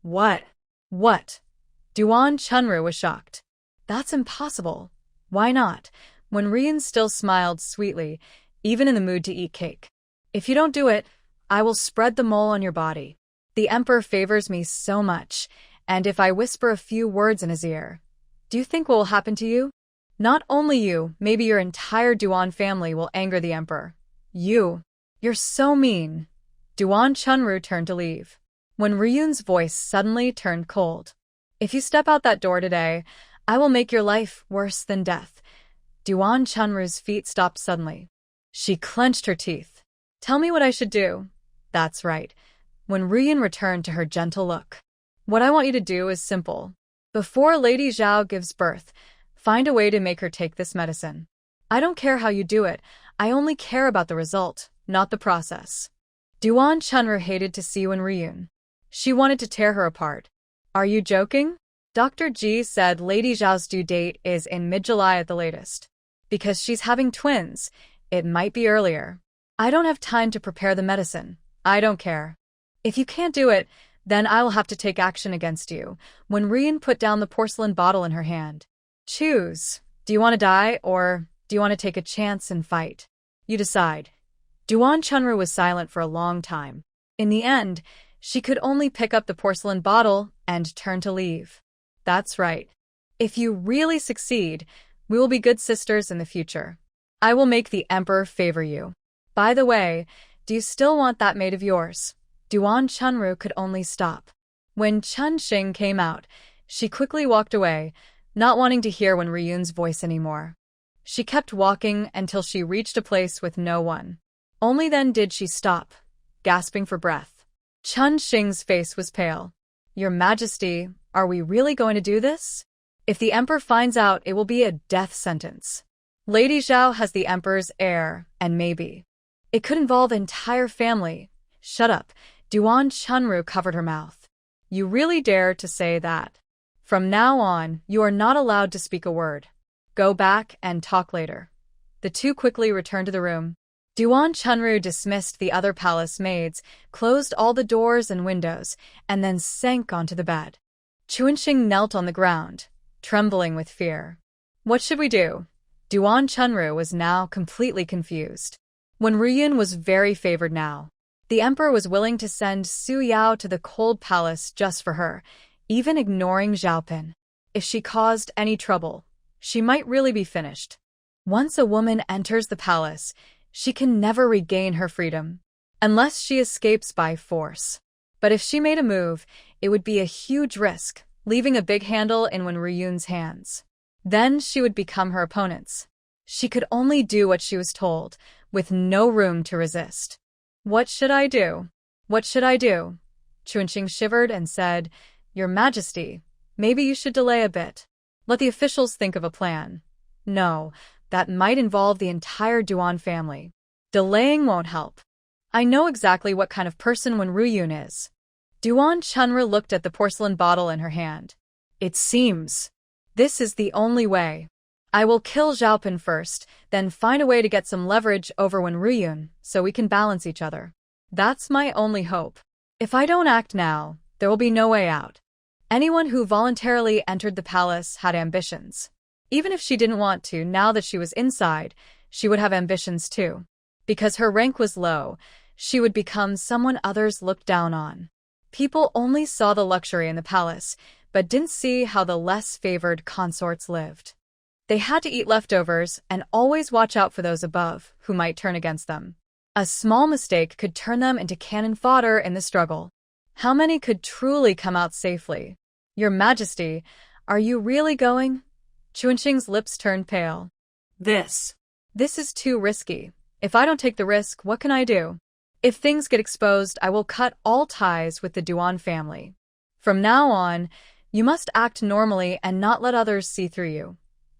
What? What? Duan Chunru was shocked. That's impossible. Why not? When Ryun still smiled sweetly, even in the mood to eat cake. If you don't do it, I will spread the mole on your body. The emperor favors me so much, and if I whisper a few words in his ear, do you think what will happen to you? Not only you, maybe your entire Duan family will anger the emperor. You're so mean. Duan Chunru turned to leave, when Ryun's voice suddenly turned cold. If you step out that door today, I will make your life worse than death. Duan Chunru's feet stopped suddenly. She clenched her teeth. Tell me what I should do. That's right. When Ryun returned to her gentle look. What I want you to do is simple. Before Lady Zhao gives birth, find a way to make her take this medicine. I don't care how you do it, I only care about the result, not the process. Duan Chunru hated to see Ryun. She wanted to tear her apart. Are you joking? Dr. Ji said Lady Zhao's due date is in mid-July at the latest. Because she's having twins, it might be earlier. I don't have time to prepare the medicine. I don't care. If you can't do it, then I will have to take action against you. When Ryun put down the porcelain bottle in her hand. Choose. Do you want to die, or do you want to take a chance and fight? You decide. Duan Chunru was silent for a long time. In the end, she could only pick up the porcelain bottle and turn to leave. That's right. If you really succeed, we will be good sisters in the future. I will make the emperor favor you. By the way, do you still want that maid of yours? Duan Chunru could only stop. When Chun Xing came out, she quickly walked away, not wanting to hear Ryun's voice anymore. She kept walking until she reached a place with no one. Only then did she stop, gasping for breath. Chun Xing's face was pale. Your Majesty, are we really going to do this? If the emperor finds out, it will be a death sentence. Lady Zhao has the emperor's heir, and maybe it could involve the entire family. Shut up. Duan Chunru covered her mouth. You really dare to say that? From now on, you are not allowed to speak a word. Go back and talk later. The two quickly returned to the room. Duan Chunru dismissed the other palace maids, closed all the doors and windows, and then sank onto the bed. Chuanxing knelt on the ground, trembling with fear. What should we do? Duan Chunru was now completely confused. When Ryun was very favored now, the emperor was willing to send Su Yao to the cold palace just for her, even ignoring Xiaopin. If she caused any trouble, she might really be finished. Once a woman enters the palace, she can never regain her freedom, unless she escapes by force. But if she made a move, it would be a huge risk, leaving a big handle in Ryun's hands. Then she would become her opponents. She could only do what she was told, with no room to resist. What should I do? What should I do? Chuanxing shivered and said, Your Majesty, maybe you should delay a bit. Let the officials think of a plan. No, that might involve the entire Duan family. Delaying won't help. I know exactly what kind of person Ryun is. Duan Chunru looked at the porcelain bottle in her hand. It seems this is the only way. I will kill Xiaopin first, then find a way to get some leverage over Ryun, so we can balance each other. That's my only hope. If I don't act now, there will be no way out. Anyone who voluntarily entered the palace had ambitions. Even if she didn't want to, now that she was inside, she would have ambitions too. Because her rank was low, she would become someone others looked down on. People only saw the luxury in the palace, but didn't see how the less favored consorts lived. They had to eat leftovers and always watch out for those above, who might turn against them. A small mistake could turn them into cannon fodder in the struggle. How many could truly come out safely? Your Majesty, are you really going? Chuanxing's lips turned pale. This is too risky. If I don't take the risk, what can I do? If things get exposed, I will cut all ties with the Duan family. From now on, you must act normally and not let others see through you.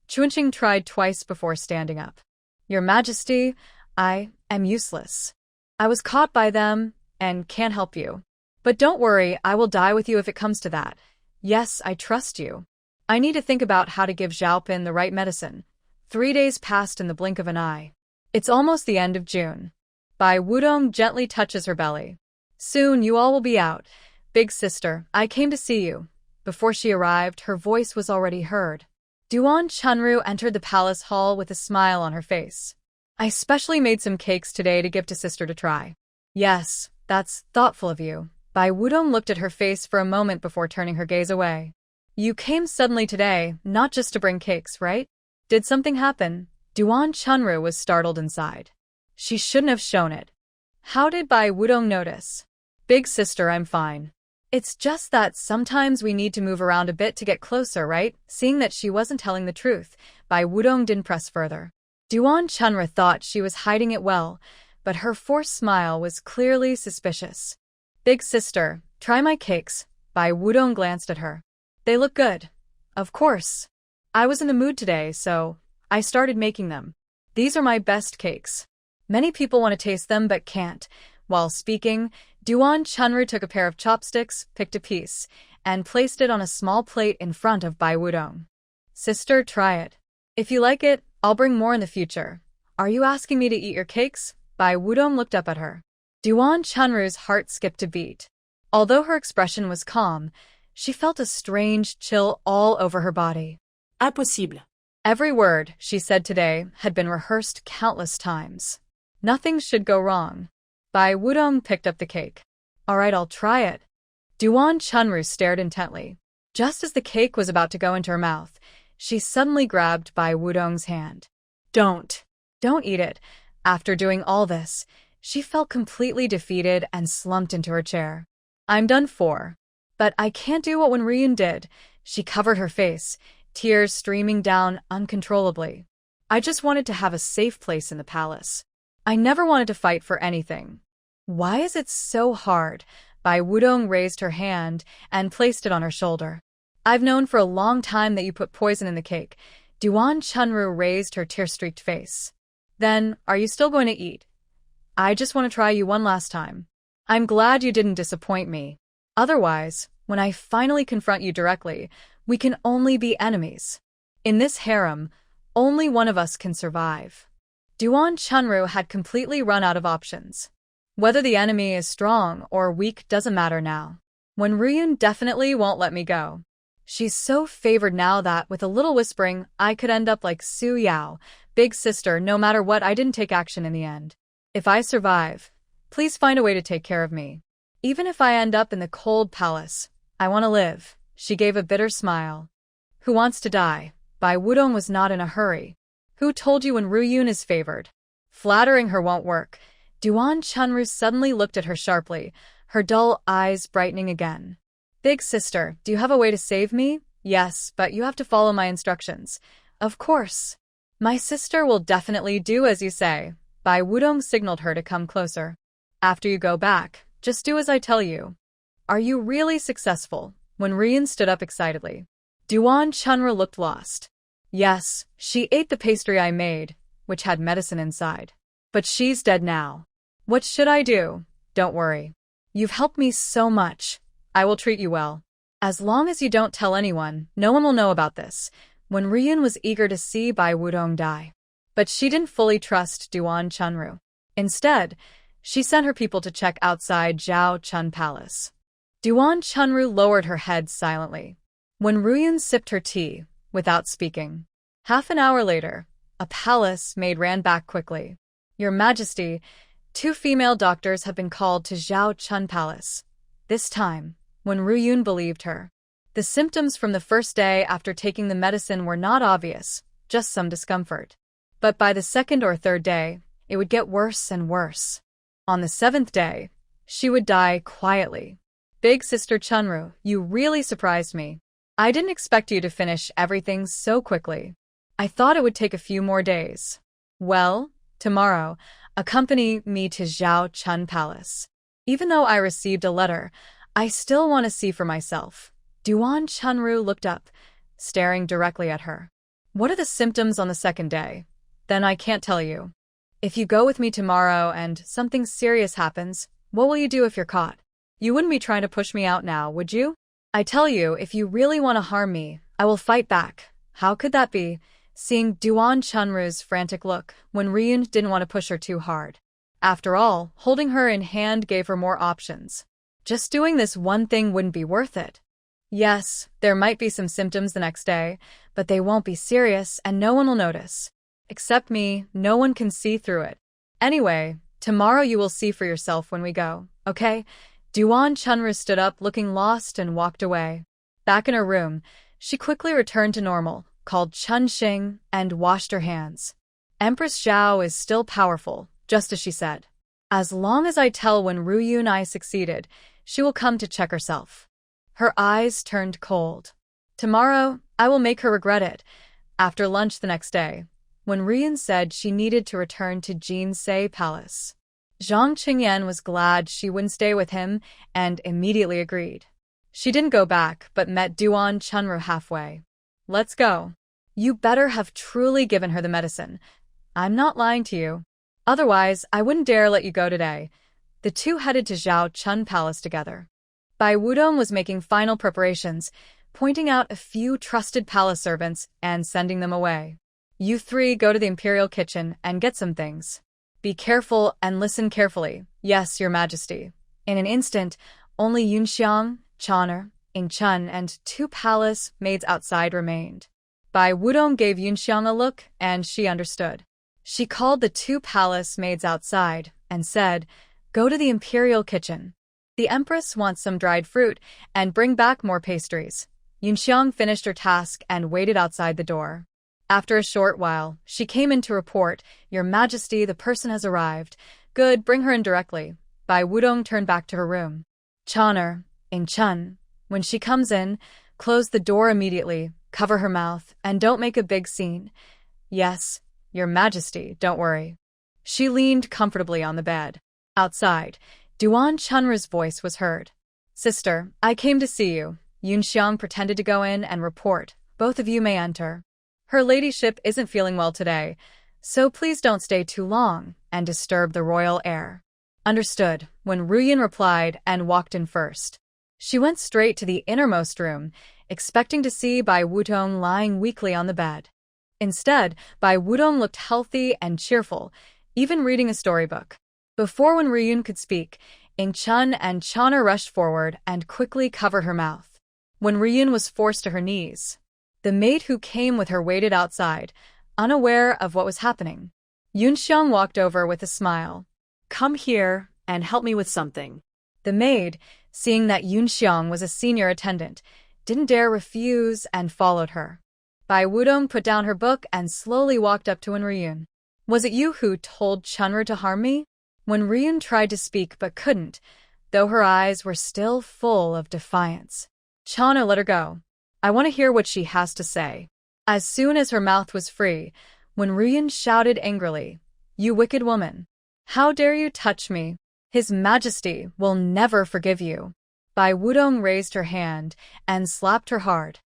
Chuanxing tried twice before standing up. Your Majesty, I am useless. I was caught by them and can't help you. But don't worry, I will die with you if it comes to that. Yes, I trust you. I need to think about how to give Xiaopin the right medicine. 3 days passed in the blink of an eye. It's almost the end of June. Bai Wudong gently touches her belly. Soon you all will be out. Big sister, I came to see you. Before she arrived, her voice was already heard. Duan Chunru entered the palace hall with a smile on her face. I specially made some cakes today to give to sister to try. Yes, that's thoughtful of you. Bai Wudong looked at her face for a moment before turning her gaze away. You came suddenly today, not just to bring cakes, right? Did something happen? Duan Chunru was startled inside. She shouldn't have shown it. How did Bai Wudong notice? Big sister, I'm fine. It's just that sometimes we need to move around a bit to get closer, right? Seeing that she wasn't telling the truth, Bai Wudong didn't press further. Duan Chunru thought she was hiding it well, but her forced smile was clearly suspicious. Big sister, try my cakes. Bai Wudong glanced at her. They look good. Of course. I was in the mood today, so I started making them. These are my best cakes. Many people want to taste them but can't. While speaking, Duan Chunru took a pair of chopsticks, picked a piece, and placed it on a small plate in front of Bai Wudong. Sister, try it. If you like it, I'll bring more in the future. Are you asking me to eat your cakes? Bai Wudong looked up at her. Duan Chunru's heart skipped a beat. Although her expression was calm, she felt a strange chill all over her body. Impossible. Every word she said today had been rehearsed countless times. Nothing should go wrong. Bai Wudong picked up the cake. All right, I'll try it. Duan Chunru stared intently. Just as the cake was about to go into her mouth, she suddenly grabbed Bai Wudong's hand. Don't eat it. After doing all this, she felt completely defeated and slumped into her chair. I'm done for. But I can't do what Wenryun did. She covered her face, tears streaming down uncontrollably. I just wanted to have a safe place in the palace. I never wanted to fight for anything. Why is it so hard? Bai Wudong raised her hand and placed it on her shoulder. I've known for a long time that you put poison in the cake. Duan Chunru raised her tear-streaked face. Then, are you still going to eat? I just want to try you one last time. I'm glad you didn't disappoint me. Otherwise, when I finally confront you directly, we can only be enemies. In this harem, only one of us can survive. Duan Chunru had completely run out of options. Whether the enemy is strong or weak doesn't matter now. Wenryun definitely won't let me go. She's so favored now that, with a little whispering, I could end up like Su Yao. Big sister, no matter what, I didn't take action in the end. If I survive, please find a way to take care of me. Even if I end up in the cold palace, I want to live. She gave a bitter smile. Who wants to die? Bai Wudong was not in a hurry. Who told you Wenryun is favored? Flattering her won't work. Duan Chunru suddenly looked at her sharply, her dull eyes brightening again. Big sister, do you have a way to save me? Yes, but you have to follow my instructions. Of course. My sister will definitely do as you say. Bai Wudong signaled her to come closer. After you go back, just do as I tell you. Are you really successful? Wenryun stood up excitedly. Duan Chunru looked lost. Yes, she ate the pastry I made, which had medicine inside. But she's dead now. What should I do? Don't worry. You've helped me so much. I will treat you well. As long as you don't tell anyone, no one will know about this. Wenryun was eager to see Bai Wudong die. But she didn't fully trust Duan Chunru. Instead, she sent her people to check outside Zhao Chun Palace. Duan Chunru lowered her head silently. Wenryun sipped her tea, without speaking. Half an hour later, a palace maid ran back quickly. Your Majesty, 2 female doctors have been called to Zhao Chun Palace. This time, Wenryun believed her. The symptoms from the first day after taking the medicine were not obvious, just some discomfort. But by the 2nd or 3rd day, it would get worse and worse. On the 7th day, she would die quietly. Big sister Chunru, you really surprised me. I didn't expect you to finish everything so quickly. I thought it would take a few more days. Well, tomorrow, accompany me to Zhao Chun Palace. Even though I received a letter, I still want to see for myself. Duan Chunru looked up, staring directly at her. What are the symptoms on the 2nd day? Then I can't tell you. If you go with me tomorrow and something serious happens, what will you do if you're caught? You wouldn't be trying to push me out now, would you? I tell you, if you really want to harm me, I will fight back. How could that be? Seeing Duan Chunru's frantic look, Wenryun didn't want to push her too hard. After all, holding her in hand gave her more options. Just doing this one thing wouldn't be worth it. Yes, there might be some symptoms the next day, but they won't be serious and no one will notice. Except me, no one can see through it. Anyway, tomorrow you will see for yourself when we go, okay? Duan Chunru stood up looking lost and walked away. Back in her room, she quickly returned to normal, called Chun Xing, and washed her hands. Empress Zhao is still powerful, just as she said. As long as I tell when Ruyu and I succeeded, she will come to check herself. Her eyes turned cold. Tomorrow, I will make her regret it. After lunch the next day, when Rian said she needed to return to Jinsei Palace, Zhang Qingyan was glad she wouldn't stay with him and immediately agreed. She didn't go back, but met Duan Chunru halfway. Let's go. You better have truly given her the medicine. I'm not lying to you. Otherwise, I wouldn't dare let you go today. The two headed to Zhao Chun Palace together. Bai Wudong was making final preparations, pointing out a few trusted palace servants and sending them away. You three go to the imperial kitchen and get some things. Be careful and listen carefully. Yes, your majesty. In an instant, only Yunxiang, Chaner, Ingchun, and two palace maids outside remained. Bai Wudong gave Yunxiang a look, and she understood. She called the two palace maids outside and said, "Go to the imperial kitchen. The empress wants some dried fruit, and bring back more pastries." Yunxiang finished her task and waited outside the door. After a short while, she came in to report, "Your Majesty, the person has arrived." "Good, bring her in directly." Bai Wudong turned back to her room. Chaner, Ingchun, when she comes in, close the door immediately, cover her mouth, and don't make a big scene. Yes, your Majesty, don't worry. She leaned comfortably on the bed. Outside, Duan Chunru's voice was heard. "Sister, I came to see you." Yunxiang pretended to go in and report, "Both of you may enter. Her ladyship isn't feeling well today, so please don't stay too long and disturb the royal air." Understood, when Ruyin replied and walked in first. She went straight to the innermost room, expecting to see Bai Wudong lying weakly on the bed. Instead, Bai Wudong looked healthy and cheerful, even reading a storybook. Before when Ruyin could speak, Ingchun and Chaner rushed forward and quickly covered her mouth. When Ruyin was forced to her knees, the maid who came with her waited outside, unaware of what was happening. Yunxiang walked over with a smile. "Come here and help me with something." The maid, seeing that Yunxiang was a senior attendant, didn't dare refuse and followed her. Bai Wudong put down her book and slowly walked up to Ruyin. "Was it you who told Chunru to harm me?" When Ruyin tried to speak but couldn't, though her eyes were still full of defiance. Chana let her go. "I want to hear what she has to say." As soon as her mouth was free, when Ruyin shouted angrily, "You wicked woman! How dare you touch me? His Majesty will never forgive you." Bai Wudong raised her hand and slapped her hard.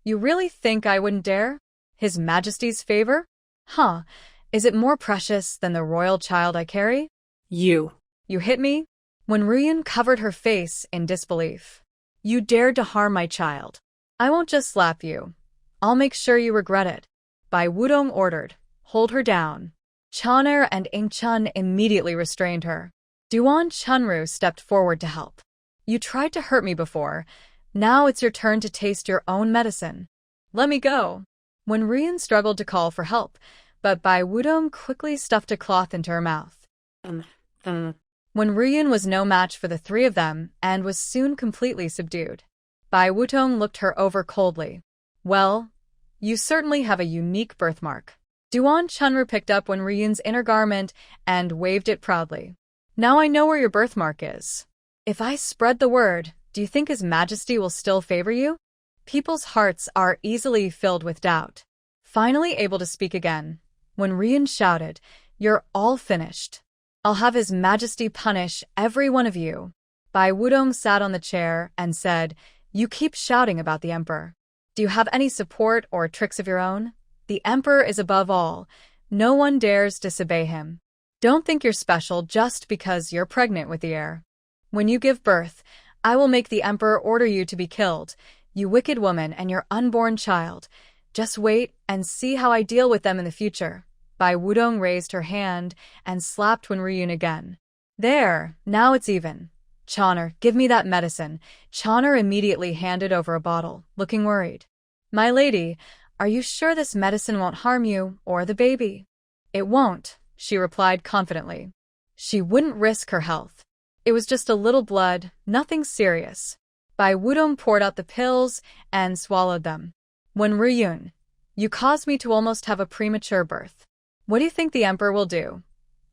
"You really think I wouldn't dare? His Majesty's favor? Huh, is it more precious than the royal child I carry?" You hit me?" When Ruyin covered her face in disbelief. "You dared to harm my child. I won't just slap you. I'll make sure you regret it." Bai Wudong ordered, "Hold her down." Chaner and Ingchun immediately restrained her. Duan Chunru stepped forward to help. "You tried to hurt me before. Now it's your turn to taste your own medicine. Let me go." When Ruyin struggled to call for help, but Bai Wudong quickly stuffed a cloth into her mouth. When Ruyin was no match for the three of them and was soon completely subdued. Bai Wudong looked her over coldly. "Well, you certainly have a unique birthmark." Duan Chunru picked up when Ruyin's inner garment and waved it proudly. "Now I know where your birthmark is. If I spread the word, do you think His Majesty will still favor you?" People's hearts are easily filled with doubt. Finally able to speak again, when Ruyin shouted, "You're all finished. I'll have His Majesty punish every one of you." Bai Wudong sat on the chair and said, "You keep shouting about the Emperor. Do you have any support or tricks of your own? The Emperor is above all. No one dares disobey him. Don't think you're special just because you're pregnant with the heir. When you give birth, I will make the Emperor order you to be killed, you wicked woman and your unborn child. Just wait and see how I deal with them in the future." Bai Wudong raised her hand and slapped Ruyin again. "There, now it's even. Chonner, give me that medicine. Chonner immediately handed over a bottle, looking worried. My lady, are you sure this medicine won't harm you or the baby? It won't, she replied confidently. She wouldn't risk her health. It was just a little blood, nothing serious. Bai Wudong poured out the pills and swallowed them. When Ruyun, you caused me to almost have a premature birth. What do you think the emperor will do?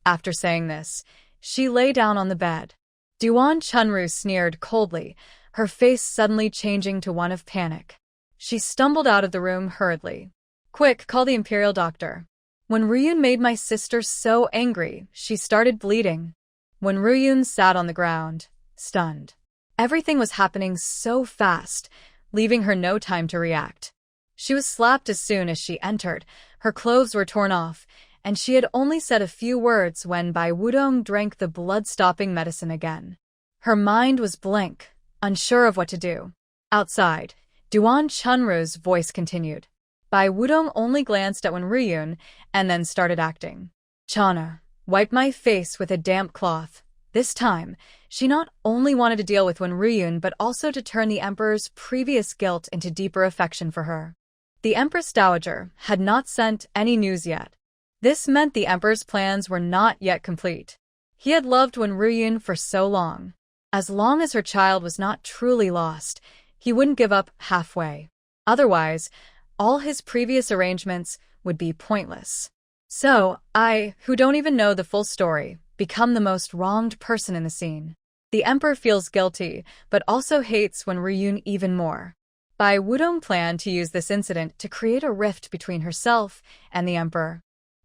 After saying this, she lay down on the bed. Duan Chunru sneered coldly, her face suddenly changing to one of panic. She stumbled out of the room hurriedly. Quick, call the imperial doctor. When Ruyun made my sister so angry, she started bleeding. When Ruyun sat on the ground, stunned. Everything was happening so fast, leaving her no time to react. She was slapped as soon as she entered, her clothes were torn off, and she had only said a few words when Bai Wudong drank the blood-stopping medicine again. Her mind was blank, unsure of what to do. Outside, Duan Chunru's voice continued. Bai Wudong only glanced at Wen Ruyun and then started acting. Chana, wipe my face with a damp cloth. This time, she not only wanted to deal with Wen Ruyun but also to turn the emperor's previous guilt into deeper affection for her. The Empress Dowager had not sent any news yet. This meant the emperor's plans were not yet complete. He had loved Wen Ruyun for so long. As long as her child was not truly lost, he wouldn't give up halfway. Otherwise, all his previous arrangements would be pointless. So, I, who don't even know the full story, become the most wronged person in the scene. The emperor feels guilty, but also hates Wen Ruyun even more. Bai Wudong planned to use this incident to create a rift between herself and the emperor.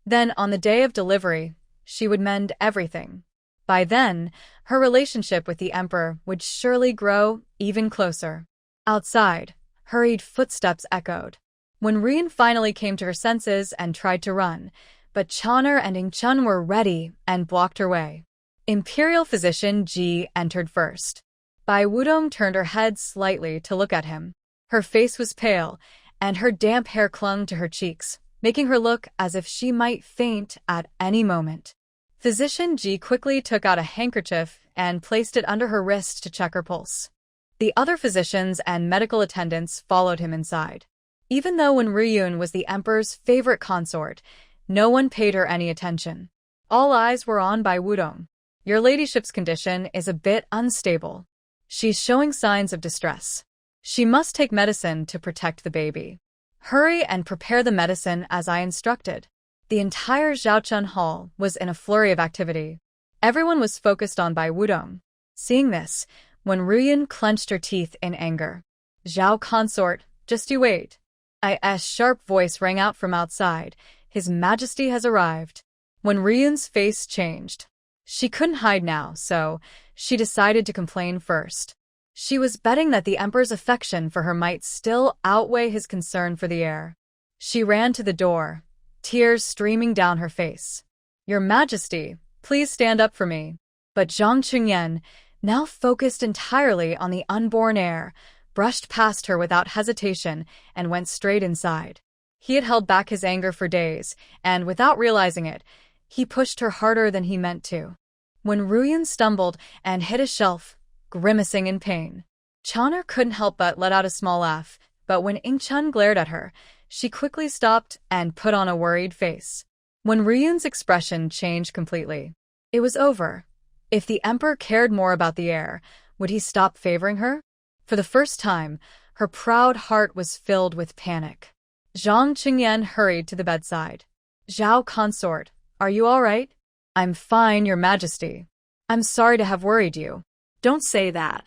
Then, on the day of delivery, she would mend everything. By then, her relationship with the emperor would surely grow even closer. Outside, hurried footsteps echoed. When Ruyun finally came to her senses and tried to run, but Chonner and Ingchun were ready and blocked her way. Imperial physician Ji entered first. Bai Wudong turned her head slightly to look at him. Her face was pale, and her damp hair clung to her cheeks, making her look as if she might faint at any moment. Physician Ji quickly took out a handkerchief and placed it under her wrist to check her pulse. The other physicians and medical attendants followed him inside. Even though Wen Ruyun was the emperor's favorite consort, no one paid her any attention. All eyes were on Bai Wudong. Your ladyship's condition is a bit unstable. She's showing signs of distress. She must take medicine to protect the baby. Hurry and prepare the medicine as I instructed. The entire Zhaochun Hall was in a flurry of activity. Everyone was focused on Bai Wudong. Seeing this, Wen Ruyun clenched her teeth in anger. Zhao consort, just you wait. A sharp voice rang out from outside. His Majesty has arrived. Wen Ruyun's face changed. She couldn't hide now, so she decided to complain first. She was betting that the emperor's affection for her might still outweigh his concern for the heir. She ran to the door, tears streaming down her face. Your Majesty, please stand up for me. But Zhang Qingyan, now focused entirely on the unborn heir, brushed past her without hesitation and went straight inside. He had held back his anger for days, and without realizing it, he pushed her harder than he meant to. When Ruyun stumbled and hit a shelf, grimacing in pain, Chonner couldn't help but let out a small laugh, but when Ingchun glared at her, she quickly stopped and put on a worried face. When Ruyun's expression changed completely. It was over. If the emperor cared more about the heir, would he stop favoring her? For the first time, her proud heart was filled with panic. Zhang Qingyan hurried to the bedside. Zhao consort, are you all right? I'm fine, Your Majesty. I'm sorry to have worried you. Don't say that.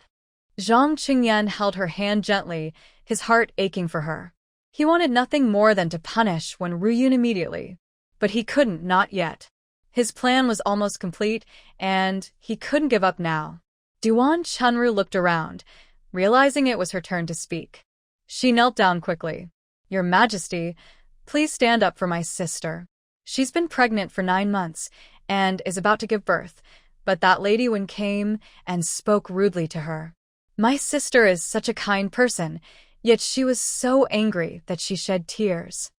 Zhang Qingyan held her hand gently, his heart aching for her. He wanted nothing more than to punish Wen Ruyun immediately. But he couldn't, not yet. His plan was almost complete, and he couldn't give up now. Duan Chunru looked around, realizing it was her turn to speak. She knelt down quickly. Your Majesty, please stand up for my sister. She's been pregnant for 9 months and is about to give birth, but that lady Wen came and spoke rudely to her. My sister is such a kind person, yet she was so angry that she shed tears.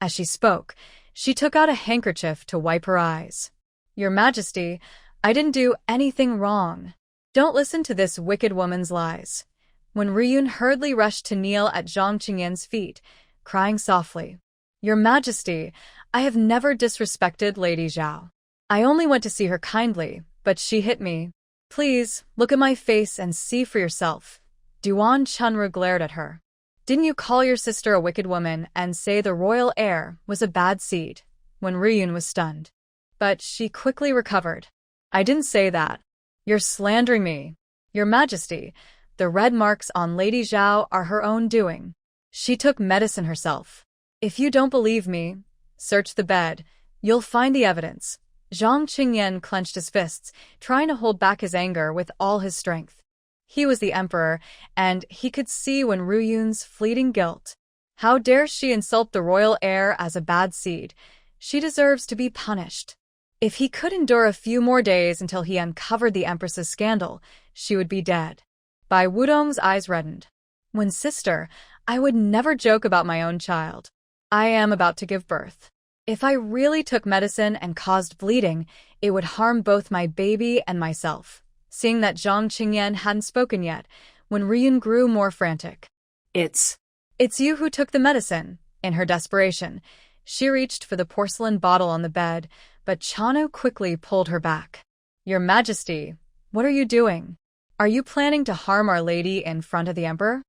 As she spoke, she took out a handkerchief to wipe her eyes. Your Majesty, I didn't do anything wrong. Don't listen to this wicked woman's lies. When Ryun hurriedly rushed to kneel at Zhang Qingyan's feet, crying softly, Your Majesty, I have never disrespected Lady Zhao. I only went to see her kindly, but she hit me. Please, look at my face and see for yourself. Duan Chunru glared at her. Didn't you call your sister a wicked woman and say the royal heir was a bad seed? When Ryun was stunned. But she quickly recovered. I didn't say that. You're slandering me. Your Majesty, the red marks on Lady Zhao are her own doing. She took medicine herself. If you don't believe me, search the bed. You'll find the evidence. Zhang Qingyan clenched his fists, trying to hold back his anger with all his strength. He was the emperor, and he could see when Ryun's fleeting guilt. How dare she insult the royal heir as a bad seed? She deserves to be punished. If he could endure a few more days until he uncovered the empress's scandal, she would be dead. Bai Wudong's eyes reddened. When sister, I would never joke about my own child. I am about to give birth. If I really took medicine and caused bleeding, it would harm both my baby and myself. Seeing that Zhang Qingyan hadn't spoken yet, when Ryun grew more frantic. It's you who took the medicine. In her desperation, she reached for the porcelain bottle on the bed, but Chanu quickly pulled her back. Your Majesty, what are you doing? Are you planning to harm Our Lady in front of the Emperor?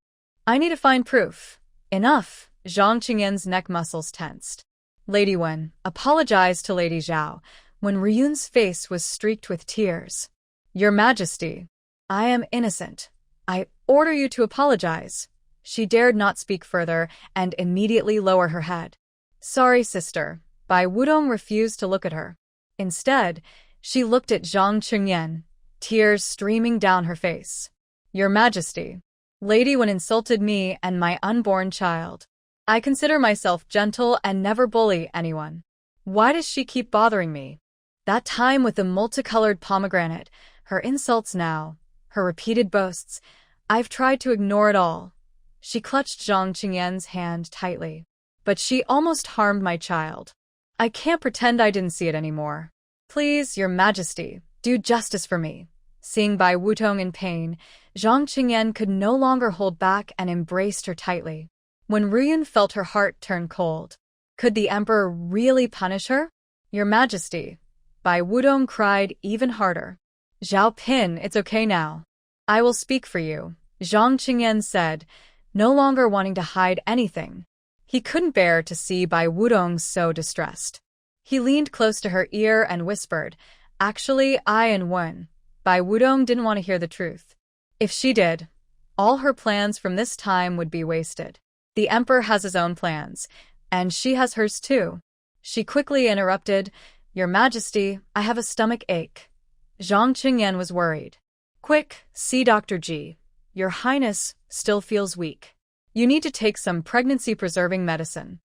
I need to find proof. Enough. Zhang Qingyan's neck muscles tensed. Lady Wen apologized to Lady Zhao when Ryun's face was streaked with tears. Your Majesty, I am innocent. I order you to apologize. She dared not speak further and immediately lower her head. Sorry, sister. Bai Wudong refused to look at her. Instead, she looked at Zhang Qingyan, tears streaming down her face. Your Majesty, Lady Wen insulted me and my unborn child. I consider myself gentle and never bully anyone. Why does she keep bothering me? That time with the multicolored pomegranate, her insults now, her repeated boasts, I've tried to ignore it all. She clutched Zhang Qingyan's hand tightly. But she almost harmed my child. I can't pretend I didn't see it anymore. Please, Your Majesty, do justice for me. Seeing Bai Wudong in pain, Zhang Qingyan could no longer hold back and embraced her tightly. When Ryun felt her heart turn cold, could the Emperor really punish her? Your Majesty, Bai Wudong cried even harder. Zhao Pin, it's okay now. I will speak for you, Zhang Qingyan said, no longer wanting to hide anything. He couldn't bear to see Bai Wudong so distressed. He leaned close to her ear and whispered, Actually, I and Wen. Bai Wudong didn't want to hear the truth. If she did, all her plans from this time would be wasted. The Emperor has his own plans, and she has hers too. She quickly interrupted, Your Majesty, I have a stomach ache. Zhang Qingyan was worried. Quick, see Dr. Ji. Your Highness still feels weak. You need to take some pregnancy-preserving medicine.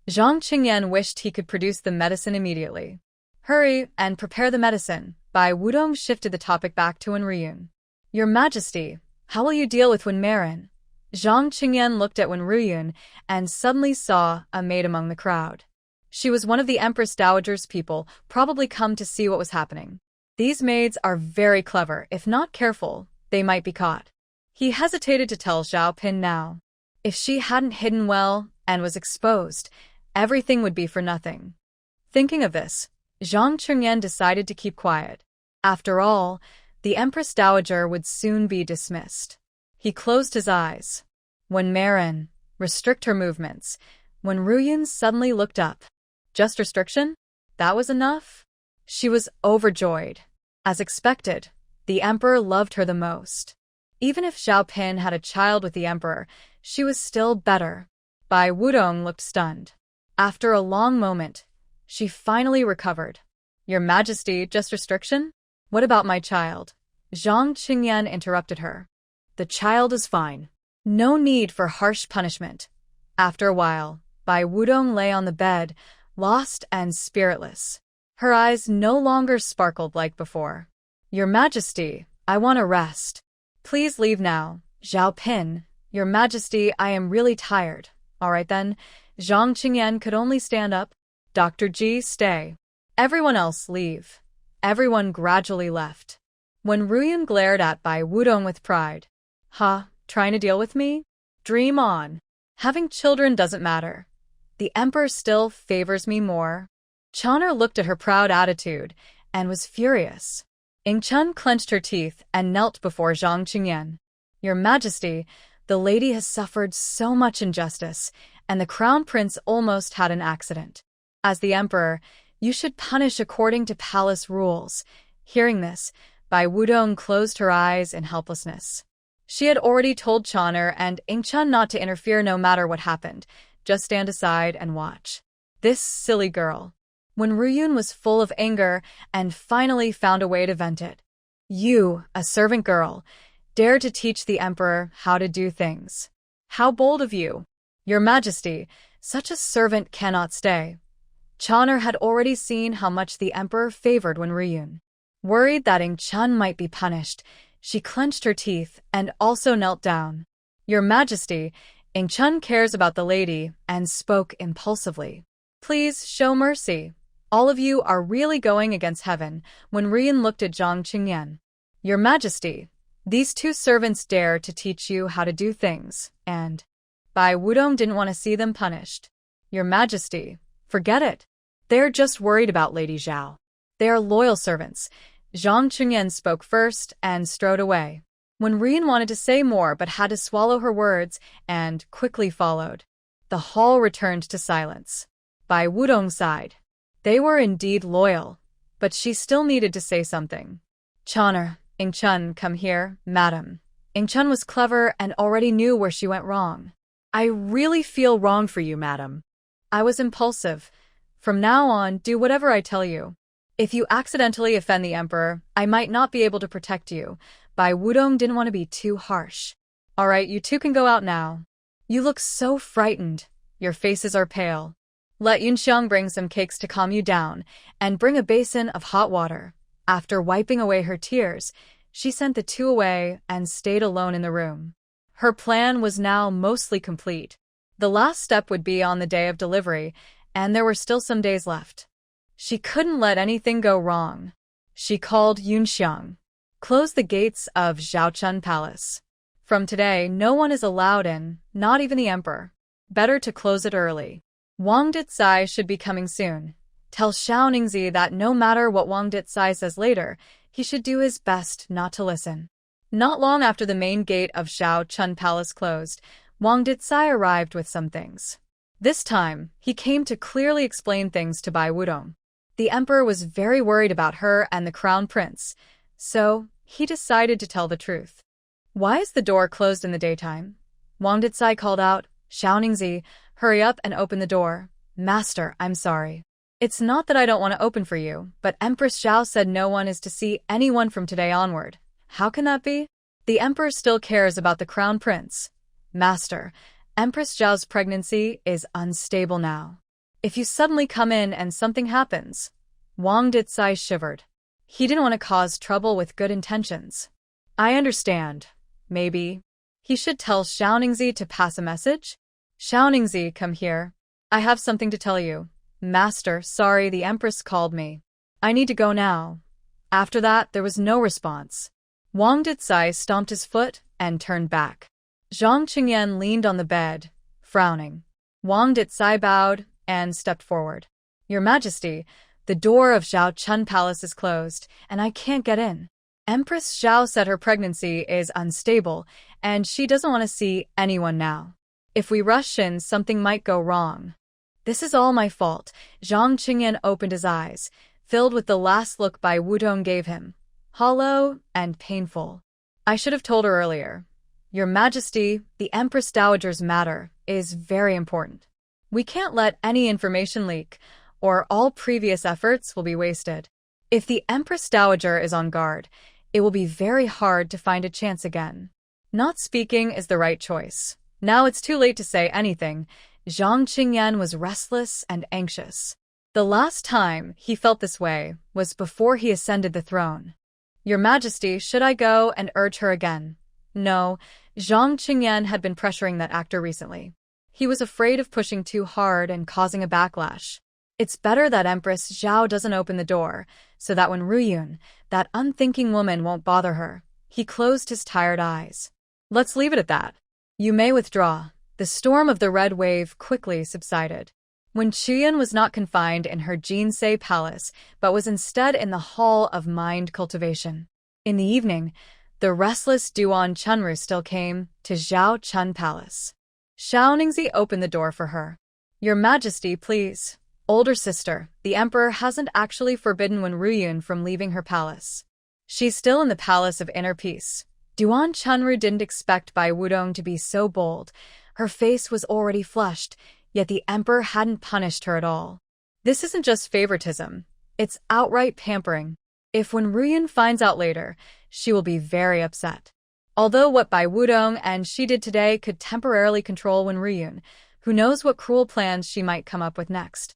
Zhang Qingyan wished he could produce the medicine immediately. Hurry and prepare the medicine. Bai Wudong shifted the topic back to Ryun. Your Majesty, how will you deal with Wen Marin? Zhang Qingyan looked at Wen Ryun and suddenly saw a maid among the crowd. She was one of the Empress Dowager's people, probably come to see what was happening. These maids are very clever. If not careful, they might be caught. He hesitated to tell Zhao Pin now. If she hadn't hidden well and was exposed, everything would be for nothing. Thinking of this, Zhang Qingyan decided to keep quiet. After all, the Empress Dowager would soon be dismissed. He closed his eyes. When Marin, restrict her movements. When Ryun suddenly looked up. Just restriction? That was enough? She was overjoyed. As expected, the Emperor loved her the most. Even if Zhao Pin had a child with the Emperor, she was still better. Bai Wudong looked stunned. After a long moment, she finally recovered. Your Majesty, just restriction? What about my child? Zhang Qingyan interrupted her. The child is fine. No need for harsh punishment. After a while, Bai Wudong lay on the bed, lost and spiritless. Her eyes no longer sparkled like before. Your Majesty, I want to rest. Please leave now. Zhao Pin, Your Majesty, I am really tired. All right then. Zhang Qingyan could only stand up. Dr. Ji, stay. Everyone else leave. Everyone gradually left. When Ruyun glared at Bai Wudong with pride. "Ha, trying to deal with me? Dream on. Having children doesn't matter. The emperor still favors me more." Chan'er looked at her proud attitude and was furious. Ingchun clenched her teeth and knelt before Zhang Qingyan. "Your Majesty, the lady has suffered so much injustice, and the crown prince almost had an accident. As the emperor, you should punish according to palace rules." Hearing this, Bai Wudong closed her eyes in helplessness. She had already told Chan'er and Ingchun not to interfere no matter what happened, just stand aside and watch. This silly girl. When Ruyun was full of anger and finally found a way to vent it. "You, a servant girl, dare to teach the emperor how to do things. How bold of you! Your Majesty, such a servant cannot stay." Chan'er had already seen how much the emperor favored when Ruyun. Worried that Ingchun might be punished, she clenched her teeth and also knelt down. "Your Majesty, Ingchun cares about the lady," and spoke impulsively. "Please show mercy. All of you are really going against heaven." When Ruyun looked at Zhang Qingyan. "Your Majesty, these two servants dare to teach you how to do things, and Bai Wudong didn't want to see them punished. Your Majesty, forget it. They're just worried about Lady Zhao. They are loyal servants." Zhang Qingyan spoke first and strode away. When Ruyun wanted to say more but had to swallow her words and quickly followed. The hall returned to silence. Bai Wudong sighed. They were indeed loyal, but she still needed to say something. "Chan'er, Ingchun, come here, madam." Ingchun was clever and already knew where she went wrong. "I really feel wrong for you, madam. I was impulsive. From now on, do whatever I tell you. If you accidentally offend the emperor, I might not be able to protect you." Bai Wudong didn't want to be too harsh. "All right, you two can go out now. You look so frightened. Your faces are pale. Let Yunxiang bring some cakes to calm you down, and bring a basin of hot water." After wiping away her tears, she sent the two away and stayed alone in the room. Her plan was now mostly complete. The last step would be on the day of delivery, and there were still some days left. She couldn't let anything go wrong. She called Yunxiang. "Close the gates of Zhaochun Palace. From today, no one is allowed in, not even the emperor. Better to close it early. Wang Dicai should be coming soon. Tell Xiao Ningzi that no matter what Wang Dicai says later, he should do his best not to listen." Not long after the main gate of Zhaochun Palace closed, Wang Dicai arrived with some things. This time, he came to clearly explain things to Bai Wudong. The emperor was very worried about her and the crown prince, so he decided to tell the truth. "Why is the door closed in the daytime?" Wang Dicai called out. "Xiao Ningzi, hurry up and open the door." "Master, I'm sorry. It's not that I don't want to open for you, but Empress Zhao said no one is to see anyone from today onward." "How can that be?" "The emperor still cares about the crown prince." "Master, Empress Zhao's pregnancy is unstable now. If you suddenly come in and something happens." Wang Dicai shivered. He didn't want to cause trouble with good intentions. "I understand. Maybe he should tell Xiao Ningzi to pass a message?" "Xiao Ningzi, come here. I have something to tell you." "Master, sorry, the Empress called me. I need to go now." After that, there was no response. Wang Dicai stomped his foot and turned back. Zhang Qingyan leaned on the bed, frowning. Wang Dicai bowed and stepped forward. "Your Majesty, the door of Zhaochun Palace is closed, and I can't get in. Empress Zhao said her pregnancy is unstable, and she doesn't want to see anyone now. If we rush in, something might go wrong." "This is all my fault." Zhang Qingyan opened his eyes, filled with the last look Bai Wudong gave him, hollow and painful. "I should have told her earlier. Your Majesty, the Empress Dowager's matter is very important. We can't let any information leak, or all previous efforts will be wasted. If the Empress Dowager is on guard, it will be very hard to find a chance again. Not speaking is the right choice. Now it's too late to say anything." Zhang Qingyan was restless and anxious. The last time he felt this way was before he ascended the throne. "Your Majesty, should I go and urge her again?" No, Zhang Qingyan had been pressuring that actor recently. He was afraid of pushing too hard and causing a backlash. It's better that Empress Zhao doesn't open the door, so that when Ruyun, that unthinking woman, won't bother her. He closed his tired eyes. Let's leave it at that. You may withdraw. The storm of the red wave quickly subsided. When Chuyan was not confined in her Jinsei palace, but was instead in the Hall of Mind Cultivation. In the evening, the restless Duan Chunru still came to Zhao Chun Palace. Xiao Ningzi opened the door for her. Your Majesty, please. Older sister, the Emperor hasn't actually forbidden Wen Ruyun from leaving her palace. She's still in the Palace of Inner Peace. Duan Chunru didn't expect Bai Wudong to be so bold. Her face was already flushed, yet the Emperor hadn't punished her at all. This isn't just favoritism. It's outright pampering. If Wen Ruyun finds out later, she will be very upset. Although what Bai Wudong and she did today could temporarily control Wen Ruyun, who knows what cruel plans she might come up with next.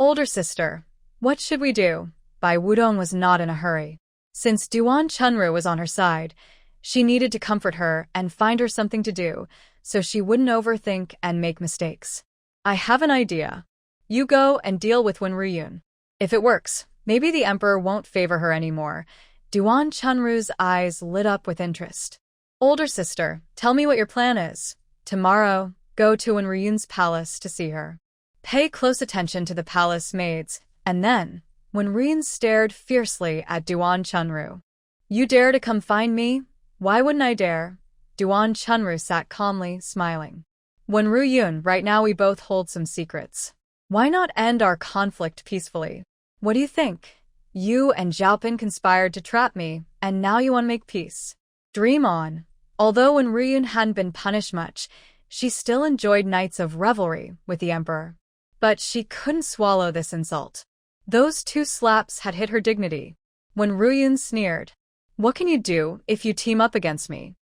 Older sister, what should we do? Bai Wudong was not in a hurry. Since Duan Chunru was on her side, she needed to comfort her and find her something to do, so she wouldn't overthink and make mistakes. I have an idea. You go and deal with Wen Ruyun. If it works, maybe the Emperor won't favor her anymore. Duan Chunru's eyes lit up with interest. Older sister, tell me what your plan is. Tomorrow, go to Wen Ruyun's palace to see her. Pay close attention to the palace maids, and then, Wen Ruyun stared fiercely at Duan Chunru. You dare to come find me? Why wouldn't I dare? Duan Chunru sat calmly, smiling. Wen Ruyun, right now we both hold some secrets. Why not end our conflict peacefully? What do you think? You and Xiaopin conspired to trap me, and now you want to make peace. Dream on. Although Wen Ruyun hadn't been punished much, she still enjoyed nights of revelry with the Emperor. But she couldn't swallow this insult. Those 2 slaps had hit her dignity. Wen Ruyun sneered. What can you do if you team up against me?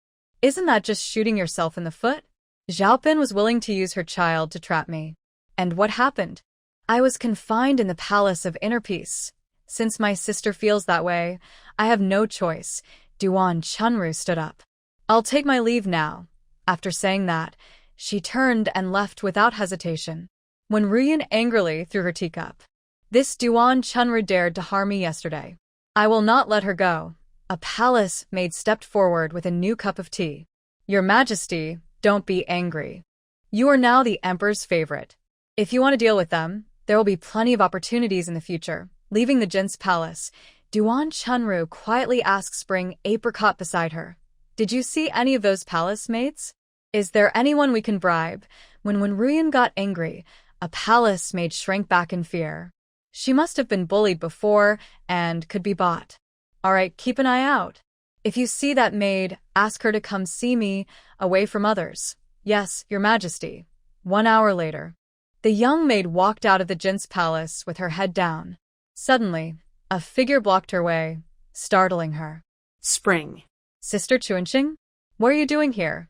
Isn't that just shooting yourself in the foot? Xiaopin was willing to use her child to trap me. And what happened? I was confined in the Palace of Inner Peace. Since my sister feels that way, I have no choice. Duan Chunru stood up. I'll take my leave now. After saying that, she turned and left without hesitation. Wen Ruyun angrily threw her teacup. This Duan Chunru dared to harm me yesterday. I will not let her go. A palace maid stepped forward with a new cup of tea. Your Majesty, don't be angry. You are now the Emperor's favorite. If you want to deal with them, there will be plenty of opportunities in the future. Leaving the Jin's palace, Duan Chunru quietly asked Spring Apricot beside her. Did you see any of those palace maids? Is there anyone we can bribe? When Wen Ruyun got angry, a palace maid shrank back in fear. She must have been bullied before and could be bought. All right, keep an eye out. If you see that maid, ask her to come see me, away from others. Yes, Your Majesty. 1 hour later. The young maid walked out of the Jin's palace with her head down. Suddenly, a figure blocked her way, startling her. Spring. Sister Chuanqing? What are you doing here?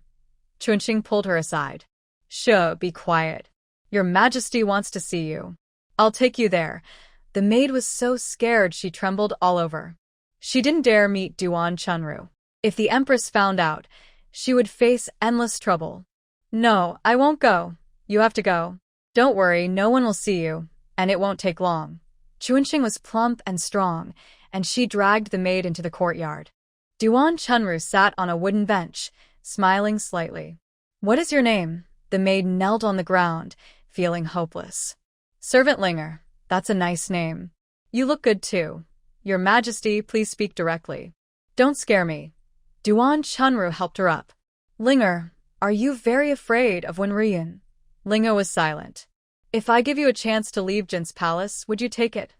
Chuanqing pulled her aside. Shh, be quiet. Your Majesty wants to see you. I'll take you there. The maid was so scared she trembled all over. She didn't dare meet Duan Chunru. If the Empress found out, she would face endless trouble. No, I won't go. You have to go. Don't worry, no one will see you, and it won't take long. Chuanqing was plump and strong, and she dragged the maid into the courtyard. Duan Chunru sat on a wooden bench, smiling slightly. What is your name? The maid knelt on the ground, feeling hopeless. Servant Linger. That's a nice name. You look good too. Your Majesty, please speak directly. Don't scare me. Duan Chunru helped her up. Linger, are you very afraid of Wen Ruyun? Linger was silent. If I give you a chance to leave Jin's palace, would you take it?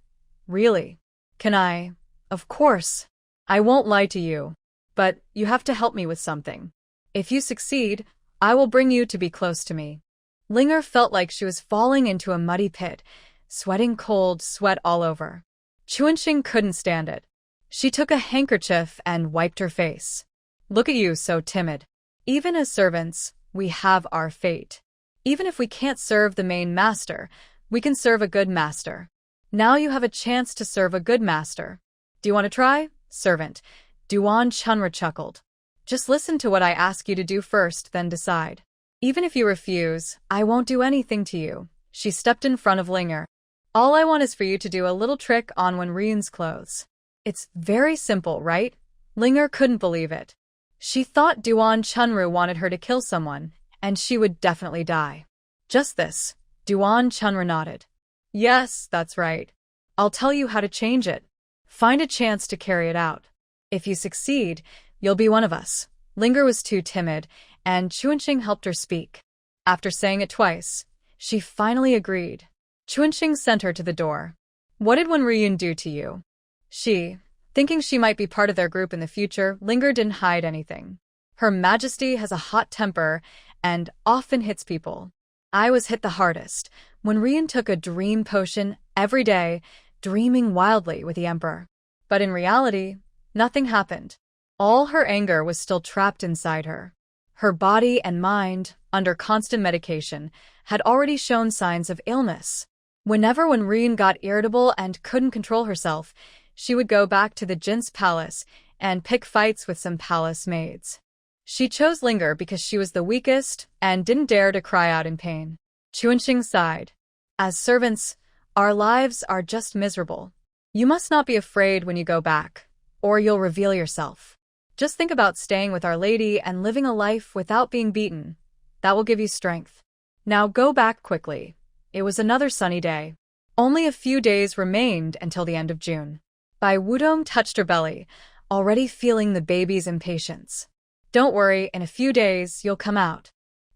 Really? Can I? Of course. I won't lie to you. But you have to help me with something. If you succeed, I will bring you to be close to me. Linger felt like she was falling into a muddy pit, sweating cold sweat all over. Chuanqing couldn't stand it. She took a handkerchief and wiped her face. Look at you, so timid. Even as servants, we have our fate. Even if we can't serve the main master, we can serve a good master. Now you have a chance to serve a good master. Do you want to try? Servant. Duan Chunru chuckled. Just listen to what I ask you to do first, then decide. Even if you refuse, I won't do anything to you. She stepped in front of Linger. All I want is for you to do a little trick on Wenryun's clothes. It's very simple, right? Linger couldn't believe it. She thought Duan Chunru wanted her to kill someone, and she would definitely die. Just this. Duan Chunru nodded. Yes, that's right. I'll tell you how to change it. Find a chance to carry it out. If you succeed, you'll be one of us. Linger was too timid, and Chuanqing helped her speak. After saying it twice, she finally agreed. Chuanqing sent her to the door. What did Wenryun do to you? Thinking she might be part of their group in the future, Linger didn't hide anything. Her Majesty has a hot temper and often hits people. I was hit the hardest. Wenryun took a dream potion every day, dreaming wildly with the Emperor. But in reality, nothing happened. All her anger was still trapped inside her. Her body and mind, under constant medication, had already shown signs of illness. Whenever Wenryun got irritable and couldn't control herself, she would go back to the Jin's palace and pick fights with some palace maids. She chose Linger because she was the weakest and didn't dare to cry out in pain. Chuanqing sighed. As servants, our lives are just miserable. You must not be afraid when you go back, or you'll reveal yourself. Just think about staying with Our Lady and living a life without being beaten. That will give you strength. Now go back quickly. It was another sunny day. Only a few days remained until the end of June. Bai Wudong touched her belly, already feeling the baby's impatience. Don't worry, in a few days you'll come out.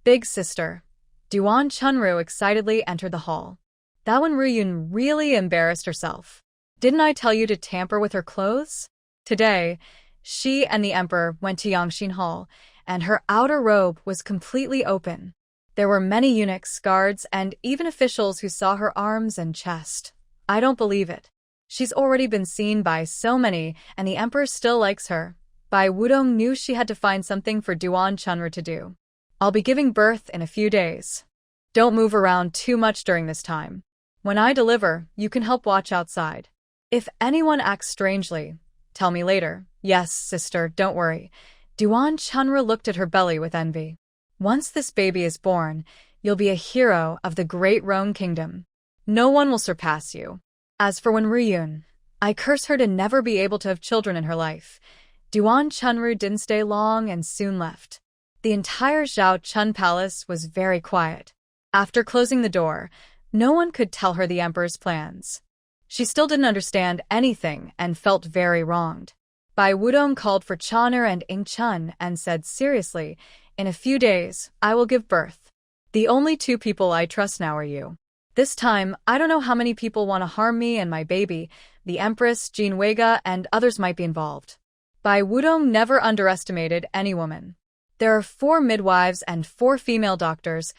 Big sister. Duan Chunru excitedly entered the hall. That Wenryun really embarrassed herself. Didn't I tell you to tamper with her clothes? Today, she and the Emperor went to Yangxin Hall, and her outer robe was completely open. There were many eunuchs, guards, and even officials who saw her arms and chest. I don't believe it. She's already been seen by so many, and the Emperor still likes her. Bai Wudong knew she had to find something for Duan Chunru to do. I'll be giving birth in a few days. Don't move around too much during this time. When I deliver, you can help watch outside. If anyone acts strangely, tell me later. Yes, sister, don't worry. Duan Chunru looked at her belly with envy. Once this baby is born, you'll be a hero of the great Rome kingdom. No one will surpass you. As for Wenryun, I curse her to never be able to have children in her life. Duan Chunru didn't stay long and soon left. The entire Zhao Chun palace was very quiet. After closing the door, no one could tell her the Emperor's plans. She still didn't understand anything and felt very wronged. Bai Wudong called for Chon'er and Ing Chun and said seriously, in a few days, I will give birth. The only two people I trust now are you. This time, I don't know how many people want to harm me and my baby. The Empress, Jean Weiga, and others might be involved. Bai Wudong never underestimated any woman. There are 4 midwives and 4 female doctors,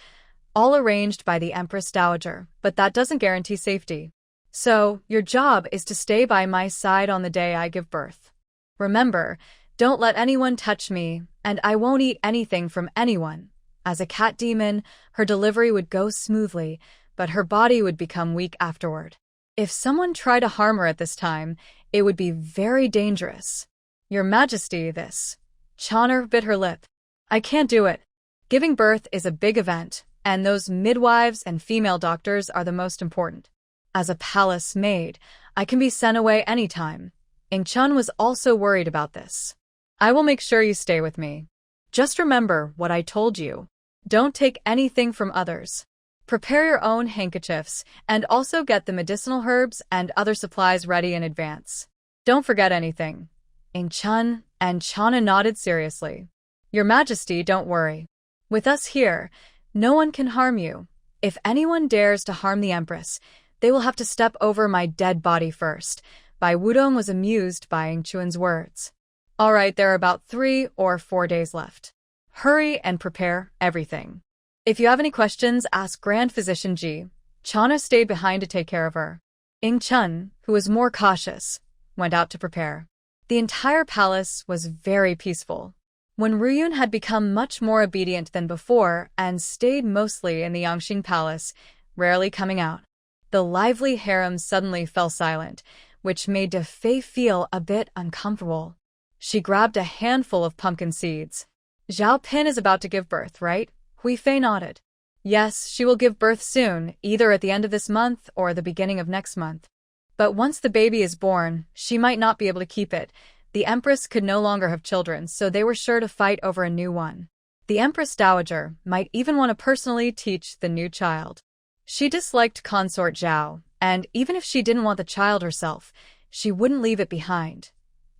all arranged by the Empress Dowager, but that doesn't guarantee safety. So, your job is to stay by my side on the day I give birth. Remember, don't let anyone touch me, and I won't eat anything from anyone. As a cat demon, her delivery would go smoothly, but her body would become weak afterward. If someone tried to harm her at this time, it would be very dangerous. Your Majesty, this. Chon'er bit her lip. I can't do it. Giving birth is a big event, and those midwives and female doctors are the most important. As a palace maid, I can be sent away anytime. Ing Chun was also worried about this. I will make sure you stay with me. Just remember what I told you. Don't take anything from others. Prepare your own handkerchiefs, and also get the medicinal herbs and other supplies ready in advance. Don't forget anything. Ing Chun and Chana nodded seriously. Your Majesty, don't worry. With us here, no one can harm you. If anyone dares to harm the Empress, they will have to step over my dead body first. Bai Wudong was amused by Ing Chun's words. All right, there are about 3 or 4 days left. Hurry and prepare everything. If you have any questions, ask Grand Physician Ji. Chana stayed behind to take care of her. Ing Chun, who was more cautious, went out to prepare. The entire palace was very peaceful. Wenryun had become much more obedient than before and stayed mostly in the Yangxin Palace, rarely coming out. The lively harem suddenly fell silent, which made Da Fei feel a bit uncomfortable. She grabbed a handful of pumpkin seeds. Zhao Pin is about to give birth, right? Hui Fei nodded. Yes, she will give birth soon, either at the end of this month or the beginning of next month. But once the baby is born, she might not be able to keep it. The Empress could no longer have children, so they were sure to fight over a new one. The Empress Dowager might even want to personally teach the new child. She disliked Consort Zhao, and even if she didn't want the child herself, she wouldn't leave it behind,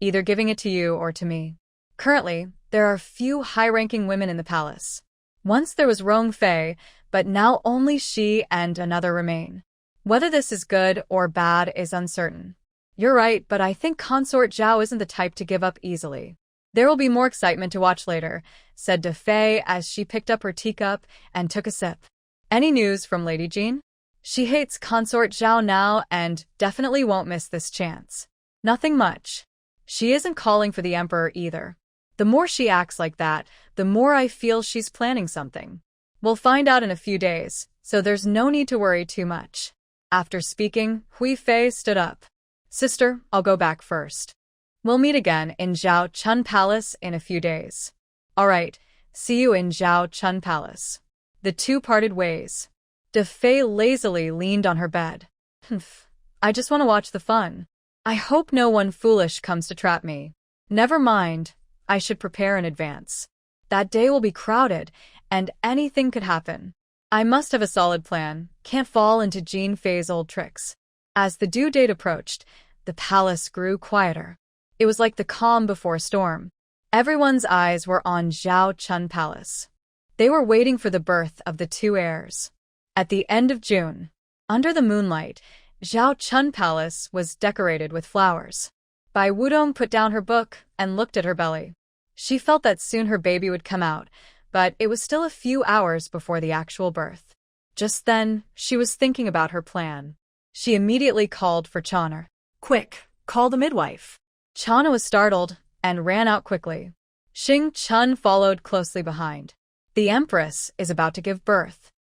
either giving it to you or to me. Currently, there are few high-ranking women in the palace. Once there was Rong Fei, but now only she and another remain. Whether this is good or bad is uncertain. You're right, but I think Consort Zhao isn't the type to give up easily. There will be more excitement to watch later, said De Fei as she picked up her teacup and took a sip. Any news from Lady Jean? She hates Consort Zhao now and definitely won't miss this chance. Nothing much. She isn't calling for the Emperor either. The more she acts like that, the more I feel she's planning something. We'll find out in a few days, so there's no need to worry too much. After speaking, Hui Fei stood up. Sister, I'll go back first. We'll meet again in Zhao Chun Palace in a few days. All right, see you in Zhao Chun Palace. The two parted ways. De Fei lazily leaned on her bed. I just want to watch the fun. I hope no one foolish comes to trap me. Never mind, I should prepare in advance. That day will be crowded, and anything could happen. I must have a solid plan, can't fall into Jean Fei's old tricks. As the due date approached, the palace grew quieter. It was like the calm before a storm. Everyone's eyes were on Zhao Chun Palace. They were waiting for the birth of the two heirs. At the end of June, under the moonlight, Zhao Chun Palace was decorated with flowers. Bai Wudong put down her book and looked at her belly. She felt that soon her baby would come out, but it was still a few hours before the actual birth. Just then, she was thinking about her plan. She immediately called for Chana. Quick, call the midwife. Chana was startled and ran out quickly. Xing Chun followed closely behind. The Empress is about to give birth.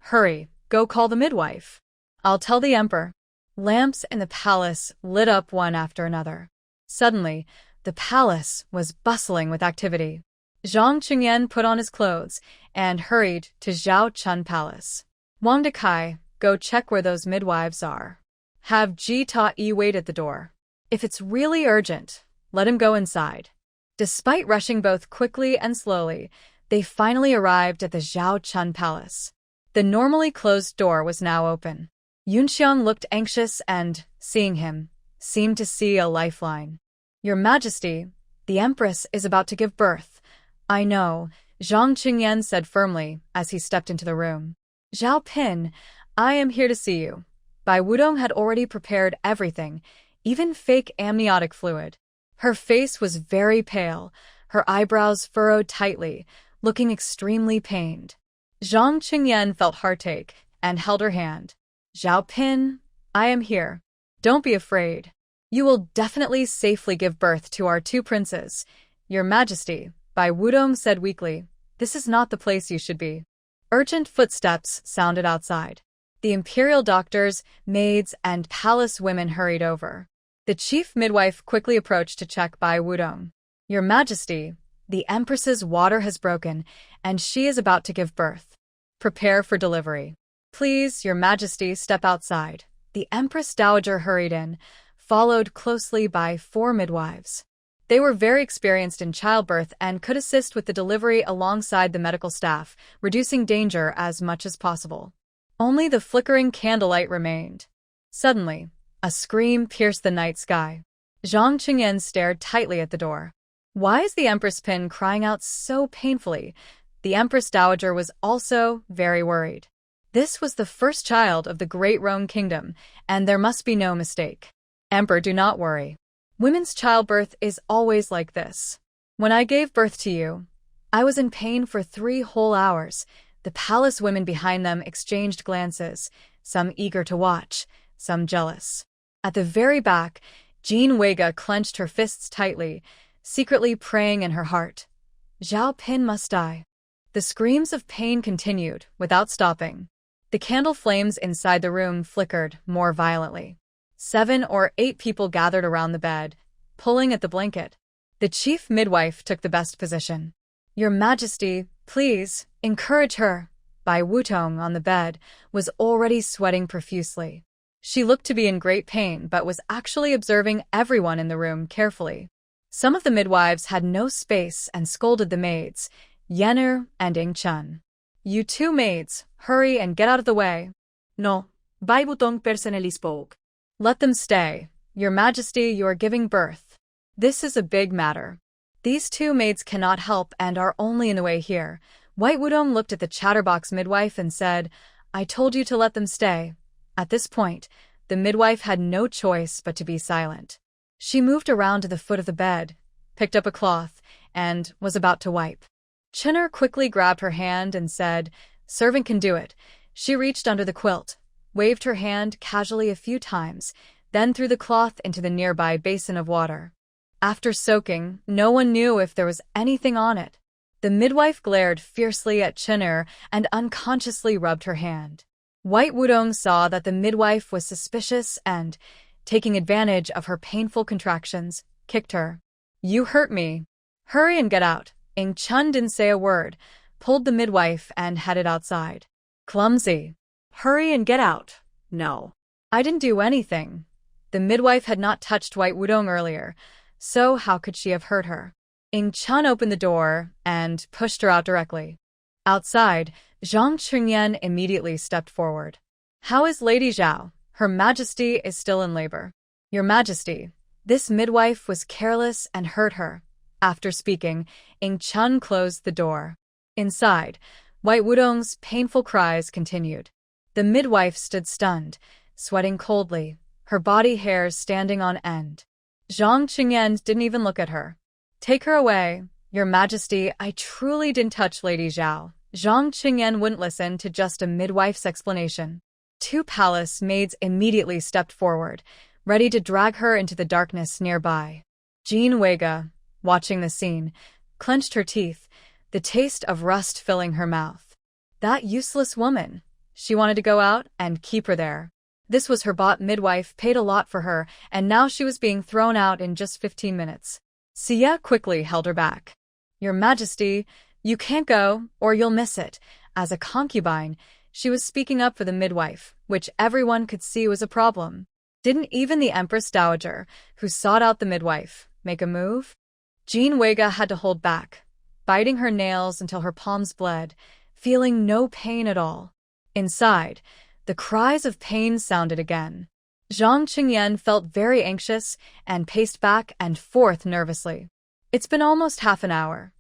Hurry, go call the midwife. I'll tell the Emperor. Lamps in the palace lit up one after another. Suddenly, the palace was bustling with activity. Zhang Qingyan put on his clothes and hurried to Zhao Chun Palace. Wang Dekai, go check where those midwives are. Have Ji Ta-yi wait at the door. If it's really urgent, let him go inside. Despite rushing both quickly and slowly, they finally arrived at the Zhao Chun Palace. The normally closed door was now open. Yunxiang looked anxious and, seeing him, seemed to see a lifeline. Your Majesty, the Empress is about to give birth. I know, Zhang Qingyan said firmly as he stepped into the room. Zhao Pin, I am here to see you. Bai Wudong had already prepared everything, even fake amniotic fluid. Her face was very pale, her eyebrows furrowed tightly, looking extremely pained. Zhang Qingyan felt heartache and held her hand. Zhao Pin, I am here. Don't be afraid. You will definitely safely give birth to our two princes. Your Majesty, Bai Wudong said weakly, this is not the place you should be. Urgent footsteps sounded outside. The imperial doctors, maids, and palace women hurried over. The chief midwife quickly approached to check Bai Wudong. Your Majesty, the Empress's water has broken, and she is about to give birth. Prepare for delivery. Please, Your Majesty, step outside. The Empress Dowager hurried in, followed closely by 4 midwives. They were very experienced in childbirth and could assist with the delivery alongside the medical staff, reducing danger as much as possible. Only the flickering candlelight remained. Suddenly, a scream pierced the night sky. Zhang Qingyan stared tightly at the door. Why is the Empress Pin crying out so painfully? The Empress Dowager was also very worried. This was the first child of the Great Rome Kingdom, and there must be no mistake. Emperor, do not worry. Women's childbirth is always like this. When I gave birth to you, I was in pain for 3 whole hours. The palace women behind them exchanged glances, some eager to watch, some jealous. At the very back, Jean Weiga clenched her fists tightly, secretly praying in her heart. Zhao Pin must die. The screams of pain continued, without stopping. The candle flames inside the room flickered more violently. 7 or 8 people gathered around the bed, pulling at the blanket. The chief midwife took the best position. Your Majesty, please, encourage her. Bai Wutong, on the bed, was already sweating profusely. She looked to be in great pain but was actually observing everyone in the room carefully. Some of the midwives had no space and scolded the maids, Yenner and Ing Chun. "You two maids, hurry and get out of the way." No, Bai Wutong personally spoke. "Let them stay. Your Majesty, you are giving birth. This is a big matter. These two maids cannot help and are only in the way here." White Wudong looked at the chatterbox midwife and said, "I told you to let them stay." At this point, the midwife had no choice but to be silent. She moved around to the foot of the bed, picked up a cloth, and was about to wipe. Chinner quickly grabbed her hand and said, "Servant can do it." She reached under the quilt, waved her hand casually a few times, then threw the cloth into the nearby basin of water. After soaking, no one knew if there was anything on it. The midwife glared fiercely at Chinner and unconsciously rubbed her hand. White Wudong saw that the midwife was suspicious and, taking advantage of her painful contractions, kicked her. "You hurt me. Hurry and get out." Ing Chun didn't say a word, pulled the midwife and headed outside. "Clumsy. Hurry and get out." No. "I didn't do anything." The midwife had not touched White Wudong earlier, so how could she have hurt her? Ing Chun opened the door and pushed her out directly. Outside, Zhang Qingyan immediately stepped forward. "How is Lady Zhao? Her Majesty is still in labor." "Your Majesty, this midwife was careless and hurt her." After speaking, Ing Chun closed the door. Inside, White Wudong's painful cries continued. The midwife stood stunned, sweating coldly, her body hairs standing on end. Zhang Qingyan didn't even look at her. "Take her away. Your Majesty, I truly didn't touch Lady Zhao." Zhang Qingyan wouldn't listen to just a midwife's explanation. Two palace maids immediately stepped forward, ready to drag her into the darkness nearby. Jean Wega, watching the scene, clenched her teeth, the taste of rust filling her mouth. That useless woman. She wanted to go out and keep her there. This was her bought midwife, paid a lot for her, and now she was being thrown out in just 15 minutes. Xia quickly held her back. "Your Majesty, you can't go, or you'll miss it." As a concubine, she was speaking up for the midwife, which everyone could see was a problem. Didn't even the Empress Dowager, who sought out the midwife, make a move? Jean Wega had to hold back, biting her nails until her palms bled, feeling no pain at all. Inside, the cries of pain sounded again. Zhang Qingyan felt very anxious and paced back and forth nervously. "It's been almost half an hour."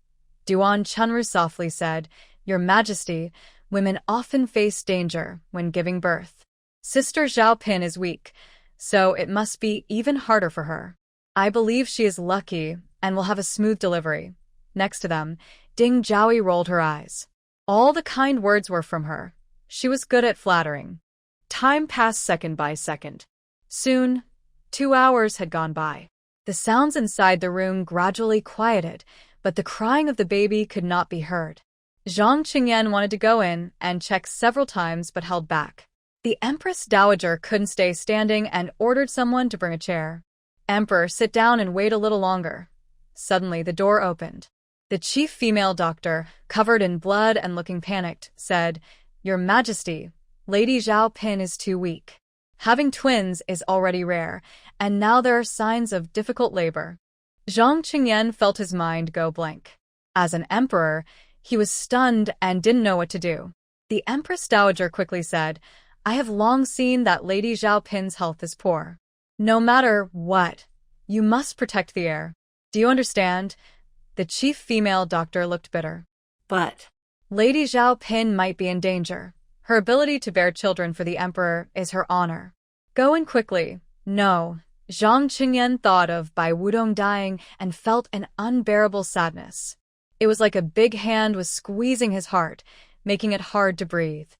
Duan Chunru softly said, "Your Majesty, women often face danger when giving birth. Sister Zhao Pin is weak, so it must be even harder for her. I believe she is lucky and will have a smooth delivery." Next to them, Ding Zhaoyi rolled her eyes. All the kind words were from her. She was good at flattering. Time passed second by second. Soon, 2 hours had gone by. The sounds inside the room gradually quieted, but the crying of the baby could not be heard. Zhang Qingyan wanted to go in and check several times but held back. The Empress Dowager couldn't stay standing and ordered someone to bring a chair. "Emperor, sit down and wait a little longer." Suddenly, the door opened. The chief female doctor, covered in blood and looking panicked, said, "Your Majesty, Lady Zhao Pin is too weak. Having twins is already rare, and now there are signs of difficult labor." Zhang Qingyan felt his mind go blank. As an emperor, he was stunned and didn't know what to do. The Empress Dowager quickly said, "I have long seen that Lady Zhao Pin's health is poor. No matter what, you must protect the heir. Do you understand?" The chief female doctor looked bitter. "But Lady Zhao Pin might be in danger. Her ability to bear children for the emperor is her honor. Go in quickly." "No." Zhang Qingyan thought of Bai Wudong dying and felt an unbearable sadness. It was like a big hand was squeezing his heart, making it hard to breathe.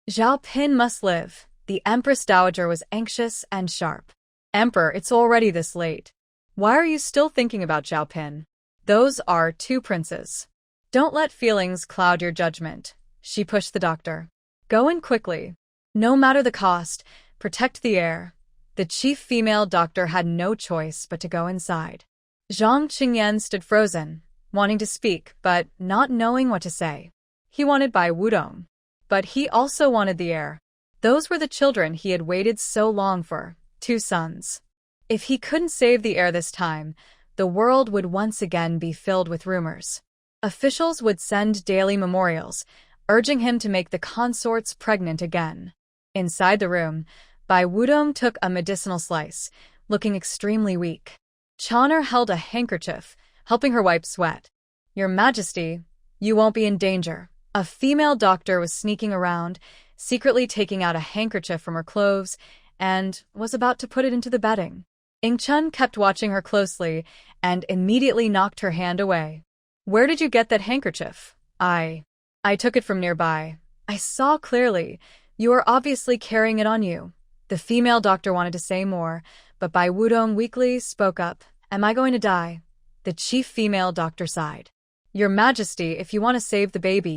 Zhao Pin must live. The Empress Dowager was anxious and sharp. "Emperor, it's already this late. Why are you still thinking about Zhao Pin? Those are 2 princes. Don't let feelings cloud your judgment." She pushed the doctor. "Go in quickly. No matter the cost, protect the heir." The chief female doctor had no choice but to go inside. Zhang Qingyan stood frozen, wanting to speak but not knowing what to say. He wanted Bai Wudong. But he also wanted the heir. Those were the children he had waited so long for, 2 sons. If he couldn't save the heir this time, the world would once again be filled with rumors. Officials would send daily memorials, urging him to make the consorts pregnant again. Inside the room, Bai Wudong took a medicinal slice, looking extremely weak. Chon'er held a handkerchief, helping her wipe sweat. "Your Majesty, you won't be in danger." A female doctor was sneaking around, secretly taking out a handkerchief from her clothes, and was about to put it into the bedding. Ingchun kept watching her closely and immediately knocked her hand away. "Where did you get that handkerchief?" I took it from nearby. I saw clearly. You are obviously carrying it on you." The female doctor wanted to say more, but Bai Wudong weakly spoke up. "Am I going to die?" The chief female doctor sighed. "Your Majesty, if you want to save the baby,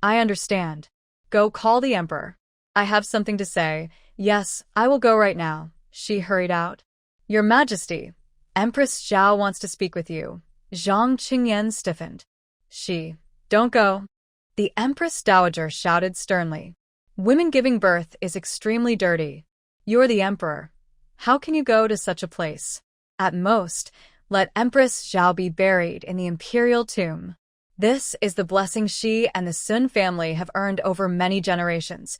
I understand. Go call the emperor." "I have something to say." "Yes, I will go right now." She hurried out. "Your Majesty, Empress Zhao wants to speak with you." Zhang Qingyan stiffened. "Don't go." The Empress Dowager shouted sternly. "Women giving birth is extremely dirty. You're the emperor. How can you go to such a place? At most, let Empress Zhao be buried in the imperial tomb. This is the blessing she and the Sun family have earned over many generations."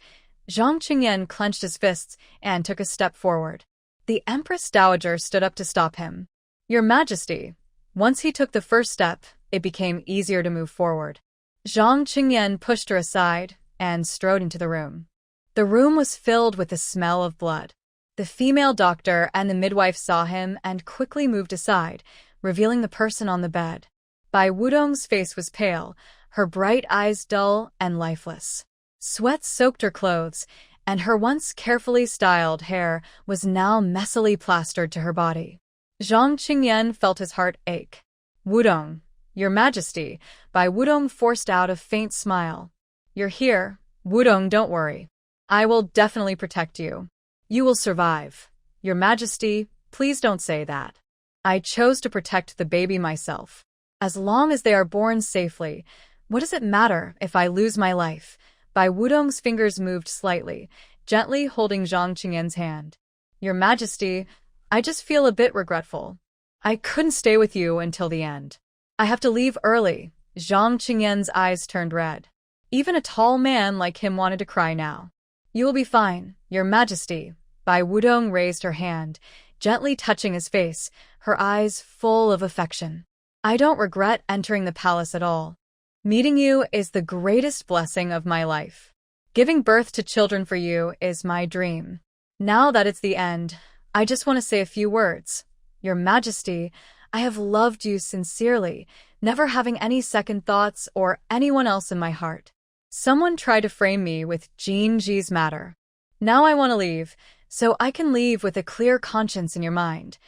Zhang Qingyan clenched his fists and took a step forward. The Empress Dowager stood up to stop him. "Your Majesty." Once he took the first step, it became easier to move forward. Zhang Qingyan pushed her aside and strode into the room. The room was filled with the smell of blood. The female doctor and the midwife saw him and quickly moved aside, revealing the person on the bed. Bai Wudong's face was pale, her bright eyes dull and lifeless. Sweat soaked her clothes, and her once carefully styled hair was now messily plastered to her body. Zhang Qingyan felt his heart ache. "Wudong, Your Majesty." Bai Wudong forced out a faint smile. "You're here. Wudong, don't worry. I will definitely protect you. You will survive." "Your Majesty, please don't say that. I chose to protect the baby myself. As long as they are born safely, what does it matter if I lose my life?" Bai Wudong's fingers moved slightly, gently holding Zhang Qingyan's hand. "Your Majesty, I just feel a bit regretful. I couldn't stay with you until the end. I have to leave early." Zhang Qingyan's eyes turned red. Even a tall man like him wanted to cry now. "You will be fine, Your Majesty." Bai Wudong raised her hand, gently touching his face, her eyes full of affection. "I don't regret entering the palace at all. Meeting you is the greatest blessing of my life. Giving birth to children for you is my dream. Now that it's the end, I just want to say a few words. Your Majesty, I have loved you sincerely, never having any second thoughts or anyone else in my heart. Someone tried to frame me with Jean Ji's matter. Now I want to leave, so I can leave with a clear conscience in your mind."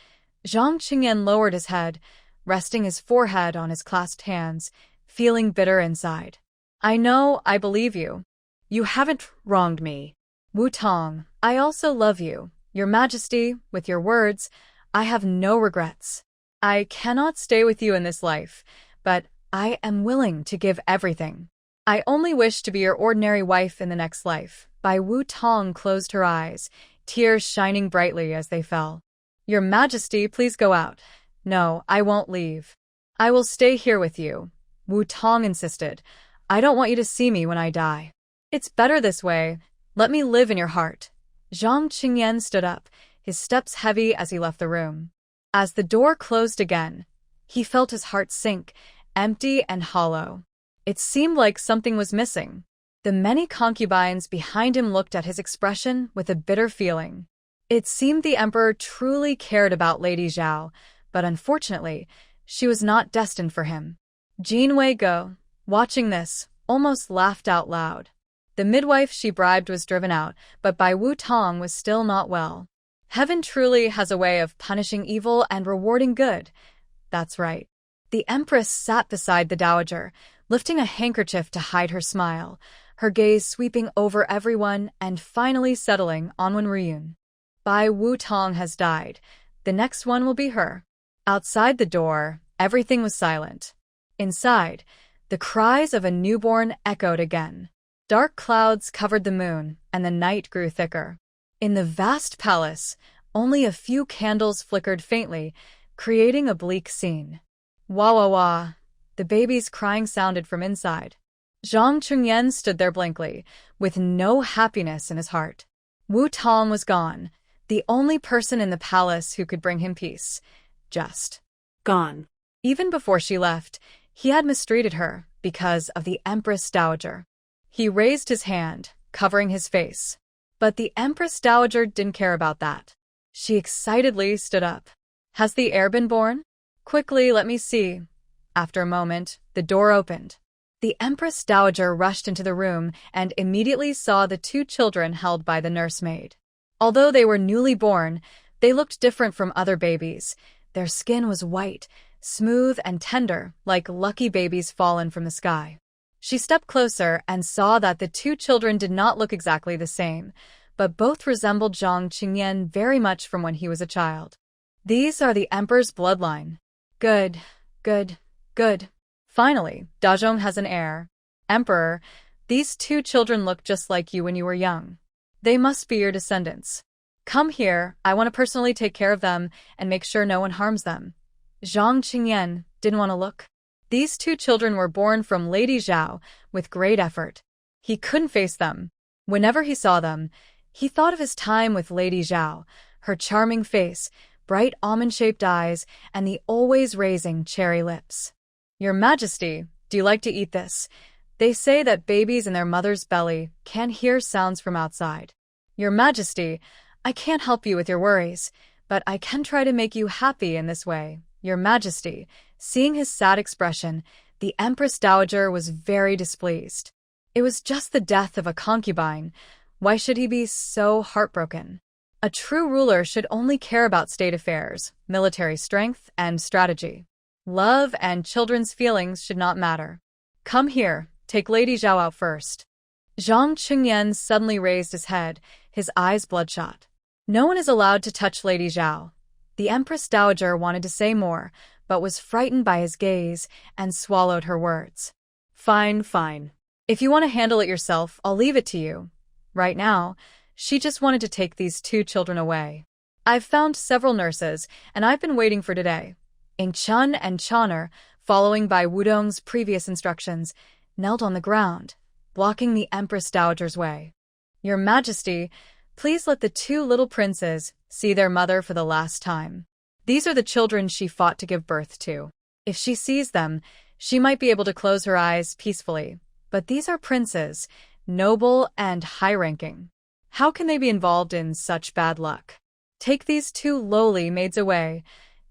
Zhang Qingyan lowered his head, resting his forehead on his clasped hands, feeling bitter inside. "I know, I believe you. You haven't wronged me. Wu Tong, I also love you. Your Majesty, with your words, I have no regrets. I cannot stay with you in this life, but I am willing to give everything. I only wish to be your ordinary wife in the next life." Bai Wu Tong closed her eyes, tears shining brightly as they fell. "Your Majesty, please go out." "No, I won't leave. I will stay here with you." Wu Tong insisted. "I don't want you to see me when I die. It's better this way. Let me live in your heart." Zhang Qingyan stood up, his steps heavy as he left the room. As the door closed again, he felt his heart sink, empty and hollow. It seemed like something was missing. The many concubines behind him looked at his expression with a bitter feeling. It seemed the emperor truly cared about Lady Zhao, but unfortunately, she was not destined for him. Jean Wei Go, watching this, almost laughed out loud. The midwife she bribed was driven out, but Bai Wu Tong was still not well. Heaven truly has a way of punishing evil and rewarding good. That's right. The Empress sat beside the Dowager, lifting a handkerchief to hide her smile, her gaze sweeping over everyone and finally settling on Wenriyun. Bai Wu Tong has died. The next one will be her. Outside the door, everything was silent. Inside, the cries of a newborn echoed again. Dark clouds covered the moon, and the night grew thicker. In the vast palace, only a few candles flickered faintly, creating a bleak scene. Wah wah wah. The baby's crying sounded from inside. Zhang Chengyan stood there blankly, with no happiness in his heart. Wu Tong was gone, the only person in the palace who could bring him peace. Just Gone. even before she left, he had mistreated her because of the Empress Dowager. He raised his hand, covering his face. But the Empress Dowager didn't care about that. She excitedly stood up. Has the heir been born? Quickly, let me see. After a moment, the door opened. The Empress Dowager rushed into the room and immediately saw the two children held by the nursemaid. Although they were newly born, they looked different from other babies. Their skin was white, smooth and tender, like lucky babies fallen from the sky. She stepped closer and saw that the two children did not look exactly the same, but both resembled Zhang Qingyan very much from when he was a child. These are the Emperor's bloodline. Good, good, good. Finally, Dazhong has an heir. Emperor, these two children look just like you when you were young. They must be your descendants. Come here, I want to personally take care of them and make sure no one harms them. Zhang Qingyan didn't want to look. These two children were born from Lady Zhao with great effort. He couldn't face them. Whenever he saw them, he thought of his time with Lady Zhao, her charming face, bright almond-shaped eyes, and the always raising cherry lips. Your Majesty, do you like to eat this? They say that babies in their mother's belly can hear sounds from outside. Your Majesty, I can't help you with your worries, but I can try to make you happy in this way. Your Majesty, seeing his sad expression, the Empress Dowager was very displeased. It was just the death of a concubine. Why should he be so heartbroken? A true ruler should only care about state affairs, military strength, and strategy. Love and children's feelings should not matter. Come here, take Lady Zhao out first. Zhang Qingyan suddenly raised his head, his eyes bloodshot. No one is allowed to touch Lady Zhao. The Empress Dowager wanted to say more, but was frightened by his gaze and swallowed her words. Fine, fine. If you want to handle it yourself, I'll leave it to you. Right now, she just wanted to take these two children away. I've found several nurses, and I've been waiting for today. Ing Chun and Choner, following by Wudong's previous instructions, knelt on the ground, blocking the Empress Dowager's way. Your Majesty, please let the two little princes see their mother for the last time. These are the children she fought to give birth to. If she sees them, she might be able to close her eyes peacefully. But these are princes, noble and high-ranking. How can they be involved in such bad luck? Take these two lowly maids away.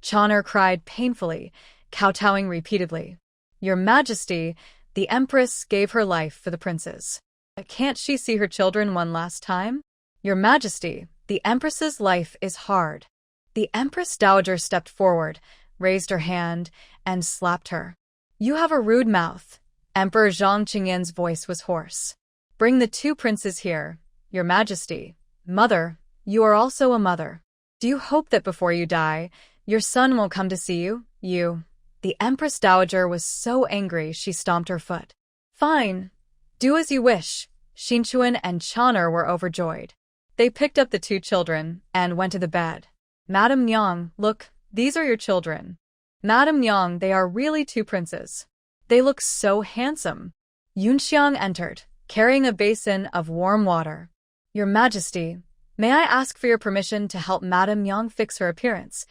Choner cried painfully, kowtowing repeatedly. Your Majesty, the Empress gave her life for the princes. Can't she see her children one last time? Your Majesty, the Empress's life is hard. The Empress Dowager stepped forward, raised her hand, and slapped her. You have a rude mouth. Emperor Zhang Qingyan's voice was hoarse. Bring the two princes here, Your Majesty. Mother, you are also a mother. Do you hope that before you die, your son will come to see you? The Empress Dowager was so angry she stomped her foot. Fine. Do as you wish. Xinchuan and Choner were overjoyed. They picked up the two children and went to the bed. Madame Nyang, look, these are your children. Madame Nyang, they are really two princes. They look so handsome. Yunxiang entered, carrying a basin of warm water. Your Majesty, may I ask for your permission to help Madame Nyang fix her appearance?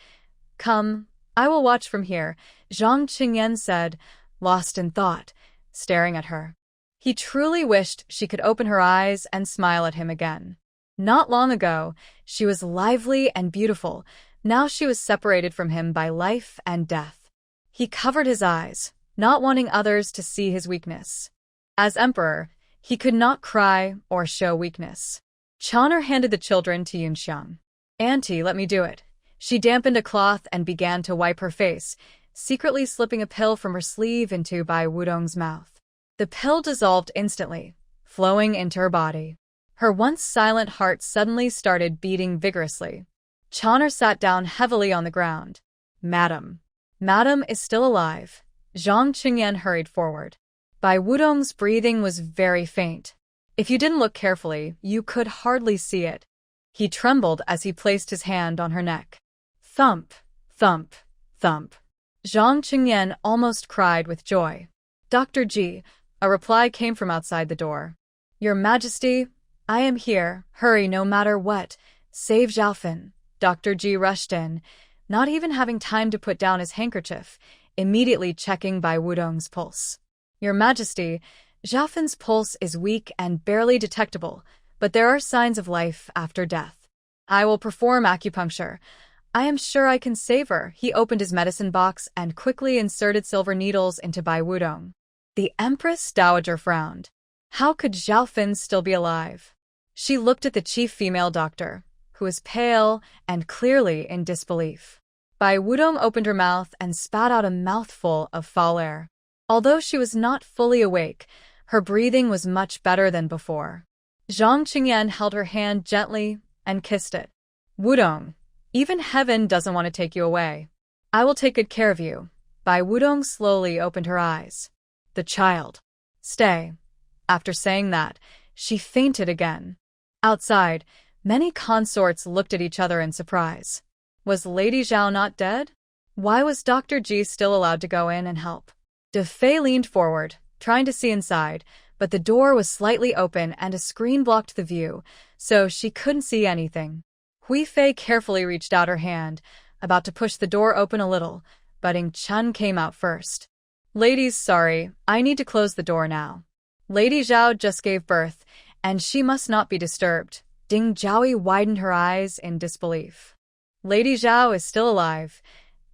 Come, I will watch from here, Zhang Qingyan said, lost in thought, staring at her. He truly wished she could open her eyes and smile at him again. Not long ago, she was lively and beautiful. Now she was separated from him by life and death. He covered his eyes, not wanting others to see his weakness. As emperor, he could not cry or show weakness. Choner handed the children to Yunxiang. Auntie, let me do it. She dampened a cloth and began to wipe her face, secretly slipping a pill from her sleeve into Bai Wudong's mouth. The pill dissolved instantly, flowing into her body. Her once silent heart suddenly started beating vigorously. Choner sat down heavily on the ground. Madam is still alive. Zhang Qingyan hurried forward. Bai Wudong's breathing was very faint. If you didn't look carefully, you could hardly see it. He trembled as he placed his hand on her neck. Thump, thump, thump. Zhang Qingyan almost cried with joy. Dr. Ji, a reply came from outside the door. Your Majesty, I am here. Hurry no matter what. Save Zhaofan. Dr. Ji rushed in, not even having time to put down his handkerchief, immediately checking Bai Wudong's pulse. Your Majesty, Zhaofan's pulse is weak and barely detectable, but there are signs of life after death. I will perform acupuncture. I am sure I can save her. He opened his medicine box and quickly inserted silver needles into Bai Wudong. The Empress Dowager frowned. How could Zhaofan still be alive? She looked at the chief female doctor, who was pale and clearly in disbelief. Bai Wudong opened her mouth and spat out a mouthful of foul air. Although she was not fully awake, her breathing was much better than before. Zhang Qingyan held her hand gently and kissed it. Wudong, even heaven doesn't want to take you away. I will take good care of you. Bai Wudong slowly opened her eyes. The child. Stay. After saying that, she fainted again. Outside, many consorts looked at each other in surprise. Was Lady Zhao not dead? Why was Dr. Ji still allowed to go in and help? De Fei leaned forward, trying to see inside, but the door was slightly open and a screen blocked the view, so she couldn't see anything. Hui Fei carefully reached out her hand, about to push the door open a little, but Ying Chun came out first. Ladies, sorry, I need to close the door now. Lady Zhao just gave birth, and she must not be disturbed. Ding Zhaoi widened her eyes in disbelief. Lady Zhao is still alive.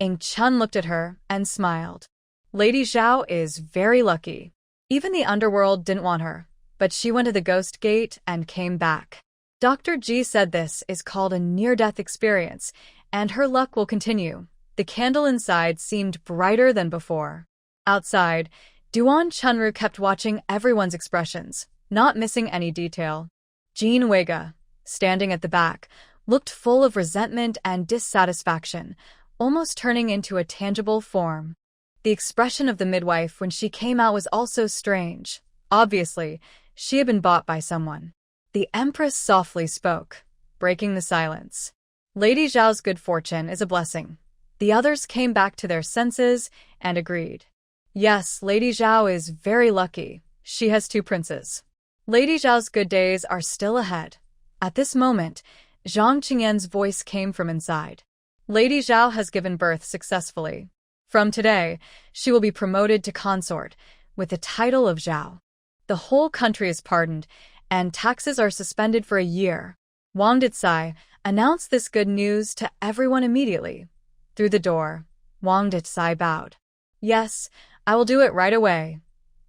Ying Chun looked at her and smiled. Lady Zhao is very lucky. Even the underworld didn't want her, but she went to the ghost gate and came back. Dr. Ji said this is called a near-death experience, and her luck will continue. The candle inside seemed brighter than before. Outside, Duan Chunru kept watching everyone's expressions, not missing any detail. Jean Wega, standing at the back, looked full of resentment and dissatisfaction, almost turning into a tangible form. The expression of the midwife when she came out was also strange. Obviously, she had been bought by someone. The Empress softly spoke, breaking the silence. Lady Zhao's good fortune is a blessing. The others came back to their senses and agreed. Yes, Lady Zhao is very lucky. She has 2 princes. Lady Zhao's good days are still ahead. At this moment, Zhang Qingyan's voice came from inside. Lady Zhao has given birth successfully. From today, she will be promoted to consort, with the title of Zhao. The whole country is pardoned, and taxes are suspended for a year. Wang Dicai announced this good news to everyone immediately. Through the door, Wang Dicai bowed. Yes, I will do it right away.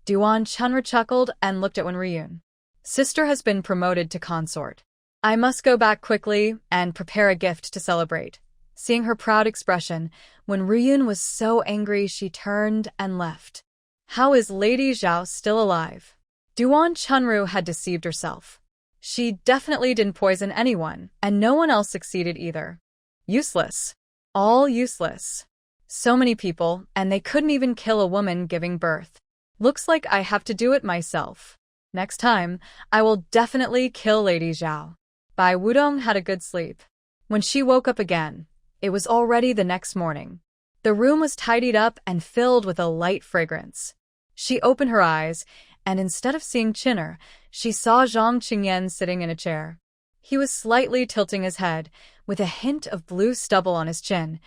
Duan Chunru chuckled and looked at Wen Riyun. Sister has been promoted to consort. I must go back quickly and prepare a gift to celebrate. Seeing her proud expression, Wen Riyun was so angry she turned and left. How is Lady Zhao still alive? Duan Chunru had deceived herself. She definitely didn't poison anyone, and no one else succeeded either. Useless. All useless. So many people, and they couldn't even kill a woman giving birth. Looks like I have to do it myself. Next time, I will definitely kill Lady Zhao. Bai Wudong had a good sleep. When she woke up again, it was already the next morning. The room was tidied up and filled with a light fragrance. She opened her eyes, and instead of seeing Chinner, she saw Zhang Qingyan sitting in a chair. He was slightly tilting his head, with a hint of blue stubble on his chin,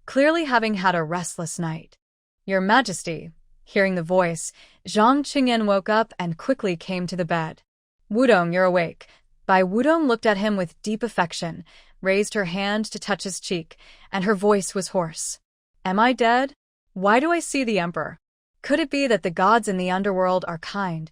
clearly having had a restless night. Your Majesty. Hearing the voice, Zhang Qingyan woke up and quickly came to the bed. Wudong, you're awake. Bai Wudong looked at him with deep affection, raised her hand to touch his cheek, and her voice was hoarse. Am I dead? Why do I see the Emperor? Could it be that the gods in the underworld are kind,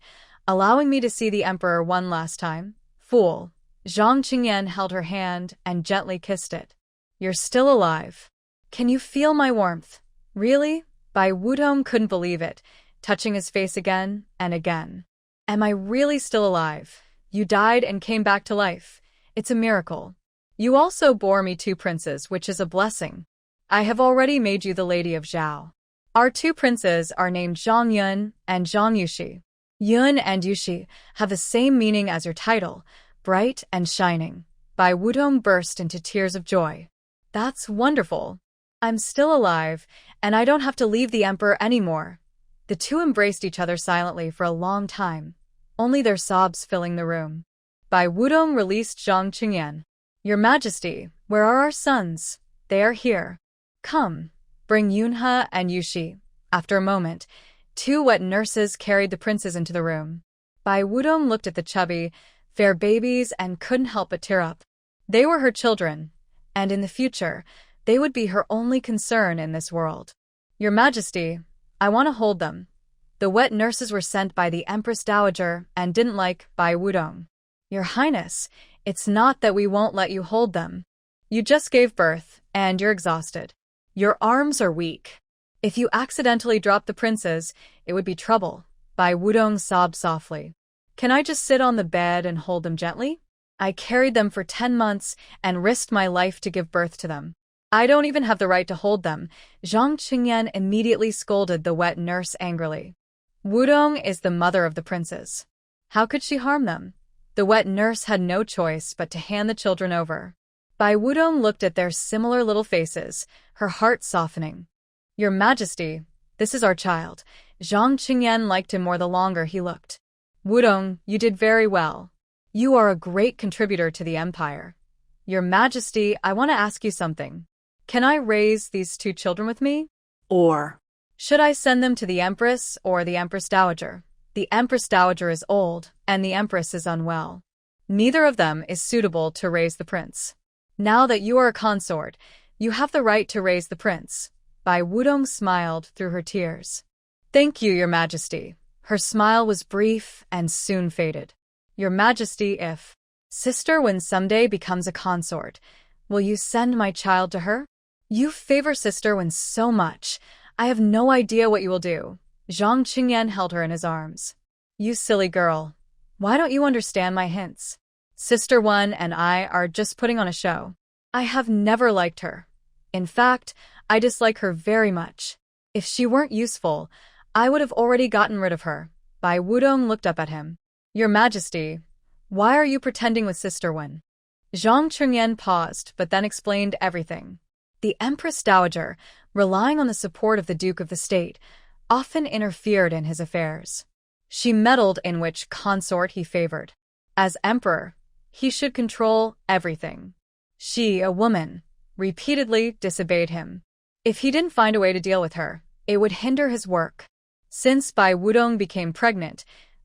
allowing me to see the Emperor one last time? Fool. Zhang Qingyan held her hand and gently kissed it. You're still alive. Can you feel my warmth? Really? Bai Wudong couldn't believe it, touching his face again and again. Am I really still alive? You died and came back to life. It's a miracle. You also bore me 2 princes, which is a blessing. I have already made you the Lady of Zhao. Our 2 princes are named Zhang Yun and Zhang Yushi. Yun and Yushi have the same meaning as your title, bright and shining. Bai Wudong burst into tears of joy. That's wonderful. I'm still alive, and I don't have to leave the emperor anymore. The two embraced each other silently for a long time, only their sobs filling the room. Bai Wudong released Zhang Qingyan. Your Majesty, where are our sons? They are here. Come, bring Yunhe and Yushi. After a moment, two wet nurses carried the princes into the room. Bai Wudong looked at the chubby, fair babies and couldn't help but tear up. They were her children, and in the future, they would be her only concern in this world. Your Majesty, I want to hold them. The wet nurses were sent by the Empress Dowager and didn't like Bai Wudong. Your Highness, it's not that we won't let you hold them. You just gave birth, and you're exhausted. Your arms are weak. If you accidentally drop the princes, it would be trouble. Bai Wudong sobbed softly. Can I just sit on the bed and hold them gently? I carried them for 10 months and risked my life to give birth to them. I don't even have the right to hold them. Zhang Qingyan immediately scolded the wet nurse angrily. Wudong is the mother of the princes. How could she harm them? The wet nurse had no choice but to hand the children over. Bai Wudong looked at their similar little faces, her heart softening. Your Majesty, this is our child. Zhang Qingyan liked him more the longer he looked. Wudong, you did very well. You are a great contributor to the empire. Your Majesty, I want to ask you something. Can I raise these two children with me? Or Should I send them to the Empress or the Empress Dowager? The Empress Dowager is old, and the Empress is unwell. Neither of them is suitable to raise the prince. Now that you are a consort, you have the right to raise the prince. Bai Wudong smiled through her tears. Thank you, Your Majesty. Her smile was brief and soon faded. Your Majesty, if Sister Wen someday becomes a consort, will you send my child to her? You favor Sister Wen so much. I have no idea what you will do. Zhang Qingyan held her in his arms. You silly girl. Why don't you understand my hints? Sister Wen and I are just putting on a show. I have never liked her. In fact, I dislike her very much. If she weren't useful, I would have already gotten rid of her. Bai Wudong looked up at him. Your Majesty, why are you pretending with Sister Wen? Zhang Qingyan paused, but then explained everything. The Empress Dowager, relying on the support of the Duke of the State, often interfered in his affairs. She meddled in which consort he favored. As emperor, he should control everything. She, a woman, repeatedly disobeyed him. If he didn't find a way to deal with her, it would hinder his work. Since Bai Wudong became pregnant,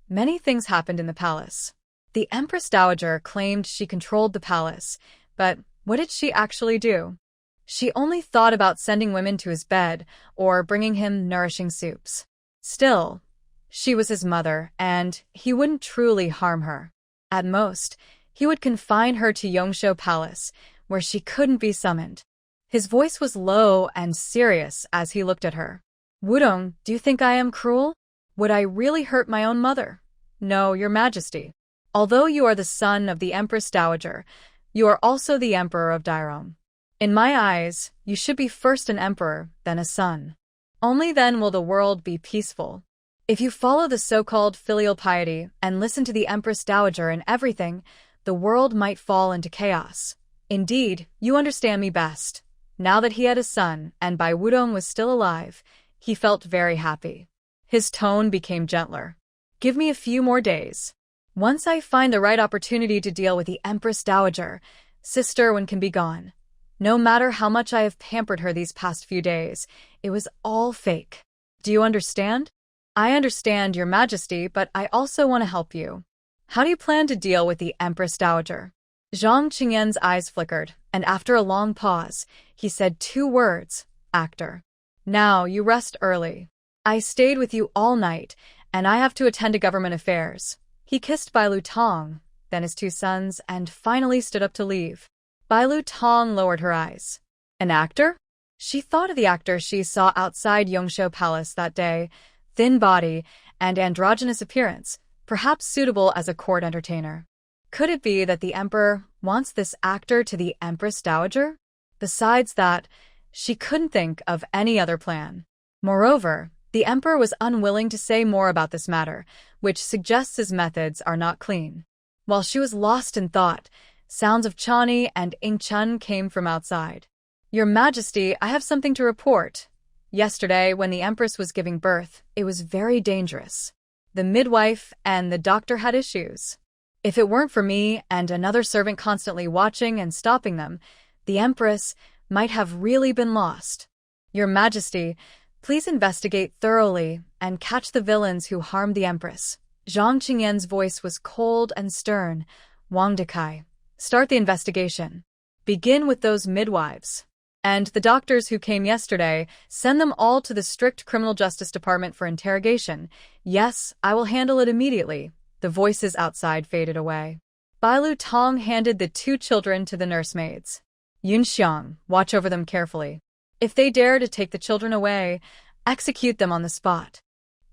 many things happened in the palace. The Empress Dowager claimed she controlled the palace, but what did she actually do? She only thought about sending women to his bed or bringing him nourishing soups. Still, she was his mother, and he wouldn't truly harm her. At most, he would confine her to Yongshou Palace, where she couldn't be summoned. His voice was low and serious as he looked at her. Wudong, do you think I am cruel? Would I really hurt my own mother? No, Your Majesty. Although you are the son of the Empress Dowager, you are also the Emperor of Dairom. In my eyes, you should be first an emperor, then a son. Only then will the world be peaceful. If you follow the so-called filial piety and listen to the Empress Dowager in everything, the world might fall into chaos. Indeed, you understand me best. Now that he had a son and Bai Wudong was still alive, he felt very happy. His tone became gentler. Give me a few more days. Once I find the right opportunity to deal with the Empress Dowager, Sister Wen can be gone. No matter how much I have pampered her these past few days, it was all fake. Do you understand? I understand, Your Majesty, but I also want to help you. How do you plan to deal with the Empress Dowager? Zhang Qingyan's eyes flickered, and after a long pause, he said 2 words, actor. Now, you rest early. I stayed with you all night, and I have to attend to government affairs. He kissed Bai Lutong, then his 2 sons, and finally stood up to leave. Bai Lutong lowered her eyes. An actor? She thought of the actor she saw outside Yongshou Palace that day, thin body and androgynous appearance, perhaps suitable as a court entertainer. Could it be that the emperor wants this actor to the Empress Dowager? Besides that, she couldn't think of any other plan. Moreover, The emperor was unwilling to say more about this matter, which suggests his methods are not clean. While she was lost in thought, sounds of Chani and Ingchun came from outside. Your Majesty, I have something to report. Yesterday, when the Empress was giving birth, it was very dangerous. The midwife and the doctor had issues. If it weren't for me and another servant constantly watching and stopping them, the Empress might have really been lost. Your Majesty, please investigate thoroughly and catch the villains who harmed the Empress. Zhang Qingyan's voice was cold and stern. Wang Dekai, start the investigation. Begin with those midwives. And the doctors who came yesterday, send them all to the strict criminal justice department for interrogation. Yes, I will handle it immediately. The voices outside faded away. Bailu Tong handed the 2 children to the nursemaids. Yunxiang, watch over them carefully. If they dare to take the children away, execute them on the spot.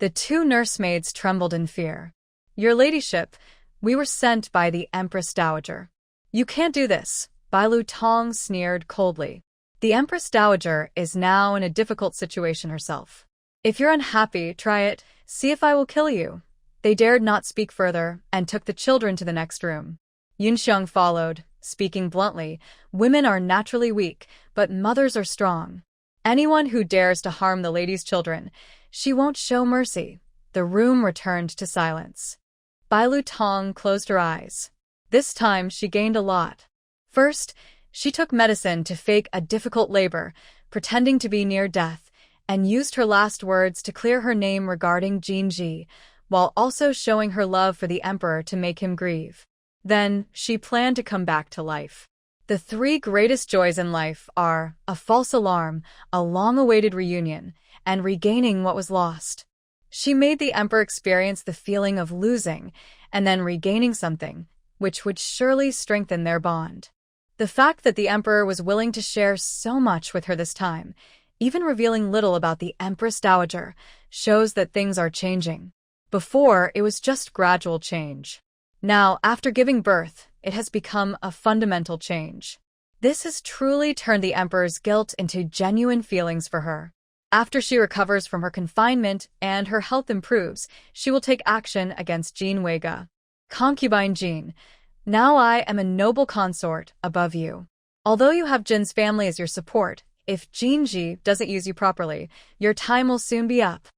The 2 nursemaids trembled in fear. Your ladyship, we were sent by the Empress Dowager. You can't do this, Bailu Tong sneered coldly. The Empress Dowager is now in a difficult situation herself. If you're unhappy, try it, see if I will kill you. They dared not speak further and took the children to the next room. Yunxiang followed, speaking bluntly, women are naturally weak, but mothers are strong. Anyone who dares to harm the lady's children, she won't show mercy. The room returned to silence. Bailu Tong closed her eyes. This time she gained a lot. First, she took medicine to fake a difficult labor, pretending to be near death, and used her last words to clear her name regarding Jinji, while also showing her love for the emperor to make him grieve. Then, she planned to come back to life. The 3 greatest joys in life are a false alarm, a long-awaited reunion, and regaining what was lost. She made the emperor experience the feeling of losing and then regaining something, which would surely strengthen their bond. The fact that the emperor was willing to share so much with her this time, even revealing little about the Empress Dowager, shows that things are changing. Before, it was just gradual change. Now, after giving birth, it has become a fundamental change. This has truly turned the emperor's guilt into genuine feelings for her. After she recovers from her confinement and her health improves, she will take action against Jin Weiga. Concubine Jin, now I am a noble consort above you. Although you have Jin's family as your support, if Jinji doesn't use you properly, your time will soon be up.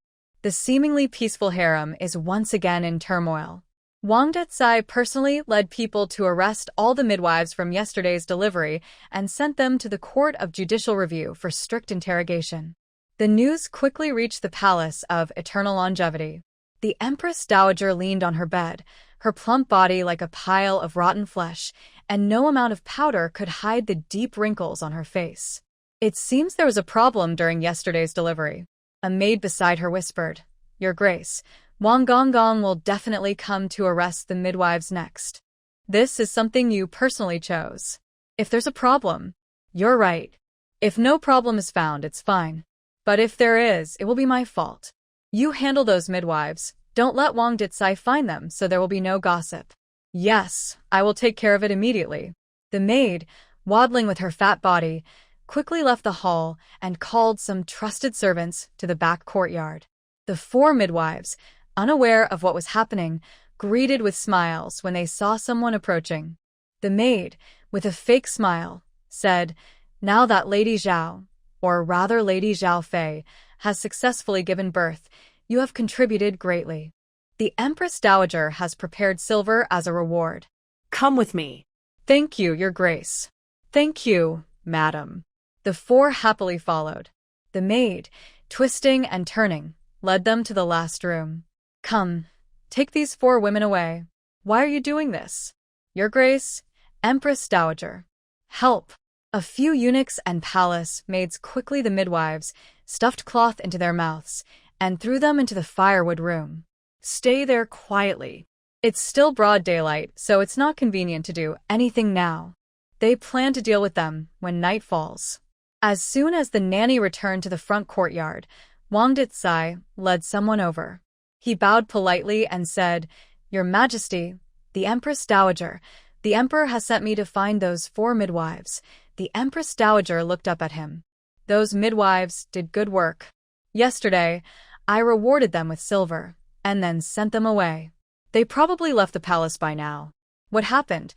The seemingly peaceful harem is once again in turmoil. Wang Detsai personally led people to arrest all the midwives from yesterday's delivery and sent them to the Court of Judicial Review for strict interrogation. The news quickly reached the Palace of Eternal Longevity. The Empress Dowager leaned on her bed, her plump body like a pile of rotten flesh, and no amount of powder could hide the deep wrinkles on her face. It seems there was a problem during yesterday's delivery. A maid beside her whispered, Your Grace, Wang Gonggong will definitely come to arrest the midwives next. This is something you personally chose. If there's a problem, you're right. If no problem is found, it's fine. But if there is, it will be my fault. You handle those midwives. Don't let Wang Ditsai find them, so there will be no gossip. Yes, I will take care of it immediately. The maid, waddling with her fat body, quickly left the hall and called some trusted servants to the back courtyard. The 4 midwives, unaware of what was happening, greeted with smiles when they saw someone approaching. The maid, with a fake smile, said, Now that Lady Zhao, or rather Lady Zhao Fei, has successfully given birth, you have contributed greatly. The Empress Dowager has prepared silver as a reward. Come with me. Thank you, Your Grace. Thank you, Madam. The 4 happily followed. The maid, twisting and turning, led them to the last room. Come, take these 4 women away. Why are you doing this? Your Grace, Empress Dowager. Help! A few eunuchs and palace maids quickly the midwives, stuffed cloth into their mouths, and threw them into the firewood room. Stay there quietly. It's still broad daylight, so it's not convenient to do anything now. They plan to deal with them when night falls. As soon as the nanny returned to the front courtyard, Wang Ditsai led someone over. He bowed politely and said, Your Majesty, the Empress Dowager, the Emperor has sent me to find those 4 midwives. The Empress Dowager looked up at him. Those midwives did good work. Yesterday, I rewarded them with silver, and then sent them away. They probably left the palace by now. What happened?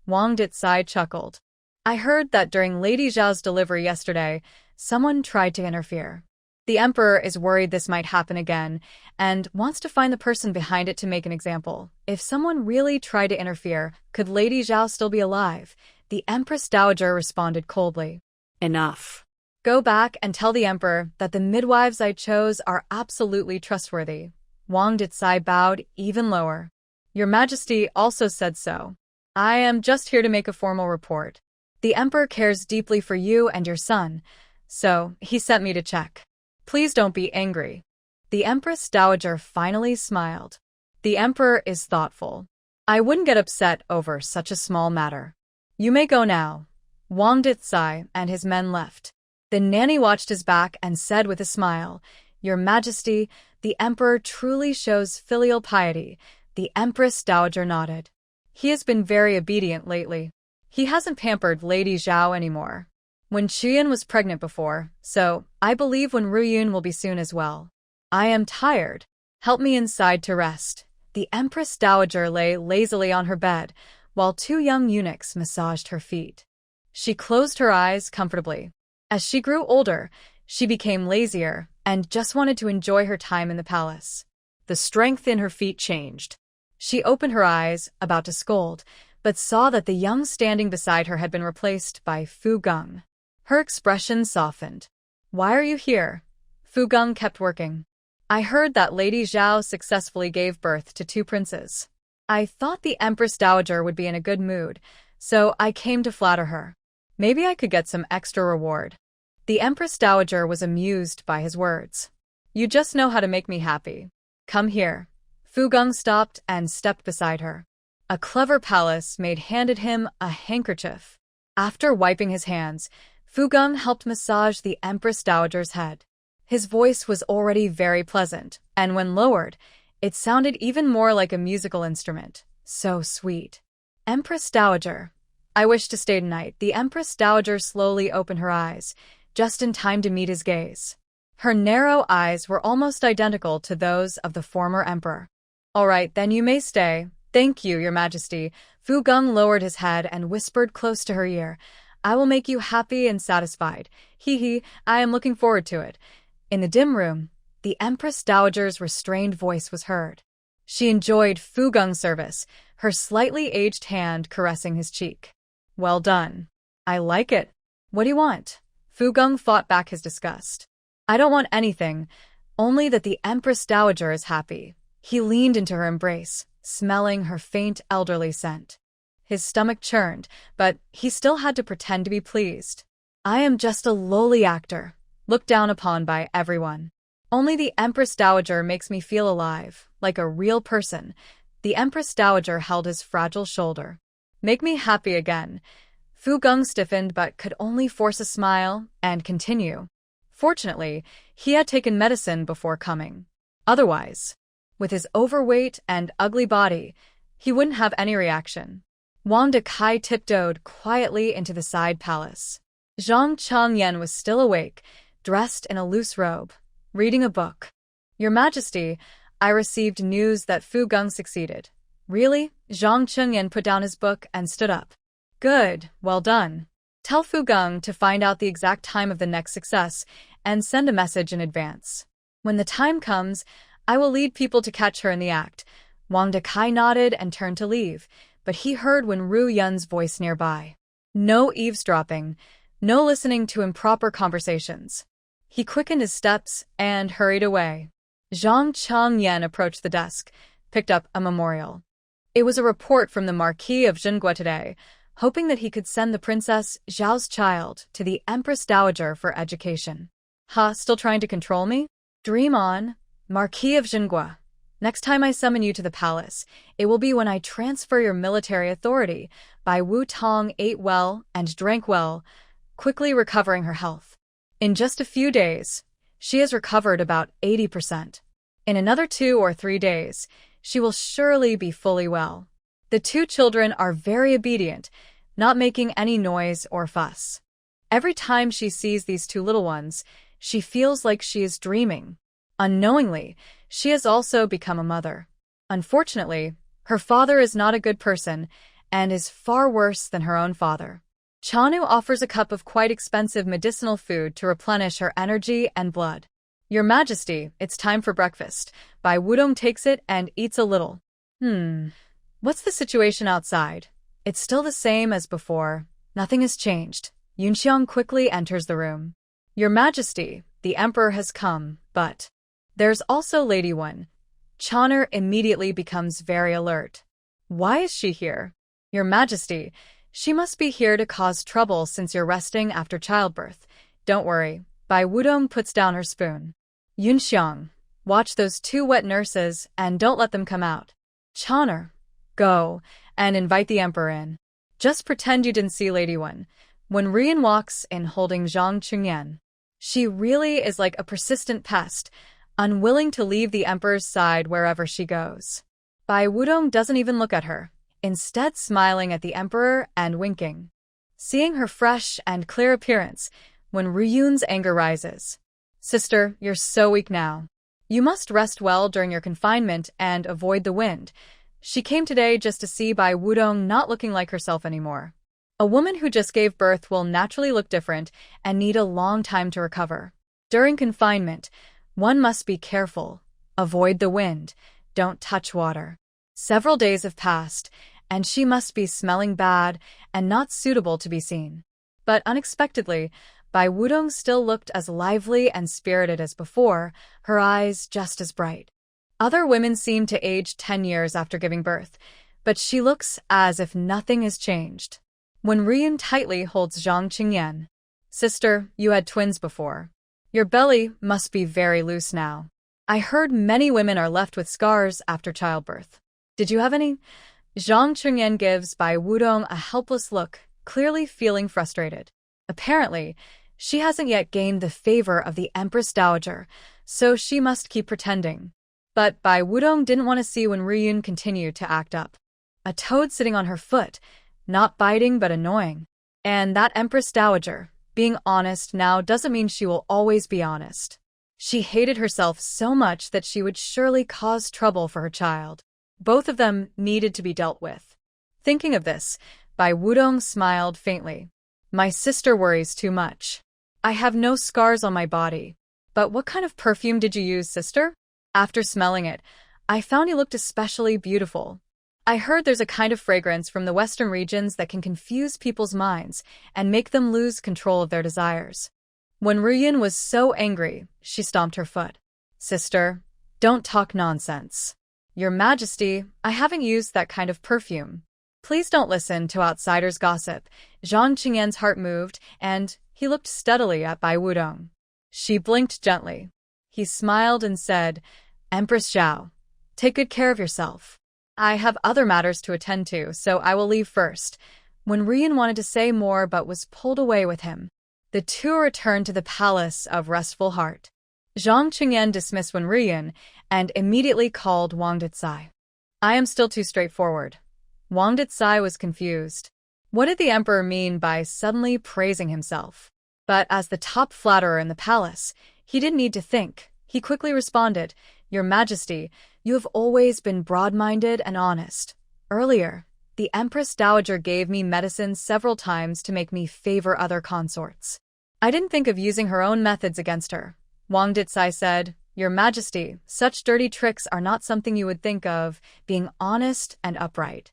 Wang Ditsai chuckled. I heard that during Lady Zhao's delivery yesterday, someone tried to interfere. The emperor is worried this might happen again, and wants to find the person behind it to make an example. If someone really tried to interfere, could Lady Zhao still be alive? The Empress Dowager responded coldly. Enough. Go back and tell the emperor that the midwives I chose are absolutely trustworthy. Wang Ditsai bowed even lower. Your Majesty also said so. I am just here to make a formal report. The emperor cares deeply for you and your son, so he sent me to check. Please don't be angry. The Empress Dowager finally smiled. The emperor is thoughtful. I wouldn't get upset over such a small matter. You may go now. Wang Ditsai and his men left. The nanny watched his back and said with a smile, Your Majesty, the emperor truly shows filial piety. The Empress Dowager nodded. He has been very obedient lately. He hasn't pampered Lady Zhao anymore. When Chuyan was pregnant before, so I believe when Ruyun will be soon as well. I am tired. Help me inside to rest. The Empress Dowager lay lazily on her bed, while two young eunuchs massaged her feet. She closed her eyes comfortably. As she grew older, she became lazier and just wanted to enjoy her time in the palace. The strength in her feet changed. She opened her eyes, about to scold, but saw that the young standing beside her had been replaced by Fu Geng. Her expression softened. Why are you here? Fu Geng kept working. I heard that Lady Zhao successfully gave birth to 2 princes. I thought the Empress Dowager would be in a good mood, so I came to flatter her. Maybe I could get some extra reward. The Empress Dowager was amused by his words. You just know how to make me happy. Come here. Fu Geng stopped and stepped beside her. A clever palace maid handed him a handkerchief. After wiping his hands, Fu Geng helped massage the Empress Dowager's head. His voice was already very pleasant, and when lowered, it sounded even more like a musical instrument. So sweet. Empress Dowager. I wish to stay tonight. The Empress Dowager slowly opened her eyes, just in time to meet his gaze. Her narrow eyes were almost identical to those of the former emperor. All right, then you may stay. Thank you, Your Majesty. Fu Geng lowered his head and whispered close to her ear. I will make you happy and satisfied. Hee, I am looking forward to it. In the dim room, the Empress Dowager's restrained voice was heard. She enjoyed Fu Geng's service, her slightly aged hand caressing his cheek. Well done. I like it. What do you want? Fu Geng fought back his disgust. I don't want anything, only that the Empress Dowager is happy. He leaned into her embrace, smelling her faint elderly scent. His stomach churned, but he still had to pretend to be pleased. I am just a lowly actor, looked down upon by everyone. Only the Empress Dowager makes me feel alive, like a real person. The Empress Dowager held his fragile shoulder. Make me happy again. Fu Geng stiffened but could only force a smile and continue. Fortunately, he had taken medicine before coming. Otherwise, with his overweight and ugly body, he wouldn't have any reaction. Wang Dekai tiptoed quietly into the side palace. Zhang Changyan was still awake, dressed in a loose robe, reading a book. Your Majesty, I received news that Fu Geng succeeded. Really? Zhang Changyan put down his book and stood up. Good, well done. Tell Fu Geng to find out the exact time of the next success and send a message in advance. When the time comes, I will lead people to catch her in the act. Wang Dekai nodded and turned to leave, but he heard Wen Ru Yun's voice nearby. No eavesdropping, no listening to improper conversations. He quickened his steps and hurried away. Zhang Changyan approached the desk, picked up a memorial. It was a report from the Marquis of Zhengua today, hoping that he could send the Princess Zhao's child to the Empress Dowager for education. Still trying to control me? Dream on, Marquis of Zhengua. Next time I summon you to the palace, it will be when I transfer your military authority. Bai Wu Tong ate well and drank well, quickly recovering her health. In just a few days, she has recovered about 80%. In another 2 or 3 days, she will surely be fully well. The 2 children are very obedient, not making any noise or fuss. Every time she sees these 2 little ones, she feels like she is dreaming. Unknowingly, she has also become a mother. Unfortunately, her father is not a good person and is far worse than her own father. Chanu offers a cup of quite expensive medicinal food to replenish her energy and blood. Your Majesty, it's time for breakfast. Bai Wudong takes it and eats a little. What's the situation outside? It's still the same as before. Nothing has changed. Yunxiang quickly enters the room. Your Majesty, the Emperor has come, but there's also Lady Wen. Chanu immediately becomes very alert. Why is she here? Your Majesty, she must be here to cause trouble since you're resting after childbirth. Don't worry. Bai Wudong puts down her spoon. Yunxiang, watch those two wet nurses and don't let them come out. Chanu, go and invite the Emperor in. Just pretend you didn't see Lady Wen. When Rian walks in holding Zhang Qingyan, she really is like a persistent pest, unwilling to leave the Emperor's side wherever she goes. Bai Wudong doesn't even look at her, instead smiling at the Emperor and winking. Seeing her fresh and clear appearance, when Ryun's anger rises. Sister, you're so weak now. You must rest well during your confinement and avoid the wind. She came today just to see Bai Wudong not looking like herself anymore. A woman who just gave birth will naturally look different and need a long time to recover. During confinement, one must be careful, avoid the wind, don't touch water. Several days have passed, and she must be smelling bad and not suitable to be seen. But unexpectedly, Bai Wudong still looked as lively and spirited as before, her eyes just as bright. Other women seem to age 10 years after giving birth, but she looks as if nothing has changed. When Rian tightly holds Zhang Qingyan, Sister, you had twins before. Your belly must be very loose now. I heard many women are left with scars after childbirth. Did you have any? Zhang Qingyan gives Bai Wudong a helpless look, clearly feeling frustrated. Apparently, she hasn't yet gained the favor of the Empress Dowager, so she must keep pretending. But Bai Wudong didn't want to see when Ryun continued to act up. A toad sitting on her foot, not biting but annoying. And that Empress Dowager, being honest now doesn't mean she will always be honest. She hated herself so much that she would surely cause trouble for her child. Both of them needed to be dealt with. Thinking of this, Bai Wudong smiled faintly. My sister worries too much. I have no scars on my body. But what kind of perfume did you use, sister? After smelling it, I found you looked especially beautiful. I heard there's a kind of fragrance from the western regions that can confuse people's minds and make them lose control of their desires. When Ryun was so angry, she stomped her foot. Sister, don't talk nonsense. Your Majesty, I haven't used that kind of perfume. Please don't listen to outsiders' gossip. Zhang Qingyan's heart moved, and he looked steadily at Bai Wudong. She blinked gently. He smiled and said, Empress Zhao, take good care of yourself. I have other matters to attend to, so I will leave first. When Rian wanted to say more but was pulled away with him, the two returned to the palace of Restful Heart. Zhang Qingyan dismissed Wen Rian and immediately called Wang Dicai. I am still too straightforward. Wang Dicai was confused. What did the emperor mean by suddenly praising himself? But as the top flatterer in the palace, he didn't need to think. He quickly responded, Your Majesty, you have always been broad-minded and honest. Earlier, the Empress Dowager gave me medicine several times to make me favor other consorts. I didn't think of using her own methods against her. Wang Dicai said, Your Majesty, such dirty tricks are not something you would think of, being honest and upright.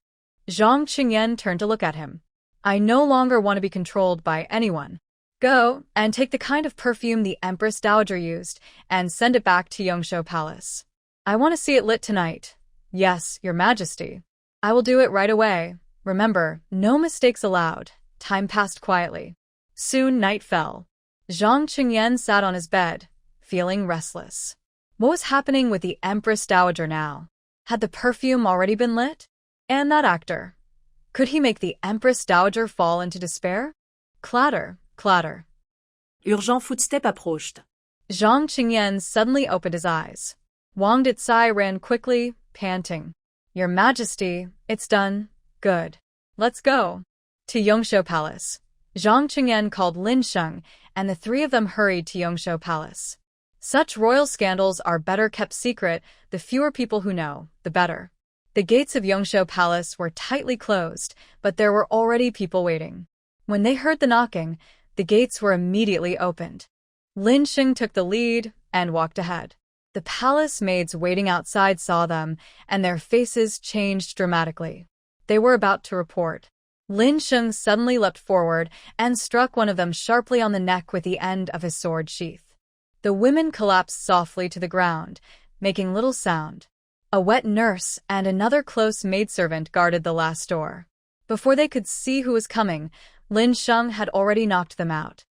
Zhang Qingyan turned to look at him. I no longer want to be controlled by anyone. Go and take the kind of perfume the Empress Dowager used and send it back to Yongshou Palace. I want to see it lit tonight. Yes, Your Majesty. I will do it right away. Remember, no mistakes allowed. Time passed quietly. Soon night fell. Zhang Qingyan sat on his bed, feeling restless. What was happening with the Empress Dowager now? Had the perfume already been lit? And that actor? Could he make the Empress Dowager fall into despair? Clatter, clatter. Urgent footstep approached. Zhang Qingyan suddenly opened his eyes. Wang Dicai ran quickly, panting. Your Majesty, it's done. Good. Let's go. To Yongshou Palace. Zhang Qingyan called Lin Sheng, and the three of them hurried to Yongshou Palace. Such royal scandals are better kept secret. The fewer people who know, the better. The gates of Yongshou Palace were tightly closed, but there were already people waiting. When they heard the knocking, the gates were immediately opened. Lin Sheng took the lead and walked ahead. The palace maids waiting outside saw them, and their faces changed dramatically. They were about to report. Lin Sheng suddenly leapt forward and struck one of them sharply on the neck with the end of his sword sheath. The women collapsed softly to the ground, making little sound. A wet nurse and another close maidservant guarded the last door. Before they could see who was coming, Lin Sheng had already knocked them out.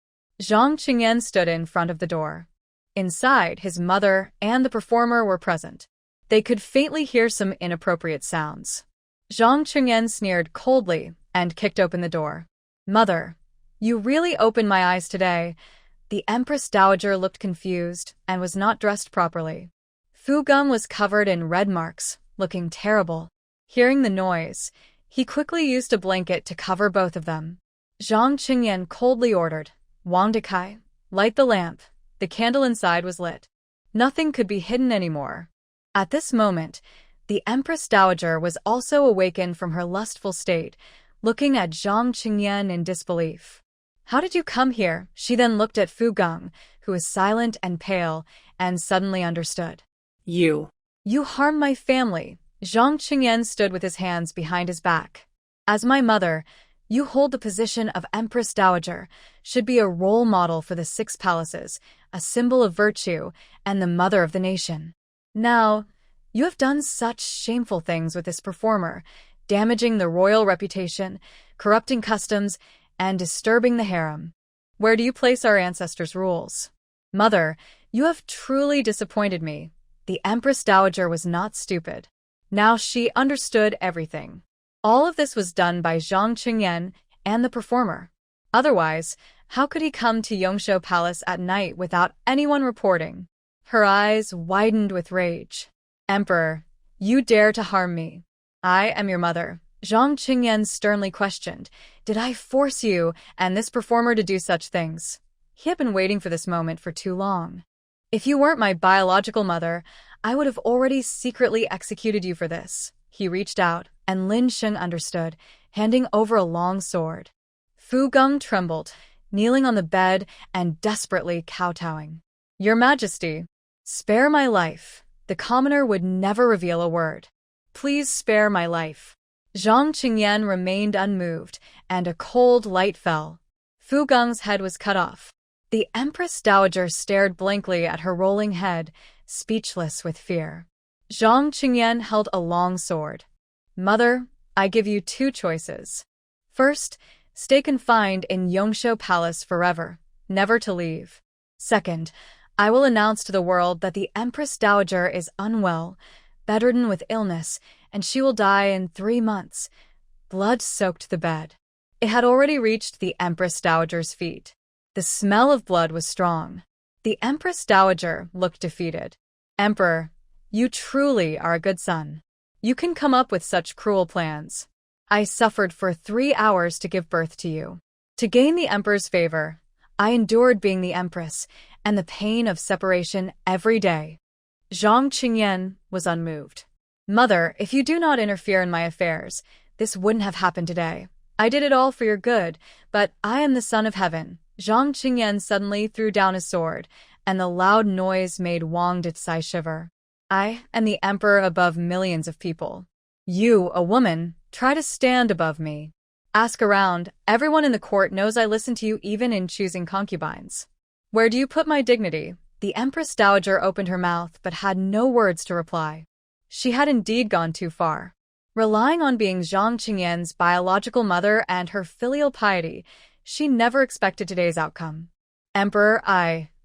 Zhang Qingyan stood in front of the door. Inside, his mother and the performer were present. They could faintly hear some inappropriate sounds. Zhang Qingyan sneered coldly and kicked open the door. "Mother, you really opened my eyes today." The Empress Dowager looked confused and was not dressed properly. Fu Geng was covered in red marks, looking terrible. Hearing the noise, he quickly used a blanket to cover both of them. Zhang Qingyan coldly ordered, "Wang Dekai, light the lamp." The candle inside was lit. Nothing could be hidden anymore. At this moment, the Empress Dowager was also awakened from her lustful state, looking at Zhang Qingyan in disbelief. "How did you come here?" She then looked at Fu Geng, who was silent and pale, and suddenly understood. You harmed my family." Zhang Qingyan stood with his hands behind his back. "As my mother, you hold the position of Empress Dowager, should be a role model for the 6 palaces, a symbol of virtue, and the mother of the nation. Now, you have done such shameful things with this performer, damaging the royal reputation, corrupting customs, and disturbing the harem. Where do you place our ancestors' rules? Mother, you have truly disappointed me." The Empress Dowager was not stupid. Now she understood everything. All of this was done by Zhang Qingyan and the performer. Otherwise, how could he come to Yongshou Palace at night without anyone reporting? Her eyes widened with rage. "Emperor, you dare to harm me. I am your mother." Zhang Qingyan sternly questioned, "Did I force you and this performer to do such things?" He had been waiting for this moment for too long. "If you weren't my biological mother, I would have already secretly executed you for this." He reached out, and Lin Sheng understood, handing over a long sword. Fu Geng trembled, kneeling on the bed and desperately kowtowing. "Your Majesty, spare my life." The commoner would never reveal a word. "Please spare my life." Zhang Qingyan remained unmoved, and a cold light fell. Fu Geng's head was cut off. The Empress Dowager stared blankly at her rolling head, speechless with fear. Zhang Qingyan held a long sword. "Mother, I give you 2 choices. First, stay confined in Yongshou Palace forever, never to leave. Second, I will announce to the world that the Empress Dowager is unwell, bedridden with illness, and she will die in 3 months." Blood soaked the bed. It had already reached the Empress Dowager's feet. The smell of blood was strong. The Empress Dowager looked defeated. "Emperor, you truly are a good son. You can come up with such cruel plans. I suffered for 3 hours to give birth to you. To gain the Emperor's favor, I endured being the Empress and the pain of separation every day." Zhang Qingyan was unmoved. "Mother, if you do not interfere in my affairs, this wouldn't have happened today. I did it all for your good, but I am the son of heaven." Zhang Qingyan suddenly threw down his sword, and the loud noise made Wang Dicai shiver. "I am the emperor above millions of people. You, a woman, try to stand above me. Ask around, everyone in the court knows I listen to you even in choosing concubines. Where do you put my dignity?" The Empress Dowager opened her mouth but had no words to reply. She had indeed gone too far. Relying on being Zhang Qingyan's biological mother and her filial piety, she never expected today's outcome. "Emperor,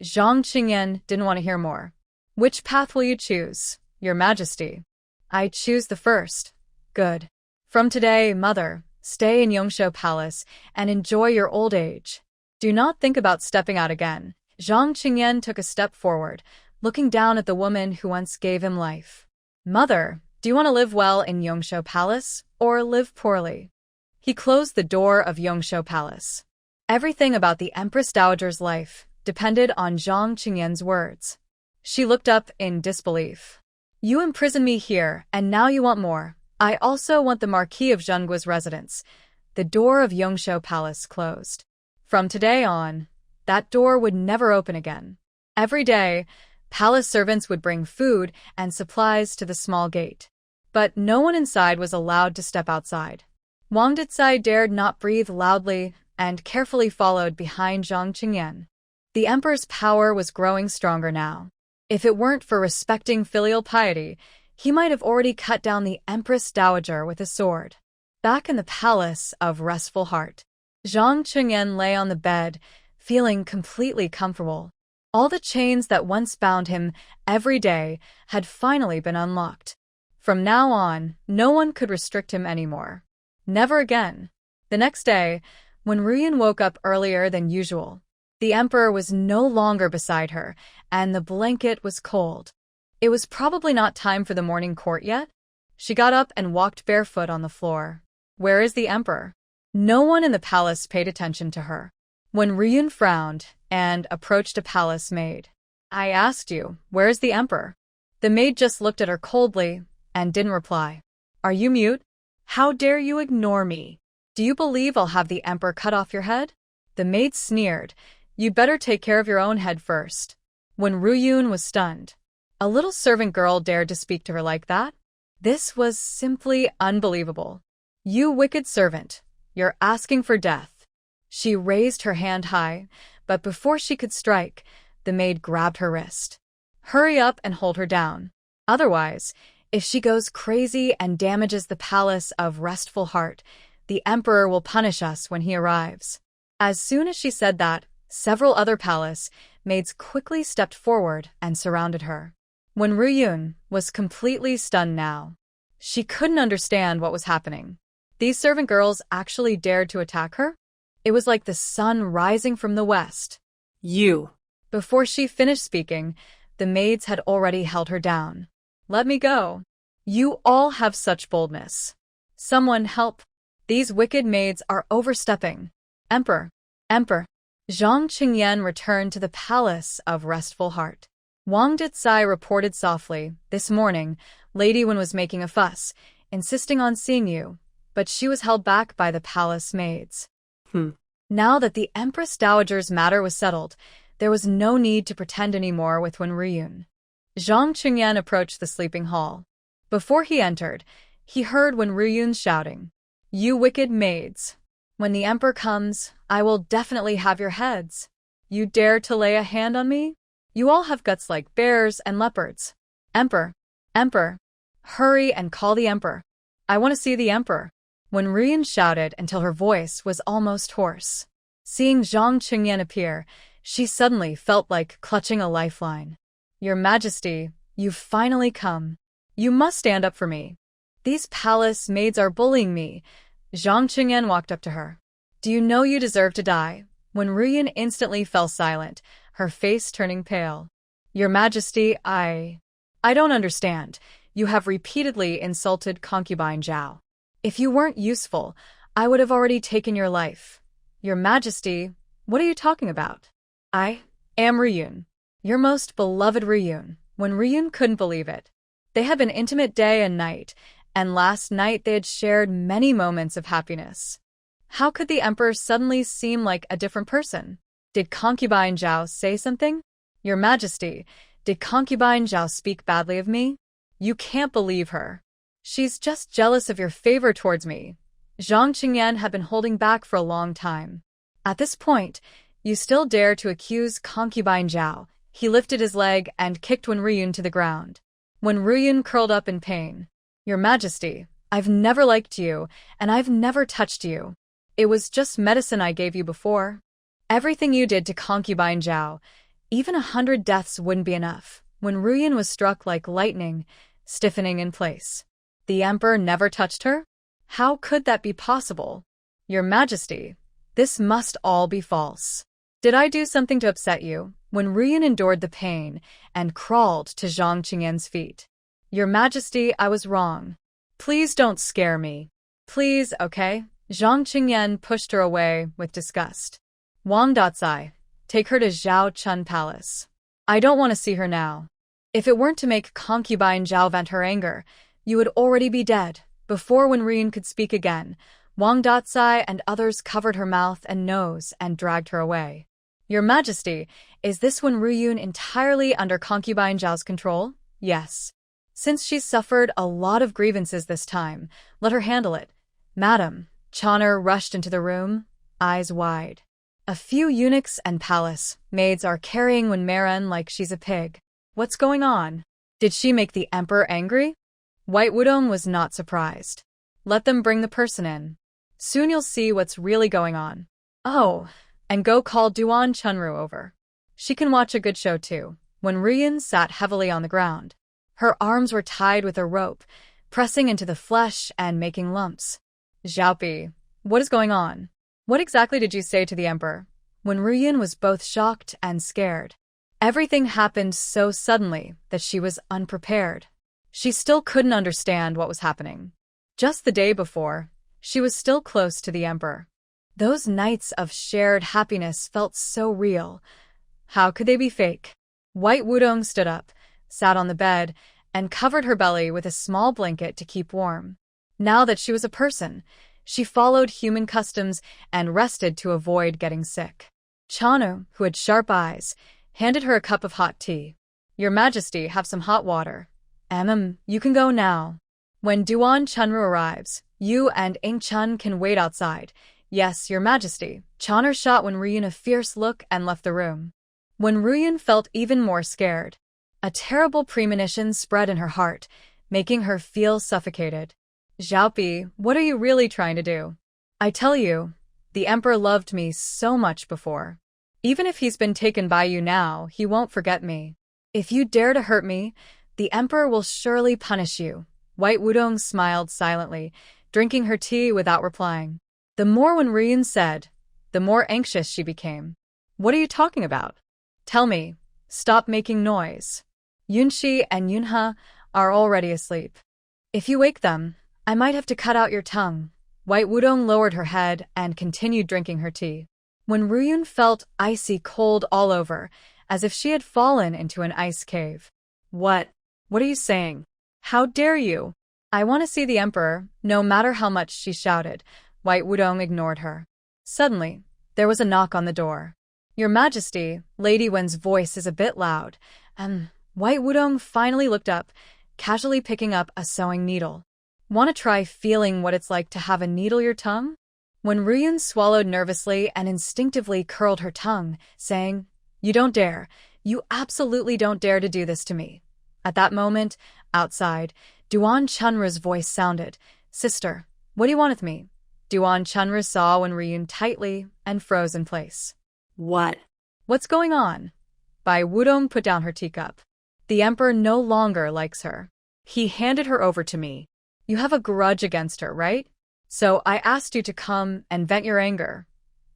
Zhang Qingyan didn't want to hear more. Which path will you choose, Your Majesty?" "I choose the first." "Good. From today, mother, stay in Yongshou Palace and enjoy your old age. Do not think about stepping out again." Zhang Qingyan took a step forward, looking down at the woman who once gave him life. "Mother, do you want to live well in Yongshou Palace, or live poorly?" He closed the door of Yongshou Palace. Everything about the Empress Dowager's life depended on Zhang Qingyan's words. She looked up in disbelief. You imprisoned me here, and now you want more. I also want the Marquis of Zhengguo's residence. The door of Yongshou Palace closed. From today on, that door would never open again. Every day, palace servants would bring food and supplies to the small gate. But no one inside was allowed to step outside. Wang Dicai dared not breathe loudly and carefully followed behind Zhang Qingyan. The emperor's power was growing stronger now. If it weren't for respecting filial piety, he might have already cut down the Empress Dowager with a sword. Back in the palace of Restful Heart, Zhang Qingyan lay on the bed, feeling completely comfortable. All the chains that once bound him every day had finally been unlocked. From now on, no one could restrict him anymore. Never again. The next day, when Ruyan woke up earlier than usual, the emperor was no longer beside her, and the blanket was cold. It was probably not time for the morning court yet. She got up and walked barefoot on the floor. Where is the emperor? No one in the palace paid attention to her. When Ruyan frowned and approached a palace maid, I asked you, where is the emperor? The maid just looked at her coldly and didn't reply. Are you mute? How dare you ignore me? Do you believe I'll have the emperor cut off your head? The maid sneered. You'd better take care of your own head first. When Ruyan was stunned, a little servant girl dared to speak to her like that? This was simply unbelievable. You wicked servant, you're asking for death. She raised her hand high, but before she could strike, the maid grabbed her wrist. Hurry up and hold her down. Otherwise, if she goes crazy and damages the palace of Restful Heart, the emperor will punish us when he arrives. As soon as she said that, several other palace maids quickly stepped forward and surrounded her. When Ruyan was completely stunned now, she couldn't understand what was happening. These servant girls actually dared to attack her? It was like the sun rising from the west. You. Before she finished speaking, the maids had already held her down. Let me go. You all have such boldness. Someone help. These wicked maids are overstepping. Emperor. Zhang Qingyan returned to the palace of Restful Heart. Wang Dicai reported softly, this morning, Lady Wen was making a fuss, insisting on seeing you, but she was held back by the palace maids. Now that the Empress Dowager's matter was settled, there was no need to pretend anymore with Wen Ruyan. Zhang Qingyan approached the sleeping hall. Before he entered, he heard Wen Ruyan shouting, You wicked maids! When the emperor comes, I will definitely have your heads. You dare to lay a hand on me? You all have guts like bears and leopards. Emperor! Hurry and call the emperor. I want to see the emperor. When Ruyan shouted until her voice was almost hoarse. Seeing Zhang Qingyan appear, she suddenly felt like clutching a lifeline. Your Majesty, you've finally come. You must stand up for me. These palace maids are bullying me. Zhang Qingyan walked up to her. Do you know you deserve to die? When Ruyan instantly fell silent, her face turning pale. Your Majesty, I don't understand. You have repeatedly insulted Concubine Zhao. If you weren't useful, I would have already taken your life. Your Majesty, what are you talking about? I am Ruyan. Your most beloved Ruyan. When Ruyan couldn't believe it. They had been intimate day and night, and last night they had shared many moments of happiness. How could the emperor suddenly seem like a different person? Did Concubine Zhao say something? Your Majesty, did Concubine Zhao speak badly of me? You can't believe her. She's just jealous of your favor towards me. Zhang Qingyan had been holding back for a long time. At this point, you still dare to accuse Concubine Zhao. He lifted his leg and kicked Wen Ruyan to the ground. When Ruyan curled up in pain. Your Majesty, I've never liked you, and I've never touched you. It was just medicine I gave you before. Everything you did to Concubine Zhao, even 100 deaths wouldn't be enough. When Ruyan was struck like lightning, stiffening in place. The emperor never touched her? How could that be possible? Your Majesty, this must all be false. Did I do something to upset you? When Ruyan endured the pain and crawled to Zhang Qingyan's feet. Your Majesty, I was wrong. Please don't scare me. Please, okay? Zhang Qingyan pushed her away with disgust. Wang Dicai, take her to Zhao Chun Palace. I don't want to see her now. If it weren't to make Concubine Zhao vent her anger, you would already be dead. Before Wenryun could speak again, Wang Datsai and others covered her mouth and nose and dragged her away. Your Majesty, is this Wenryun entirely under Concubine Zhao's control? Yes. Since she's suffered a lot of grievances this time, let her handle it. Madam, Chon'er rushed into the room, eyes wide. A few eunuchs and palace maids are carrying Wenmeren like she's a pig. What's going on? Did she make the emperor angry? White Wudong was not surprised. Let them bring the person in. Soon you'll see what's really going on. Oh, and go call Duan Chunru over. She can watch a good show too. Wenryun sat heavily on the ground. Her arms were tied with a rope, pressing into the flesh and making lumps. Xiaopi, what is going on? What exactly did you say to the emperor? Wenryun was both shocked and scared. Everything happened so suddenly that she was unprepared. She still couldn't understand what was happening. Just the day before, she was still close to the emperor. Those nights of shared happiness felt so real. How could they be fake? White Wudong stood up, sat on the bed, and covered her belly with a small blanket to keep warm. Now that she was a person, she followed human customs and rested to avoid getting sick. Chanu, who had sharp eyes, handed her a cup of hot tea. Your Majesty, have some hot water. You can go now. When Duan Chunru arrives, you and Ing Chun can wait outside. Yes, Your Majesty. Chon'er shot Wenryun a fierce look and left the room. Wenryun felt even more scared. A terrible premonition spread in her heart, making her feel suffocated. Xiaopi, what are you really trying to do? I tell you, the emperor loved me so much before. Even if he's been taken by you now, he won't forget me. If you dare to hurt me, the emperor will surely punish you. White Wudong smiled silently, drinking her tea without replying. The more Wenryun said, the more anxious she became. What are you talking about? Tell me. Stop making noise. Yunxi and Yunha are already asleep. If you wake them, I might have to cut out your tongue. White Wudong lowered her head and continued drinking her tea. Wenryun felt icy cold all over, as if she had fallen into an ice cave. What are you saying? How dare you? I want to see the emperor, no matter how much she shouted. White Wudong ignored her. Suddenly, there was a knock on the door. Your Majesty, Lady Wen's voice is a bit loud. White Wudong finally looked up, casually picking up a sewing needle. Want to try feeling what it's like to have a needle your tongue? Wenryun swallowed nervously and instinctively curled her tongue, saying, You don't dare. You absolutely don't dare to do this to me. At that moment, outside, Duan Chunru's voice sounded, Sister, what do you want with me? Duan Chunru saw Wenryun tightly and froze in place. What? What's going on? Bai Wudong put down her teacup. The emperor no longer likes her. He handed her over to me. You have a grudge against her, right? So I asked you to come and vent your anger.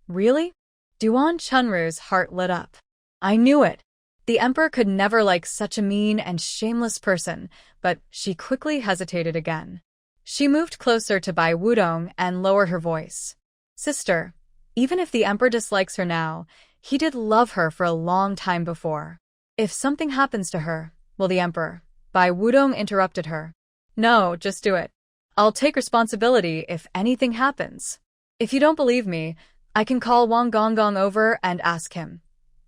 Really? Duan Chunru's heart lit up. I knew it. The emperor could never like such a mean and shameless person, but she quickly hesitated again. She moved closer to Bai Wudong and lowered her voice. Sister, even if the emperor dislikes her now, he did love her for a long time before. If something happens to her, will the emperor? Bai Wudong interrupted her. No, just do it. I'll take responsibility if anything happens. If you don't believe me, I can call Wang Gonggong over and ask him.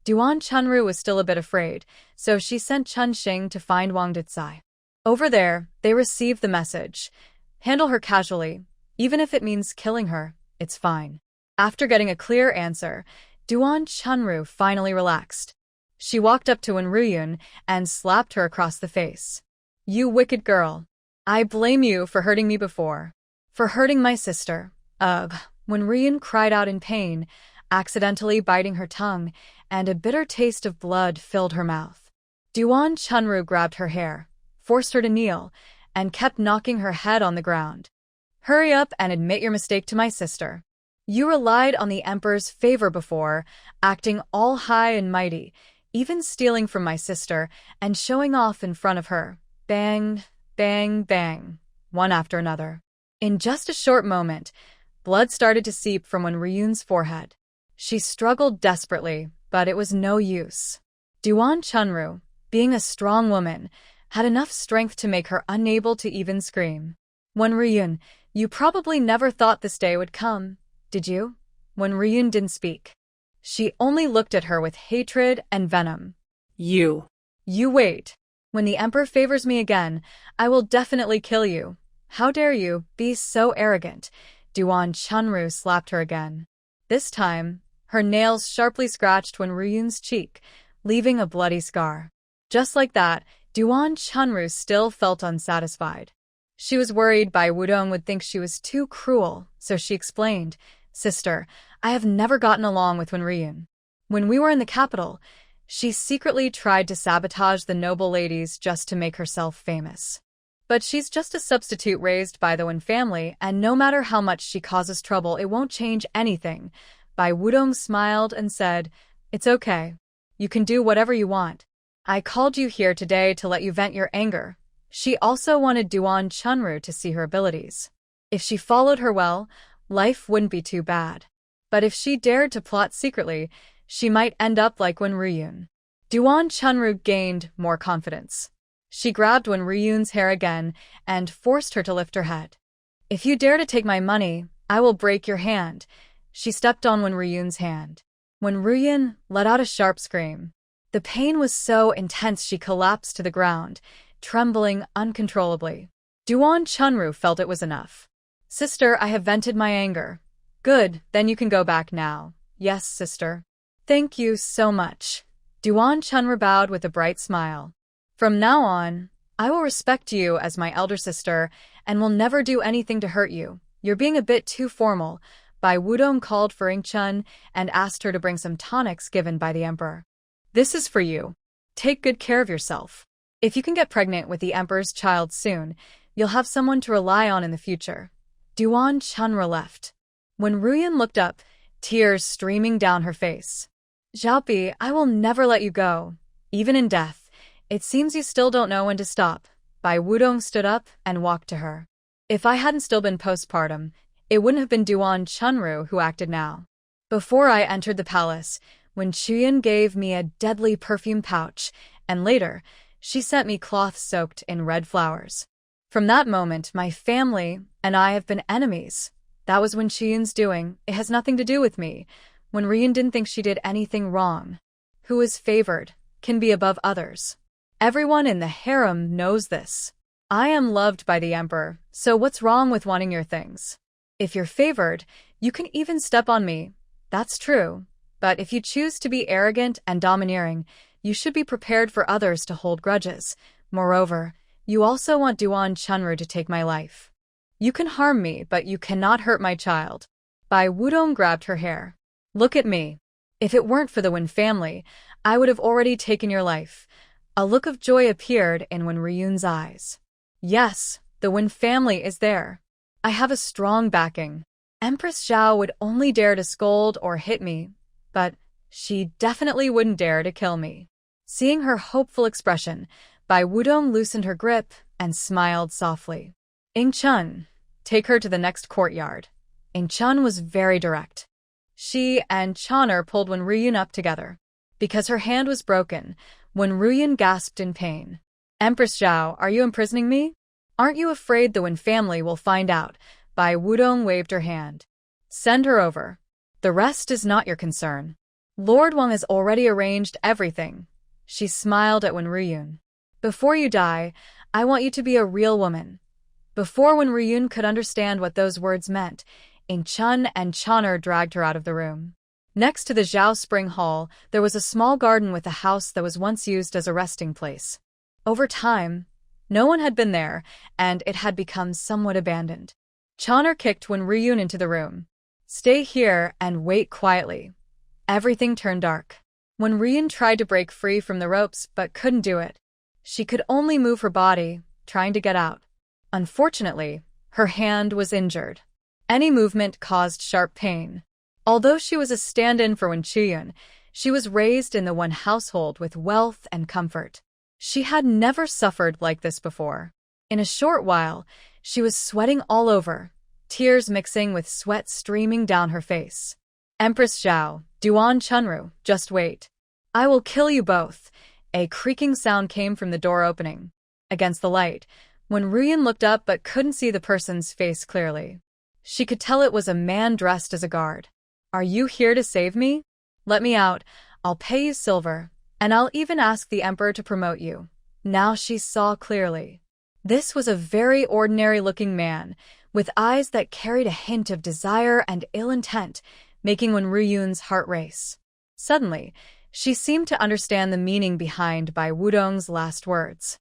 Duan Chunru was still a bit afraid, so she sent Chun Xing to find Wang Datsai. Over there, they received the message. Handle her casually. Even if it means killing her, it's fine. After getting a clear answer, Duan Chunru finally relaxed. She walked up to Wenryun and slapped her across the face. You wicked girl. I blame you for hurting me before. For hurting my sister. Ugh. Wenryun cried out in pain, accidentally biting her tongue, and a bitter taste of blood filled her mouth. Duan Chunru grabbed her hair, forced her to kneel, and kept knocking her head on the ground. Hurry up and admit your mistake to my sister. You relied on the emperor's favor before, acting all high and mighty, even stealing from my sister and showing off in front of her. Bang, bang, bang, one after another. In just a short moment, blood started to seep from Wenryun's forehead. She struggled desperately, but it was no use. Duan Chunru, being a strong woman, had enough strength to make her unable to even scream. Wenryun, you probably never thought this day would come, did you? Wenryun didn't speak. She only looked at her with hatred and venom. You wait. When the Emperor favors me again, I will definitely kill you. How dare you be so arrogant? Duan Chunru slapped her again. This time, her nails sharply scratched Wenryun's cheek, leaving a bloody scar. Just like that, Duan Chunru still felt unsatisfied. She was worried Bai Wudong would think she was too cruel, so she explained, Sister, I have never gotten along with Wenryun. When we were in the capital, she secretly tried to sabotage the noble ladies just to make herself famous. But she's just a substitute raised by the Wen family, and no matter how much she causes trouble, it won't change anything. Bai Wudong smiled and said, It's okay. You can do whatever you want. I called you here today to let you vent your anger. She also wanted Duan Chunru to see her abilities. If she followed her well, life wouldn't be too bad. But if she dared to plot secretly, she might end up like Wenryun. Duan Chunru gained more confidence. She grabbed Wenryun's hair again and forced her to lift her head. If you dare to take my money, I will break your hand. She stepped on Wenryun's hand. Wenryun let out a sharp scream. The pain was so intense she collapsed to the ground, trembling uncontrollably. Duan Chunru felt it was enough. Sister, I have vented my anger. Good, then you can go back now. Yes, sister. Thank you so much. Duan Chunru bowed with a bright smile. From now on, I will respect you as my elder sister and will never do anything to hurt you. You're being a bit too formal. Bai Wudong called for Ingchun and asked her to bring some tonics given by the emperor. This is for you. Take good care of yourself. If you can get pregnant with the emperor's child soon, you'll have someone to rely on in the future. Duan Chunru left. When Wenryun looked up, tears streaming down her face. Xiaopi, I will never let you go. Even in death, it seems you still don't know when to stop. Bai Wudong stood up and walked to her. If I hadn't still been postpartum, it wouldn't have been Duan Chunru who acted now. Before I entered the palace, when Chuyin gave me a deadly perfume pouch, and later, she sent me cloths soaked in red flowers. From that moment, my family and I have been enemies. That was when Chuyin's doing. It has nothing to do with me. When Ryun didn't think she did anything wrong. Who is favored can be above others. Everyone in the harem knows this. I am loved by the emperor, so what's wrong with wanting your things? If you're favored, you can even step on me. That's true. But if you choose to be arrogant and domineering, you should be prepared for others to hold grudges. Moreover, you also want Duan Chunru to take my life. You can harm me, but you cannot hurt my child. Bai Wudong grabbed her hair. Look at me. If it weren't for the Wen family, I would have already taken your life. A look of joy appeared in Wenryun's eyes. Yes, the Wen family is there. I have a strong backing. Empress Zhao would only dare to scold or hit me, but she definitely wouldn't dare to kill me. Seeing her hopeful expression, Bai Wudong loosened her grip and smiled softly. Ingchun, take her to the next courtyard. Ingchun was very direct. She and Choner pulled Wenryun up together. Because her hand was broken, Wenryun gasped in pain. Empress Zhao, are you imprisoning me? Aren't you afraid the Wen family will find out? Bai Wudong waved her hand. Send her over. The rest is not your concern. Lord Wang has already arranged everything. She smiled at Wenryun. Before you die, I want you to be a real woman. Before Wenryun could understand what those words meant, Ingchun and Choner dragged her out of the room. Next to the Zhao Spring Hall, there was a small garden with a house that was once used as a resting place. Over time, no one had been there, and it had become somewhat abandoned. Choner kicked Wenryun into the room. Stay here and wait quietly. Everything turned dark. Wenryun tried to break free from the ropes but couldn't do it. She could only move her body, trying to get out. Unfortunately, her hand was injured. Any movement caused sharp pain. Although she was a stand-in for Wen Chuyun, she was raised in the Wen household with wealth and comfort. She had never suffered like this before. In a short while, she was sweating all over, tears mixing with sweat streaming down her face. Empress Zhao, Duan Chunru, just wait. I will kill you both. A creaking sound came from the door opening against the light, when Ruyin looked up but couldn't see the person's face clearly. She could tell it was a man dressed as a guard. "Are you here to save me? Let me out. I'll pay you silver, and I'll even ask the emperor to promote you." Now she saw clearly. This was a very ordinary-looking man, with eyes that carried a hint of desire and ill intent, making Ruyun's heart race. Suddenly, she seemed to understand the meaning behind Bai Wudong's last words.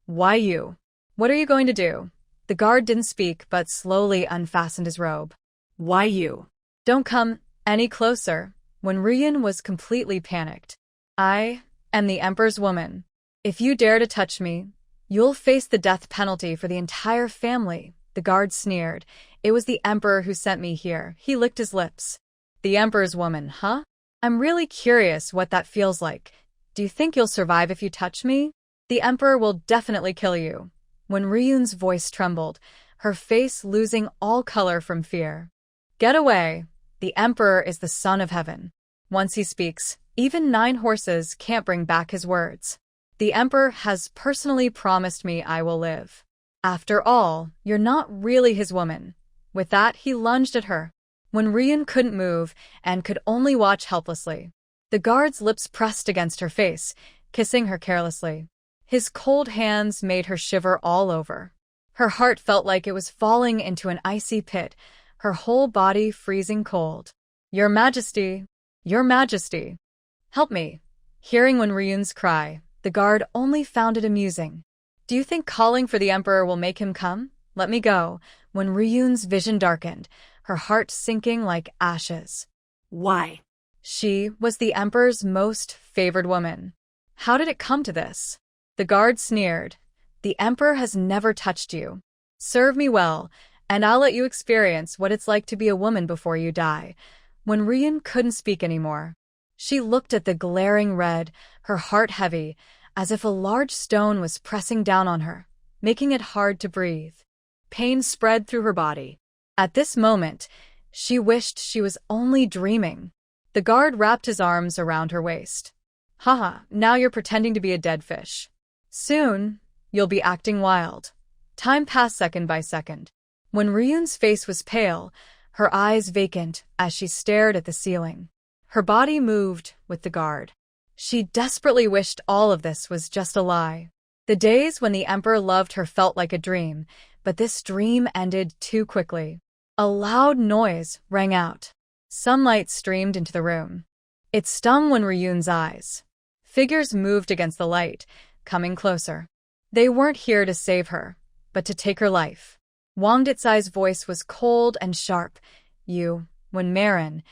"Why you? What are you going to do?" The guard didn't speak but slowly unfastened his robe. Why you? "Don't come any closer." When Ruyun was completely panicked. "I am the emperor's woman. If you dare to touch me, you'll face the death penalty for the entire family." The guard sneered. "It was the emperor who sent me here." He licked his lips. "The emperor's woman, huh? I'm really curious what that feels like. Do you think you'll survive if you touch me? The emperor will definitely kill you." When Ruyun's voice trembled, her face losing all color from fear. "Get away. The emperor is the son of heaven. Once he speaks, even 9 horses can't bring back his words. The emperor has personally promised me I will live. After all, you're not really his woman." With that, he lunged at her. When Ruyun couldn't move and could only watch helplessly. The guard's lips pressed against her face, kissing her carelessly. His cold hands made her shiver all over. Her heart felt like it was falling into an icy pit, her whole body freezing cold. "Your Majesty, Your Majesty, help me." Hearing Ruyun's cry, the guard only found it amusing. "Do you think calling for the emperor will make him come? Let me go." When Ruyun's vision darkened, her heart sinking like ashes. Why? She was the emperor's most favored woman. How did it come to this? The guard sneered. "The emperor has never touched you. Serve me well, and I'll let you experience what it's like to be a woman before you die." When Ruyun couldn't speak anymore, she looked at the glaring red, her heart heavy, as if a large stone was pressing down on her, making it hard to breathe. Pain spread through her body. At this moment, she wished she was only dreaming. The guard wrapped his arms around her waist. "Haha, now you're pretending to be a dead fish. Soon, you'll be acting wild." Time passed second by second. When Ruyun's face was pale, her eyes vacant as she stared at the ceiling. Her body moved with the guard. She desperately wished all of this was just a lie. The days when the emperor loved her felt like a dream, but this dream ended too quickly. A loud noise rang out. Sunlight streamed into the room. It stung Ruyun's eyes. Figures moved against the light, coming closer. They weren't here to save her, but to take her life. Wang Ditsai's voice was cold and sharp. "You, when Marin,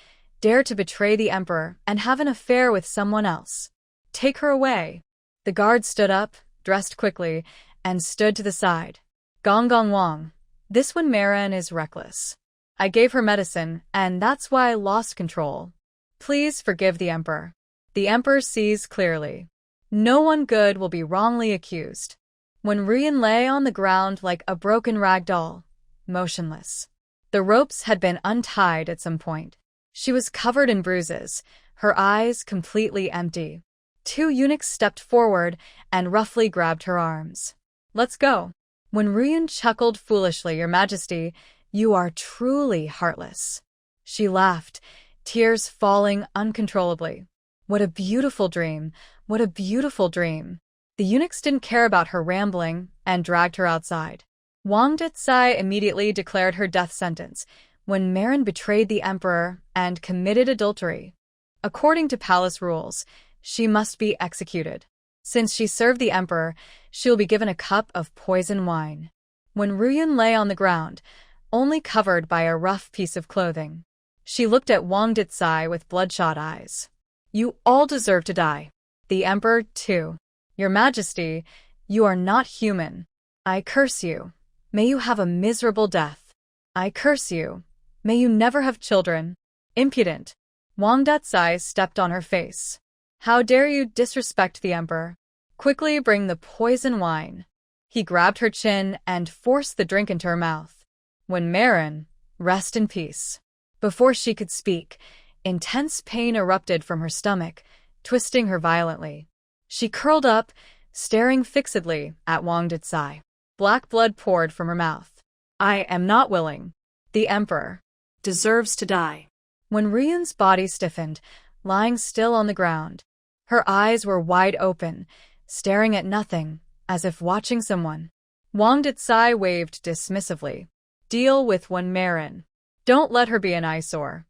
dare to betray the emperor and have an affair with someone else. Take her away." The guard stood up, dressed quickly, and stood to the side. "Gong Gong Wang, this one Marin is reckless. I gave her medicine, and that's why I lost control. Please forgive the emperor. The emperor sees clearly. No one good will be wrongly accused." When Ruyun lay on the ground like a broken rag doll, motionless. The ropes had been untied at some point. She was covered in bruises, her eyes completely empty. 2 eunuchs stepped forward and roughly grabbed her arms. "Let's go." When Ruyun chuckled foolishly, "Your Majesty, you are truly heartless." She laughed, tears falling uncontrollably. What a beautiful dream, what a beautiful dream. The eunuchs didn't care about her rambling and dragged her outside. Wang Ditsai immediately declared her death sentence when Marin betrayed the emperor and committed adultery. According to palace rules, she must be executed. Since she served the emperor, she will be given a cup of poison wine. When Ruyun lay on the ground, only covered by a rough piece of clothing, she looked at Wang Ditsai with bloodshot eyes. "You all deserve to die. The emperor, too. Your Majesty, you are not human. I curse you. May you have a miserable death. I curse you. May you never have children. Impudent." Wang Ditsai stepped on her face. "How dare you disrespect the emperor? Quickly bring the poison wine." He grabbed her chin and forced the drink into her mouth. When Marin, rest in peace. Before she could speak, intense pain erupted from her stomach, twisting her violently. She curled up, staring fixedly at Wang Dicai. Black blood poured from her mouth. I am not willing. The emperor deserves to die. When Ryun's body stiffened, lying still on the ground, her eyes were wide open, staring at nothing, as if watching someone. Wang Dicai waved dismissively. Deal with one Marin. Don't let her be an eyesore.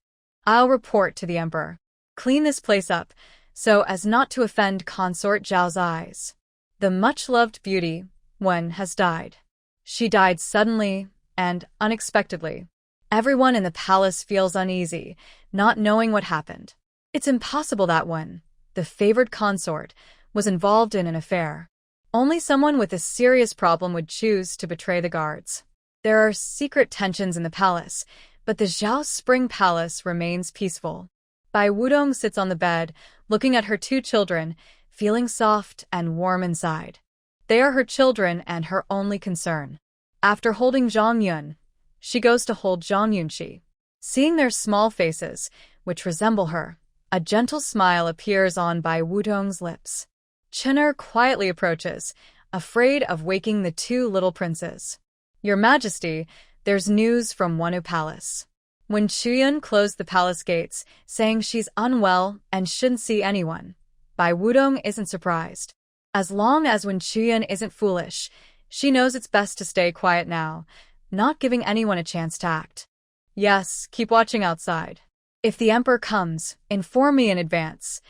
I'll report to the emperor. Clean this place up, so as not to offend Consort Zhao's eyes. The much-loved beauty, Wen, has died. She died suddenly and unexpectedly. Everyone in the palace feels uneasy, not knowing what happened. It's impossible that Wen, the favored consort, was involved in an affair. Only someone with a serious problem would choose to betray the guards. There are secret tensions in the palace, but the Zhao Spring Palace remains peaceful. Bai Wudong sits on the bed, looking at her two children, feeling soft and warm inside. They are her children and her only concern. After holding Zhang Yun, she goes to hold Zhang Yunqi. Seeing their small faces, which resemble her, a gentle smile appears on Bai Wudong's lips. Chener quietly approaches, afraid of waking the two little princes. Your Majesty, there's news from Wonu Palace. When Chuyun closed the palace gates, saying she's unwell and shouldn't see anyone, Bai Wudong isn't surprised. As long as Wen Chuyun isn't foolish, she knows it's best to stay quiet now, not giving anyone a chance to act. Yes, keep watching outside. If the emperor comes, inform me in advance.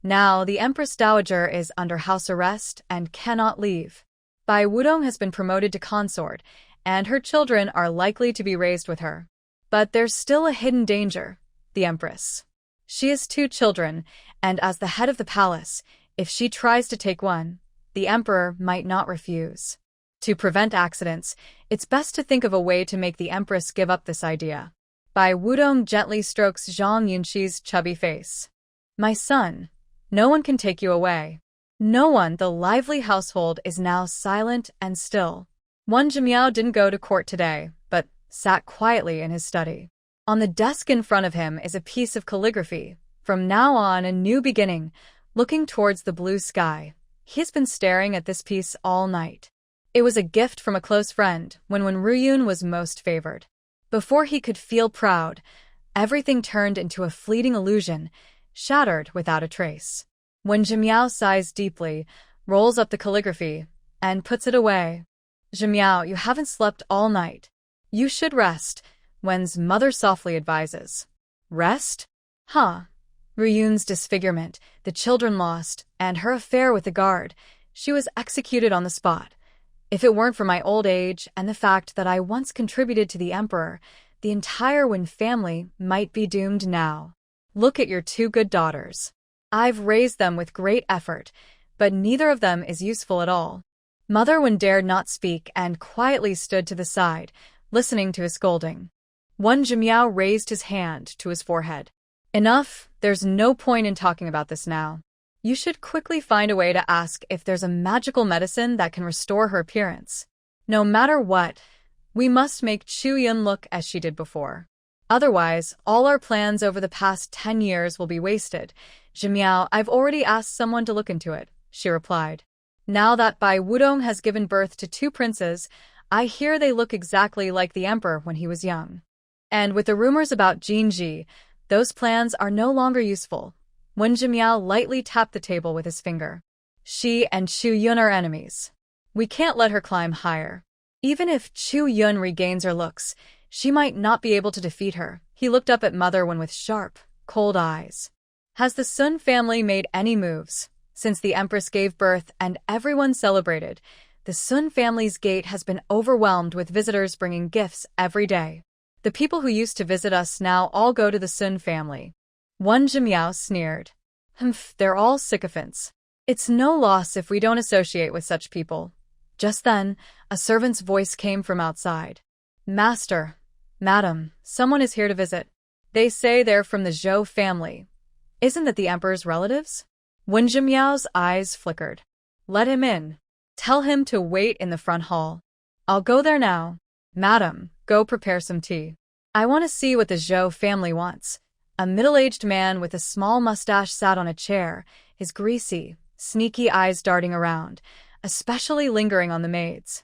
Now, the Empress Dowager is under house arrest and cannot leave. Bai Wudong has been promoted to consort, and her children are likely to be raised with her. But there's still a hidden danger, the Empress. She has two children, and as the head of the palace, if she tries to take one, the emperor might not refuse. To prevent accidents, it's best to think of a way to make the Empress give up this idea. Bai Wudong gently strokes Zhang Yunqi's chubby face. My son, no one can take you away. No one. The lively household is now silent and still. Wen Zhimiao didn't go to court today, but sat quietly in his study. On the desk in front of him is a piece of calligraphy. From now on, a new beginning, looking towards the blue sky. He's been staring at this piece all night. It was a gift from a close friend when Ryun was most favored. Before he could feel proud, everything turned into a fleeting illusion, shattered without a trace. When Zhimiao sighs deeply, rolls up the calligraphy, and puts it away. Zhimiao, you haven't slept all night. You should rest, Wen's mother softly advises. Rest? Huh. Ryun's disfigurement, the children lost, and her affair with the guard. She was executed on the spot. If it weren't for my old age and the fact that I once contributed to the emperor, the entire Wen family might be doomed now. Look at your two good daughters. I've raised them with great effort, but neither of them is useful at all. Mother Wen dared not speak and quietly stood to the side, listening to his scolding. Wen Zhimiao raised his hand to his forehead. Enough, there's no point in talking about this now. You should quickly find a way to ask if there's a magical medicine that can restore her appearance. No matter what, we must make Chuyun look as she did before. Otherwise, all our plans over the past 10 years will be wasted. Zhimiao, I've already asked someone to look into it, she replied. Now that Bai Wudong has given birth to two princes, I hear they look exactly like the emperor when he was young. And with the rumors about Jinji, those plans are no longer useful. Wen Zhimiao lightly tapped the table with his finger. She and Chuyun are enemies. We can't let her climb higher. Even if Chuyun regains her looks, she might not be able to defeat her. He looked up at Mother Wen with sharp, cold eyes. Has the Sun family made any moves? Since the Empress gave birth and everyone celebrated, the Sun family's gate has been overwhelmed with visitors bringing gifts every day. The people who used to visit us now all go to the Sun family. Wen Zhimiao sneered. Humph, they're all sycophants. It's no loss if we don't associate with such people. Just then, a servant's voice came from outside. Master, Madam, someone is here to visit. They say they're from the Zhou family. Isn't that the emperor's relatives? Wen Zhimiao's eyes flickered. Let him in. Tell him to wait in the front hall. I'll go there now. Madam, go prepare some tea. I want to see what the Zhou family wants. A middle-aged man with a small mustache sat on a chair, his greasy, sneaky eyes darting around, especially lingering on the maids.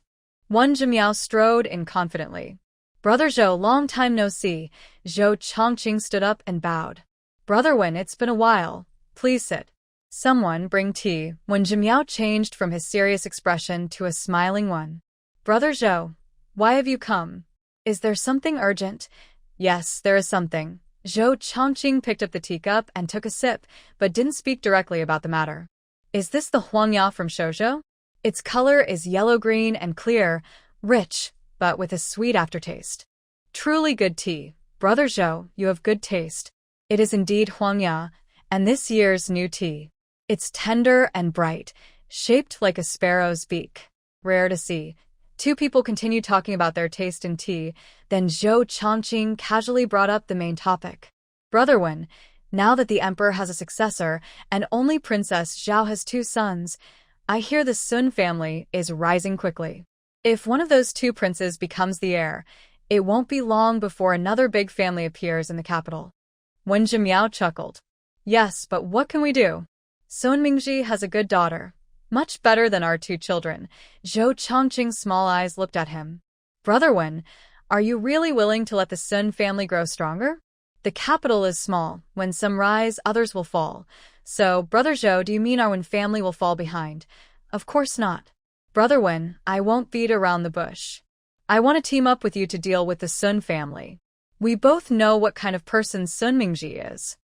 Wan Zhimiao strode in confidently. Brother Zhou, long time no see. Zhou Chongqing stood up and bowed. Brother Wen, it's been a while. Please sit. Someone bring tea. When Zhimiao changed from his serious expression to a smiling one. Brother Zhou, why have you come? Is there something urgent? Yes, there is something. Zhou Chongqing picked up the teacup and took a sip, but didn't speak directly about the matter. Is this the huangya from Shoujo? Its color is yellow-green and clear, rich, but with a sweet aftertaste. Truly good tea. Brother Zhou, you have good taste. It is indeed huangya, and this year's new tea. It's tender and bright, shaped like a sparrow's beak. Rare to see. Two people continued talking about their taste in tea, then Zhou Chongqing casually brought up the main topic. Brother Wen, now that the emperor has a successor and only Princess Zhao has 2 sons, I hear the Sun family is rising quickly. If one of those 2 princes becomes the heir, it won't be long before another big family appears in the capital. Wen Zhimiao chuckled. Yes, but what can we do? Sun Mingji has a good daughter. Much better than our 2 children. Zhou Chongqing's small eyes looked at him. Brother Wen, are you really willing to let the Sun family grow stronger? The capital is small. When some rise, others will fall. So, Brother Zhou, do you mean our Wen family will fall behind? Of course not. Brother Wen, I won't beat around the bush. I want to team up with you to deal with the Sun family. We both know what kind of person Sun Mingji is.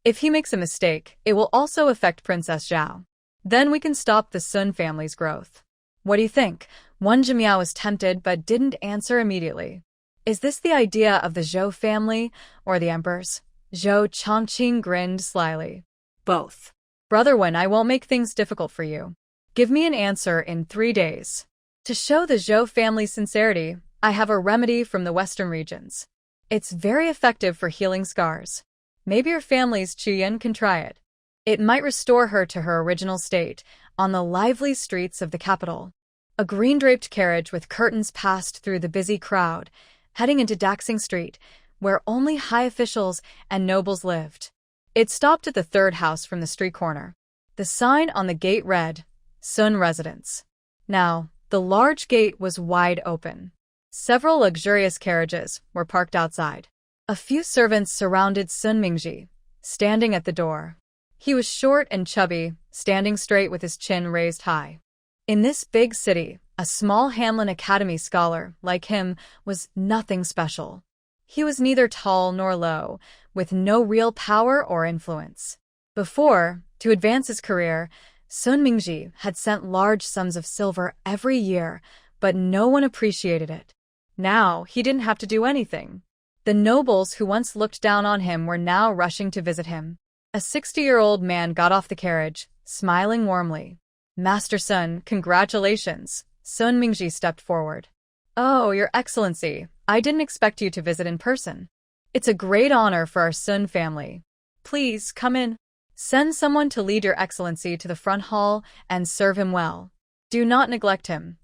If he makes a mistake, it will also affect Princess Zhao. Then we can stop the Sun family's growth. What do you think? Wan Zhimiao was tempted but didn't answer immediately. Is this the idea of the Zhou family or the emperor's? Zhou Chongqing grinned slyly. Both. Brother Wen, I won't make things difficult for you. Give me an answer in 3 days. To show the Zhou family's sincerity, I have a remedy from the western regions. It's very effective for healing scars. Maybe your family's Chuyan can try it. It might restore her to her original state on the lively streets of the capital. A green-draped carriage with curtains passed through the busy crowd, heading into Daxing Street, where only high officials and nobles lived. It stopped at the 3rd house from the street corner. The sign on the gate read, Sun Residence. Now, the large gate was wide open. Several luxurious carriages were parked outside. A few servants surrounded Sun Mingji, standing at the door. He was short and chubby, standing straight with his chin raised high. In this big city, a small Hamlin Academy scholar like him was nothing special. He was neither tall nor low, with no real power or influence. Before, to advance his career, Sun Mingji had sent large sums of silver every year, but no one appreciated it. Now, he didn't have to do anything. The nobles who once looked down on him were now rushing to visit him. A 60-year-old man got off the carriage, smiling warmly. Master Sun, congratulations. Sun Mingji stepped forward. Oh, Your Excellency, I didn't expect you to visit in person. It's a great honor for our Sun family. Please, come in. Send someone to lead Your Excellency to the front hall and serve him well. Do not neglect him.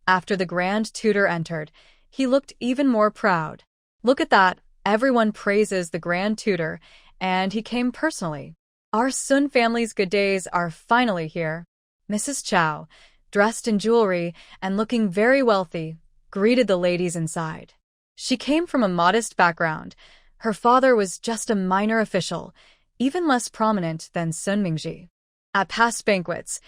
After the Grand Tutor entered, he looked even more proud. Look at that, everyone praises the Grand Tutor, and he came personally. Our Sun family's good days are finally here. Mrs. Chow, dressed in jewelry and looking very wealthy, greeted the ladies inside. She came from a modest background. Her father was just a minor official, even less prominent than Sun Mingji. At past banquets,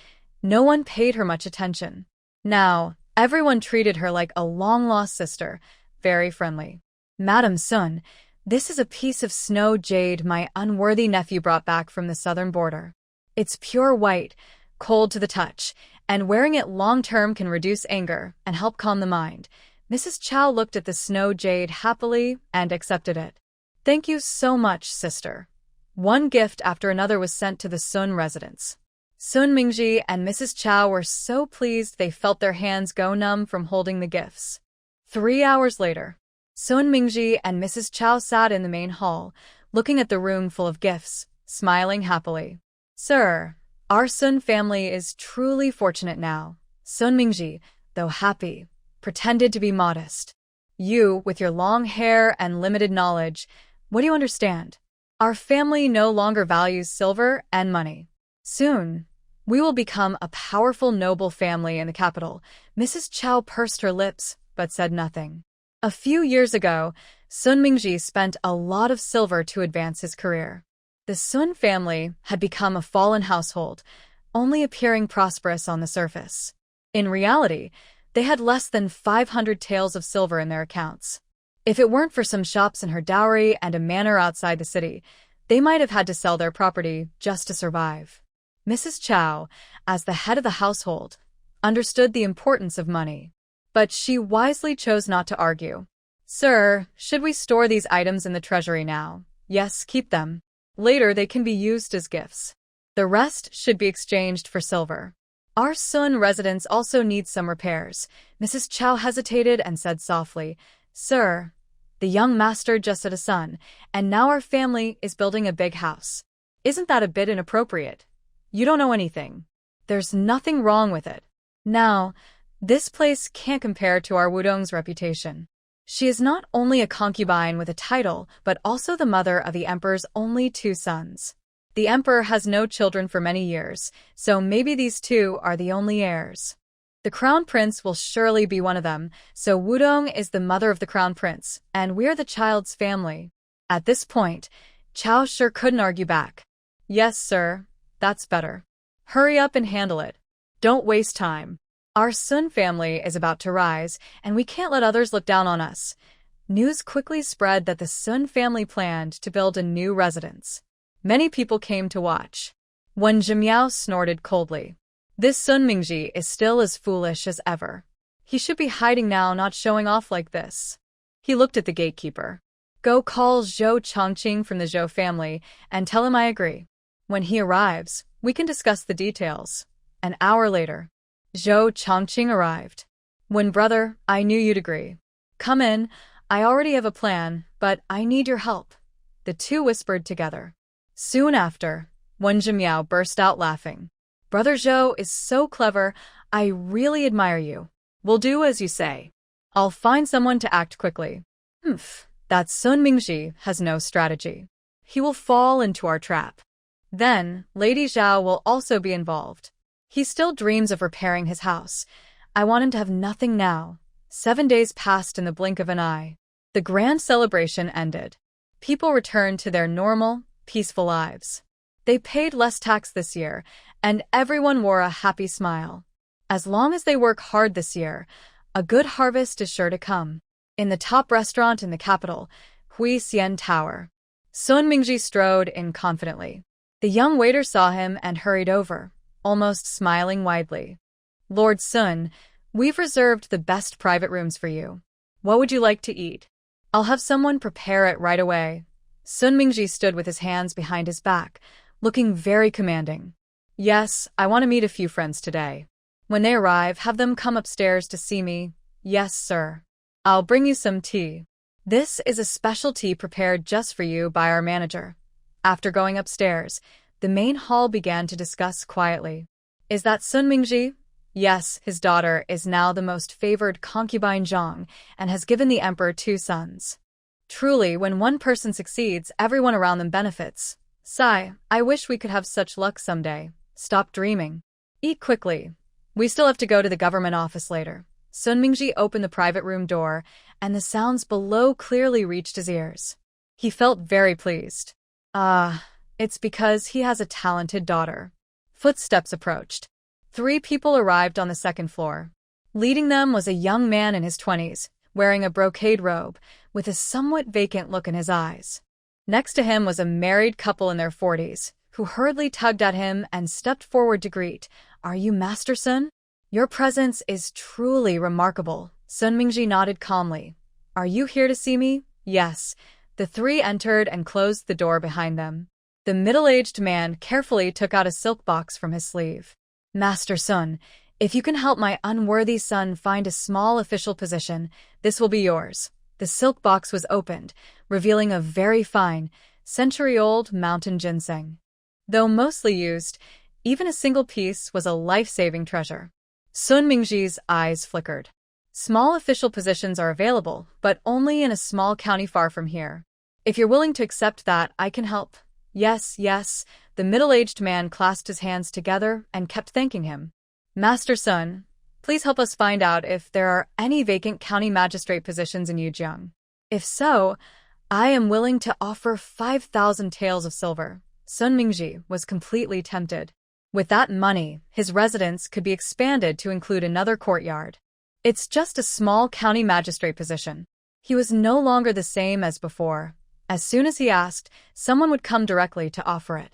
no one paid her much attention. Now, everyone treated her like a long-lost sister, very friendly. Madam Sun, this is a piece of snow jade my unworthy nephew brought back from the southern border. It's pure white, cold to the touch, and wearing it long-term can reduce anger and help calm the mind. Mrs. Chow looked at the snow jade happily and accepted it. Thank you so much, sister. One gift after another was sent to the Sun residence. Sun Mingji and Mrs. Chow were so pleased they felt their hands go numb from holding the gifts. 3 hours later, Sun Mingji and Mrs. Chow sat in the main hall, looking at the room full of gifts, smiling happily. Sir, our Sun family is truly fortunate now. Sun Mingji, though happy, pretended to be modest. You, with your long hair and limited knowledge, what do you understand? Our family no longer values silver and money. Soon, We will become a powerful noble family in the capital. Mrs. Chow pursed her lips, but said nothing. A few years ago, Sun Mingji spent a lot of silver to advance his career. The Sun family had become a fallen household, only appearing prosperous on the surface. In reality, they had less than 500 taels of silver in their accounts. If it weren't for some shops in her dowry and a manor outside the city, they might have had to sell their property just to survive. Mrs. Chow, as the head of the household, understood the importance of money. But she wisely chose not to argue. Sir, should we store these items in the treasury now? Yes, keep them. Later they can be used as gifts. The rest should be exchanged for silver. Our Sun residence also needs some repairs. Mrs. Chow hesitated and said softly, Sir, the young master just had a son, and now our family is building a big house. Isn't that a bit inappropriate? You don't know anything. There's nothing wrong with it. Now, this place can't compare to our Wudong's reputation. She is not only a concubine with a title, but also the mother of the emperor's only 2 sons. The emperor has no children for many years, so maybe these 2 are the only heirs. The crown prince will surely be one of them, so Wudong is the mother of the crown prince, and we're the child's family. At this point, Chow sure couldn't argue back. Yes, sir, that's better. Hurry up and handle it. Don't waste time. Our Sun family is about to rise, and we can't let others look down on us. News quickly spread that the Sun family planned to build a new residence. Many people came to watch. Wen Zhimiao snorted coldly. This Sun Mingji is still as foolish as ever. He should be hiding now, not showing off like this. He looked at the gatekeeper. Go call Zhou Chongqing from the Zhou family and tell him I agree. When he arrives, we can discuss the details. An hour later, Zhou Chongqing arrived. When brother, I knew you'd agree. Come in, I already have a plan, but I need your help. The 2 whispered together. Soon after, Wen Zhimiao burst out laughing. Brother Zhou is so clever, I really admire you. We'll do as you say. I'll find someone to act quickly. That Sun Mingji has no strategy. He will fall into our trap. Then, Lady Zhao will also be involved. He still dreams of repairing his house. I want him to have nothing now. 7 days passed in the blink of an eye. The grand celebration ended. People returned to their normal, peaceful lives. They paid less tax this year, and everyone wore a happy smile. As long as they work hard this year, a good harvest is sure to come. In the top restaurant in the capital, Hui Xian Tower, Sun Mingji strode in confidently. The young waiter saw him and hurried over, almost smiling widely. Lord Sun, we've reserved the best private rooms for you. What would you like to eat? I'll have someone prepare it right away. Sun Mingji stood with his hands behind his back, looking very commanding. Yes, I want to meet a few friends today. When they arrive, have them come upstairs to see me. Yes, sir. I'll bring you some tea. This is a special tea prepared just for you by our manager. After going upstairs, the main hall began to discuss quietly. Is that Sun Mingji? Yes, his daughter is now the most favored concubine Zhang and has given the emperor 2 sons. Truly, when one person succeeds, everyone around them benefits. Sigh, I wish we could have such luck someday. Stop dreaming. Eat quickly. We still have to go to the government office later. Sun Mingji opened the private room door, and the sounds below clearly reached his ears. He felt very pleased. It's because he has a talented daughter. Footsteps approached. 3 people arrived on the 2nd floor. Leading them was a young man in his 20s, wearing a brocade robe, with a somewhat vacant look in his eyes. Next to him was a married couple in their 40s, who hurriedly tugged at him and stepped forward to greet. Are you Master Sun? Your presence is truly remarkable. Sun Mingji nodded calmly. Are you here to see me? Yes. The 3 entered and closed the door behind them. The middle-aged man carefully took out a silk box from his sleeve. Master Sun, if you can help my unworthy son find a small official position, this will be yours. The silk box was opened, revealing a very fine, century-old mountain ginseng. Though mostly used, even a single piece was a life-saving treasure. Sun Mingji's eyes flickered. Small official positions are available, but only in a small county far from here. If you're willing to accept that, I can help. Yes, the middle-aged man clasped his hands together and kept thanking him. Master Sun, please help us find out if there are any vacant county magistrate positions in Yujiang. If so, I am willing to offer 5,000 taels of silver. Sun Mingji was completely tempted. With that money, his residence could be expanded to include another courtyard. It's just a small county magistrate position. He was no longer the same as before. As soon as he asked, someone would come directly to offer it.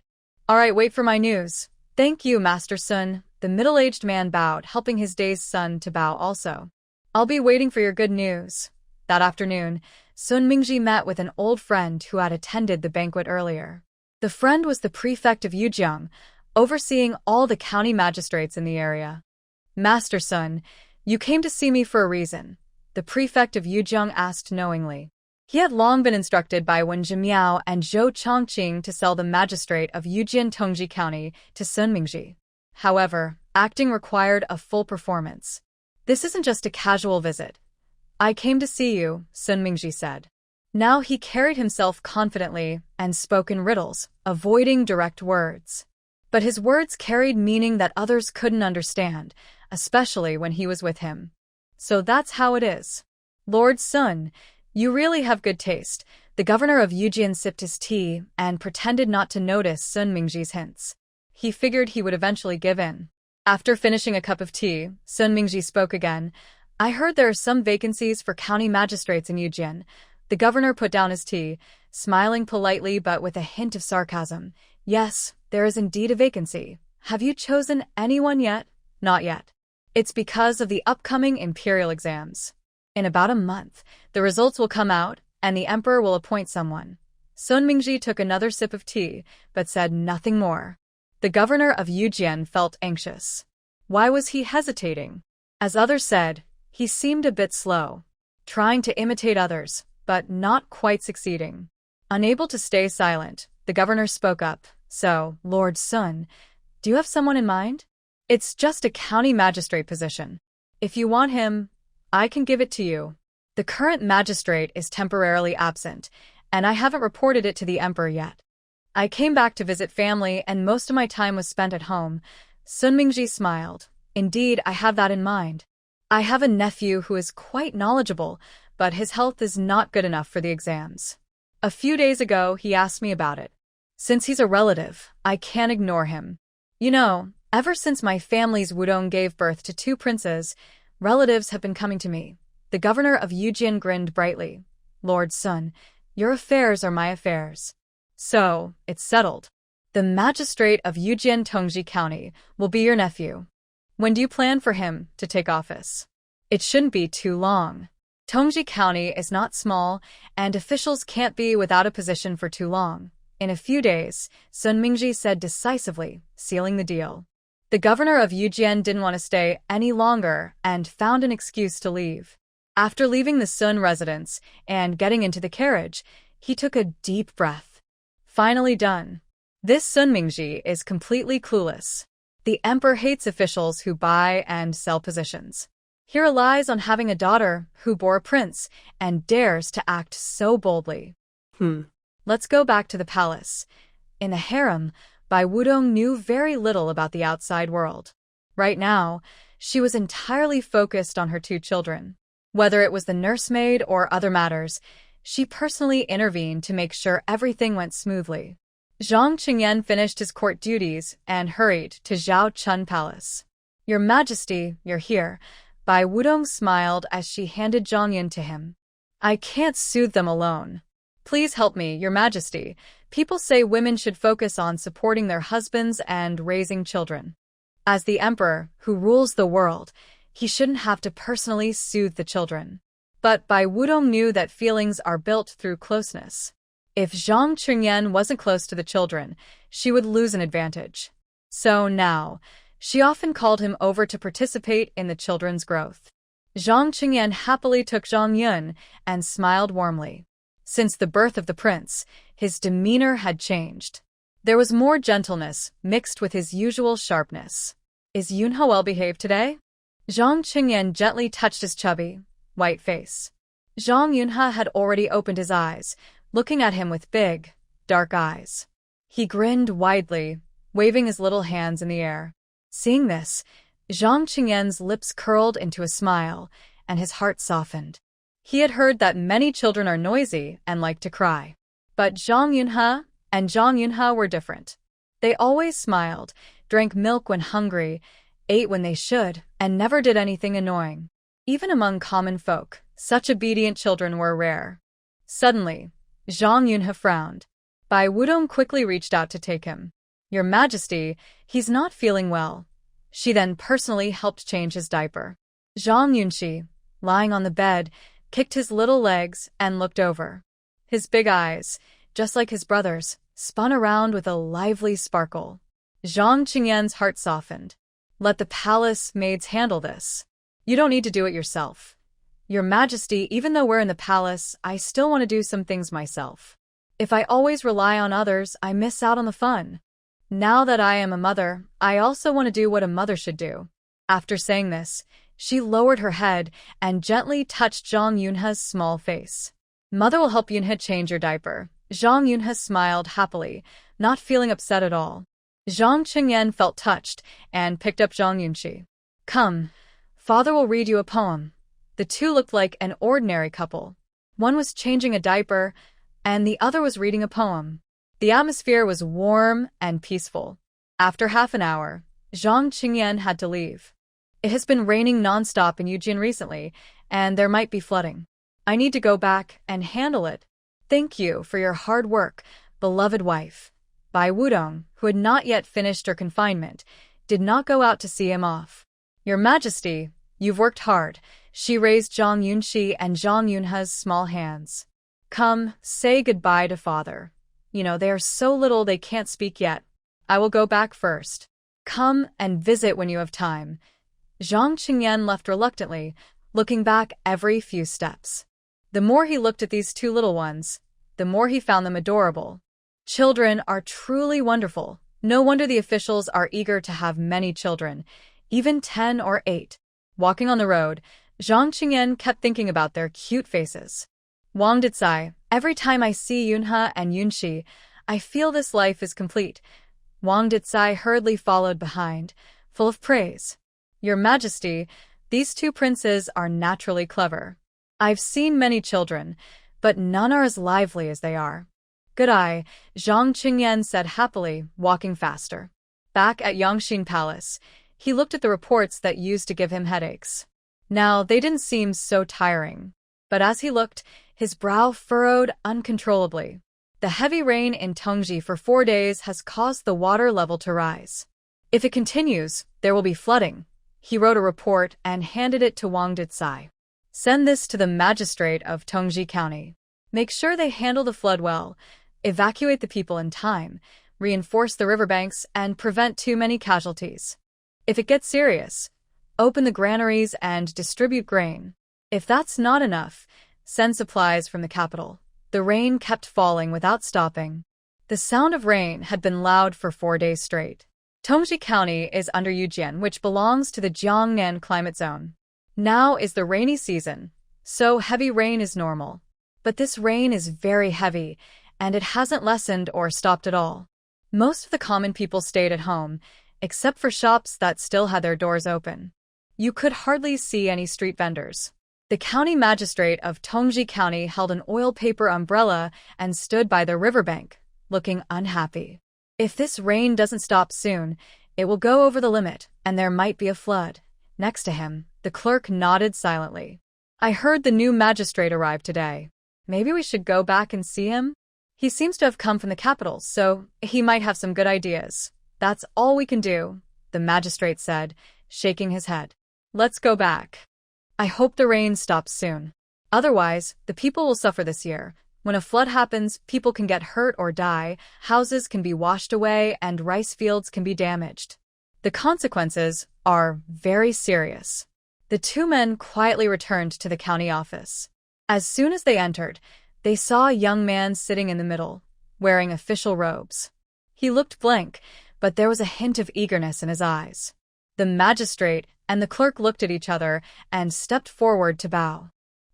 All right, wait for my news. Thank you, Master Sun. The middle-aged man bowed, helping his dazed son to bow also. I'll be waiting for your good news. That afternoon, Sun Mingji met with an old friend who had attended the banquet earlier. The friend was the prefect of Yujiang, overseeing all the county magistrates in the area. Master Sun, you came to see me for a reason, the prefect of Yujiang asked knowingly. He had long been instructed by Wen Zhimiao and Zhou Chongqing to sell the magistrate of Yujian Tongji County to Sun Mingji. However, acting required a full performance. This isn't just a casual visit. I came to see you, Sun Mingji said. Now he carried himself confidently and spoke in riddles, avoiding direct words. But his words carried meaning that others couldn't understand, especially when he was with him. So that's how it is. Lord Sun, you really have good taste. The governor of Yujian sipped his tea and pretended not to notice Sun Mingji's hints. He figured he would eventually give in. After finishing a cup of tea, Sun Mingji spoke again. I heard there are some vacancies for county magistrates in Yujian. The governor put down his tea, smiling politely but with a hint of sarcasm. Yes, there is indeed a vacancy. Have you chosen anyone yet? Not yet. It's because of the upcoming imperial exams. In about a month, the results will come out, and the emperor will appoint someone. Sun Mingji took another sip of tea, but said nothing more. The governor of Yujian felt anxious. Why was he hesitating? As others said, he seemed a bit slow, trying to imitate others, but not quite succeeding. Unable to stay silent, the governor spoke up. So, Lord Sun, do you have someone in mind? It's just a county magistrate position. If you want him, I can give it to you. The current magistrate is temporarily absent, and I haven't reported it to the emperor yet. I came back to visit family, and most of my time was spent at home. Sun Mingji smiled. Indeed, I have that in mind. I have a nephew who is quite knowledgeable, but his health is not good enough for the exams. A few days ago, he asked me about it. Since he's a relative, I can't ignore him. You know, ever since my family's Wudong gave birth to 2 princes, relatives have been coming to me. The governor of Yujian grinned brightly. Lord Sun, your affairs are my affairs. So, it's settled. The magistrate of Yujian Tongji County will be your nephew. When do you plan for him to take office? It shouldn't be too long. Tongji County is not small, and officials can't be without a position for too long. In a few days, Sun Mingji said decisively, sealing the deal. The governor of Yujian didn't want to stay any longer and found an excuse to leave. After leaving the Sun residence and getting into the carriage, he took a deep breath. Finally done. This Sun Mingji is completely clueless. The emperor hates officials who buy and sell positions. He relies on having a daughter who bore a prince and dares to act so boldly. Let's go back to the palace. In the harem, Bai Wudong knew very little about the outside world. Right now, she was entirely focused on her 2 children. Whether it was the nursemaid or other matters, she personally intervened to make sure everything went smoothly. Zhang Qingyan finished his court duties and hurried to Zhao Chun Palace. Your Majesty, you're here. Bai Wudong smiled as she handed Zhang Yun to him. I can't soothe them alone. Please help me, Your Majesty. People say women should focus on supporting their husbands and raising children. As the emperor, who rules the world, he shouldn't have to personally soothe the children. But Bai Wudong knew that feelings are built through closeness. If Zhang Qingyan wasn't close to the children, she would lose an advantage. So now, she often called him over to participate in the children's growth. Zhang Qingyan happily took Zhang Yun and smiled warmly. Since the birth of the prince, his demeanor had changed. There was more gentleness mixed with his usual sharpness. Is Yunha well behaved today? Zhang Qingyan gently touched his chubby, white face. Zhang Yunha had already opened his eyes, looking at him with big, dark eyes. He grinned widely, waving his little hands in the air. Seeing this, Zhang Qingyan's lips curled into a smile, and his heart softened. He had heard that many children are noisy and like to cry. But Zhang Yunhe and Zhang Yunhe were different. They always smiled, drank milk when hungry, ate when they should, and never did anything annoying. Even among common folk, such obedient children were rare. Suddenly, Zhang Yunhe frowned. Bai Wudong quickly reached out to take him. "Your Majesty, he's not feeling well." She then personally helped change his diaper. Zhang Yunxi, lying on the bed, kicked his little legs and looked over. His big eyes, just like his brother's, spun around with a lively sparkle. Zhang Qingyan's heart softened. "Let the palace maids handle this. You don't need to do it yourself. Your Majesty, even though we're in the palace, I still want to do some things myself. If I always rely on others, I miss out on the fun. Now that I am a mother, I also want to do what a mother should do." After saying this, she lowered her head and gently touched Zhang Yunhe's small face. "Mother will help Yunhe change your diaper." Zhang Yunhe smiled happily, not feeling upset at all. Zhang Qingyan felt touched and picked up Zhang Yunxi. "Come, father will read you a poem." The two looked like an ordinary couple. One was changing a diaper, and the other was reading a poem. The atmosphere was warm and peaceful. After half an hour, Zhang Qingyan had to leave. "It has been raining nonstop in Eugene recently, and there might be flooding. I need to go back and handle it. Thank you for your hard work, beloved wife." Bai Wudong, who had not yet finished her confinement, did not go out to see him off. "Your Majesty, you've worked hard." She raised Zhang Yunxi and Zhang Yunhe's small hands. "Come, say goodbye to father. You know, they are so little they can't speak yet. I will go back first. Come and visit when you have time." Zhang Qingyan left reluctantly, looking back every few steps. The more he looked at these two little ones, the more he found them adorable. Children are truly wonderful. No wonder the officials are eager to have many children, even 10 or 8. Walking on the road, Zhang Qingyan kept thinking about their cute faces. Wang Dicai, every time I see Yunhe and Yunxi, I feel this life is complete. Wang Dicai hurriedly followed behind, full of praise. "Your Majesty, these two princes are naturally clever. I've seen many children, but none are as lively as they are." "Good eye," Zhang Qingyan said happily, walking faster. Back at Yangxin Palace, he looked at the reports that used to give him headaches. Now, they didn't seem so tiring. But as he looked, his brow furrowed uncontrollably. The heavy rain in Tongji for 4 days has caused the water level to rise. If it continues, there will be flooding. He wrote a report and handed it to Wang Dicai. "Send this to the magistrate of Tongji County. Make sure they handle the flood well, evacuate the people in time, reinforce the riverbanks, and prevent too many casualties. If it gets serious, open the granaries and distribute grain. If that's not enough, send supplies from the capital." The rain kept falling without stopping. The sound of rain had been loud for 4 days straight. Tongji County is under Yujian, which belongs to the Jiangnan climate zone. Now is the rainy season, so heavy rain is normal. But this rain is very heavy, and it hasn't lessened or stopped at all. Most of the common people stayed at home, except for shops that still had their doors open. You could hardly see any street vendors. The county magistrate of Tongji County held an oil paper umbrella and stood by the riverbank, looking unhappy. If this rain doesn't stop soon, it will go over the limit, and there might be a flood. Next to him, the clerk nodded silently. "I heard the new magistrate arrived today. Maybe we should go back and see him? He seems to have come from the capital, so he might have some good ideas." "That's all we can do," the magistrate said, shaking his head. "Let's go back. I hope the rain stops soon. Otherwise, the people will suffer this year. When a flood happens, people can get hurt or die, houses can be washed away, and rice fields can be damaged. The consequences are very serious." The two men quietly returned to the county office. As soon as they entered, they saw a young man sitting in the middle, wearing official robes. He looked blank, but there was a hint of eagerness in his eyes. The magistrate and the clerk looked at each other and stepped forward to bow.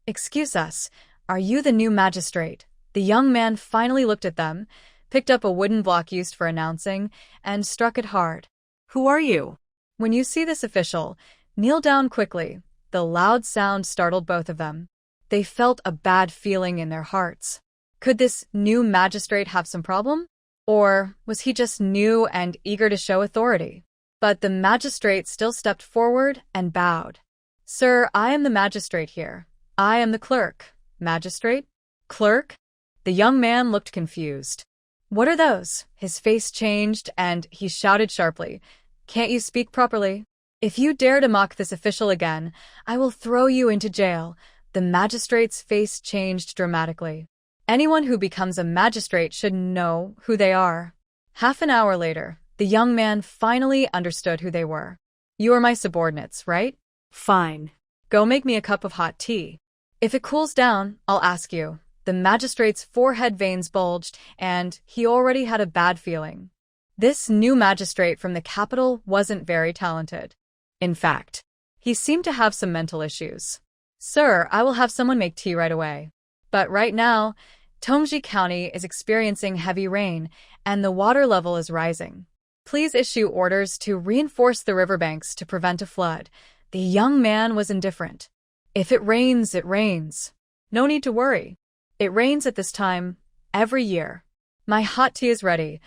"Excuse us, are you the new magistrate?" The young man finally looked at them, picked up a wooden block used for announcing, and struck it hard. Who are you? When you see this official, kneel down quickly. The loud sound startled both of them. They felt a bad feeling in their hearts. Could this new magistrate have some problem? Or was he just new and eager to show authority? But the magistrate still stepped forward and bowed. Sir, I am the magistrate here. I am the clerk. Magistrate? Clerk? The young man looked confused. What are those? His face changed and he shouted sharply. Can't you speak properly? If you dare to mock this official again, I will throw you into jail. The magistrate's face changed dramatically. Anyone who becomes a magistrate should know who they are. Half an hour later, the young man finally understood who they were. You are my subordinates, right? Fine. Go make me a cup of hot tea. If it cools down, I'll ask you. The magistrate's forehead veins bulged, and he already had a bad feeling. This new magistrate from the capital wasn't very talented. In fact, he seemed to have some mental issues. Sir, I will have someone make tea right away. But right now, Tongji County is experiencing heavy rain, and the water level is rising. Please issue orders to reinforce the riverbanks to prevent a flood. The young man was indifferent. If it rains, it rains. No need to worry. It rains at this time every year. My hot tea is ready.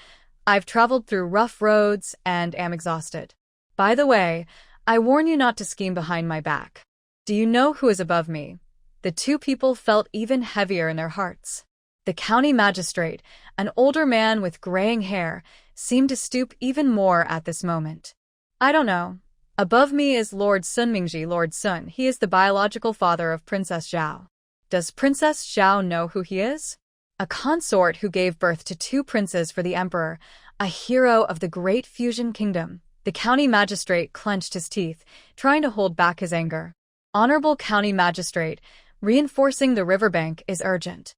I've traveled through rough roads and am exhausted. By the way, I warn you not to scheme behind my back. Do you know who is above me? The two people felt even heavier in their hearts. The county magistrate, an older man with graying hair, seemed to stoop even more at this moment. I don't know. Above me is Lord Sun Mingji, Lord Sun. He is the biological father of Princess Zhao. Does Princess Zhao know who he is? A consort who gave birth to two princes for the emperor, a hero of the great fusion kingdom. The county magistrate clenched his teeth, trying to hold back his anger. Honorable county magistrate, reinforcing the riverbank is urgent.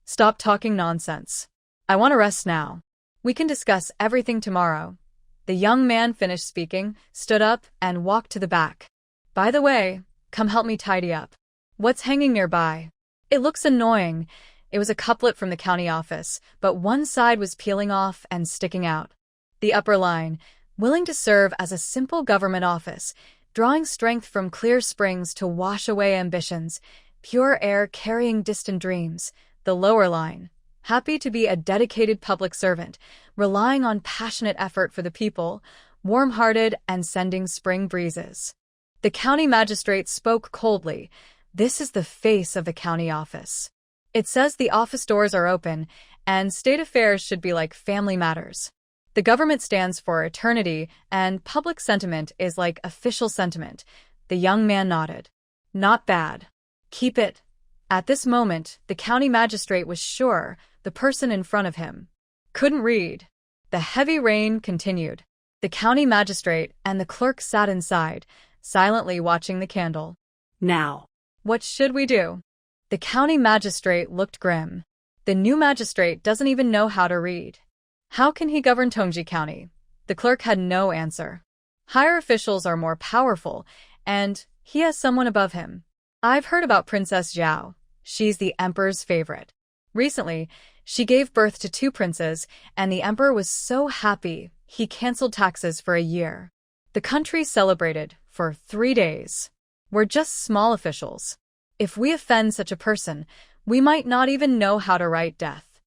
Stop talking nonsense. I want to rest now. We can discuss everything tomorrow. The young man finished speaking, stood up, and walked to the back. By the way, come help me tidy up. What's hanging nearby? It looks annoying. It was a couplet from the county office, but one side was peeling off and sticking out. The upper line, willing to serve as a simple government office, drawing strength from clear springs to wash away ambitions, pure air carrying distant dreams. The lower line, happy to be a dedicated public servant, relying on passionate effort for the people, warm-hearted and sending spring breezes. The county magistrate spoke coldly. This is the face of the county office. It says the office doors are open, and state affairs should be like family matters. The government stands for eternity, and public sentiment is like official sentiment. The young man nodded. Not bad. Keep it. At this moment, the county magistrate was sure the person in front of him couldn't read. The heavy rain continued. The county magistrate and the clerk sat inside, silently watching the candle. Now. What should we do? The county magistrate looked grim. The new magistrate doesn't even know how to read. How can he govern Tongji County? The clerk had no answer. Higher officials are more powerful, and he has someone above him. I've heard about Princess Zhao. She's the emperor's favorite. Recently, she gave birth to two princes, and the emperor was so happy he canceled taxes for a year. The country celebrated for 3 days. We're just small officials. If we offend such a person, we might not even know how to write death.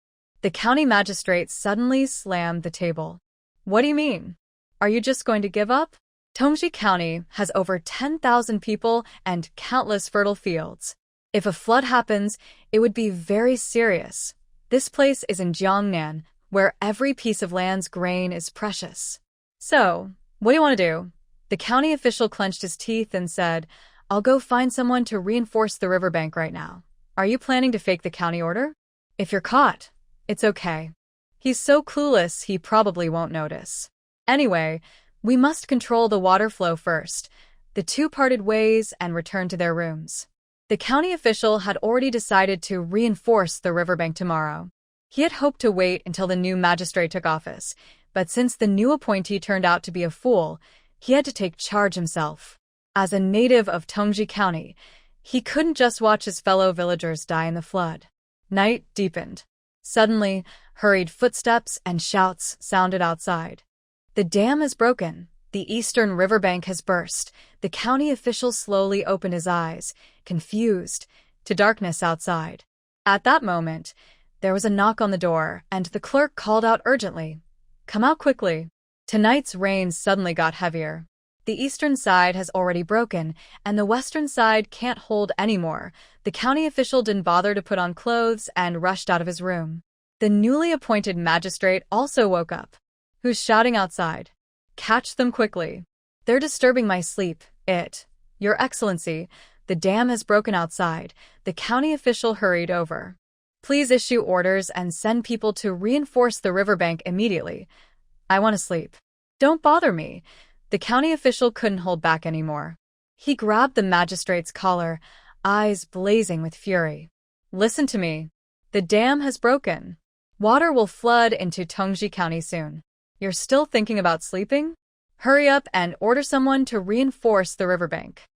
The county magistrate suddenly slammed the table. What do you mean? Are you just going to give up? Tongji County has over 10,000 people and countless fertile fields. If a flood happens, it would be very serious. This place is in Jiangnan, where every piece of land's grain is precious. So, what do you want to do? The county official clenched his teeth and said, I'll go find someone to reinforce the riverbank right now. Are you planning to fake the county order? If you're caught, it's okay. He's so clueless he probably won't notice. Anyway, we must control the water flow first. The two parted ways and returned to their rooms. The county official had already decided to reinforce the riverbank tomorrow. He had hoped to wait until the new magistrate took office, but since the new appointee turned out to be a fool, he had to take charge himself. As a native of Tongji County, he couldn't just watch his fellow villagers die in the flood. Night deepened. Suddenly, hurried footsteps and shouts sounded outside. The dam is broken. The eastern riverbank has burst. The county official slowly opened his eyes, confused, to darkness outside. At that moment, there was a knock on the door, and the clerk called out urgently, "Come out quickly." Tonight's rain suddenly got heavier. The eastern side has already broken, and the western side can't hold anymore. The county official didn't bother to put on clothes and rushed out of his room. The newly appointed magistrate also woke up. "Who's shouting outside? Catch them quickly. They're disturbing my sleep. Your Excellency, the dam has broken outside." The county official hurried over. "Please issue orders and send people to reinforce the riverbank immediately. I want to sleep." "Don't bother me." The county official couldn't hold back anymore. He grabbed the magistrate's collar, eyes blazing with fury. "Listen to me. The dam has broken. Water will flood into Tongji County soon. You're still thinking about sleeping? Hurry up and order someone to reinforce the riverbank."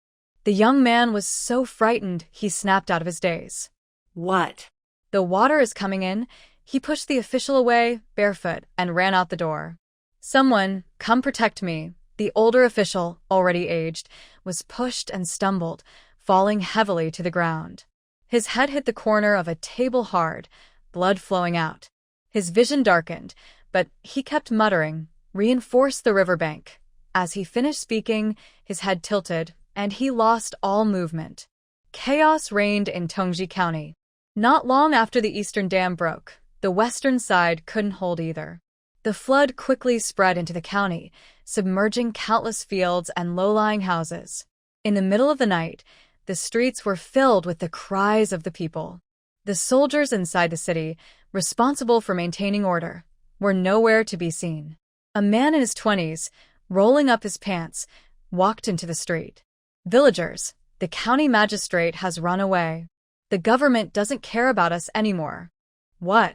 The young man was so frightened he snapped out of his daze. What? "The water is coming in." He pushed the official away, barefoot, and ran out the door. "Someone, come protect me." The older official, already aged, was pushed and stumbled, falling heavily to the ground. His head hit the corner of a table hard, blood flowing out. His vision darkened, but he kept muttering, "Reinforce the riverbank." As he finished speaking, his head tilted, and he lost all movement. Chaos reigned in Tongji County. Not long after the eastern dam broke, the western side couldn't hold either. The flood quickly spread into the county, submerging countless fields and low-lying houses. In the middle of the night, the streets were filled with the cries of the people. The soldiers inside the city, responsible for maintaining order, were nowhere to be seen. A man in his 20s, rolling up his pants, walked into the street. "Villagers, the county magistrate has run away. The government doesn't care about us anymore." "What?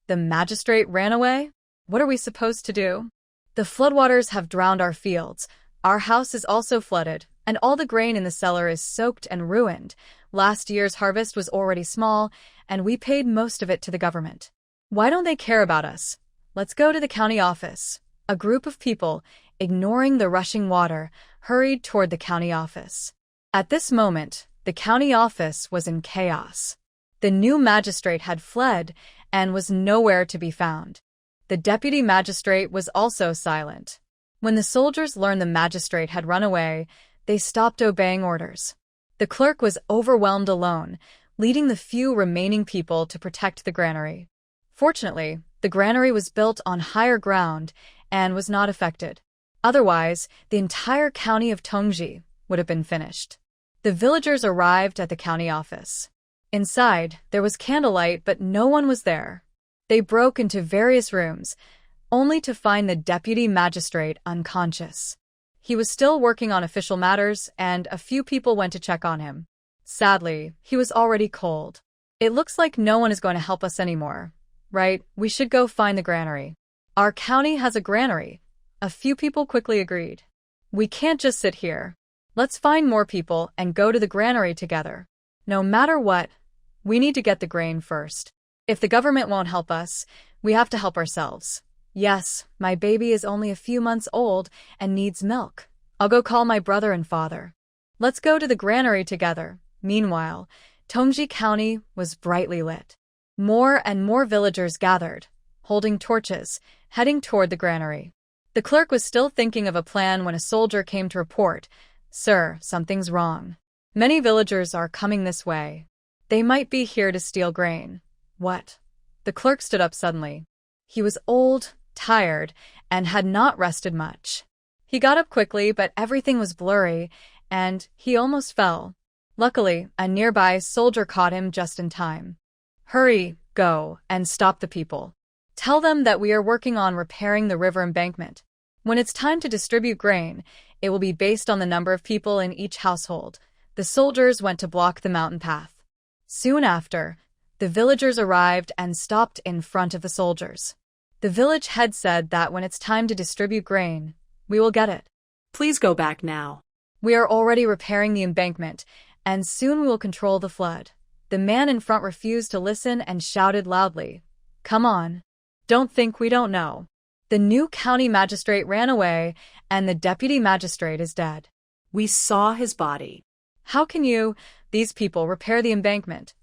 The magistrate ran away? What are we supposed to do?" "The floodwaters have drowned our fields. Our house is also flooded, and all the grain in the cellar is soaked and ruined. Last year's harvest was already small, and we paid most of it to the government. Why don't they care about us? Let's go to the county office." A group of people, ignoring the rushing water, hurried toward the county office. At this moment, the county office was in chaos. The new magistrate had fled and was nowhere to be found. The deputy magistrate was also silent. When the soldiers learned the magistrate had run away, they stopped obeying orders. The clerk was overwhelmed alone, leading the few remaining people to protect the granary. Fortunately, the granary was built on higher ground and was not affected. Otherwise, the entire county of Tongji would have been finished. The villagers arrived at the county office. Inside, there was candlelight, but no one was there. They broke into various rooms, only to find the deputy magistrate unconscious. He was still working on official matters, and a few people went to check on him. Sadly, he was already cold. "It looks like no one is going to help us anymore. Right, we should go find the granary." "Our county has a granary," a few people quickly agreed. "We can't just sit here. Let's find more people and go to the granary together. No matter what, we need to get the grain first. If the government won't help us, we have to help ourselves. Yes, my baby is only a few months old and needs milk. I'll go call my brother and father. Let's go to the granary together." Meanwhile, Tongji County was brightly lit. More and more villagers gathered, holding torches, heading toward the granary. The clerk was still thinking of a plan when a soldier came to report, "Sir, something's wrong. Many villagers are coming this way. They might be here to steal grain." "What?" The clerk stood up suddenly. He was old, tired, and had not rested much. He got up quickly, but everything was blurry, and he almost fell. Luckily, a nearby soldier caught him just in time. "Hurry, go, and stop the people. Tell them that we are working on repairing the river embankment. When it's time to distribute grain, it will be based on the number of people in each household." The soldiers went to block the mountain path. Soon after, the villagers arrived and stopped in front of the soldiers. The village head said that when it's time to distribute grain, we will get it. Please go back now. We are already repairing the embankment, and soon we will control the flood. The man in front refused to listen and shouted loudly, Come on. Don't think we don't know. The new county magistrate ran away, and the deputy magistrate is dead. We saw his body. How can these people, repair the embankment?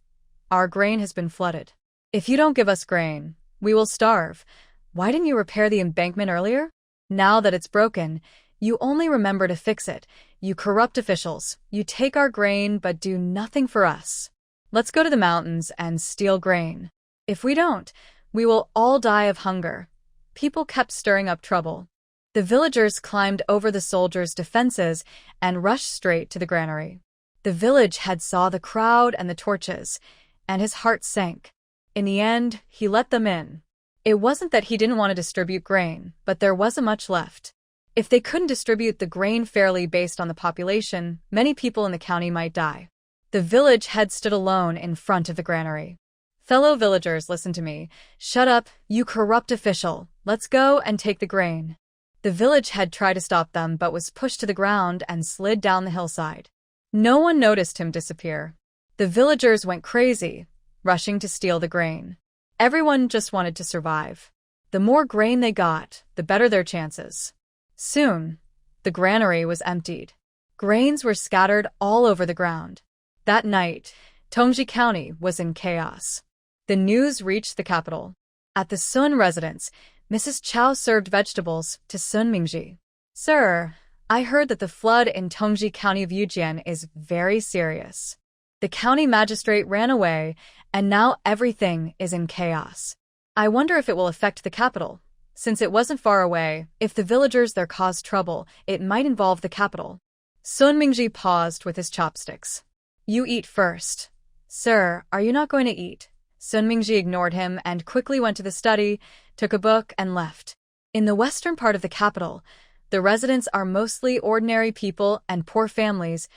Our grain has been flooded. If you don't give us grain, we will starve. Why didn't you repair the embankment earlier? Now that it's broken, you only remember to fix it. You corrupt officials. You take our grain but do nothing for us. Let's go to the mountains and steal grain. If we don't, we will all die of hunger. People kept stirring up trouble. The villagers climbed over the soldiers' defenses and rushed straight to the granary. The village head saw the crowd and the torches, and his heart sank. In the end, he let them in. It wasn't that he didn't want to distribute grain, but there wasn't much left. If they couldn't distribute the grain fairly based on the population, many people in the county might die. The village head stood alone in front of the granary. Fellow villagers, listen to me. Shut up, you corrupt official. Let's go and take the grain. The village head tried to stop them but was pushed to the ground and slid down the hillside. No one noticed him disappear. The villagers went crazy, rushing to steal the grain. Everyone just wanted to survive. The more grain they got, the better their chances. Soon, the granary was emptied. Grains were scattered all over the ground. That night, Tongji County was in chaos. The news reached the capital. At the Sun residence, Mrs. Chow served vegetables to Sun Mingji. Sir, I heard that the flood in Tongji County of Fujian is very serious. The county magistrate ran away, and now everything is in chaos. I wonder if it will affect the capital. Since it wasn't far away, if the villagers there caused trouble, it might involve the capital. Sun Mingji paused with his chopsticks. You eat first. Sir, are you not going to eat? Sun Mingji ignored him and quickly went to the study, took a book, and left. In the western part of the capital, the residents are mostly ordinary people and poor families,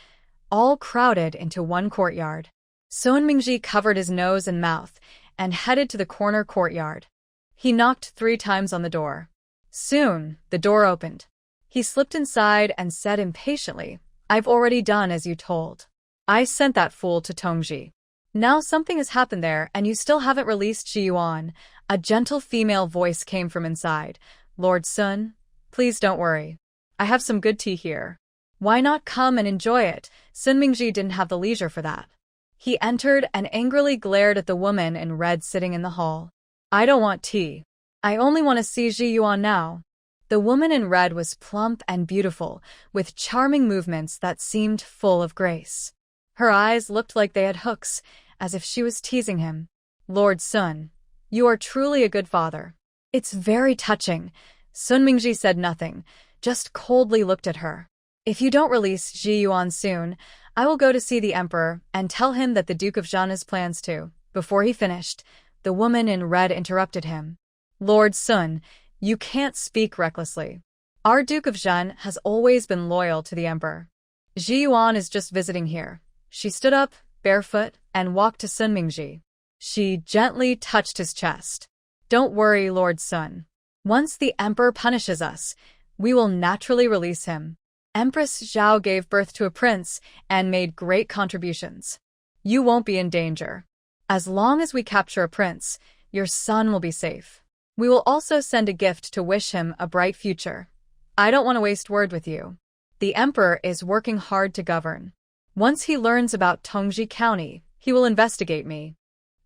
all crowded into one courtyard. Sun Mingji covered his nose and mouth and headed to the corner courtyard. He knocked 3 times on the door. Soon, the door opened. He slipped inside and said impatiently, I've already done as you told. I sent that fool to Tongji. Now something has happened there and you still haven't released Ji Yuan. A gentle female voice came from inside. Lord Sun, please don't worry. I have some good tea here. Why not come and enjoy it? Sun Mingji didn't have the leisure for that. He entered and angrily glared at the woman in red sitting in the hall. I don't want tea. I only want to see Ji Yuan now. The woman in red was plump and beautiful, with charming movements that seemed full of grace. Her eyes looked like they had hooks, as if she was teasing him. Lord Sun, you are truly a good father. It's very touching. Sun Mingji said nothing, just coldly looked at her. If you don't release Ji Yuan soon, I will go to see the emperor and tell him that the Duke of Zhan has plans to. Before he finished, the woman in red interrupted him. Lord Sun, you can't speak recklessly. Our Duke of Zhan has always been loyal to the emperor. Ji Yuan is just visiting here. She stood up, barefoot, and walked to Sun Mingji. She gently touched his chest. Don't worry, Lord Sun. Once the emperor punishes us, we will naturally release him. Empress Zhao gave birth to a prince and made great contributions. You won't be in danger. As long as we capture a prince, your son will be safe. We will also send a gift to wish him a bright future. I don't want to waste word with you. The emperor is working hard to govern. Once he learns about Tongji County, he will investigate me.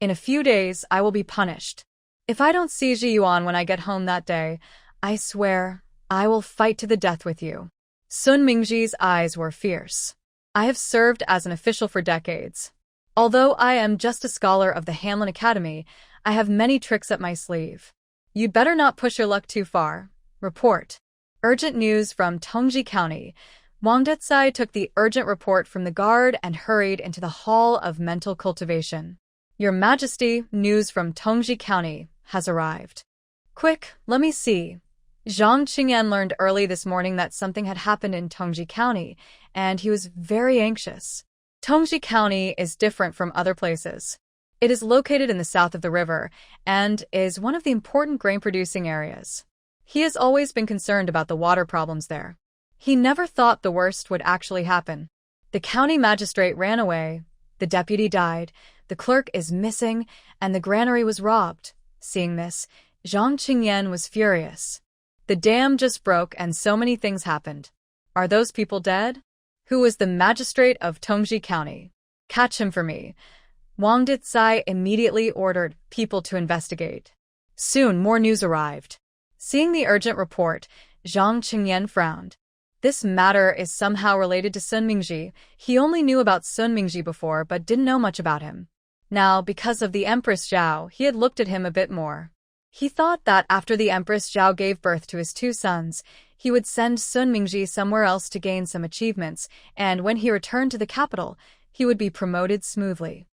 In a few days, I will be punished. If I don't see Ji Yuan when I get home that day, I swear I will fight to the death with you. Sun Mingji's eyes were fierce. I have served as an official for decades. Although I am just a scholar of the Hanlin Academy, I have many tricks up my sleeve. You'd better not push your luck too far. Report. Urgent news from Tongji County. Wang Detsai took the urgent report from the guard and hurried into the Hall of Mental Cultivation. Your Majesty, news from Tongji County has arrived. Quick, let me see. Zhang Qingyan learned early this morning that something had happened in Tongji County, and he was very anxious. Tongji County is different from other places. It is located in the south of the river and is one of the important grain-producing areas. He has always been concerned about the water problems there. He never thought the worst would actually happen. The county magistrate ran away, the deputy died, the clerk is missing, and the granary was robbed. Seeing this, Zhang Qingyan was furious. The dam just broke and so many things happened. Are those people dead? Who was the magistrate of Tongji County? Catch him for me. Wang Dicai immediately ordered people to investigate. Soon more news arrived. Seeing the urgent report, Zhang Qingyan frowned. This matter is somehow related to Sun Mingji. He only knew about Sun Mingji before but didn't know much about him. Now, because of the Empress Zhao, he had looked at him a bit more. He thought that after the Empress Zhao gave birth to his two sons, he would send Sun Mingji somewhere else to gain some achievements, and when he returned to the capital, he would be promoted smoothly.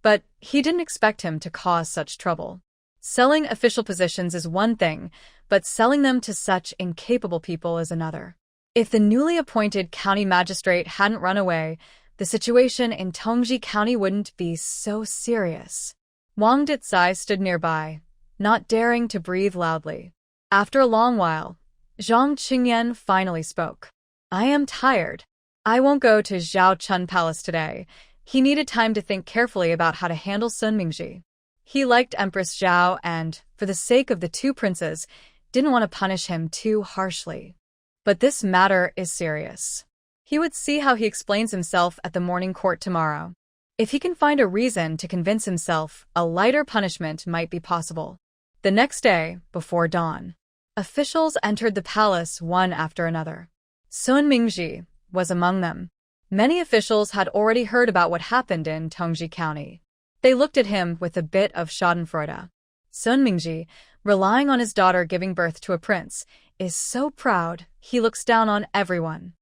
But he didn't expect him to cause such trouble. Selling official positions is one thing, but selling them to such incapable people is another. If the newly appointed county magistrate hadn't run away, the situation in Tongji County wouldn't be so serious. Wang Dicai stood nearby, not daring to breathe loudly. After a long while, Zhang Qingyan finally spoke. I am tired. I won't go to Zhao Chun Palace today. He needed time to think carefully about how to handle Sun Mingji. He liked Empress Zhao and, for the sake of the two princes, didn't want to punish him too harshly. But this matter is serious. He would see how he explains himself at the morning court tomorrow. If he can find a reason to convince himself, a lighter punishment might be possible. The next day, before dawn, officials entered the palace one after another. Sun Mingji was among them. Many officials had already heard about what happened in Tongji County. They looked at him with a bit of schadenfreude. Sun Mingji, relying on his daughter giving birth to a prince, is so proud he looks down on everyone.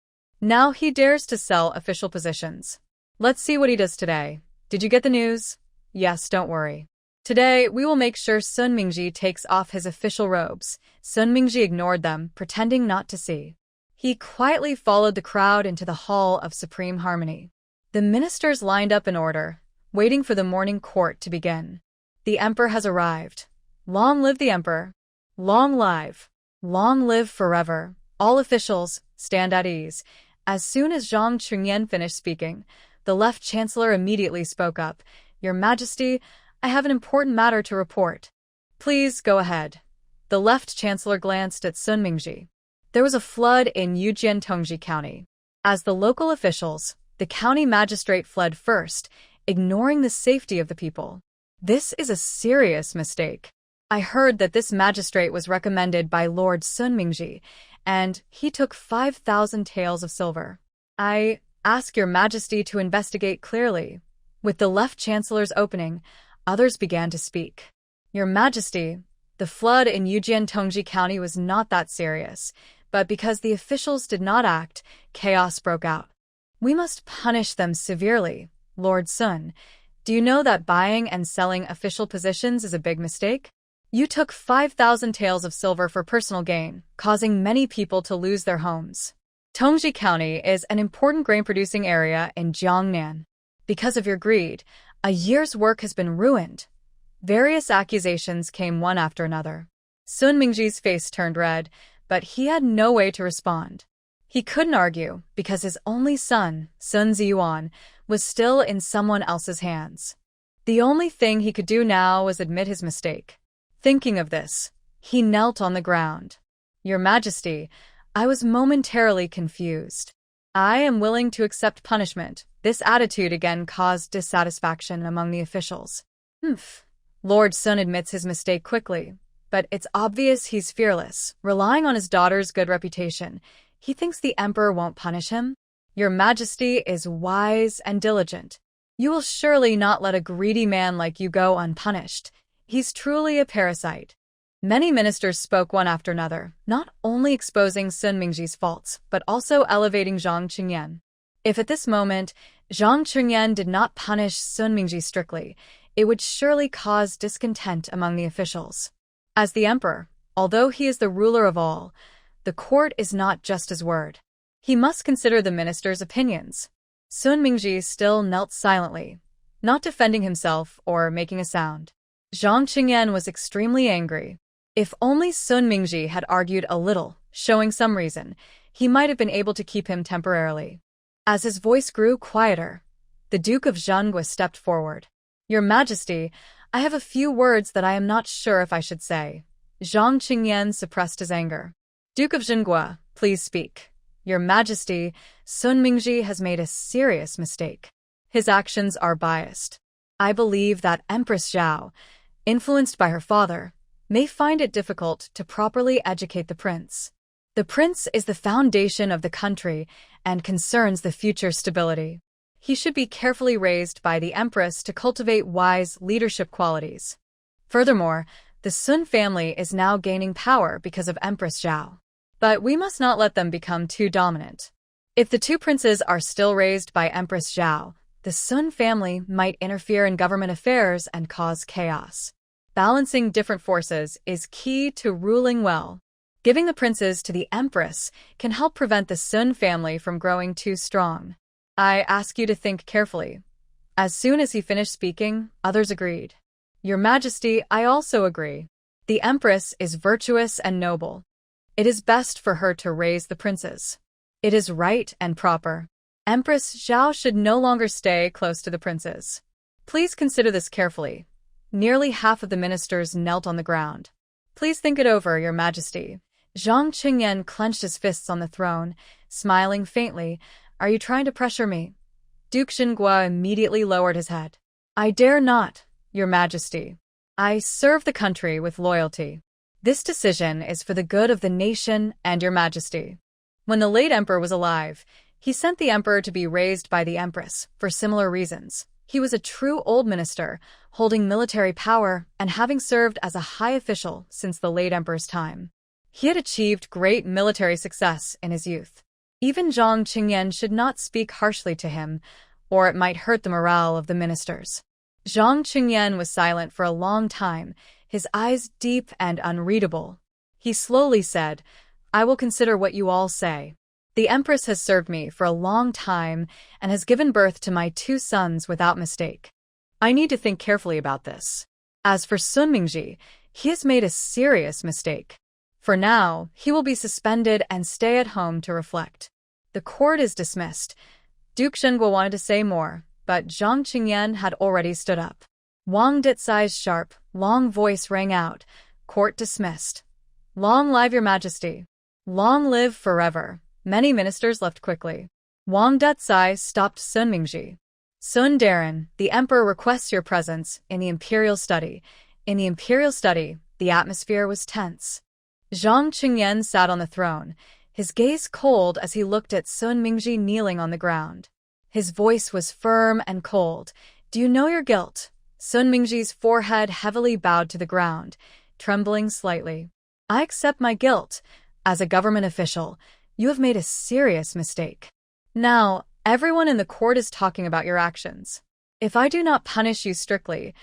Now he dares to sell official positions. Let's see what he does today. Did you get the news? Yes, don't worry. Today, we will make sure Sun Mingji takes off his official robes. Sun Mingji ignored them, pretending not to see. He quietly followed the crowd into the Hall of Supreme Harmony. The ministers lined up in order, waiting for the morning court to begin. The emperor has arrived. Long live the emperor. Long live forever. All officials, stand at ease. As soon as Zhang Qingyan finished speaking, the left chancellor immediately spoke up. Your Majesty, I have an important matter to report. Please go ahead. The left chancellor glanced at Sun Mingji. There was a flood in Yujian Tongji County. As the local officials, the county magistrate fled first, ignoring the safety of the people. This is a serious mistake. I heard that this magistrate was recommended by Lord Sun Mingji, and he took 5,000 taels of silver. I ask your Majesty to investigate clearly. With the left chancellor's opening, others began to speak. Your Majesty, the flood in Yujian Tongji County was not that serious, but because the officials did not act, chaos broke out. We must punish them severely, Lord Sun. Do you know that buying and selling official positions is a big mistake? You took 5,000 taels of silver for personal gain, causing many people to lose their homes. Tongji County is an important grain-producing area in Jiangnan. Because of your greed, a year's work has been ruined. Various accusations came one after another. Sun Mingji's face turned red, but he had no way to respond. He couldn't argue because his only son, Sun Ziyuan, was still in someone else's hands. The only thing he could do now was admit his mistake. Thinking of this, he knelt on the ground. Your Majesty, I was momentarily confused. I am willing to accept punishment. This attitude again caused dissatisfaction among the officials. Lord Sun admits his mistake quickly, but it's obvious he's fearless, relying on his daughter's good reputation. He thinks the emperor won't punish him. Your Majesty is wise and diligent. You will surely not let a greedy man like you go unpunished. He's truly a parasite. Many ministers spoke one after another, not only exposing Sun Mingji's faults, but also elevating Zhang Qingyan. If at this moment, Zhang Qingyan did not punish Sun Mingji strictly, it would surely cause discontent among the officials. As the emperor, although he is the ruler of all, the court is not just his word. He must consider the ministers' opinions. Sun Mingji still knelt silently, not defending himself or making a sound. Zhang Qingyan was extremely angry. If only Sun Mingji had argued a little, showing some reason, he might have been able to keep him temporarily. As his voice grew quieter, the Duke of Zhengwa stepped forward. Your Majesty, I have a few words that I am not sure if I should say. Zhang Qingyan suppressed his anger. Duke of Jinghua, please speak. Your Majesty, Sun Mingji has made a serious mistake. His actions are biased. I believe that Empress Zhao, influenced by her father, may find it difficult to properly educate the prince. The prince is the foundation of the country and concerns the future stability. He should be carefully raised by the empress to cultivate wise leadership qualities. Furthermore, the Sun family is now gaining power because of Empress Zhao. But we must not let them become too dominant. If the two princes are still raised by Empress Zhao, the Sun family might interfere in government affairs and cause chaos. Balancing different forces is key to ruling well. Giving the princes to the empress can help prevent the Sun family from growing too strong. I ask you to think carefully. As soon as he finished speaking, others agreed. Your Majesty, I also agree. The empress is virtuous and noble. It is best for her to raise the princes. It is right and proper. Empress Zhao should no longer stay close to the princes. Please consider this carefully. Nearly half of the ministers knelt on the ground. Please think it over, Your Majesty. Zhang Qingyan clenched his fists on the throne, smiling faintly. Are you trying to pressure me? Duke Jinghua immediately lowered his head. I dare not, Your Majesty. I serve the country with loyalty. This decision is for the good of the nation and Your Majesty. When the late emperor was alive, he sent the emperor to be raised by the empress for similar reasons. He was a true old minister, holding military power and having served as a high official since the late emperor's time. He had achieved great military success in his youth. Even Zhang Qingyan should not speak harshly to him, or it might hurt the morale of the ministers. Zhang Qingyan was silent for a long time, his eyes deep and unreadable. He slowly said, I will consider what you all say. The empress has served me for a long time and has given birth to my 2 sons without mistake. I need to think carefully about this. As for Sun Mingji, he has made a serious mistake. For now, he will be suspended and stay at home to reflect. The court is dismissed. Duke Jinghua wanted to say more, but Zhang Qingyan had already stood up. Wang Ditsai's sharp, long voice rang out. Court dismissed. Long live Your Majesty. Long live forever. Many ministers left quickly. Wang Detsai stopped Sun Mingji. Sun Daren, the emperor requests your presence in the imperial study. In the imperial study, the atmosphere was tense. Zhang Qingyan sat on the throne, his gaze cold as he looked at Sun Mingji kneeling on the ground. His voice was firm and cold. Do you know your guilt? Sun Mingji's forehead heavily bowed to the ground, trembling slightly. I accept my guilt. As a government official, you have made a serious mistake. Now, everyone in the court is talking about your actions. If I do not punish you strictly,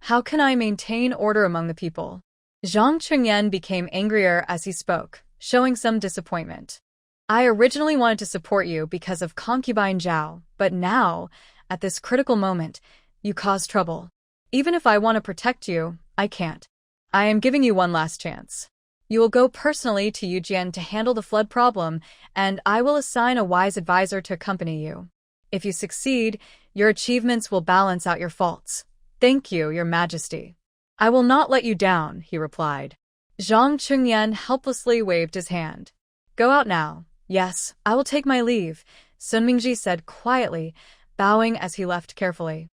how can I maintain order among the people? Zhang Qingyan became angrier as he spoke, showing some disappointment. I originally wanted to support you because of Concubine Zhao, but now, at this critical moment, you cause trouble. Even if I want to protect you, I can't. I am giving you one last chance. You will go personally to Yujian to handle the flood problem, and I will assign a wise advisor to accompany you. If you succeed, your achievements will balance out your faults. Thank you, Your Majesty. I will not let you down, he replied. Zhang Qingyan helplessly waved his hand. Go out now. Yes, I will take my leave, Sun Mingji said quietly, bowing as he left carefully.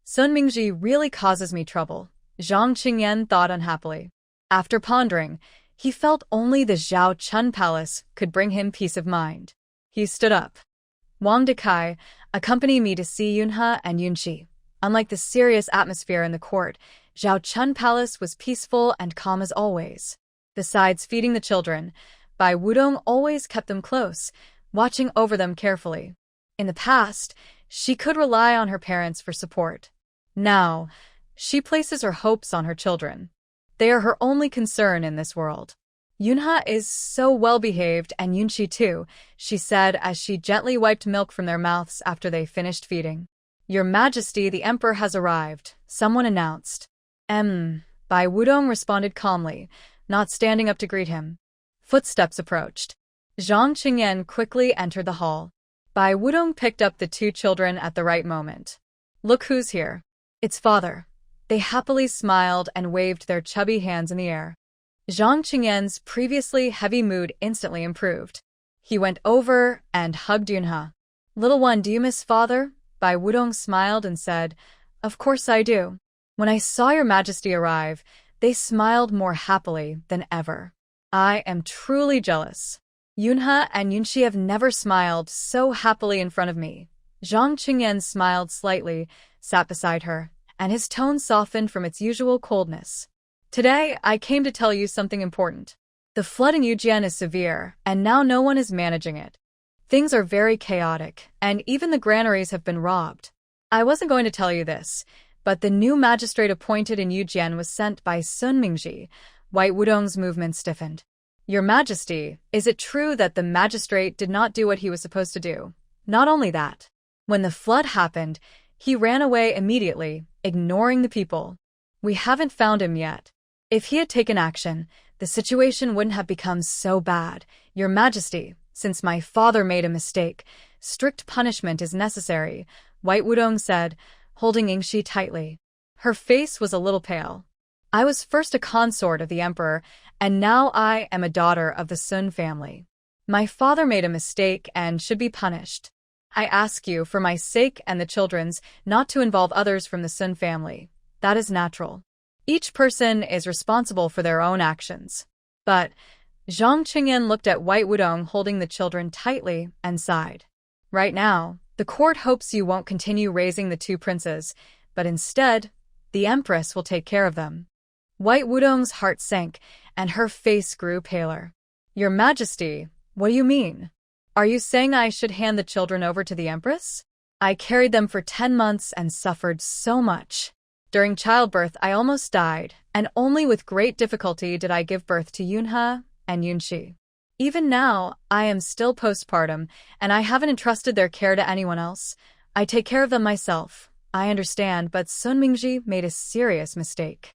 Sun Mingji really causes me trouble, Zhang Qingyan thought unhappily. After pondering, he felt only the Zhao Chun Palace could bring him peace of mind. He stood up. Wang Dekai, accompany me to see Yunhe and Yunqi. Unlike the serious atmosphere in the court, Zhao Chun Palace was peaceful and calm as always. Besides feeding the children, Bai Wudong always kept them close, watching over them carefully. In the past, she could rely on her parents for support. Now, she places her hopes on her children. They are her only concern in this world. Yunhe is so well-behaved, and Yunqi too, she said as she gently wiped milk from their mouths after they finished feeding. Your Majesty, the Emperor has arrived, someone announced. Bai Wudong responded calmly, not standing up to greet him. Footsteps approached. Zhang Qingyan quickly entered the hall. Bai Wudong picked up the 2 children at the right moment. Look who's here. It's father. They happily smiled and waved their chubby hands in the air. Zhang Qingyan's previously heavy mood instantly improved. He went over and hugged Yunhe. "Little one, do you miss father?" Bai Wudong smiled and said, "Of course I do." "When I saw your majesty arrive, they smiled more happily than ever. I am truly jealous. Yunhe and Yunxi have never smiled so happily in front of me." Zhang Qingyan smiled slightly, sat beside her, and his tone softened from its usual coldness. "Today, I came to tell you something important. The flood in Yujian is severe, and now no one is managing it. Things are very chaotic, and even the granaries have been robbed. I wasn't going to tell you this, but the new magistrate appointed in Yujian was sent by Sun Mingji." White Wudong's movement stiffened. "Your Majesty, is it true that the magistrate did not do what he was supposed to do? Not only that, when the flood happened, he ran away immediately, ignoring the people. We haven't found him yet. If he had taken action, the situation wouldn't have become so bad. Your Majesty, since my father made a mistake, strict punishment is necessary," White Wudong said, holding Yingxi tightly. Her face was a little pale. "I was first a consort of the emperor, and now I am a daughter of the Sun family. My father made a mistake and should be punished. I ask you, for my sake and the children's, not to involve others from the Sun family. That is natural. Each person is responsible for their own actions." But Zhang Qingyan looked at White Wudong holding the children tightly and sighed. "Right now, the court hopes you won't continue raising the two princes, but instead, the empress will take care of them." White Wudong's heart sank, and her face grew paler. "Your Majesty, what do you mean? Are you saying I should hand the children over to the empress? I carried them for 10 months and suffered so much. During childbirth, I almost died, and only with great difficulty did I give birth to Yunhe and Yunxi. Even now, I am still postpartum, and I haven't entrusted their care to anyone else. I take care of them myself. I understand, but Sun Mingji made a serious mistake.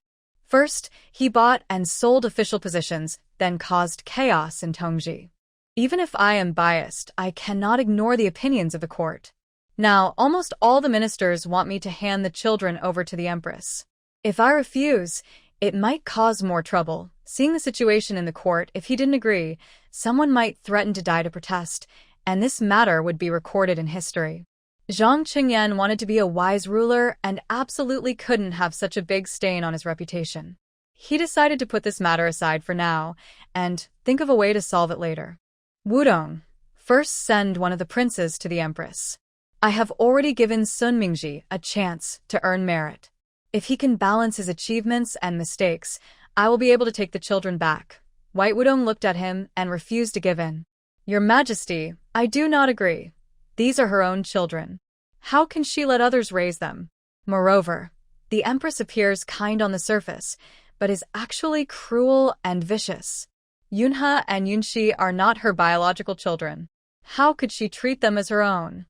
First, he bought and sold official positions, then caused chaos in Tongji. Even if I am biased, I cannot ignore the opinions of the court. Now, almost all the ministers want me to hand the children over to the empress. If I refuse, it might cause more trouble. Seeing the situation in the court, if he didn't agree, someone might threaten to die to protest, and this matter would be recorded in history. Zhang Qingyan wanted to be a wise ruler and absolutely couldn't have such a big stain on his reputation. He decided to put this matter aside for now and think of a way to solve it later. "Wudong, first send one of the princes to the empress. I have already given Sun Mingji a chance to earn merit. If he can balance his achievements and mistakes, I will be able to take the children back." White Wudong looked at him and refused to give in. "Your Majesty, I do not agree. These are her own children. How can she let others raise them? Moreover, the empress appears kind on the surface, but is actually cruel and vicious. Yunhe and Yunxi are not her biological children. How could she treat them as her own?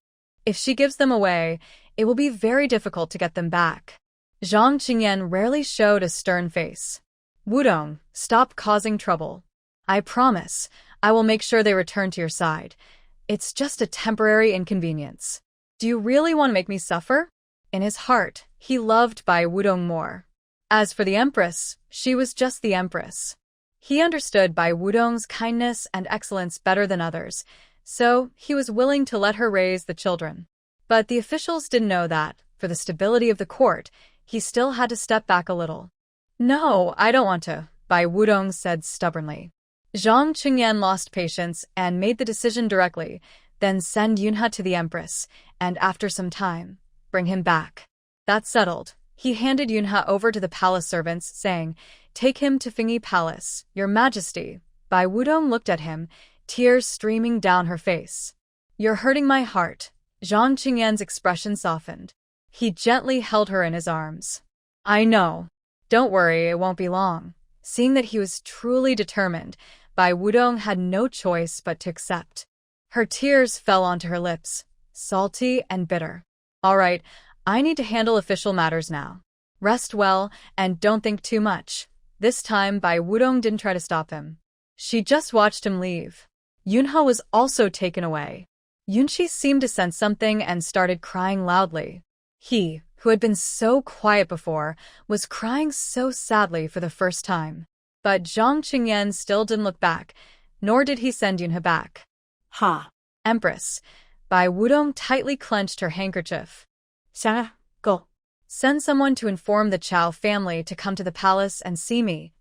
If she gives them away, it will be very difficult to get them back." Zhang Qingyan rarely showed a stern face. "Wudong, stop causing trouble. I promise, I will make sure they return to your side. It's just a temporary inconvenience. Do you really want to make me suffer?" In his heart, he loved Bai Wudong more. As for the empress, she was just the empress. He understood Bai Wudong's kindness and excellence better than others, so he was willing to let her raise the children. But the officials didn't know that, for the stability of the court, he still had to step back a little. "No, I don't want to," Bai Wudong said stubbornly. Zhang Qingyan lost patience and made the decision directly, then send Yunhe to the empress, and after some time, bring him back. That settled. He handed Yunhe over to the palace servants, saying, "Take him to Fingyi Palace, Your Majesty." Bai Wudong looked at him, tears streaming down her face. "You're hurting my heart." Zhang Qingyan's expression softened. He gently held her in his arms. "I know. Don't worry, it won't be long." Seeing that he was truly determined, Bai Wudong had no choice but to accept. Her tears fell onto her lips, salty and bitter. "All right, I need to handle official matters now. Rest well and don't think too much." This time, Bai Wudong didn't try to stop him. She just watched him leave. Yunhe was also taken away. Yunxi seemed to sense something and started crying loudly. He, who had been so quiet before, was crying so sadly for the first time. But Zhang Qingyan still didn't look back, nor did he send Yunha back. Ha. Empress, Bai Wudong tightly clenched her handkerchief. Go. Send someone to inform the Chao family to come to the palace and see me.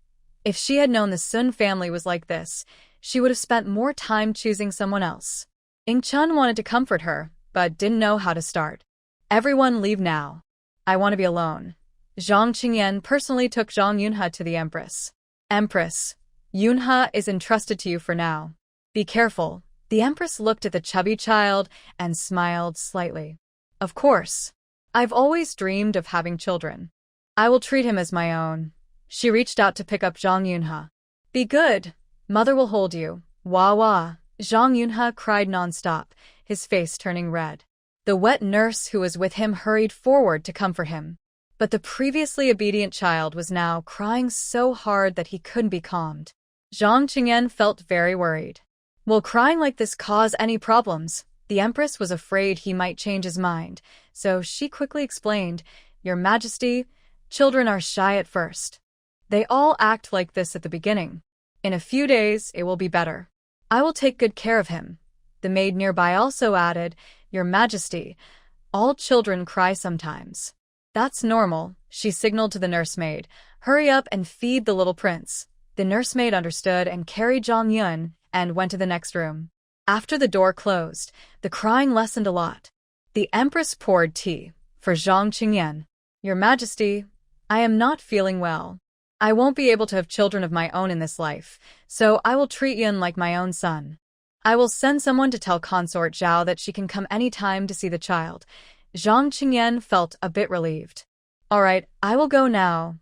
If she had known the Sun family was like this, she would have spent more time choosing someone else. Ying Chun wanted to comfort her, but didn't know how to start. Everyone leave now. I want to be alone. Zhang Qingyan personally took Zhang Yunha to the Empress. Empress, Yunha is entrusted to you for now. Be careful. The Empress looked at the chubby child and smiled slightly. Of course. I've always dreamed of having children. I will treat him as my own. She reached out to pick up Zhang Yunha. Be good. Mother will hold you. Wah wah. Zhang Yunha cried nonstop, his face turning red. The wet nurse who was with him hurried forward to comfort him. But the previously obedient child was now crying so hard that he couldn't be calmed. Zhang Qingyan felt very worried. Will crying like this cause any problems? The Empress was afraid he might change his mind, so she quickly explained, Your Majesty, children are shy at first. They all act like this at the beginning. In a few days, it will be better. I will take good care of him. The maid nearby also added, Your Majesty, all children cry sometimes. That's normal, she signaled to the nursemaid. Hurry up and feed the little prince. The nursemaid understood and carried Zhang Yun and went to the next room. After the door closed, the crying lessened a lot. The Empress poured tea for Zhang Qingyan. Your Majesty, I am not feeling well. I won't be able to have children of my own in this life, so I will treat Yun like my own son. I will send someone to tell Consort Zhao that she can come any time to see the child. Zhang Qingyan felt a bit relieved. All right, I will go now.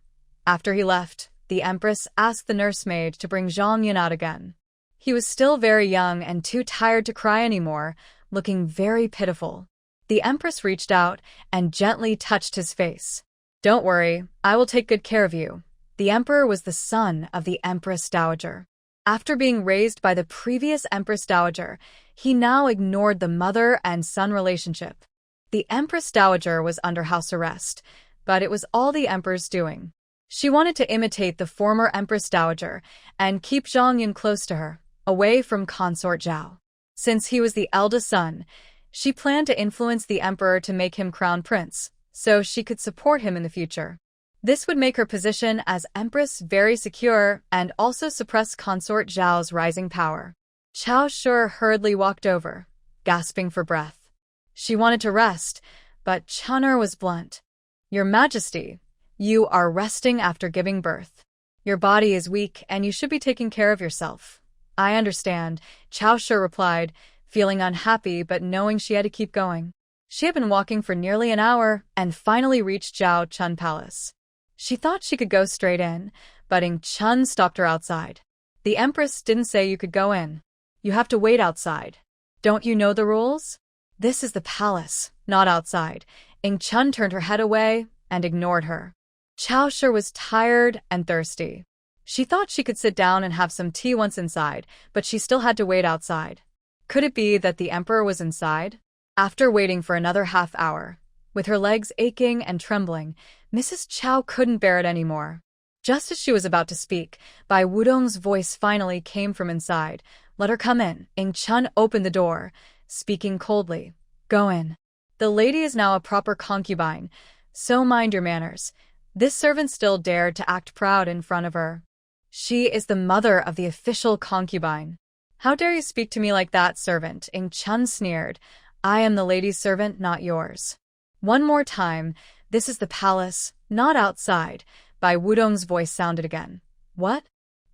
After he left, the Empress asked the nursemaid to bring Zhang Yun out again. He was still very young and too tired to cry anymore, looking very pitiful. The Empress reached out and gently touched his face. Don't worry, I will take good care of you. The Emperor was the son of the Empress Dowager. After being raised by the previous Empress Dowager, he now ignored the mother and son relationship. The Empress Dowager was under house arrest, but it was all the Emperor's doing. She wanted to imitate the former Empress Dowager and keep Zhang Yun close to her, away from Consort Zhao. Since he was the eldest son, she planned to influence the Emperor to make him crown prince, so she could support him in the future. This would make her position as Empress very secure and also suppress Consort Zhao's rising power. Chao Shi hurriedly walked over, gasping for breath. She wanted to rest, but Chun'er was blunt. Your Majesty, you are resting after giving birth. Your body is weak and you should be taking care of yourself. I understand, Chao Shi replied, feeling unhappy but knowing she had to keep going. She had been walking for nearly an hour and finally reached Zhao Chun Palace. She thought she could go straight in, but Ying Chun stopped her outside. The Empress didn't say you could go in. You have to wait outside. Don't you know the rules? This is the palace, not outside. Ying Chun turned her head away and ignored her. Chao Shi was tired and thirsty. She thought she could sit down and have some tea once inside, but she still had to wait outside. Could it be that the Emperor was inside? After waiting for another half hour, with her legs aching and trembling, Mrs. Chao couldn't bear it anymore. Just as she was about to speak, Bai Wudong's voice finally came from inside. Let her come in. Ying Chun opened the door, speaking coldly. Go in. The lady is now a proper concubine, so mind your manners. This servant still dared to act proud in front of her. She is the mother of the official concubine. How dare you speak to me like that, servant? Ying Chun sneered. I am the lady's servant, not yours. One more time, this is the palace, not outside. Bai Wudong's voice sounded again. What?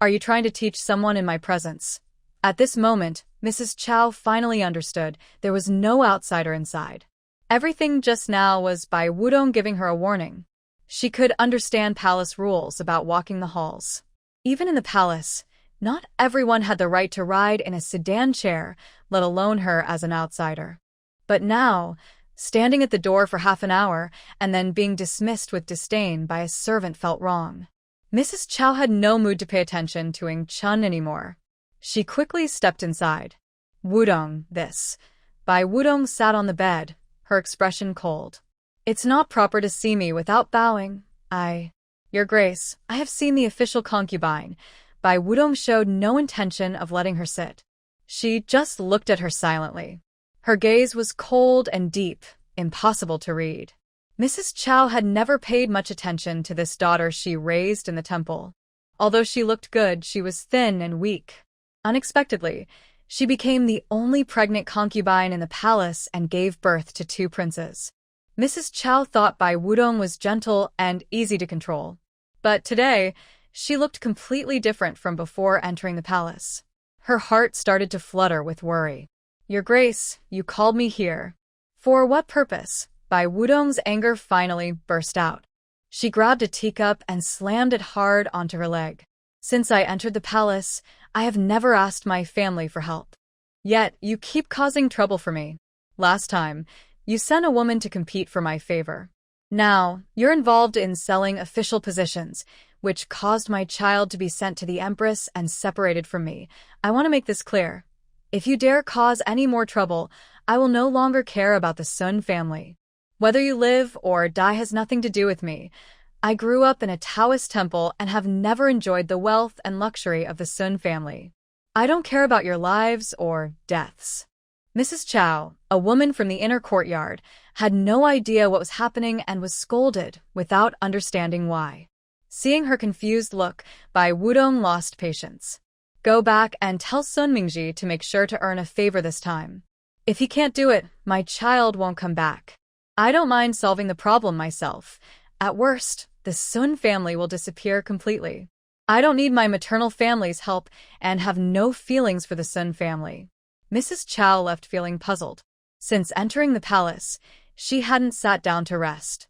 Are you trying to teach someone in my presence? At this moment, Mrs. Chao finally understood there was no outsider inside. Everything just now was Bai Wudong giving her a warning. She could understand palace rules about walking the halls. Even in the palace, not everyone had the right to ride in a sedan chair, let alone her as an outsider. But now, standing at the door for half an hour and then being dismissed with disdain by a servant felt wrong. Mrs. Chao had no mood to pay attention to Ying Chun anymore. She quickly stepped inside. Wudong, this. Bai Wudong sat on the bed, her expression cold. It's not proper to see me without bowing. Your Grace, I have seen the official concubine. Bai Wudong showed no intention of letting her sit. She just looked at her silently. Her gaze was cold and deep, impossible to read. Mrs. Chow had never paid much attention to this daughter she raised in the temple. Although she looked good, she was thin and weak. Unexpectedly, she became the only pregnant concubine in the palace and gave birth to 2 princes. Mrs. Chow thought Bai Wudong was gentle and easy to control. But today, she looked completely different from before entering the palace. Her heart started to flutter with worry. Your Grace, you called me here. For what purpose? Bai Wudong's anger finally burst out. She grabbed a teacup and slammed it hard onto her leg. Since I entered the palace, I have never asked my family for help. Yet, you keep causing trouble for me. Last time, you sent a woman to compete for my favor. Now, you're involved in selling official positions, which caused my child to be sent to the Empress and separated from me. I want to make this clear. If you dare cause any more trouble, I will no longer care about the Sun family. Whether you live or die has nothing to do with me. I grew up in a Taoist temple and have never enjoyed the wealth and luxury of the Sun family. I don't care about your lives or deaths. Mrs. Chow, a woman from the inner courtyard, had no idea what was happening and was scolded without understanding why. Seeing her confused look, Bai Wudong lost patience. Go back and tell Sun Mingji to make sure to earn a favor this time. If he can't do it, my child won't come back. I don't mind solving the problem myself. At worst, the Sun family will disappear completely. I don't need my maternal family's help and have no feelings for the Sun family. Mrs. Chow left feeling puzzled. Since entering the palace, she hadn't sat down to rest.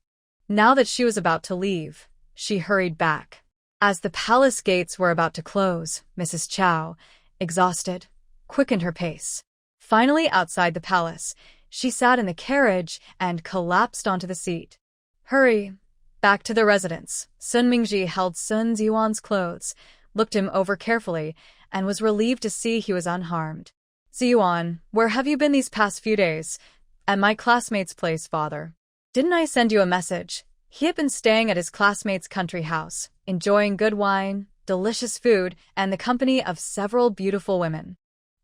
Now that she was about to leave, she hurried back. As the palace gates were about to close, Mrs. Chow, exhausted, quickened her pace. Finally outside the palace, she sat in the carriage and collapsed onto the seat. Hurry! Back to the residence. Sun Mingji held Sun Ziyuan's clothes, looked him over carefully, and was relieved to see he was unharmed. Ziyuan, where have you been these past few days? At my classmate's place, father. Didn't I send you a message? He had been staying at his classmate's country house, enjoying good wine, delicious food, and the company of several beautiful women.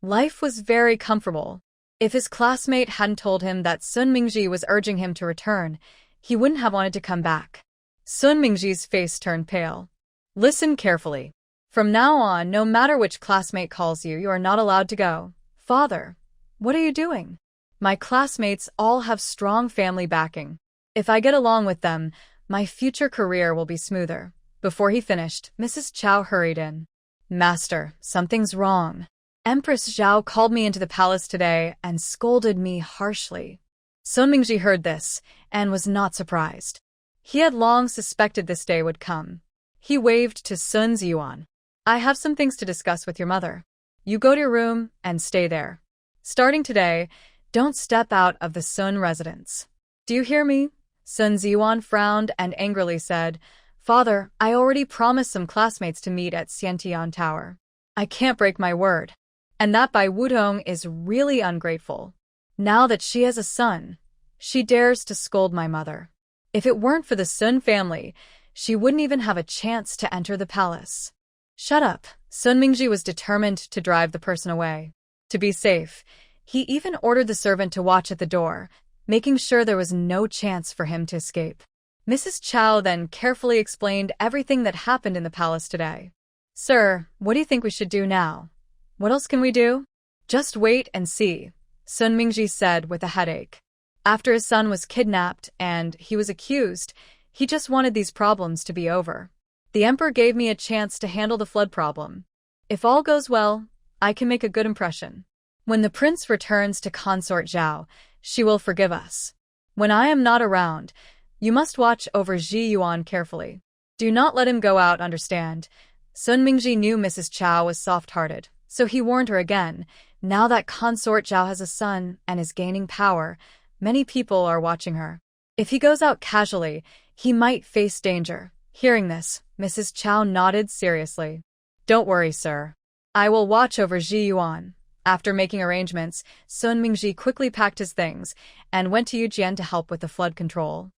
Life was very comfortable. If his classmate hadn't told him that Sun Mingji was urging him to return, he wouldn't have wanted to come back. Sun Mingji's face turned pale. Listen carefully. From now on, no matter which classmate calls you, you are not allowed to go. Father, what are you doing? My classmates all have strong family backing. If I get along with them, my future career will be smoother. Before he finished, Mrs. Chow hurried in. Master, something's wrong. Empress Zhao called me into the palace today and scolded me harshly. Sun Mingji heard this and was not surprised. He had long suspected this day would come. He waved to Sun Ziyuan. I have some things to discuss with your mother. You go to your room and stay there. Starting today, don't step out of the Sun residence. Do you hear me? Sun Ziyuan frowned and angrily said, Father, I already promised some classmates to meet at Xiantian Tower. I can't break my word. And that Bai Wudong is really ungrateful. Now that she has a son, she dares to scold my mother. If it weren't for the Sun family, she wouldn't even have a chance to enter the palace. Shut up. Sun Mingji was determined to drive the person away. To be safe, he even ordered the servant to watch at the door, making sure there was no chance for him to escape. Mrs. Chow then carefully explained everything that happened in the palace today. Sir, what do you think we should do now? What else can we do? Just wait and see, Sun Mingji said with a headache. After his son was kidnapped and he was accused, he just wanted these problems to be over. The emperor gave me a chance to handle the flood problem. If all goes well, I can make a good impression. When the prince returns to Consort Zhao, she will forgive us. When I am not around, you must watch over Ji Yuan carefully. Do not let him go out, understand? Sun Mingji knew Mrs. Chow was soft-hearted, so he warned her again. Now that Consort Zhao has a son and is gaining power, many people are watching her. If he goes out casually, he might face danger. Hearing this, Mrs. Chow nodded seriously. Don't worry, sir. I will watch over Ji Yuan. After making arrangements, Sun Mingji quickly packed his things and went to Yujian to help with the flood control.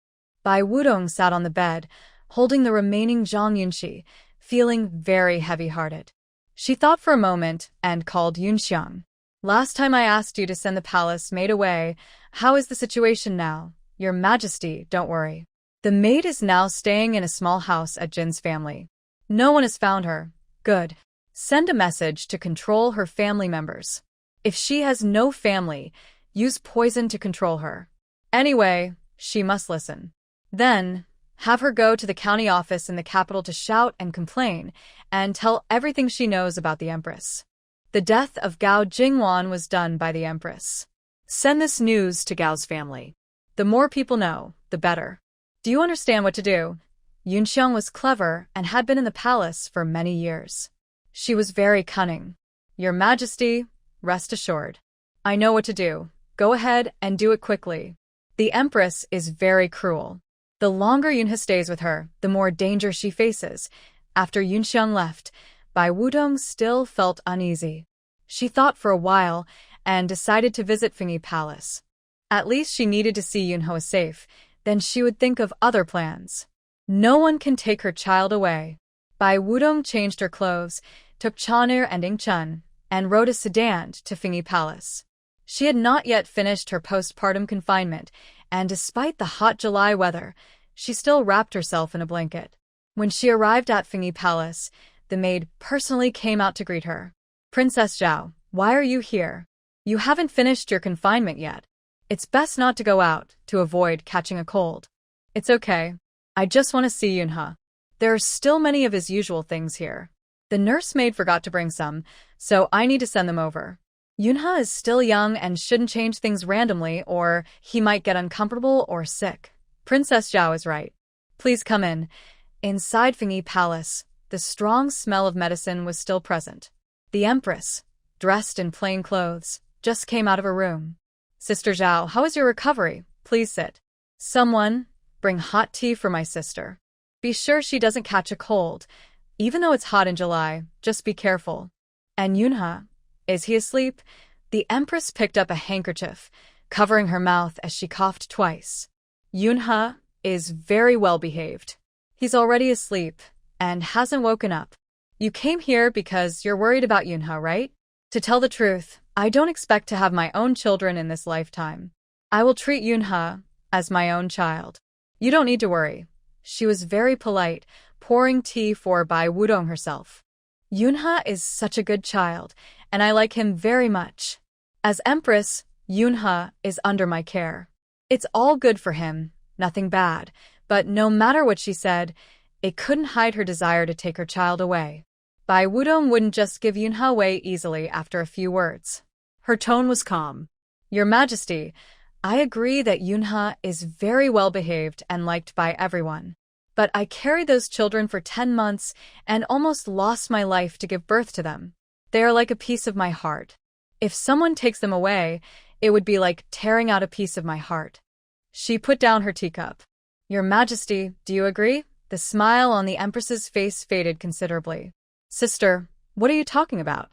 Bai Wudong sat on the bed, holding the remaining Zhang Yunxi, feeling very heavy-hearted. She thought for a moment and called Yunxiang. Last time I asked you to send the palace maid away. How is the situation now? Your Majesty, don't worry. The maid is now staying in a small house at Jin's family. No one has found her. Good. Send a message to control her family members. If she has no family, use poison to control her. Anyway, she must listen. Then, have her go to the county office in the capital to shout and complain, and tell everything she knows about the Empress. The death of Gao Jingwan was done by the Empress. Send this news to Gao's family. The more people know, the better. Do you understand what to do? Yunxiang was clever and had been in the palace for many years. She was very cunning. Your Majesty, rest assured. I know what to do. Go ahead and do it quickly. The Empress is very cruel. The longer Yunha stays with her, the more danger she faces. After Yunxiang left, Bai Wudong still felt uneasy. She thought for a while and decided to visit Fingyi Palace. At least she needed to see Yunha was safe, then she would think of other plans. No one can take her child away. Bai Wudong changed her clothes, took Chanir and Ingchun, and rode a sedan to Fingyi Palace. She had not yet finished her postpartum confinement, and despite the hot July weather, she still wrapped herself in a blanket. When she arrived at Fingyi Palace, the maid personally came out to greet her. Princess Zhao, why are you here? You haven't finished your confinement yet. It's best not to go out, to avoid catching a cold. It's okay. I just want to see Yunha. There are still many of his usual things here. The nursemaid forgot to bring some, so I need to send them over. Yunha is still young and shouldn't change things randomly, or he might get uncomfortable or sick. Princess Zhao is right. Please come in. Inside Fingyi Palace, the strong smell of medicine was still present. The Empress, dressed in plain clothes, just came out of her room. Sister Zhao, how is your recovery? Please sit. Someone, bring hot tea for my sister. Be sure she doesn't catch a cold. Even though it's hot in July, just be careful. And Yunha, is he asleep? The Empress picked up a handkerchief, covering her mouth as she coughed twice. Yunha is very well behaved. He's already asleep and hasn't woken up. You came here because you're worried about Yunha, right? To tell the truth, I don't expect to have my own children in this lifetime. I will treat Yunha as my own child. You don't need to worry. She was very polite, pouring tea for Bai Wudong herself. Yunha is such a good child, and I like him very much. As Empress, Yunha is under my care. It's all good for him, nothing bad, but no matter what she said, it couldn't hide her desire to take her child away. Bai Wudong wouldn't just give Yunha away easily after a few words. Her tone was calm. Your Majesty, I agree that Yunha is very well behaved and liked by everyone. But I carried those children for 10 months and almost lost my life to give birth to them. They are like a piece of my heart. If someone takes them away, it would be like tearing out a piece of my heart. She put down her teacup. Your Majesty, do you agree? The smile on the Empress's face faded considerably. Sister, what are you talking about?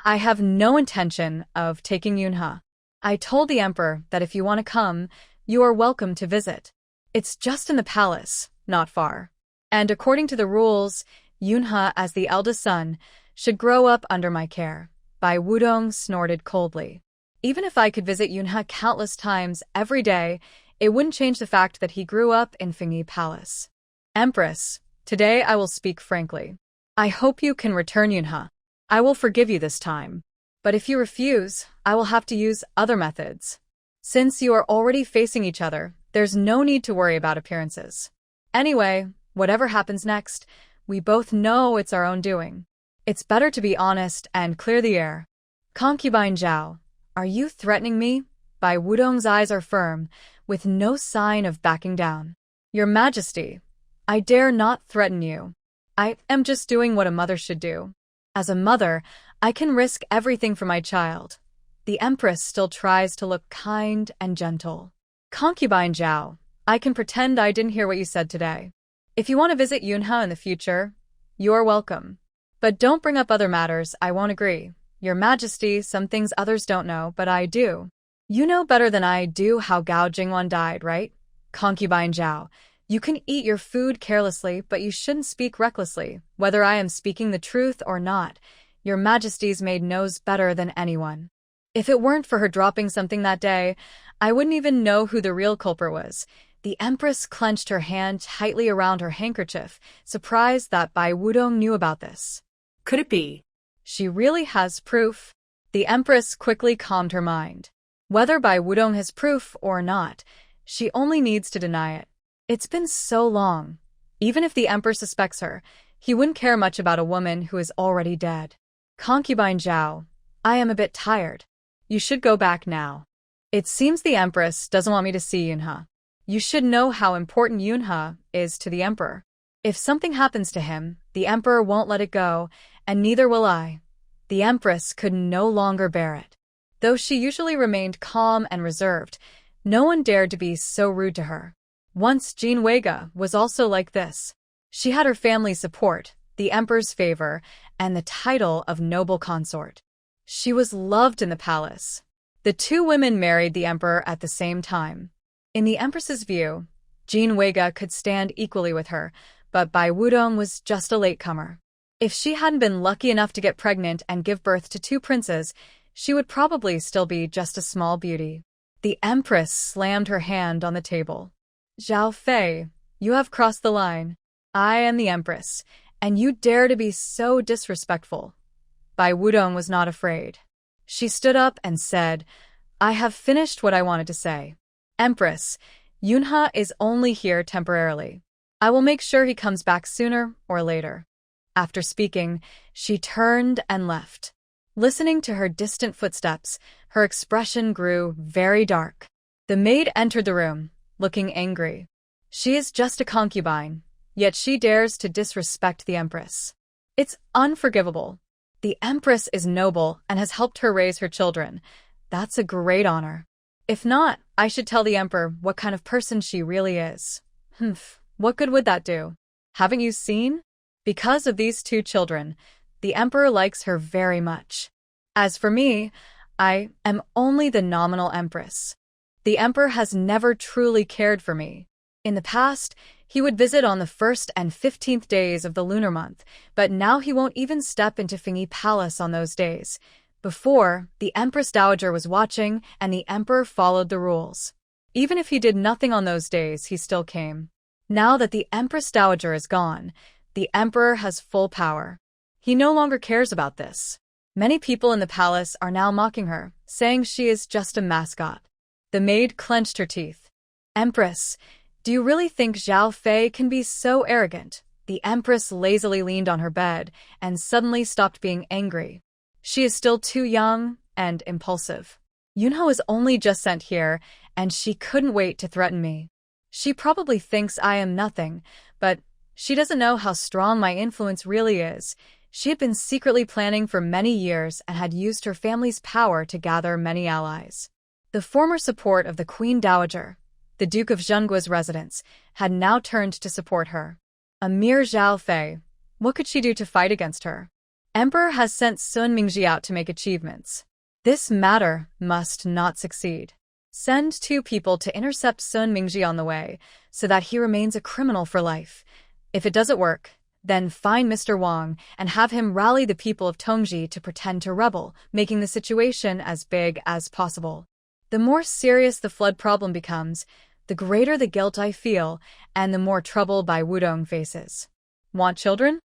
I have no intention of taking Yunha. I told the Emperor that if you want to come, you are welcome to visit. It's just in the palace, not far. And according to the rules, Yunha, as the eldest son, should grow up under my care. Bai Wudong snorted coldly. Even if I could visit Yunha countless times every day, it wouldn't change the fact that he grew up in Fingyi Palace. Empress, today I will speak frankly. I hope you can return Yunha. I will forgive you this time. But if you refuse, I will have to use other methods. Since you are already facing each other, there's no need to worry about appearances. Anyway, whatever happens next, we both know it's our own doing. It's better to be honest and clear the air. Concubine Zhao, are you threatening me? Bai Wudong's eyes are firm, with no sign of backing down. Your Majesty, I dare not threaten you. I am just doing what a mother should do. As a mother, I can risk everything for my child. The Empress still tries to look kind and gentle. Concubine Zhao, I can pretend I didn't hear what you said today. If you want to visit Yunha in the future, you're welcome. But don't bring up other matters, I won't agree. Your Majesty, some things others don't know, but I do. You know better than I do how Gao Jingwan died, right? Concubine Zhao, You can eat your food carelessly, but you shouldn't speak recklessly, whether I am speaking the truth or not. Your Majesty's maid knows better than anyone. If it weren't for her dropping something that day, I wouldn't even know who the real culprit was. The Empress clenched her hand tightly around her handkerchief, surprised that Bai Wudong knew about this. Could it be? She really has proof. The Empress quickly calmed her mind. Whether Bai Wudong has proof or not, she only needs to deny it. It's been so long. Even if the Emperor suspects her, he wouldn't care much about a woman who is already dead. Concubine Zhao, I am a bit tired. You should go back now. It seems the Empress doesn't want me to see Yunhe. You should know how important Yunhe is to the Emperor. If something happens to him, the Emperor won't let it go, and neither will I. The Empress could no longer bear it. Though she usually remained calm and reserved, no one dared to be so rude to her. Once Jean Wega was also like this. She had her family's support, the Emperor's favor, and the title of noble consort. She was loved in the palace. The two women married the Emperor at the same time. In the Empress's view, Jean Wega could stand equally with her, but Bai Wudong was just a latecomer. If she hadn't been lucky enough to get pregnant and give birth to two princes, she would probably still be just a small beauty. The Empress slammed her hand on the table. Zhao Fei, you have crossed the line. I am the Empress, and you dare to be so disrespectful. Bai Wudong was not afraid. She stood up and said, I have finished what I wanted to say. Empress, Yunhe is only here temporarily. I will make sure he comes back sooner or later. After speaking, she turned and left. Listening to her distant footsteps, her expression grew very dark. The maid entered the room, looking angry. She is just a concubine, yet she dares to disrespect the Empress. It's unforgivable. The Empress is noble and has helped her raise her children. That's a great honor. If not, I should tell the Emperor what kind of person she really is. What good would that do? Haven't you seen? Because of these two children, the Emperor likes her very much. As for me, I am only the nominal Empress. The Emperor has never truly cared for me. In the past, he would visit on the 1st and 15th days of the lunar month, but now he won't even step into Fingyi Palace on those days. Before, the Empress Dowager was watching, and the Emperor followed the rules. Even if he did nothing on those days, he still came. Now that the Empress Dowager is gone, the Emperor has full power. He no longer cares about this. Many people in the palace are now mocking her, saying she is just a mascot. The maid clenched her teeth. Empress, do you really think Zhao Fei can be so arrogant? The Empress lazily leaned on her bed and suddenly stopped being angry. She is still too young and impulsive. Yunhe was only just sent here, and she couldn't wait to threaten me. She probably thinks I am nothing, but she doesn't know how strong my influence really is. She had been secretly planning for many years and had used her family's power to gather many allies. The former support of the Queen Dowager, the Duke of Zhengguo's residence, had now turned to support her. A mere Zhao Fei, what could she do to fight against her? Emperor has sent Sun Mingji out to make achievements. This matter must not succeed. Send 2 people to intercept Sun Mingji on the way, so that he remains a criminal for life. If it doesn't work, then find Mr. Wang and have him rally the people of Tongji to pretend to rebel, making the situation as big as possible. The more serious the flood problem becomes, the greater the guilt I feel, and the more trouble Bai Wudong faces. Want children?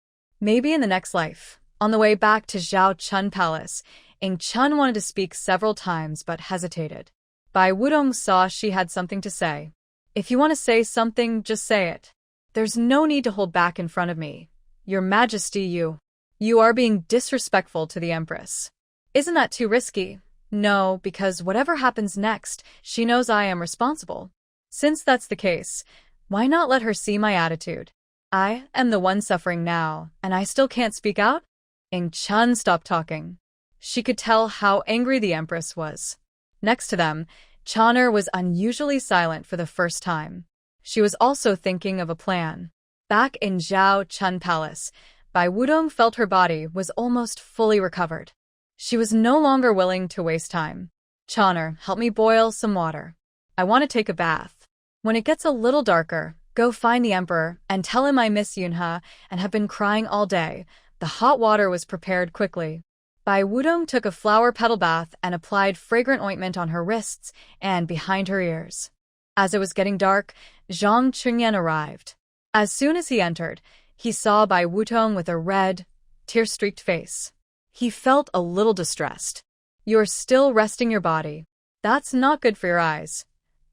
Maybe in the next life. On the way back to Zhao Chun Palace, Ing Chun wanted to speak several times but hesitated. Bai Wudong saw she had something to say. If you want to say something, just say it. There's no need to hold back in front of me. Your Majesty, you are being disrespectful to the Empress. Isn't that too risky? No, because whatever happens next, she knows I am responsible. Since that's the case, why not let her see my attitude? I am the one suffering now, and I still can't speak out? Ing Chun stopped talking. She could tell how angry the Empress was. Next to them, Chon'er was unusually silent for the first time. She was also thinking of a plan. Back in Zhao Chun Palace, Bai Wudong felt her body was almost fully recovered. She was no longer willing to waste time. Chon'er, help me boil some water. I want to take a bath. When it gets a little darker, Go find the emperor and tell him I miss Yunha and have been crying all day. The hot water was prepared quickly. Bai Wudong took a flower petal bath and applied fragrant ointment on her wrists and behind her ears. As it was getting dark, Zhang Qingyan arrived. As soon as he entered, he saw Bai Wudong with a red, tear-streaked face. He felt a little distressed. You're still resting your body. That's not good for your eyes.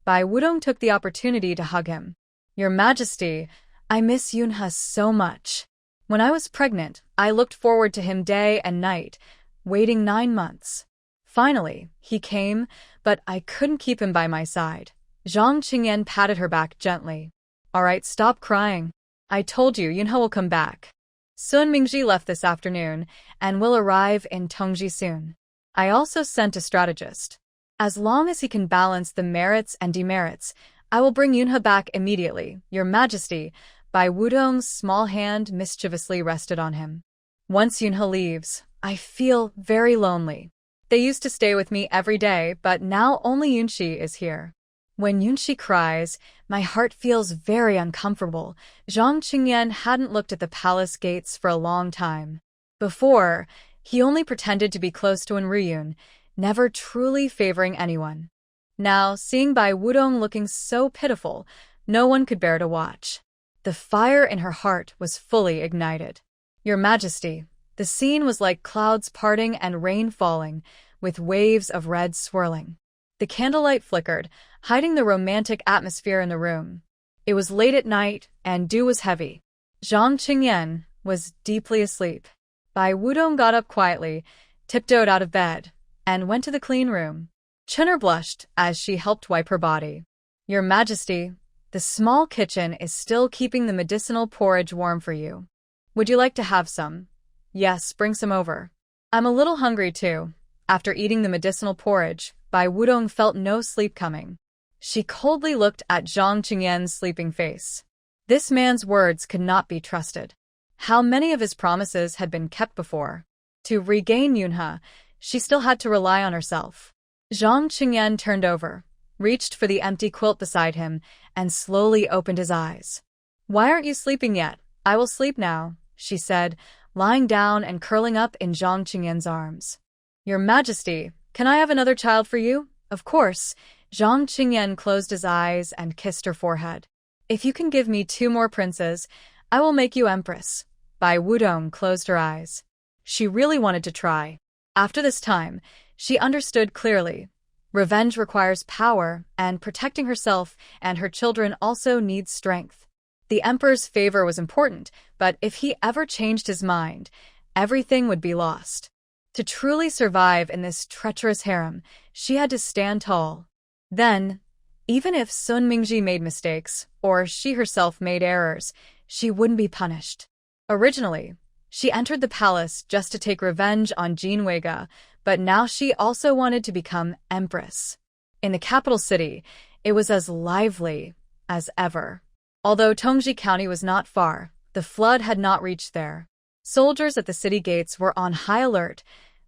Bai Wudong took the opportunity to hug him. Your Majesty, I miss Yunha so much. When I was pregnant, I looked forward to him day and night, waiting 9 months. Finally, he came, but I couldn't keep him by my side. Zhang Qingyan patted her back gently. All right, stop crying. I told you Yunha will come back. Sun Mingji left this afternoon and will arrive in Tongji soon. I also sent a strategist. As long as he can balance the merits and demerits, I will bring Yunha back immediately, Your Majesty. Bai Wudong's small hand mischievously rested on him. Once Yunha leaves, I feel very lonely. They used to stay with me every day, but now only Yunxi is here. When Yunxi cries, my heart feels very uncomfortable. Zhang Qingyan hadn't looked at the palace gates for a long time. Before, he only pretended to be close to Enriyun, never truly favoring anyone. Now, seeing Bai Wudong looking so pitiful, no one could bear to watch. The fire in her heart was fully ignited. Your Majesty, the scene was like clouds parting and rain falling, with waves of red swirling. The candlelight flickered, hiding the romantic atmosphere in the room. It was late at night, and dew was heavy. Zhang Qingyan was deeply asleep. Bai Wudong got up quietly, tiptoed out of bed, and went to the clean room. Chen'er blushed as she helped wipe her body. Your Majesty, the small kitchen is still keeping the medicinal porridge warm for you. Would you like to have some? Yes, bring some over. I'm a little hungry too. After eating the medicinal porridge, Bai Wudong felt no sleep coming. She coldly looked at Zhang Qingyan's sleeping face. This man's words could not be trusted. How many of his promises had been kept before? To regain Yunha, she still had to rely on herself. Zhang Qingyan turned over, reached for the empty quilt beside him, and slowly opened his eyes. Why aren't you sleeping yet? I will sleep now, she said, lying down and curling up in Zhang Qingyan's arms. Your Majesty, can I have another child for you? Of course. Zhang Qingyan closed his eyes and kissed her forehead. If you can give me 2 more princes, I will make you empress. Bai Wudong closed her eyes. She really wanted to try. After this time, she understood clearly. Revenge requires power, and protecting herself and her children also needs strength. The emperor's favor was important, but if he ever changed his mind, everything would be lost. To truly survive in this treacherous harem, she had to stand tall. Then, even if Sun Mingji made mistakes, or she herself made errors, she wouldn't be punished. Originally, she entered the palace just to take revenge on Jin Weiga, but now she also wanted to become empress. In the capital city, it was as lively as ever. Although Tongji County was not far, the flood had not reached there. Soldiers at the city gates were on high alert,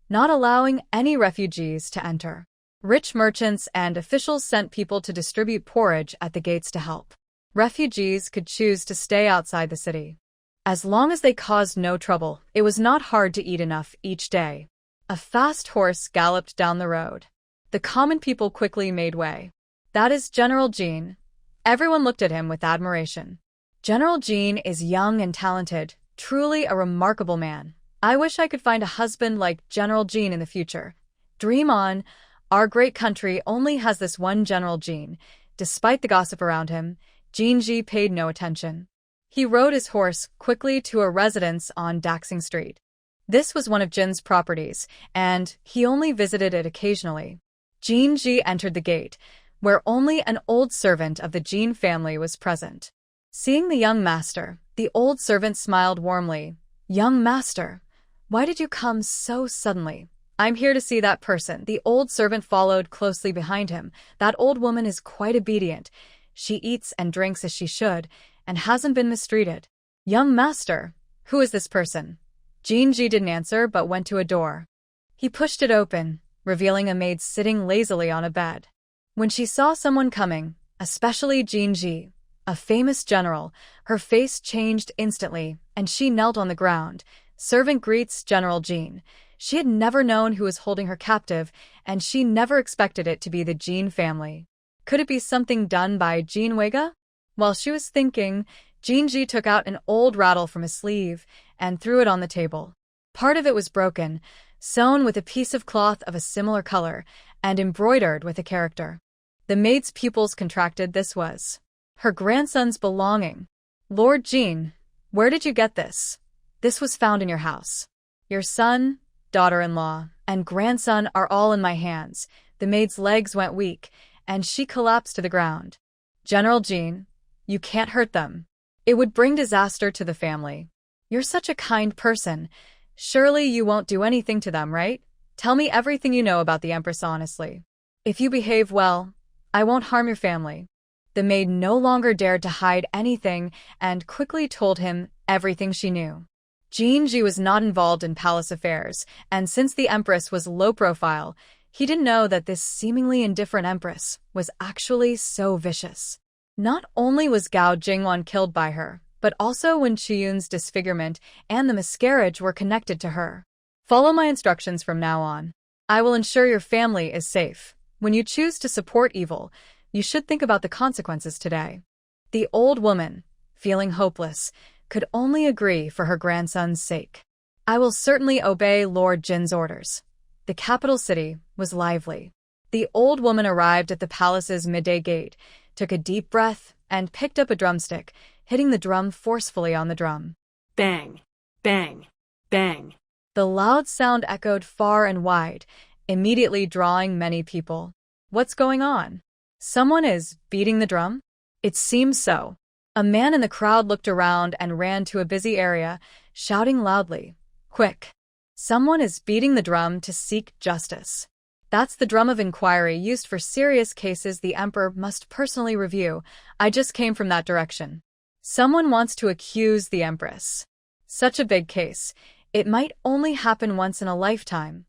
not allowing any refugees to enter. Rich merchants and officials sent people to distribute porridge at the gates to help. Refugees could choose to stay outside the city. As long as they caused no trouble, it was not hard to eat enough each day. A fast horse galloped down the road. The common people quickly made way. That is General Jin. Everyone looked at him with admiration. General Jin is young and talented, truly a remarkable man. I wish I could find a husband like General Jin in the future. Dream on. Our great country only has this one General Jin. Despite the gossip around him, Jin Ji paid no attention. He rode his horse quickly to a residence on Daxing Street. This was one of Jin's properties, and he only visited it occasionally. Jin Ji entered the gate, where only an old servant of the Jin family was present. Seeing the young master, the old servant smiled warmly. Young master, why did you come so suddenly? I'm here to see that person. The old servant followed closely behind him. That old woman is quite obedient. She eats and drinks as she should, and hasn't been mistreated. Young master, who is this person? Jin Ji didn't answer but went to a door. He pushed it open, revealing a maid sitting lazily on a bed. When she saw someone coming, especially Jin Ji, a famous general. Her face changed instantly, and she knelt on the ground. Servant greets General Jean. She had never known who was holding her captive, and she never expected it to be the Jean family. Could it be something done by Jean Wega? While she was thinking, Jean Ji took out an old rattle from his sleeve and threw it on the table. Part of it was broken, sewn with a piece of cloth of a similar color, and embroidered with a character. The maid's pupils contracted. This was her grandson's belonging. Lord Jean, where did you get this? This was found in your house. Your son, daughter-in-law, and grandson are all in my hands. The maid's legs went weak, and she collapsed to the ground. General Jean, you can't hurt them. It would bring disaster to the family. You're such a kind person. Surely you won't do anything to them, right? Tell me everything you know about the Empress honestly. If you behave well, I won't harm your family. The maid no longer dared to hide anything and quickly told him everything she knew. Jean Ji was not involved in palace affairs, and since the Empress was low profile, he didn't know that this seemingly indifferent Empress was actually so vicious. Not only was Gao Jingwan killed by her, but also Wen Qiyun's disfigurement and the miscarriage were connected to her. Follow my instructions from now on. I will ensure your family is safe. When you choose to support evil, you should think about the consequences today. The old woman, feeling hopeless, could only agree for her grandson's sake. I will certainly obey Lord Jin's orders. The capital city was lively. The old woman arrived at the palace's midday gate, took a deep breath, and picked up a drumstick, hitting the drum forcefully on the drum. Bang, bang, bang. The loud sound echoed far and wide, immediately drawing many people. What's going on? Someone is beating the drum? It seems so. A man in the crowd looked around and ran to a busy area, shouting loudly, "Quick! Someone is beating the drum to seek justice." That's the drum of inquiry used for serious cases the emperor must personally review. I just came from that direction. Someone wants to accuse the empress. Such a big case. It might only happen once in a lifetime.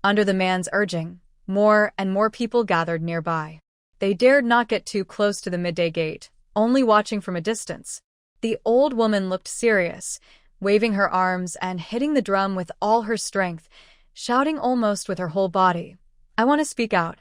Under the man's urging, more and more people gathered nearby. They dared not get too close to the midday gate, only watching from a distance. The old woman looked serious, waving her arms and hitting the drum with all her strength, shouting almost with her whole body. I want to speak out.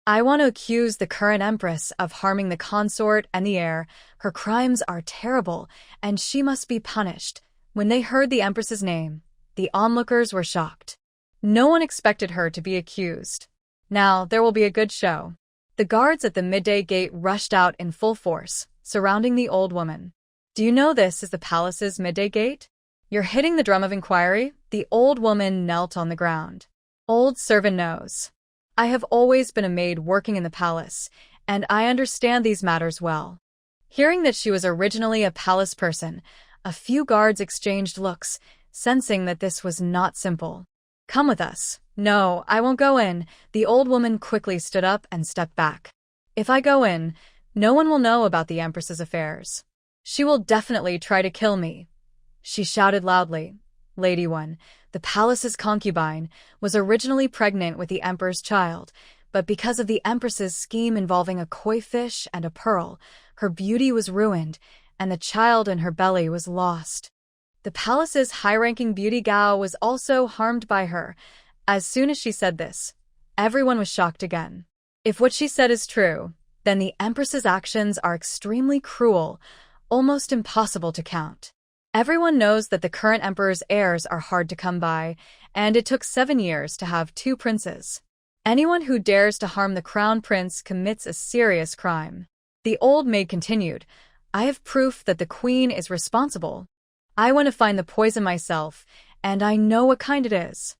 I want to accuse the current empress of harming the consort and the heir. Her crimes are terrible, and she must be punished. When they heard the empress's name, the onlookers were shocked. No one expected her to be accused. Now there will be a good show. The guards at the midday gate rushed out in full force, surrounding the old woman. Do you know this is the palace's midday gate? You're hitting the drum of inquiry? The old woman knelt on the ground. Old servant knows. I have always been a maid working in the palace, and I understand these matters well. Hearing that she was originally a palace person, a few guards exchanged looks, sensing that this was not simple. Come with us. No, I won't go in. The old woman quickly stood up and stepped back. If I go in, no one will know about the empress's affairs. She will definitely try to kill me. She shouted loudly. Lady One, the palace's concubine, was originally pregnant with the emperor's child, but because of the empress's scheme involving a koi fish and a pearl, her beauty was ruined, and the child in her belly was lost. The palace's high-ranking beauty Gao was also harmed by her. As soon as she said this, everyone was shocked again. If what she said is true, then the empress's actions are extremely cruel, almost impossible to count. Everyone knows that the current emperor's heirs are hard to come by, and it took 7 years to have 2 princes. Anyone who dares to harm the crown prince commits a serious crime. The old maid continued, I have proof that the queen is responsible. I want to find the poison myself, and I know what kind it is.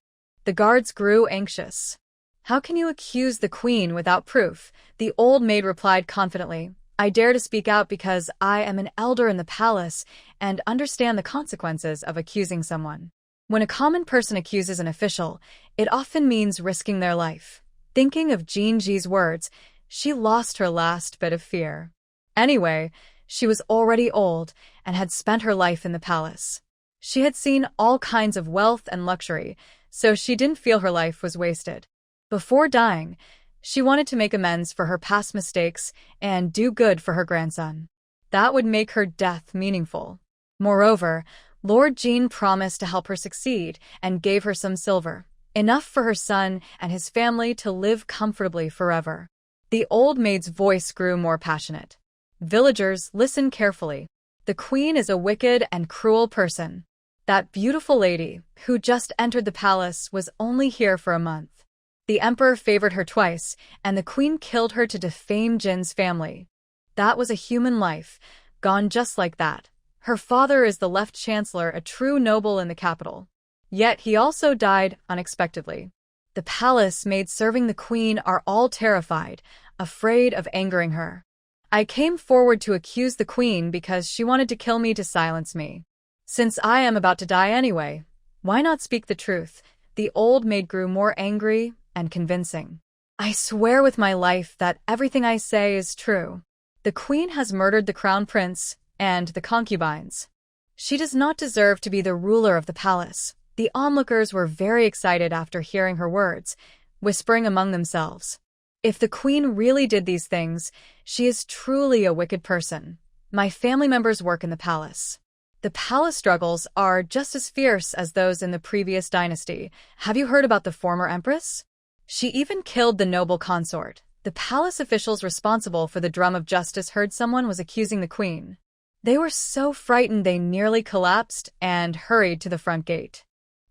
The guards grew anxious. How can you accuse the queen without proof? The old maid replied confidently. I dare to speak out because I am an elder in the palace and understand the consequences of accusing someone. When a common person accuses an official, it often means risking their life. Thinking of Jean Ji's words, she lost her last bit of fear. Anyway, she was already old and had spent her life in the palace. She had seen all kinds of wealth and luxury, so she didn't feel her life was wasted. Before dying, she wanted to make amends for her past mistakes and do good for her grandson. That would make her death meaningful. Moreover, Lord Jean promised to help her succeed and gave her some silver, enough for her son and his family to live comfortably forever. The old maid's voice grew more passionate. Villagers, listen carefully. The queen is a wicked and cruel person. That beautiful lady, who just entered the palace, was only here for a month. The emperor favored her twice, and the queen killed her to defame Jin's family. That was a human life, gone just like that. Her father is the left chancellor, a true noble in the capital. Yet he also died unexpectedly. The palace maids serving the queen are all terrified, afraid of angering her. I came forward to accuse the queen because she wanted to kill me to silence me. Since I am about to die anyway, why not speak the truth? The old maid grew more angry and convincing. I swear with my life that everything I say is true. The queen has murdered the crown prince and the concubines. She does not deserve to be the ruler of the palace. The onlookers were very excited after hearing her words, whispering among themselves. If the queen really did these things, she is truly a wicked person. My family members work in the palace. The palace struggles are just as fierce as those in the previous dynasty. Have you heard about the former empress? She even killed the noble consort. The palace officials responsible for the drum of justice heard someone was accusing the queen. They were so frightened they nearly collapsed and hurried to the front gate.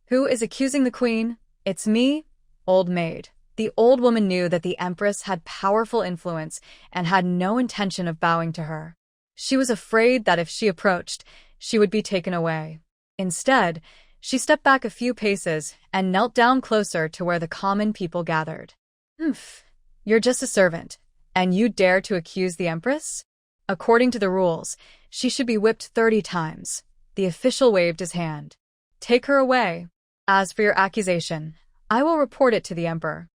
Who is accusing the queen? It's me, old maid. The old woman knew that the empress had powerful influence and had no intention of bowing to her. She was afraid that if she approached, she would be taken away. Instead, she stepped back a few paces and knelt down closer to where the common people gathered. You're just a servant, and you dare to accuse the empress? According to the rules, she should be whipped 30 times. The official waved his hand. Take her away. As for your accusation, I will report it to the emperor.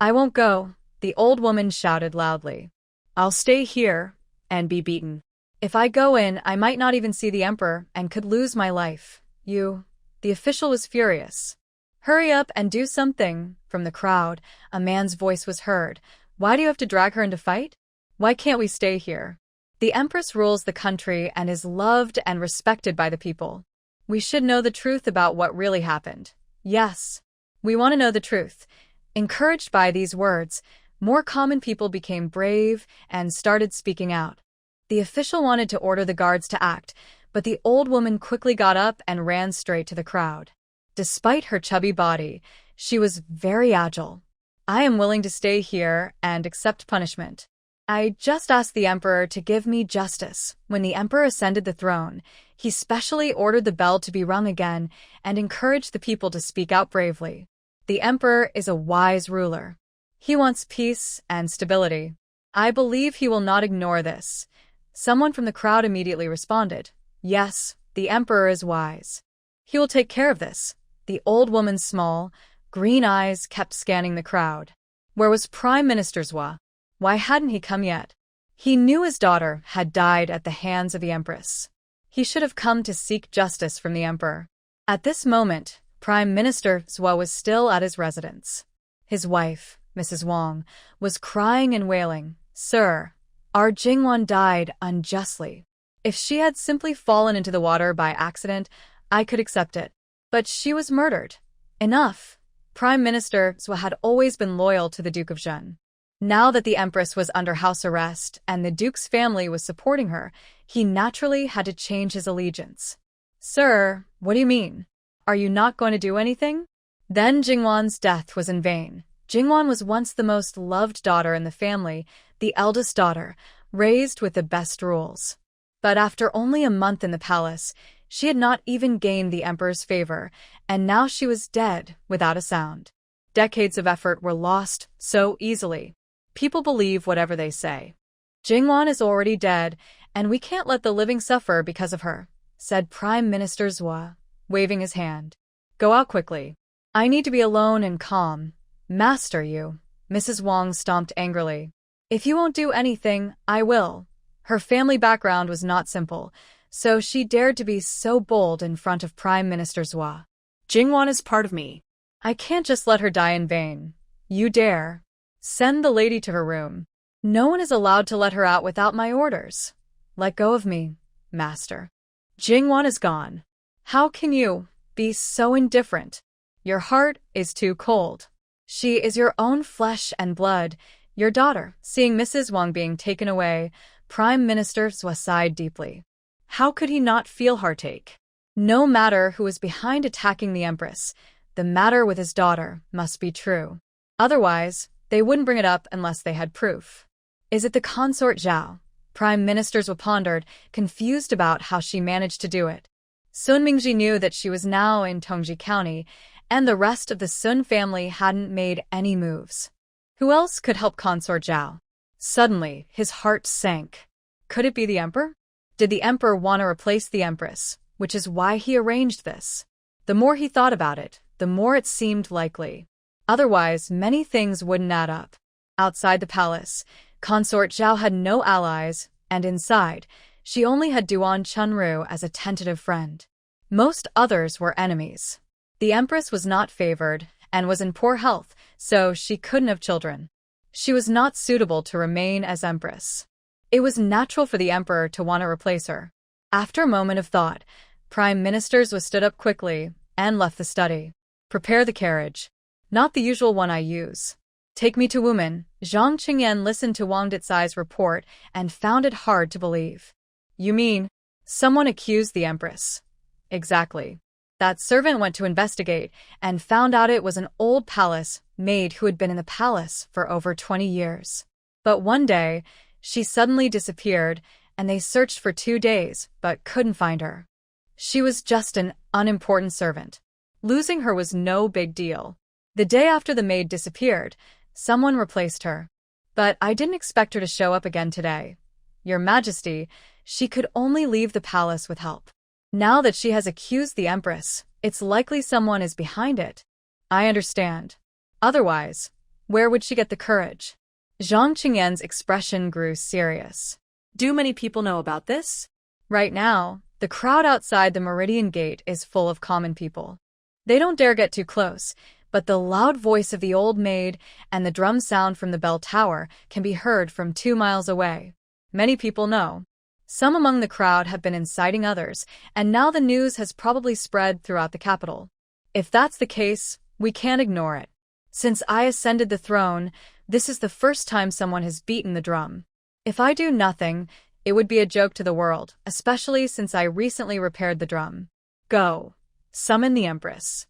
I won't go, the old woman shouted loudly. I'll stay here and be beaten. If I go in, I might not even see the emperor and could lose my life. The official was furious. Hurry up and do something. From the crowd, a man's voice was heard. Why do you have to drag her into fight? Why can't we stay here? The empress rules the country and is loved and respected by the people. We should know the truth about what really happened. Yes, we want to know the truth. Encouraged by these words, more common people became brave and started speaking out. The official wanted to order the guards to act, but the old woman quickly got up and ran straight to the crowd. Despite her chubby body, she was very agile. I am willing to stay here and accept punishment. I just asked the emperor to give me justice. When the emperor ascended the throne, he specially ordered the bell to be rung again and encouraged the people to speak out bravely. The emperor is a wise ruler. He wants peace and stability. I believe he will not ignore this. Someone from the crowd immediately responded. Yes, the emperor is wise. He will take care of this. The old woman's small, green eyes kept scanning the crowd. Where was Prime Minister Zwa? Why hadn't he come yet? He knew his daughter had died at the hands of the empress. He should have come to seek justice from the emperor. At this moment, Prime Minister Zwa was still at his residence. His wife, Mrs. Wang, was crying and wailing. Sir, our Jingwan died unjustly. If she had simply fallen into the water by accident, I could accept it. But she was murdered. Enough. Prime Minister Zwa had always been loyal to the Duke of Zhen. Now that the Empress was under house arrest and the Duke's family was supporting her, he naturally had to change his allegiance. Sir, what do you mean? Are you not going to do anything? Then Jingwan's death was in vain. Jingwan was once the most loved daughter in the family, the eldest daughter, raised with the best rules. But after only a month in the palace, she had not even gained the emperor's favor, and now she was dead without a sound. Decades of effort were lost so easily. People believe whatever they say. Jingwan is already dead, and we can't let the living suffer because of her, said Prime Minister Zwa, waving his hand. Go out quickly. I need to be alone and calm. Master you. Mrs. Wang stomped angrily. If you won't do anything, I will. Her family background was not simple, so she dared to be so bold in front of Prime Minister Zwa. Jingwan is part of me. I can't just let her die in vain. You dare. Send the lady to her room. No one is allowed to let her out without my orders. Let go of me, master. Jingwan is gone. How can you be so indifferent? Your heart is too cold. She is your own flesh and blood, your daughter. Seeing Mrs. Wang being taken away, Prime Minister Zhou sighed deeply. How could he not feel heartache? No matter who was behind attacking the Empress, the matter with his daughter must be true. Otherwise, they wouldn't bring it up unless they had proof. Is it the consort Zhao? Prime Minister Zhou pondered, confused about how she managed to do it. Sun Mingji knew that she was now in Tongji County, and the rest of the Sun family hadn't made any moves. Who else could help Consort Zhao? Suddenly, his heart sank. Could it be the Emperor? Did the Emperor want to replace the Empress, which is why he arranged this? The more he thought about it, the more it seemed likely. Otherwise, many things wouldn't add up. Outside the palace, Consort Zhao had no allies, and inside, she only had Duan Chunru as a tentative friend. Most others were enemies. The Empress was not favored and was in poor health, so she couldn't have children. She was not suitable to remain as Empress. It was natural for the Emperor to want to replace her. After a moment of thought, Prime Minister Zhou stood up quickly and left the study. Prepare the carriage. Not the usual one I use. Take me to Wumen. Zhang Qingyan listened to Wang Dicai's report and found it hard to believe. You mean, someone accused the Empress? Exactly. That servant went to investigate and found out it was an old palace maid who had been in the palace for over 20 years. But one day, she suddenly disappeared, and they searched for 2 days but couldn't find her. She was just an unimportant servant. Losing her was no big deal. The day after the maid disappeared, someone replaced her. But I didn't expect her to show up again today. Your Majesty, she could only leave the palace with help. Now that she has accused the Empress, it's likely someone is behind it. I understand. Otherwise, where would she get the courage? Zhang Qingyan's expression grew serious. Do many people know about this? Right now, the crowd outside the Meridian Gate is full of common people. They don't dare get too close, but the loud voice of the old maid and the drum sound from the bell tower can be heard from 2 miles away. Many people know. Some among the crowd have been inciting others, and now the news has probably spread throughout the capital. If that's the case, we can't ignore it. Since I ascended the throne, this is the first time someone has beaten the drum. If I do nothing, it would be a joke to the world, especially since I recently repaired the drum. Go. Summon the Empress.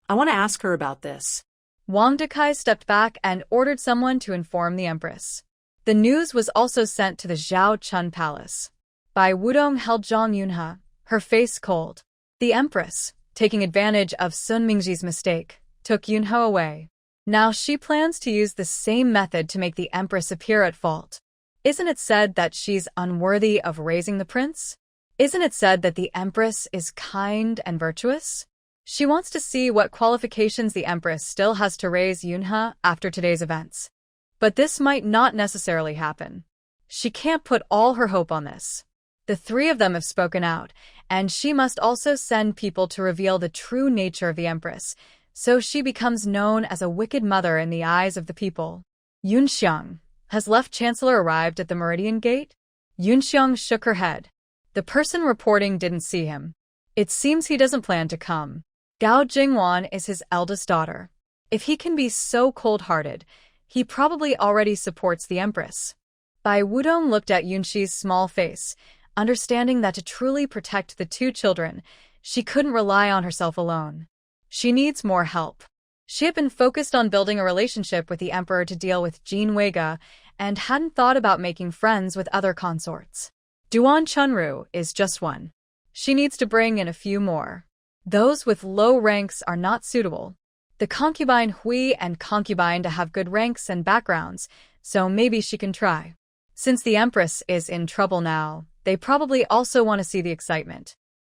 I want to ask her about this. Wang Decai stepped back and ordered someone to inform the Empress. The news was also sent to the Zhao Chun Palace. Bai Wudong held Zhang Yunhe, her face cold. The Empress, taking advantage of Sun Mingji's mistake, took Yunhe away. Now she plans to use the same method to make the Empress appear at fault. Isn't it said that she's unworthy of raising the prince? Isn't it said that the Empress is kind and virtuous? She wants to see what qualifications the Empress still has to raise Yunhe after today's events. But this might not necessarily happen. She can't put all her hope on this. The 3 of them have spoken out, and she must also send people to reveal the true nature of the Empress, so she becomes known as a wicked mother in the eyes of the people. Yunxiang, has Left Chancellor arrived at the Meridian Gate? Yunxiang shook her head. The person reporting didn't see him. It seems he doesn't plan to come. Gao Jingwan is his eldest daughter. If he can be so cold-hearted, he probably already supports the Empress. Bai Wudong looked at Yunxi's small face, understanding that to truly protect the 2 children, she couldn't rely on herself alone. She needs more help. She had been focused on building a relationship with the Emperor to deal with Jin Weiga and hadn't thought about making friends with other consorts. Duan Chunru is just one. She needs to bring in a few more. Those with low ranks are not suitable. The Concubine Hui and Concubine to have good ranks and backgrounds, so maybe she can try. Since the Empress is in trouble now, they probably also want to see the excitement.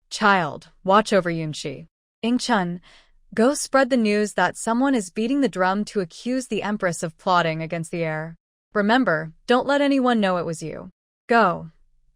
Child, watch over Yunxi. Ingchun, go spread the news that someone is beating the drum to accuse the Empress of plotting against the heir. Remember, don't let anyone know it was you. Go.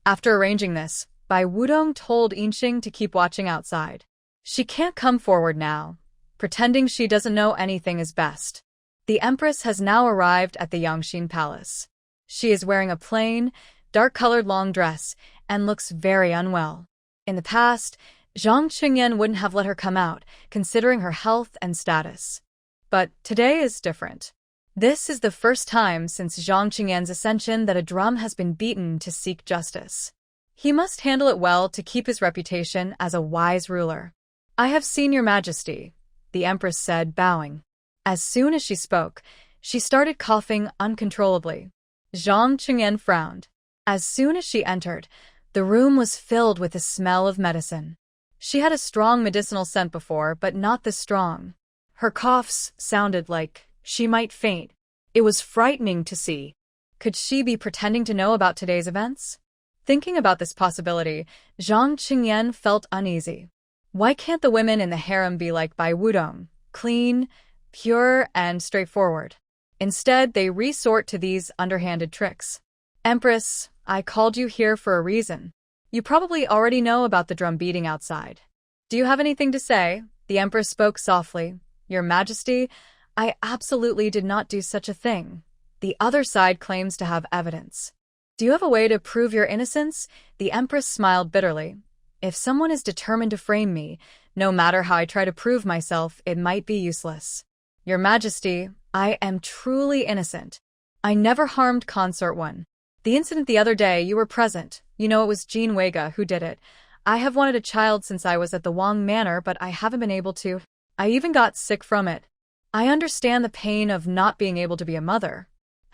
After arranging this, Bai Wudong told Yinxing to keep watching outside. She can't come forward now. Pretending she doesn't know anything is best. The Empress has now arrived at the Yangxin Palace. She is wearing a plain, dark-colored long dress and looks very unwell. In the past, Zhang Qingyan wouldn't have let her come out, considering her health and status. But today is different. This is the first time since Zhang Qingyan's ascension that a drum has been beaten to seek justice. He must handle it well to keep his reputation as a wise ruler. "I have seen your majesty," the empress said, bowing. As soon as she spoke, she started coughing uncontrollably. Zhang Qingyan frowned. As soon as she entered, the room was filled with the smell of medicine. She had a strong medicinal scent before, but not this strong. Her coughs sounded like she might faint. It was frightening to see. Could she be pretending to know about today's events? Thinking about this possibility, Zhang Qingyan felt uneasy. Why can't the women in the harem be like Bai Wudong, clean, pure, and straightforward? Instead, they resort to these underhanded tricks. "Empress, I called you here for a reason. You probably already know about the drum beating outside. Do you have anything to say?" The empress spoke softly. "Your Majesty, I absolutely did not do such a thing. The other side claims to have evidence. Do you have a way to prove your innocence?" The empress smiled bitterly. "If someone is determined to frame me, no matter how I try to prove myself, it might be useless. Your Majesty, I am truly innocent. I never harmed Consort 1. The incident the other day, you were present. You know it was Jean Wega who did it. I have wanted a child since I was at the Wang Manor, but I haven't been able to. I even got sick from it. I understand the pain of not being able to be a mother.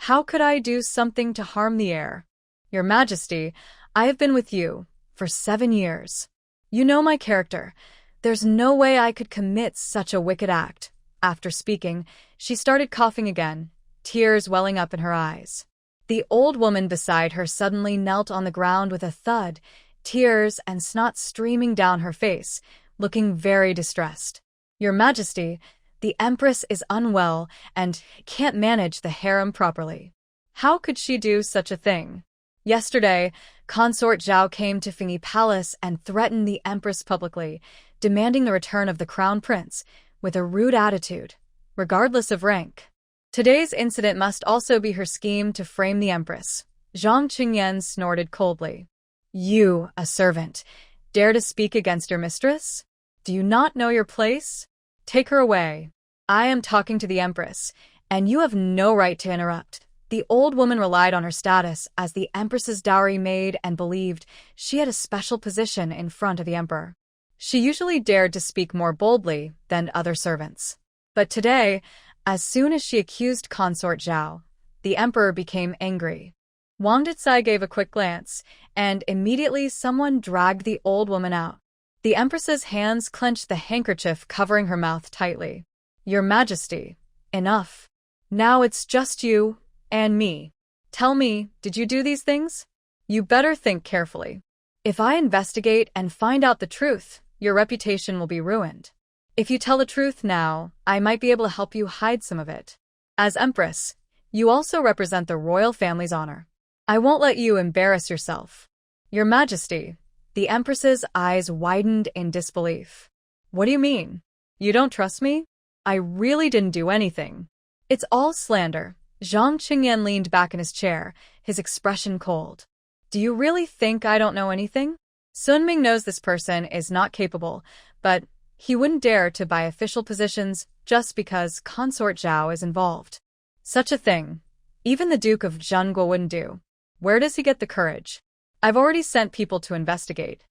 How could I do something to harm the heir? Your Majesty, I have been with you for 7 years. You know my character. There's no way I could commit such a wicked act." After speaking, she started coughing again, tears welling up in her eyes. The old woman beside her suddenly knelt on the ground with a thud, tears and snot streaming down her face, looking very distressed. "Your Majesty, the Empress is unwell and can't manage the harem properly." How could she do such a thing? Yesterday, Consort Zhao came to Fingyi Palace and threatened the Empress publicly, demanding the return of the Crown Prince, with a rude attitude, regardless of rank. Today's incident must also be her scheme to frame the Empress. Zhang Qingyan snorted coldly. "You, a servant, dare to speak against your mistress? Do you not know your place? Take her away. I am talking to the Empress, and you have no right to interrupt." The old woman relied on her status as the Empress's dowry maid and believed she had a special position in front of the Emperor. She usually dared to speak more boldly than other servants. But today, as soon as she accused Consort Zhao, the Emperor became angry. Wang Dicai gave a quick glance, and immediately someone dragged the old woman out. The Empress's hands clenched the handkerchief covering her mouth tightly. "Your Majesty, enough. Now it's just you and me. Tell me, did you do these things? You better think carefully. If I investigate and find out the truth, your reputation will be ruined. If you tell the truth now, I might be able to help you hide some of it. As Empress, you also represent the royal family's honor. I won't let you embarrass yourself." "Your Majesty," the Empress's eyes widened in disbelief. "What do you mean? You don't trust me? I really didn't do anything." "It's all slander." Zhang Qingyan leaned back in his chair, his expression cold. "Do you really think I don't know anything? Sun Ming knows this person is not capable, but he wouldn't dare to buy official positions just because Consort Zhao is involved. Such a thing, even the Duke of Zhengguo wouldn't do. Where does he get the courage? I've already sent people to investigate."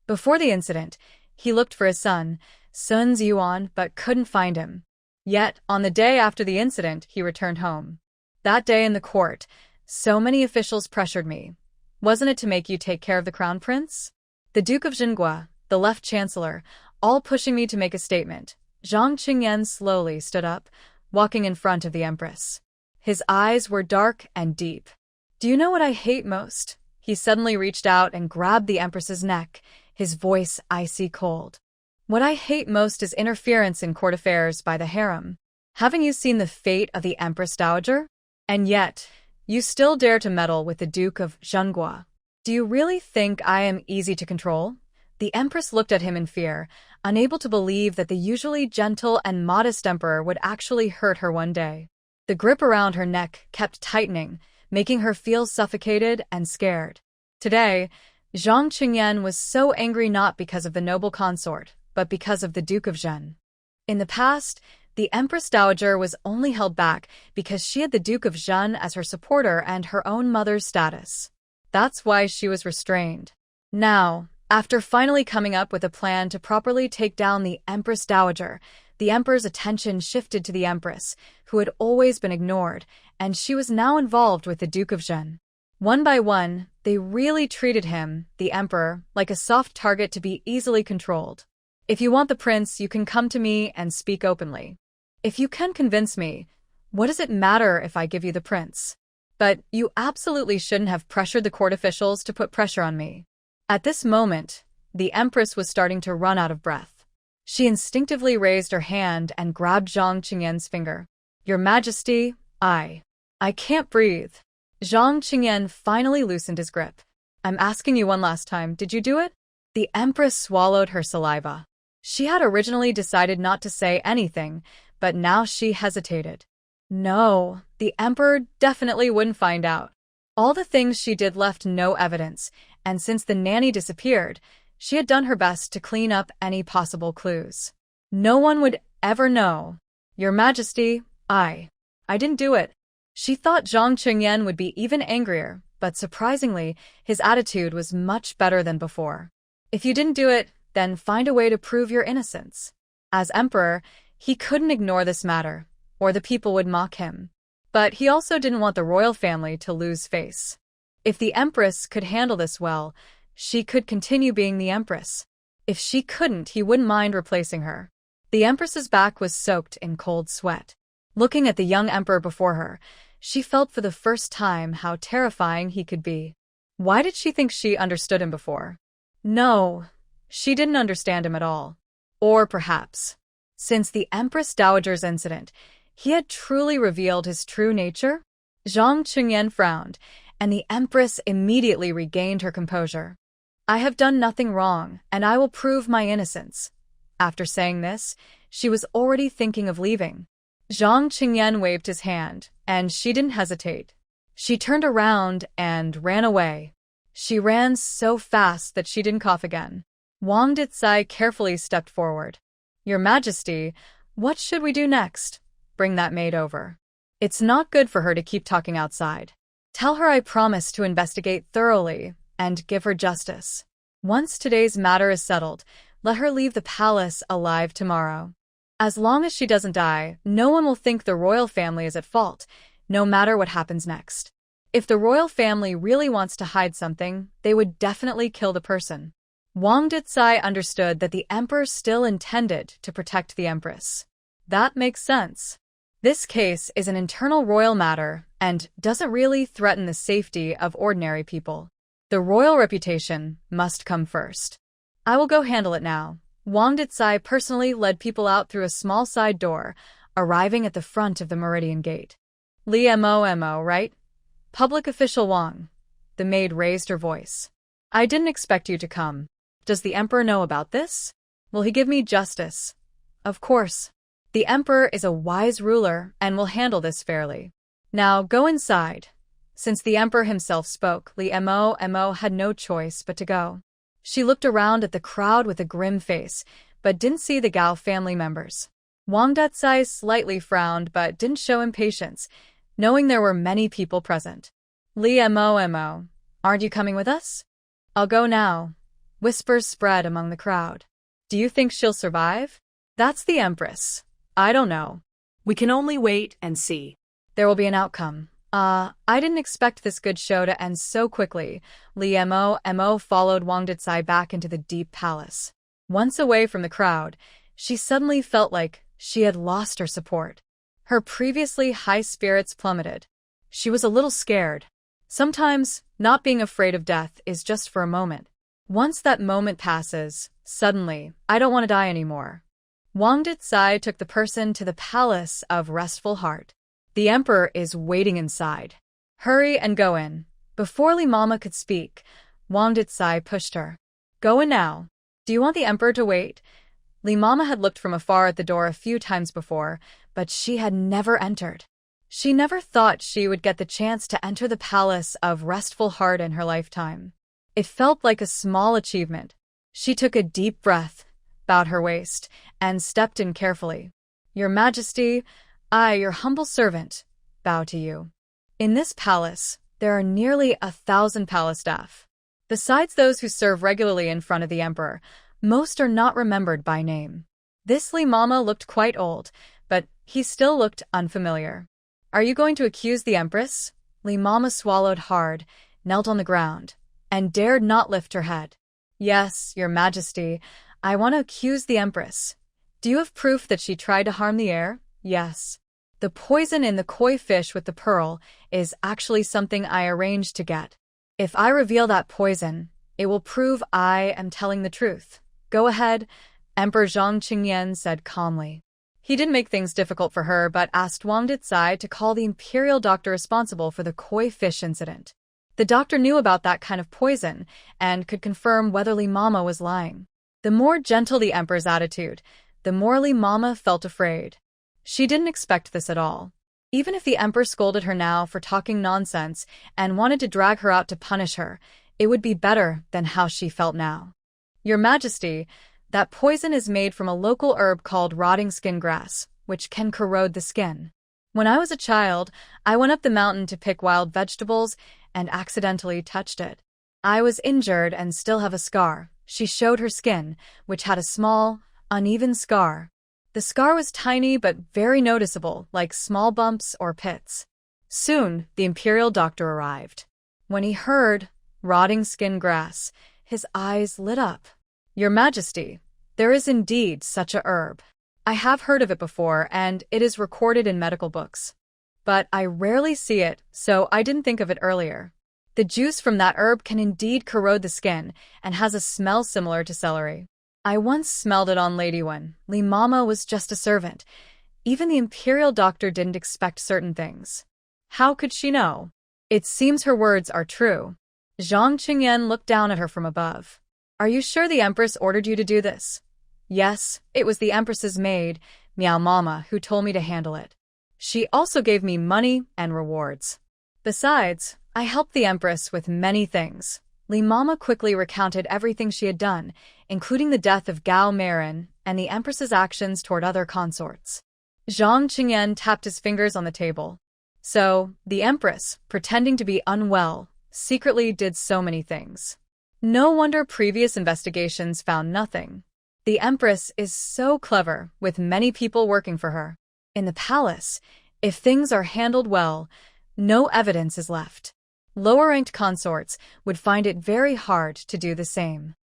Before the incident, he looked for his son, Sun Ziyuan, but couldn't find him. Yet, on the day after the incident, he returned home. "That day in the court, so many officials pressured me. Wasn't it to make you take care of the Crown Prince? The Duke of Zhengguo, the Left Chancellor, all pushing me to make a statement." Zhang Qingyan slowly stood up, walking in front of the Empress. His eyes were dark and deep. "Do you know what I hate most?" He suddenly reached out and grabbed the Empress's neck, his voice icy cold. "What I hate most is interference in court affairs by the harem. Haven't you seen the fate of the Empress Dowager? And yet, you still dare to meddle with the Duke of Zhengguo. Do you really think I am easy to control?" The Empress looked at him in fear, unable to believe that the usually gentle and modest Emperor would actually hurt her one day. The grip around her neck kept tightening, making her feel suffocated and scared. Today, Zhang Qingyan was so angry not because of the noble consort, but because of the Duke of Zhen. In the past, the Empress Dowager was only held back because she had the Duke of Zhen as her supporter and her own mother's status. That's why she was restrained. Now, after finally coming up with a plan to properly take down the Empress Dowager, the Emperor's attention shifted to the Empress, who had always been ignored, and she was now involved with the Duke of Zhen. One by one, they really treated him, the Emperor, like a soft target to be easily controlled. If you want the prince, you can come to me and speak openly. If you can convince me, what does it matter if I give you the prince? But you absolutely shouldn't have pressured the court officials to put pressure on me. At this moment, the Empress was starting to run out of breath. She instinctively raised her hand and grabbed Zhang Qingyan's finger. Your Majesty, I can't breathe. Zhang Qingyan finally loosened his grip. I'm asking you one last time, did you do it? The Empress swallowed her saliva. She had originally decided not to say anything, but now she hesitated. No, the Emperor definitely wouldn't find out. All the things she did left no evidence, and since the nanny disappeared, she had done her best to clean up any possible clues. No one would ever know. Your Majesty, I didn't do it. She thought Zhang Qingyan would be even angrier, but surprisingly, his attitude was much better than before. If you didn't do it, then find a way to prove your innocence. As emperor, he couldn't ignore this matter, or the people would mock him. But he also didn't want the royal family to lose face. If the empress could handle this well, she could continue being the empress. If she couldn't, he wouldn't mind replacing her. The empress's back was soaked in cold sweat. Looking at the young emperor before her, she felt for the first time how terrifying he could be. Why did she think she understood him before? No, she didn't understand him at all. Or perhaps, since the Empress Dowager's incident, he had truly revealed his true nature? Zhang Qingyan frowned, and the Empress immediately regained her composure. I have done nothing wrong, and I will prove my innocence. After saying this, she was already thinking of leaving. Zhang Qingyan waved his hand, and she didn't hesitate. She turned around and ran away. She ran so fast that she didn't cough again. Wang Dicai carefully stepped forward. Your Majesty, what should we do next? Bring that maid over. It's not good for her to keep talking outside. Tell her I promise to investigate thoroughly and give her justice. Once today's matter is settled, let her leave the palace alive tomorrow. As long as she doesn't die, no one will think the royal family is at fault, no matter what happens next. If the royal family really wants to hide something, they would definitely kill the person. Wang Dicai understood that the emperor still intended to protect the empress. That makes sense. This case is an internal royal matter and doesn't really threaten the safety of ordinary people. The royal reputation must come first. I will go handle it now. Wang Dicai personally led people out through a small side door, arriving at the front of the Meridian Gate. Li Mo, right? Public official Wang. The maid raised her voice. I didn't expect you to come. Does the emperor know about this? Will he give me justice? Of course. The emperor is a wise ruler and will handle this fairly. Now go inside. Since the emperor himself spoke, Li Mo had no choice but to go. She looked around at the crowd with a grim face, but didn't see the Gao family members. Wang Dicai slightly frowned but didn't show impatience, knowing there were many people present. Li Mo, aren't you coming with us? I'll go now. Whispers spread among the crowd. Do you think she'll survive? That's the empress. I don't know. We can only wait and see. There will be an outcome. I didn't expect this good show to end so quickly. Li Mo followed Wang Dicai back into the deep palace. Once away from the crowd, she suddenly felt like she had lost her support. Her previously high spirits plummeted. She was a little scared. Sometimes, not being afraid of death is just for a moment. Once that moment passes, suddenly, I don't want to die anymore. Wang Dicai took the person to the Palace of Restful Heart. The emperor is waiting inside. Hurry and go in. Before Li Mama could speak, Wang Dicai pushed her. Go in now. Do you want the emperor to wait? Li Mama had looked from afar at the door a few times before, but she had never entered. She never thought she would get the chance to enter the Palace of Restful Heart in her lifetime. It felt like a small achievement. She took a deep breath, bowed her waist, and stepped in carefully. Your Majesty, I, your humble servant, bow to you. In this palace, there are nearly 1,000 palace staff. Besides those who serve regularly in front of the emperor, most are not remembered by name. This Li Mama looked quite old, but he still looked unfamiliar. Are you going to accuse the empress? Li Mama swallowed hard, knelt on the ground, and dared not lift her head. Yes, your Majesty, I want to accuse the empress. Do you have proof that she tried to harm the heir? Yes. The poison in the koi fish with the pearl is actually something I arranged to get. If I reveal that poison, it will prove I am telling the truth. Go ahead, Emperor Zhang Qingyan said calmly. He didn't make things difficult for her, but asked Wang Dicai to call the imperial doctor responsible for the koi fish incident. The doctor knew about that kind of poison and could confirm whether Li Mama was lying. The more gentle the emperor's attitude, the more Li Mama felt afraid. She didn't expect this at all. Even if the emperor scolded her now for talking nonsense and wanted to drag her out to punish her, it would be better than how she felt now. Your Majesty, that poison is made from a local herb called rotting skin grass, which can corrode the skin. When I was a child, I went up the mountain to pick wild vegetables and accidentally touched it. I was injured and still have a scar. She showed her skin, which had a small, uneven scar. The scar was tiny but very noticeable, like small bumps or pits. Soon, the imperial doctor arrived. When he heard rotting skin grass, his eyes lit up. Your Majesty, there is indeed such a herb. I have heard of it before, and it is recorded in medical books. But I rarely see it, so I didn't think of it earlier. The juice from that herb can indeed corrode the skin and has a smell similar to celery. I once smelled it on Lady Wen. Li Mama was just a servant. Even the imperial doctor didn't expect certain things. How could she know? It seems her words are true. Zhang Qingyan looked down at her from above. Are you sure the empress ordered you to do this? Yes, it was the empress's maid, Meow Mama, who told me to handle it. She also gave me money and rewards. Besides, I helped the empress with many things. Li Mama quickly recounted everything she had done, including the death of Gao Marin and the empress's actions toward other consorts. Zhang Qingyan tapped his fingers on the table. So, the empress, pretending to be unwell, secretly did so many things. No wonder previous investigations found nothing. The empress is so clever, with many people working for her. In the palace, if things are handled well, no evidence is left. Lower-ranked consorts would find it very hard to do the same.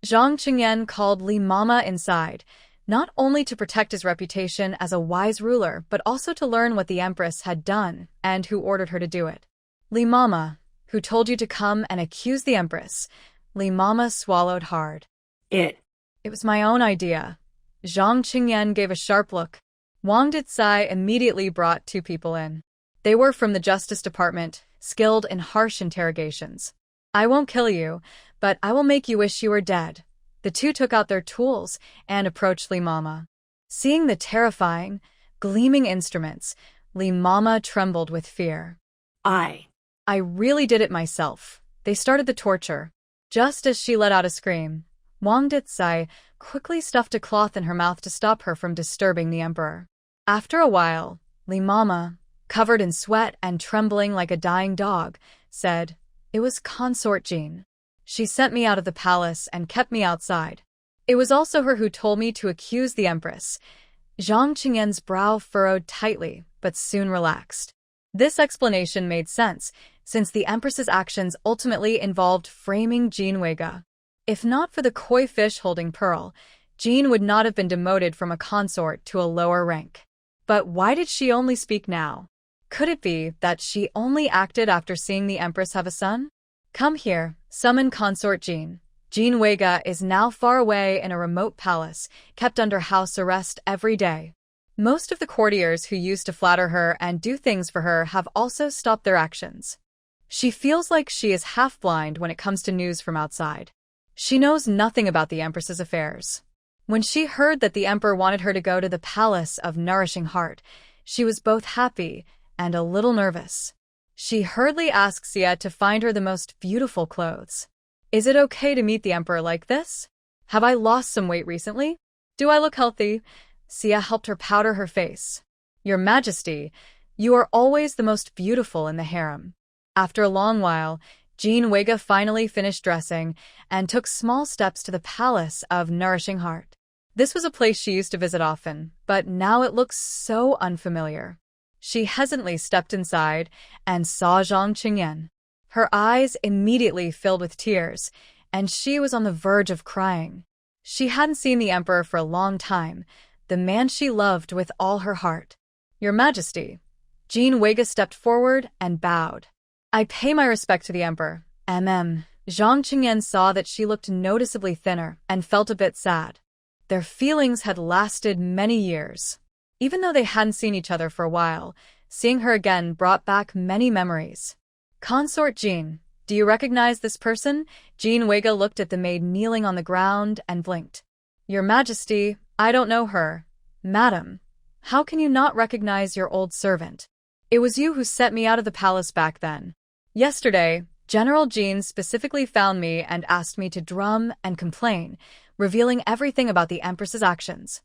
Zhang Qingyan called Li Mama inside, not only to protect his reputation as a wise ruler, but also to learn what the empress had done and who ordered her to do it. Li Mama, who told you to come and accuse the empress? Li Mama swallowed hard. It was my own idea. Zhang Qingyan gave a sharp look. Wang Dicai immediately brought two people in. They were from the Justice Department, skilled in harsh interrogations. I won't kill you, but I will make you wish you were dead. The two took out their tools and approached Li Mama. Seeing the terrifying, gleaming instruments, Li Mama trembled with fear. I really did it myself. They started the torture. Just as she let out a scream, Wang Dicai quickly stuffed a cloth in her mouth to stop her from disturbing the emperor. After a while, Li Mama, covered in sweat and trembling like a dying dog, said, "It was Consort Jean. She sent me out of the palace and kept me outside. It was also her who told me to accuse the empress." Zhang Qingyan's brow furrowed tightly, but soon relaxed. This explanation made sense, since the empress's actions ultimately involved framing Jean Weiga. If not for the koi fish holding pearl, Jean would not have been demoted from a consort to a lower rank. But why did she only speak now? Could it be that she only acted after seeing the empress have a son? Come here, summon Consort Jean. Jean Weiga is now far away in a remote palace, kept under house arrest every day. Most of the courtiers who used to flatter her and do things for her have also stopped their actions. She feels like she is half-blind when it comes to news from outside. She knows nothing about the empress's affairs. When she heard that the emperor wanted her to go to the Palace of Nourishing Heart, she was both happy and a little nervous. She hurriedly asked Xia to find her the most beautiful clothes. Is it okay to meet the emperor like this? Have I lost some weight recently? Do I look healthy? Sia helped her powder her face. Your Majesty, you are always the most beautiful in the harem. After a long while, Jean Wega finally finished dressing and took small steps to the Palace of Nourishing Heart. This was a place she used to visit often, but now it looks so unfamiliar. She hesitantly stepped inside and saw Zhang Qingyan. Her eyes immediately filled with tears, and she was on the verge of crying. She hadn't seen the emperor for a long time, the man she loved with all her heart. Your Majesty. Jean Wega stepped forward and bowed. I pay my respect to the emperor. Zhang Qingyan saw that she looked noticeably thinner and felt a bit sad. Their feelings had lasted many years. Even though they hadn't seen each other for a while, seeing her again brought back many memories. Consort Jean, do you recognize this person? Jean Wega looked at the maid kneeling on the ground and blinked. Your Majesty, I don't know her. Madam, how can you not recognize your old servant? It was you who sent me out of the palace back then. Yesterday, General Jean specifically found me and asked me to drum and complain, revealing everything about the Empress's actions.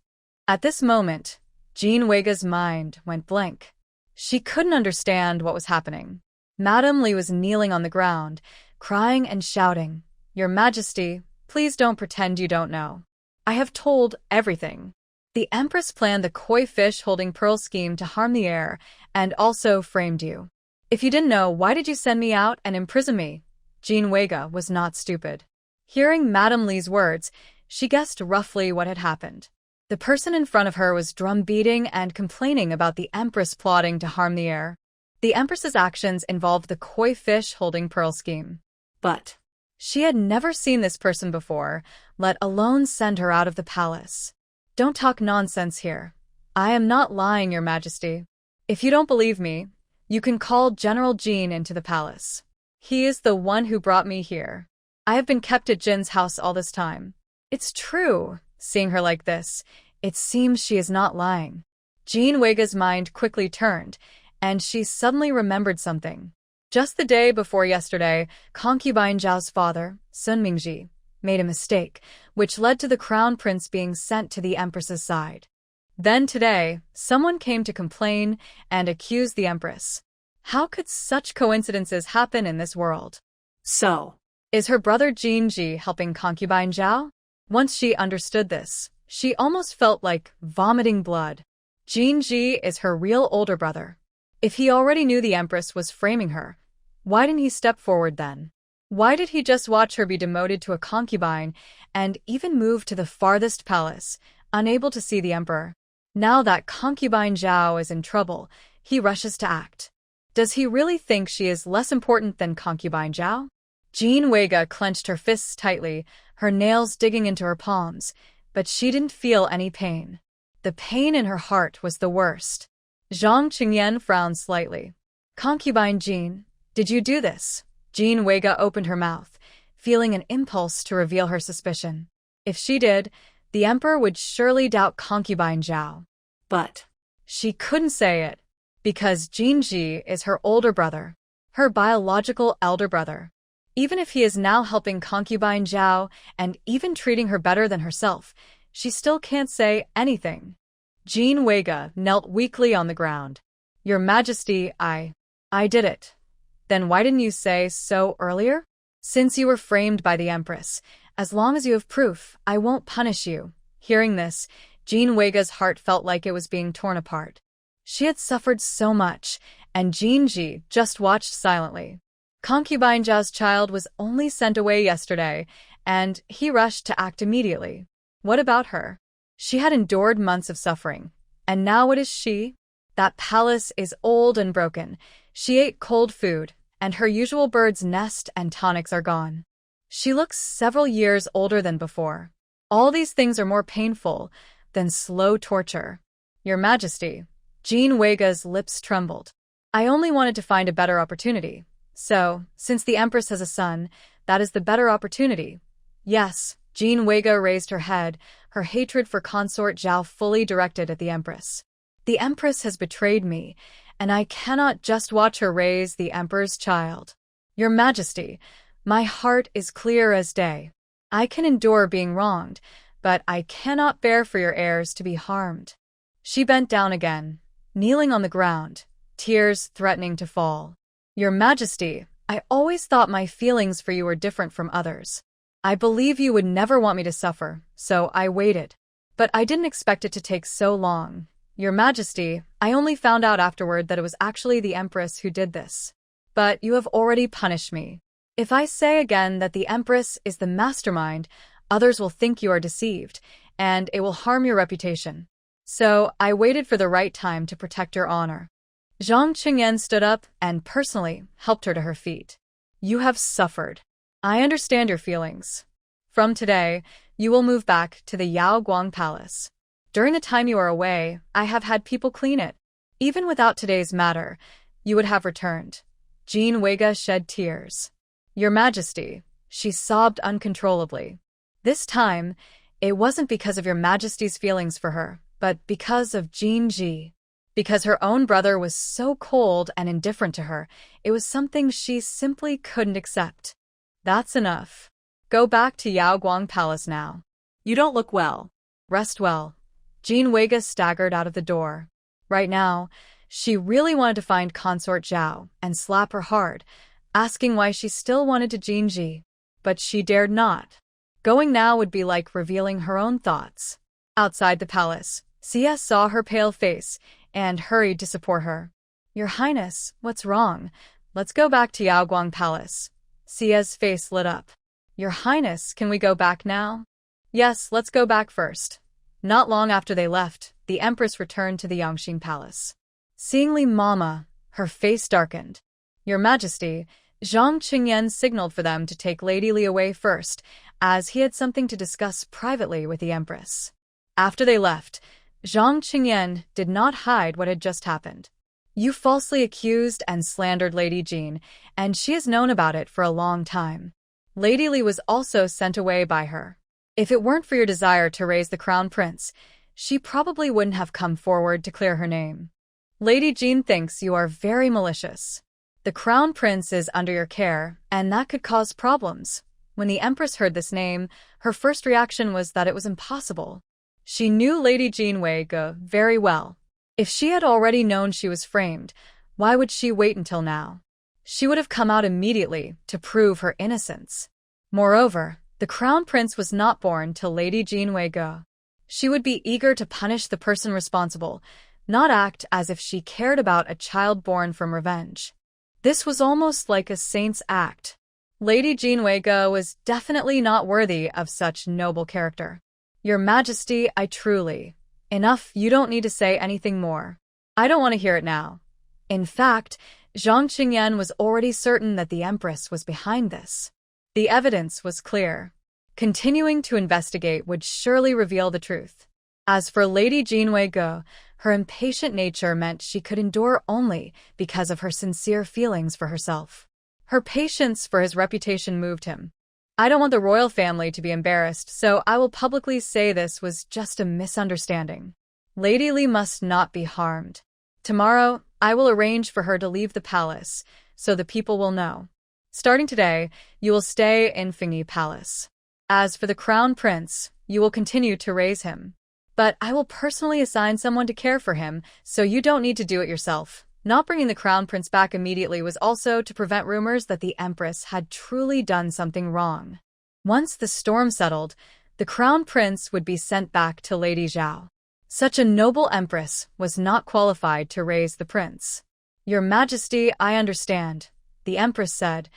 At this moment, Jean Wega's mind went blank. She couldn't understand what was happening. Madame Li was kneeling on the ground, crying and shouting, Your Majesty, please don't pretend you don't know. I have told everything. The Empress planned the koi fish holding pearl scheme to harm the heir and also framed you. If you didn't know, why did you send me out and imprison me? Jean Wega was not stupid. Hearing Madame Li's words, she guessed roughly what had happened. The person in front of her was drum beating and complaining about the Empress plotting to harm the heir. The Empress's actions involved the koi fish holding pearl scheme. But she had never seen this person before, let alone send her out of the palace. Don't talk nonsense here. I am not lying, Your Majesty. If you don't believe me, you can call General Jean into the palace. He is the one who brought me here. I have been kept at Jin's house all this time. It's true. Seeing her like this, it seems she is not lying. Jean Wega's mind quickly turned, and she suddenly remembered something. Just the day before yesterday, Concubine Zhao's father, Sun Mingji, made a mistake, which led to the crown prince being sent to the Empress's side. Then today, someone came to complain and accuse the Empress. How could such coincidences happen in this world? So, is her brother Jinji helping Concubine Zhao? Once she understood this, she almost felt like vomiting blood. Jinji is her real older brother. If he already knew the Empress was framing her, why didn't he step forward then? Why did he just watch her be demoted to a concubine and even move to the farthest palace, unable to see the emperor? Now that Concubine Zhao is in trouble, he rushes to act. Does he really think she is less important than Concubine Zhao? Jean Wega clenched her fists tightly, her nails digging into her palms, but she didn't feel any pain. The pain in her heart was the worst. Zhang Qingyan frowned slightly. Concubine Jean, did you do this? Jean Wega opened her mouth, feeling an impulse to reveal her suspicion. If she did, the emperor would surely doubt Concubine Zhao. But she couldn't say it, because Jinji is her older brother, her biological elder brother. Even if he is now helping Concubine Zhao and even treating her better than herself, she still can't say anything. Jean Wega knelt weakly on the ground. Your Majesty, I did it. Then why didn't you say so earlier? Since you were framed by the Empress, as long as you have proof, I won't punish you. Hearing this, Jean Wega's heart felt like it was being torn apart. She had suffered so much, and Jinji just watched silently. Concubine Zhao's child was only sent away yesterday, and he rushed to act immediately. What about her? She had endured months of suffering, and now what is she? That palace is old and broken. She ate cold food, and her usual bird's nest and tonics are gone. She looks several years older than before. All these things are more painful than slow torture. Your Majesty, Jean Wega's lips trembled. I only wanted to find a better opportunity. So, since the Empress has a son, that is the better opportunity. Yes, Jean Wega raised her head, her hatred for Consort Zhao fully directed at the Empress. The Empress has betrayed me, and I cannot just watch her raise the Emperor's child. Your Majesty, My heart is clear as day. I can endure being wronged, but I cannot bear for your heirs to be harmed." She bent down again, kneeling on the ground, tears threatening to fall. "Your Majesty, I always thought my feelings for you were different from others. I believe you would never want me to suffer, so I waited. But I didn't expect it to take so long. Your Majesty, I only found out afterward that it was actually the Empress who did this. But you have already punished me. If I say again that the Empress is the mastermind, others will think you are deceived, and it will harm your reputation. So I waited for the right time to protect your honor." Zhang Qingyan stood up and personally helped her to her feet. "You have suffered. I understand your feelings. From today, you will move back to the Yaoguang Palace. During the time you are away, I have had people clean it. Even without today's matter, you would have returned." Jean Weiga shed tears. "Your Majesty," she sobbed uncontrollably. This time, it wasn't because of your Majesty's feelings for her, but because of Jean Ji. Because her own brother was so cold and indifferent to her, it was something she simply couldn't accept. "That's enough. Go back to Yaoguang Palace now." You don't look well. "Rest well." Jean Weiga staggered out of the door. Right now, she really wanted to find Consort Zhao and slap her hard, asking why she still wanted to Jean Ji. But she dared not. Going now would be like revealing her own thoughts. Outside the palace, Sia saw her pale face and hurried to support her. "Your Highness, what's wrong? Let's go back to Yaoguang Palace." Sia's face lit up. "Your Highness, can we go back now?" "Yes, let's go back first." Not long after they left, the Empress returned to the Yangxin Palace. Seeing Li Mama, her face darkened. "Your Majesty," Zhang Qingyan signaled for them to take Lady Li away first, as he had something to discuss privately with the Empress. After they left, Zhang Qingyan did not hide what had just happened. "You falsely accused and slandered Lady Jean, and she has known about it for a long time. Lady Li was also sent away by her. If it weren't for your desire to raise the crown prince, she probably wouldn't have come forward to clear her name. Lady Jean thinks you are very malicious. The crown prince is under your care, and that could cause problems." When the Empress heard this name, her first reaction was that it was impossible. She knew Lady Jean Weiga very well. If she had already known she was framed, why would she wait until now? She would have come out immediately to prove her innocence. Moreover, the crown prince was not born to Lady Jean Weiga. She would be eager to punish the person responsible, not act as if she cared about a child born from revenge. This was almost like a saint's act. Lady Jean Weiga was definitely not worthy of such noble character. "Your Majesty, I truly..." "Enough, you don't need to say anything more. I don't want to hear it now." In fact, Zhang Qingyan was already certain that the Empress was behind this. The evidence was clear. Continuing to investigate would surely reveal the truth. As for Lady Jean Weiga, her impatient nature meant she could endure only because of her sincere feelings for herself. Her patience for his reputation moved him. "I don't want the royal family to be embarrassed, so I will publicly say this was just a misunderstanding. Lady Li must not be harmed. Tomorrow, I will arrange for her to leave the palace, so the people will know. Starting today, you will stay in Fingyi Palace. As for the crown prince, you will continue to raise him. But I will personally assign someone to care for him, so you don't need to do it yourself." Not bringing the crown prince back immediately was also to prevent rumors that the Empress had truly done something wrong. Once the storm settled, the crown prince would be sent back to Lady Zhao. Such a noble Empress was not qualified to raise the prince. "Your Majesty, I understand," the Empress said,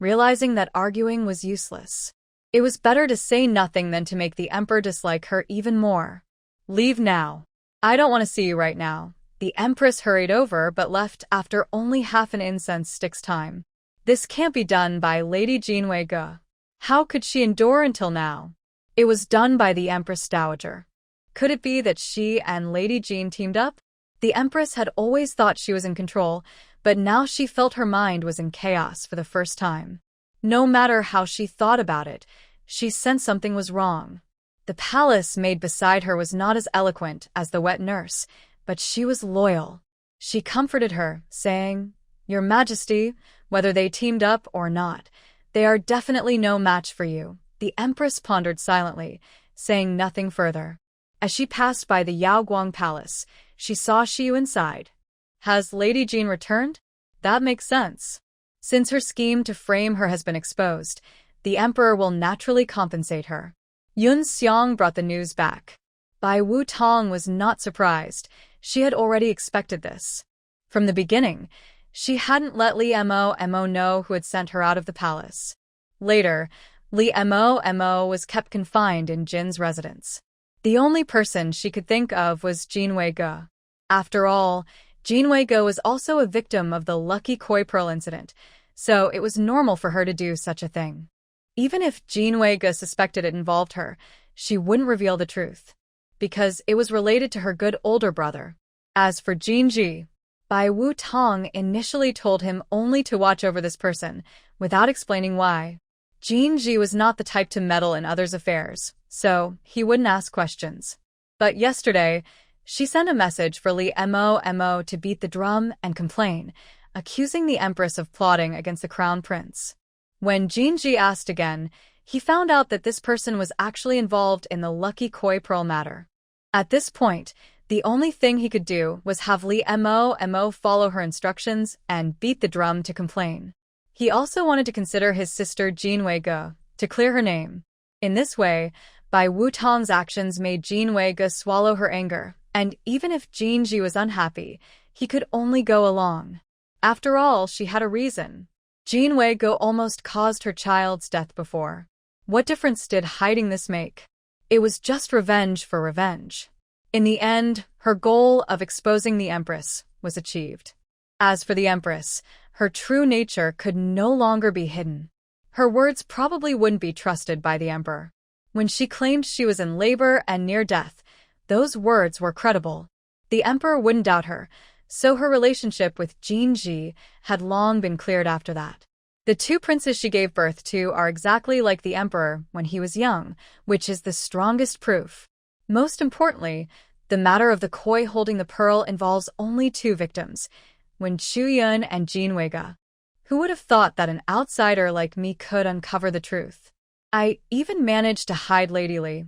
realizing that arguing was useless. It was better to say nothing than to make the Emperor dislike her even more. "Leave now. I don't want to see you right now." The Empress hurried over but left after only half an incense stick's time. This can't be done by Lady Jean Weiga. How could she endure until now? It was done by the Empress Dowager. Could it be that she and Lady Jean teamed up? The Empress had always thought she was in control, but now she felt her mind was in chaos for the first time. No matter how she thought about it, she sensed something was wrong. The palace maid beside her was not as eloquent as the wet nurse, but she was loyal. She comforted her, saying, "Your Majesty, whether they teamed up or not, They are definitely no match for you, the Empress pondered silently, saying nothing further. As she passed by the Yaoguang Palace, she saw Xiyu inside. Has Lady Jean returned? That makes sense. Since her scheme to frame her has been exposed, the Emperor will naturally compensate her. Yun Xiang brought the news back. Bai Wu Tong was not surprised. She had already expected this. From the beginning, she hadn't let Li Mo know who had sent her out of the palace. Later, Li Mo was kept confined in Jin's residence. The only person she could think of was Jin Wei-ge. After all, Jin Wei-ge was also a victim of the Lucky Koi Pearl incident, so it was normal for her to do such a thing. Even if Jin Wei-ge suspected it involved her, she wouldn't reveal the truth, because it was related to her good older brother. As for Jin Ji, Bai Wu Tong initially told him only to watch over this person, without explaining why. Jin Ji was not the type to meddle in others' affairs, so he wouldn't ask questions. But yesterday, she sent a message for Li Mo to beat the drum and complain, accusing the Empress of plotting against the Crown Prince. When Jin Ji asked again, he found out that this person was actually involved in the Lucky Koi Pearl matter. At this point, the only thing he could do was have Li Mo follow her instructions and beat the drum to complain. He also wanted to consider his sister Jin Wei-ge, to clear her name. In this way, Bai Wu Tong's actions made Jin Wei-ge swallow her anger, and even if Jin Ji was unhappy, he could only go along. After all, she had a reason. Jin Wei-ge almost caused her child's death before. What difference did hiding this make? It was just revenge for revenge. In the end, her goal of exposing the Empress was achieved. As for the Empress, her true nature could no longer be hidden. Her words probably wouldn't be trusted by the Emperor. When she claimed she was in labor and near death, those words were credible. The Emperor wouldn't doubt her, so her relationship with Jin Ji had long been cleared after that. The two princes she gave birth to are exactly like the Emperor when he was young, which is the strongest proof. Most importantly, the matter of the koi holding the pearl involves only two victims, Wen Chuyun and Jin Wei-ge. Who would have thought that an outsider like me could uncover the truth? I even managed to hide Lady Li.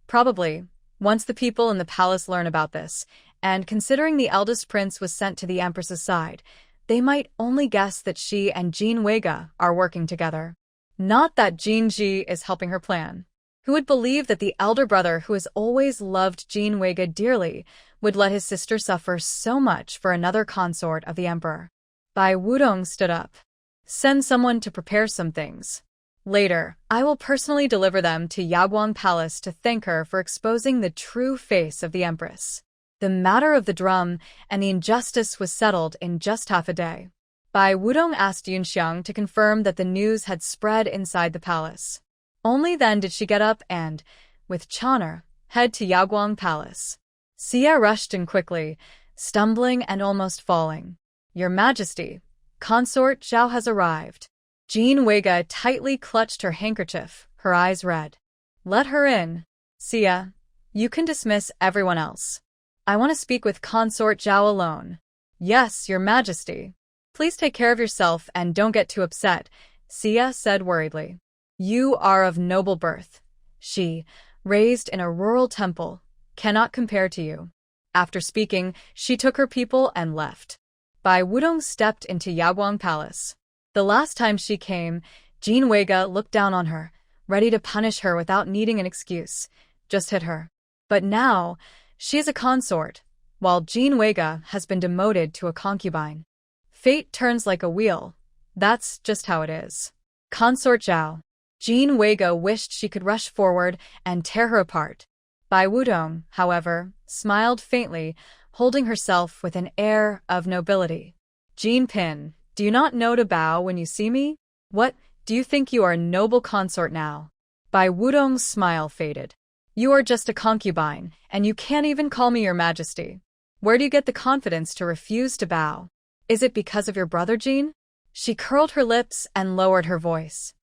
Probably, once the people in the palace learn about this, and considering the eldest prince was sent to the Empress's side, they might only guess that she and Jin Wei-ge are working together. Not that Jin Ji is helping her plan. Who would believe that the elder brother who has always loved Jin Wei-ge dearly would let his sister suffer so much for another consort of the Emperor? Bai Wudong stood up. Send someone to prepare some things. Later, I will personally deliver them to Yaoguang Palace to thank her for exposing the true face of the Empress. The matter of the drum and the injustice was settled in just half a day. Bai Wudong asked Yunxiang to confirm that the news had spread inside the palace. Only then did she get up and, with Chon'er, head to Yaoguang Palace. Xia rushed in quickly, stumbling and almost falling. Your Majesty, Consort Zhao has arrived. Jin Wei-ge tightly clutched her handkerchief, her eyes red. Let her in. Xia, you can dismiss everyone else. I want to speak with Consort Zhao alone. Yes, Your Majesty. Please take care of yourself and don't get too upset, Xia said worriedly. You are of noble birth. She, raised in a rural temple, cannot compare to you. After speaking, she took her people and left. Bai Wudong stepped into Yaoguang Palace. The last time she came, Jin Wei-ge looked down on her, ready to punish her without needing an excuse, just hit her. But now, she is a consort, while Jin Wei-ge has been demoted to a concubine. Fate turns like a wheel. That's just how it is. Consort Zhao. Jin Wei-ge wished she could rush forward and tear her apart. Bai Wudong, however, smiled faintly, holding herself with an air of nobility. Jin Pin, do you not know to bow when you see me? What, do you think you are a noble consort now? Bai Wudong's smile faded. You are just a concubine, and you can't even call me Your Majesty. Where do you get the confidence to refuse to bow? Is it because of your brother, Jin? She curled her lips and lowered her voice.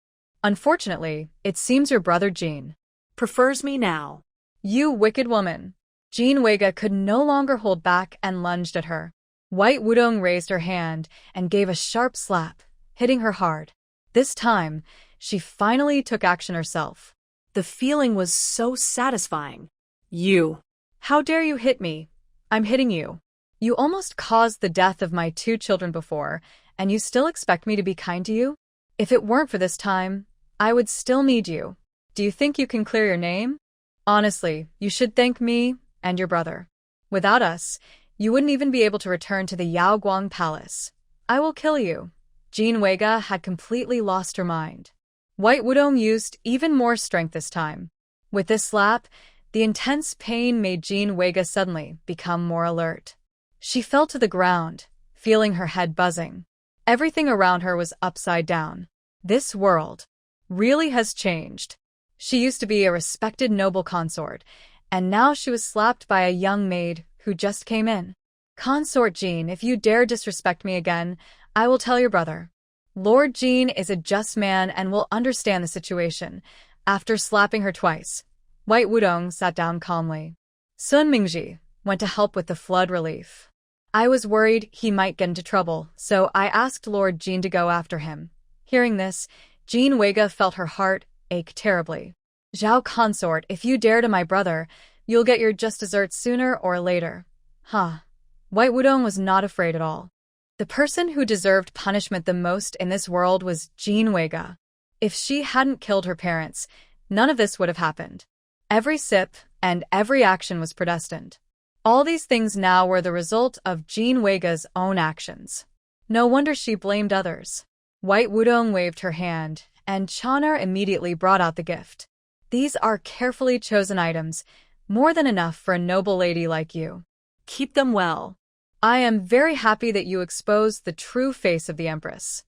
Unfortunately, it seems your brother Jin prefers me now. You wicked woman. Jin Wei-ge could no longer hold back and lunged at her. White Wudong raised her hand and gave a sharp slap, hitting her hard. This time, She finally took action herself. The feeling was so satisfying. You. How dare you hit me? I'm hitting you. You almost caused the death of my 2 children before, and you still expect me to be kind to you? If it weren't for this time, I would still need you. Do you think you can clear your name? Honestly, you should thank me and your brother. Without us, you wouldn't even be able to return to the Yaoguang Palace. I will kill you. Jean Weiga had completely lost her mind. White Wudong used even more strength this time. With this slap, the intense pain made Jean Weiga suddenly become more alert. She fell to the ground, feeling her head buzzing. Everything around her was upside down. This world really has changed. She used to be a respected noble consort, and now she was slapped by a young maid who just came in. Consort Jean, if you dare disrespect me again, I will tell your brother. Lord Jean is a just man and will understand the situation. After slapping her twice, White Wudong sat down calmly. Sun Mingji went to help with the flood relief. I was worried he might get into trouble, so I asked Lord Jean to go after him. Hearing this, Jean Weiga felt her heart ache terribly. Zhao Consort, if you dare to my brother, you'll get your just desserts sooner or later. White Wudong was not afraid at all. The person who deserved punishment the most in this world was Jean Weiga. If she hadn't killed her parents, none of this would have happened. Every sip and every action was predestined. All these things now were the result of Jean Weiga's own actions. No wonder she blamed others. White Wudong waved her hand, and Chanar immediately brought out the gift. These are carefully chosen items, more than enough for a noble lady like you. Keep them well. I am very happy that you exposed the true face of the Empress.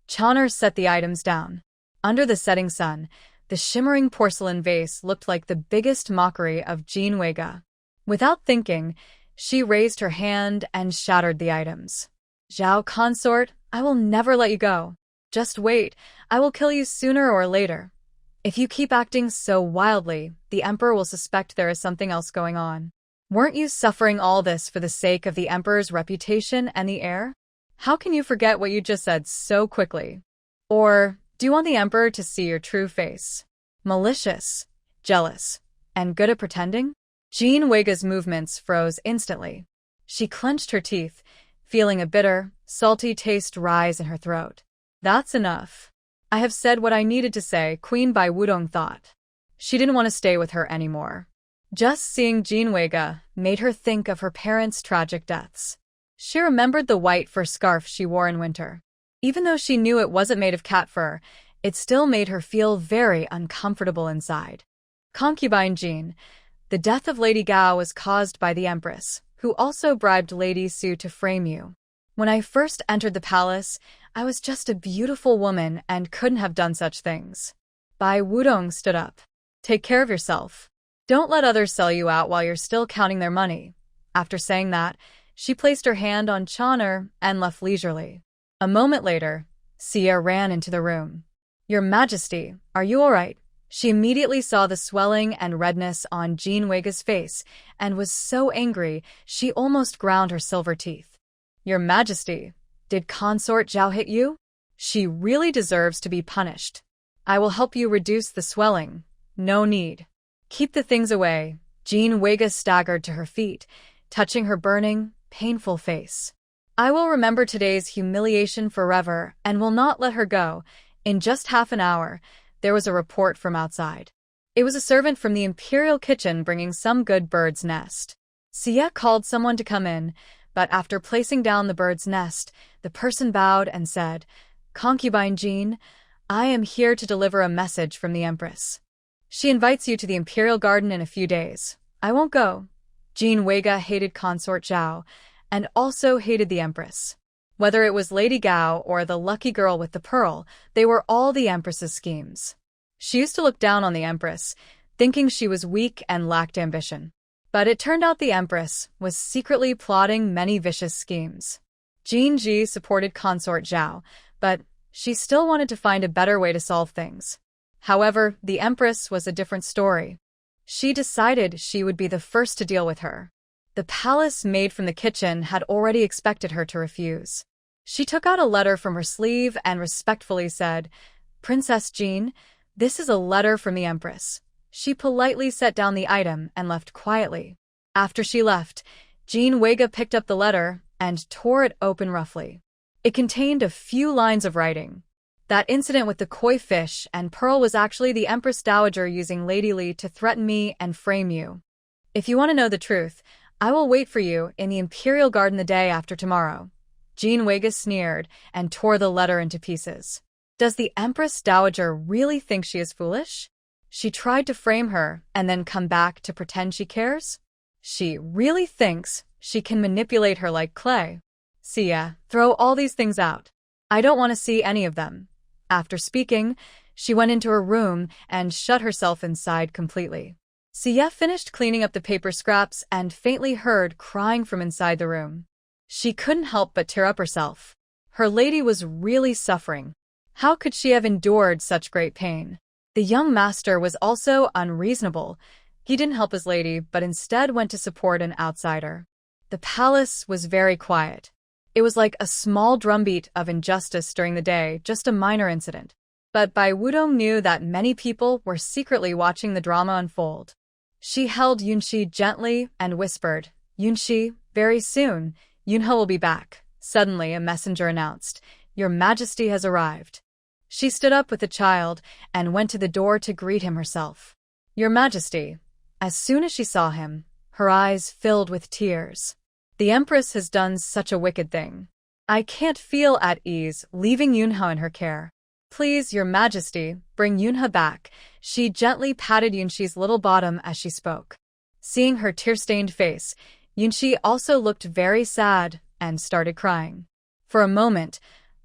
Chanar set the items down. Under the setting sun, the shimmering porcelain vase looked like the biggest mockery of Jean Weiga. Without thinking, she raised her hand and shattered the items. Zhao Consort, I will never let you go. Just wait, I will kill you sooner or later. If you keep acting so wildly, the Emperor will suspect there is something else going on. Weren't you suffering all this for the sake of the Emperor's reputation and the heir? How can you forget what you just said so quickly? Or, do you want the Emperor to see your true face? Malicious, jealous, and good at pretending? Jean Weiga's movements froze instantly. She clenched her teeth, feeling a bitter, salty taste rise in her throat. That's enough. I have said what I needed to say, Queen Bai Wudong thought. She didn't want to stay with her anymore. Just seeing Jean Weiga made her think of her parents' tragic deaths. She remembered the white fur scarf she wore in winter. Even though she knew it wasn't made of cat fur, it still made her feel very uncomfortable inside. Concubine Jean. The death of Lady Gao was caused by the Empress, who also bribed Lady Su to frame you. When I first entered the palace, I was just a beautiful woman and couldn't have done such things. Bai Wudong stood up. Take care of yourself. Don't let others sell you out while you're still counting their money. After saying that, she placed her hand on Chanar and left leisurely. A moment later, Xia ran into the room. Your Majesty, are you all right? She immediately saw the swelling and redness on Jean Weiga's face and was so angry she almost ground her silver teeth. Your Majesty, did Consort Zhao hit you? She really deserves to be punished. I will help you reduce the swelling. No need. Keep the things away. Jean Weiga staggered to her feet, touching her burning, painful face. I will remember today's humiliation forever and will not let her go. In just half an hour, there was a report from outside. It was a servant from the imperial kitchen bringing some good bird's nest. Xia called someone to come in, but after placing down the bird's nest, the person bowed and said, Concubine Jean, I am here to deliver a message from the Empress. She invites you to the Imperial Garden in a few days. I won't go. Jean Weiga hated Consort Zhao, and also hated the Empress. Whether it was Lady Gao or the lucky girl with the pearl, they were all the Empress's schemes. She used to look down on the Empress, thinking she was weak and lacked ambition. But it turned out the Empress was secretly plotting many vicious schemes. Jean Ji supported Consort Zhao, but she still wanted to find a better way to solve things. However, the Empress was a different story. She decided she would be the first to deal with her. The palace maid from the kitchen had already expected her to refuse. She took out a letter from her sleeve and respectfully said, Princess Jean, this is a letter from the Empress. She politely set down the item and left quietly. After she left, Jean Wega picked up the letter and tore it open roughly. It contained a few lines of writing. That incident with the koi fish and pearl was actually the Empress Dowager using Lady Li to threaten me and frame you. If you want to know the truth, I will wait for you in the Imperial Garden the day after tomorrow. Jean Wega sneered and tore the letter into pieces. Does the Empress Dowager really think she is foolish? She tried to frame her and then come back to pretend she cares? She really thinks she can manipulate her like clay. Sia, throw all these things out. I don't want to see any of them. After speaking, she went into her room and shut herself inside completely. Sia finished cleaning up the paper scraps and faintly heard crying from inside the room. She couldn't help but tear up herself. Her lady was really suffering. How could she have endured such great pain? The young master was also unreasonable. He didn't help his lady, but instead went to support an outsider. The palace was very quiet. It was like a small drumbeat of injustice during the day, just a minor incident. But Bai Wudong knew that many people were secretly watching the drama unfold. She held Yunxi gently and whispered, "Yunxi, very soon, Yunhe will be back." Suddenly, a messenger announced, "Your Majesty has arrived." She stood up with the child and went to the door to greet him herself. "Your Majesty." As soon as she saw him, her eyes filled with tears. The Empress has done such a wicked thing. I can't feel at ease leaving Yunhe in her care. Please, Your Majesty, bring Yunhe back. She gently patted Yunxi's little bottom as she spoke. Seeing her tear-stained face, Yunxi also looked very sad and started crying. For a moment,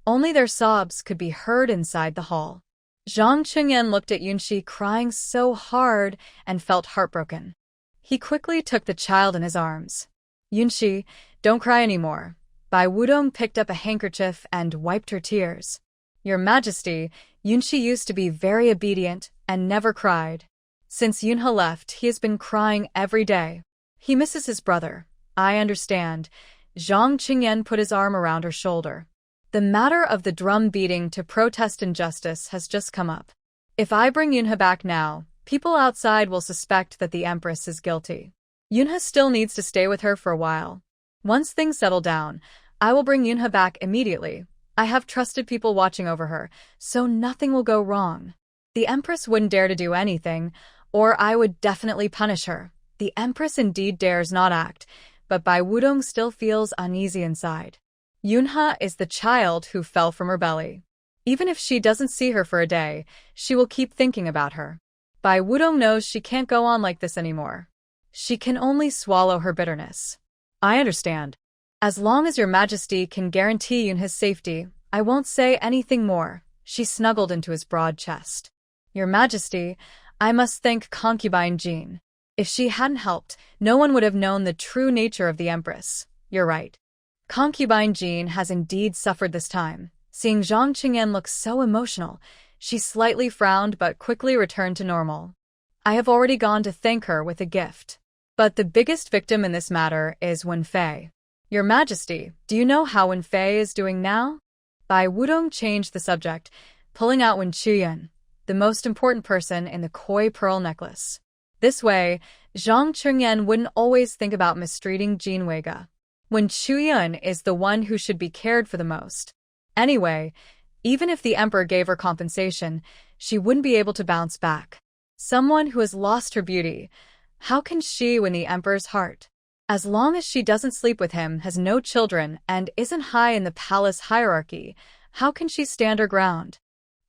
only their sobs could be heard inside the hall. Zhang Chengyan looked at Yunxi crying so hard and felt heartbroken. He quickly took the child in his arms. "Yunxi, don't cry anymore." Bai Wudong picked up a handkerchief and wiped her tears. "Your Majesty, Yunxi used to be very obedient and never cried. Since Yunhe left, he has been crying every day. He misses his brother." "I understand." Zhang Qingyan put his arm around her shoulder. "The matter of the drum beating to protest injustice has just come up. If I bring Yunhe back now, people outside will suspect that the Empress is guilty. Yunhe still needs to stay with her for a while. Once things settle down, I will bring Yunhe back immediately. I have trusted people watching over her, so nothing will go wrong. The Empress wouldn't dare to do anything, or I would definitely punish her. The Empress indeed dares not act, but Bai Wudong still feels uneasy inside. Yunhe is the child who fell from her belly. Even if she doesn't see her for a day, she will keep thinking about her. Bai Wudong knows she can't go on like this anymore. She can only swallow her bitterness." "I understand. As long as Your Majesty can guarantee Yunhe's safety, I won't say anything more." She snuggled into his broad chest. "Your Majesty, I must thank Concubine Jean. If she hadn't helped, no one would have known the true nature of the Empress." "You're right. Concubine Jean has indeed suffered this time." Seeing Zhang Qingyan look so emotional, she slightly frowned but quickly returned to normal. "I have already gone to thank her with a gift. But the biggest victim in this matter is Wenfei. Your Majesty, do you know how Wenfei is doing now?" Bai Wudong changed the subject, pulling out Wen Chuyan, the most important person in the koi pearl necklace. This way, Zhang Qingyan wouldn't always think about mistreating Jean Wega. Wen Chuyan is the one who should be cared for the most. Anyway, even if the Emperor gave her compensation, she wouldn't be able to bounce back. Someone who has lost her beauty, how can she win the Emperor's heart? As long as she doesn't sleep with him, has no children, and isn't high in the palace hierarchy, how can she stand her ground?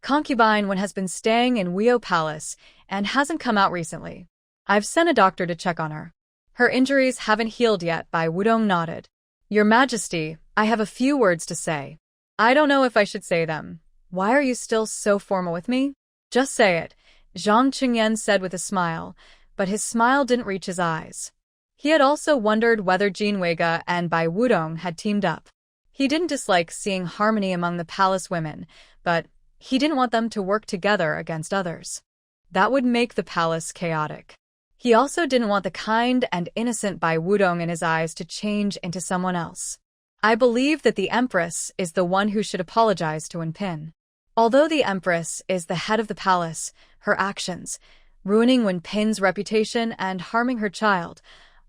Concubine has been staying in Weo Palace and hasn't come out recently. I've sent a doctor to check on her. Her injuries haven't healed yet. Bai Wudong nodded. Your Majesty, I have a few words to say. I don't know if I should say them. Why are you still so formal with me? Just say it, Zhang Qingyan said with a smile, but his smile didn't reach his eyes. He had also wondered whether Jean Wega and Bai Wudong had teamed up. He didn't dislike seeing harmony among the palace women, but he didn't want them to work together against others. That would make the palace chaotic. He also didn't want the kind and innocent Bai Wudong in his eyes to change into someone else. I believe that the Empress is the one who should apologize to Wen Pin. Although the Empress is the head of the palace, her actions, ruining Wen Pin's reputation and harming her child,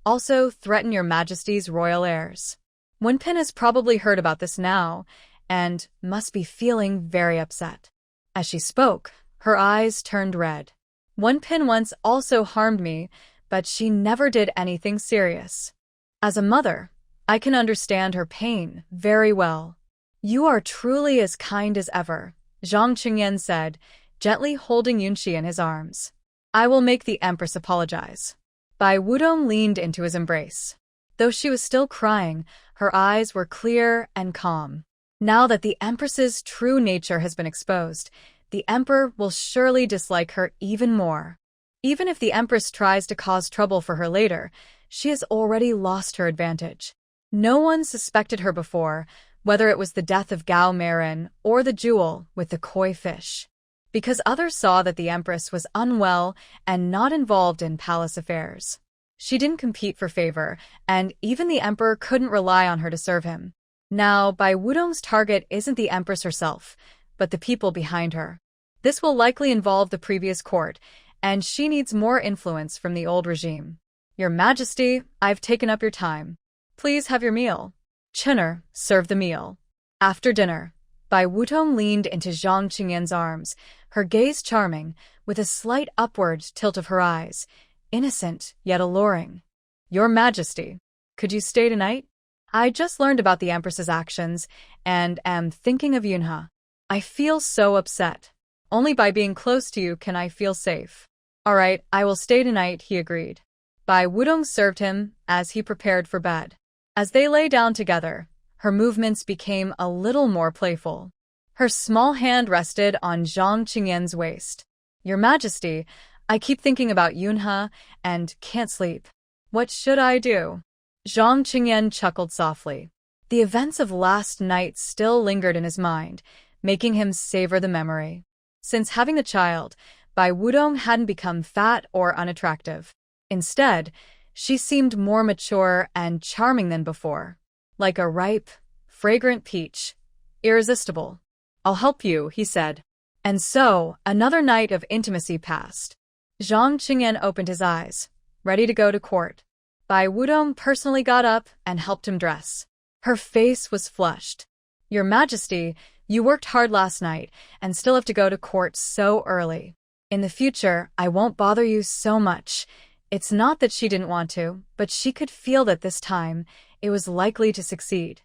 also threaten your Majesty's royal heirs. Wen Pin has probably heard about this now, and must be feeling very upset. As she spoke, her eyes turned red. Wen Pin once also harmed me, but she never did anything serious. As a mother, I can understand her pain very well. You are truly as kind as ever, Zhang Qingyan said, gently holding Yunxi in his arms. I will make the Empress apologize. Bai Wudong leaned into his embrace. Though she was still crying, her eyes were clear and calm. Now that the Empress's true nature has been exposed, the Emperor will surely dislike her even more. Even if the Empress tries to cause trouble for her later, she has already lost her advantage. No one suspected her before, whether it was the death of Gao Marin or the jewel with the koi fish. Because others saw that the Empress was unwell and not involved in palace affairs. She didn't compete for favor, and even the Emperor couldn't rely on her to serve him. Now, Bai Wudong's target isn't the Empress herself, but the people behind her. This will likely involve the previous court, and she needs more influence from the old regime. Your Majesty, I've taken up your time. Please have your meal. Chinner served the meal. After dinner, Bai Wudong leaned into Zhang Qingyan's arms, her gaze charming, with a slight upward tilt of her eyes, innocent yet alluring. Your Majesty, could you stay tonight? I just learned about the Empress's actions, and am thinking of Yunha. I feel so upset. Only by being close to you can I feel safe. All right, I will stay tonight, he agreed. Bai Wudong served him as he prepared for bed. As they lay down together, her movements became a little more playful. Her small hand rested on Zhang Qingyan's waist. Your Majesty, I keep thinking about Yunha and can't sleep. What should I do? Zhang Qingyan chuckled softly. The events of last night still lingered in his mind, making him savor the memory. Since having the child, Bai Wudong hadn't become fat or unattractive. Instead, she seemed more mature and charming than before. Like a ripe, fragrant peach. Irresistible. I'll help you, he said. And so, another night of intimacy passed. Zhang Qingyan opened his eyes, ready to go to court. Bai Wudong personally got up and helped him dress. Her face was flushed. Your Majesty, you worked hard last night and still have to go to court so early. In the future, I won't bother you so much. It's not that she didn't want to, but she could feel that this time it was likely to succeed.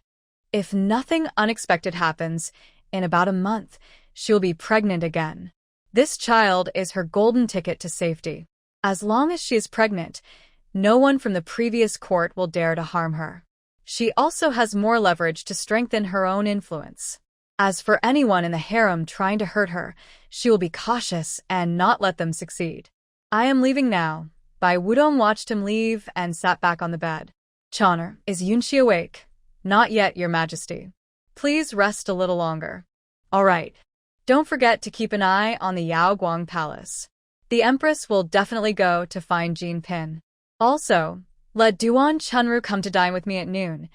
If nothing unexpected happens, in about a month, she'll be pregnant again. This child is her golden ticket to safety. As long as she is pregnant, no one from the previous court will dare to harm her. She also has more leverage to strengthen her own influence. As for anyone in the harem trying to hurt her, she will be cautious and not let them succeed. I am leaving now. Bai Wudong watched him leave and sat back on the bed. Chonner, is Yunxi awake? Not yet, Your Majesty. Please rest a little longer. All right. Don't forget to keep an eye on the Yaoguang Palace. The Empress will definitely go to find Jean Pin. Also, let Duan Chunru come to dine with me at noon.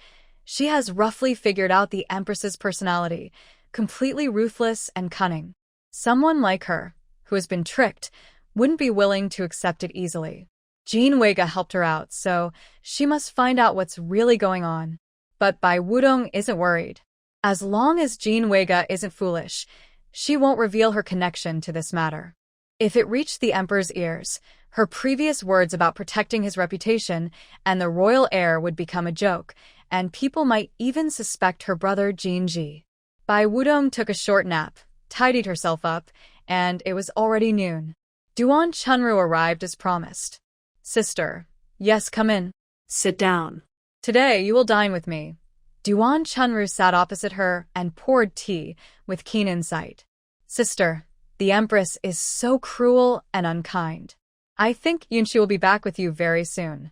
She has roughly figured out the Empress's personality, completely ruthless and cunning. Someone like her, who has been tricked, wouldn't be willing to accept it easily. Jean Wega helped her out, so she must find out what's really going on. But Bai Wudong isn't worried. As long as Jean Wega isn't foolish, she won't reveal her connection to this matter. If it reached the Emperor's ears, her previous words about protecting his reputation and the royal heir would become a joke, and people might even suspect her brother Jean Ji. Bai Wudong took a short nap, tidied herself up, and it was already noon. Duan Chunru arrived as promised. Sister, yes, come in. Sit down. Today you will dine with me. Duan Chunru sat opposite her and poured tea with keen insight. Sister, the Empress is so cruel and unkind. I think Yunxi will be back with you very soon.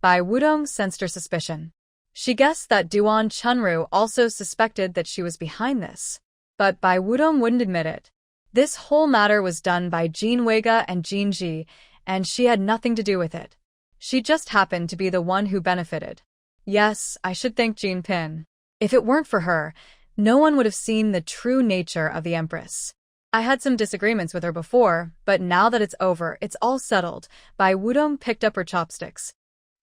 Bai Wudong sensed her suspicion. She guessed that Duan Chunru also suspected that she was behind this. But Bai Wudong wouldn't admit it. This whole matter was done by Jean Wega and Jean Ji, and she had nothing to do with it. She just happened to be the one who benefited. Yes, I should thank Jean Pin. If it weren't for her, No one would have seen the true nature of the Empress. I had some disagreements with her before, but now that it's over, it's all settled. Bai Wudong picked up her chopsticks.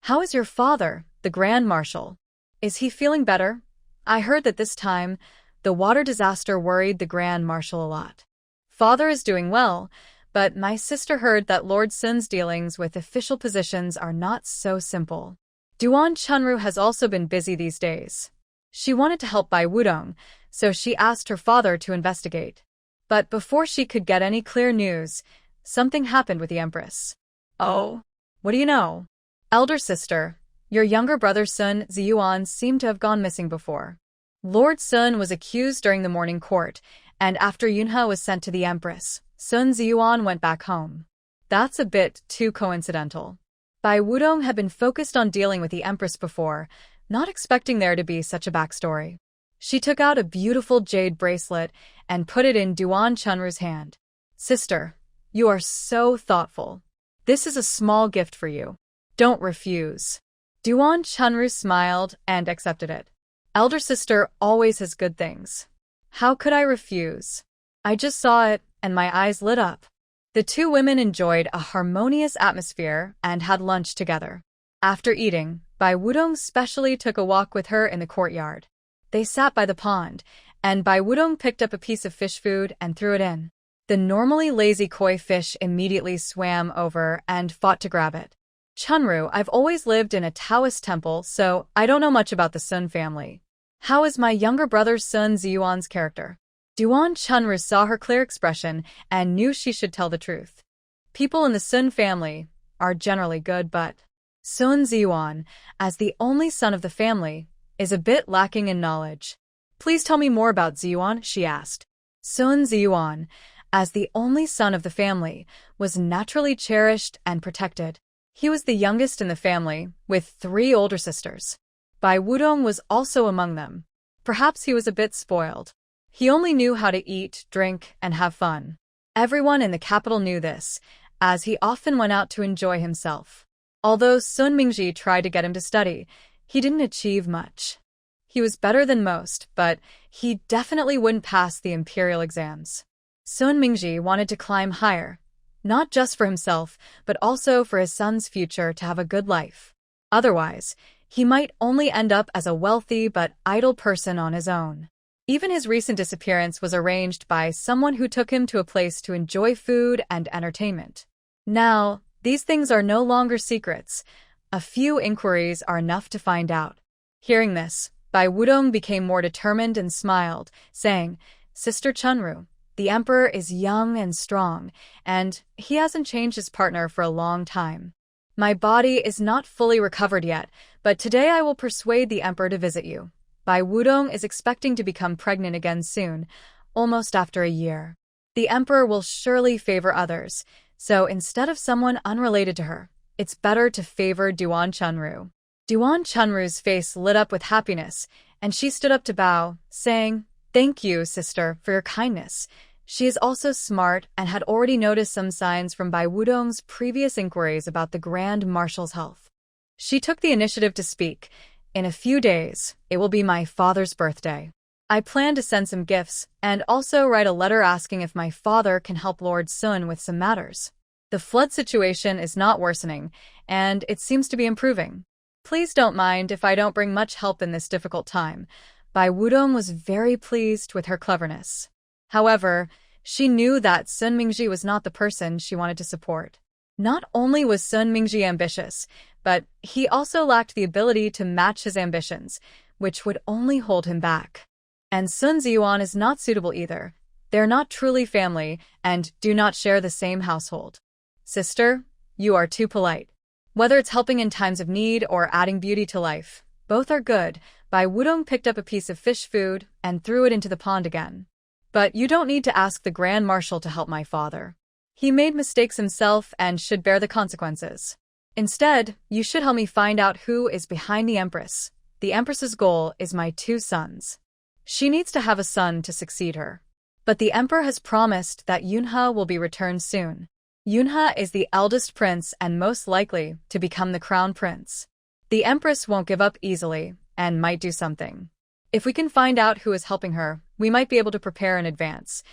How is your father, the Grand Marshal? Is he feeling better? I heard that this time, the water disaster worried the Grand Marshal a lot. Father is doing well, but my sister heard that Lord Sun's dealings with official positions are not so simple. Duan Chunru has also been busy these days. She wanted to help Bai Wudong, so she asked her father to investigate. But before she could get any clear news, something happened with the Empress. Oh, what do you know? Elder sister, your younger brother Sun Ziyuan seemed to have gone missing before. Lord Sun was accused during the morning court, and after Yunhe was sent to the Empress, Sun Ziyuan went back home. That's a bit too coincidental. Bai Wudong had been focused on dealing with the Empress before, not expecting there to be such a backstory. She took out a beautiful jade bracelet and put it in Duan Chunru's hand. Sister, you are so thoughtful. This is a small gift for you. Don't refuse. Duan Chunru smiled and accepted it. Elder sister always has good things. How could I refuse? I just saw it, and my eyes lit up. The two women enjoyed a harmonious atmosphere and had lunch together. After eating, Bai Wudong specially took a walk with her in the courtyard. They sat by the pond, and Bai Wudong picked up a piece of fish food and threw it in. The normally lazy koi fish immediately swam over and fought to grab it. Chunru, I've always lived in a Taoist temple, so I don't know much about the Sun family. How is my younger brother Sun Ziyuan's character? Duan Chunru saw her clear expression and knew she should tell the truth. People in the Sun family are generally good, but Sun Ziyuan, as the only son of the family, is a bit lacking in knowledge. Please tell me more about Ziyuan, she asked. Sun Ziyuan, as the only son of the family, was naturally cherished and protected. He was the youngest in the family, with 3 older sisters. Bai Wudong was also among them. Perhaps he was a bit spoiled. He only knew how to eat, drink, and have fun. Everyone in the capital knew this, as he often went out to enjoy himself. Although Sun Mingji tried to get him to study, he didn't achieve much. He was better than most, but he definitely wouldn't pass the imperial exams. Sun Mingji wanted to climb higher, not just for himself, but also for his son's future to have a good life. Otherwise, he might only end up as a wealthy but idle person on his own. Even his recent disappearance was arranged by someone who took him to a place to enjoy food and entertainment. Now, these things are no longer secrets. A few inquiries are enough to find out. Hearing this, Bai Wudong became more determined and smiled, saying, Sister Chunru, the emperor is young and strong, and he hasn't changed his partner for a long time. My body is not fully recovered yet, but today I will persuade the emperor to visit you. Bai Wudong is expecting to become pregnant again soon, almost after a year. The emperor will surely favor others, so instead of someone unrelated to her, it's better to favor Duan Chunru. Duan Chunru's face lit up with happiness, and she stood up to bow, saying, Thank you, sister, for your kindness. She is also smart and had already noticed some signs from Bai Wudong's previous inquiries about the Grand Marshal's health. She took the initiative to speak. In a few days, it will be my father's birthday. I plan to send some gifts and also write a letter asking if my father can help Lord Sun with some matters. The flood situation is not worsening, and it seems to be improving. Please don't mind if I don't bring much help in this difficult time. Bai Wudong was very pleased with her cleverness. However, she knew that Sun Mingji was not the person she wanted to support. Not only was Sun Mingji ambitious, but he also lacked the ability to match his ambitions, which would only hold him back. And Sun Ziyuan is not suitable either. They're not truly family and do not share the same household. Sister, you are too polite. Whether it's helping in times of need or adding beauty to life, both are good. Bai Wudong picked up a piece of fish food and threw it into the pond again. But you don't need to ask the Grand Marshal to help my father. He made mistakes himself and should bear the consequences. Instead, you should help me find out who is behind the Empress. The Empress's goal is my 2 sons. She needs to have a son to succeed her. But the Emperor has promised that Yunhe will be returned soon. Yunhe is the eldest prince and most likely to become the crown prince. The Empress won't give up easily and might do something. If we can find out who is helping her, we might be able to prepare in advance.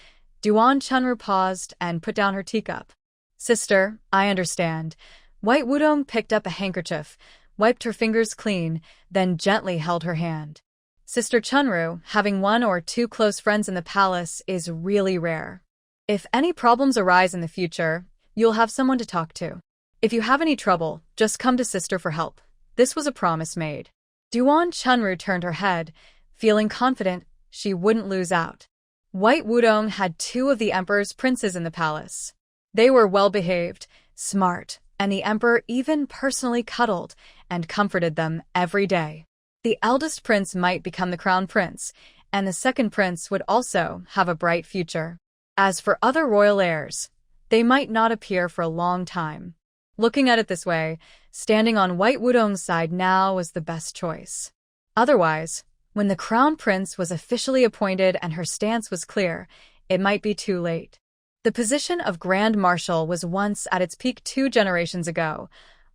Duan Chunru paused and put down her teacup. Sister, I understand. White Wudong picked up a handkerchief, wiped her fingers clean, then gently held her hand. Sister Chunru, having one or two close friends in the palace is really rare. If any problems arise in the future, you'll have someone to talk to. If you have any trouble, just come to Sister for help. This was a promise made. Duan Chunru turned her head, feeling confident she wouldn't lose out. White Wudong had two of the emperor's princes in the palace. They were well-behaved, smart, and the emperor even personally cuddled and comforted them every day. The eldest prince might become the crown prince, and the second prince would also have a bright future. As for other royal heirs, they might not appear for a long time. Looking at it this way, standing on White Wudong's side now was the best choice. Otherwise, when the crown prince was officially appointed and her stance was clear, it might be too late. The position of Grand Marshal was once at its peak 2 generations ago,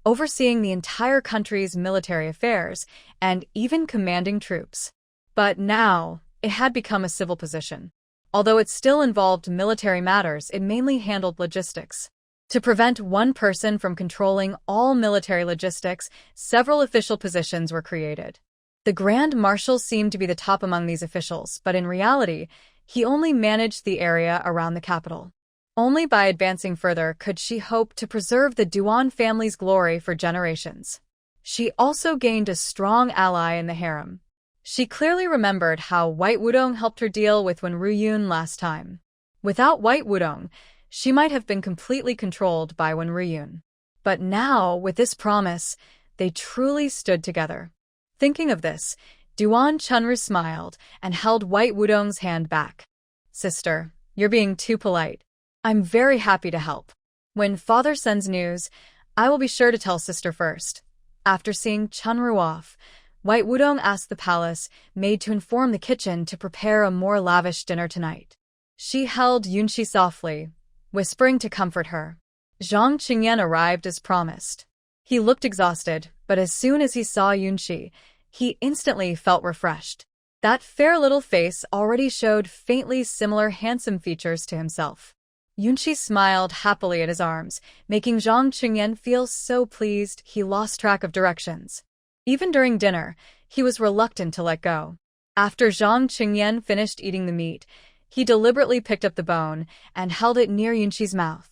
overseeing the entire country's military affairs and even commanding troops. But now, it had become a civil position. Although it still involved military matters, it mainly handled logistics. To prevent one person from controlling all military logistics, several official positions were created. The Grand Marshal seemed to be the top among these officials, but in reality, he only managed the area around the capital. Only by advancing further could she hope to preserve the Duan family's glory for generations. She also gained a strong ally in the harem. She clearly remembered how White Wudong helped her deal with Wenruyun last time. Without White Wudong, she might have been completely controlled by Wenruyun. But now, with this promise, they truly stood together. Thinking of this, Duan Chunru smiled and held White Wudong's hand back. Sister, you're being too polite. I'm very happy to help. When father sends news, I will be sure to tell sister first. After seeing Chunru off, White Wudong asked the palace maid to inform the kitchen to prepare a more lavish dinner tonight. She held Yunshi softly, whispering to comfort her. Zhang Qingyan arrived as promised. He looked exhausted, but as soon as he saw Yunshi, he instantly felt refreshed. That fair little face already showed faintly similar handsome features to himself. Yunshi smiled happily at his arms, making Zhang Qingyan feel so pleased he lost track of directions. Even during dinner, he was reluctant to let go. After Zhang Qingyan finished eating the meat, he deliberately picked up the bone and held it near Yunshi's mouth.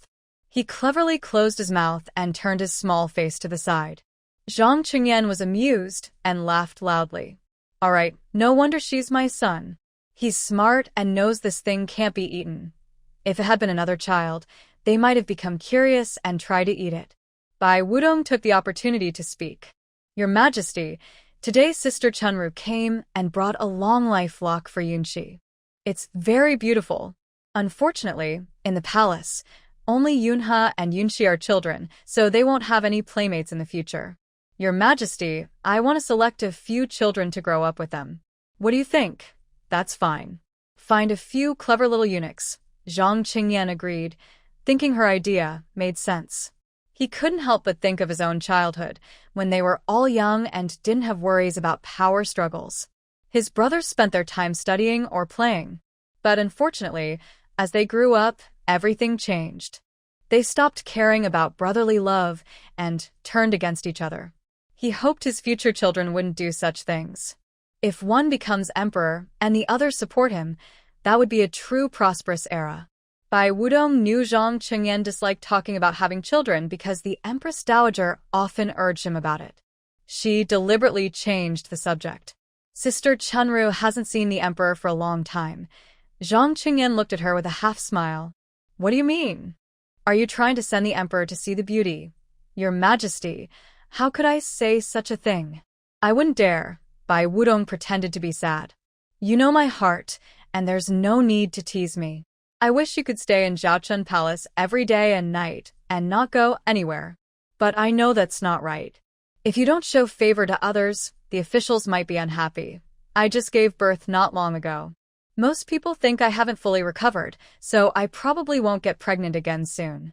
He cleverly closed his mouth and turned his small face to the side. Zhang Qingyan was amused and laughed loudly. All right, no wonder she's my son. He's smart and knows this thing can't be eaten. If it had been another child, they might have become curious and tried to eat it. Bai Wudong took the opportunity to speak. Your Majesty, today Sister Chunru came and brought a long life lock for Yunshi. It's very beautiful. Unfortunately, in the palace, only Yunha and Yunshi are children, so they won't have any playmates in the future. Your Majesty, I want to select a few children to grow up with them. What do you think? That's fine. Find a few clever little eunuchs. Zhang Qingyan agreed, thinking her idea made sense. He couldn't help but think of his own childhood, when they were all young and didn't have worries about power struggles. His brothers spent their time studying or playing. But unfortunately, as they grew up, everything changed. They stopped caring about brotherly love and turned against each other. He hoped his future children wouldn't do such things. If one becomes emperor and the others support him, that would be a true prosperous era. Bai Wudong knew Zhang Qingyan disliked talking about having children because the Empress Dowager often urged him about it. She deliberately changed the subject. Sister Chunru hasn't seen the emperor for a long time. Zhang Qingyan looked at her with a half-smile. What do you mean? Are you trying to send the emperor to see the beauty? Your Majesty, how could I say such a thing? I wouldn't dare. Bai Wudong pretended to be sad. You know my heart, and there's no need to tease me. I wish you could stay in Zhaochun Palace every day and night and not go anywhere. But I know that's not right. If you don't show favor to others, the officials might be unhappy. I just gave birth not long ago. Most people think I haven't fully recovered, so I probably won't get pregnant again soon.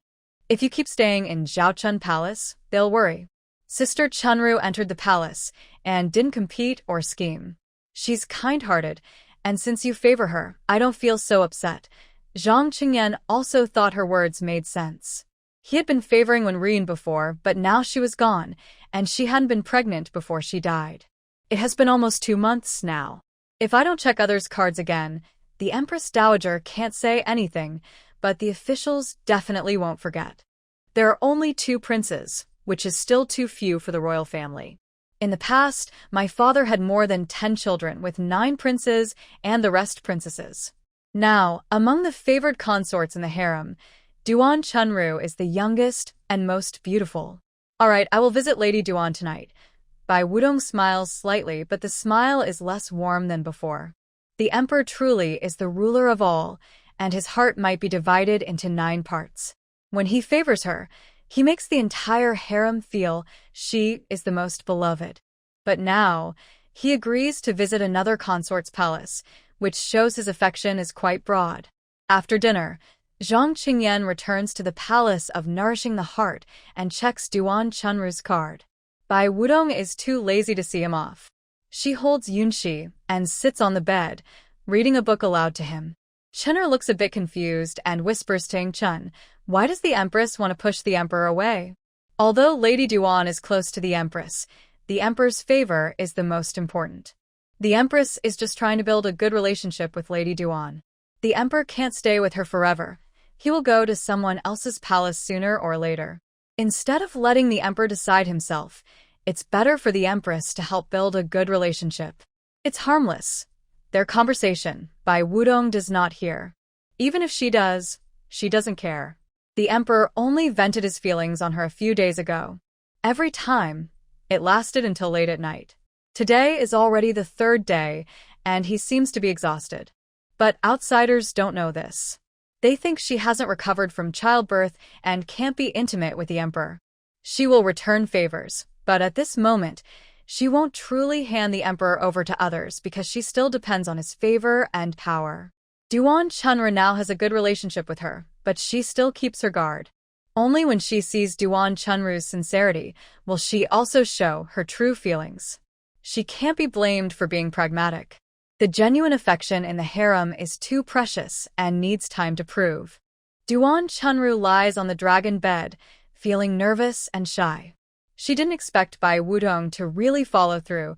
If you keep staying in Zhaochun Palace, they'll worry. Sister Chunru entered the palace and didn't compete or scheme. She's kind-hearted, and since you favor her, I don't feel so upset. Zhang Qingyan also thought her words made sense. He had been favoring Wenrian before, but now she was gone, and she hadn't been pregnant before she died. It has been almost 2 months now. If I don't check others' cards again, the Empress Dowager can't say anything, but the officials definitely won't forget. There are only 2 princes, which is still too few for the royal family. In the past, my father had more than 10 children with 9 princes and the rest princesses. Now, among the favored consorts in the harem, Duan Chunru is the youngest and most beautiful. All right, I will visit Lady Duan tonight. Bai Wudong smiles slightly, but the smile is less warm than before. The emperor truly is the ruler of all, and his heart might be divided into 9 parts. When he favors her, he makes the entire harem feel she is the most beloved. But now, he agrees to visit another consort's palace, which shows his affection is quite broad. After dinner, Zhang Qingyan returns to the Palace of Nourishing the Heart and checks Duan Chunru's card. Bai Wudong is too lazy to see him off. She holds Yunxi and sits on the bed, reading a book aloud to him. Chen'er looks a bit confused and whispers to Ing Chun, "Why does the Empress want to push the Emperor away?" Although Lady Duan is close to the Empress, the Emperor's favor is the most important. The Empress is just trying to build a good relationship with Lady Duan. The Emperor can't stay with her forever. He will go to someone else's palace sooner or later. Instead of letting the Emperor decide himself, it's better for the Empress to help build a good relationship. It's harmless. Their conversation, Bai Wudong does not hear. Even if she does, she doesn't care. The Emperor only vented his feelings on her a few days ago. Every time, it lasted until late at night. Today is already the 3rd day, and he seems to be exhausted. But outsiders don't know this. They think she hasn't recovered from childbirth and can't be intimate with the Emperor. She will return favors, but at this moment, she won't truly hand the Emperor over to others because she still depends on his favor and power. Duan Chunru now has a good relationship with her, but she still keeps her guard. Only when she sees Duan Chunru's sincerity will she also show her true feelings. She can't be blamed for being pragmatic. The genuine affection in the harem is too precious and needs time to prove. Duan Chunru lies on the dragon bed, feeling nervous and shy. She didn't expect Bai Wudong to really follow through.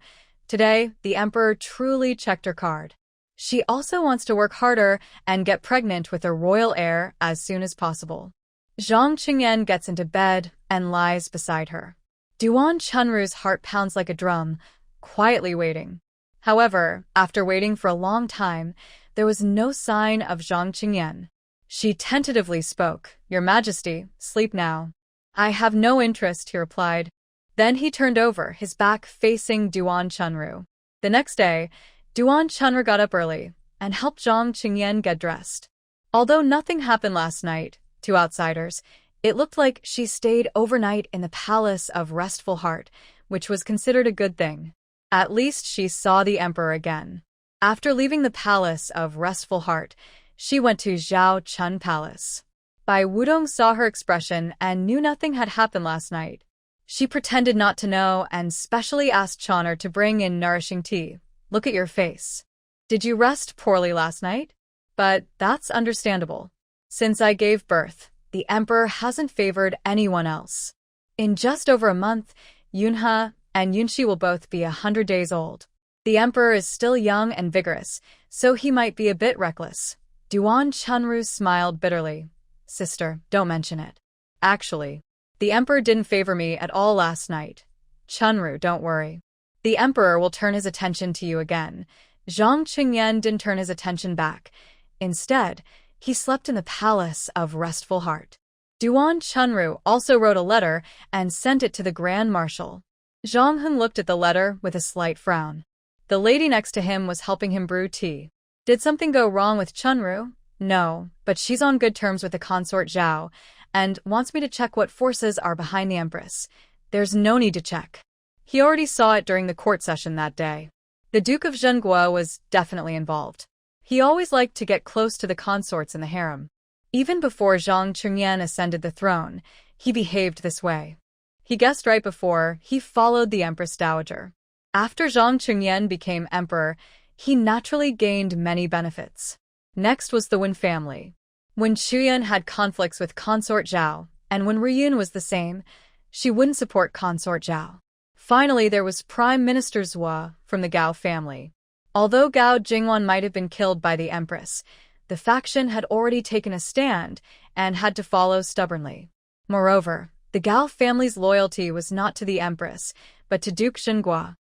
Today, the Emperor truly checked her card. She also wants to work harder and get pregnant with a royal heir as soon as possible. Zhang Qingyan gets into bed and lies beside her. Duan Chunru's heart pounds like a drum, quietly waiting. However, after waiting for a long time, there was no sign of Zhang Qingyan. She tentatively spoke, "Your Majesty, sleep now." "I have no interest," he replied. Then he turned over, his back facing Duan Chunru. The next day, Duan Chunru got up early and helped Zhang Qingyan get dressed. Although nothing happened last night, to outsiders, it looked like she stayed overnight in the Palace of Restful Heart, which was considered a good thing. At least she saw the Emperor again. After leaving the Palace of Restful Heart, she went to Zhao Chun Palace. Bai Wudong saw her expression and knew nothing had happened last night. She pretended not to know and specially asked Chon'er to bring in nourishing tea. "Look at your face. Did you rest poorly last night?" "But that's understandable. Since I gave birth, the Emperor hasn't favored anyone else. In just over a month, Yunhe and Yunxi will both be 100 days old. The Emperor is still young and vigorous, so he might be a bit reckless." Duan Chunru smiled bitterly. "Sister, don't mention it. Actually, the Emperor didn't favor me at all last night. Chunru, don't worry. The Emperor will turn his attention to you again." Zhang Qingyan didn't turn his attention back. Instead, he slept in the Palace of Restful Heart. Duan Chunru also wrote a letter and sent it to the Grand Marshal. Zhang Hun looked at the letter with a slight frown. The lady next to him was helping him brew tea. Did something go wrong with Chunru? No, but she's on good terms with the consort Zhao, and wants me to check what forces are behind the Empress. There's no need to check. He already saw it during the court session that day. The Duke of Zhenghua was definitely involved. He always liked to get close to the consorts in the harem. Even before Zhang Qingyan ascended the throne, he behaved this way. He guessed right before he followed the Empress Dowager. After Zhang Qingyan became emperor, he naturally gained many benefits. Next was the Wen family. When Chuyan had conflicts with consort Zhao, and when Riyun was the same, she wouldn't support consort Zhao. Finally, there was Prime Minister Zhua from the Gao family. Although Gao Jingwan might have been killed by the empress, the faction had already taken a stand and had to follow stubbornly. Moreover, the Gao family's loyalty was not to the empress, but to Duke Xingua.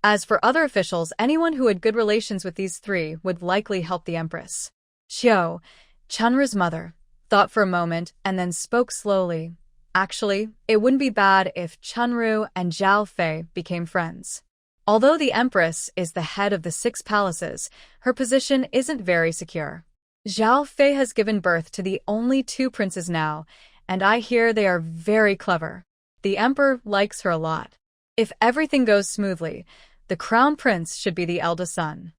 As for other officials, anyone who had good relations with these three would likely help the empress. Qiu, Chunru's mother, thought for a moment and then spoke slowly. Actually, it wouldn't be bad if Chunru and Zhao Fei became friends. Although the empress is the head of the 6 palaces, her position isn't very secure. Zhao Fei has given birth to the only 2 princes now, and I hear they are very clever. The emperor likes her a lot. If everything goes smoothly, the crown prince should be the eldest son.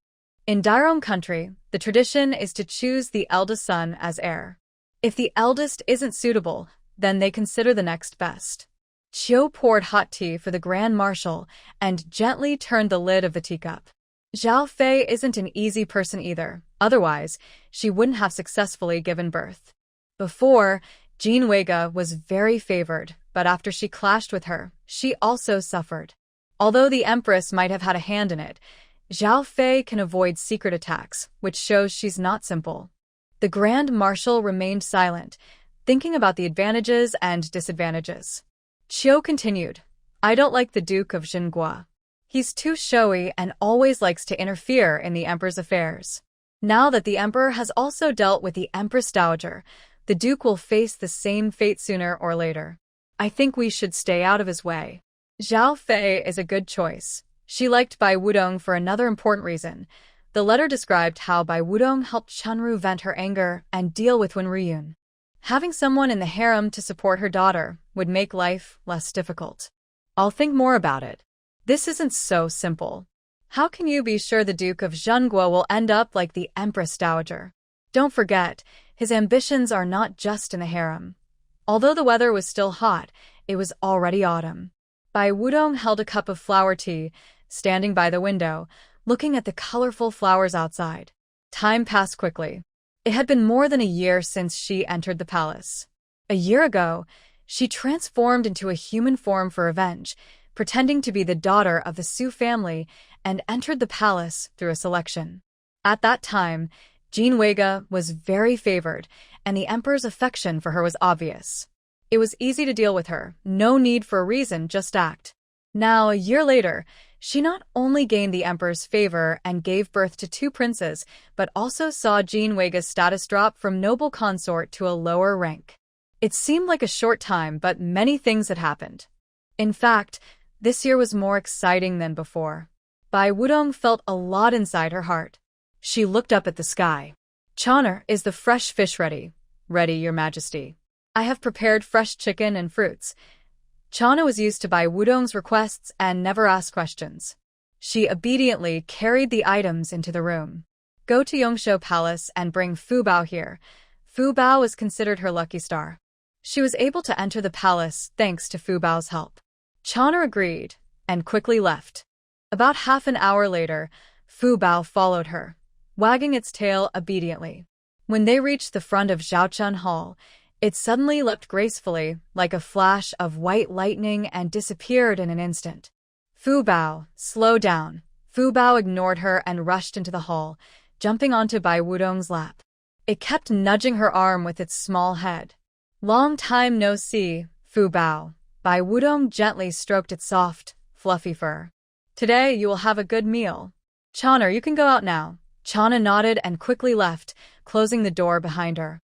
In Dairom country, the tradition is to choose the eldest son as heir. If the eldest isn't suitable, then they consider the next best. Qiu poured hot tea for the Grand Marshal and gently turned the lid of the teacup. Zhao Fei isn't an easy person either, otherwise, she wouldn't have successfully given birth. Before, Jean Weiga was very favored, but after she clashed with her, she also suffered. Although the empress might have had a hand in it, Zhao Fei can avoid secret attacks, which shows she's not simple. The Grand Marshal remained silent, thinking about the advantages and disadvantages. Qiu continued, I don't like the Duke of Xingua. He's too showy and always likes to interfere in the emperor's affairs. Now that the emperor has also dealt with the Empress Dowager, the Duke will face the same fate sooner or later. I think we should stay out of his way. Zhao Fei is a good choice. She liked Bai Wudong for another important reason. The letter described how Bai Wudong helped Chunru vent her anger and deal with Wen Riyun. Having someone in the harem to support her daughter would make life less difficult. I'll think more about it. This isn't so simple. How can you be sure the Duke of Zhengguo will end up like the Empress Dowager? Don't forget, his ambitions are not just in the harem. Although the weather was still hot, it was already autumn. Bai Wudong held a cup of flower tea, standing by the window, looking at the colorful flowers outside. Time passed quickly. It had been more than a year since she entered the palace. A year ago, she transformed into a human form for revenge, pretending to be the daughter of the Su family, and entered the palace through a selection. At that time, Jean Weiga was very favored, and the emperor's affection for her was obvious. It was easy to deal with her, no need for a reason, just act. Now, a year later, she not only gained the emperor's favor and gave birth to 2 princes, but also saw Jean Weiga's status drop from noble consort to a lower rank. It seemed like a short time, but many things had happened. In fact, this year was more exciting than before. Bai Wudong felt a lot inside her heart. She looked up at the sky. Choner, is the fresh fish ready? Ready, Your Majesty. I have prepared fresh chicken and fruits. Chana was used to Bai Wudong's requests and never asked questions. She obediently carried the items into the room. Go to Yongshou Palace and bring Fu Bao here. Fu Bao is considered her lucky star. She was able to enter the palace thanks to Fu Bao's help. Chana agreed and quickly left. About half an hour later, Fu Bao followed her, wagging its tail obediently. When they reached the front of Zhaochun Hall, it suddenly leapt gracefully, like a flash of white lightning, and disappeared in an instant. Fu Bao, slow down. Fu Bao ignored her and rushed into the hall, jumping onto Bai Wudong's lap. It kept nudging her arm with its small head. Long time no see, Fu Bao. Bai Wudong gently stroked its soft, fluffy fur. Today you will have a good meal. Chana, you can go out now. Chana nodded and quickly left, closing the door behind her.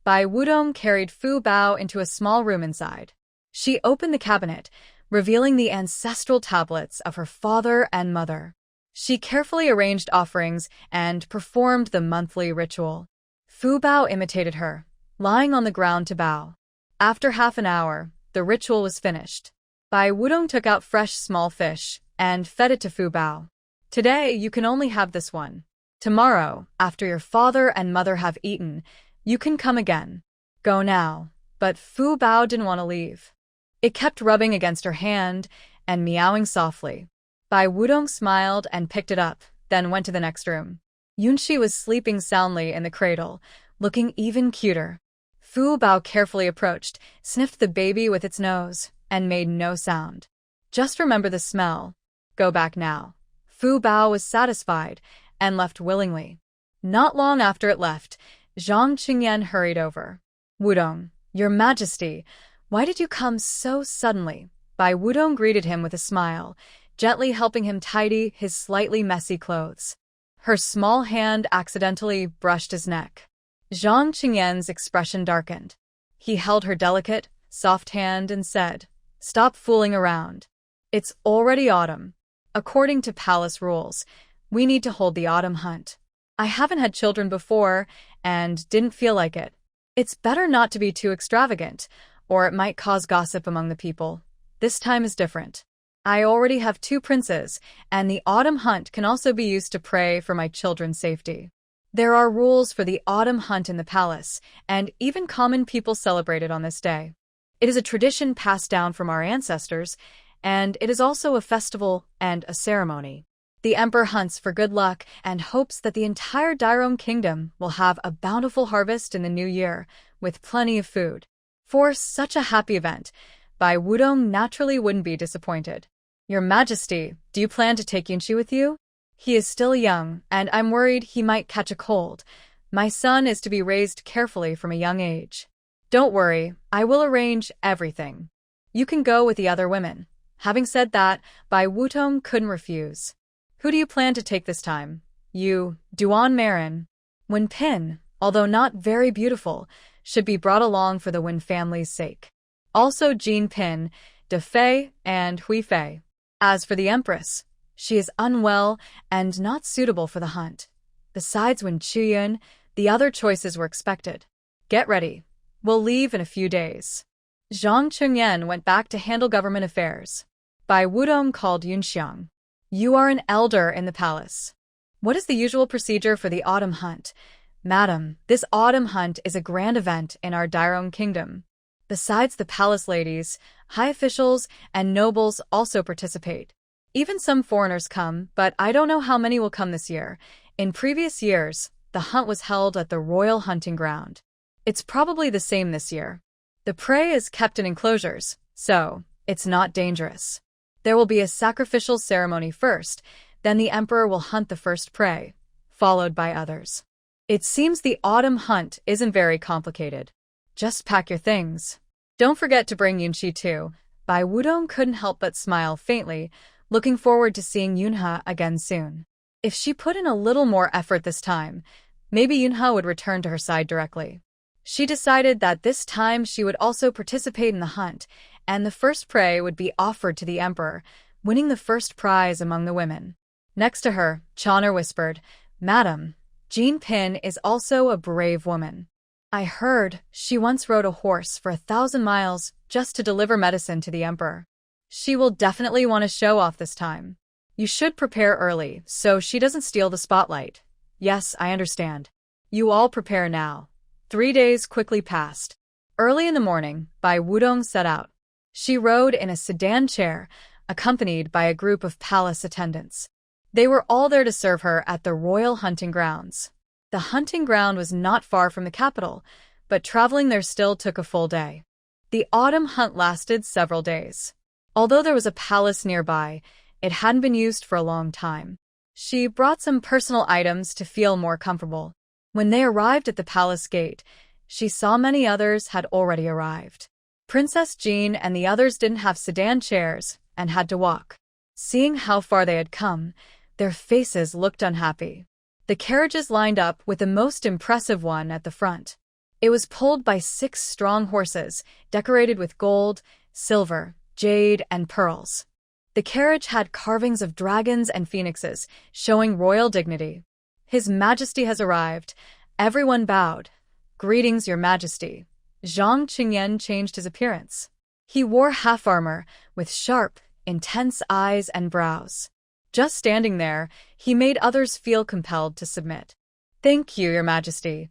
Bai Wudong carried Fu Bao into a small room inside. She opened the cabinet, revealing the ancestral tablets of her father and mother. She carefully arranged offerings and performed the monthly ritual. Fu Bao imitated her, lying on the ground to bow. After half an hour, the ritual was finished. Bai Wudong took out fresh small fish and fed it to Fu Bao. Today you can only have this one. Tomorrow, after your father and mother have eaten, you can come again. Go now. But Fu Bao didn't want to leave. It kept rubbing against her hand and meowing softly. Bai Wudong smiled and picked it up, then went to the next room. Yunxi was sleeping soundly in the cradle, looking even cuter. Fu Bao carefully approached, sniffed the baby with its nose, and made no sound. Just remember the smell. Go back now. Fu Bao was satisfied and left willingly. Not long after it left, Zhang Qingyan hurried over. Wudong, Your Majesty, why did you come so suddenly? Bai Wudong greeted him with a smile, gently helping him tidy his slightly messy clothes. Her small hand accidentally brushed his neck. Zhang Qingyan's expression darkened. He held her delicate, soft hand and said, "Stop fooling around. It's already autumn. According to palace rules, we need to hold the autumn hunt. I haven't had children before and didn't feel like it. It's better not to be too extravagant, or it might cause gossip among the people. This time is different. I already have 2 princes, and the autumn hunt can also be used to pray for my children's safety. There are rules for the autumn hunt in the palace, and even common people celebrate it on this day. It is a tradition passed down from our ancestors, and it is also a festival and a ceremony. The emperor hunts for good luck and hopes that the entire Dairon kingdom will have a bountiful harvest in the new year, with plenty of food. For such a happy event, Bai Wudong naturally wouldn't be disappointed. Your Majesty, do you plan to take Yunxi with you? He is still young, and I'm worried he might catch a cold. My son is to be raised carefully from a young age. Don't worry, I will arrange everything. You can go with the other women." Having said that, Bai Wudong couldn't refuse. "Who do you plan to take this time?" "You, Duan Marin. Wen Pin, although not very beautiful, should be brought along for the Wen family's sake. Also Jean Pin, De Fei, and Hui Fei. As for the Empress, she is unwell and not suitable for the hunt. Besides Wen Chuyun, the other choices were expected. Get ready. We'll leave in a few days." Zhang Qingyan went back to handle government affairs. Bai Wudong called Yunxiang. "You are an elder in the palace. What is the usual procedure for the autumn hunt?" "Madam, this autumn hunt is a grand event in our Dairon kingdom. Besides the palace ladies, high officials and nobles also participate. Even some foreigners come, but I don't know how many will come this year. In previous years, the hunt was held at the royal hunting ground. It's probably the same this year. The prey is kept in enclosures, so it's not dangerous. There will be a sacrificial ceremony first, then the emperor will hunt the first prey, followed by others. It seems the autumn hunt isn't very complicated. Just pack your things. Don't forget to bring Yunxi too." Bai Wudong couldn't help but smile faintly, looking forward to seeing Yunhe again soon. If she put in a little more effort this time, maybe Yunhe would return to her side directly. She decided that this time she would also participate in the hunt, and the first prey would be offered to the emperor, winning the first prize among the women. Next to her, Chawner whispered, "Madam, Jean Pin is also a brave woman. I heard she once rode a horse for 1,000 miles just to deliver medicine to the emperor. She will definitely want to show off this time. You should prepare early so she doesn't steal the spotlight." "Yes, I understand. You all prepare now." 3 days quickly passed. Early in the morning, Bai Wudong set out. She rode in a sedan chair, accompanied by a group of palace attendants. They were all there to serve her at the royal hunting grounds. The hunting ground was not far from the capital, but traveling there still took a full day. The autumn hunt lasted several days. Although there was a palace nearby, it hadn't been used for a long time. She brought some personal items to feel more comfortable. When they arrived at the palace gate, she saw many others had already arrived. Princess Jean and the others didn't have sedan chairs and had to walk. Seeing how far they had come, their faces looked unhappy. The carriages lined up with the most impressive one at the front. It was pulled by 6 strong horses, decorated with gold, silver, jade, and pearls. The carriage had carvings of dragons and phoenixes, showing royal dignity. "His Majesty has arrived." Everyone bowed. "Greetings, Your Majesty." Zhang Qingyan changed his appearance. He wore half armor, with sharp, intense eyes and brows. Just standing there, he made others feel compelled to submit. "Thank you, Your Majesty."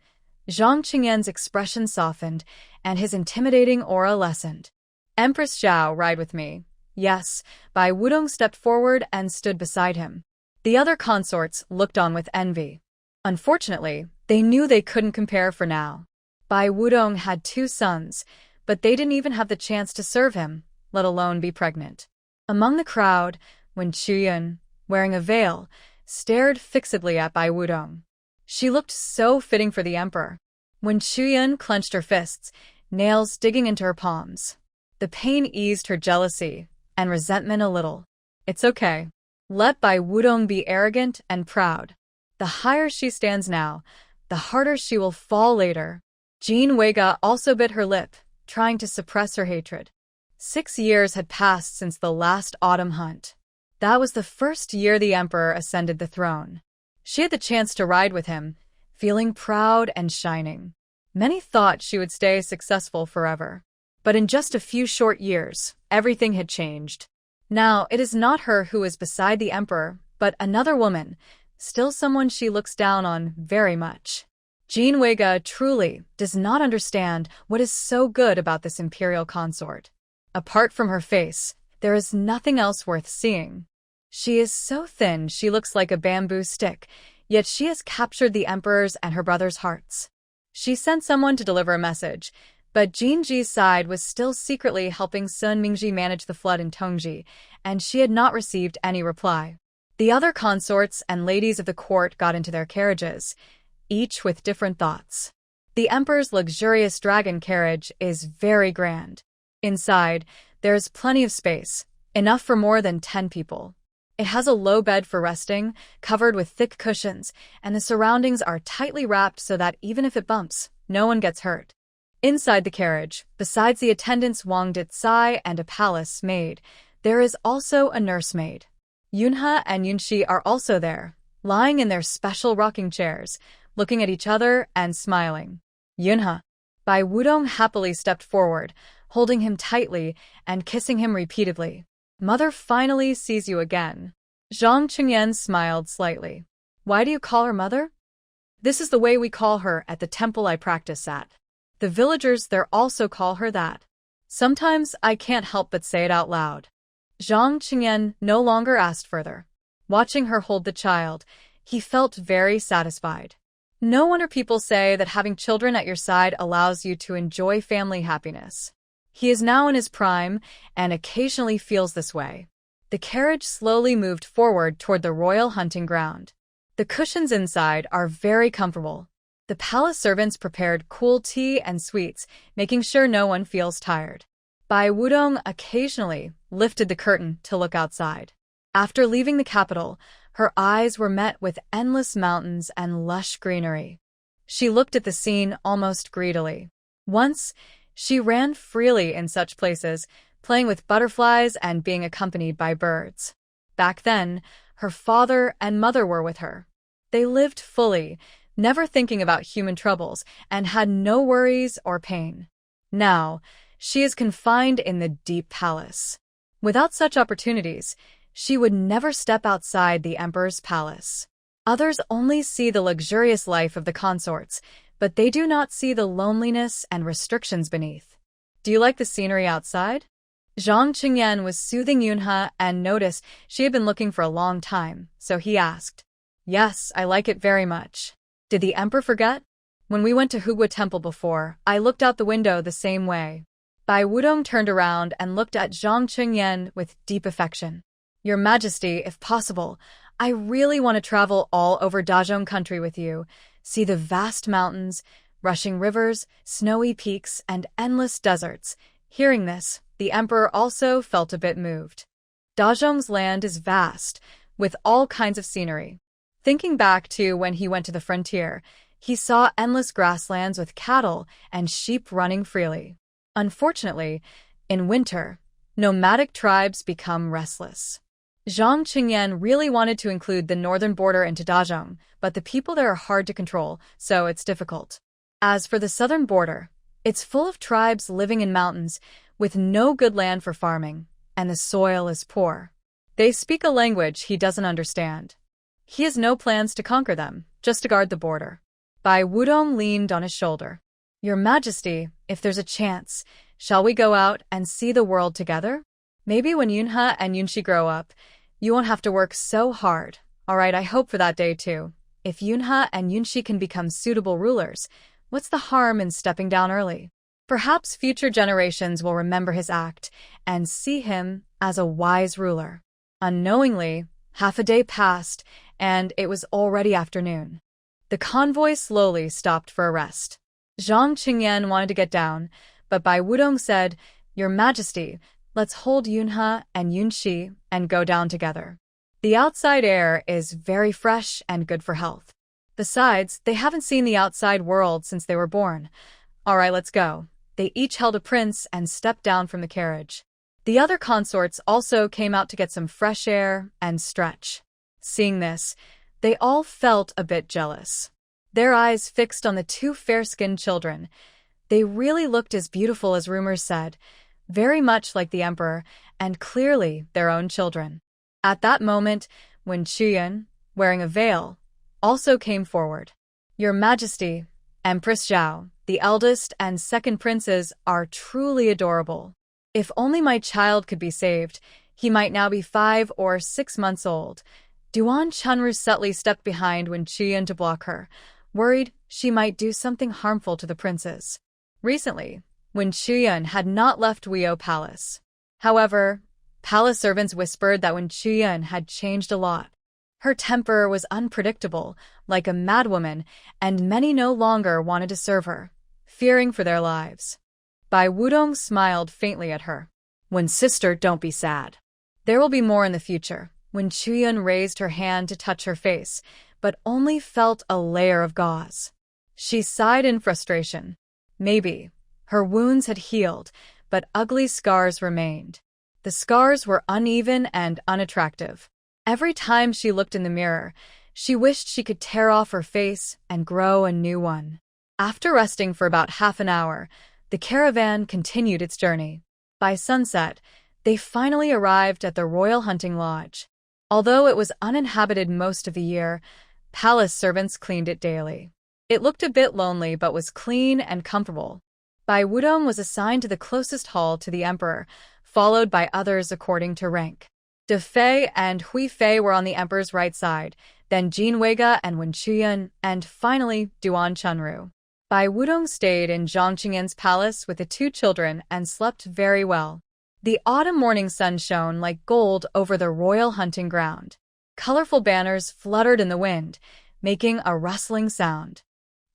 Zhang Qingyan's expression softened, and his intimidating aura lessened. "Empress Zhao, ride with me." Yes, Bai Wudong stepped forward and stood beside him. The other consorts looked on with envy. Unfortunately, they knew they couldn't compare for now. Bai Wudong had 2 sons, but they didn't even have the chance to serve him, let alone be pregnant. Among the crowd, Wen Chuyun, wearing a veil, stared fixedly at Bai Wudong. She looked so fitting for the emperor. Wen Chuyun clenched her fists, nails digging into her palms. The pain eased her jealousy and resentment a little. It's okay. Let Bai Wudong be arrogant and proud. The higher she stands now, the harder she will fall later. Jean Weiga also bit her lip, trying to suppress her hatred. 6 years had passed since the last autumn hunt. That was the first year the emperor ascended the throne. She had the chance to ride with him, feeling proud and shining. Many thought she would stay successful forever. But in just a few short years, everything had changed. Now, it is not her who is beside the emperor, but another woman, still someone she looks down on very much. Jean Weiga truly does not understand what is so good about this imperial consort. Apart from her face, there is nothing else worth seeing. She is so thin she looks like a bamboo stick, yet she has captured the emperor's and her brother's hearts. She sent someone to deliver a message, but Jin Ji's side was still secretly helping Sun Mingji manage the flood in Tongji, and she had not received any reply. The other consorts and ladies of the court got into their carriages, each with different thoughts. The emperor's luxurious dragon carriage is very grand. Inside, there is plenty of space, enough for more than 10 people. It has a low bed for resting, covered with thick cushions, and the surroundings are tightly wrapped so that even if it bumps, no one gets hurt. Inside the carriage, besides the attendants Wang Ditsai and a palace maid, there is also a nursemaid. Yunhe and Yunxi are also there, lying in their special rocking chairs, looking at each other and smiling. Yunhe. Bai Wudong happily stepped forward, holding him tightly and kissing him repeatedly. Mother finally sees you again. Zhang Qingyan smiled slightly. Why do you call her mother? This is the way we call her at the temple I practice at. The villagers there also call her that. Sometimes I can't help but say it out loud. Zhang Qingyan no longer asked further. Watching her hold the child, he felt very satisfied. No wonder people say that having children at your side allows you to enjoy family happiness. He is now in his prime and occasionally feels this way. The carriage slowly moved forward toward the royal hunting ground. The cushions inside are very comfortable. The palace servants prepared cool tea and sweets, making sure no one feels tired. Bai Wudong occasionally lifted the curtain to look outside. After leaving the capital, her eyes were met with endless mountains and lush greenery. She looked at the scene almost greedily. Once, she ran freely in such places, playing with butterflies and being accompanied by birds. Back then, her father and mother were with her. They lived fully, never thinking about human troubles, and had no worries or pain. Now, she is confined in the deep palace. Without such opportunities, she would never step outside the emperor's palace. Others only see the luxurious life of the consorts, but they do not see the loneliness and restrictions beneath. Do you like the scenery outside? Zhang Qingyan was soothing Yunhe and noticed she had been looking for a long time, so he asked. Yes, I like it very much. Did the emperor forget? When we went to Hugua Temple before, I looked out the window the same way. Bai Wudong turned around and looked at Zhang Qingyan with deep affection. Your Majesty, if possible, I really want to travel all over Dazhong country with you, see the vast mountains, rushing rivers, snowy peaks, and endless deserts. Hearing this, the emperor also felt a bit moved. Dazhong's land is vast, with all kinds of scenery. Thinking back to when he went to the frontier, he saw endless grasslands with cattle and sheep running freely. Unfortunately, in winter, nomadic tribes become restless. Zhang Qingyan really wanted to include the northern border into Dazhong, but the people there are hard to control, so it's difficult. As for the southern border, it's full of tribes living in mountains with no good land for farming, and the soil is poor. They speak a language he doesn't understand. He has no plans to conquer them, just to guard the border. Bai Wudong leaned on his shoulder. Your Majesty, if there's a chance, shall we go out and see the world together? Maybe when Yunha and Yunshi grow up, you won't have to work so hard. Alright, I hope for that day too. If Yunha and Yunshi can become suitable rulers, what's the harm in stepping down early? Perhaps future generations will remember his act and see him as a wise ruler. Unknowingly, half a day passed, and it was already afternoon. The convoy slowly stopped for a rest. Zhang Qingyan wanted to get down, but Bai Wudong said, "Your Majesty, let's hold Yunha and Yunshi and go down together. The outside air is very fresh and good for health. Besides, they haven't seen the outside world since they were born. All right, let's go." They each held a prince and stepped down from the carriage. The other consorts also came out to get some fresh air and stretch. Seeing this, they all felt a bit jealous. Their eyes fixed on the two fair-skinned children. They really looked as beautiful as rumors said, very much like the emperor, and clearly their own children. At that moment, Wen Qian, wearing a veil, also came forward. "Your Majesty, Empress Zhao, the eldest and second princes are truly adorable. If only my child could be saved, he might now be 5 or 6 months old." Duan Chunru subtly stepped behind Wen Qian to block her, worried she might do something harmful to the princes. Recently, Wen Qian had not left Weio Palace. However, palace servants whispered that Wen Qian had changed a lot. Her temper was unpredictable, like a madwoman, and many no longer wanted to serve her, fearing for their lives. Bai Wudong smiled faintly at her. "Wen sister, don't be sad. There will be more in the future." Wen Qian raised her hand to touch her face, but only felt a layer of gauze. She sighed in frustration. Maybe. Her wounds had healed, but ugly scars remained. The scars were uneven and unattractive. Every time she looked in the mirror, she wished she could tear off her face and grow a new one. After resting for about half an hour, the caravan continued its journey. By sunset, they finally arrived at the Royal Hunting Lodge. Although it was uninhabited most of the year, palace servants cleaned it daily. It looked a bit lonely but was clean and comfortable. Bai Wudong was assigned to the closest hall to the emperor, followed by others according to rank. De Fei and Hui Fei were on the emperor's right side, then Jin Weiga and Wen Qian, and finally Duan Chunru. Bai Wudong stayed in Zhang Qingyan's palace with the two children and slept very well. The autumn morning sun shone like gold over the royal hunting ground. Colorful banners fluttered in the wind, making a rustling sound.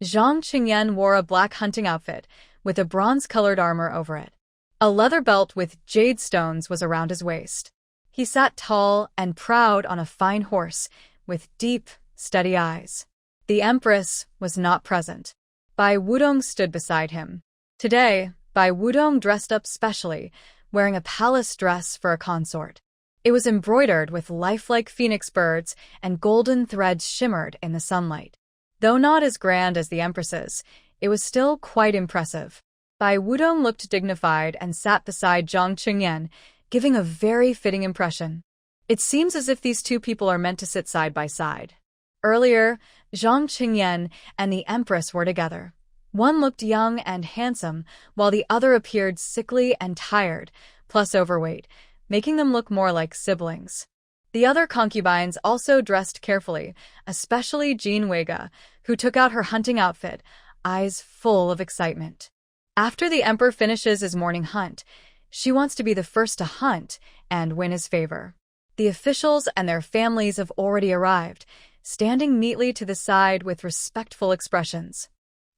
Zhang Qingyan wore a black hunting outfit with a bronze-colored armor over it. A leather belt with jade stones was around his waist. He sat tall and proud on a fine horse, with deep, steady eyes. The empress was not present. Bai Wudong stood beside him. Today, Bai Wudong dressed up specially, wearing a palace dress for a consort. It was embroidered with lifelike phoenix birds, and golden threads shimmered in the sunlight. Though not as grand as the empress's, it was still quite impressive. Bai Wudong looked dignified and sat beside Zhang Qingyan, giving a very fitting impression. It seems as if these two people are meant to sit side by side. Earlier, Zhang Qingyan and the empress were together. One looked young and handsome, while the other appeared sickly and tired, plus overweight, making them look more like siblings. The other concubines also dressed carefully, especially Jin Weiga, who took out her hunting outfit, eyes full of excitement. After the emperor finishes his morning hunt, she wants to be the first to hunt and win his favor. The officials and their families have already arrived, standing neatly to the side with respectful expressions.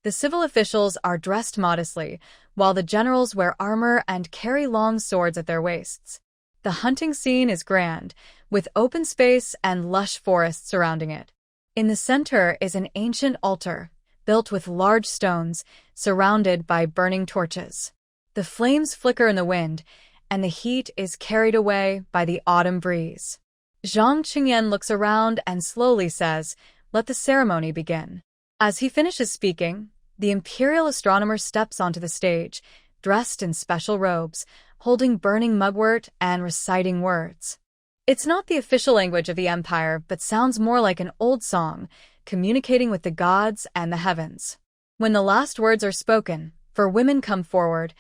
The civil officials are dressed modestly, while the generals wear armor and carry long swords at their waists. The hunting scene is grand, with open space and lush forests surrounding it. In the center is an ancient altar, built with large stones, surrounded by burning torches. The flames flicker in the wind, and the heat is carried away by the autumn breeze. Zhang Qingyan looks around and slowly says, "Let the ceremony begin." As he finishes speaking, the imperial astronomer steps onto the stage, dressed in special robes, holding burning mugwort and reciting words. It's not the official language of the empire, but sounds more like an old song, communicating with the gods and the heavens. When the last words are spoken, 4 women come forward,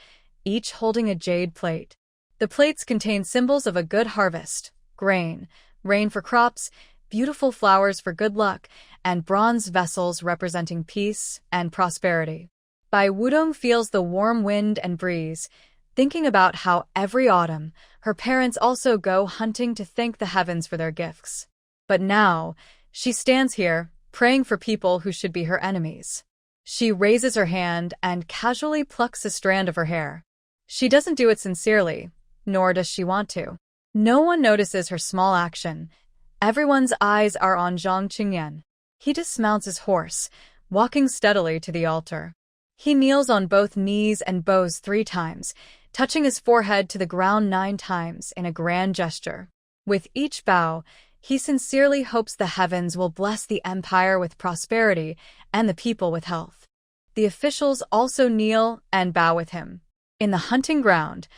each holding a jade plate. The plates contain symbols of a good harvest: grain, rain for crops, beautiful flowers for good luck, and bronze vessels representing peace and prosperity. Bai Wudong feels the warm wind and breeze, thinking about how every autumn her parents also go hunting to thank the heavens for their gifts. But now, she stands here, praying for people who should be her enemies. She raises her hand and casually plucks a strand of her hair. She doesn't do it sincerely, nor does she want to. No one notices her small action. Everyone's eyes are on Zhang Qingyan. He dismounts his horse, walking steadily to the altar. He kneels on both knees and bows 3 times, touching his forehead to the ground 9 times in a grand gesture. With each bow, he sincerely hopes the heavens will bless the empire with prosperity and the people with health. The officials also kneel and bow with him. In the hunting ground,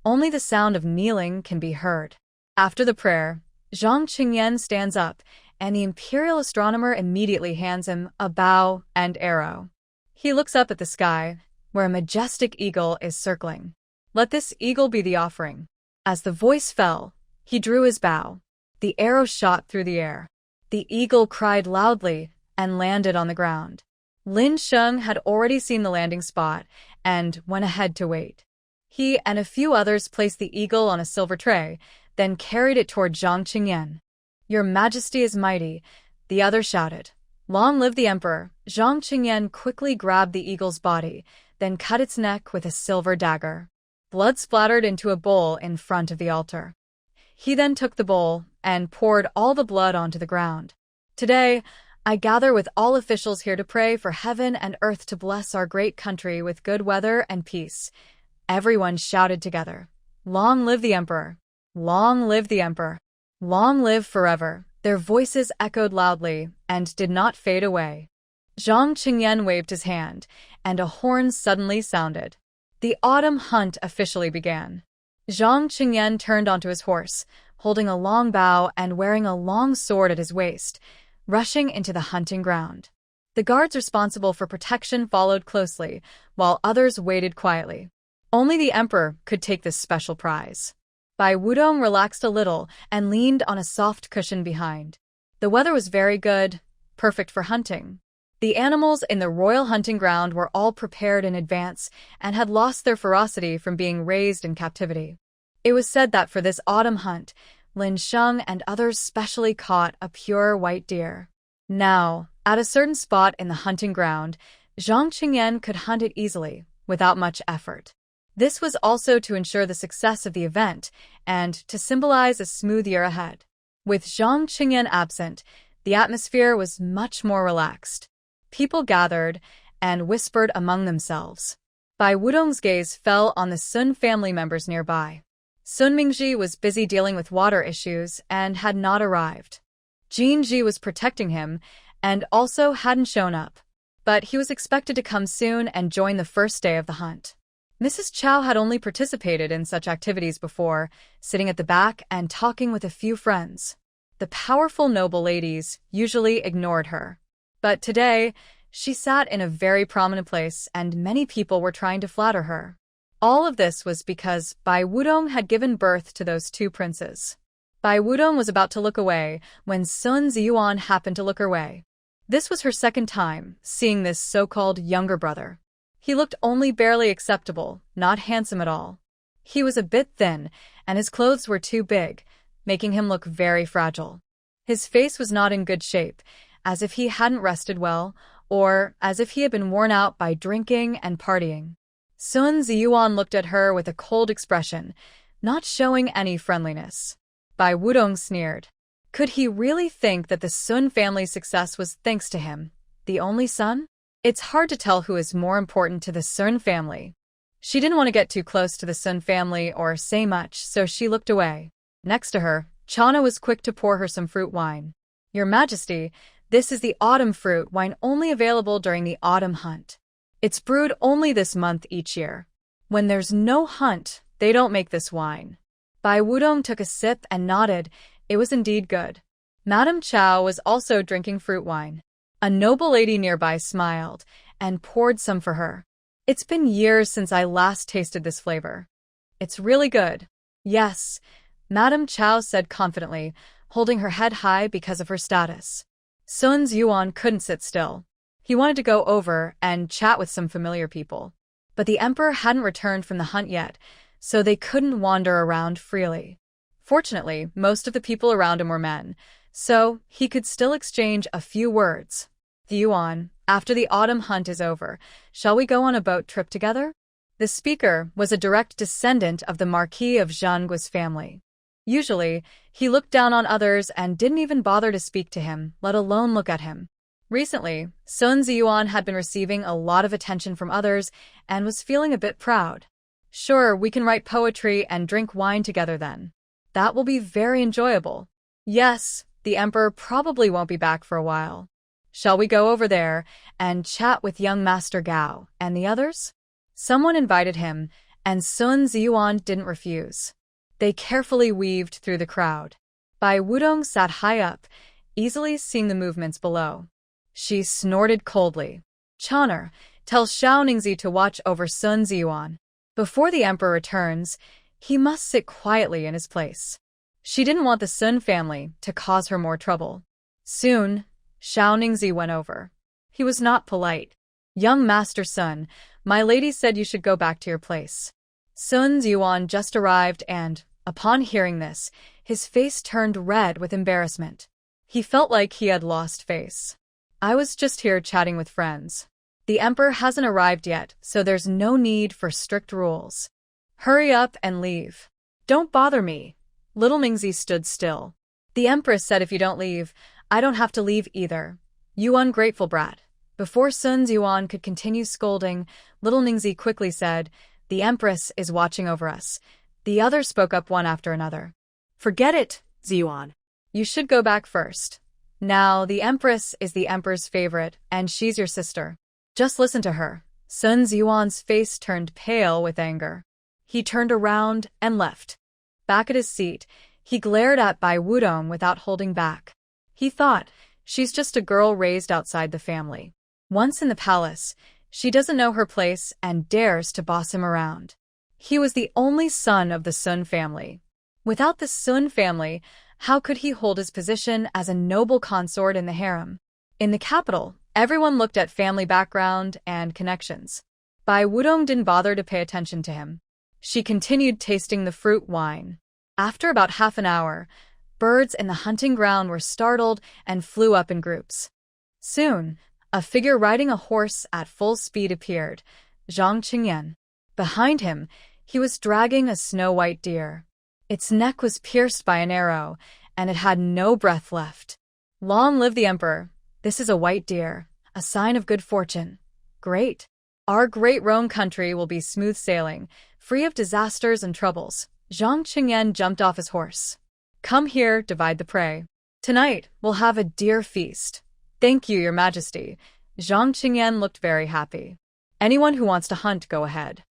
only the sound of kneeling can be heard. After the prayer, Zhang Qingyan stands up, and the imperial astronomer immediately hands him a bow and arrow. He looks up at the sky, where a majestic eagle is circling. Let this eagle be the offering. As the voice fell, he drew his bow. The arrow shot through the air. The eagle cried loudly and landed on the ground. Lin Sheng had already seen the landing spot and went ahead to wait. He and a few others placed the eagle on a silver tray, then carried it toward Zhang Qingyan. "Your Majesty is mighty," the other shouted. "Long live the emperor." Zhang Qingyan quickly grabbed the eagle's body, then cut its neck with a silver dagger. Blood splattered into a bowl in front of the altar. He then took the bowl and poured all the blood onto the ground. "Today, I gather with all officials here to pray for heaven and earth to bless our great country with good weather and peace." Everyone shouted together, "Long live the emperor! Long live the emperor! Long live forever!" Their voices echoed loudly and did not fade away. Zhang Qingyan waved his hand, and a horn suddenly sounded. The autumn hunt officially began. Zhang Qingyan turned onto his horse, holding a long bow and wearing a long sword at his waist, rushing into the hunting ground. The guards responsible for protection followed closely, while others waited quietly. Only the emperor could take this special prize. Bai Wudong relaxed a little and leaned on a soft cushion behind. The weather was very good, perfect for hunting. The animals in the royal hunting ground were all prepared in advance and had lost their ferocity from being raised in captivity. It was said that for this autumn hunt, Lin Sheng and others specially caught a pure white deer. Now, at a certain spot in the hunting ground, Zhang Qingyan could hunt it easily, without much effort. This was also to ensure the success of the event and to symbolize a smooth year ahead. With Zhang Qingyan absent, the atmosphere was much more relaxed. People gathered and whispered among themselves. Bai Wudong's gaze fell on the Sun family members nearby. Sun Mingji was busy dealing with water issues and had not arrived. Jin Ji was protecting him and also hadn't shown up, but he was expected to come soon and join the first day of the hunt. Mrs. Chow had only participated in such activities before, sitting at the back and talking with a few friends. The powerful noble ladies usually ignored her. But today, she sat in a very prominent place and many people were trying to flatter her. All of this was because Bai Wudong had given birth to those 2 princes. Bai Wudong was about to look away when Sun Ziyuan happened to look her way. This was her second time seeing this so-called younger brother. He looked only barely acceptable, not handsome at all. He was a bit thin, and his clothes were too big, making him look very fragile. His face was not in good shape, as if he hadn't rested well, or as if he had been worn out by drinking and partying. Sun Ziyuan looked at her with a cold expression, not showing any friendliness. Bai Wudong sneered. Could he really think that the Sun family's success was thanks to him, the only son? It's hard to tell who is more important to the Sun family. She didn't want to get too close to the Sun family or say much, so she looked away. Next to her, Chana was quick to pour her some fruit wine. "Your Majesty, this is the autumn fruit wine only available during the autumn hunt. It's brewed only this month each year. When there's no hunt, they don't make this wine." Bai Wudong took a sip and nodded. It was indeed good. Madame Chow was also drinking fruit wine. A noble lady nearby smiled and poured some for her. "It's been years since I last tasted this flavor. It's really good." Yes, Madame Chow said confidently, holding her head high because of her status. Sun Yuan couldn't sit still. He wanted to go over and chat with some familiar people. But the emperor hadn't returned from the hunt yet, so they couldn't wander around freely. Fortunately, most of the people around him were men, so he could still exchange a few words. Yuan, after the autumn hunt is over, shall we go on a boat trip together? The speaker was a direct descendant of the Marquis of Zhangguo's family. Usually, he looked down on others and didn't even bother to speak to him, let alone look at him. Recently, Sun Yuan had been receiving a lot of attention from others and was feeling a bit proud. Sure, we can write poetry and drink wine together then. That will be very enjoyable. Yes, the emperor probably won't be back for a while. Shall we go over there and chat with young Master Gao and the others? Someone invited him, and Sun Yuan didn't refuse. They carefully weaved through the crowd. Bai Wudong sat high up, easily seeing the movements below. She snorted coldly. Choner, tell Xiao Ningzi to watch over Sun Yuan. Before the emperor returns, he must sit quietly in his place. She didn't want the Sun family to cause her more trouble. Soon, Xiao Ningzi went over. He was not polite. Young Master Sun, my lady said you should go back to your place. Sun Yuan just arrived and, upon hearing this, his face turned red with embarrassment. He felt like he had lost face. I was just here chatting with friends. The emperor hasn't arrived yet, so there's no need for strict rules. Hurry up and leave. Don't bother me. Little Ningzi stood still. The empress said if you don't leave, I don't have to leave either. You ungrateful brat. Before Sun Yuan could continue scolding, little Ningzi quickly said, the empress is watching over us. The others spoke up one after another. Forget it, Yuan. You should go back first. Now, the empress is the emperor's favorite, and she's your sister. Just listen to her. Sun Yuan's face turned pale with anger. He turned around and left. Back at his seat, he glared at Bai Wudong without holding back. He thought, she's just a girl raised outside the family. Once in the palace, she doesn't know her place and dares to boss him around. He was the only son of the Sun family. Without the Sun family, how could he hold his position as a noble consort in the harem? In the capital, everyone looked at family background and connections. Bai Wudong didn't bother to pay attention to him. She continued tasting the fruit wine. After about half an hour, birds in the hunting ground were startled and flew up in groups. Soon, a figure riding a horse at full speed appeared, Zhang Qingyan. Behind him, he was dragging a snow-white deer. Its neck was pierced by an arrow, and it had no breath left. Long live the emperor. This is a white deer, a sign of good fortune. Great. Our great Rome country will be smooth sailing, free of disasters and troubles. Zhang Qingyan jumped off his horse. Come here, divide the prey. Tonight, we'll have a deer feast. Thank you, your majesty. Zhang Qingyan looked very happy. Anyone who wants to hunt, go ahead.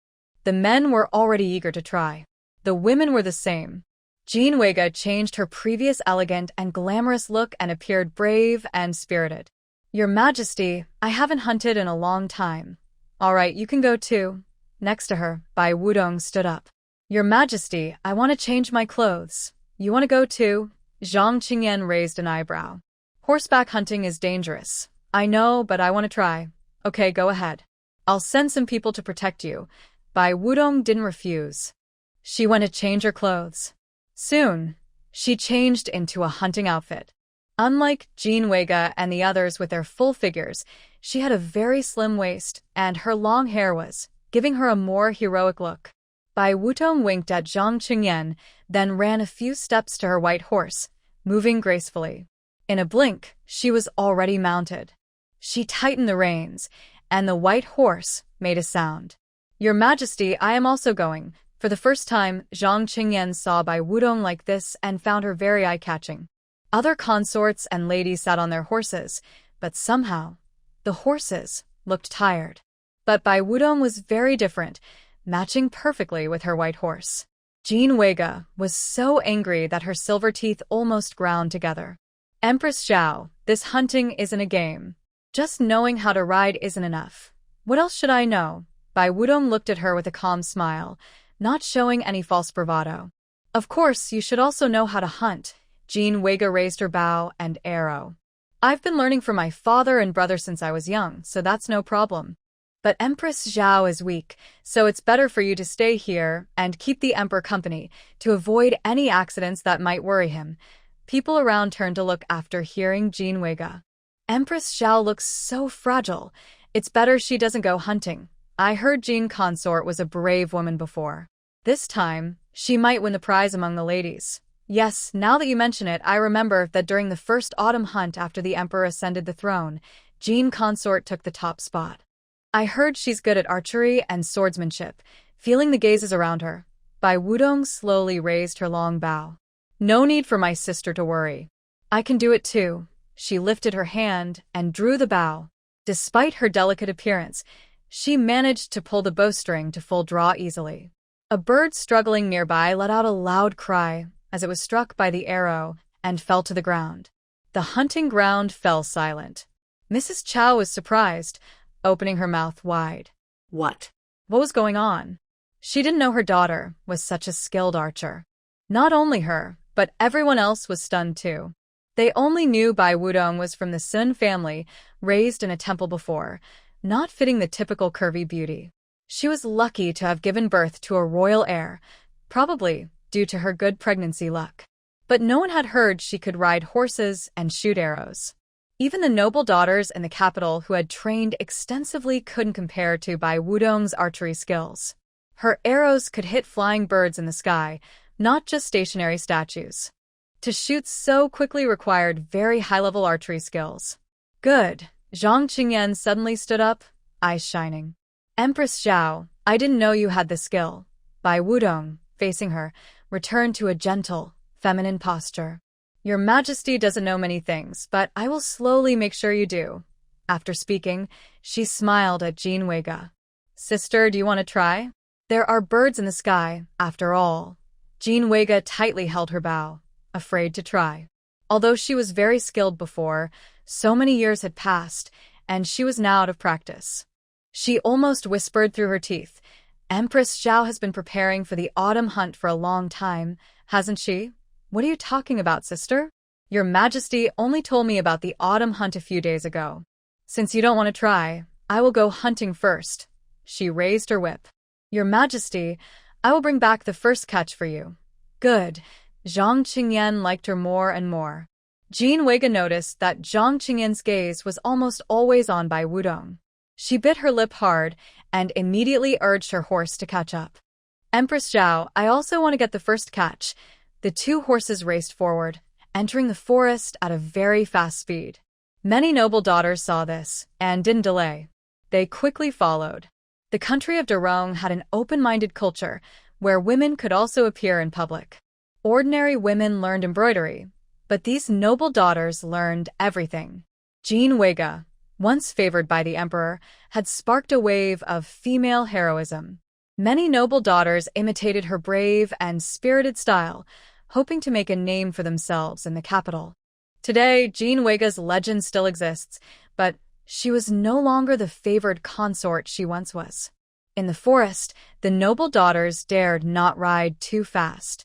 The men were already eager to try. The women were the same. Jean Wega changed her previous elegant and glamorous look and appeared brave and spirited. Your majesty, I haven't hunted in a long time. All right, you can go too. Next to her, Bai Wudong stood up. Your majesty, I want to change my clothes. You want to go too? Zhang Qingyan raised an eyebrow. Horseback hunting is dangerous. I know, but I want to try. Okay, go ahead. I'll send some people to protect you. Bai Wudong didn't refuse. She went to change her clothes. Soon, she changed into a hunting outfit. Unlike Jean Wega and the others with their full figures, she had a very slim waist, and her long hair was giving her a more heroic look. Bai Wudong winked at Zhang Qingyan, then ran a few steps to her white horse, moving gracefully. In a blink, she was already mounted. She tightened the reins, and the white horse made a sound. Your majesty, I am also going. For the first time, Zhang Qingyan saw Bai Wudong like this and found her very eye-catching. Other consorts and ladies sat on their horses, but somehow, the horses looked tired. But Bai Wudong was very different, matching perfectly with her white horse. Jean Wega was so angry that her silver teeth almost ground together. Empress Xiao, this hunting isn't a game. Just knowing how to ride isn't enough. What else should I know? Bai Wudong looked at her with a calm smile, not showing any false bravado. Of course, you should also know how to hunt. Jean Wega raised her bow and arrow. I've been learning from my father and brother since I was young, so that's no problem. But Empress Zhao is weak, so it's better for you to stay here and keep the Emperor company to avoid any accidents that might worry him. People around turned to look after hearing Jean Wega. Empress Zhao looks so fragile. It's better she doesn't go hunting. I heard Jean Consort was a brave woman before. This time, she might win the prize among the ladies. Yes, now that you mention it, I remember that during the first autumn hunt after the Emperor ascended the throne, Jean Consort took the top spot. I heard she's good at archery and swordsmanship. Feeling the gazes around her, Bai Wudong slowly raised her long bow. No need for my sister to worry. I can do it too. She lifted her hand and drew the bow. Despite her delicate appearance, she managed to pull the bowstring to full draw easily. A bird struggling nearby let out a loud cry as it was struck by the arrow and fell to the ground. The hunting ground fell silent. Mrs. Chow was surprised, opening her mouth wide. What? What was going on? She didn't know her daughter was such a skilled archer. Not only her, but everyone else was stunned too. They only knew Bai Wudong was from the Sun family, raised in a temple before, not fitting the typical curvy beauty. She was lucky to have given birth to a royal heir, probably due to her good pregnancy luck. But no one had heard she could ride horses and shoot arrows. Even the noble daughters in the capital who had trained extensively couldn't compare to Bai Wudong's archery skills. Her arrows could hit flying birds in the sky, not just stationary statues. To shoot so quickly required very high-level archery skills. Good. Zhang Qingyan suddenly stood up, eyes shining. Empress Zhao, I didn't know you had the skill. Bai Wudong, facing her, returned to a gentle, feminine posture. Your Majesty doesn't know many things, but I will slowly make sure you do. After speaking, she smiled at Jean Wega. Sister, do you want to try? There are birds in the sky, after all. Jean Wega tightly held her bow, afraid to try. Although she was very skilled before, so many years had passed, and she was now out of practice. She almost whispered through her teeth, Empress Zhao has been preparing for the autumn hunt for a long time, hasn't she? What are you talking about, sister? Your Majesty only told me about the autumn hunt a few days ago. Since you don't want to try, I will go hunting first. She raised her whip. Your Majesty, I will bring back the first catch for you. Good. Zhang Qingyan liked her more and more. Jean Wega noticed that Zhang Qingyan's gaze was almost always on Bai Wudong. She bit her lip hard and immediately urged her horse to catch up. Empress Zhao, I also want to get the first catch. The two horses raced forward, entering the forest at a very fast speed. Many noble daughters saw this and didn't delay. They quickly followed. The country of Derong had an open-minded culture where women could also appear in public. Ordinary women learned embroidery, but these noble daughters learned everything. Jean Wega, once favored by the emperor, had sparked a wave of female heroism. Many noble daughters imitated her brave and spirited style, hoping to make a name for themselves in the capital. Today, Jean Wega's legend still exists, but she was no longer the favored consort she once was. In the forest, the noble daughters dared not ride too fast.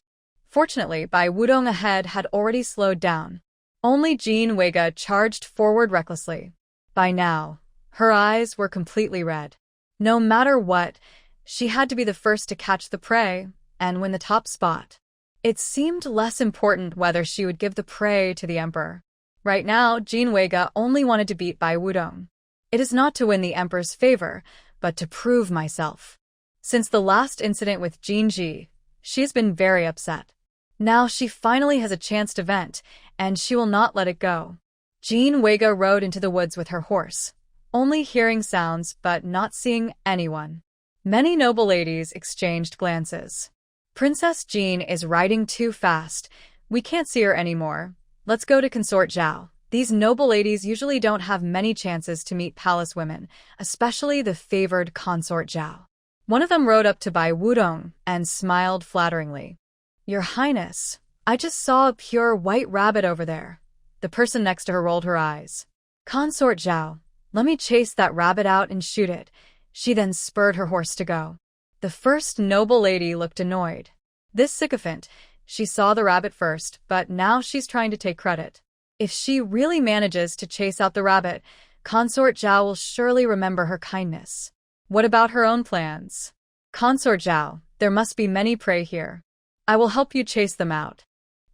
Fortunately, Bai Wudong ahead had already slowed down. Only Jean Wega charged forward recklessly. By now, her eyes were completely red. No matter what, she had to be the first to catch the prey and win the top spot. It seemed less important whether she would give the prey to the emperor. Right now, Jean Wega only wanted to beat Bai Wudong. It is not to win the emperor's favor, but to prove myself. Since the last incident with Jean Ji, she has been very upset. Now she finally has a chance to vent, and she will not let it go. Jean Wega rode into the woods with her horse, only hearing sounds but not seeing anyone. Many noble ladies exchanged glances. Princess Jean is riding too fast. We can't see her anymore. Let's go to Consort Zhao. These noble ladies usually don't have many chances to meet palace women, especially the favored Consort Zhao. One of them rode up to Bai Wudong and smiled flatteringly. Your Highness, I just saw a pure white rabbit over there. The person next to her rolled her eyes. Consort Zhao, let me chase that rabbit out and shoot it. She then spurred her horse to go. The first noble lady looked annoyed. This sycophant, She saw the rabbit first, but now she's trying to take credit. If she really manages to chase out the rabbit, Consort Zhao will surely remember her kindness. What about her own plans? Consort Zhao, there must be many prey here. I will help you chase them out.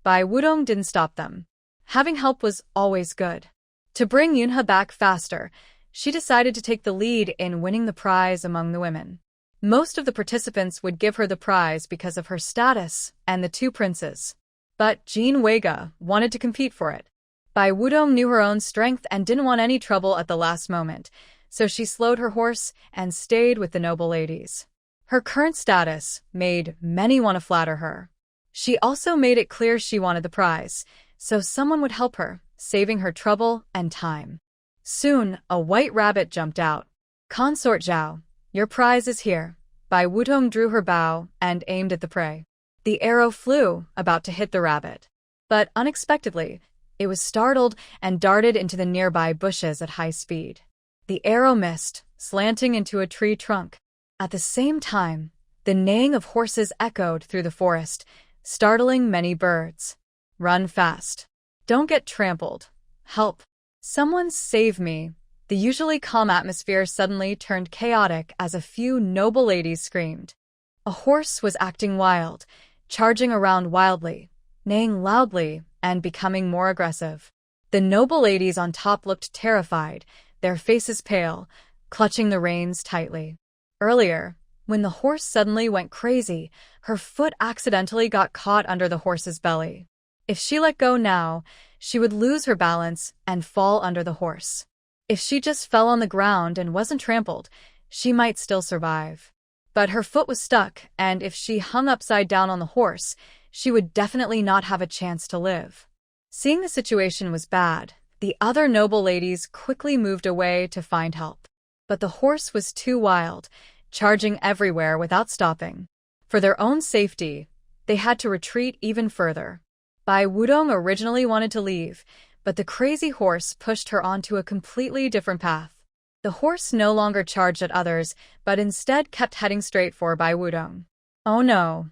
Bai Wudong didn't stop them. Having help was always good. To bring Yunhe back faster, she decided to take the lead in winning the prize among the women. Most of the participants would give her the prize because of her status and the two princes. But Jean Weiga wanted to compete for it. Bai Wudong knew her own strength and didn't want any trouble at the last moment, so she slowed her horse and stayed with the noble ladies. Her current status made many want to flatter her. She also made it clear she wanted the prize, so someone would help her, saving her trouble and time. Soon, a white rabbit jumped out. Consort Zhao, your prize is here. Bai Wudong drew her bow and aimed at the prey. The arrow flew, about to hit the rabbit. But unexpectedly, it was startled and darted into the nearby bushes at high speed. The arrow missed, slanting into a tree trunk. At the same time, the neighing of horses echoed through the forest, startling many birds. Run fast. Don't get trampled. Help. Someone save me. The usually calm atmosphere suddenly turned chaotic as a few noble ladies screamed. A horse was acting wild, charging around wildly, neighing loudly, and becoming more aggressive. The noble ladies on top looked terrified, their faces pale, clutching the reins tightly. Earlier, when the horse suddenly went crazy, her foot accidentally got caught under the horse's belly. If she let go now, she would lose her balance and fall under the horse. If she just fell on the ground and wasn't trampled, she might still survive. But her foot was stuck, and if she hung upside down on the horse, she would definitely not have a chance to live. Seeing the situation was bad, the other noble ladies quickly moved away to find help. But the horse was too wild, charging everywhere without stopping. For their own safety, they had to retreat even further. Bai Wudong originally wanted to leave, but the crazy horse pushed her onto a completely different path. The horse no longer charged at others, but instead kept heading straight for Bai Wudong. Oh no!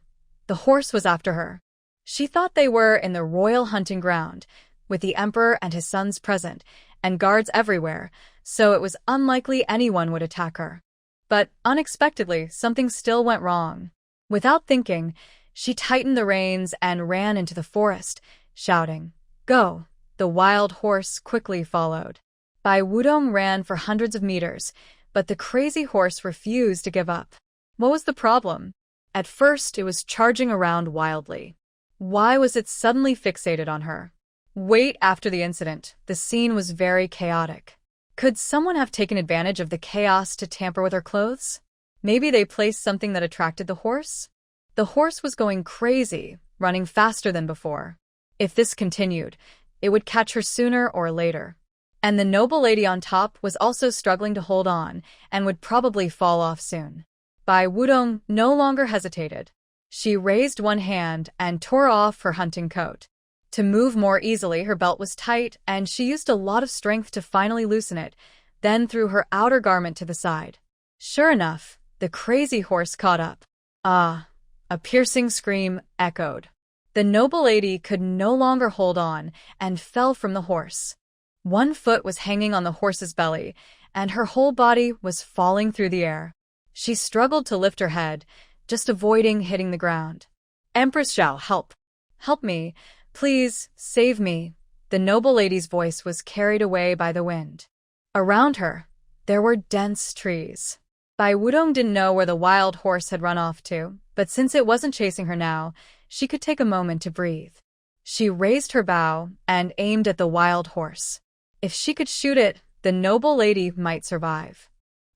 The horse was after her. She thought they were in the royal hunting ground, with the emperor and his sons present, and guards everywhere, so it was unlikely anyone would attack her. But unexpectedly, something still went wrong. Without thinking, she tightened the reins and ran into the forest, shouting, "Go!" The wild horse quickly followed. Bai Wudong ran for hundreds of meters, but the crazy horse refused to give up. What was the problem? At first, it was charging around wildly. Why was it suddenly fixated on her? Wait, after the incident, the scene was very chaotic. Could someone have taken advantage of the chaos to tamper with her clothes? Maybe they placed something that attracted the horse? The horse was going crazy, running faster than before. If this continued, it would catch her sooner or later. And the noble lady on top was also struggling to hold on and would probably fall off soon. Bai Wudong no longer hesitated. She raised one hand and tore off her hunting coat. To move more easily, her belt was tight, and she used a lot of strength to finally loosen it, then threw her outer garment to the side. Sure enough, the crazy horse caught up. Ah! A piercing scream echoed. The noble lady could no longer hold on and fell from the horse. One foot was hanging on the horse's belly, and her whole body was falling through the air. She struggled to lift her head, just avoiding hitting the ground. "Empress Zhao, help! Help me! Please, save me!" The noble lady's voice was carried away by the wind. Around her, there were dense trees. Bai Wudong didn't know where the wild horse had run off to, but since it wasn't chasing her now, she could take a moment to breathe. She raised her bow and aimed at the wild horse. If she could shoot it, the noble lady might survive.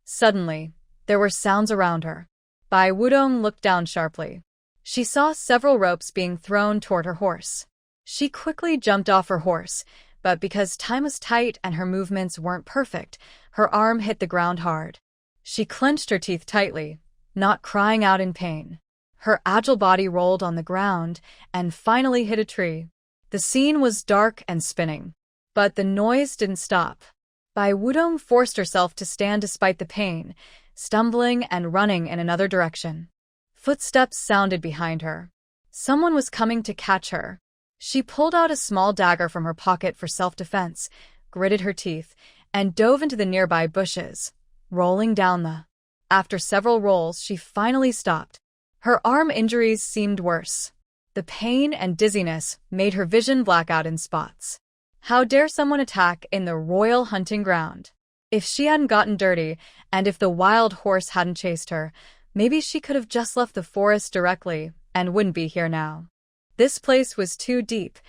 Suddenly, there were sounds around her. Bai Wudong looked down sharply. She saw several ropes being thrown toward her horse. She quickly jumped off her horse, but because time was tight and her movements weren't perfect, her arm hit the ground hard. She clenched her teeth tightly, not crying out in pain. Her agile body rolled on the ground and finally hit a tree. The scene was dark and spinning, but the noise didn't stop. Bai Wudong forced herself to stand despite the pain, stumbling and running in another direction. Footsteps sounded behind her. Someone was coming to catch her. She pulled out a small dagger from her pocket for self-defense, gritted her teeth, and dove into the nearby bushes, rolling down the. After several rolls, she finally stopped. Her arm injuries seemed worse. The pain and dizziness made her vision black out in spots. How dare someone attack in the royal hunting ground? If she hadn't gotten dirty, and if the wild horse hadn't chased her, maybe she could have just left the forest directly and wouldn't be here now. This place was too deep.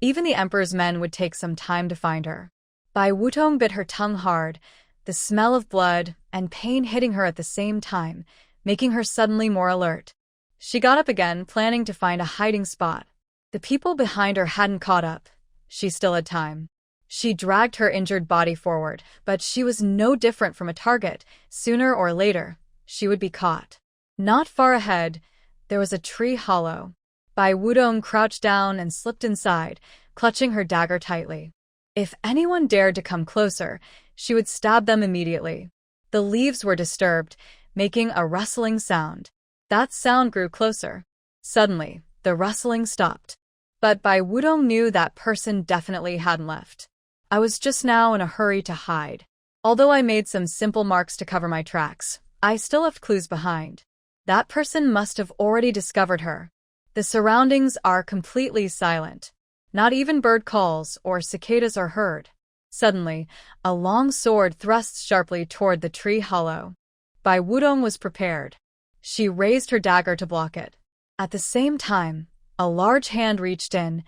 Even the emperor's men would take some time to find her. Bai Wutong bit her tongue hard, the smell of blood and pain hitting her at the same time, making her suddenly more alert. She got up again, planning to find a hiding spot. The people behind her hadn't caught up. She still had time. She dragged her injured body forward, but she was no different from a target. Sooner or later, she would be caught. Not far ahead, there was a tree hollow. Bai Wudong crouched down and slipped inside, clutching her dagger tightly. If anyone dared to come closer, she would stab them immediately. The leaves were disturbed, making a rustling sound. That sound grew closer. Suddenly, the rustling stopped. But Bai Wudong knew that person definitely hadn't left. I was just now in a hurry to hide. Although I made some simple marks to cover my tracks, I still left clues behind. That person must have already discovered her. The surroundings are completely silent. Not even bird calls or cicadas are heard. Suddenly, a long sword thrusts sharply toward the tree hollow. Bai Wudong was prepared. She raised her dagger to block it. At the same time, a large hand reached in,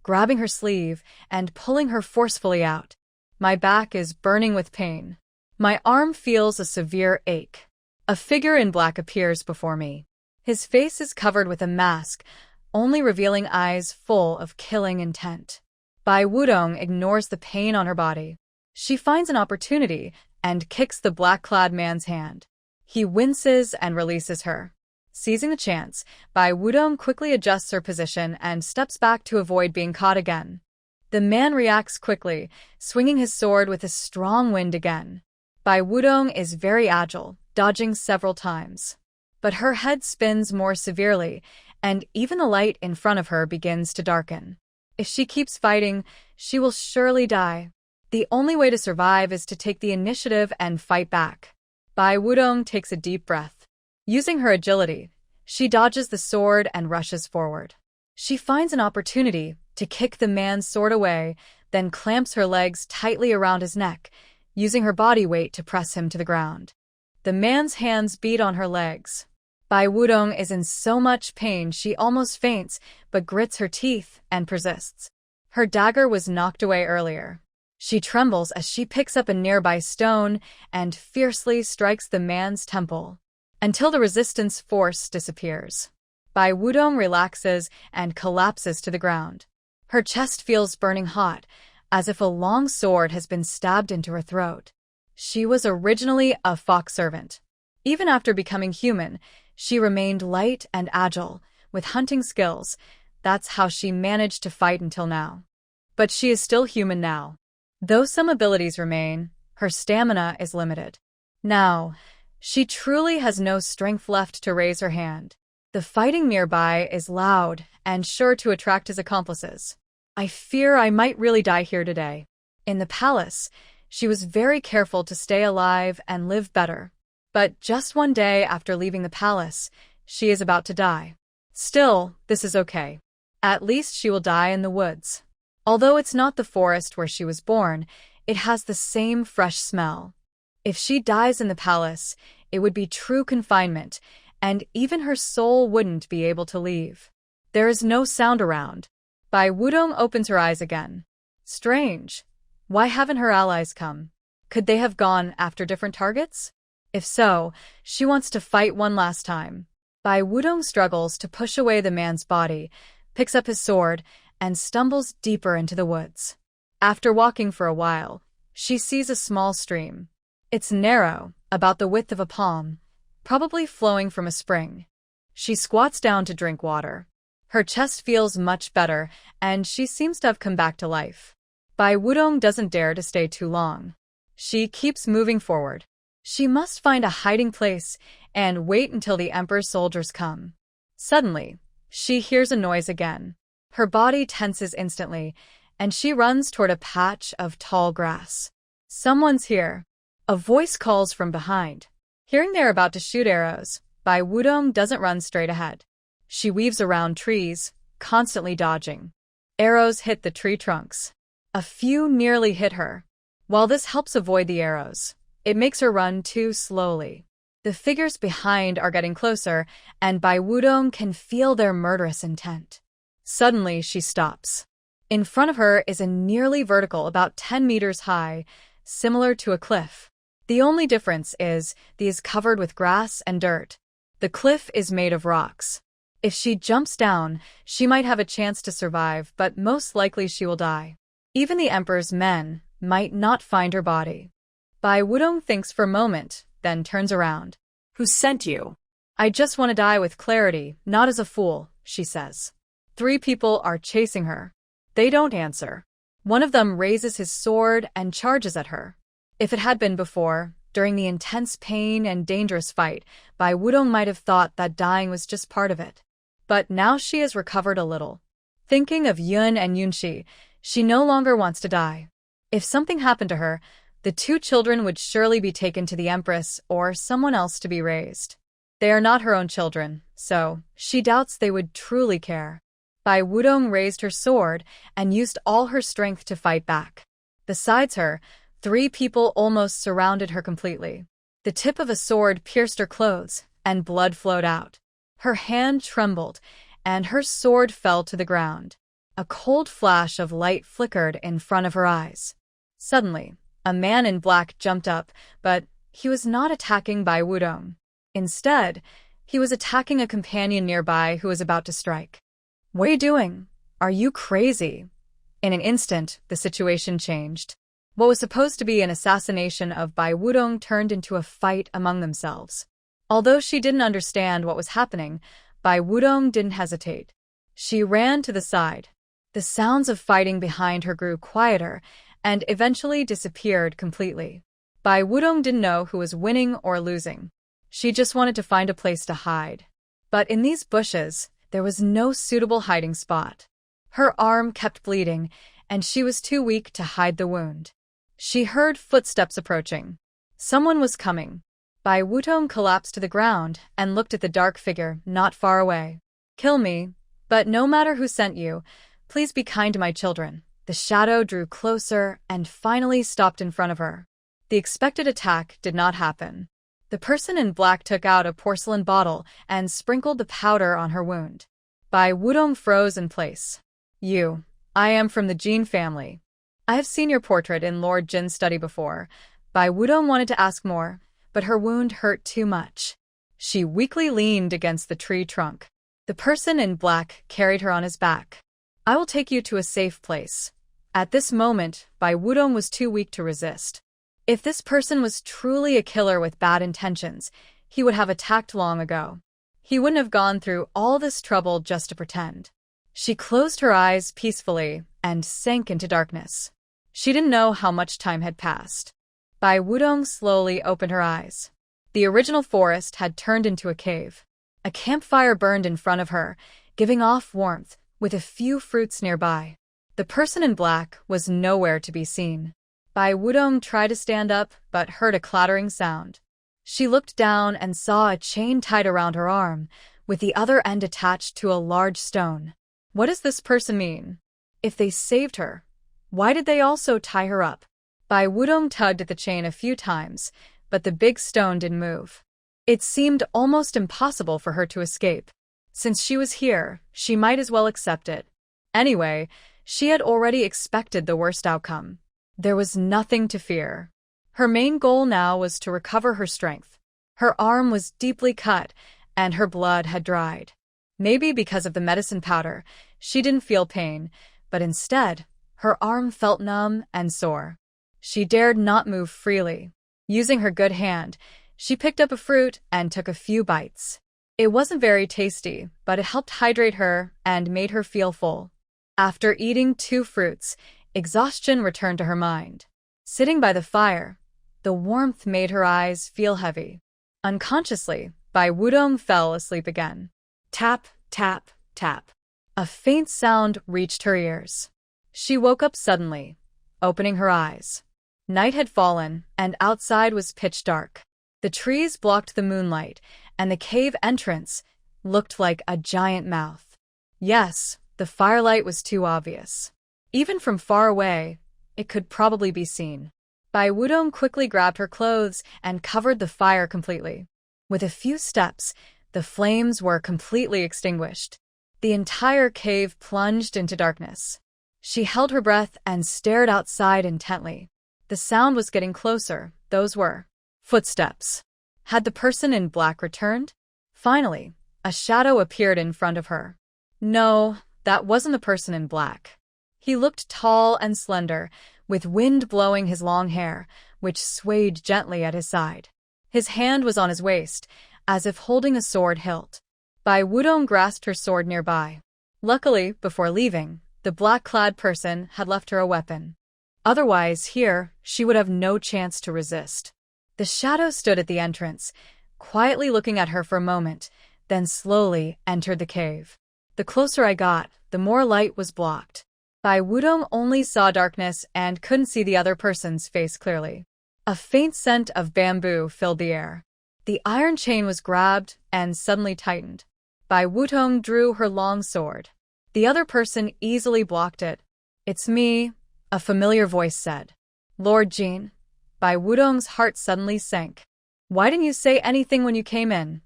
grabbing her sleeve and pulling her forcefully out. My back is burning with pain. My arm feels a severe ache. A figure in black appears before me. His face is covered with a mask, only revealing eyes full of killing intent. Bai Wudong ignores the pain on her body. She finds an opportunity and kicks the black-clad man's hand. He winces and releases her. Seizing the chance, Bai Wudong quickly adjusts her position and steps back to avoid being caught again. The man reacts quickly, swinging his sword with a strong wind again. Bai Wudong is very agile, dodging several times. But her head spins more severely, and even the light in front of her begins to darken. If she keeps fighting, she will surely die. The only way to survive is to take the initiative and fight back. Bai Wudong takes a deep breath. Using her agility, she dodges the sword and rushes forward. She finds an opportunity to kick the man's sword away, then clamps her legs tightly around his neck, using her body weight to press him to the ground. The man's hands beat on her legs. Bai Wudong is in so much pain she almost faints, but grits her teeth and persists. Her dagger was knocked away earlier. She trembles as she picks up a nearby stone and fiercely strikes the man's temple, until the resistance force disappears. Bai Wudong relaxes and collapses to the ground. Her chest feels burning hot, as if a long sword has been stabbed into her throat. She was originally a fox servant. Even after becoming human, she remained light and agile, with hunting skills. That's how she managed to fight until now. But she is still human now. Though some abilities remain, her stamina is limited. Now, she truly has no strength left to raise her hand. The fighting nearby is loud and sure to attract his accomplices. I fear I might really die here today. In the palace, she was very careful to stay alive and live better. But just one day after leaving the palace, she is about to die. Still, this is okay. At least she will die in the woods. Although it's not the forest where she was born, it has the same fresh smell. If she dies in the palace, it would be true confinement, and even her soul wouldn't be able to leave. There is no sound around. Bai Wudong opens her eyes again. Strange. Why haven't her allies come? Could they have gone after different targets? If so, she wants to fight one last time. Bai Wudong struggles to push away the man's body, picks up his sword, and stumbles deeper into the woods. After walking for a while, she sees a small stream. It's narrow, about the width of a palm, probably flowing from a spring. She squats down to drink water. Her chest feels much better, and she seems to have come back to life. Bai Wudong doesn't dare to stay too long. She keeps moving forward. She must find a hiding place and wait until the emperor's soldiers come. Suddenly, She hears a noise again. Her body tenses instantly, and she runs toward a patch of tall grass. Someone's here. A voice calls from behind. Hearing they're about to shoot arrows, Bai Wudong doesn't run straight ahead. She weaves around trees, constantly dodging. Arrows hit the tree trunks. A few nearly hit her. While this helps avoid the arrows, it makes her run too slowly. The figures behind are getting closer, and Bai Wudong can feel their murderous intent. Suddenly, she stops. In front of her is a nearly vertical, about 10 meters high, similar to a cliff. The only difference is these covered with grass and dirt. The cliff is made of rocks. If she jumps down, she might have a chance to survive, but most likely she will die. Even the emperor's men might not find her body. Bai Wudong thinks for a moment, then turns around. Who sent you? I just want to die with clarity, not as a fool, she says. 3 people are chasing her. They don't answer. One of them raises his sword and charges at her. If it had been before, during the intense pain and dangerous fight, Bai Wudong might have thought that dying was just part of it. But now she has recovered a little. Thinking of Yun and Yunxi, she no longer wants to die. If something happened to her, the 2 children would surely be taken to the Empress or someone else to be raised. They are not her own children, so she doubts they would truly care. Bai Wudong raised her sword and used all her strength to fight back. Besides her, 3 people almost surrounded her completely. The tip of a sword pierced her clothes, and blood flowed out. Her hand trembled, and her sword fell to the ground. A cold flash of light flickered in front of her eyes. Suddenly, a man in black jumped up, but he was not attacking Bai Wudong. Instead, he was attacking a companion nearby who was about to strike. "What are you doing? Are you crazy?" In an instant, the situation changed. What was supposed to be an assassination of Bai Wudong turned into a fight among themselves. Although she didn't understand what was happening, Bai Wudong didn't hesitate. She ran to the side. The sounds of fighting behind her grew quieter and eventually disappeared completely. Bai Wudong didn't know who was winning or losing. She just wanted to find a place to hide. But in these bushes, there was no suitable hiding spot. Her arm kept bleeding, and she was too weak to hide the wound. She heard footsteps approaching. Someone was coming. Bai Wudong collapsed to the ground and looked at the dark figure not far away. "Kill me, but no matter who sent you, please be kind to my children." The shadow drew closer and finally stopped in front of her. The expected attack did not happen. The person in black took out a porcelain bottle and sprinkled the powder on her wound. Bai Wudong froze in place. I am from the Jin family. I have seen your portrait in Lord Jin's study before." Bai Wudong wanted to ask more, but her wound hurt too much. She weakly leaned against the tree trunk. The person in black carried her on his back. "I will take you to a safe place." At this moment, Bai Wudong was too weak to resist. If this person was truly a killer with bad intentions, he would have attacked long ago. He wouldn't have gone through all this trouble just to pretend. She closed her eyes peacefully and sank into darkness. She didn't know how much time had passed. Bai Wudong slowly opened her eyes. The original forest had turned into a cave. A campfire burned in front of her, giving off warmth, with a few fruits nearby. The person in black was nowhere to be seen. Bai Wudong tried to stand up, but heard a clattering sound. She looked down and saw a chain tied around her arm, with the other end attached to a large stone. What does this person mean? If they saved her, why did they also tie her up? Bai Wudong tugged at the chain a few times, but the big stone didn't move. It seemed almost impossible for her to escape. Since she was here, she might as well accept it. Anyway, she had already expected the worst outcome. There was nothing to fear. Her main goal now was to recover her strength. Her arm was deeply cut, and her blood had dried. Maybe because of the medicine powder, she didn't feel pain, but instead, her arm felt numb and sore. She dared not move freely. Using her good hand, she picked up a fruit and took a few bites. It wasn't very tasty, but it helped hydrate her and made her feel full. After eating 2 fruits, exhaustion returned to her mind. Sitting by the fire, the warmth made her eyes feel heavy. Unconsciously, Bai Wudong fell asleep again. Tap, tap, tap. A faint sound reached her ears. She woke up suddenly, opening her eyes. Night had fallen, and outside was pitch dark. The trees blocked the moonlight, and the cave entrance looked like a giant mouth. Yes, the firelight was too obvious. Even from far away, it could probably be seen. Bai Wudong quickly grabbed her clothes and covered the fire completely. With a few steps, the flames were completely extinguished. The entire cave plunged into darkness. She held her breath and stared outside intently. The sound was getting closer. Those were footsteps. Had the person in black returned? Finally, a shadow appeared in front of her. No, that wasn't the person in black. He looked tall and slender, with wind blowing his long hair, which swayed gently at his side. His hand was on his waist, as if holding a sword hilt. Bai Wudong grasped her sword nearby. Luckily, before leaving, the black-clad person had left her a weapon. Otherwise, here, she would have no chance to resist. The shadow stood at the entrance, quietly looking at her for a moment, then slowly entered the cave. The closer I got, the more light was blocked. Bai Wudong only saw darkness and couldn't see the other person's face clearly. A faint scent of bamboo filled the air. The iron chain was grabbed and suddenly tightened. Bai Wudong drew her long sword. The other person easily blocked it. "It's me," a familiar voice said. "Lord Jin." Bai Wudong's heart suddenly sank. "Why didn't you say anything when you came in?"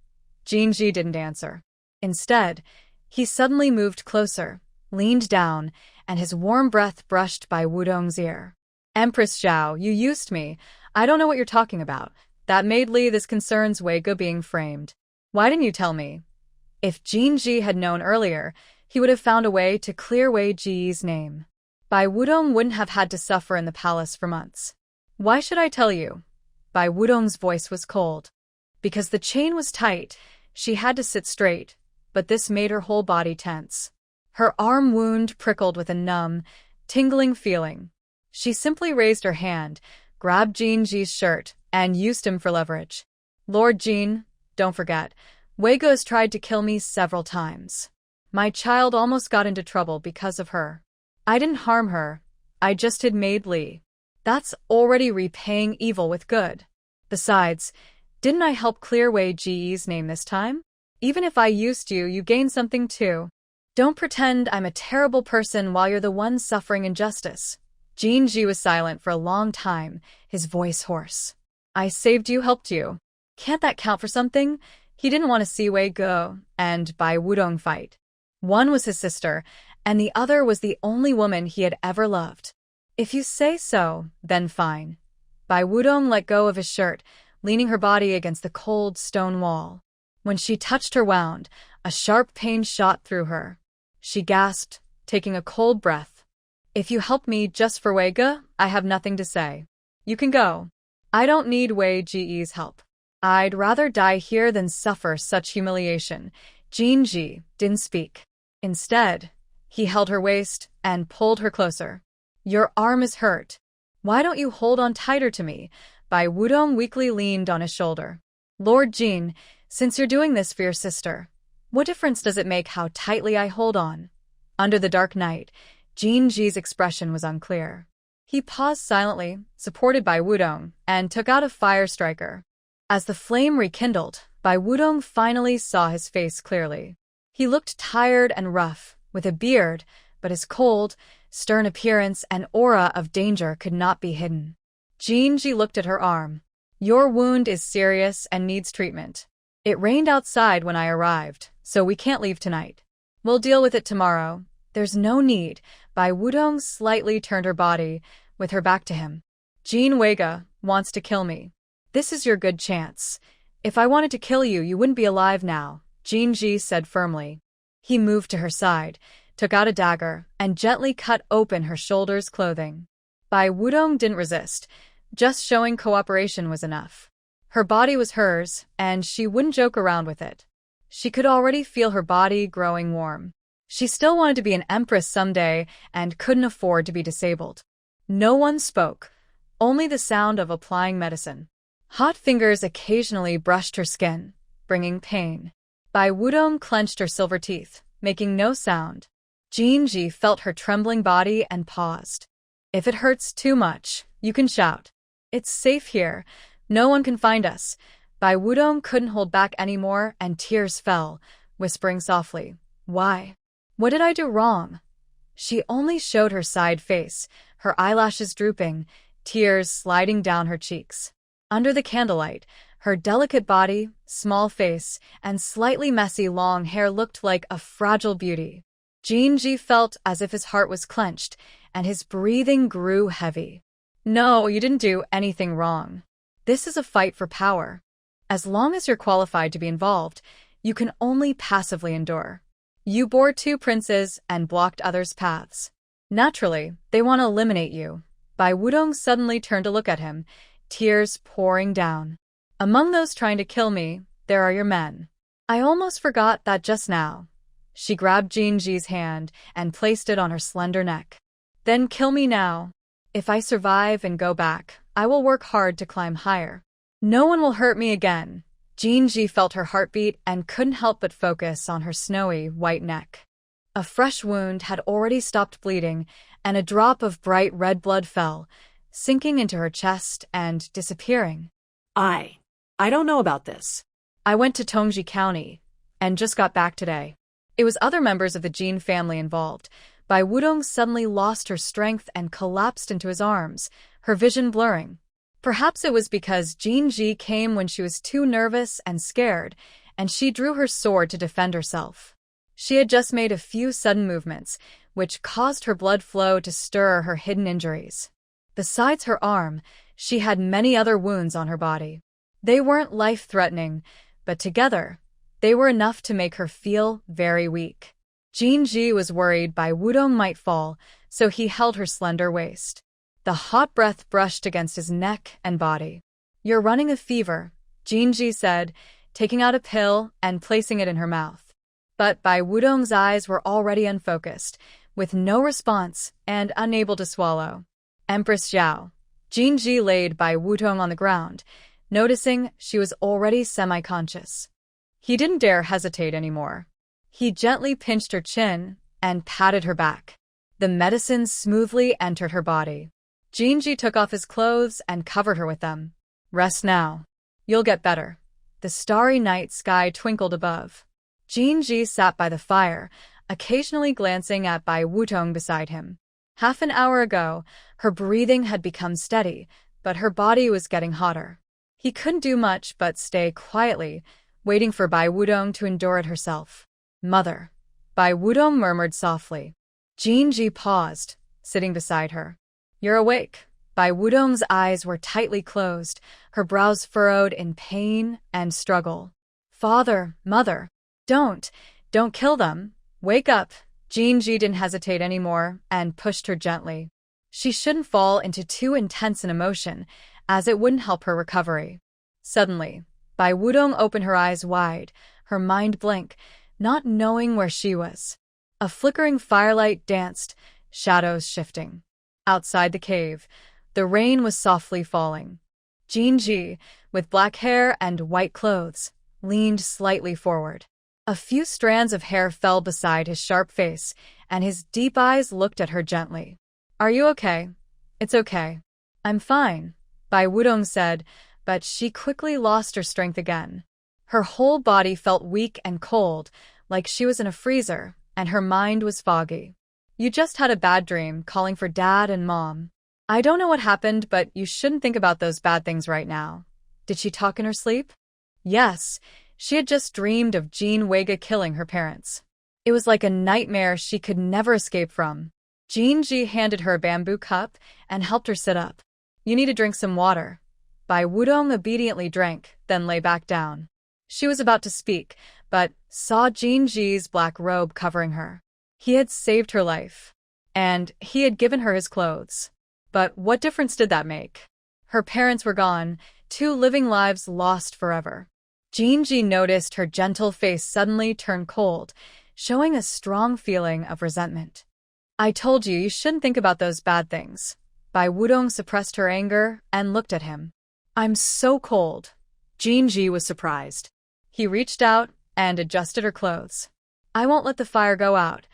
Jin Ji didn't answer. Instead, he suddenly moved closer, leaned down, and his warm breath brushed Bai Wudong's ear. "Empress Zhao, you used me. I don't know what you're talking about. That made Li this concerns Wei Ge being framed. Why didn't you tell me?" If Jin Ji had known earlier, he would have found a way to clear Wei Ji's name. Bai Wudong wouldn't have had to suffer in the palace for months. "Why should I tell you?" Bai Wudong's voice was cold. Because the chain was tight, she had to sit straight, but this made her whole body tense. Her arm wound prickled with a numb, tingling feeling. She simply raised her hand, grabbed Jin Ji's shirt, and used him for leverage. "Lord Jin, don't forget, Wei Ge has tried to kill me several times. My child almost got into trouble because of her. I didn't harm her, I just had made Li. That's already repaying evil with good. Besides, didn't I help clear Wei Ji's name this time? Even if I used you, you gained something too. Don't pretend I'm a terrible person while you're the one suffering injustice." Jin Ji was silent for a long time, his voice hoarse. "I saved you, helped you. Can't that count for something?" He didn't want to see Wei Ge and Bai Wudong fight. One was his sister, and the other was the only woman he had ever loved. "If you say so, then fine." Bai Wudong let go of his shirt, leaning her body against the cold stone wall. When she touched her wound, a sharp pain shot through her. She gasped, taking a cold breath. "If you help me just for Wei Ge, I have nothing to say. You can go. I don't need Wei Ge's help. I'd rather die here than suffer such humiliation." Jin Ji didn't speak. Instead, he held her waist and pulled her closer. "Your arm is hurt. Why don't you hold on tighter to me?" Bai Wudong weakly leaned on his shoulder. "Lord Jin, since you're doing this for your sister, what difference does it make how tightly I hold on?" Under the dark night, Jin Ji's expression was unclear. He paused silently, supported by Wudong, and took out a fire striker. As the flame rekindled, Bai Wudong finally saw his face clearly. He looked tired and rough, with a beard, but his cold, stern appearance and aura of danger could not be hidden. Jin Ji looked at her arm. "Your wound is serious and needs treatment. It rained outside when I arrived, so we can't leave tonight. We'll deal with it tomorrow." "There's no need." Bai Wudong slightly turned her body, with her back to him. "Jin Wei Ge wants to kill me. This is your good chance. If I wanted to kill you, you wouldn't be alive now," Jin Ji said firmly. He moved to her side, took out a dagger, and gently cut open her shoulder's clothing. Bai Wudong didn't resist. Just showing cooperation was enough. Her body was hers, and she wouldn't joke around with it. She could already feel her body growing warm. She still wanted to be an empress someday and couldn't afford to be disabled. No one spoke, only the sound of applying medicine. Hot fingers occasionally brushed her skin, bringing pain. Bai Wudong clenched her silver teeth, making no sound. Jinji felt her trembling body and paused. If it hurts too much, you can shout. It's safe here. No one can find us. Bai Wudong couldn't hold back anymore and tears fell, whispering softly, Why? What did I do wrong? She only showed her side face, her eyelashes drooping, tears sliding down her cheeks. Under the candlelight, her delicate body, small face, and slightly messy long hair looked like a fragile beauty. Jinji felt as if his heart was clenched, and his breathing grew heavy. No, you didn't do anything wrong. This is a fight for power. As long as you're qualified to be involved, you can only passively endure. You bore 2 princes and blocked others' paths. Naturally, they want to eliminate you. Bai Wudong suddenly turned to look at him, tears pouring down. Among those trying to kill me, there are your men. I almost forgot that just now. She grabbed Jinji's hand and placed it on her slender neck. Then kill me now. If I survive and go back, I will work hard to climb higher. No one will hurt me again. Jinji felt her heartbeat and couldn't help but focus on her snowy, white neck. A fresh wound had already stopped bleeding, and a drop of bright red blood fell, sinking into her chest and disappearing. I don't know about this. I went to Tongji County and just got back today. It was other members of the Jin family involved. Bai Wudong suddenly lost her strength and collapsed into his arms, her vision blurring. Perhaps it was because Jinji came when she was too nervous and scared, and she drew her sword to defend herself. She had just made a few sudden movements, which caused her blood flow to stir her hidden injuries. Besides her arm, she had many other wounds on her body. They weren't life-threatening, but together, they were enough to make her feel very weak. Jinji was worried Bai Wudong might fall, so he held her slender waist. The hot breath brushed against his neck and body. You're running a fever, Jinji said, taking out a pill and placing it in her mouth. But Bai Wudong's eyes were already unfocused, with no response and unable to swallow. Empress Xiao. Jinji laid Bai Wudong on the ground, noticing she was already semi-conscious. He didn't dare hesitate anymore. He gently pinched her chin and patted her back. The medicine smoothly entered her body. Jinji took off his clothes and covered her with them. Rest now. You'll get better. The starry night sky twinkled above. Jinji sat by the fire, occasionally glancing at Bai Wudong beside him. Half an hour ago, her breathing had become steady, but her body was getting hotter. He couldn't do much but stay quietly, waiting for Bai Wudong to endure it herself. Mother. Bai Wudong murmured softly. Jinji paused, sitting beside her. You're awake. Bai Wudong's eyes were tightly closed, her brows furrowed in pain and struggle. Father, mother, don't kill them. Wake up. Jinji didn't hesitate anymore and pushed her gently. She shouldn't fall into too intense an emotion, as it wouldn't help her recovery. Suddenly, Bai Wudong opened her eyes wide, her mind blank, not knowing where she was. A flickering firelight danced, shadows shifting. Outside the cave, the rain was softly falling. Jinji, with black hair and white clothes, leaned slightly forward. A few strands of hair fell beside his sharp face, and his deep eyes looked at her gently. Are you okay? It's okay. I'm fine, Bai Wudong said, but she quickly lost her strength again. Her whole body felt weak and cold, like she was in a freezer, and her mind was foggy. You just had a bad dream calling for Dad and Mom. I don't know what happened, but you shouldn't think about those bad things right now. Did she talk in her sleep? Yes, she had just dreamed of Jean Wega killing her parents. It was like a nightmare she could never escape from. Jinji handed her a bamboo cup and helped her sit up. You need to drink some water. Bai Wudong obediently drank, then lay back down. She was about to speak, but saw Jinji's black robe covering her. He had saved her life, and he had given her his clothes. But what difference did that make? Her parents were gone, 2 living lives lost forever. Jinji noticed her gentle face suddenly turn cold, showing a strong feeling of resentment. I told you shouldn't think about those bad things. Bai Wudong suppressed her anger and looked at him. I'm so cold. Jinji was surprised. He reached out and adjusted her clothes. I won't let the fire go out.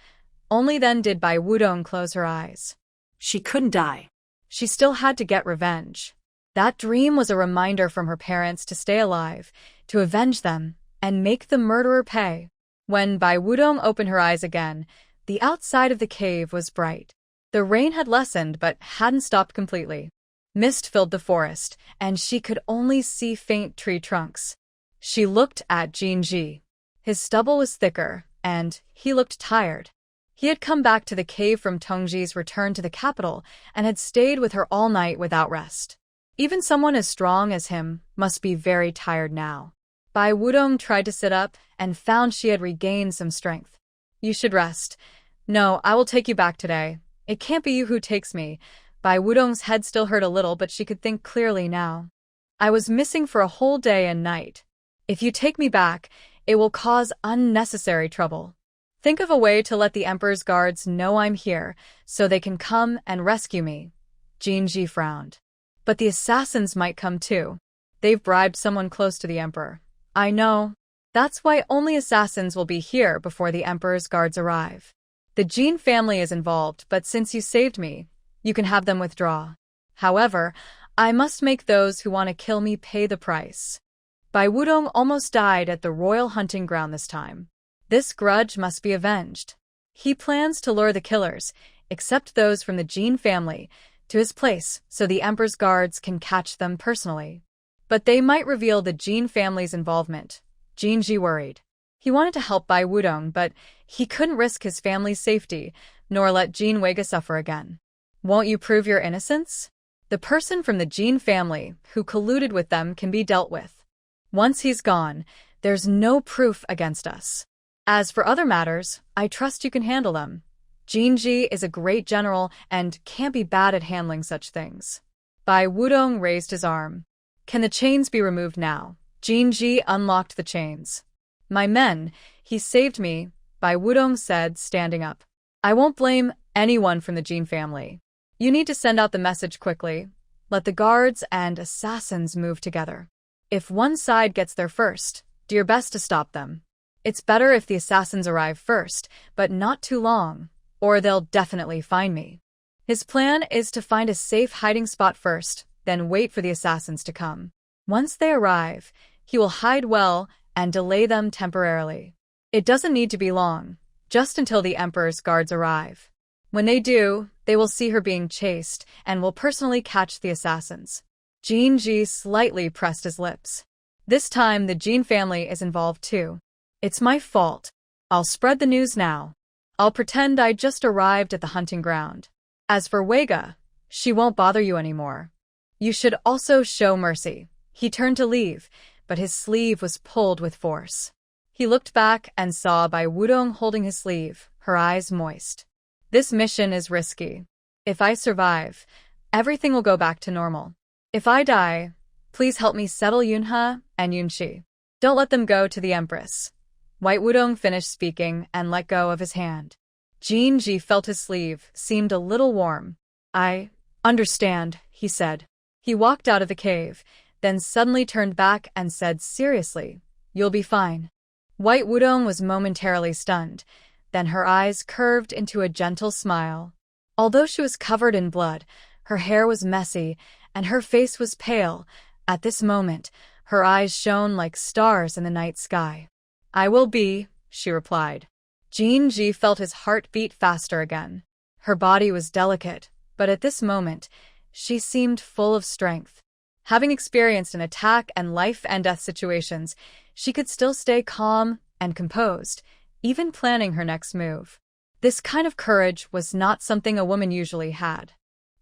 Only then did Bai Wudong close her eyes. She couldn't die. She still had to get revenge. That dream was a reminder from her parents to stay alive, to avenge them, and make the murderer pay. When Bai Wudong opened her eyes again, the outside of the cave was bright. The rain had lessened but hadn't stopped completely. Mist filled the forest, and she could only see faint tree trunks. She looked at Jinji. His stubble was thicker, and he looked tired. He had come back to the cave from Tongji's return to the capital and had stayed with her all night without rest. Even someone as strong as him must be very tired now. Bai Wudong tried to sit up and found she had regained some strength. You should rest. No, I will take you back today. It can't be you who takes me. Bai Wudong's head still hurt a little, but she could think clearly now. I was missing for a whole day and night. If you take me back, it will cause unnecessary trouble. Think of a way to let the Emperor's guards know I'm here, so they can come and rescue me. Jinji frowned. But the assassins might come too. They've bribed someone close to the Emperor. I know. That's why only assassins will be here before the Emperor's guards arrive. The Jin family is involved, but since you saved me, you can have them withdraw. However, I must make those who want to kill me pay the price. Bai Wudong almost died at the royal hunting ground this time. This grudge must be avenged. He plans to lure the killers, except those from the Jin family, to his place so the Emperor's guards can catch them personally. But they might reveal the Jin family's involvement. Jinji worried. He wanted to help Bai Wudong, but he couldn't risk his family's safety, nor let Jin Wega suffer again. Won't you prove your innocence? The person from the Jin family who colluded with them can be dealt with. Once he's gone, there's no proof against us. As for other matters, I trust you can handle them. Jinji is a great general and can't be bad at handling such things. Bai Wudong raised his arm. Can the chains be removed now? Jinji unlocked the chains. My men, he saved me, Bai Wudong said, standing up. I won't blame anyone from the Jin family. You need to send out the message quickly. Let the guards and assassins move together. If one side gets there first, do your best to stop them. It's better if the assassins arrive first, but not too long, or they'll definitely find me. His plan is to find a safe hiding spot first, then wait for the assassins to come. Once they arrive, he will hide well and delay them temporarily. It doesn't need to be long, just until the Emperor's guards arrive. When they do, they will see her being chased and will personally catch the assassins. Jinji slightly pressed his lips. This time the Jin family is involved too. It's my fault. I'll spread the news now. I'll pretend I just arrived at the hunting ground. As for Wega, she won't bother you anymore. You should also show mercy. He turned to leave, but his sleeve was pulled with force. He looked back and saw Bai Wudong holding his sleeve, her eyes moist. This mission is risky. If I survive, everything will go back to normal. If I die, please help me settle Yunhe and Yunshi. Don't let them go to the Empress. White Wudong finished speaking and let go of his hand. Jinji felt his sleeve seemed a little warm. I understand, he said. He walked out of the cave, then suddenly turned back and said seriously, You'll be fine. White Wudong was momentarily stunned, then her eyes curved into a gentle smile. Although she was covered in blood, her hair was messy, and her face was pale. At this moment, her eyes shone like stars in the night sky. I will be, she replied. Jinji felt his heart beat faster again. Her body was delicate, but at this moment, she seemed full of strength. Having experienced an attack and life-and-death situations, she could still stay calm and composed, even planning her next move. This kind of courage was not something a woman usually had.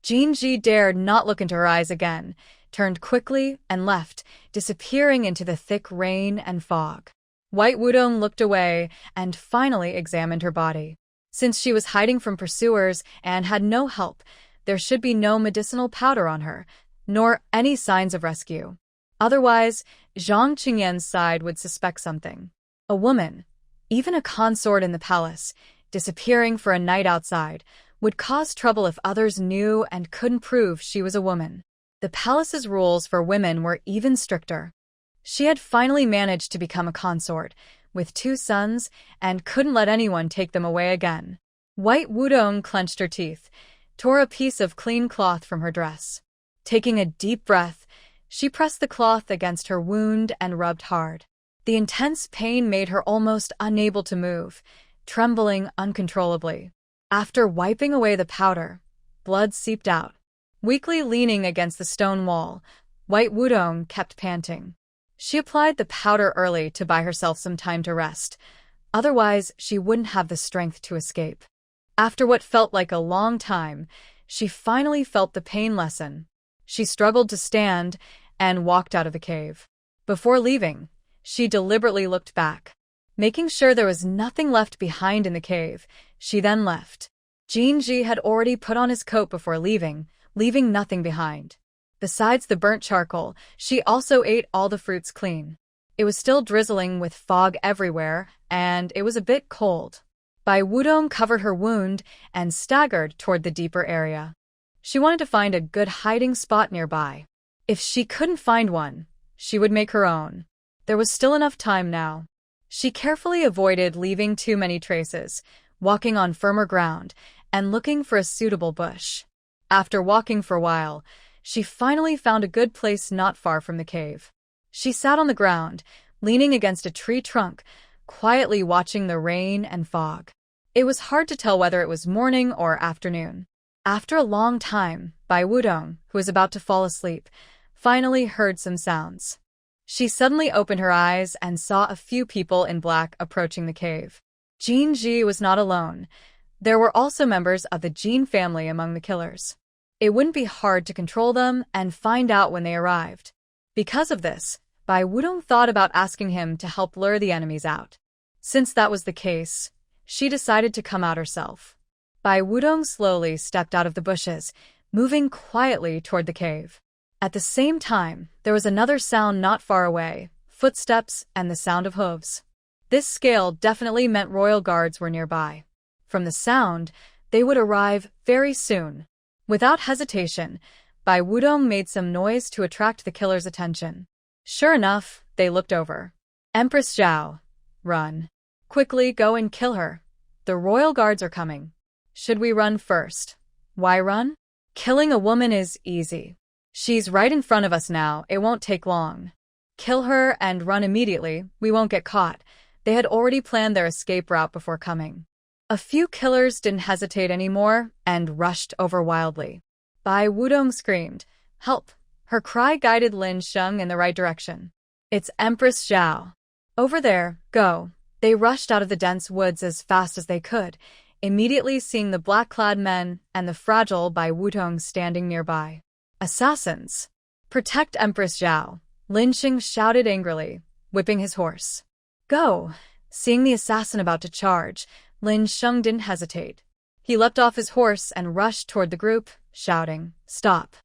Jinji dared not look into her eyes again, turned quickly and left, disappearing into the thick rain and fog. White Wudong looked away and finally examined her body. Since she was hiding from pursuers and had no help, there should be no medicinal powder on her, nor any signs of rescue. Otherwise, Zhang Qingyan's side would suspect something. A woman, even a consort in the palace, disappearing for a night outside, would cause trouble if others knew and couldn't prove she was a woman. The palace's rules for women were even stricter. She had finally managed to become a consort, with 2 sons, and couldn't let anyone take them away again. White Wudong clenched her teeth, tore a piece of clean cloth from her dress. Taking a deep breath, she pressed the cloth against her wound and rubbed hard. The intense pain made her almost unable to move, trembling uncontrollably. After wiping away the powder, blood seeped out. Weakly leaning against the stone wall, White Wudong kept panting. She applied the powder early to buy herself some time to rest, otherwise she wouldn't have the strength to escape. After what felt like a long time, she finally felt the pain lessen. She struggled to stand and walked out of the cave. Before leaving, she deliberately looked back. Making sure there was nothing left behind in the cave, she then left. Jinji had already put on his coat before leaving nothing behind. Besides the burnt charcoal, she also ate all the fruits clean. It was still drizzling with fog everywhere, and it was a bit cold. Bai Wudong covered her wound and staggered toward the deeper area. She wanted to find a good hiding spot nearby. If she couldn't find one, she would make her own. There was still enough time now. She carefully avoided leaving too many traces, walking on firmer ground and looking for a suitable bush. After walking for a while, she finally found a good place not far from the cave. She sat on the ground, leaning against a tree trunk, quietly watching the rain and fog. It was hard to tell whether it was morning or afternoon. After a long time, Bai Wudong, who was about to fall asleep, finally heard some sounds. She suddenly opened her eyes and saw a few people in black approaching the cave. Jinji was not alone. There were also members of the Jin family among the killers. It wouldn't be hard to control them and find out when they arrived. Because of this, Bai Wudong thought about asking him to help lure the enemies out. Since that was the case, she decided to come out herself. Bai Wudong slowly stepped out of the bushes, moving quietly toward the cave. At the same time, there was another sound not far away, footsteps and the sound of hooves. This scale definitely meant royal guards were nearby. From the sound, they would arrive very soon. Without hesitation, Bai Wudong made some noise to attract the killer's attention. Sure enough, they looked over. Empress Zhao. Run. Quickly go and kill her. The royal guards are coming. Should we run first? Why run? Killing a woman is easy. She's right in front of us now, it won't take long. Kill her and run immediately, we won't get caught. They had already planned their escape route before coming. A few killers didn't hesitate anymore and rushed over wildly. Bai Wudong screamed, "Help!" Her cry guided Lin Sheng in the right direction. "It's Empress Zhao. Over there, go." They rushed out of the dense woods as fast as they could, immediately seeing the black-clad men and the fragile Bai Wudong standing nearby. "Assassins! Protect Empress Zhao!" Lin Sheng shouted angrily, whipping his horse. "Go!" Seeing the assassin about to charge, Lin Sheng didn't hesitate. He leapt off his horse and rushed toward the group, shouting, "Stop!"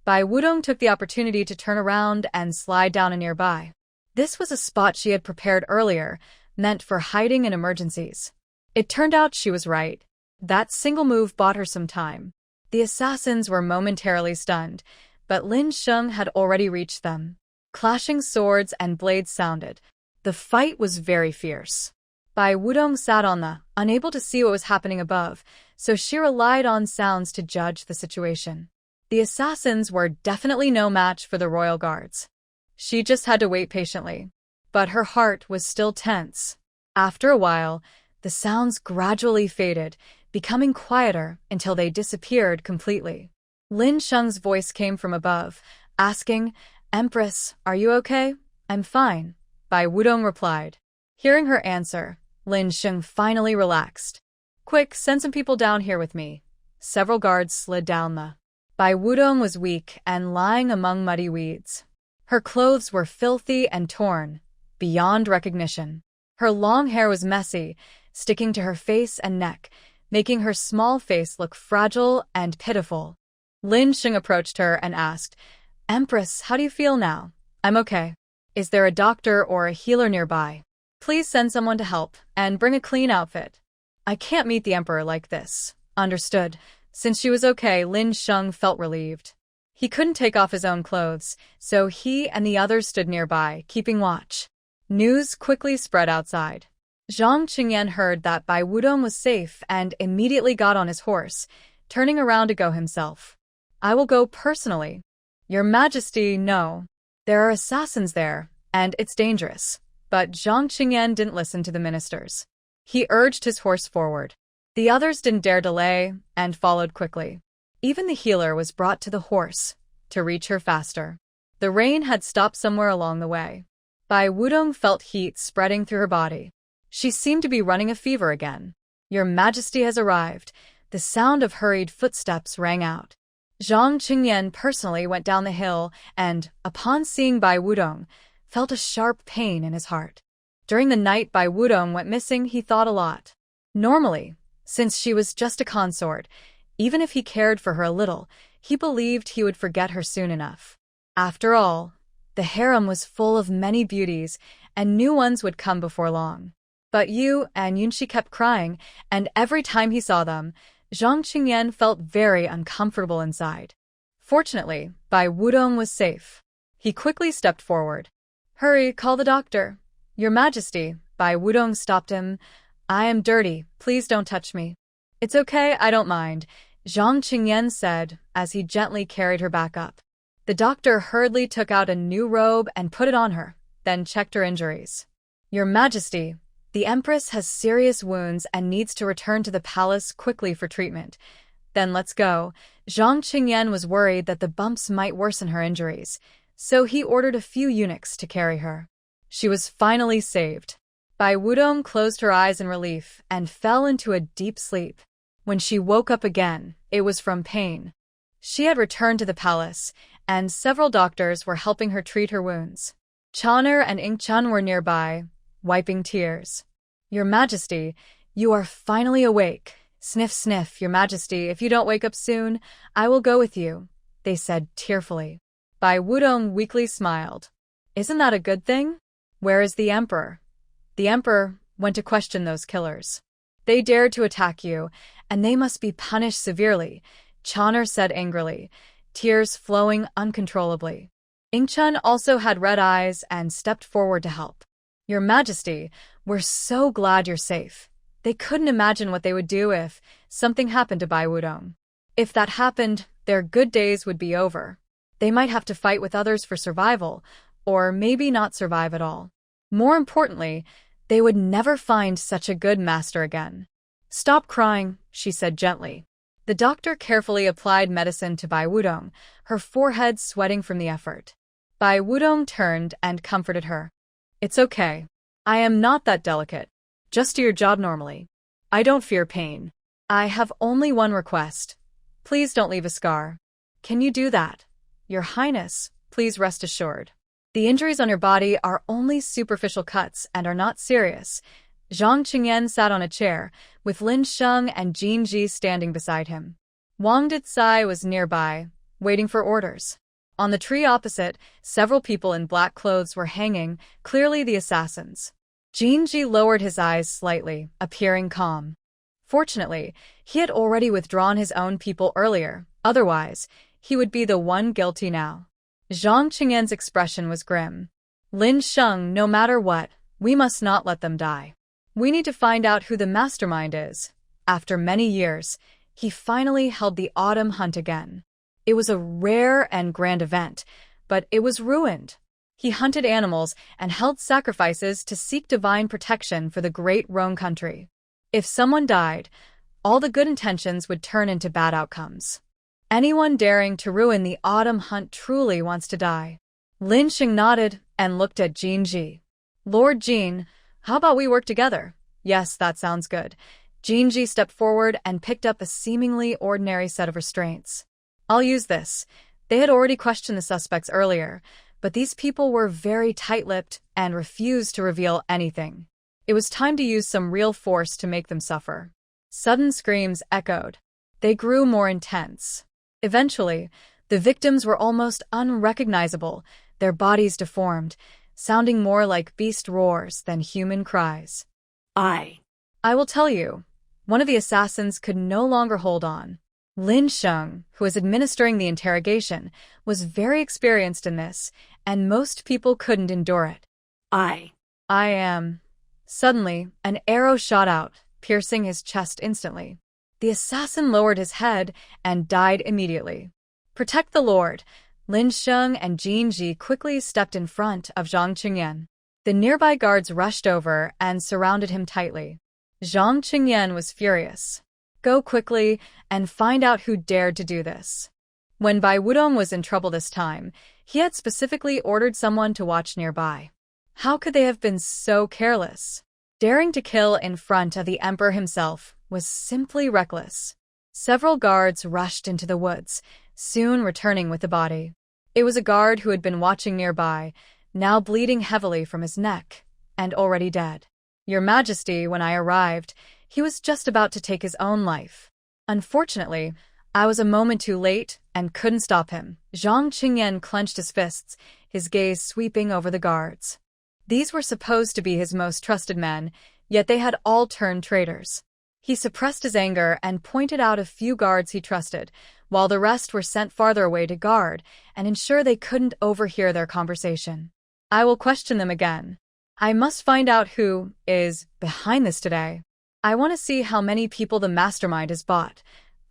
Bai Wudong took the opportunity to turn around and slide down a nearby. This was a spot she had prepared earlier, meant for hiding in emergencies. It turned out she was right. That single move bought her some time. The assassins were momentarily stunned, but Lin Sheng had already reached them. Clashing swords and blades sounded. The fight was very fierce. Bai Wudong sat on the, unable to see what was happening above, so she relied on sounds to judge the situation. The assassins were definitely no match for the royal guards. She just had to wait patiently. But her heart was still tense. After a while, the sounds gradually faded, becoming quieter until they disappeared completely. Lin Sheng's voice came from above, asking, "Empress, are you okay?" "I'm fine," Bai Wudong replied. Hearing her answer, Lin Sheng finally relaxed. "Quick, send some people down here with me." Several guards slid down the. Bai Wudong was weak and lying among muddy weeds. Her clothes were filthy and torn, beyond recognition. Her long hair was messy, sticking to her face and neck, making her small face look fragile and pitiful. Lin Sheng approached her and asked, "Empress, how do you feel now?" "I'm okay. Is there a doctor or a healer nearby? Please send someone to help, and bring a clean outfit." "I can't meet the emperor like this." "Understood." Since she was okay, Lin Sheng felt relieved. He couldn't take off his own clothes, so he and the others stood nearby, keeping watch. News quickly spread outside. Zhang Qingyan heard that Bai Wudong was safe and immediately got on his horse, turning around to go himself. I will go personally. Your Majesty, no. There are assassins there, and it's dangerous. But Zhang Qingyan didn't listen to the ministers. He urged his horse forward. The others didn't dare delay, and followed quickly. Even the healer was brought to the horse, to reach her faster. The rain had stopped somewhere along the way. Bai Wudong felt heat spreading through her body. She seemed to be running a fever again. Your Majesty has arrived. The sound of hurried footsteps rang out. Zhang Qingyan personally went down the hill and, upon seeing Bai Wudong, felt a sharp pain in his heart. During the night Bai Wudong went missing, he thought a lot. Normally, since she was just a consort, even if he cared for her a little, he believed he would forget her soon enough. After all, the harem was full of many beauties, and new ones would come before long. But Yu and Yunxi kept crying, and every time he saw them, Zhang Qingyan felt very uncomfortable inside. Fortunately, Bai Wudong was safe. He quickly stepped forward. Hurry, call the doctor. Your Majesty, Bai Wudong stopped him. I am dirty, please don't touch me. It's okay, I don't mind, Zhang Qingyan said as he gently carried her back up. The doctor hurriedly took out a new robe and put it on her, then checked her injuries. Your Majesty, the Empress has serious wounds and needs to return to the palace quickly for treatment. Then let's go. Zhang Qingyan was worried that the bumps might worsen her injuries, so he ordered a few eunuchs to carry her. She was finally saved. Bai Wudong closed her eyes in relief and fell into a deep sleep. When she woke up again, it was from pain. She had returned to the palace, and several doctors were helping her treat her wounds. Chaner and Ingchun were nearby, wiping tears. Your Majesty, you are finally awake. Sniff, sniff, Your Majesty, if you don't wake up soon, I will go with you, they said tearfully. Bai Wudong weakly smiled. Isn't that a good thing? Where is the Emperor? The Emperor went to question those killers. They dared to attack you, and they must be punished severely, Chaner said angrily, tears flowing uncontrollably. Ingchun also had red eyes and stepped forward to help. Your Majesty, we're so glad you're safe. They couldn't imagine what they would do if something happened to Bai Wudong. If that happened, their good days would be over. They might have to fight with others for survival, or maybe not survive at all. More importantly, they would never find such a good master again. Stop crying, she said gently. The doctor carefully applied medicine to Bai Wudong, her forehead sweating from the effort. Bai Wudong turned and comforted her. It's okay. I am not that delicate. Just do your job normally. I don't fear pain. I have only one request. Please don't leave a scar. Can you do that? Your Highness, please rest assured. The injuries on your body are only superficial cuts and are not serious. Zhang Qingyan sat on a chair, with Lin Sheng and Jin Ji standing beside him. Wang Dicai was nearby, waiting for orders. On the tree opposite, several people in black clothes were hanging, clearly the assassins. Jin Ji lowered his eyes slightly, appearing calm. Fortunately, he had already withdrawn his own people earlier, otherwise, he would be the one guilty now. Zhang Qingyan's expression was grim. Lin Sheng, no matter what, we must not let them die. We need to find out who the mastermind is. After many years, he finally held the autumn hunt again. It was a rare and grand event, but it was ruined. He hunted animals and held sacrifices to seek divine protection for the great Rhone country. If someone died, all the good intentions would turn into bad outcomes. Anyone daring to ruin the autumn hunt truly wants to die. Lin Sheng nodded and looked at Jin Ji. Lord Jin, how about we work together? Yes, that sounds good. Jin Ji stepped forward and picked up a seemingly ordinary set of restraints. I'll use this. They had already questioned the suspects earlier, but these people were very tight-lipped and refused to reveal anything. It was time to use some real force to make them suffer. Sudden screams echoed. They grew more intense. Eventually, the victims were almost unrecognizable, their bodies deformed, sounding more like beast roars than human cries. I will tell you, one of the assassins could no longer hold on. Lin Sheng, who was administering the interrogation, was very experienced in this, and most people couldn't endure it. I am. Suddenly, an arrow shot out, piercing his chest instantly. The assassin lowered his head and died immediately. Protect the Lord. Lin Sheng and Jin Ji quickly stepped in front of Zhang Qingyan. The nearby guards rushed over and surrounded him tightly. Zhang Qingyan was furious. Go quickly and find out who dared to do this. When Bai Wudong was in trouble this time, he had specifically ordered someone to watch nearby. How could they have been so careless? Daring to kill in front of the emperor himself was simply reckless. Several guards rushed into the woods, soon returning with the body. It was a guard who had been watching nearby, now bleeding heavily from his neck, and already dead. Your Majesty, when I arrived, he was just about to take his own life. Unfortunately, I was a moment too late and couldn't stop him. Zhang Qingyan clenched his fists, his gaze sweeping over the guards. These were supposed to be his most trusted men, yet they had all turned traitors. He suppressed his anger and pointed out a few guards he trusted, while the rest were sent farther away to guard and ensure they couldn't overhear their conversation. I will question them again. I must find out who is behind this today. I want to see how many people the mastermind has bought.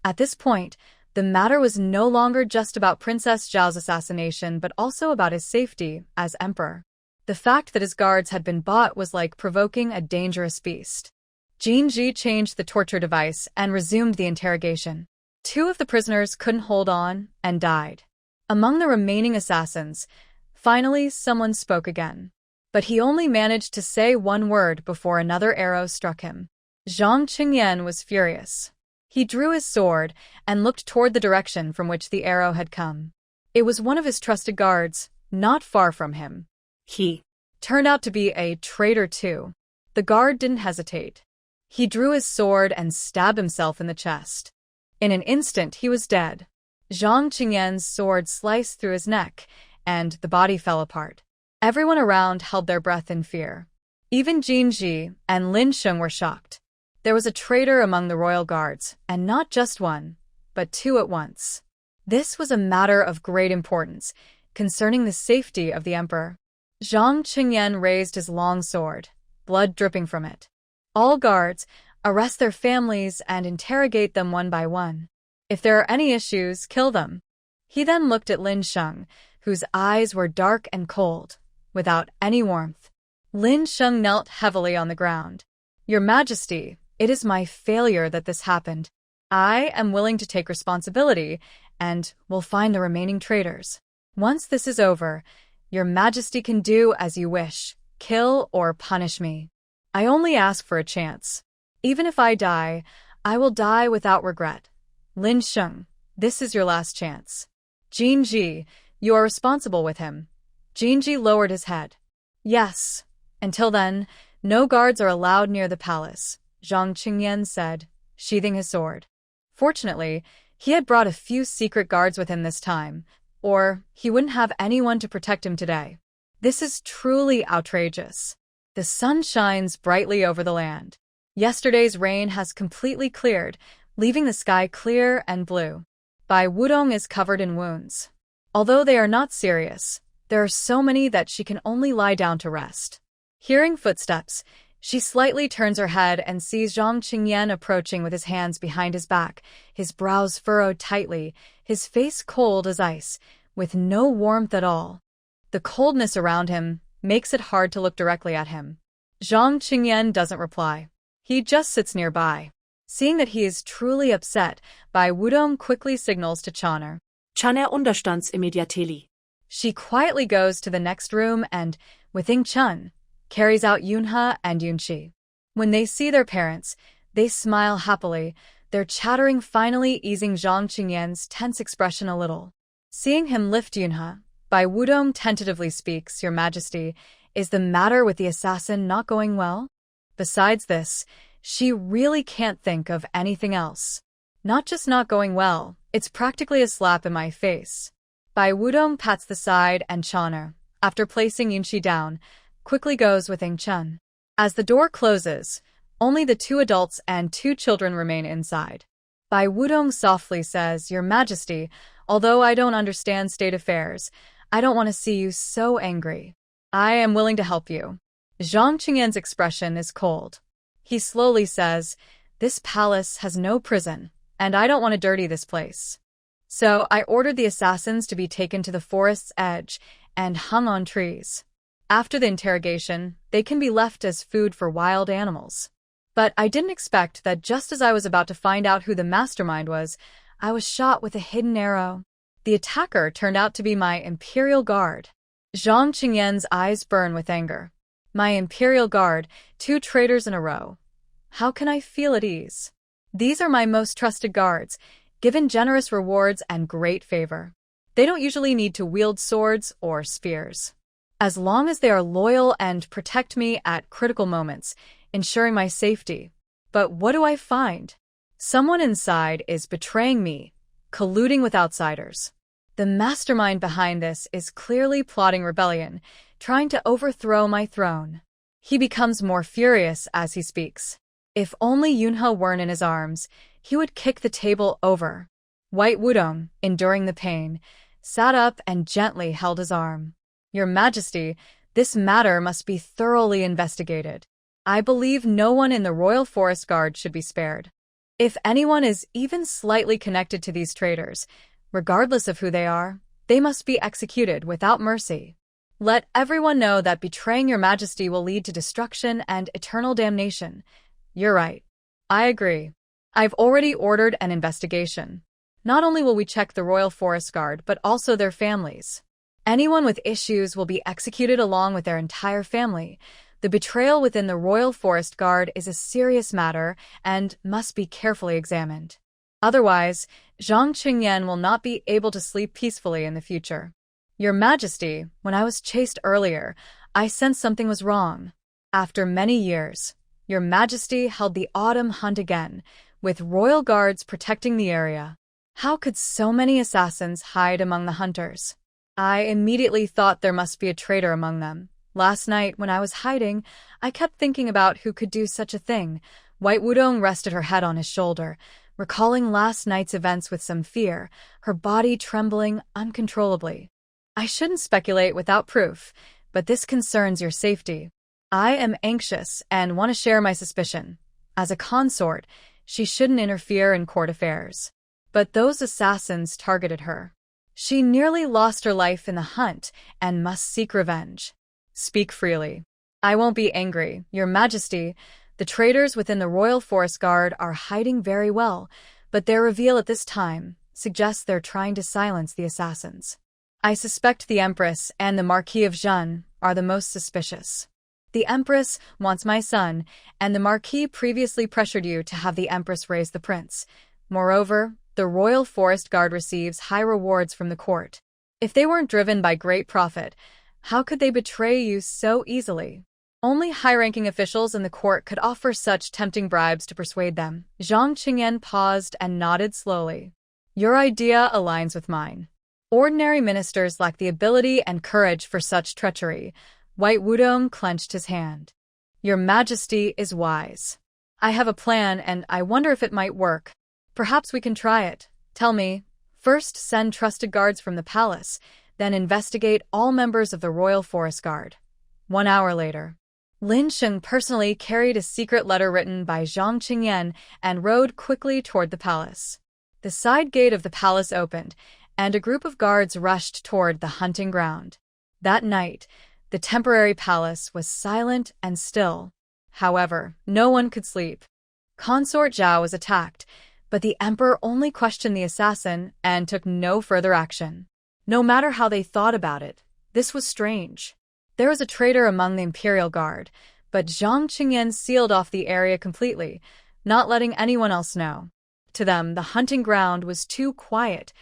At this point, the matter was no longer just about Princess Zhao's assassination, but also about his safety as emperor. The fact that his guards had been bought was like provoking a dangerous beast. Jin Ji changed the torture device and resumed the interrogation. 2 of the prisoners couldn't hold on and died. Among the remaining assassins, finally someone spoke again. But he only managed to say one word before another arrow struck him. Zhang Qingyan was furious. He drew his sword and looked toward the direction from which the arrow had come. It was one of his trusted guards, not far from him. He turned out to be a traitor too. The guard didn't hesitate. He drew his sword and stabbed himself in the chest. In an instant, he was dead. Zhang Qingyan's sword sliced through his neck, and the body fell apart. Everyone around held their breath in fear. Even Jin Ji and Lin Sheng were shocked. There was a traitor among the royal guards, and not just one, but 2 at once. This was a matter of great importance, concerning the safety of the emperor. Zhang Qingyan raised his long sword, blood dripping from it. All guards, arrest their families and interrogate them one by one. If there are any issues, kill them. He then looked at Lin Sheng, whose eyes were dark and cold, without any warmth. Lin Sheng knelt heavily on the ground. Your Majesty, it is my failure that this happened. I am willing to take responsibility and will find the remaining traitors. Once this is over, Your Majesty can do as you wish, kill or punish me. I only ask for a chance. Even if I die, I will die without regret. Lin Sheng, this is your last chance. Jin Ji, you are responsible with him. Jin Ji lowered his head. Yes. Until then, no guards are allowed near the palace, Zhang Qingyan said, sheathing his sword. Fortunately, he had brought a few secret guards with him this time, or he wouldn't have anyone to protect him today. This is truly outrageous. The sun shines brightly over the land. Yesterday's rain has completely cleared, leaving the sky clear and blue. Bai Wudong is covered in wounds. Although they are not serious, there are so many that she can only lie down to rest. Hearing footsteps, she slightly turns her head and sees Zhang Qingyan approaching with his hands behind his back, his brows furrowed tightly, his face cold as ice, with no warmth at all. The coldness around him makes it hard to look directly at him. Zhang Qingyan doesn't reply. He just sits nearby. Seeing that he is truly upset, Bai Wudong quickly signals to Chaner. Chaner understands immediately. She quietly goes to the next room and, with Ying Chun, carries out Yunhe and Yunqi. When they see their parents, they smile happily, their chattering finally easing Zhang Qingyan's tense expression a little. Seeing him lift Yunhe, Bai Wudong tentatively speaks, Your Majesty, is the matter with the assassin not going well? Besides this, she really can't think of anything else. Not just not going well, it's practically a slap in my face. Bai Wudong pats the side and Chaner, after placing Yunqi down, quickly goes with Ying Chun. As the door closes, only the 2 adults and 2 children remain inside. Bai Wudong softly says, Your Majesty, although I don't understand state affairs, I don't want to see you so angry. I am willing to help you. Zhang Qingyan's expression is cold. He slowly says, This palace has no prison, and I don't want to dirty this place. So I ordered the assassins to be taken to the forest's edge and hung on trees. After the interrogation, they can be left as food for wild animals. But I didn't expect that just as I was about to find out who the mastermind was, I was shot with a hidden arrow. The attacker turned out to be my Imperial Guard. Zhang Qingyan's eyes burn with anger. My Imperial Guard, 2 traitors in a row. How can I feel at ease? These are my most trusted guards, given generous rewards and great favor. They don't usually need to wield swords or spears. As long as they are loyal and protect me at critical moments, ensuring my safety. But what do I find? Someone inside is betraying me, colluding with outsiders. The mastermind behind this is clearly plotting rebellion, trying to overthrow my throne. He becomes more furious as he speaks. If only Yunhe weren't in his arms, he would kick the table over. White Wudong, enduring the pain, sat up and gently held his arm. Your Majesty, this matter must be thoroughly investigated. I believe no one in the Royal Forest Guard should be spared. If anyone is even slightly connected to these traitors, regardless of who they are, they must be executed without mercy. Let everyone know that betraying Your Majesty will lead to destruction and eternal damnation. You're right. I agree. I've already ordered an investigation. Not only will we check the Royal Forest Guard, but also their families. Anyone with issues will be executed along with their entire family. The betrayal within the Royal Forest Guard is a serious matter and must be carefully examined. Otherwise, Zhang Qingyan will not be able to sleep peacefully in the future. Your Majesty, when I was chased earlier, I sensed something was wrong. After many years, Your Majesty held the autumn hunt again, with royal guards protecting the area. How could so many assassins hide among the hunters? I immediately thought there must be a traitor among them. Last night, when I was hiding, I kept thinking about who could do such a thing. White Wudong rested her head on his shoulder, recalling last night's events with some fear, her body trembling uncontrollably. I shouldn't speculate without proof, but this concerns your safety. I am anxious and want to share my suspicion. As a consort, she shouldn't interfere in court affairs. But those assassins targeted her. She nearly lost her life in the hunt and must seek revenge. Speak freely. I won't be angry, Your Majesty. The traitors within the Royal Forest Guard are hiding very well, but their reveal at this time suggests they're trying to silence the assassins. I suspect the Empress and the Marquis of Zhen are the most suspicious. The Empress wants my son, and the Marquis previously pressured you to have the Empress raise the prince. Moreover, the Royal Forest Guard receives high rewards from the court. If they weren't driven by great profit, how could they betray you so easily? Only high-ranking officials in the court could offer such tempting bribes to persuade them. Zhang Qingyan paused and nodded slowly. Your idea aligns with mine. Ordinary ministers lack the ability and courage for such treachery. White Wudong clenched his hand. Your Majesty is wise. I have a plan, and I wonder if it might work. Perhaps we can try it. Tell me, first send trusted guards from the palace, then investigate all members of the Royal Forest Guard. 1 hour later, Lin Sheng personally carried a secret letter written by Zhang Qingyan and rode quickly toward the palace. The side gate of the palace opened, and a group of guards rushed toward the hunting ground. That night, the temporary palace was silent and still. However, no one could sleep. Consort Zhao was attacked, but the emperor only questioned the assassin and took no further action. No matter how they thought about it, this was strange. There was a traitor among the Imperial Guard, but Zhang Qingyan sealed off the area completely, not letting anyone else know. To them, the hunting ground was too quiet,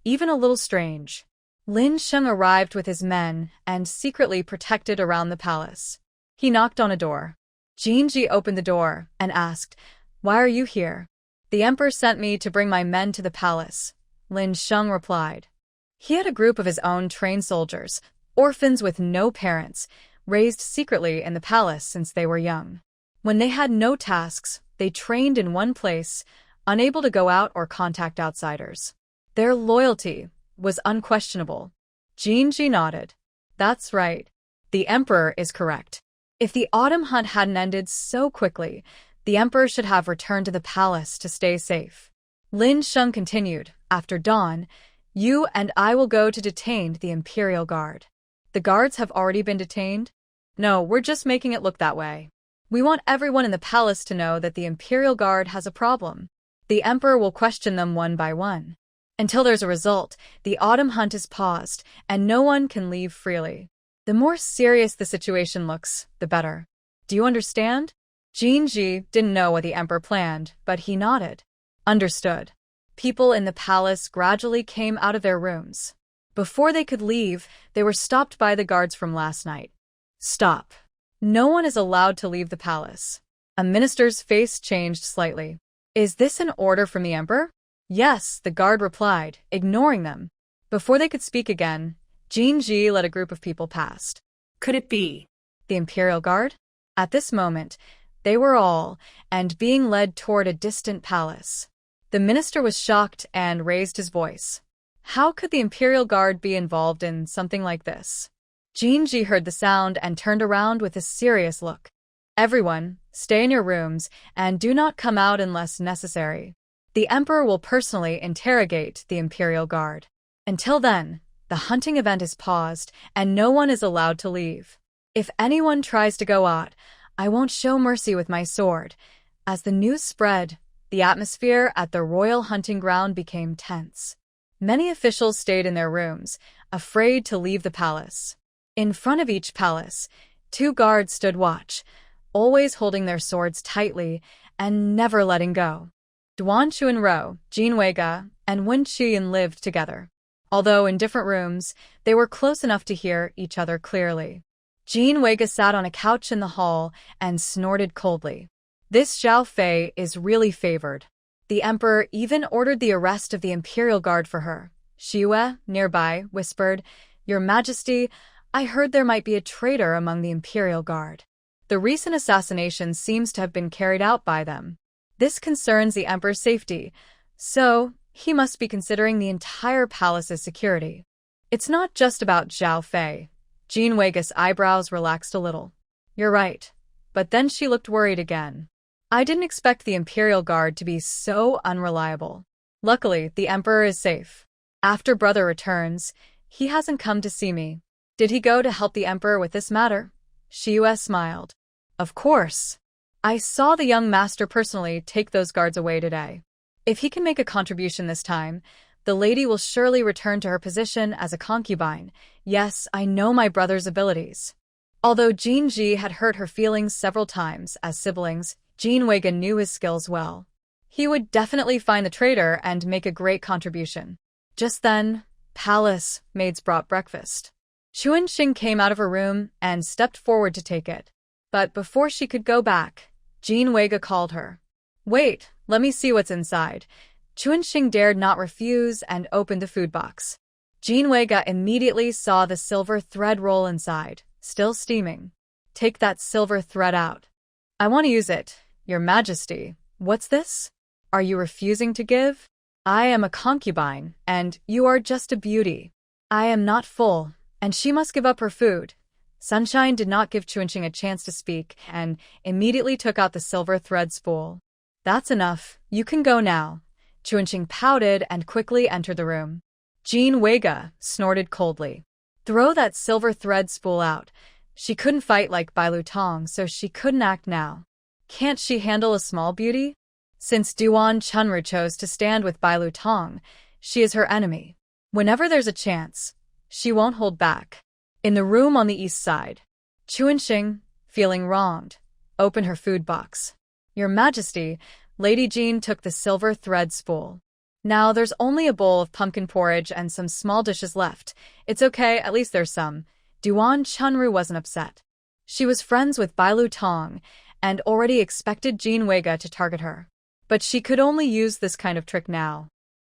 even a little strange. Lin Sheng arrived with his men and secretly protected around the palace. He knocked on a door. Jinji opened the door and asked, "Why are you here?" "The emperor sent me to bring my men to the palace," Lin Sheng replied. He had a group of his own trained soldiers, orphans with no parents, raised secretly in the palace since they were young. When they had no tasks, they trained in one place, unable to go out or contact outsiders. Their loyalty was unquestionable. Jinji nodded. That's right. The Emperor is correct. If the autumn hunt hadn't ended so quickly, the Emperor should have returned to the palace to stay safe. Lin Sheng continued, after dawn, you and I will go to detain the Imperial Guard. The guards have already been detained? No, we're just making it look that way. We want everyone in the palace to know that the Imperial Guard has a problem. The Emperor will question them one by one. Until there's a result, the autumn hunt is paused, and no one can leave freely. The more serious the situation looks, the better. Do you understand? Jinji didn't know what the Emperor planned, but he nodded. Understood. People in the palace gradually came out of their rooms. Before they could leave, they were stopped by the guards from last night. Stop. No one is allowed to leave the palace. A minister's face changed slightly. Is this an order from the Emperor? Yes, the guard replied, ignoring them. Before they could speak again, Jinji let a group of people past. Could it be the Imperial Guard? At this moment, they were all, and being led toward a distant palace. The minister was shocked and raised his voice. How could the Imperial Guard be involved in something like this? Jinji heard the sound and turned around with a serious look. Everyone, stay in your rooms and do not come out unless necessary. The Emperor will personally interrogate the Imperial Guard. Until then, the hunting event is paused and no one is allowed to leave. If anyone tries to go out, I won't show mercy with my sword. As the news spread, the atmosphere at the royal hunting ground became tense. Many officials stayed in their rooms, afraid to leave the palace. In front of each palace, 2 guards stood watch, always holding their swords tightly and never letting go. Duan Chuanro, Jin Weiga, and Wen Qian lived together. Although in different rooms, they were close enough to hear each other clearly. Jin Weiga sat on a couch in the hall and snorted coldly. This Zhao Fei is really favored. The Emperor even ordered the arrest of the Imperial Guard for her. Xiyue, nearby, whispered, Your Majesty, I heard there might be a traitor among the Imperial Guard. The recent assassination seems to have been carried out by them. This concerns the Emperor's safety, so he must be considering the entire palace's security. It's not just about Zhao Fei. Jin Weiga's eyebrows relaxed a little. You're right. But then she looked worried again. I didn't expect the Imperial Guard to be so unreliable. Luckily, the Emperor is safe. After brother returns, he hasn't come to see me. Did he go to help the Emperor with this matter? Xiyue smiled. Of course. I saw the young master personally take those guards away today. If he can make a contribution this time, the lady will surely return to her position as a concubine. Yes, I know my brother's abilities. Although Jinji had hurt her feelings several times as siblings, Jin Weiga knew his skills well. He would definitely find the traitor and make a great contribution. Just then, palace maids brought breakfast. Chuanxing came out of her room and stepped forward to take it. But before she could go back, Jin Weiga called her. Wait, let me see what's inside. Chuanxing dared not refuse and opened the food box. Jin Weiga immediately saw the silver thread roll inside, still steaming. Take that silver thread out. I want to use it, Your Majesty. What's this? Are you refusing to give? I am a concubine, and you are just a beauty. I am not full, and she must give up her food. Sunshine did not give Chuanxing a chance to speak and immediately took out the silver thread spool. That's enough. You can go now. Chuanxing pouted and quickly entered the room. Jin Weiga snorted coldly. Throw that silver thread spool out. She couldn't fight like Bai Lu Tong, so she couldn't act now. Can't she handle a small beauty? Since Duan Chunru chose to stand with Bai Lu Tong, she is her enemy. Whenever there's a chance, she won't hold back. In the room on the east side, Chuanxing, feeling wronged, opened her food box. Your Majesty, Lady Jean took the silver thread spool. Now there's only a bowl of pumpkin porridge and some small dishes left. It's okay, at least there's some. Duan Chunru wasn't upset. She was friends with Bai Lu Tong and already expected Jin Weiga to target her. But she could only use this kind of trick now.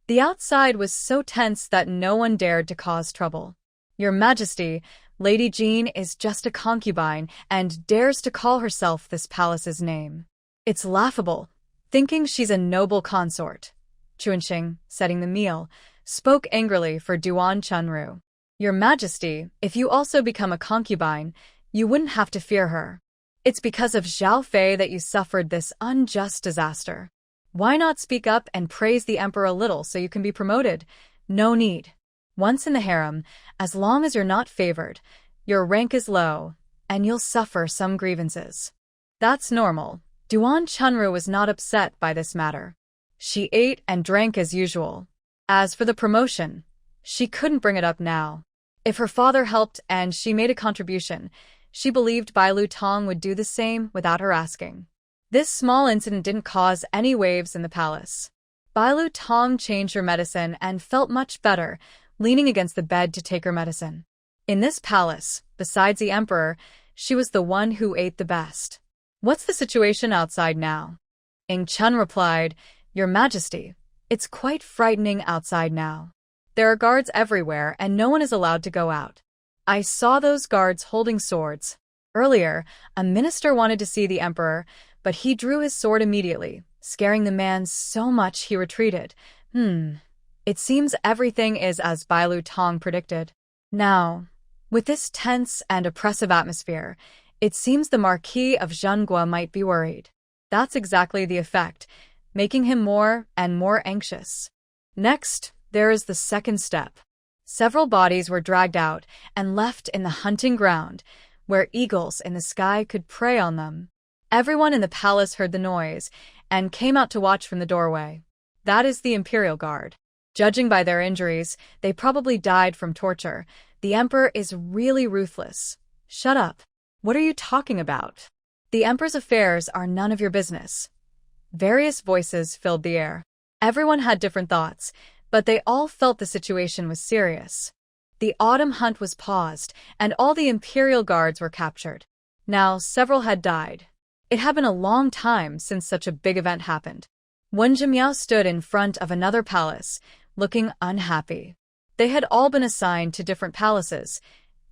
The outside was so tense that no one dared to cause trouble. Your Majesty, Lady Jean is just a concubine and dares to call herself this palace's name. It's laughable. thinking she's a noble consort. Chuanxing, setting the meal, spoke angrily for Duan Chunru. Your Majesty, if you also become a concubine, you wouldn't have to fear her. It's because of Zhao Fei that you suffered this unjust disaster. Why not speak up and praise the emperor a little so you can be promoted? No need. Once in the harem, as long as you're not favored, your rank is low, and you'll suffer some grievances. That's normal. Duan Chunru was not upset by this matter. She ate and drank as usual. As for the promotion, she couldn't bring it up now. If her father helped and she made a contribution, she believed Bai Lu Tong would do the same without her asking. This small incident didn't cause any waves in the palace. Bai Lu Tong changed her medicine and felt much better, leaning against the bed to take her medicine. In this palace, besides the emperor, she was the one who ate the best. What's the situation outside now? Ing Chun replied, Your Majesty, it's quite frightening outside now. There are guards everywhere and no one is allowed to go out. I saw those guards holding swords. Earlier, a minister wanted to see the emperor, but he drew his sword immediately, scaring the man so much he retreated. It seems everything is as Bai Lu Tong predicted. Now, with this tense and oppressive atmosphere, it seems the Marquis of Zhengua might be worried. That's exactly the effect, making him more and more anxious. Next, there is the second step. Several bodies were dragged out and left in the hunting ground, where eagles in the sky could prey on them. Everyone in the palace heard the noise and came out to watch from the doorway. That is the Imperial Guard. Judging by their injuries, they probably died from torture. The emperor is really ruthless. Shut up. What are you talking about? The emperor's affairs are none of your business. Various voices filled the air. Everyone had different thoughts, but they all felt the situation was serious. The autumn hunt was paused, and all the Imperial Guards were captured. Now, several had died. It had been a long time since such a big event happened. Wen Zhimiao stood in front of another palace, looking unhappy. They had all been assigned to different palaces,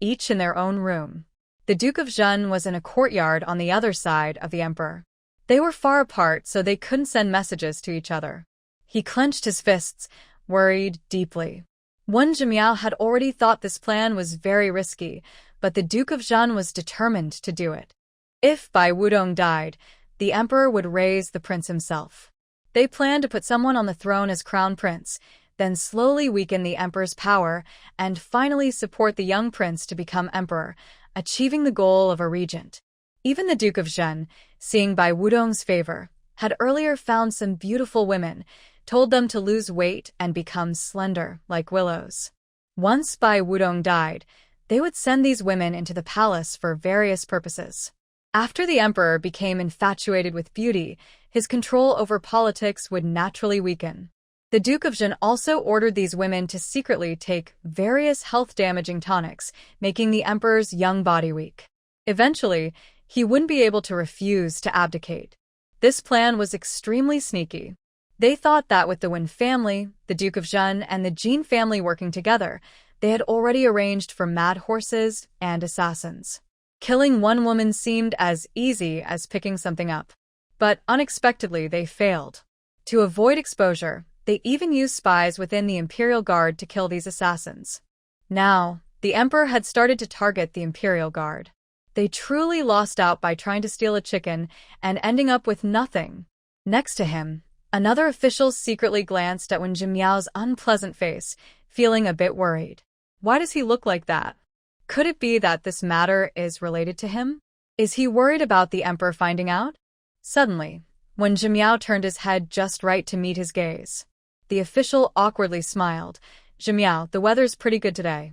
each in their own room. The Duke of Zhen was in a courtyard on the other side of the emperor. They were far apart, so they couldn't send messages to each other. He clenched his fists, worried deeply. Wen Zhimiao had already thought this plan was very risky, but the Duke of Zhen was determined to do it. If Bai Wudong died, the emperor would raise the prince himself. They planned to put someone on the throne as crown prince, then slowly weaken the emperor's power, and finally support the young prince to become emperor, achieving the goal of a regent. Even the Duke of Zhen, seeing Bai Wudong's favor, had earlier found some beautiful women, told them to lose weight and become slender like willows. Once Bai Wudong died, they would send these women into the palace for various purposes. After the emperor became infatuated with beauty, his control over politics would naturally weaken. The Duke of Zhen also ordered these women to secretly take various health-damaging tonics, making the emperor's young body weak. Eventually, he wouldn't be able to refuse to abdicate. This plan was extremely sneaky. They thought that with the Wen family, the Duke of Zhen, and the Jin family working together, they had already arranged for mad horses and assassins. Killing one woman seemed as easy as picking something up. But unexpectedly, they failed. To avoid exposure, they even used spies within the Imperial Guard to kill these assassins. Now, the emperor had started to target the Imperial Guard. They truly lost out by trying to steal a chicken and ending up with nothing. Next to him, another official secretly glanced at Wen Zhimiao's unpleasant face, feeling a bit worried. Why does he look like that? Could it be that this matter is related to him? Is he worried about the emperor finding out? Suddenly, Wen Zhimiao turned his head just right to meet his gaze. The official awkwardly smiled. Zhimiao, the weather's pretty good today.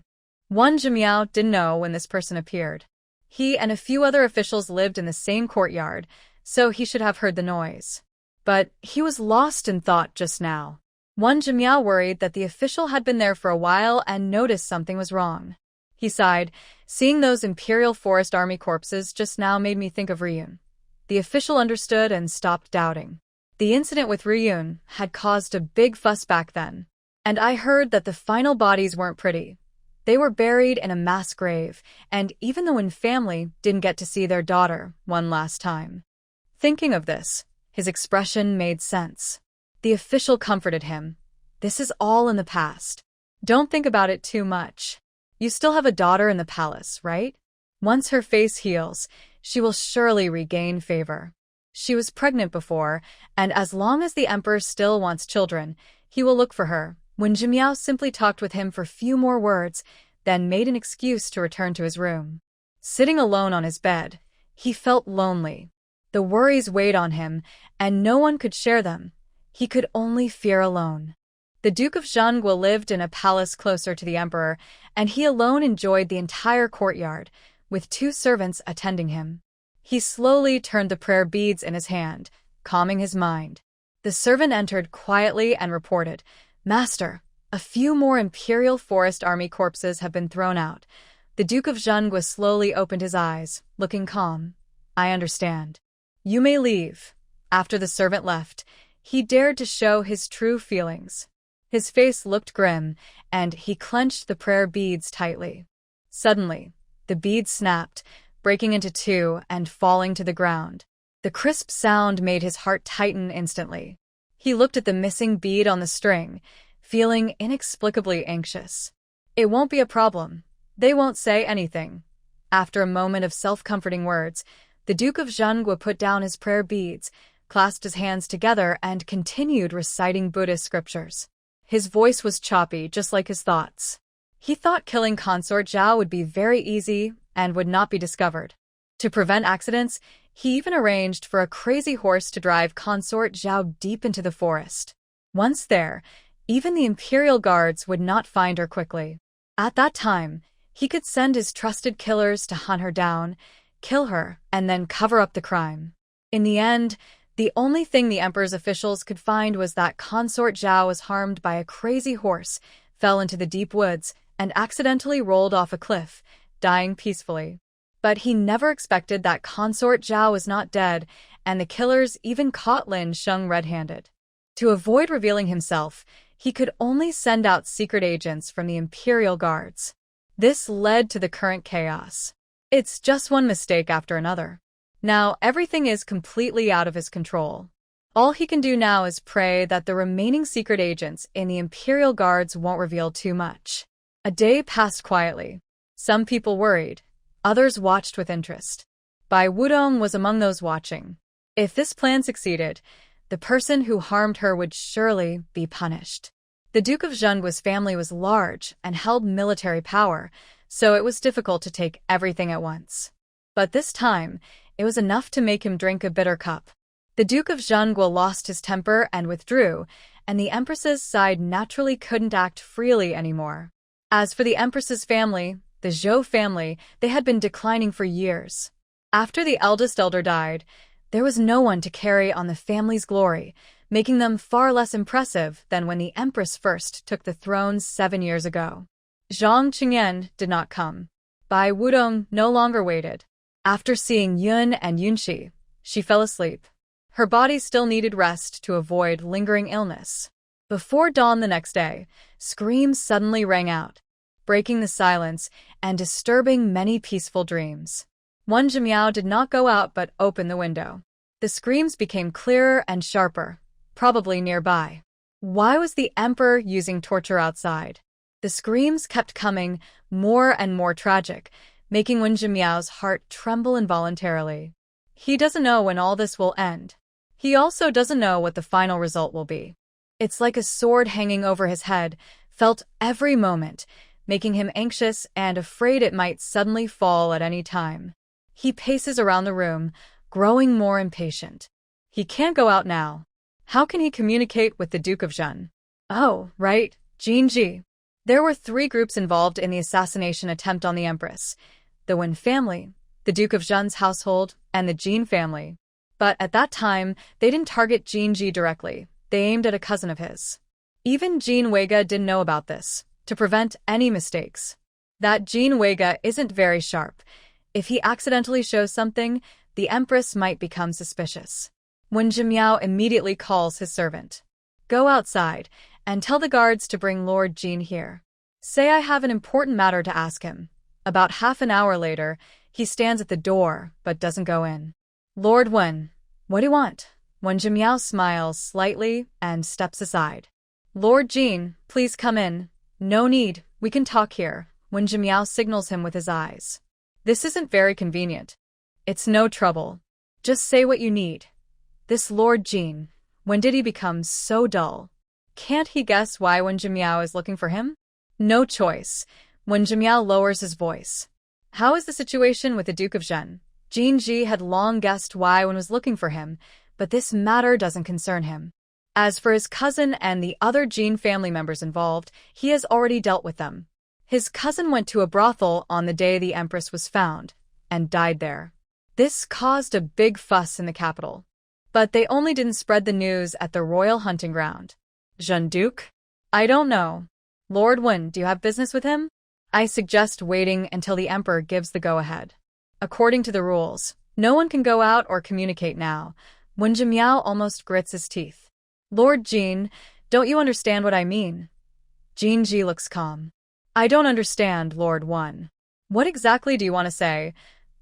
Wen Zhimiao didn't know when this person appeared. He and a few other officials lived in the same courtyard, so he should have heard the noise. But he was lost in thought just now. Wen Zhimiao worried that the official had been there for a while and noticed something was wrong. He sighed, seeing those Imperial Forest Army corpses just now made me think of Ryun. The official understood and stopped doubting. The incident with Ryun had caused a big fuss back then, and I heard that the final bodies weren't pretty. They were buried in a mass grave, and even the Wen family didn't get to see their daughter one last time. Thinking of this, His expression made sense. The official comforted him. This is all in the past. Don't think about it too much. You still have a daughter in the palace, right? Once her face heals, she will surely regain favor. She was pregnant before, and as long as the emperor still wants children, he will look for her. When Jimiao simply talked with him for few more words, then made an excuse to return to his room. Sitting alone on his bed, he felt lonely. The worries weighed on him, and no one could share them. He could only fear alone. The Duke of Zhengguo lived in a palace closer to the emperor, and he alone enjoyed the entire courtyard, with 2 servants attending him. He slowly turned the prayer beads in his hand, calming his mind. The servant entered quietly and reported, "Master, a few more Imperial Forest Army corpses have been thrown out." The Duke of Zhengguo slowly opened his eyes, looking calm. "I understand. You may leave." After the servant left, he dared to show his true feelings. His face looked grim, and he clenched the prayer beads tightly. Suddenly, the beads snapped, breaking into 2 and falling to the ground. The crisp sound made his heart tighten instantly. He looked at the missing bead on the string, feeling inexplicably anxious. It won't be a problem. They won't say anything. After a moment of self-comforting words, the Duke of Zhengguo put down his prayer beads, clasped his hands together, and continued reciting Buddhist scriptures. His voice was choppy, just like his thoughts. He thought killing Consort Zhao would be very easy and would not be discovered. To prevent accidents, he even arranged for a crazy horse to drive Consort Zhao deep into the forest. Once there, even the Imperial Guards would not find her quickly. At that time, he could send his trusted killers to hunt her down, kill her, and then cover up the crime. In the end, the only thing the emperor's officials could find was that Consort Zhao was harmed by a crazy horse, fell into the deep woods, and accidentally rolled off a cliff, dying peacefully. But he never expected that Consort Zhao was not dead, and the killers even caught Lin Sheng red-handed. To avoid revealing himself, he could only send out secret agents from the Imperial Guards. This led to the current chaos. It's just one mistake after another. Now everything is completely out of his control. All he can do now is pray that the remaining secret agents in the Imperial Guards won't reveal too much. A day passed quietly. Some people worried. Others watched with interest. Bai Wudong was among those watching. If this plan succeeded, the person who harmed her would surely be punished. The Duke of Zhengguo's family was large and held military power, so it was difficult to take everything at once. But this time, it was enough to make him drink a bitter cup. The Duke of Zhengguo lost his temper and withdrew, and the Empress's side naturally couldn't act freely anymore. As for the Empress's family, the Zhou family, they had been declining for years. After the eldest elder died, there was no one to carry on the family's glory, making them far less impressive than when the Empress first took the throne 7 years ago. Zhang Qingyan did not come. Bai Wudong no longer waited. After seeing Yun and Yunxi, she fell asleep. Her body still needed rest to avoid lingering illness. Before dawn the next day, screams suddenly rang out, breaking the silence and disturbing many peaceful dreams. One Jimiao did not go out but opened the window. The screams became clearer and sharper, probably nearby. Why was the emperor using torture outside? The screams kept coming, more and more tragic, making Wen Jimiao's heart tremble involuntarily. He doesn't know when all this will end. He also doesn't know what the final result will be. It's like a sword hanging over his head, felt every moment, making him anxious and afraid it might suddenly fall at any time. He paces around the room, growing more impatient. He can't go out now. How can he communicate with the Duke of Zhen? Oh, right, Jinji. There were 3 groups involved in the assassination attempt on the Empress: the Wen family, the Duke of Zhen's household, and the Jin family. But at that time, they didn't target Jinji directly. They aimed at a cousin of his. Even Jin Weiga didn't know about this, to prevent any mistakes. That Jin Weiga isn't very sharp. If he accidentally shows something, the Empress might become suspicious. Wen Jimiao immediately calls his servant. Go outside, and tell the guards to bring Lord Jin here. Say I have an important matter to ask him. About half an hour later, he stands at the door, but doesn't go in. Lord Wen, what do you want? Wen Zhimiao smiles slightly and steps aside. Lord Jin, please come in. No need, we can talk here. Wen Zhimiao signals him with his eyes. This isn't very convenient. It's no trouble. Just say what you need. This Lord Jin, when did he become so dull? Can't he guess why Wen Zhimiao is looking for him? No choice. Wen Zhimiao lowers his voice. How is the situation with the Duke of Zhen? Jin Ji had long guessed why Wen was looking for him, but this matter doesn't concern him. As for his cousin and the other Jin family members involved, he has already dealt with them. His cousin went to a brothel on the day the Empress was found, and died there. This caused a big fuss in the capital. But they only didn't spread the news at the royal hunting ground. Zhen Duke? I don't know. Lord Wen, do you have business with him? I suggest waiting until the Emperor gives the go-ahead. According to the rules, no one can go out or communicate now. Wen Zhimiao almost grits his teeth. Lord Jin, don't you understand what I mean? Jin Ji looks calm. I don't understand, Lord Wen. What exactly do you want to say?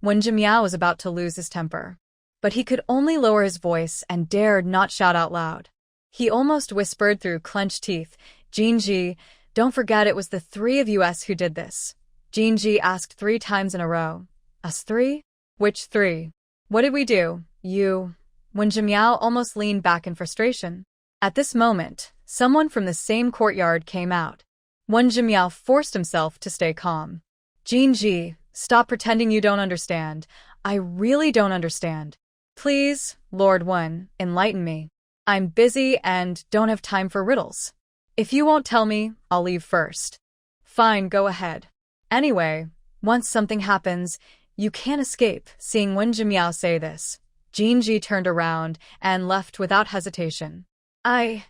Wen Zhimiao was about to lose his temper. But he could only lower his voice and dared not shout out loud. He almost whispered through clenched teeth, Jin Ji, don't forget it was the three of us who did this. Jin Ji asked 3 times in a row. Us 3? Which 3? What did we do? You. Wen Zhimiao almost leaned back in frustration. At this moment, someone from the same courtyard came out. Wen Zhimiao forced himself to stay calm. Jin Ji, stop pretending you don't understand. I really don't understand. Please, Lord Wen, enlighten me. I'm busy and don't have time for riddles. If you won't tell me, I'll leave first. Fine, go ahead. Anyway, once something happens, you can't escape. Seeing Wen Zhimiao say this, Jin Ji turned around and left without hesitation.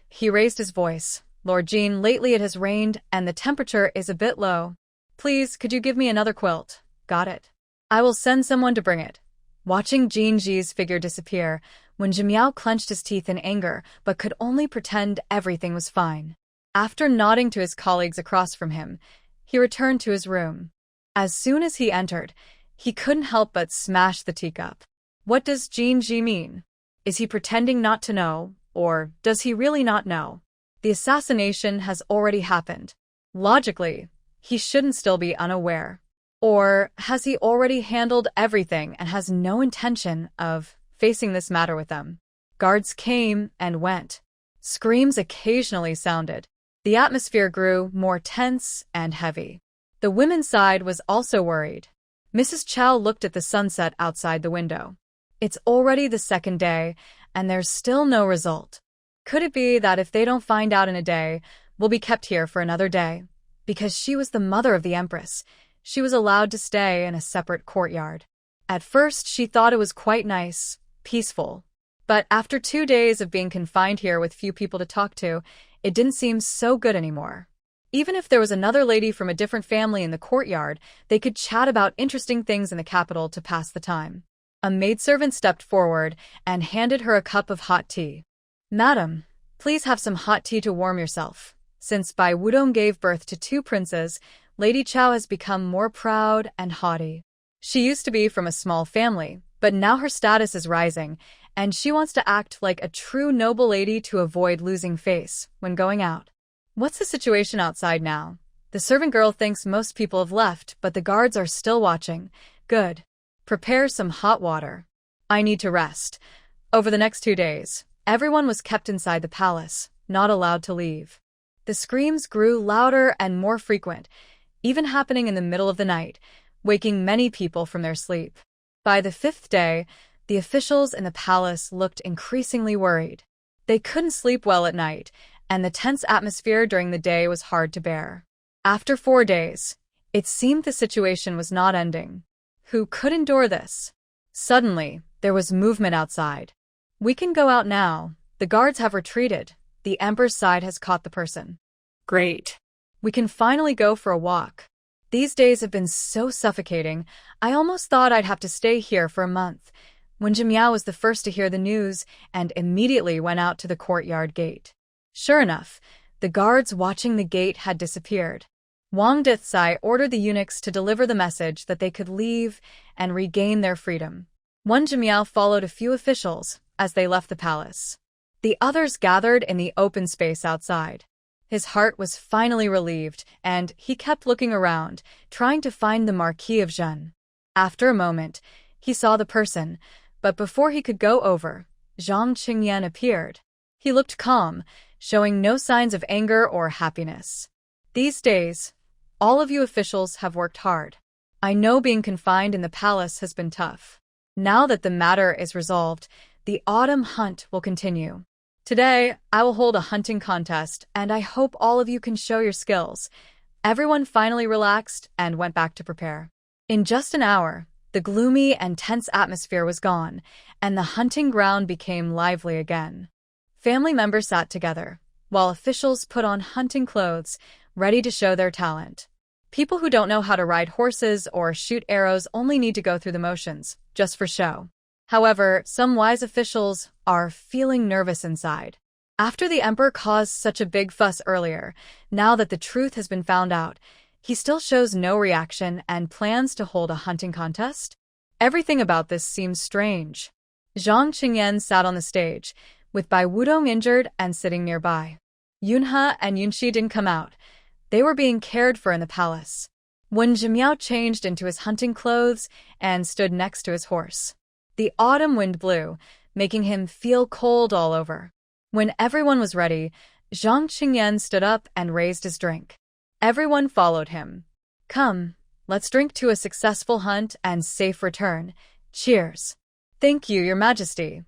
He raised his voice. Lord Jin, lately it has rained and the temperature is a bit low. Please, could you give me another quilt? Got it. I will send someone to bring it. Watching Jin Ji's figure disappear, Wen Zhimiao clenched his teeth in anger but could only pretend everything was fine. After nodding to his colleagues across from him, he returned to his room. As soon as he entered, he couldn't help but smash the teacup. What does Jin Ji mean? Is he pretending not to know, or does he really not know? The assassination has already happened. Logically, he shouldn't still be unaware. Or has he already handled everything and has no intention of facing this matter with them? Guards came and went. Screams occasionally sounded. The atmosphere grew more tense and heavy. The women's side was also worried. Mrs. Chow looked at the sunset outside the window. It's already the 2nd day, and there's still no result. Could it be that if they don't find out in a day, we'll be kept here for another day? Because she was the mother of the Empress, she was allowed to stay in a separate courtyard. At first, she thought it was quite nice, peaceful. But after 2 days of being confined here with few people to talk to, it didn't seem so good anymore. Even if there was another lady from a different family in the courtyard, they could chat about interesting things in the capital to pass the time. A maidservant stepped forward and handed her a cup of hot tea. Madam, please have some hot tea to warm yourself. Since Bai Wudong gave birth to 2 princes, Lady Chow has become more proud and haughty. She used to be from a small family, but now her status is rising, and she wants to act like a true noble lady to avoid losing face when going out. What's the situation outside now? The servant girl thinks most people have left, but the guards are still watching. Good. Prepare some hot water. I need to rest. Over the next 2 days, everyone was kept inside the palace, not allowed to leave. The screams grew louder and more frequent, even happening in the middle of the night, waking many people from their sleep. By the 5th day, the officials in the palace looked increasingly worried. They couldn't sleep well at night, and the tense atmosphere during the day was hard to bear. After 4 days, it seemed the situation was not ending. Who could endure this? Suddenly, there was movement outside. We can go out now. The guards have retreated. The Emperor's side has caught the person. Great. We can finally go for a walk. These days have been so suffocating, I almost thought I'd have to stay here for a month. Wen Zhimiao was the first to hear the news and immediately went out to the courtyard gate. Sure enough, the guards watching the gate had disappeared. Wang Dithsai ordered the eunuchs to deliver the message that they could leave and regain their freedom. Wen Zhimiao followed a few officials as they left the palace. The others gathered in the open space outside. His heart was finally relieved, and he kept looking around, trying to find the Marquis of Zhen. After a moment, he saw the person, but before he could go over, Zhang Qingyan appeared. He looked calm, showing no signs of anger or happiness. These days, all of you officials have worked hard. I know being confined in the palace has been tough. Now that the matter is resolved, the autumn hunt will continue. Today, I will hold a hunting contest, and I hope all of you can show your skills. Everyone finally relaxed and went back to prepare. In just an hour, the gloomy and tense atmosphere was gone, and the hunting ground became lively again. Family members sat together, while officials put on hunting clothes, ready to show their talent. People who don't know how to ride horses or shoot arrows only need to go through the motions, just for show. However, some wise officials are feeling nervous inside. After the emperor caused such a big fuss earlier, now that the truth has been found out, he still shows no reaction and plans to hold a hunting contest? Everything about this seems strange. Zhang Qingyan sat on the stage, with Bai Wudong injured and sitting nearby. Yunhe and Yunxi didn't come out. They were being cared for in the palace. Wen Zhimiao changed into his hunting clothes and stood next to his horse. The autumn wind blew, making him feel cold all over. When everyone was ready, Zhang Qingyan stood up and raised his drink. Everyone followed him. Come, let's drink to a successful hunt and safe return. Cheers. Thank you, Your Majesty.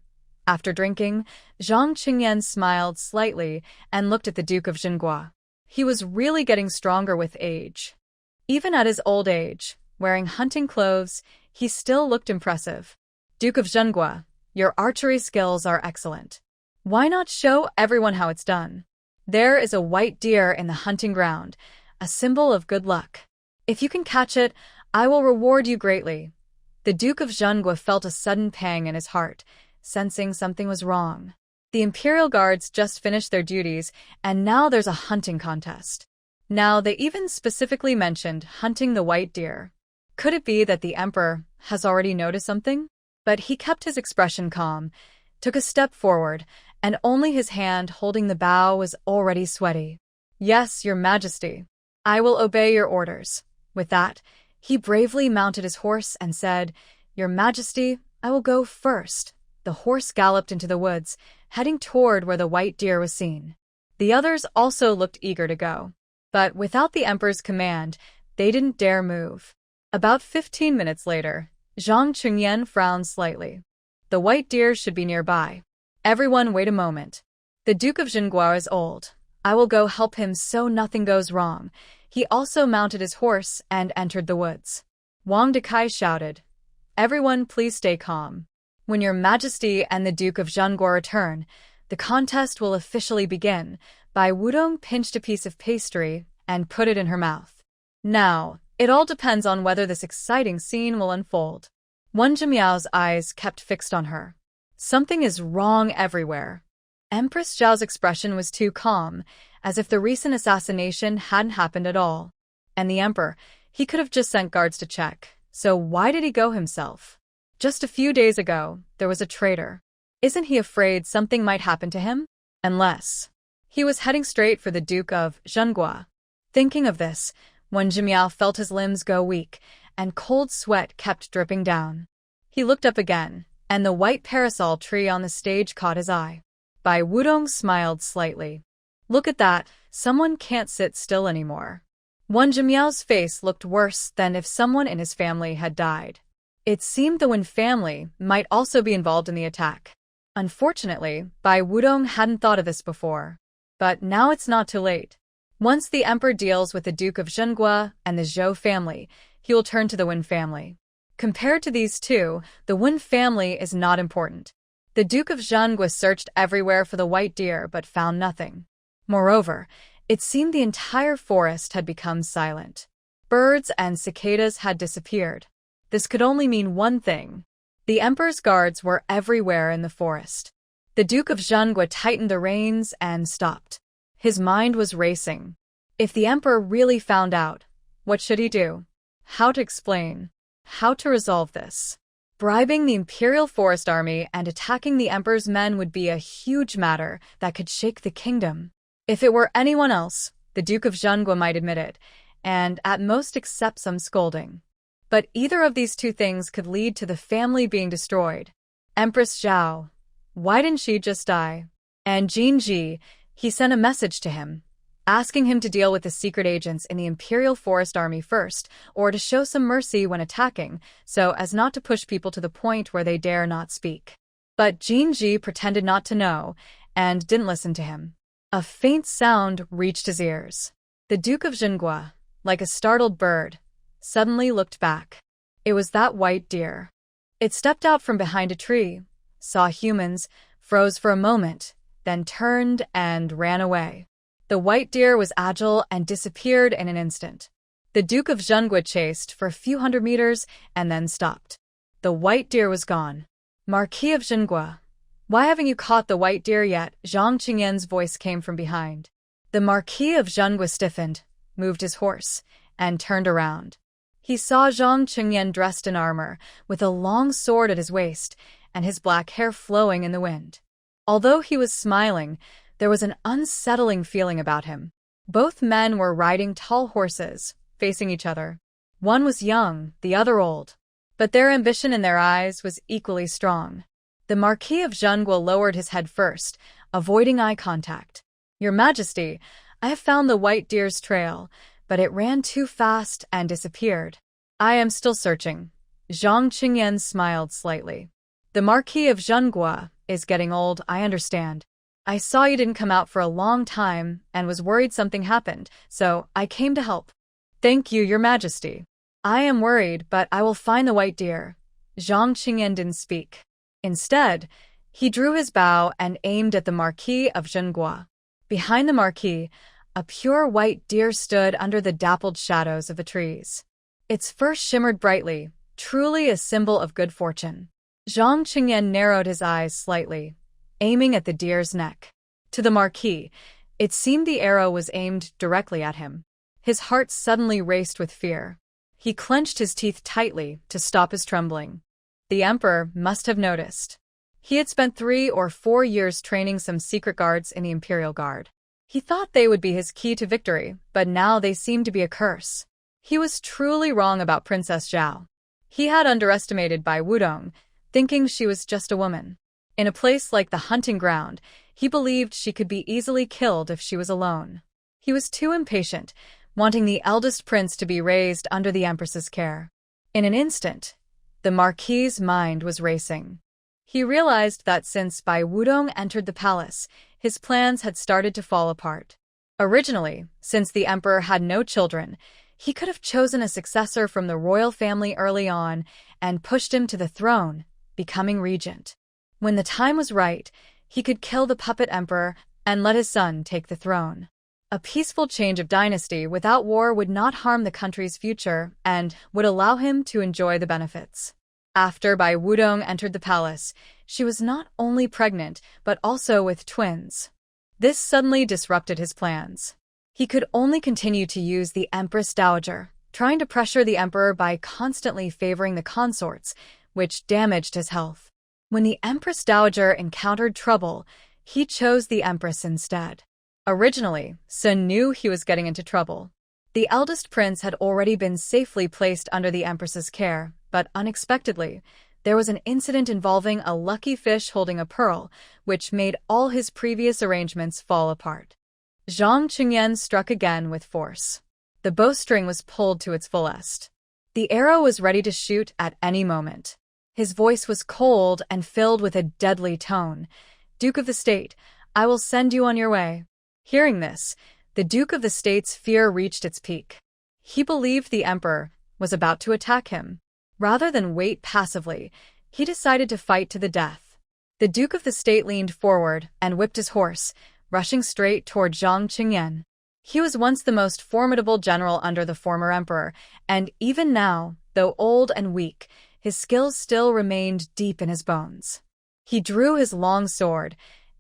After drinking, Zhang Qingyan smiled slightly and looked at the Duke of Zhenghua. He was really getting stronger with age. Even at his old age, wearing hunting clothes, he still looked impressive. Duke of Zhenghua, your archery skills are excellent. Why not show everyone how it's done? There is a white deer in the hunting ground, a symbol of good luck. If you can catch it, I will reward you greatly. The Duke of Zhenghua felt a sudden pang in his heart, sensing something was wrong. The Imperial Guards just finished their duties, and now there's a hunting contest. Now they even specifically mentioned hunting the white deer. Could it be that the Emperor has already noticed something? But he kept his expression calm, took a step forward, and only his hand holding the bow was already sweaty. Yes, Your Majesty. I will obey your orders. With that, he bravely mounted his horse and said, Your Majesty, I will go first. The horse galloped into the woods, heading toward where the white deer was seen. The others also looked eager to go. But without the Emperor's command, they didn't dare move. About 15 minutes later, Zhang Qingyan frowned slightly. The white deer should be nearby. Everyone wait a moment. The Duke of Zhenghua is old. I will go help him so nothing goes wrong. He also mounted his horse and entered the woods. Wang Dekai shouted, Everyone please stay calm. When Your Majesty and the Duke of Zhenghua return, the contest will officially begin. Bai Wudong pinched a piece of pastry and put it in her mouth. Now, it all depends on whether this exciting scene will unfold. Wen Zhimiao's eyes kept fixed on her. Something is wrong everywhere. Empress Zhao's expression was too calm, as if the recent assassination hadn't happened at all. And the Emperor, he could have just sent guards to check, so why did he go himself? Just a few days ago, there was a traitor. Isn't he afraid something might happen to him? Unless he was heading straight for the Duke of Zhenghua. Thinking of this, Wen Zhimiao felt his limbs go weak, and cold sweat kept dripping down. He looked up again, and the white parasol tree on the stage caught his eye. Bai Wudong smiled slightly. Look at that, someone can't sit still anymore. Wen Zhimiao's face looked worse than if someone in his family had died. It seemed the Wen family might also be involved in the attack. Unfortunately, Bai Wudong hadn't thought of this before. But now it's not too late. Once the Emperor deals with the Duke of Zhenghua and the Zhou family, he will turn to the Wen family. Compared to these two, the Wen family is not important. The Duke of Zhenghua searched everywhere for the white deer but found nothing. Moreover, it seemed the entire forest had become silent. Birds and cicadas had disappeared. This could only mean one thing. The Emperor's guards were everywhere in the forest. The Duke of Zhenghua tightened the reins and stopped. His mind was racing. If the Emperor really found out, what should he do? How to explain? How to resolve this? Bribing the Imperial Forest Army and attacking the Emperor's men would be a huge matter that could shake the kingdom. If it were anyone else, the Duke of Zhengguo might admit it, and at most accept some scolding. But either of these two things could lead to the family being destroyed. Empress Zhao. Why didn't she just die? And Jin Ji, he sent a message to him, asking him to deal with the secret agents in the Imperial Forest Army first, or to show some mercy when attacking, so as not to push people to the point where they dare not speak. But Jin Ji pretended not to know, and didn't listen to him. A faint sound reached his ears. The Duke of Zhengguo, like a startled bird, suddenly looked back. It was that white deer. It stepped out from behind a tree, saw humans, froze for a moment, then turned and ran away. The white deer was agile and disappeared in an instant. The Duke of Zhengguo chased for a few hundred meters and then stopped. The white deer was gone. Marquis of Zhengguo, why haven't you caught the white deer yet? Zhang Qingyan's voice came from behind. The Marquis of Zhengguo stiffened, moved his horse, and turned around. He saw Zhang Qingyan dressed in armor, with a long sword at his waist, and his black hair flowing in the wind. Although he was smiling, there was an unsettling feeling about him. Both men were riding tall horses, facing each other. One was young, the other old. But their ambition in their eyes was equally strong. The Marquis of Zhengguo lowered his head first, avoiding eye contact. Your Majesty, I have found the white deer's trail, but it ran too fast and disappeared. I am still searching. Zhang Qingyan smiled slightly. The Marquis of Zhengguo is getting old, I understand. I saw you didn't come out for a long time and was worried something happened, so I came to help. Thank you, Your Majesty. I am worried, but I will find the white deer. Zhang Qingyan didn't speak. Instead, he drew his bow and aimed at the Marquis of Zhengguo. Behind the Marquis, a pure white deer stood under the dappled shadows of the trees. Its fur shimmered brightly, truly a symbol of good fortune. Zhang Qingyan narrowed his eyes slightly, aiming at the deer's neck. To the Marquis, it seemed the arrow was aimed directly at him. His heart suddenly raced with fear. He clenched his teeth tightly to stop his trembling. The Emperor must have noticed. He had spent 3 or 4 years training some secret guards in the Imperial Guard. He thought they would be his key to victory, but now they seemed to be a curse. He was truly wrong about Princess Zhao. He had underestimated Bai Wudong, thinking she was just a woman. In a place like the hunting ground, he believed she could be easily killed if she was alone. He was too impatient, wanting the eldest prince to be raised under the Empress's care. In an instant, the Marquis's mind was racing. He realized that since Bai Wudong entered the palace, his plans had started to fall apart. Originally, since the Emperor had no children, he could have chosen a successor from the royal family early on and pushed him to the throne, becoming regent. When the time was right, he could kill the puppet emperor and let his son take the throne. A peaceful change of dynasty without war would not harm the country's future and would allow him to enjoy the benefits. After Bai Wudong entered the palace, she was not only pregnant, but also with twins. This suddenly disrupted his plans. He could only continue to use the Empress Dowager, trying to pressure the emperor by constantly favoring the consorts, which damaged his health. When the Empress Dowager encountered trouble, he chose the Empress instead. Originally, Sun knew he was getting into trouble. The eldest prince had already been safely placed under the Empress's care, but unexpectedly, there was an incident involving a lucky fish holding a pearl, which made all his previous arrangements fall apart. Zhang Qingyan struck again with force. The bowstring was pulled to its fullest. The arrow was ready to shoot at any moment. His voice was cold and filled with a deadly tone. Duke of the State, I will send you on your way. Hearing this, the Duke of the State's fear reached its peak. He believed the Emperor was about to attack him. Rather than wait passively, he decided to fight to the death. The Duke of the State leaned forward and whipped his horse, rushing straight toward Zhang Qingyan. He was once the most formidable general under the former emperor, and even now, though old and weak, his skills still remained deep in his bones. He drew his long sword,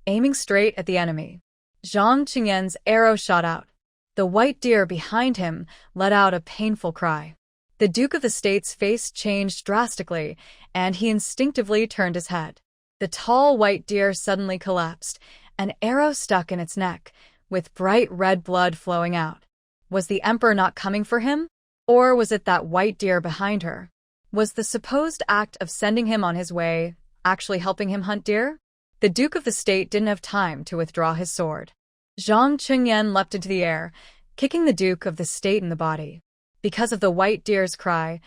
aiming straight at the enemy. Zhang Qingyan's arrow shot out. The white deer behind him let out a painful cry. The Duke of the State's face changed drastically, and he instinctively turned his head. The tall white deer suddenly collapsed, an arrow stuck in its neck, with bright red blood flowing out. Was the Emperor not coming for him? Or was it that white deer behind her? Was the supposed act of sending him on his way actually helping him hunt deer? The Duke of the State didn't have time to withdraw his sword. Zhang Qingyan leapt into the air, kicking the Duke of the State in the body. Because of the white deer's cry,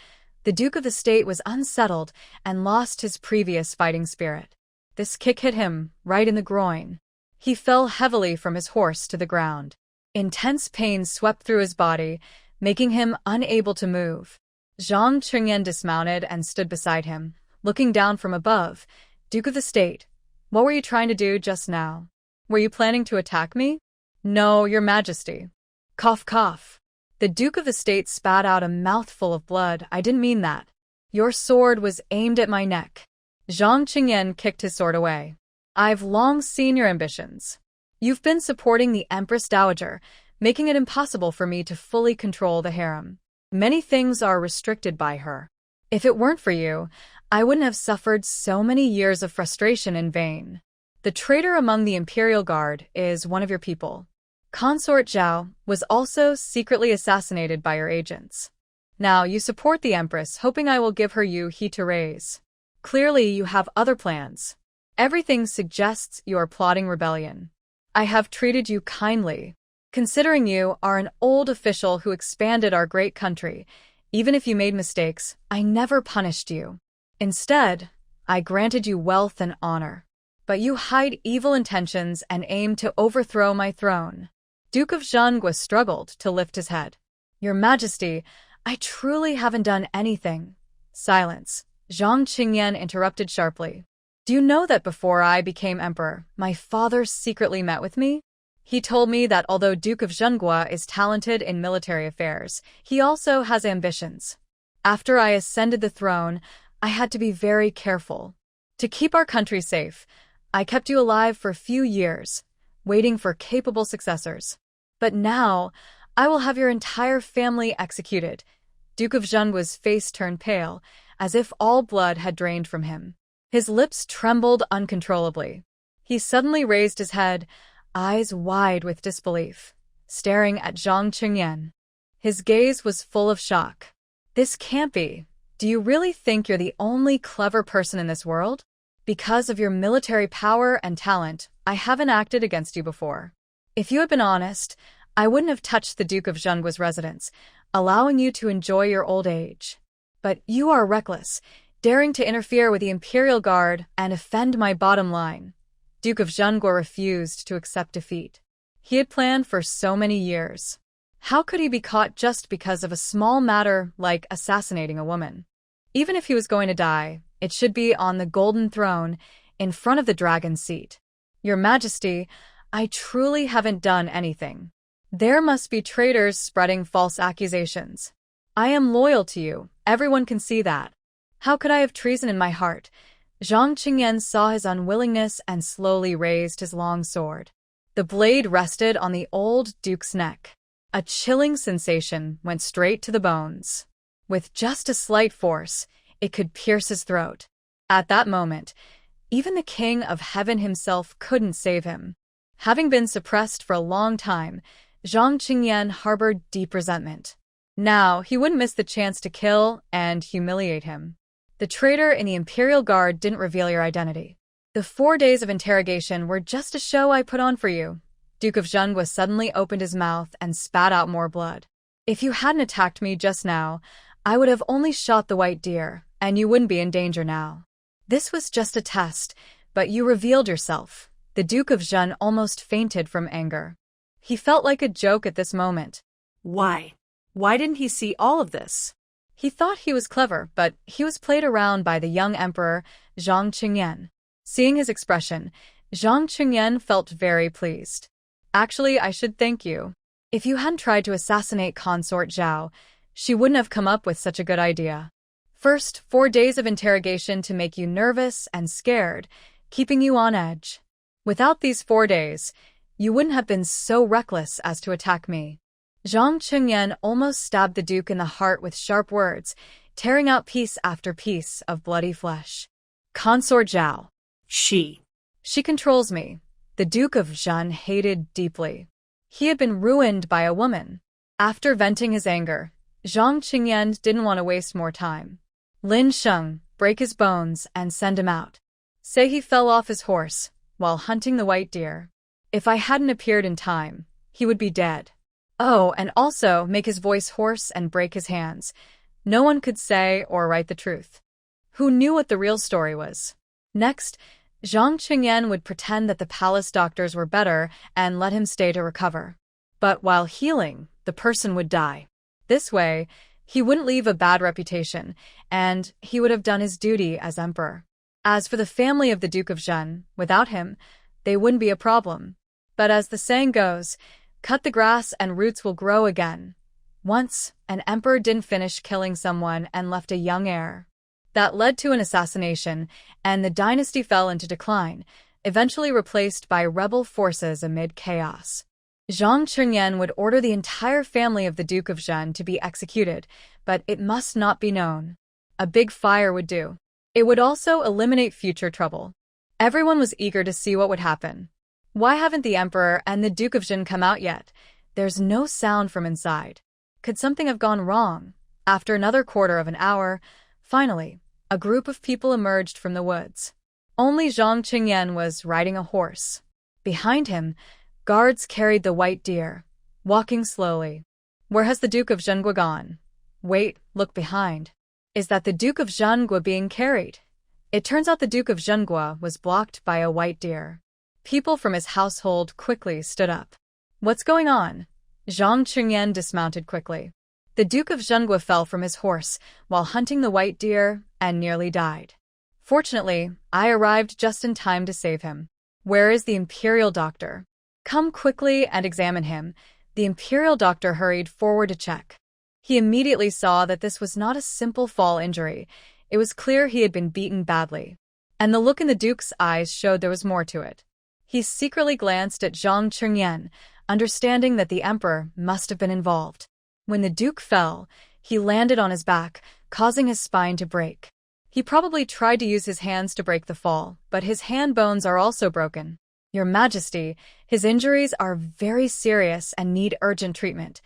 the Duke of the State was unsettled and lost his previous fighting spirit. This kick hit him right in the groin. He fell heavily from his horse to the ground. Intense pain swept through his body, making him unable to move. Zhang Qingyan dismounted and stood beside him, looking down from above. Duke of the State, what were you trying to do just now? Were you planning to attack me? No, Your Majesty. Cough, cough. The Duke of the State spat out a mouthful of blood. I didn't mean that. Your sword was aimed at my neck. Zhang Qingyan kicked his sword away. I've long seen your ambitions. You've been supporting the Empress Dowager, making it impossible for me to fully control the harem. Many things are restricted by her. If it weren't for you, I wouldn't have suffered so many years of frustration in vain. The traitor among the Imperial Guard is one of your people. Consort Zhao was also secretly assassinated by your agents. Now you support the Empress, hoping I will give her heat to raise. Clearly you have other plans. Everything suggests you are plotting rebellion. I have treated you kindly, considering you are an old official who expanded our great country. Even if you made mistakes, I never punished you. Instead, I granted you wealth and honor. But you hide evil intentions and aim to overthrow my throne. Duke of Zhengua struggled to lift his head. Your Majesty, I truly haven't done anything. Silence. Zhang Qingyan interrupted sharply. Do you know that before I became emperor, my father secretly met with me? He told me that although Duke of Zhengua is talented in military affairs, he also has ambitions. After I ascended the throne, I had to be very careful. To keep our country safe, I kept you alive for a few years, waiting for capable successors. But now, I will have your entire family executed. Duke of Zhengua's face turned pale, as if all blood had drained from him. His lips trembled uncontrollably. He suddenly raised his head, eyes wide with disbelief, staring at Zhang Qingyan. His gaze was full of shock. This can't be. Do you really think you're the only clever person in this world? Because of your military power and talent, I haven't acted against you before. If you had been honest, I wouldn't have touched the Duke of Zhengua's residence, allowing you to enjoy your old age. But you are reckless, daring to interfere with the Imperial Guard and offend my bottom line. Duke of Zhengua refused to accept defeat. He had planned for so many years. How could he be caught just because of a small matter like assassinating a woman? Even if he was going to die, it should be on the golden throne, in front of the dragon's seat. Your Majesty, I truly haven't done anything. There must be traitors spreading false accusations. I am loyal to you, everyone can see that. How could I have treason in my heart? Zhang Qingyan saw his unwillingness and slowly raised his long sword. The blade rested on the old duke's neck. A chilling sensation went straight to the bones. With just a slight force, it could pierce his throat. At that moment, even the King of Heaven himself couldn't save him. Having been suppressed for a long time, Zhang Qingyan harbored deep resentment. Now, he wouldn't miss the chance to kill and humiliate him. The traitor in the Imperial Guard didn't reveal your identity. The 4 days of interrogation were just a show I put on for you. Duke of Zhengua suddenly opened his mouth and spat out more blood. If you hadn't attacked me just now, I would have only shot the white deer, and you wouldn't be in danger now. This was just a test, but you revealed yourself. The Duke of Zhen almost fainted from anger. He felt like a joke at this moment. Why? Why didn't he see all of this? He thought he was clever, but he was played around by the young emperor, Zhang Qingyan. Seeing his expression, Zhang Qingyan felt very pleased. Actually, I should thank you. If you hadn't tried to assassinate Consort Zhao, she wouldn't have come up with such a good idea. First, 4 days of interrogation to make you nervous and scared, keeping you on edge. Without these 4 days, you wouldn't have been so reckless as to attack me. Zhang Qingyan almost stabbed the duke in the heart with sharp words, tearing out piece after piece of bloody flesh. Consort Zhao. She controls me. The Duke of Zhen hated deeply. He had been ruined by a woman. After venting his anger, Zhang Qingyan didn't want to waste more time. Lin Sheng, break his bones and send him out. Say he fell off his horse while hunting the white deer. If I hadn't appeared in time, he would be dead. Oh, and also make his voice hoarse and break his hands. No one could say or write the truth. Who knew what the real story was? Next, Zhang Qingyan would pretend that the palace doctors were better and let him stay to recover. But while healing, the person would die. This way, he wouldn't leave a bad reputation, and he would have done his duty as emperor. As for the family of the Duke of Zhen, without him, they wouldn't be a problem. But as the saying goes, cut the grass and roots will grow again. Once, an emperor didn't finish killing someone and left a young heir. That led to an assassination, and the dynasty fell into decline, eventually replaced by rebel forces amid chaos. Zhang Qingyan would order the entire family of the Duke of Zhen to be executed, but it must not be known. A big fire would do. It would also eliminate future trouble. Everyone was eager to see what would happen. Why haven't the Emperor and the Duke of Zhen come out yet? There's no sound from inside. Could something have gone wrong? After another quarter of an hour, finally, a group of people emerged from the woods. Only Zhang Qingyan was riding a horse. Behind him, guards carried the white deer, walking slowly. Where has the Duke of Zhengua gone? Wait, look behind. Is that the Duke of Zhengua being carried? It turns out the Duke of Zhengua was blocked by a white deer. People from his household quickly stood up. What's going on? Zhang Qingyan dismounted quickly. The Duke of Zhengua fell from his horse while hunting the white deer and nearly died. Fortunately, I arrived just in time to save him. Where is the imperial doctor? Come quickly and examine him. The imperial doctor hurried forward to check. He immediately saw that this was not a simple fall injury. It was clear he had been beaten badly. And the look in the duke's eyes showed there was more to it. He secretly glanced at Zhang Qingyan, understanding that the emperor must have been involved. When the duke fell, he landed on his back, causing his spine to break. He probably tried to use his hands to break the fall, but his hand bones are also broken. Your Majesty, his injuries are very serious and need urgent treatment.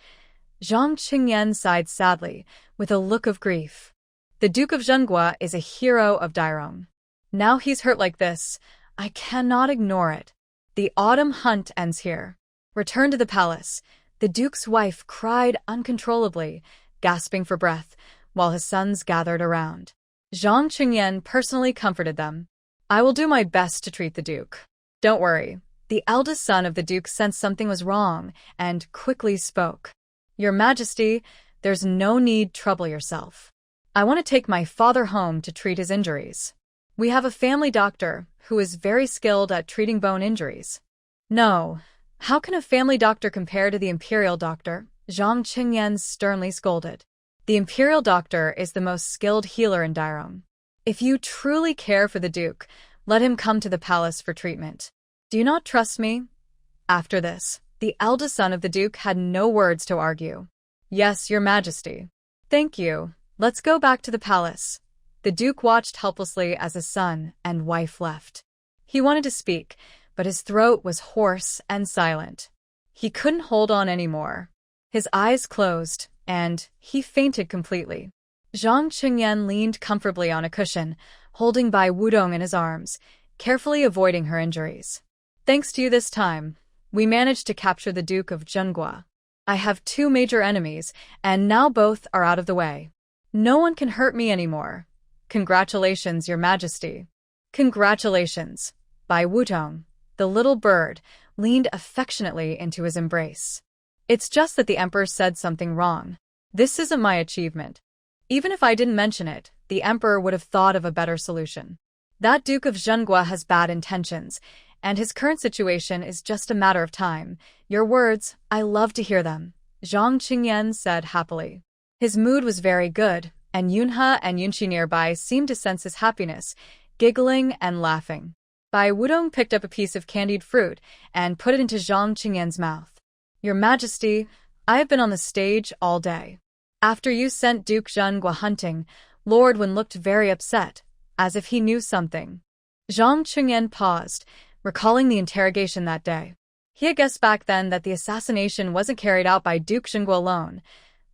Zhang Qingyan sighed sadly, with a look of grief. The Duke of Zhengua is a hero of Dairong. Now he's hurt like this, I cannot ignore it. The autumn hunt ends here. Return to the palace. The duke's wife cried uncontrollably, gasping for breath, while his sons gathered around. Zhang Qingyan personally comforted them. I will do my best to treat the duke. Don't worry. The eldest son of the duke sensed something was wrong and quickly spoke. Your Majesty, there's no need trouble yourself. I want to take my father home to treat his injuries. We have a family doctor who is very skilled at treating bone injuries. No. How can a family doctor compare to the imperial doctor? Zhang Qingyan sternly scolded. The imperial doctor is the most skilled healer in Dairong. If you truly care for the duke, let him come to the palace for treatment. Do you not trust me? After this, the eldest son of the duke had no words to argue. Yes, your Majesty. Thank you. Let's go back to the palace. The duke watched helplessly as his son and wife left. He wanted to speak, but his throat was hoarse and silent. He couldn't hold on anymore. His eyes closed, and he fainted completely. Zhang Qingyan leaned comfortably on a cushion, holding Bai Wudong in his arms, carefully avoiding her injuries. Thanks to you this time, we managed to capture the Duke of Zhengua. I have 2 major enemies, and now both are out of the way. No one can hurt me anymore. Congratulations, Your Majesty. Congratulations. Bai Wudong, the little bird, leaned affectionately into his embrace. It's just that the emperor said something wrong. This isn't my achievement. Even if I didn't mention it, the emperor would have thought of a better solution. That Duke of Zhengua has bad intentions, and his current situation is just a matter of time. Your words, I love to hear them, Zhang Qingyan said happily. His mood was very good, and Yunhe and Yunqi nearby seemed to sense his happiness, giggling and laughing. Bai Wudong picked up a piece of candied fruit and put it into Zhang Qingyan's mouth. Your Majesty, I have been on the stage all day. After you sent Duke Zhenghua hunting, Lord Wen looked very upset, as if he knew something. Zhang Qingyan paused, recalling the interrogation that day. He had guessed back then that the assassination wasn't carried out by Duke Zhenghua alone.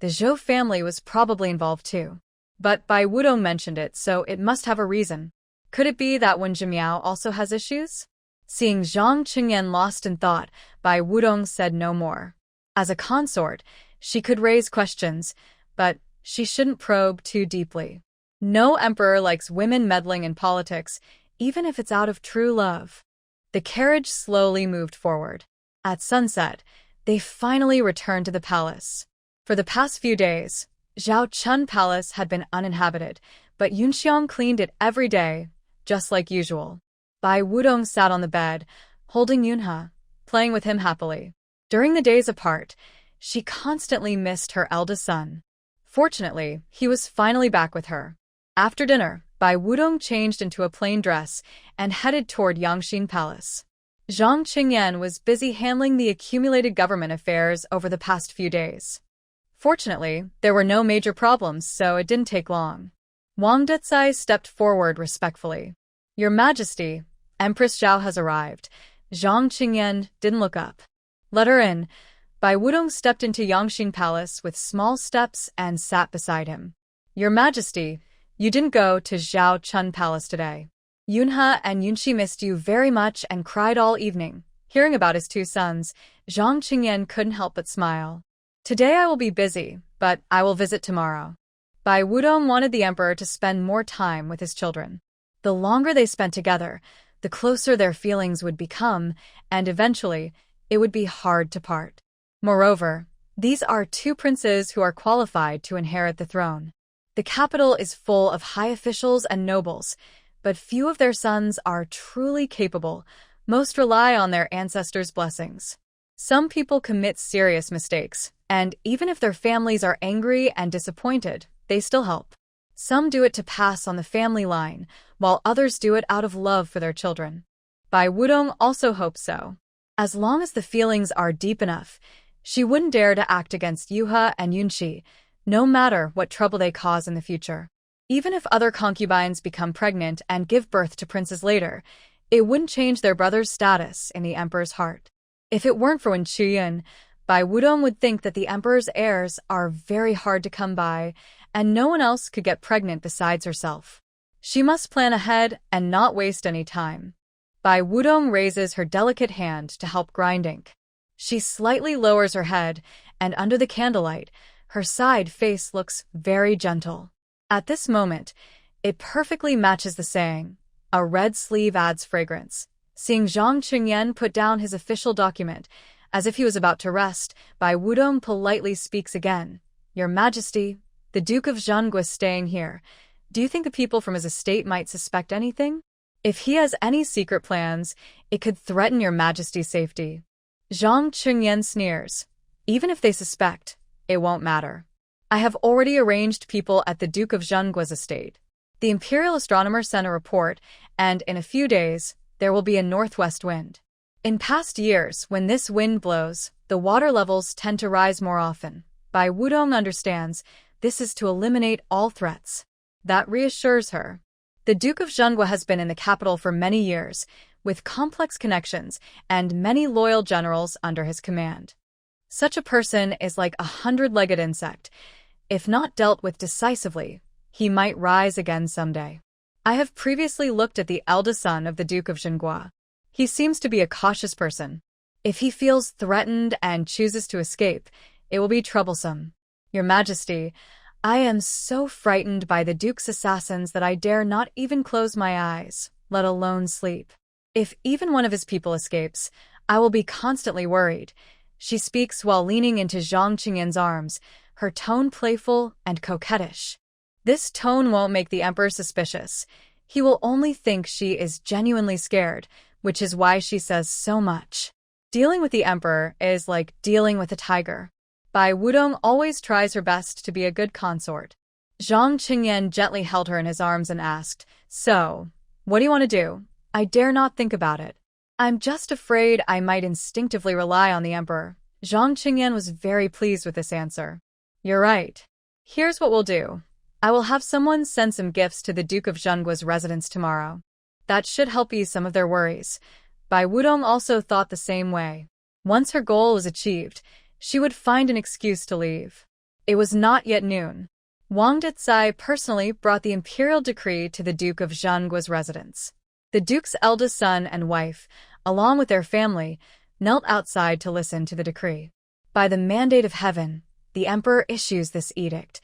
The Zhou family was probably involved too. But Bai Wudong mentioned it, so it must have a reason. Could it be that Wen Zhimiao also has issues? Seeing Zhang Qingyan lost in thought, Bai Wudong said no more. As a consort, she could raise questions, but she shouldn't probe too deeply. No emperor likes women meddling in politics, even if it's out of true love. The carriage slowly moved forward. At sunset, they finally returned to the palace. For the past few days, Zhao Chun Palace had been uninhabited, but Yunxiang cleaned it every day, just like usual. Bai Wudong sat on the bed, holding Yunhe, playing with him happily. During the days apart, she constantly missed her eldest son. Fortunately, he was finally back with her. After dinner, Bai Wudong changed into a plain dress and headed toward Yangxin Palace. Zhang Qingyan was busy handling the accumulated government affairs over the past few days. Fortunately, there were no major problems, so it didn't take long. Wang Dezai stepped forward respectfully. Your Majesty, Empress Zhao has arrived. Zhang Qingyan didn't look up. Let her in. Bai Wudong stepped into Yangxin Palace with small steps and sat beside him. Your Majesty, you didn't go to Zhao Chun Palace today. Yunhe and Yunxi missed you very much and cried all evening. Hearing about his two sons, Zhang Qingyan couldn't help but smile. Today I will be busy, but I will visit tomorrow. Bai Wudong wanted the emperor to spend more time with his children. The longer they spent together, the closer their feelings would become, and eventually, it would be hard to part. Moreover, these are two princes who are qualified to inherit the throne. The capital is full of high officials and nobles, but few of their sons are truly capable. Most rely on their ancestors' blessings. Some people commit serious mistakes, and even if their families are angry and disappointed, they still help. Some do it to pass on the family line, while others do it out of love for their children. Bai Wudong also hopes so. As long as the feelings are deep enough, she wouldn't dare to act against Yuhe and Yunxi, no matter what trouble they cause in the future. Even if other concubines become pregnant and give birth to princes later, it wouldn't change their brother's status in the emperor's heart. If it weren't for Wen Chuyun, Bai Wudong would think that the emperor's heirs are very hard to come by, and no one else could get pregnant besides herself. She must plan ahead and not waste any time. Bai Wudong raises her delicate hand to help grind ink. She slightly lowers her head, and under the candlelight, her side face looks very gentle. At this moment, it perfectly matches the saying, a red sleeve adds fragrance. Seeing Zhang Qingyan put down his official document, as if he was about to rest, Bai Wudong politely speaks again. Your Majesty, the Duke of Zhenghua is staying here. Do you think the people from his estate might suspect anything? If he has any secret plans, it could threaten your Majesty's safety. Zhang Qingyan sneers. Even if they suspect, it won't matter. I have already arranged people at the Duke of Zhenghua's estate. The imperial astronomer sent a report, and in a few days, there will be a northwest wind. In past years, when this wind blows, the water levels tend to rise more often. Bai Wudong understands this is to eliminate all threats. That reassures her. The Duke of Zhenghua has been in the capital for many years, with complex connections and many loyal generals under his command. Such a person is like a 100-legged insect. If not dealt with decisively, he might rise again someday. I have previously looked at the eldest son of the Duke of Zhenghua. He seems to be a cautious person. If he feels threatened and chooses to escape, it will be troublesome. Your Majesty, I am so frightened by the Duke's assassins that I dare not even close my eyes, let alone sleep. If even one of his people escapes, I will be constantly worried. She speaks while leaning into Zhang Qingyan's arms, her tone playful and coquettish. This tone won't make the emperor suspicious. He will only think she is genuinely scared, which is why she says so much. Dealing with the emperor is like dealing with a tiger. Bai Wudong always tries her best to be a good consort. Zhang Qingyan gently held her in his arms and asked, So, what do you want to do? I dare not think about it. I'm just afraid I might instinctively rely on the emperor. Zhang Qingyan was very pleased with this answer. You're right. Here's what we'll do. I will have someone send some gifts to the Duke of Zhengua's residence tomorrow. That should help ease some of their worries. Bai Wudong also thought the same way. Once her goal was achieved, she would find an excuse to leave. It was not yet noon. Wang Dicai personally brought the imperial decree to the Duke of Zhengua's residence. The Duke's eldest son and wife, along with their family, knelt outside to listen to the decree. By the mandate of heaven, the emperor issues this edict.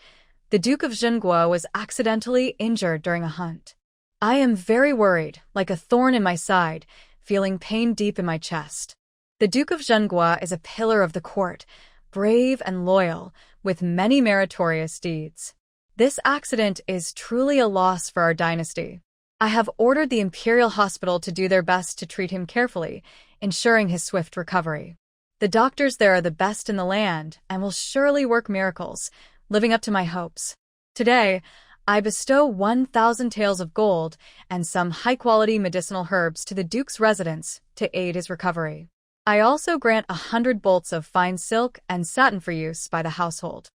The Duke of Zhenghua was accidentally injured during a hunt. I am very worried, like a thorn in my side, feeling pain deep in my chest. The Duke of Zhenghua is a pillar of the court, brave and loyal, with many meritorious deeds. This accident is truly a loss for our dynasty. I have ordered the Imperial Hospital to do their best to treat him carefully, ensuring his swift recovery. The doctors there are the best in the land and will surely work miracles, living up to my hopes. Today, I bestow 1,000 taels of gold and some high-quality medicinal herbs to the Duke's residence to aid his recovery. I also grant 100 bolts of fine silk and satin for use by the household.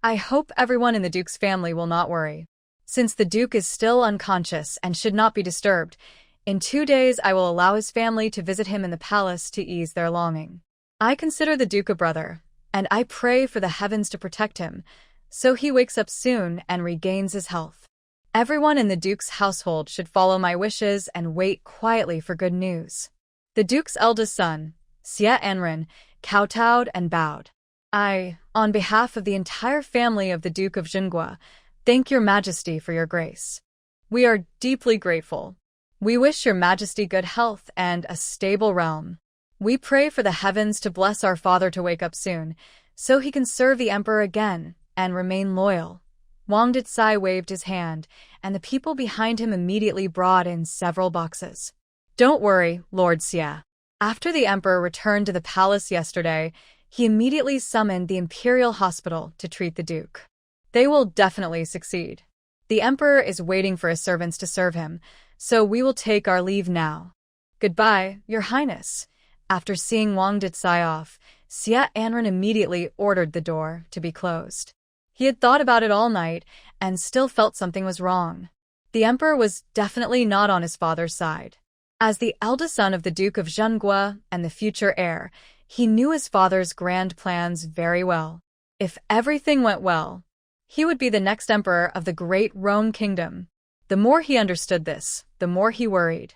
I hope everyone in the Duke's family will not worry. Since the Duke is still unconscious and should not be disturbed, in 2 days I will allow his family to visit him in the palace to ease their longing. I consider the Duke a brother, and I pray for the heavens to protect him, so he wakes up soon and regains his health. Everyone in the Duke's household should follow my wishes and wait quietly for good news. The Duke's eldest son, Xie Anren, kowtowed and bowed. I, on behalf of the entire family of the Duke of Zhenghua, thank your Majesty for your grace. We are deeply grateful. We wish your Majesty good health and a stable realm. We pray for the heavens to bless our father to wake up soon, so he can serve the emperor again and remain loyal. Wang Dicai waved his hand, and the people behind him immediately brought in several boxes. Don't worry, Lord Xie. After the emperor returned to the palace yesterday, he immediately summoned the Imperial Hospital to treat the Duke. They will definitely succeed. The emperor is waiting for his servants to serve him, so we will take our leave now. Goodbye, Your Highness. After seeing Wang Dicai off, Xie Anren immediately ordered the door to be closed. He had thought about it all night and still felt something was wrong. The emperor was definitely not on his father's side. As the eldest son of the Duke of Zhenghua and the future heir, he knew his father's grand plans very well. If everything went well, he would be the next emperor of the great Rome kingdom. The more he understood this, the more he worried.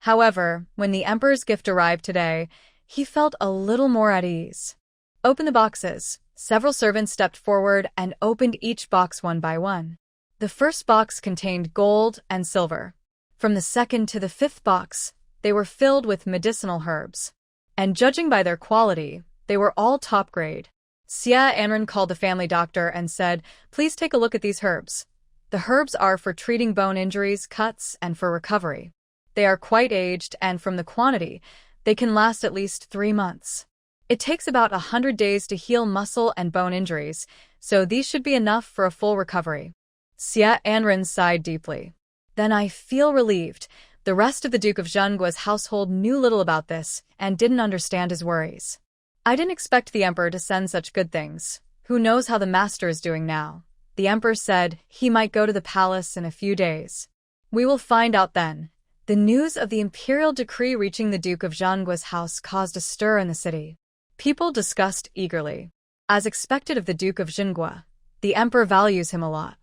However, when the emperor's gift arrived today, he felt a little more at ease. Open the boxes. Several servants stepped forward and opened each box one by one. The first box contained gold and silver. From the second to the fifth box, they were filled with medicinal herbs. And judging by their quality, they were all top grade. Xie Anren called the family doctor and said, "Please take a look at these herbs. The herbs are for treating bone injuries, cuts, and for recovery. They are quite aged, and from the quantity, they can last at least 3 months. It takes about 100 days to heal muscle and bone injuries, so these should be enough for a full recovery." Xie Anren sighed deeply. Then I feel relieved. The rest of the Duke of Zhenggua's household knew little about this and didn't understand his worries. I didn't expect the emperor to send such good things. Who knows how the master is doing now? The emperor said he might go to the palace in a few days. We will find out then. The news of the imperial decree reaching the Duke of Zhenggua's house caused a stir in the city. People discussed eagerly. As expected of the Duke of Zhenghua, the emperor values him a lot.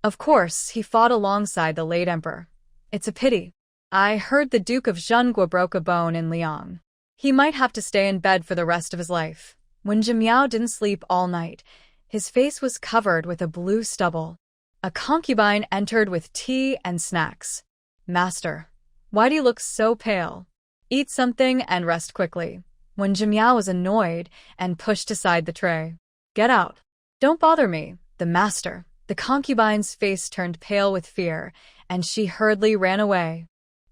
Of course, he fought alongside the late emperor. It's a pity. I heard the Duke of Zhenghua broke a bone in Liang. He might have to stay in bed for the rest of his life. When Jimiao didn't sleep all night, his face was covered with a blue stubble. A concubine entered with tea and snacks. "Master, why do you look so pale? Eat something and rest quickly." When Jimiao was annoyed and pushed aside the tray. "Get out. Don't bother me, the master." The concubine's face turned pale with fear, and she hurriedly ran away.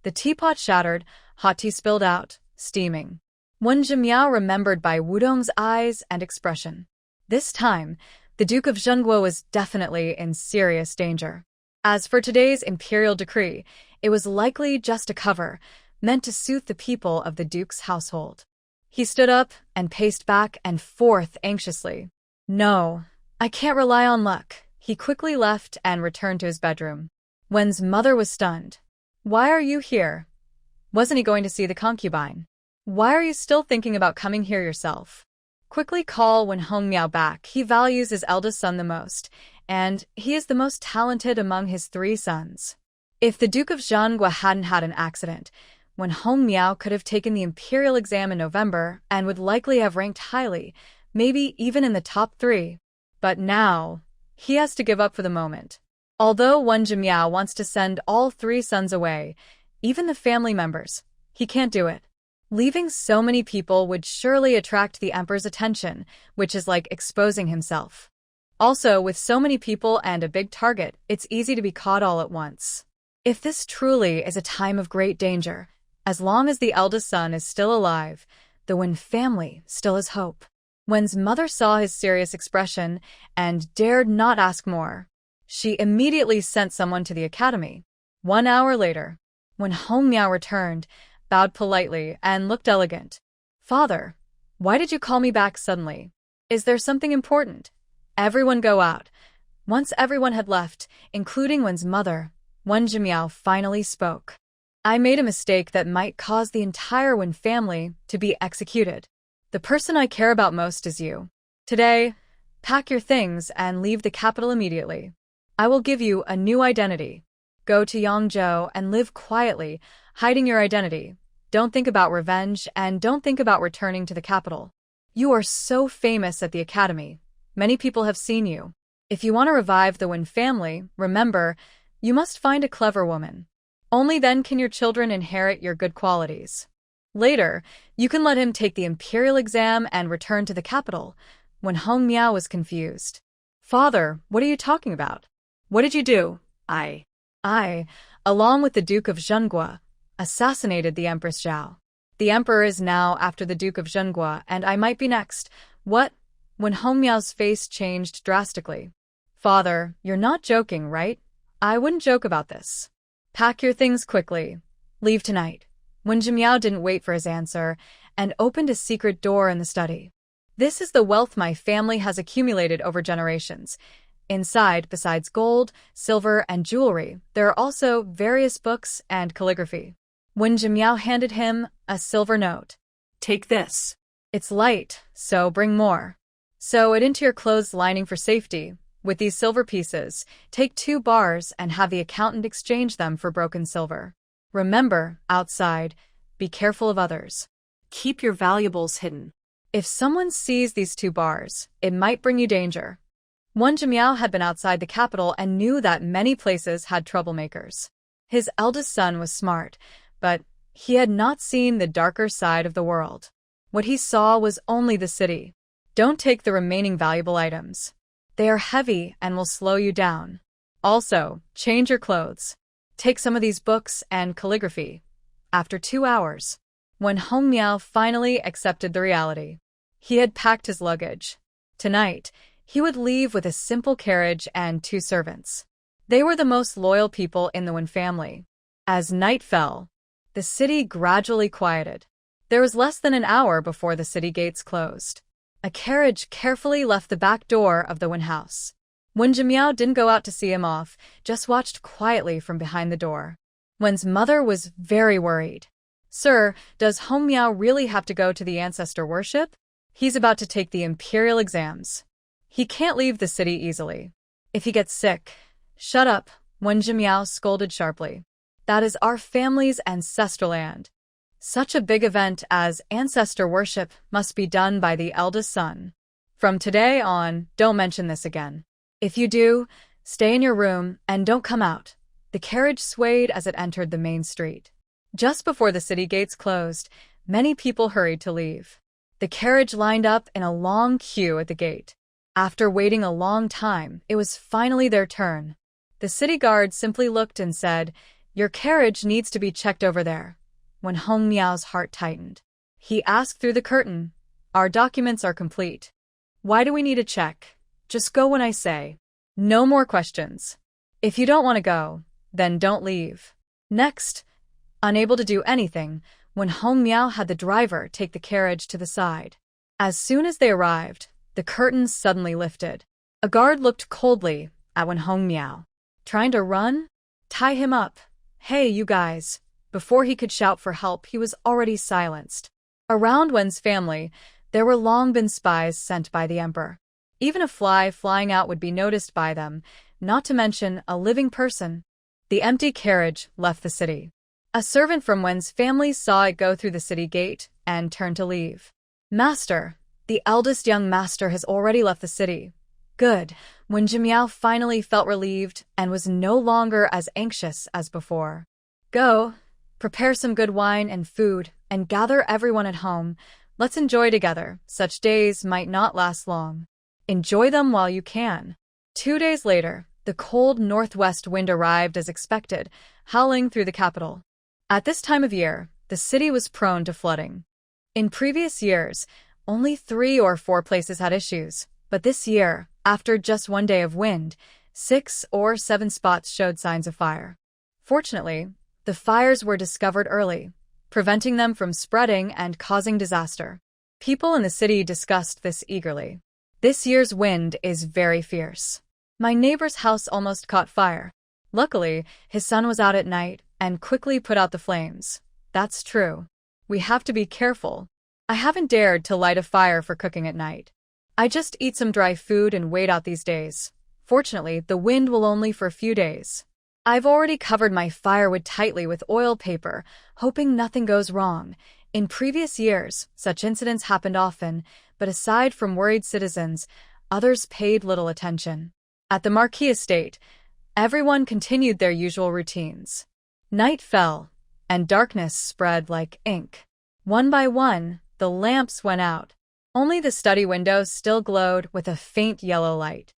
The teapot shattered, hot tea spilled out, steaming. When Jimiao remembered Bai Wudong's eyes and expression. This time, the Duke of Zhenghua was definitely in serious danger. As for today's imperial decree, it was likely just a cover, meant to soothe the people of the Duke's household. He stood up and paced back and forth anxiously. No, I can't rely on luck. He quickly left and returned to his bedroom. Wen's mother was stunned. Why are you here? Wasn't he going to see the concubine? Why are you still thinking about coming here yourself? Quickly call Wen Hongmiao back. He values his eldest son the most, and he is the most talented among his 3 sons. If the Duke of Zhanghua hadn't had an accident, Wen Hongmiao could have taken the imperial exam in November and would likely have ranked highly, maybe even in the top 3. But now, he has to give up for the moment. Although Wen Zhimiao wants to send all 3 sons away, even the family members, he can't do it. Leaving so many people would surely attract the emperor's attention, which is like exposing himself. Also, with so many people and a big target, it's easy to be caught all at once. If this truly is a time of great danger, as long as the eldest son is still alive, the Wen family still has hope. Wen's mother saw his serious expression and dared not ask more. She immediately sent someone to the academy. 1 hour later, when Hongmiao returned, bowed politely, and looked elegant. Father, why did you call me back suddenly? Is there something important? Everyone go out. Once everyone had left, including Wen's mother, Wen Zhimiao finally spoke. I made a mistake that might cause the entire Wen family to be executed. The person I care about most is you. Today, pack your things and leave the capital immediately. I will give you a new identity. Go to Yangzhou and live quietly, hiding your identity. Don't think about revenge and don't think about returning to the capital. You are so famous at the academy. Many people have seen you. If you want to revive the Wen family, remember, you must find a clever woman. Only then can your children inherit your good qualities. Later, you can let him take the imperial exam and return to the capital. When Hongmiao was confused. Father, what are you talking about? What did you do? I, along with the Duke of Zhanghua, assassinated the Empress Zhao. The emperor is now after the Duke of Zhanghua, and I might be next. What? When Hongmiao's face changed drastically. Father, you're not joking, right? I wouldn't joke about this. Pack your things quickly. Leave tonight. Wen Zhimiao didn't wait for his answer and opened a secret door in the study. This is the wealth my family has accumulated over generations. Inside, besides gold, silver, and jewelry, there are also various books and calligraphy. Wen Zhimiao handed him a silver note. Take this. It's light, so bring more. Sew it into your clothes lining for safety. With these silver pieces, take 2 bars and have the accountant exchange them for broken silver. Remember, outside, be careful of others. Keep your valuables hidden. If someone sees these 2 bars, it might bring you danger. Wen Zhimiao had been outside the capital and knew that many places had troublemakers. His eldest son was smart, but he had not seen the darker side of the world. What he saw was only the city. Don't take the remaining valuable items. They are heavy and will slow you down. Also, change your clothes. Take some of these books and calligraphy. After 2 hours, when Hongmiao finally accepted the reality, he had packed his luggage. Tonight, he would leave with a simple carriage and 2 servants. They were the most loyal people in the Wen family. As night fell, the city gradually quieted. There was less than an hour before the city gates closed. A carriage carefully left the back door of the Wen house. Wen Zhimiao didn't go out to see him off, just watched quietly from behind the door. Wen's mother was very worried. Sir, does Hongmiao really have to go to the ancestor worship? He's about to take the imperial exams. He can't leave the city easily. If he gets sick, shut up, Wen Zhimiao scolded sharply. That is our family's ancestral land. Such a big event as ancestor worship must be done by the eldest son. From today on, don't mention this again. If you do, stay in your room and don't come out. The carriage swayed as it entered the main street. Just before the city gates closed, many people hurried to leave. The carriage lined up in a long queue at the gate. After waiting a long time, it was finally their turn. The city guard simply looked and said, "Your carriage needs to be checked over there." When Hongmiao's heart tightened, he asked through the curtain, "Our documents are complete. Why do we need a check? Just go when I say. No more questions. If you don't want to go, then don't leave." Next, unable to do anything, when Hong Miao had the driver take the carriage to the side. As soon as they arrived, the curtains suddenly lifted. A guard looked coldly at Wen Hong Miao. Trying to run? Tie him up. Hey, you guys. Before he could shout for help, he was already silenced. Around Wen's family, there were long been spies sent by the emperor. Even a fly flying out would be noticed by them, not to mention a living person. The empty carriage left the city. A servant from Wen's family saw it go through the city gate and turned to leave. Master, the eldest young master has already left the city. Good. When Jimiao finally felt relieved and was no longer as anxious as before. Go, prepare some good wine and food, and gather everyone at home. Let's enjoy together. Such days might not last long. Enjoy them while you can. 2 days later, the cold northwest wind arrived as expected, howling through the capital. At this time of year, the city was prone to flooding. In previous years, only 3 or 4 places had issues, but this year, after just 1 day of wind, 6 or 7 spots showed signs of fire. Fortunately, the fires were discovered early, preventing them from spreading and causing disaster. People in the city discussed this eagerly. This year's wind is very fierce. My neighbor's house almost caught fire. Luckily, his son was out at night and quickly put out the flames. That's true. We have to be careful. I haven't dared to light a fire for cooking at night. I just eat some dry food and wait out these days. Fortunately, the wind will only for a few days. I've already covered my firewood tightly with oil paper, hoping nothing goes wrong. In previous years, such incidents happened often, but aside from worried citizens, others paid little attention. At the Marquis estate, everyone continued their usual routines. Night fell, and darkness spread like ink. One by one, the lamps went out. Only the study windows still glowed with a faint yellow light.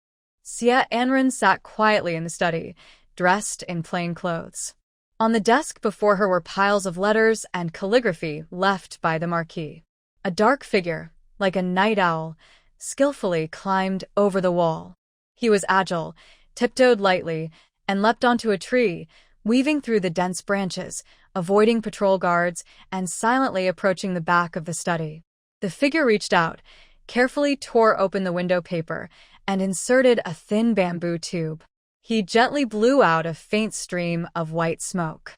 Xia Anren sat quietly in the study, dressed in plain clothes. On the desk before her were piles of letters and calligraphy left by the Marquis. A dark figure, like a night owl, skillfully climbed over the wall. He was agile, tiptoed lightly, and leapt onto a tree, weaving through the dense branches, avoiding patrol guards, and silently approaching the back of the study. The figure reached out, carefully tore open the window paper, and inserted a thin bamboo tube. He gently blew out a faint stream of white smoke.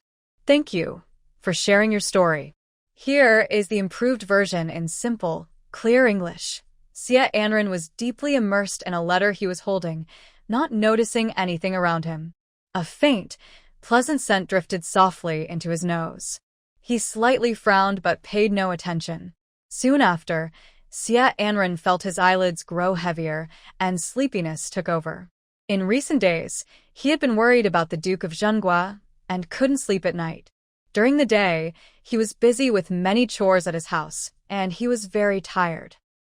Thank you for sharing your story. Here is the improved version in simple, clear English. Xia Anren was deeply immersed in a letter he was holding, not noticing anything around him. A faint, pleasant scent drifted softly into his nose. He slightly frowned but paid no attention. Soon after, Xia Anren felt his eyelids grow heavier, and sleepiness took over. In recent days, he had been worried about the Duke of Zhenghua and couldn't sleep at night. During the day, he was busy with many chores at his house, and he was very tired.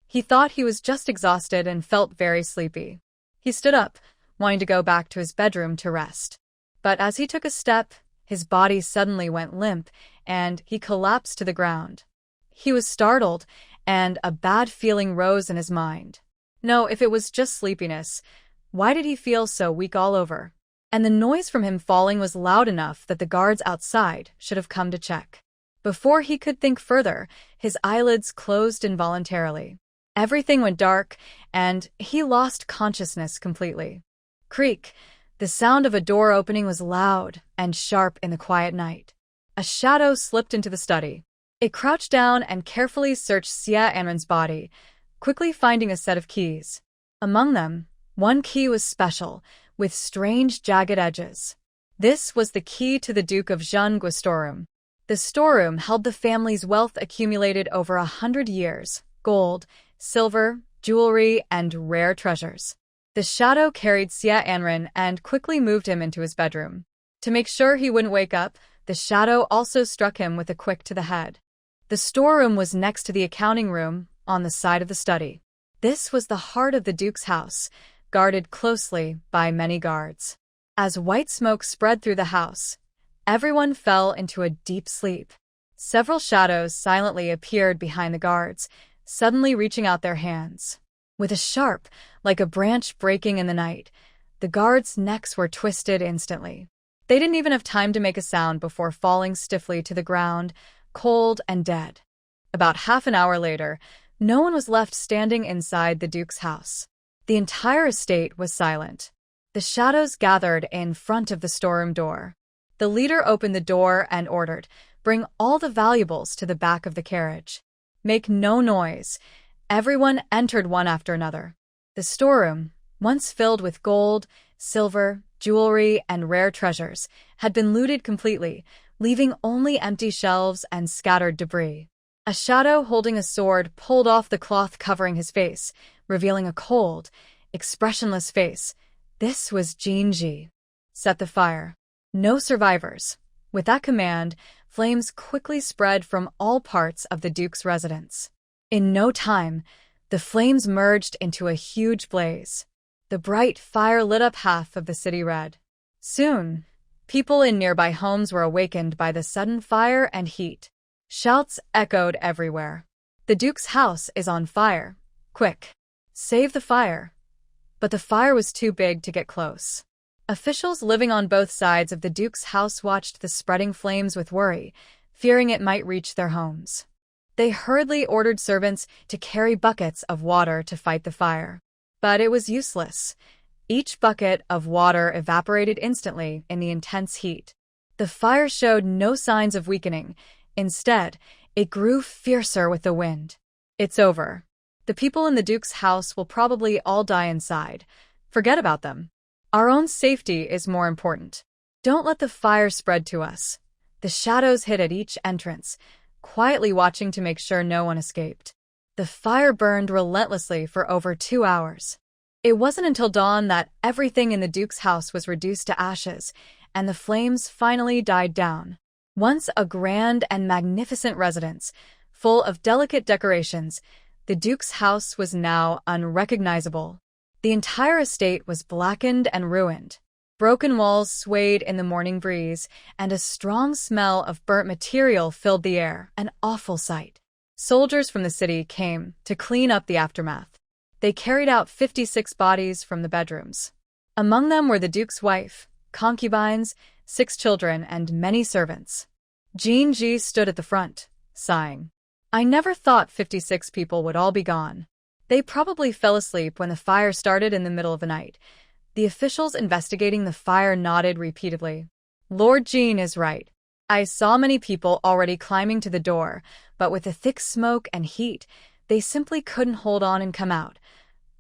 He thought he was just exhausted and felt very sleepy. He stood up, wanting to go back to his bedroom to rest. But as he took a step, his body suddenly went limp, and he collapsed to the ground. He was startled, and a bad feeling rose in his mind. No, if it was just sleepiness, why did he feel so weak all over? And the noise from him falling was loud enough that the guards outside should have come to check. Before he could think further, his eyelids closed involuntarily. Everything went dark, and he lost consciousness completely. Creak! The sound of a door opening was loud and sharp in the quiet night. A shadow slipped into the study. It crouched down and carefully searched Xia Anren's body, quickly finding a set of keys. Among them, one key was special, with strange jagged edges. This was the key to the Duke of Zhengua's storeroom. The storeroom held the family's wealth accumulated over 100 years: gold, silver, jewelry, and rare treasures. The shadow carried Xia Anren and quickly moved him into his bedroom. To make sure he wouldn't wake up, the shadow also struck him with a quick to the head. The storeroom was next to the accounting room, on the side of the study. This was the heart of the Duke's house, guarded closely by many guards. As white smoke spread through the house, everyone fell into a deep sleep. Several shadows silently appeared behind the guards, suddenly reaching out their hands. With a sharp, like a branch breaking in the night, the guards' necks were twisted instantly. They didn't even have time to make a sound before falling stiffly to the ground, cold and dead. About half an hour later, no one was left standing inside the Duke's house. The entire estate was silent. The shadows gathered in front of the storeroom door. The leader opened the door and ordered, "Bring all the valuables to the back of the carriage. Make no noise." Everyone entered one after another. The storeroom, once filled with gold, silver, jewelry, and rare treasures, had been looted completely, leaving only empty shelves and scattered debris. A shadow holding a sword pulled off the cloth covering his face, revealing a cold, expressionless face. This was Jinji. Set the fire. No survivors. With that command, flames quickly spread from all parts of the Duke's residence. In no time, the flames merged into a huge blaze. The bright fire lit up half of the city red. Soon, people in nearby homes were awakened by the sudden fire and heat. Shouts echoed everywhere. "The Duke's house is on fire. Quick, save the fire." But the fire was too big to get close. Officials living on both sides of the Duke's house watched the spreading flames with worry, fearing it might reach their homes. They hurriedly ordered servants to carry buckets of water to fight the fire. But it was useless. Each bucket of water evaporated instantly in the intense heat. The fire showed no signs of weakening. Instead, it grew fiercer with the wind. "It's over. The people in the Duke's house will probably all die inside. Forget about them. Our own safety is more important. Don't let the fire spread to us." The shadows hid at each entrance, quietly watching to make sure no one escaped. The fire burned relentlessly for over 2 hours. It wasn't until dawn that everything in the Duke's house was reduced to ashes, and the flames finally died down. Once a grand and magnificent residence, full of delicate decorations, the Duke's house was now unrecognizable. The entire estate was blackened and ruined. Broken walls swayed in the morning breeze, and a strong smell of burnt material filled the air, an awful sight. Soldiers from the city came to clean up the aftermath. They carried out 56 bodies from the bedrooms. Among them were the Duke's wife, concubines, 6 children, and many servants. Jinji stood at the front, sighing. "I never thought 56 people would all be gone. They probably fell asleep when the fire started in the middle of the night." The officials investigating the fire nodded repeatedly. "Lord Jean is right. I saw many people already climbing to the door, but with the thick smoke and heat, they simply couldn't hold on and come out.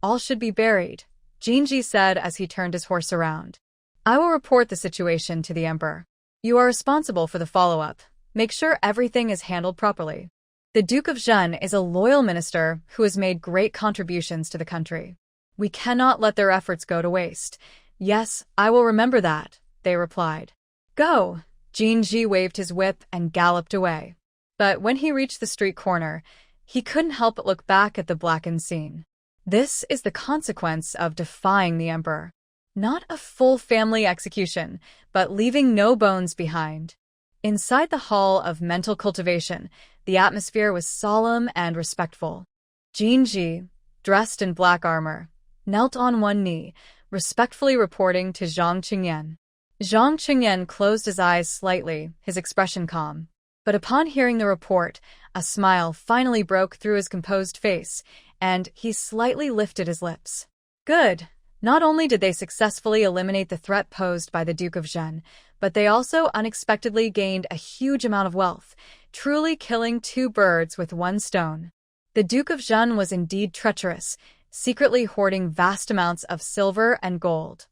All should be buried," Jinji said as he turned his horse around. "I will report the situation to the emperor. You are responsible for the follow-up. Make sure everything is handled properly. The Duke of Zhen is a loyal minister who has made great contributions to the country. We cannot let their efforts go to waste." "Yes, I will remember that," they replied. "Go!" Jinji waved his whip and galloped away. But when he reached the street corner, he couldn't help but look back at the blackened scene. This is the consequence of defying the emperor. Not a full family execution, but leaving no bones behind. Inside the Hall of Mental Cultivation, the atmosphere was solemn and respectful. Jinji, dressed in black armor, knelt on one knee, respectfully reporting to Zhang Qingyan. Zhang Qingyan closed his eyes slightly, his expression calm. But upon hearing the report, a smile finally broke through his composed face, and he slightly lifted his lips. "Good. Not only did they successfully eliminate the threat posed by the Duke of Zhen, but they also unexpectedly gained a huge amount of wealth, truly killing 2 birds with 1 stone. The Duke of Zhen was indeed treacherous, secretly hoarding vast amounts of silver and gold.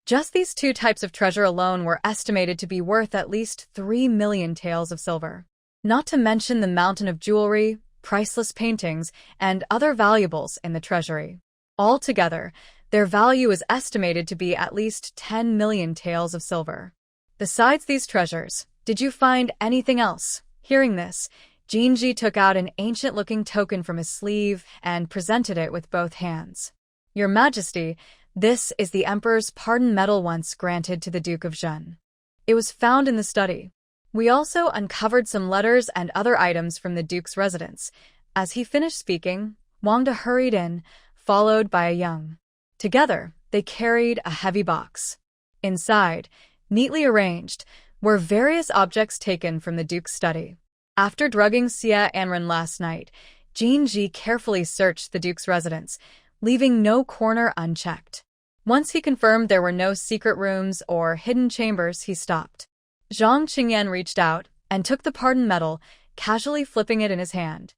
Just these 2 types of treasure alone were estimated to be worth at least 3 million taels of silver. Not to mention the mountain of jewelry, priceless paintings, and other valuables in the treasury. Altogether, their value is estimated to be at least 10 million taels of silver. Besides these treasures, did you find anything else?" Hearing this, Jinji took out an ancient-looking token from his sleeve and presented it with both hands. "Your Majesty, this is the Emperor's pardon medal once granted to the Duke of Zhen. It was found in the study. We also uncovered some letters and other items from the Duke's residence." As he finished speaking, Wangda hurried in, followed by a young. Together, they carried a heavy box. Inside, neatly arranged, were various objects taken from the Duke's study. After drugging Xie Anren last night, Jin Ji carefully searched the Duke's residence, leaving no corner unchecked. Once he confirmed there were no secret rooms or hidden chambers, he stopped. Zhang Qingyan reached out and took the pardon medal, casually flipping it in his hand.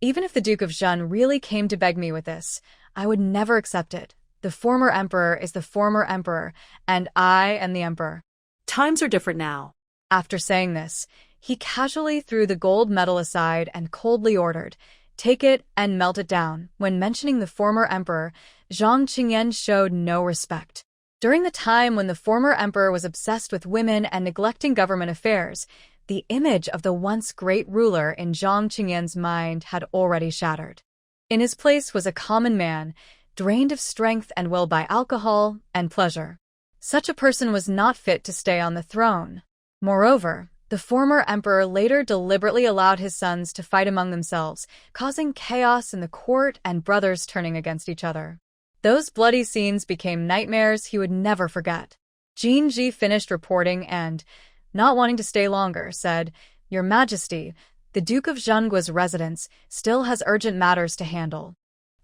Even if the Duke of Zhen really came to beg me with this, I would never accept it. The former emperor is the former emperor, and I am the emperor. Times are different now. After saying this, he casually threw the gold medal aside and coldly ordered, "Take it and melt it down." When mentioning the former emperor, Zhang Qingyan showed no respect. During the time when the former emperor was obsessed with women and neglecting government affairs, the image of the once great ruler in Zhang Qingyan's mind had already shattered. In his place was a common man, drained of strength and will by alcohol and pleasure. Such a person was not fit to stay on the throne. Moreover, the former emperor later deliberately allowed his sons to fight among themselves, causing chaos in the court and brothers turning against each other. Those bloody scenes became nightmares he would never forget. Jin Ji finished reporting and, not wanting to stay longer, said, "Your Majesty, the Duke of Zhengua's residence still has urgent matters to handle.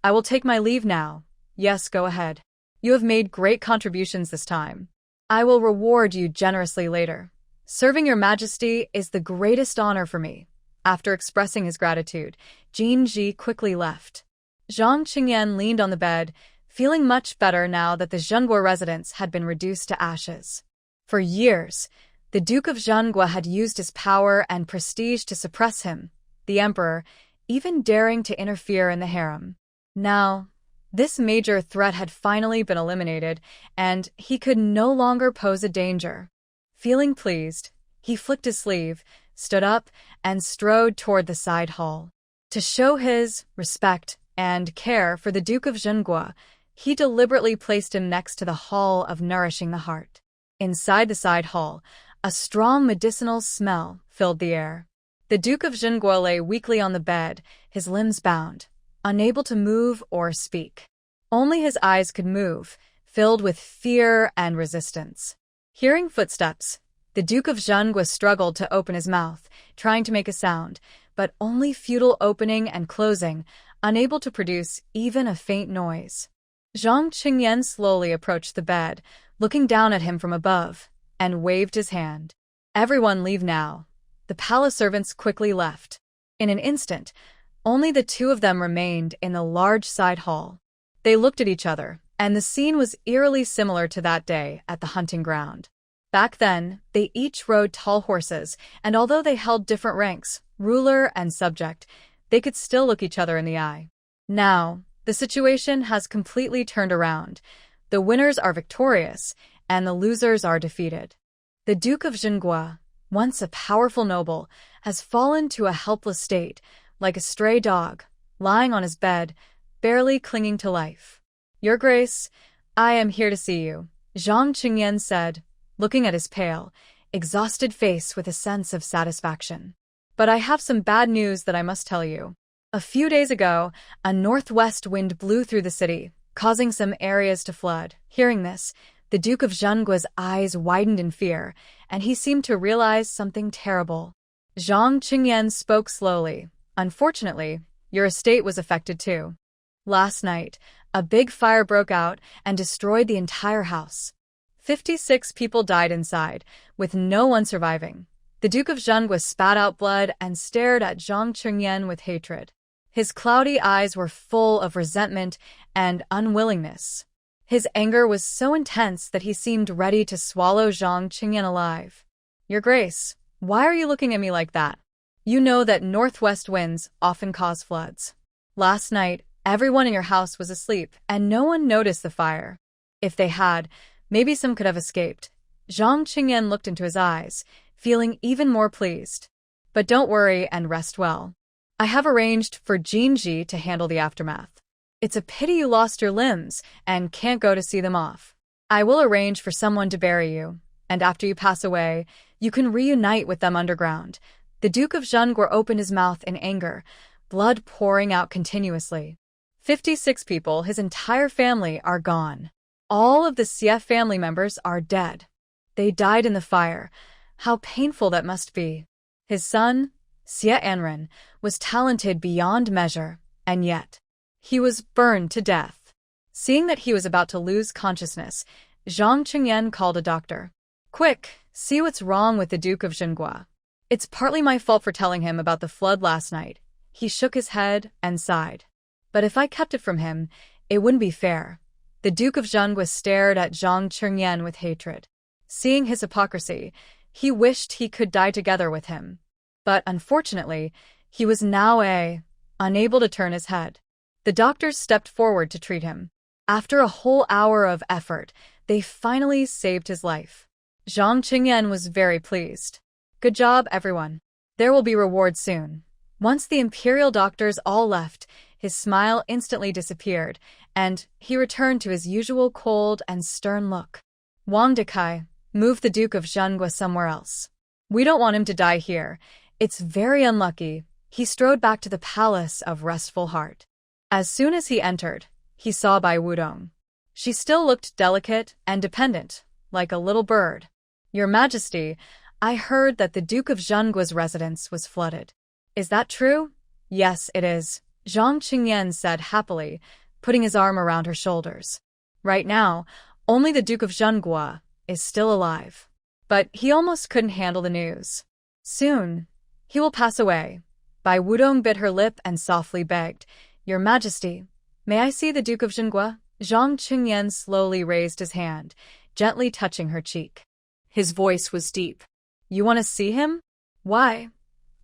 I will take my leave now." "Yes, go ahead. You have made great contributions this time. I will reward you generously later. Serving your Majesty is the greatest honor for me." After expressing his gratitude, Jin Ji quickly left. Zhang Qingyan leaned on the bed, feeling much better now that the Zhenghua residence had been reduced to ashes. For years, the Duke of Zhenghua had used his power and prestige to suppress him, the emperor, even daring to interfere in the harem. Now, this major threat had finally been eliminated, and he could no longer pose a danger. Feeling pleased, he flicked his sleeve, stood up, and strode toward the side hall. To show his respect and care for the Duke of Zhenghua, he deliberately placed him next to the Hall of Nourishing the Heart. Inside the side hall, a strong medicinal smell filled the air. The Duke of Zhenghua lay weakly on the bed, his limbs bound, unable to move or speak. Only his eyes could move, filled with fear and resistance. Hearing footsteps, the Duke of Zhenghua struggled to open his mouth, trying to make a sound, but only futile opening and closing, unable to produce even a faint noise. Zhang Qingyan slowly approached the bed, looking down at him from above, and waved his hand. "Everyone leave now." The palace servants quickly left. In an instant, only the two of them remained in the large side hall. They looked at each other, and the scene was eerily similar to that day at the hunting ground. Back then, they each rode tall horses, and although they held different ranks, ruler and subject, they could still look each other in the eye. Now, the situation has completely turned around. The winners are victorious, and the losers are defeated. The Duke of Zhenghua, once a powerful noble, has fallen to a helpless state, like a stray dog, lying on his bed, barely clinging to life. "Your Grace, I am here to see you," Zhang Qingyan said, looking at his pale, exhausted face with a sense of satisfaction. "But I have some bad news that I must tell you. A few days ago, a northwest wind blew through the city, causing some areas to flood." Hearing this, the Duke of Zhengua's eyes widened in fear, and he seemed to realize something terrible. Zhang Qingyan spoke slowly. "Unfortunately, your estate was affected too. Last night, a big fire broke out and destroyed the entire house. 56 people died inside, with no one surviving." The Duke of Zhenghua spat out blood and stared at Zhang Qingyan with hatred. His cloudy eyes were full of resentment and unwillingness. His anger was so intense that he seemed ready to swallow Zhang Qingyan alive. "Your Grace, why are you looking at me like that? You know that northwest winds often cause floods. Last night, everyone in your house was asleep, and no one noticed the fire. If they had, maybe some could have escaped." Zhang Qingyan looked into his eyes, feeling even more pleased. "But don't worry and rest well. I have arranged for Jin Ji to handle the aftermath. It's a pity you lost your limbs and can't go to see them off. I will arrange for someone to bury you, and after you pass away, you can reunite with them underground." The Duke of Zhenghua opened his mouth in anger, blood pouring out continuously. 56 people, his entire family, are gone. All of the Xie family members are dead. They died in the fire. How painful that must be. His son, Xie Anren was talented beyond measure, and yet he was burned to death. Seeing that he was about to lose consciousness, Zhang Qingyan called a doctor. Quick, see what's wrong with the Duke of Zhenghua. It's partly my fault for telling him about the flood last night. He shook his head and sighed. But if I kept it from him, it wouldn't be fair. The Duke of Zhenghua stared at Zhang Qingyan with hatred. Seeing his hypocrisy, he wished he could die together with him. But unfortunately, he was now unable to turn his head. The doctors stepped forward to treat him. After a whole hour of effort, they finally saved his life. Zhang Qingyan was very pleased. Good job, everyone. There will be rewards soon. Once the imperial doctors all left, his smile instantly disappeared, and he returned to his usual cold and stern look. Wang Dekai, move the Duke of Zhenghua somewhere else. We don't want him to die here. It's very unlucky. He strode back to the Palace of Restful Heart. As soon as he entered, he saw Bai Wudong. She still looked delicate and dependent, like a little bird. Your Majesty, I heard that the Duke of Zhenggua's residence was flooded. Is that true? Yes, it is, Zhang Qingyan said happily, putting his arm around her shoulders. Right now, only the Duke of Zhenghua is still alive. But he almost couldn't handle the news. Soon, he will pass away. Bai Wudong bit her lip and softly begged, Your Majesty, may I see the Duke of Zhenghua? Zhang Qingyan slowly raised his hand, gently touching her cheek. His voice was deep. You want to see him? Why?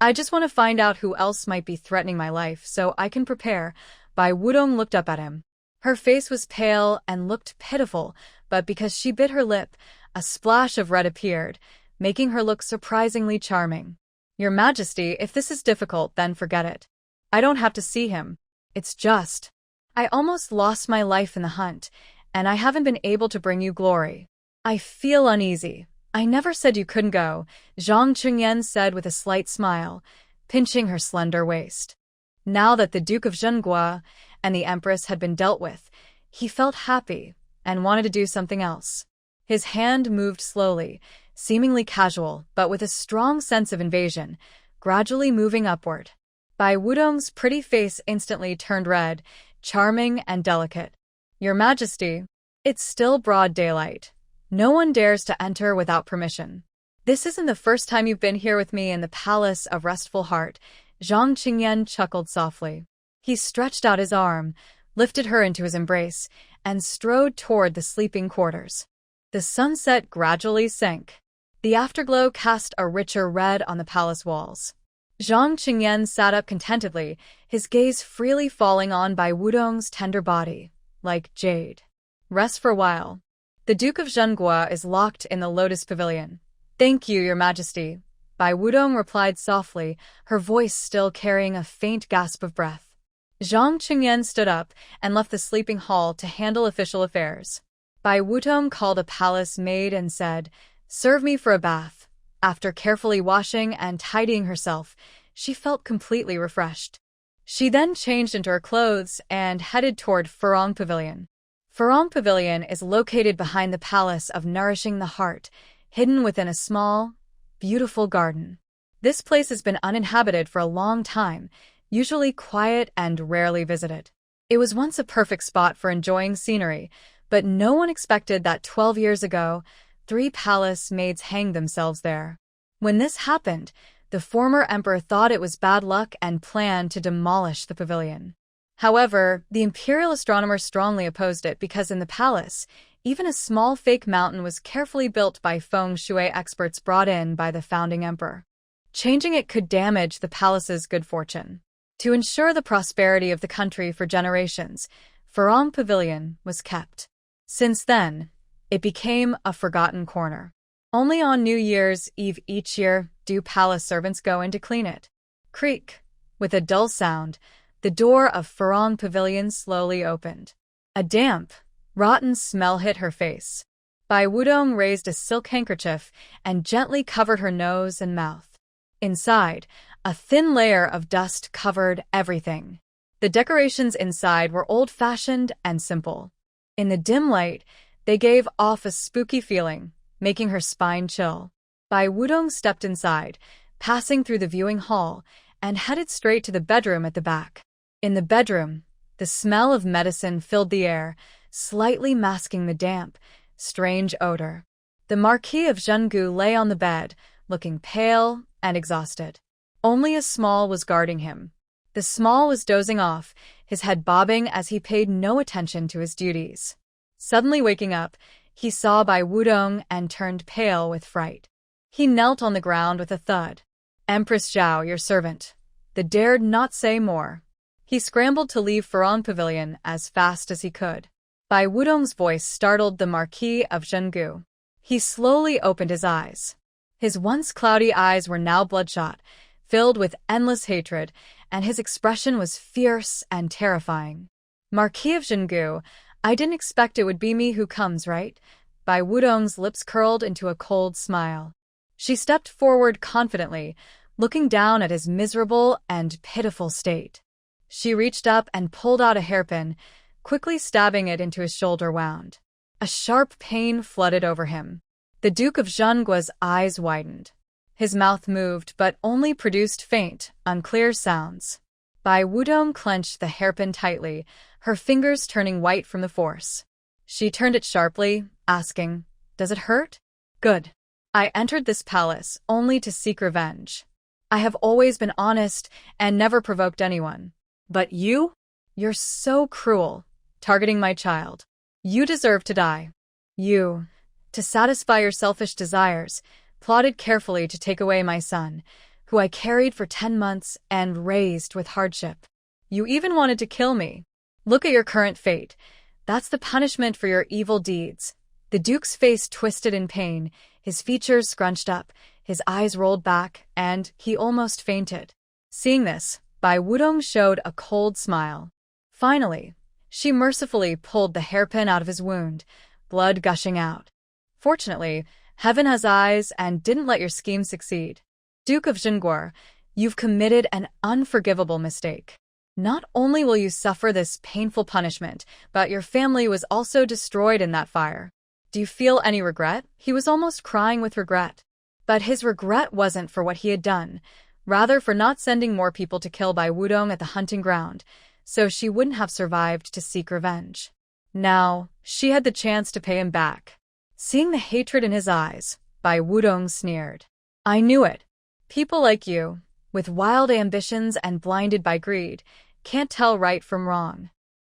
I just want to find out who else might be threatening my life so I can prepare. Bai Wudong looked up at him. Her face was pale and looked pitiful, but because she bit her lip, a splash of red appeared, making her look surprisingly charming. Your Majesty, if this is difficult, then forget it. I don't have to see him. It's just, I almost lost my life in the hunt, and I haven't been able to bring you glory. I feel uneasy. I never said you couldn't go, Zhang Qingyan said with a slight smile, pinching her slender waist. Now that the Duke of Zhenghua and the Empress had been dealt with, he felt happy and wanted to do something else. His hand moved slowly, seemingly casual, but with a strong sense of invasion, gradually moving upward. Bai Wudong's pretty face instantly turned red, charming and delicate. Your Majesty, it's still broad daylight. No one dares to enter without permission. This isn't the first time you've been here with me in the Palace of Restful Heart, Zhang Qingyan chuckled softly. He stretched out his arm, lifted her into his embrace, and strode toward the sleeping quarters. The sunset gradually sank. The afterglow cast a richer red on the palace walls. Zhang Qingyan sat up contentedly, his gaze freely falling on Bai Wudong's tender body, like jade. Rest for a while. The Duke of Zhenghua is locked in the Lotus Pavilion. Thank you, Your Majesty. Bai Wudong replied softly, her voice still carrying a faint gasp of breath. Zhang Qingyan stood up and left the sleeping hall to handle official affairs. Bai Wudong called a palace maid and said, Serve me for a bath. After carefully washing and tidying herself, she felt completely refreshed. She then changed into her clothes and headed toward Furong Pavilion. Furong Pavilion is located behind the Palace of Nourishing the Heart, hidden within a small, beautiful garden. This place has been uninhabited for a long time, usually quiet and rarely visited. It was once a perfect spot for enjoying scenery, but no one expected that 12 years ago, 3 palace maids hanged themselves there. When this happened, the former emperor thought it was bad luck and planned to demolish the pavilion. However, the imperial astronomer strongly opposed it because in the palace, even a small fake mountain was carefully built by feng shui experts brought in by the founding emperor. Changing it could damage the palace's good fortune. To ensure the prosperity of the country for generations, Furong Pavilion was kept. Since then, it became a forgotten corner. Only on New Year's Eve each year do palace servants go in to clean it. Creak. With a dull sound, the door of Furong Pavilion slowly opened. A damp, rotten smell hit her face. Bai Wudong raised a silk handkerchief and gently covered her nose and mouth. Inside, a thin layer of dust covered everything. The decorations inside were old-fashioned and simple. In the dim light, they gave off a spooky feeling, making her spine chill. Bai Wudong stepped inside, passing through the viewing hall, and headed straight to the bedroom at the back. In the bedroom, the smell of medicine filled the air, slightly masking the damp, strange odor. The Marquis of Zhengu lay on the bed, looking pale and exhausted. Only a Small was guarding him. The Small was dozing off, his head bobbing as he paid no attention to his duties. Suddenly waking up, he saw Bai Wudong and turned pale with fright. He knelt on the ground with a thud. "Empress Zhao, your servant." The dared not say more. He scrambled to leave Farong Pavilion as fast as he could. Bai Wudong's voice startled the Marquis of Zhengu. He slowly opened his eyes. His once cloudy eyes were now bloodshot, filled with endless hatred, and his expression was fierce and terrifying. "Marquis of Zhengu, I didn't expect it would be me who comes, right?" Bai Wudong's lips curled into a cold smile. She stepped forward confidently, looking down at his miserable and pitiful state. She reached up and pulled out a hairpin, quickly stabbing it into his shoulder wound. A sharp pain flooded over him. The Duke of Zhengua's eyes widened. His mouth moved but only produced faint, unclear sounds. Bai Wudong clenched the hairpin tightly, her fingers turning white from the force. She turned it sharply, asking, "Does it hurt?" "Good. I entered this palace only to seek revenge. I have always been honest and never provoked anyone. But you? You're so cruel, targeting my child. You deserve to die. You, to satisfy your selfish desires, plotted carefully to take away my son, who I carried for 10 months and raised with hardship. You even wanted to kill me. Look at your current fate. That's the punishment for your evil deeds." The Duke's face twisted in pain, his features scrunched up, his eyes rolled back, and he almost fainted. Seeing this, Bai Wudong showed a cold smile. Finally, she mercifully pulled the hairpin out of his wound, blood gushing out. "Fortunately, heaven has eyes and didn't let your scheme succeed. Duke of Zhengu, you've committed an unforgivable mistake. Not only will you suffer this painful punishment, but your family was also destroyed in that fire. Do you feel any regret?" He was almost crying with regret. But his regret wasn't for what he had done, rather for not sending more people to kill Bai Wudong at the hunting ground, so she wouldn't have survived to seek revenge. Now, she had the chance to pay him back. Seeing the hatred in his eyes, Bai Wudong sneered. "I knew it. People like you, with wild ambitions and blinded by greed, can't tell right from wrong.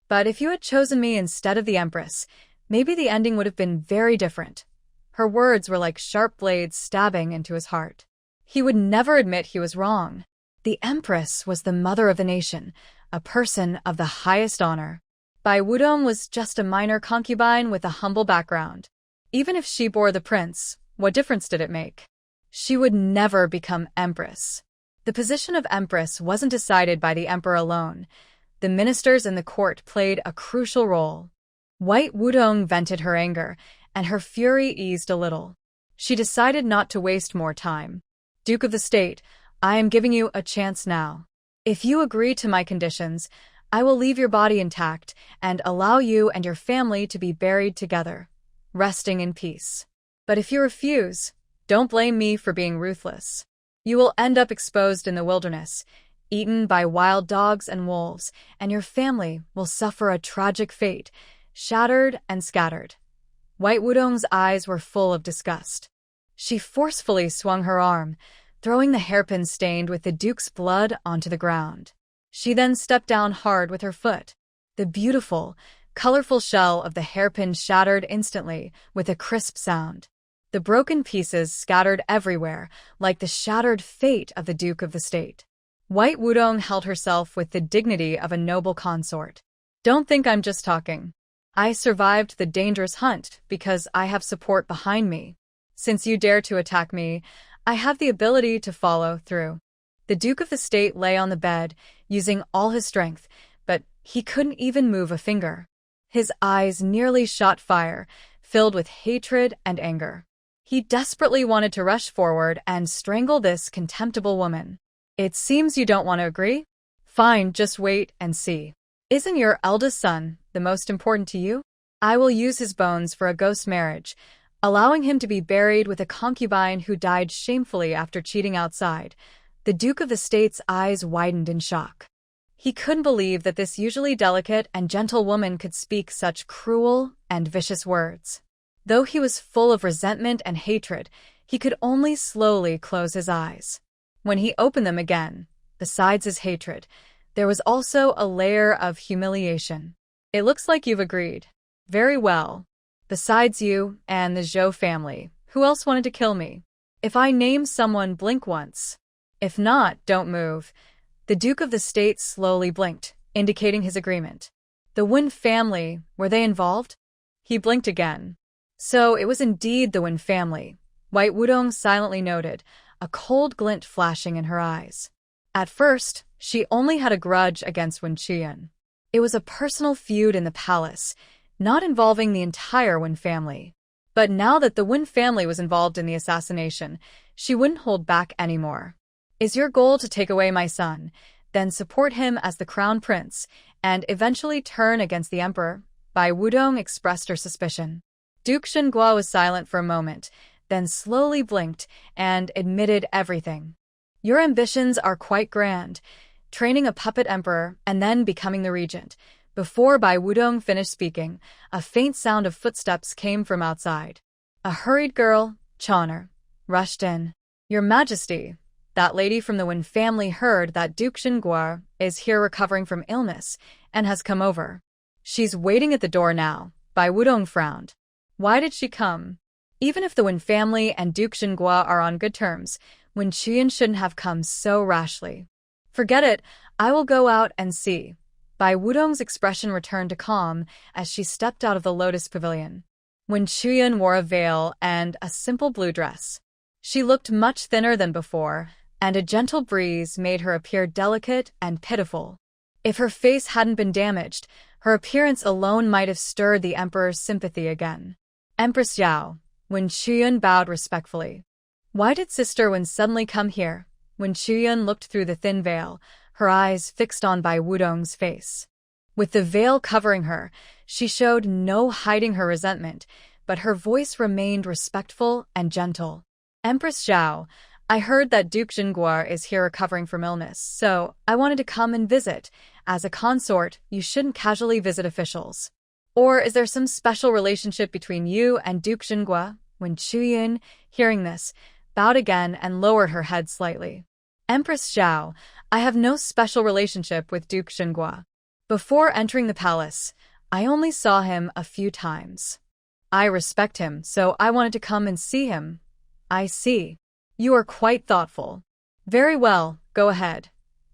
But if you had chosen me instead of the Empress, maybe the ending would have been very different." Her words were like sharp blades stabbing into his heart. He would never admit he was wrong. The Empress was the mother of the nation, a person of the highest honor. Bai Wudong was just a minor concubine with a humble background. Even if she bore the prince, what difference did it make? She would never become Empress. The position of Empress wasn't decided by the Emperor alone. The ministers in the court played a crucial role. White Wudong vented her anger, and her fury eased a little. She decided not to waste more time. "Duke of the state, I am giving you a chance now. If you agree to my conditions, I will leave your body intact and allow you and your family to be buried together, resting in peace. But if you refuse, don't blame me for being ruthless. You will end up exposed in the wilderness, eaten by wild dogs and wolves, and your family will suffer a tragic fate, shattered and scattered." White Wudong's eyes were full of disgust. She forcefully swung her arm, throwing the hairpin stained with the Duke's blood onto the ground. She then stepped down hard with her foot. The beautiful, colorful shell of the hairpin shattered instantly with a crisp sound. The broken pieces scattered everywhere, like the shattered fate of the Duke of the state. White Wudong held herself with the dignity of a noble consort. "Don't think I'm just talking. I survived the dangerous hunt because I have support behind me. Since you dare to attack me, I have the ability to follow through." The Duke of the state lay on the bed, using all his strength, but he couldn't even move a finger. His eyes nearly shot fire, filled with hatred and anger. He desperately wanted to rush forward and strangle this contemptible woman. "It seems you don't want to agree? Fine, just wait and see. Isn't your eldest son the most important to you? I will use his bones for a ghost marriage, allowing him to be buried with a concubine who died shamefully after cheating outside. The Duke of the State's eyes widened in shock. He couldn't believe that this usually delicate and gentle woman could speak such cruel and vicious words. Though he was full of resentment and hatred, he could only slowly close his eyes. When he opened them again, besides his hatred, there was also a layer of humiliation. It looks like you've agreed. Very well. Besides you and the Zhou family, who else wanted to kill me? If I name someone, blink once. If not, don't move. The Duke of the State slowly blinked, indicating his agreement. The Wen family, were they involved? He blinked again. So it was indeed the Wen family. White Wudong silently noted, a cold glint flashing in her eyes. At first, she only had a grudge against Wen Qian. It was a personal feud in the palace, not involving the entire Wen family. But now that the Wen family was involved in the assassination, she wouldn't hold back anymore. Is your goal to take away my son, then support him as the crown prince, and eventually turn against the emperor? Bai Wudong expressed her suspicion. Duke Xinghua was silent for a moment, then slowly blinked and admitted everything. Your ambitions are quite grand, training a puppet emperor and then becoming the regent. Before Bai Wudong finished speaking, a faint sound of footsteps came from outside. A hurried girl, Chon'er, rushed in. Your Majesty, that lady from the Wen family heard that Duke Xinghua is here recovering from illness and has come over. She's waiting at the door now. Bai Wudong frowned. Why did she come? Even if the Wen family and Duke Xinghua are on good terms, Wen Qian shouldn't have come so rashly. Forget it, I will go out and see. Bai Wudong's expression returned to calm as she stepped out of the Lotus Pavilion. Wen Qian wore a veil and a simple blue dress. She looked much thinner than before, and a gentle breeze made her appear delicate and pitiful. If her face hadn't been damaged, her appearance alone might have stirred the emperor's sympathy again. Empress Zhao, Wen Qian bowed respectfully. Why did Sister Wen suddenly come here? Wen Qian looked through the thin veil, her eyes fixed on Bai Wudong's face. With the veil covering her, she showed no hiding her resentment, but her voice remained respectful and gentle. Empress Zhao, I heard that Duke Xinghua is here recovering from illness, so I wanted to come and visit. As a consort, you shouldn't casually visit officials. Or is there some special relationship between you and Duke Xinghua? Wen Qian, hearing this, bowed again and lowered her head slightly. Empress Zhao, I have no special relationship with Duke Xinghua. Before entering the palace, I only saw him a few times. I respect him, so I wanted to come and see him. I see. You are quite thoughtful. Very well, go ahead.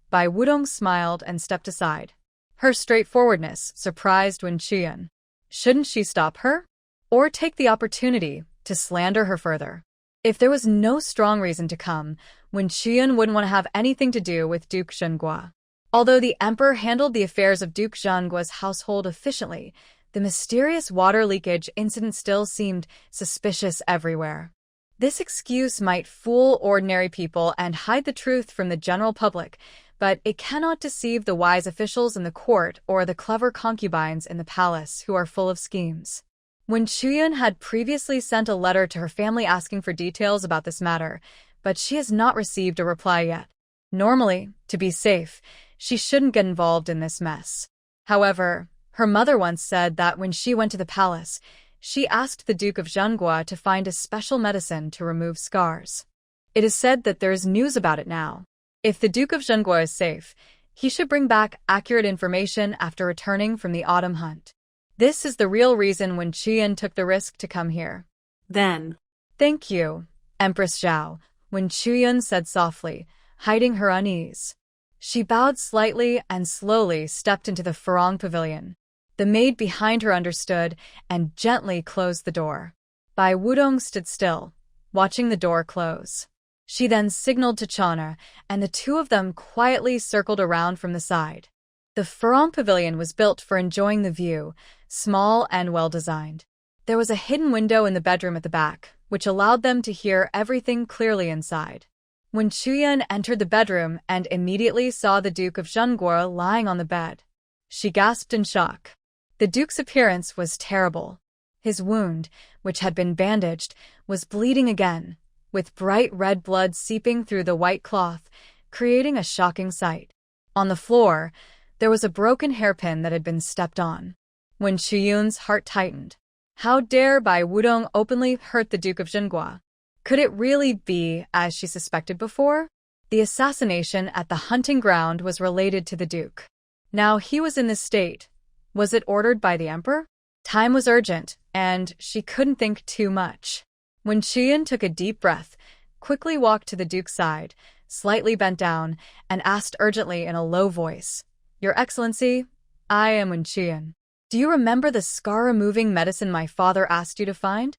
Bai Wudong smiled and stepped aside. Her straightforwardness surprised Wen Qian. Shouldn't she stop her? Or take the opportunity to slander her further? If there was no strong reason to come, Wen Qian wouldn't want to have anything to do with Duke Xinghua. Although the emperor handled the affairs of Duke Zhenggua's household efficiently, the mysterious water leakage incident still seemed suspicious everywhere. This excuse might fool ordinary people and hide the truth from the general public, but it cannot deceive the wise officials in the court or the clever concubines in the palace who are full of schemes. Wen Qian had previously sent a letter to her family asking for details about this matter, but she has not received a reply yet. Normally, to be safe, she shouldn't get involved in this mess. However, her mother once said that when she went to the palace, she asked the Duke of Zhenghua to find a special medicine to remove scars. It is said that there is news about it now. If the Duke of Zhenghua is safe, he should bring back accurate information after returning from the autumn hunt. This is the real reason Wen Qian took the risk to come here. Then, Thank you, Empress Zhao, Wen Qian said softly, hiding her unease. She bowed slightly and slowly stepped into the Farong Pavilion. The maid behind her understood and gently closed the door. Bai Wudong stood still, watching the door close. She then signaled to Chon'er, and the two of them quietly circled around from the side. The Farong Pavilion was built for enjoying the view, small and well-designed. There was a hidden window in the bedroom at the back, which allowed them to hear everything clearly inside. Wen Qian entered the bedroom and immediately saw the Duke of Zhenghua lying on the bed. She gasped in shock. The Duke's appearance was terrible. His wound, which had been bandaged, was bleeding again, with bright red blood seeping through the white cloth, creating a shocking sight. On the floor, there was a broken hairpin that had been stepped on. When Chuyun's heart tightened. How dare Bai Wudong openly hurt the Duke of Zhenghua? Could it really be as she suspected before? The assassination at the hunting ground was related to the Duke. Now he was in this state. Was it ordered by the Emperor? Time was urgent, and she couldn't think too much. When Chuyun took a deep breath, quickly walked to the Duke's side, slightly bent down, and asked urgently in a low voice, "Your Excellency, I am Wen Chuyun. Do you remember the scar-removing medicine my father asked you to find?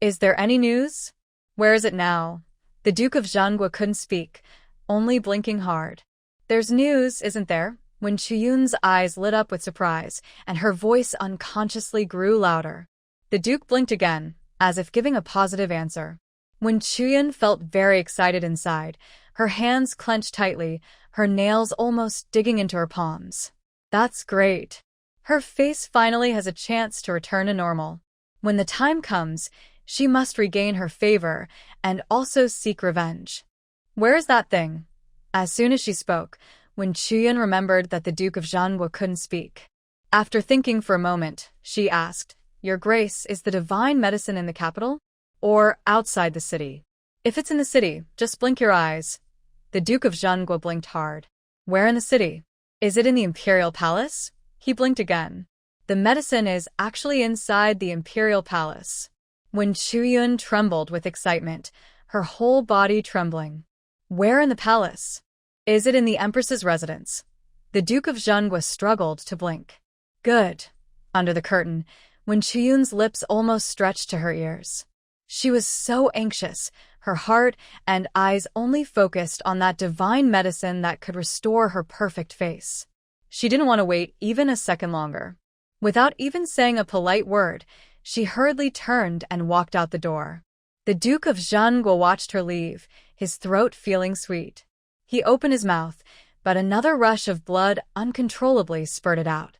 Is there any news? Where is it now?" The Duke of Zhenghua couldn't speak, only blinking hard. "There's news, isn't there?" When Chuyun's eyes lit up with surprise, and her voice unconsciously grew louder. The Duke blinked again, as if giving a positive answer. When Chuyun felt very excited inside, her hands clenched tightly, her nails almost digging into her palms. That's great. Her face finally has a chance to return to normal. When the time comes, she must regain her favor and also seek revenge. Where is that thing? As soon as she spoke, when Chuyun remembered that the Duke of Zhenghua couldn't speak. After thinking for a moment, she asked, "Your Grace, is the divine medicine in the capital? Or outside the city? If it's in the city, just blink your eyes." The Duke of Zhenghua blinked hard. "Where in the city? Is it in the Imperial Palace?" He blinked again. "The medicine is actually inside the Imperial Palace." When Chuyun trembled with excitement, her whole body trembling. "Where in the palace? Is it in the Empress's residence?" The Duke of Zhenghua struggled to blink. "Good." Under the curtain, when Chuyun's lips almost stretched to her ears. She was so anxious, her heart and eyes only focused on that divine medicine that could restore her perfect face. She didn't want to wait even a second longer. Without even saying a polite word, she hurriedly turned and walked out the door. The Duke of Zhenghua watched her leave, his throat feeling sweet. He opened his mouth, but another rush of blood uncontrollably spurted out.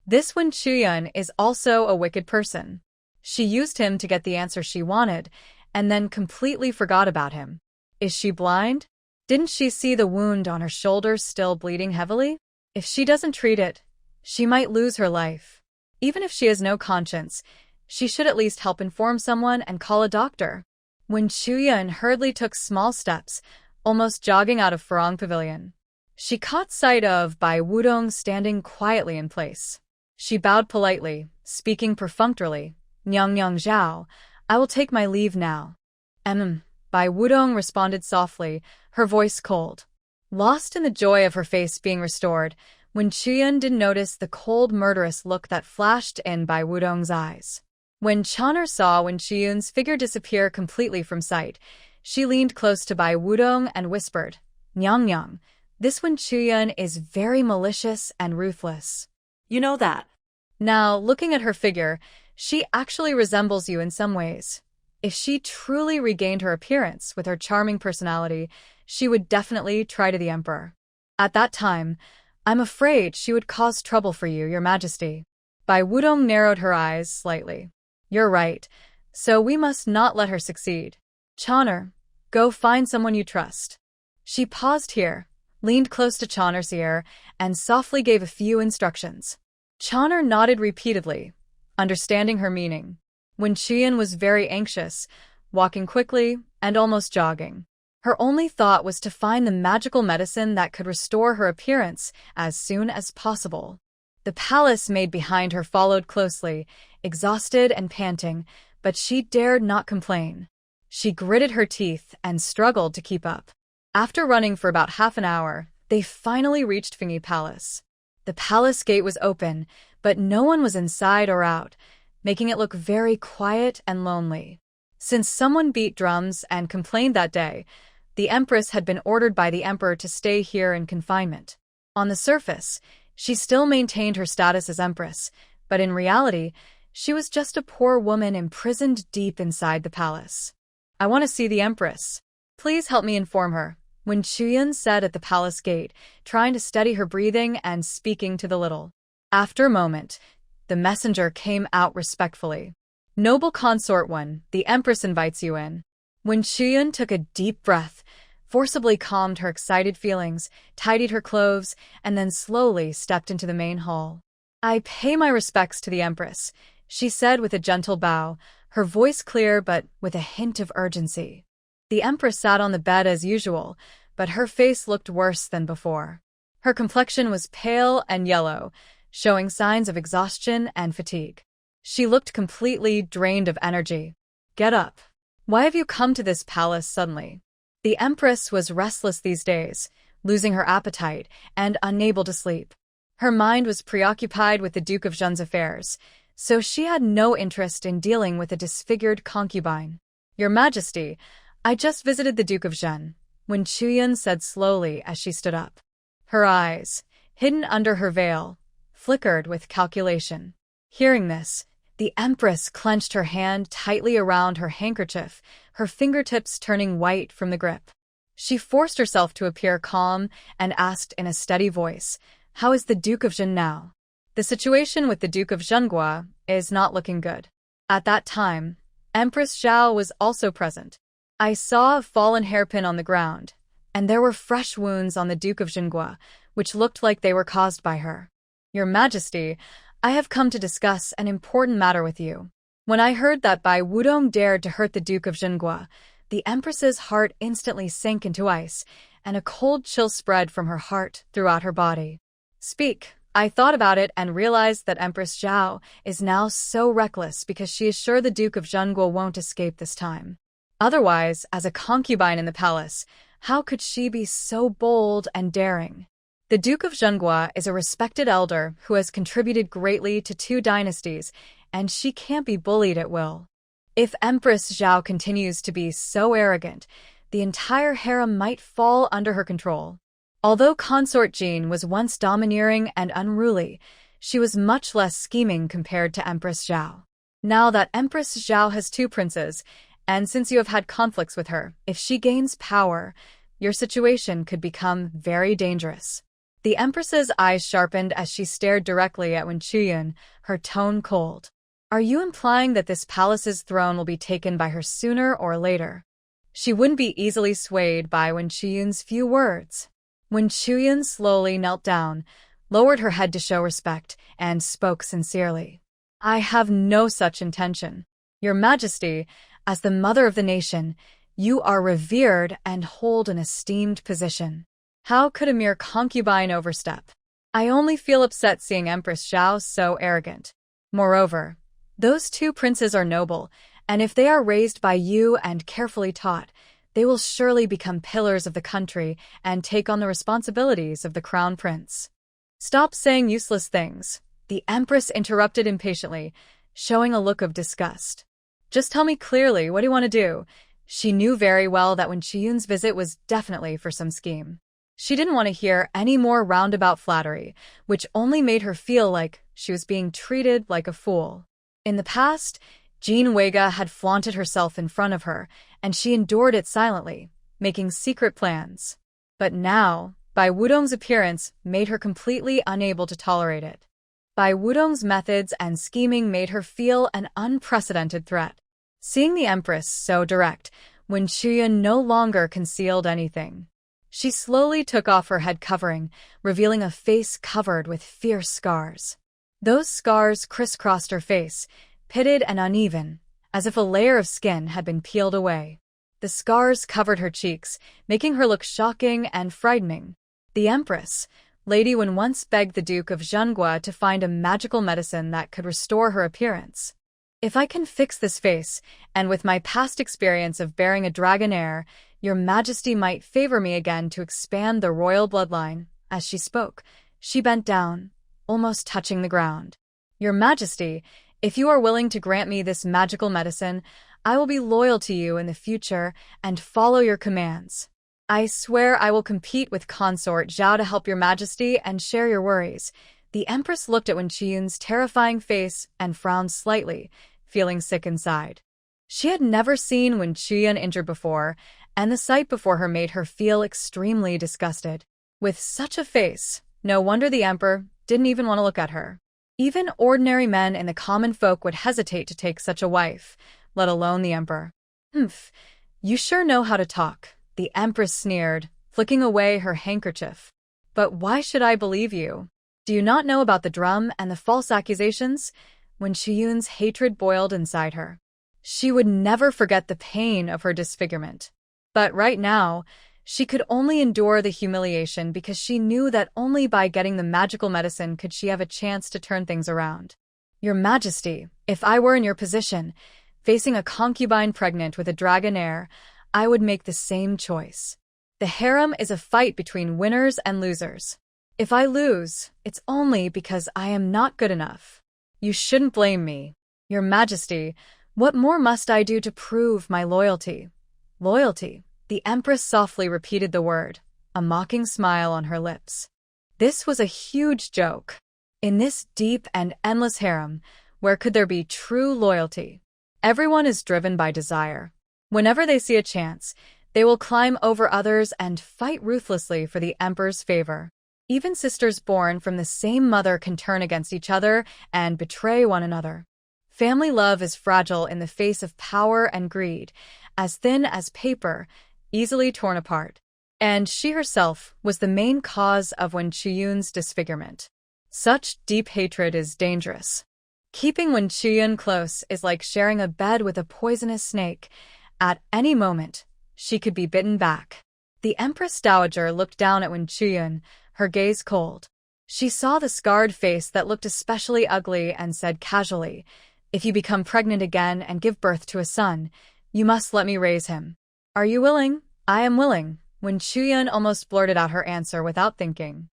This Wen Chuyun is also a wicked person. She used him to get the answer she wanted, and then completely forgot about him. Is she blind? Didn't she see the wound on her shoulder still bleeding heavily? If she doesn't treat it, she might lose her life. Even if she has no conscience, she should at least help inform someone and call a doctor. When Chuyun hurriedly took small steps, almost jogging out of Farong Pavilion, she caught sight of Bai Wudong standing quietly in place. She bowed politely, speaking perfunctorily, "Nyang Nyang Zhao, I will take my leave now." Bai Wudong responded softly, her voice cold. Lost in the joy of her face being restored, when Chuyun didn't notice the cold, murderous look that flashed in Bai Wudong's eyes. When Chan'er saw Wen Chuyun's figure disappear completely from sight, she leaned close to Bai Wudong and whispered, "Nyang Nyang, this Wen Chuyun is very malicious and ruthless. You know that." Now, looking at her figure, she actually resembles you in some ways. If she truly regained her appearance with her charming personality, she would definitely try to the Emperor. At that time, I'm afraid she would cause trouble for you, Your Majesty. Bai Wudong narrowed her eyes slightly. You're right, so we must not let her succeed. Chan'er, go find someone you trust. She paused here, leaned close to Chan'er's ear, and softly gave a few instructions. Chan'er nodded repeatedly, understanding her meaning. When Chuyun was very anxious, walking quickly and almost jogging. Her only thought was to find the magical medicine that could restore her appearance as soon as possible. The palace maid behind her followed closely, exhausted and panting, but she dared not complain. She gritted her teeth and struggled to keep up. After running for about half an hour, they finally reached Fingi Palace. The palace gate was open, but no one was inside or out, making it look very quiet and lonely. Since someone beat drums and complained that day, the Empress had been ordered by the Emperor to stay here in confinement. On the surface, she still maintained her status as Empress, but in reality, she was just a poor woman imprisoned deep inside the palace. I want to see the Empress. Please help me inform her, Wen Chuyun said at the palace gate, trying to steady her breathing and speaking to the little. After a moment, the messenger came out respectfully. Noble Consort 1, the Empress invites you in. When Chuyun took a deep breath, forcibly calmed her excited feelings, tidied her clothes, and then slowly stepped into the main hall. I pay my respects to the Empress, she said with a gentle bow, her voice clear but with a hint of urgency. The Empress sat on the bed as usual, but her face looked worse than before. Her complexion was pale and yellow, showing signs of exhaustion and fatigue. She looked completely drained of energy. Get up. Why have you come to this palace suddenly? The Empress was restless these days, losing her appetite and unable to sleep. Her mind was preoccupied with the Duke of Zhen's affairs, so she had no interest in dealing with a disfigured concubine. Your Majesty, I just visited the Duke of Zhen, Wen Chuyun said slowly as she stood up. Her eyes, hidden under her veil, flickered with calculation. Hearing this, the Empress clenched her hand tightly around her handkerchief, her fingertips turning white from the grip. She forced herself to appear calm and asked in a steady voice, "How is the Duke of Zhen now?" The situation with the Duke of Zhenghua is not looking good. At that time, Empress Zhao was also present. I saw a fallen hairpin on the ground, and there were fresh wounds on the Duke of Zhenghua, which looked like they were caused by her. Your Majesty, I have come to discuss an important matter with you. When I heard that Bai Wudong dared to hurt the Duke of Zhenghua, the Empress's heart instantly sank into ice, and a cold chill spread from her heart throughout her body. Speak. I thought about it and realized that Empress Zhao is now so reckless because she is sure the Duke of Zhenghua won't escape this time. Otherwise, as a concubine in the palace, how could she be so bold and daring? The Duke of Zhenghua is a respected elder who has contributed greatly to 2 dynasties, and she can't be bullied at will. If Empress Zhao continues to be so arrogant, the entire harem might fall under her control. Although Consort Jean was once domineering and unruly, she was much less scheming compared to Empress Zhao. Now that Empress Zhao has 2 princes, and since you have had conflicts with her, if she gains power, your situation could become very dangerous. The Empress's eyes sharpened as she stared directly at Wen Chuyun, her tone cold. Are you implying that this palace's throne will be taken by her sooner or later? She wouldn't be easily swayed by Wen Chuyun's few words. Wen Chuyun slowly knelt down, lowered her head to show respect, and spoke sincerely. I have no such intention. Your Majesty, as the mother of the nation, you are revered and hold an esteemed position. How could a mere concubine overstep? I only feel upset seeing Empress Zhao so arrogant. Moreover, those 2 princes are noble, and if they are raised by you and carefully taught, they will surely become pillars of the country and take on the responsibilities of the crown prince. Stop saying useless things, the Empress interrupted impatiently, showing a look of disgust. Just tell me clearly, what do you want to do? She knew very well that Wen Chuyun's visit was definitely for some scheme. She didn't want to hear any more roundabout flattery, which only made her feel like she was being treated like a fool. In the past, Jean Weige had flaunted herself in front of her, and she endured it silently, making secret plans. But now, Bai Wudong's appearance made her completely unable to tolerate it. Bai Wudong's methods and scheming made her feel an unprecedented threat. Seeing the Empress so direct, Wen Chuyun no longer concealed anything. She slowly took off her head covering, revealing a face covered with fierce scars. Those scars crisscrossed her face, pitted and uneven, as if a layer of skin had been peeled away. The scars covered her cheeks, making her look shocking and frightening. The Empress, Lady Wen, once begged the Duke of Zhenghua to find a magical medicine that could restore her appearance. If I can fix this face, and with my past experience of bearing a dragon heir, your Majesty might favor me again to expand the royal bloodline. As she spoke, she bent down, almost touching the ground. Your Majesty, if you are willing to grant me this magical medicine, I will be loyal to you in the future and follow your commands. I swear I will compete with Consort Zhao to help your Majesty and share your worries. The Empress looked at Wen Chuyun's terrifying face and frowned slightly, feeling sick inside. She had never seen Wen Chuyun injured before, and the sight before her made her feel extremely disgusted. With such a face, no wonder the Emperor didn't even want to look at her. Even ordinary men and the common folk would hesitate to take such a wife, let alone the emperor. Humph, you sure know how to talk, the empress sneered, flicking away her handkerchief. But why should I believe you? Do you not know about the drum and the false accusations? When Chuyun's hatred boiled inside her. She would never forget the pain of her disfigurement. But right now, she could only endure the humiliation because she knew that only by getting the magical medicine could she have a chance to turn things around. Your Majesty, if I were in your position, facing a concubine pregnant with a dragon heir, I would make the same choice. The harem is a fight between winners and losers. If I lose, it's only because I am not good enough. You shouldn't blame me. Your Majesty, what more must I do to prove my loyalty? Loyalty. The Empress softly repeated the word, a mocking smile on her lips. This was a huge joke. In this deep and endless harem, where could there be true loyalty? Everyone is driven by desire. Whenever they see a chance, they will climb over others and fight ruthlessly for the emperor's favor. Even sisters born from the same mother can turn against each other and betray one another. Family love is fragile in the face of power and greed, as thin as paper, easily torn apart. And she herself was the main cause of Wen Chuyun's disfigurement. Such deep hatred is dangerous. Keeping Wen Chuyun close is like sharing a bed with a poisonous snake. At any moment, she could be bitten back. The Empress Dowager looked down at Wen Chuyun, her gaze cold. She saw the scarred face that looked especially ugly and said casually, "If you become pregnant again and give birth to a son, you must let me raise him." "Are you willing?" "I am willing," Wen Chuyun almost blurted out her answer without thinking.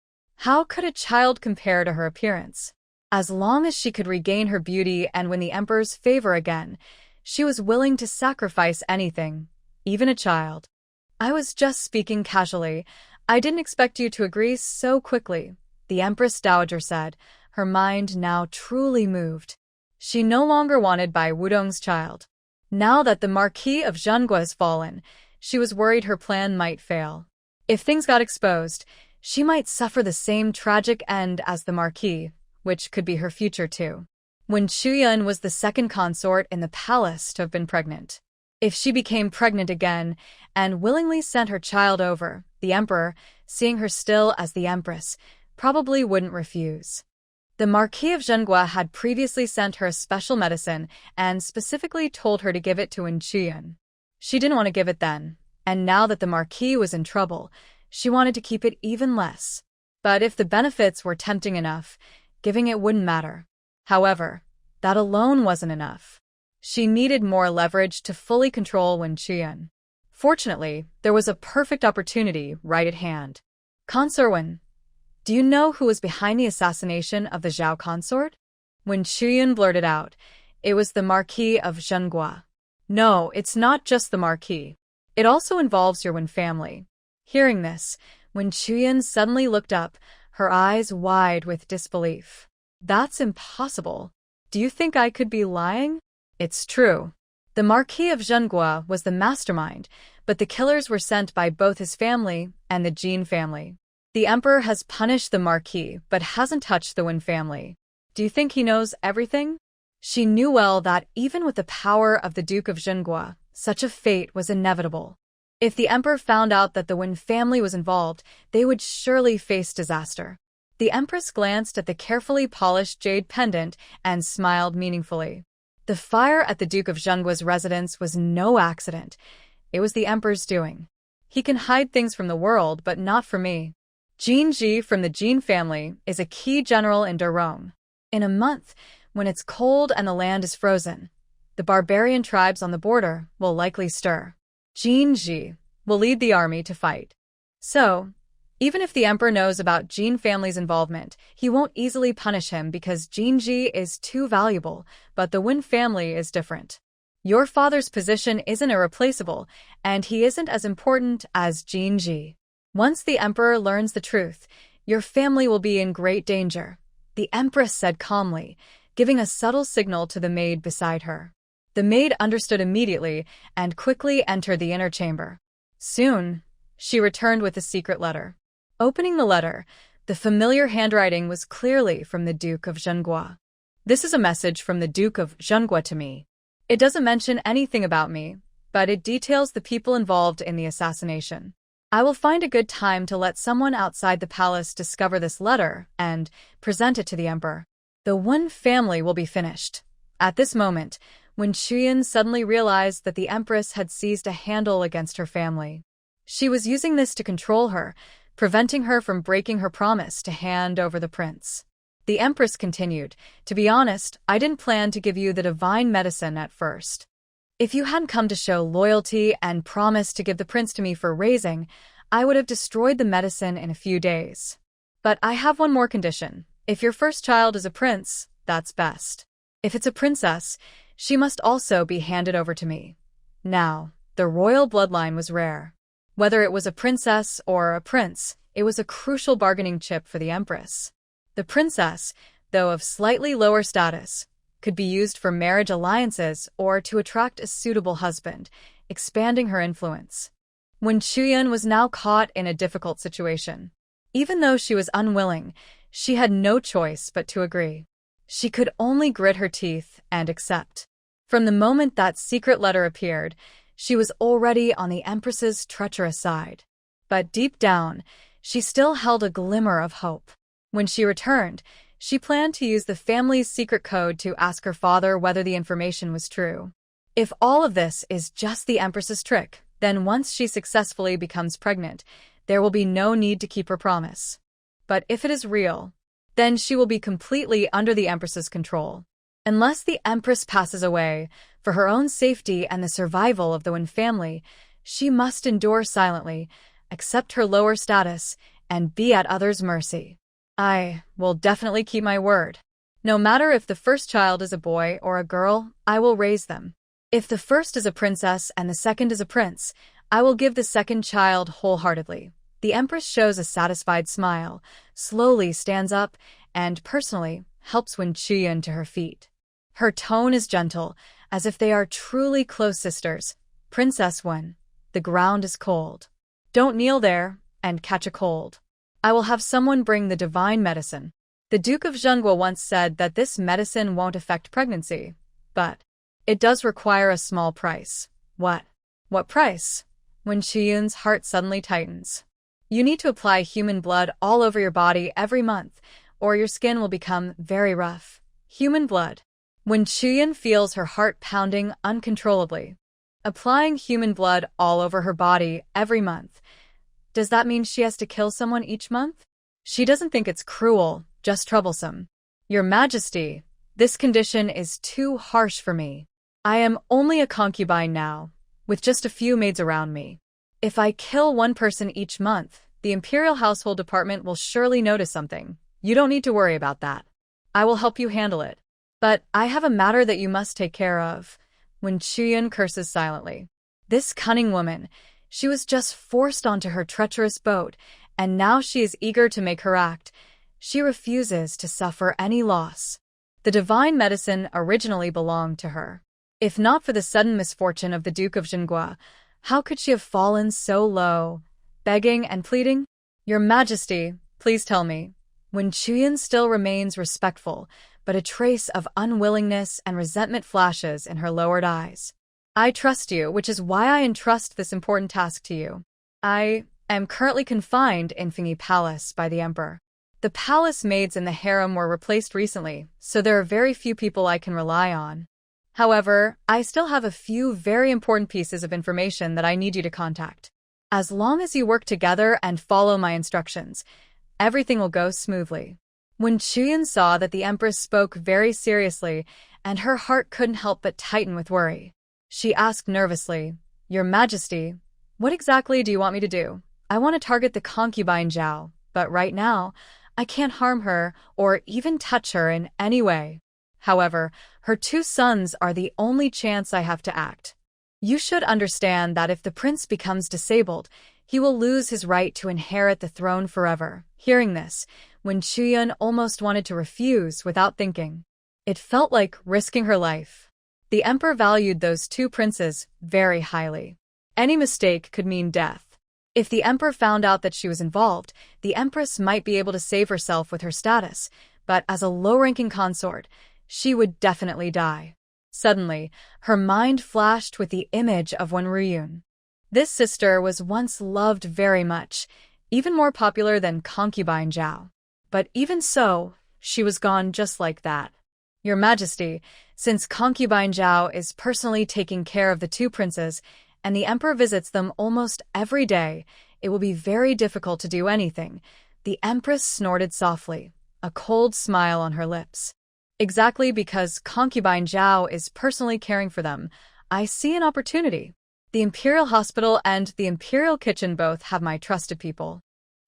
How could a child compare to her appearance? As long as she could regain her beauty and win the emperor's favor again, she was willing to sacrifice anything, even a child. "I was just speaking casually. I didn't expect you to agree so quickly," the Empress Dowager said, her mind now truly moved. She no longer wanted Bai Wudong's child. Now that the Marquis of Zhenghua has fallen, she was worried her plan might fail. If things got exposed, she might suffer the same tragic end as the Marquis, which could be her future too. Wen Chuyun was the second consort in the palace to have been pregnant. If she became pregnant again and willingly sent her child over, the emperor, seeing her still as the empress, probably wouldn't refuse. The Marquis of Zhenghua had previously sent her a special medicine and specifically told her to give it to Wen Chuyun. She didn't want to give it then, and now that the Marquis was in trouble, she wanted to keep it even less. But if the benefits were tempting enough, giving it wouldn't matter. However, that alone wasn't enough. She needed more leverage to fully control Wen Chuyun. Fortunately, there was a perfect opportunity right at hand. "Consort Wen, do you know who was behind the assassination of the Zhao consort?" Wen Chuyun blurted out. It was the Marquis of Zhenghua. "No, it's not just the Marquis. It also involves your Wen family." Hearing this, Wen Chuyun suddenly looked up, her eyes wide with disbelief. "That's impossible. Do you think I could be lying?" "It's true. The Marquis of Zhenghua was the mastermind, but the killers were sent by both his family and the Jin family. The emperor has punished the Marquis, but hasn't touched the Wen family. Do you think he knows everything?" She knew well that even with the power of the Duke of Zhenghua, such a fate was inevitable. If the emperor found out that the Wen family was involved, they would surely face disaster. The empress glanced at the carefully polished jade pendant and smiled meaningfully. The fire at the Duke of Zhenggua's residence was no accident. It was the emperor's doing. He can hide things from the world, but not from me. Jin Ji from the Jin family is a key general in Durong. In a month, when it's cold and the land is frozen, the barbarian tribes on the border will likely stir. Jin Ji will lead the army to fight. So, even if the emperor knows about Jin family's involvement, he won't easily punish him because Jin Ji is too valuable, but the Wen family is different. Your father's position isn't irreplaceable, and he isn't as important as Jin Ji. Once the emperor learns the truth, your family will be in great danger, the empress said calmly, giving a subtle signal to the maid beside her. The maid understood immediately and quickly entered the inner chamber. Soon, she returned with a secret letter. Opening the letter, The familiar handwriting was clearly from the Duke of Zhenghua. This is a message from the Duke of Zhenghua to me. It doesn't mention anything about me, but it details the people involved in the assassination. I will find a good time to let someone outside the palace discover this letter and present it to the emperor. The Wen family will be finished. At this moment, when Chuyan suddenly realized that the empress had seized a handle against her family. She was using this to control her, preventing her from breaking her promise to hand over the prince. The empress continued, "To be honest, I didn't plan to give you the divine medicine at first. If you hadn't come to show loyalty and promised to give the prince to me for raising, I would have destroyed the medicine in a few days. But I have one more condition. If your first child is a prince, that's best. If it's a princess, she must also be handed over to me." Now, the royal bloodline was rare. Whether it was a princess or a prince, it was a crucial bargaining chip for the empress. The princess, though of slightly lower status, could be used for marriage alliances or to attract a suitable husband, expanding her influence. When Chuyan was now caught in a difficult situation. Even though she was unwilling, she had no choice but to agree. She could only grit her teeth and accept. From the moment that secret letter appeared, she was already on the empress's treacherous side. But deep down, she still held a glimmer of hope. When she returned, she planned to use the family's secret code to ask her father whether the information was true. If all of this is just the empress's trick, then once she successfully becomes pregnant, there will be no need to keep her promise. But if it is real, then she will be completely under the empress's control. Unless the empress passes away, for her own safety and the survival of the Wen family, she must endure silently, accept her lower status, and be at others' mercy. I will definitely keep my word. No matter if the first child is a boy or a girl, I will raise them. If the first is a princess and the second is a prince, I will give the second child wholeheartedly. The empress shows a satisfied smile, slowly stands up, and personally helps Wen Chuyan to her feet. Her tone is gentle, as if they are truly close sisters. "Princess Wen, the ground is cold. Don't kneel there and catch a cold. I will have someone bring the divine medicine." The Duke of Zhenghua once said that this medicine won't affect pregnancy, but it does require a small price. What? What price? Wen Chuyan's heart suddenly tightens. You need to apply human blood all over your body every month, or your skin will become very rough. Human blood. Wen Chuyan feels her heart pounding uncontrollably. Applying human blood all over her body every month. Does that mean she has to kill someone each month? She doesn't think it's cruel, just troublesome. "Your Majesty, this condition is too harsh for me. I am only a concubine now, with just a few maids around me. If I kill one person each month, the Imperial Household Department will surely notice something. You don't need to worry about that. I will help you handle it. But I have a matter that you must take care of." Wen Chuyan curses silently. This cunning woman, she was just forced onto her treacherous boat, and now she is eager to make her act. She refuses to suffer any loss. The divine medicine originally belonged to her. If not for the sudden misfortune of the Duke of Zhenghua, how could she have fallen so low? Begging and pleading? "Your Majesty, please tell me." Wen Chuyan still remains respectful, but a trace of unwillingness and resentment flashes in her lowered eyes. "I trust you, which is why I entrust this important task to you. I am currently confined in Fengyi Palace by the Emperor. The palace maids in the harem were replaced recently, so there are very few people I can rely on. However, I still have a few very important pieces of information that I need you to contact. As long as you work together and follow my instructions, everything will go smoothly." When Chuyan saw that the Empress spoke very seriously, and her heart couldn't help but tighten with worry, she asked nervously, "Your Majesty, what exactly do you want me to do? I want to target the concubine Zhao, but right now, I can't harm her or even touch her in any way. However, her two sons are the only chance I have to act. You should understand that if the prince becomes disabled, he will lose his right to inherit the throne forever." Hearing this, Wen Chuyan almost wanted to refuse without thinking. It felt like risking her life. The emperor valued those two princes very highly. Any mistake could mean death. If the emperor found out that she was involved, the empress might be able to save herself with her status, but as a low-ranking consort, she would definitely die. Suddenly, her mind flashed with the image of Wenruyun. This sister was once loved very much, even more popular than Concubine Zhao. But even so, she was gone just like that. Your Majesty, since Concubine Zhao is personally taking care of the two princes, and the emperor visits them almost every day, it will be very difficult to do anything. The empress snorted softly, a cold smile on her lips. Exactly because Concubine Zhao is personally caring for them, I see an opportunity. The Imperial Hospital and the Imperial Kitchen both have my trusted people.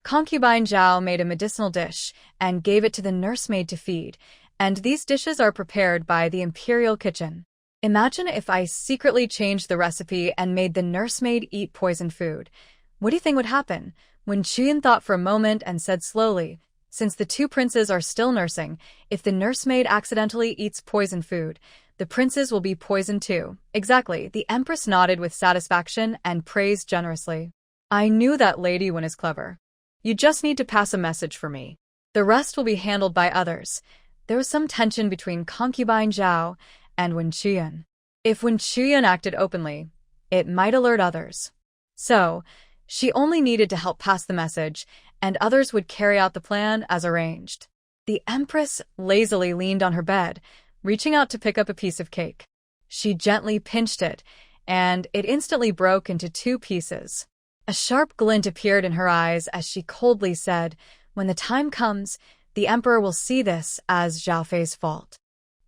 Concubine Zhao made a medicinal dish and gave it to the nursemaid to feed, and these dishes are prepared by the Imperial Kitchen. Imagine if I secretly changed the recipe and made the nursemaid eat poisoned food. What do you think would happen? When Chuyin thought for a moment and said slowly, since the two princes are still nursing, if the nursemaid accidentally eats poisoned food, the princes will be poisoned too. Exactly, the empress nodded with satisfaction and praised generously. I knew that Lady Wen is clever. You just need to pass a message for me. The rest will be handled by others. There was some tension between Concubine Zhao and Wen Chuyin. If Wen Chuyin acted openly, it might alert others. So, she only needed to help pass the message, and others would carry out the plan as arranged. The empress lazily leaned on her bed, reaching out to pick up a piece of cake. She gently pinched it, and it instantly broke into two pieces. A sharp glint appeared in her eyes as she coldly said, when the time comes, the emperor will see this as Zhao Fei's fault.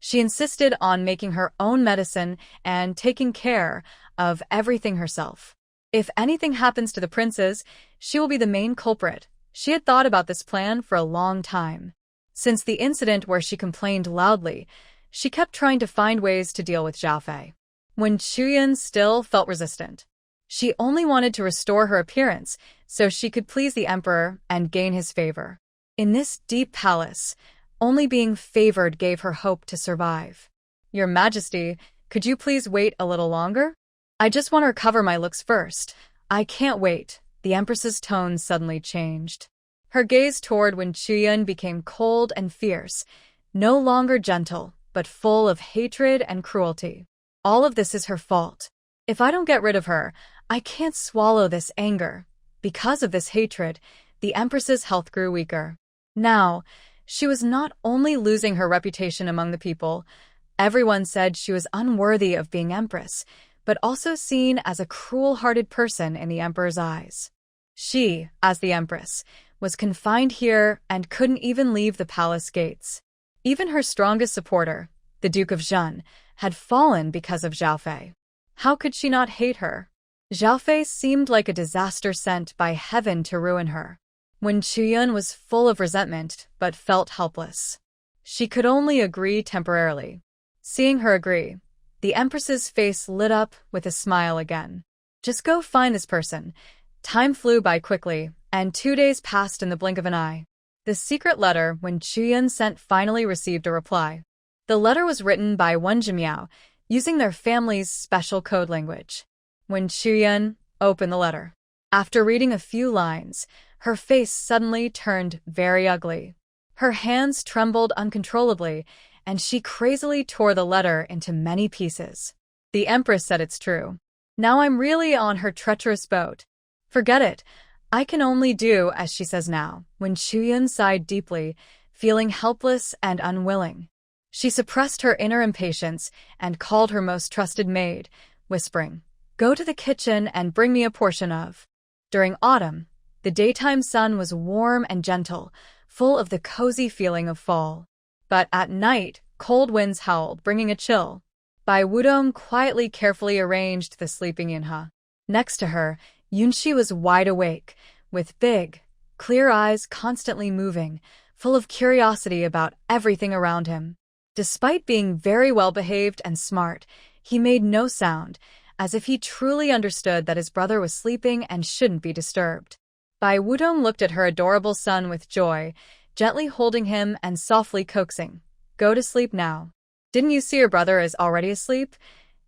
She insisted on making her own medicine and taking care of everything herself. If anything happens to the princes, she will be the main culprit. She had thought about this plan for a long time. Since the incident where she complained loudly, she kept trying to find ways to deal with Zhao Fei. When Chuyin still felt resistant, she only wanted to restore her appearance so she could please the emperor and gain his favor. In this deep palace, only being favored gave her hope to survive. Your Majesty, could you please wait a little longer? I just want to recover my looks first. I can't wait. The empress's tone suddenly changed. Her gaze toward Wen Chuyin became cold and fierce, no longer gentle, but full of hatred and cruelty. All of this is her fault. If I don't get rid of her, I can't swallow this anger. Because of this hatred, the empress's health grew weaker. Now, she was not only losing her reputation among the people, everyone said she was unworthy of being empress, but also seen as a cruel-hearted person in the emperor's eyes. She, as the empress, was confined here and couldn't even leave the palace gates. Even her strongest supporter, the Duke of Zhen, had fallen because of Zhao Fei. How could she not hate her? Zhao Fei seemed like a disaster sent by heaven to ruin her. Wen Chuyin was full of resentment, but felt helpless. She could only agree temporarily. Seeing her agree, the empress's face lit up with a smile again. Just go find this person. Time flew by quickly, and 2 days passed in the blink of an eye. The secret letter Wen Chuyin sent finally received a reply. The letter was written by Wen Zhimiao, using their family's special code language. Wen Chuyin opened the letter. After reading a few lines, her face suddenly turned very ugly. Her hands trembled uncontrollably, and she crazily tore the letter into many pieces. The empress said it's true. Now I'm really on her treacherous boat. Forget it. I can only do as she says now. Wen Chuyin sighed deeply, feeling helpless and unwilling. She suppressed her inner impatience and called her most trusted maid, whispering, "Go to the kitchen and bring me a portion of." During autumn, the daytime sun was warm and gentle, full of the cozy feeling of fall. But at night, cold winds howled, bringing a chill. Bai Wudong quietly carefully arranged the sleeping Yinhe. Next to her, Yunxi was wide awake, with big, clear eyes constantly moving, full of curiosity about everything around him. Despite being very well-behaved and smart, he made no sound, as if he truly understood that his brother was sleeping and shouldn't be disturbed. Bai Wudong looked at her adorable son with joy, gently holding him and softly coaxing, "Go to sleep now. Didn't you see your brother is already asleep?"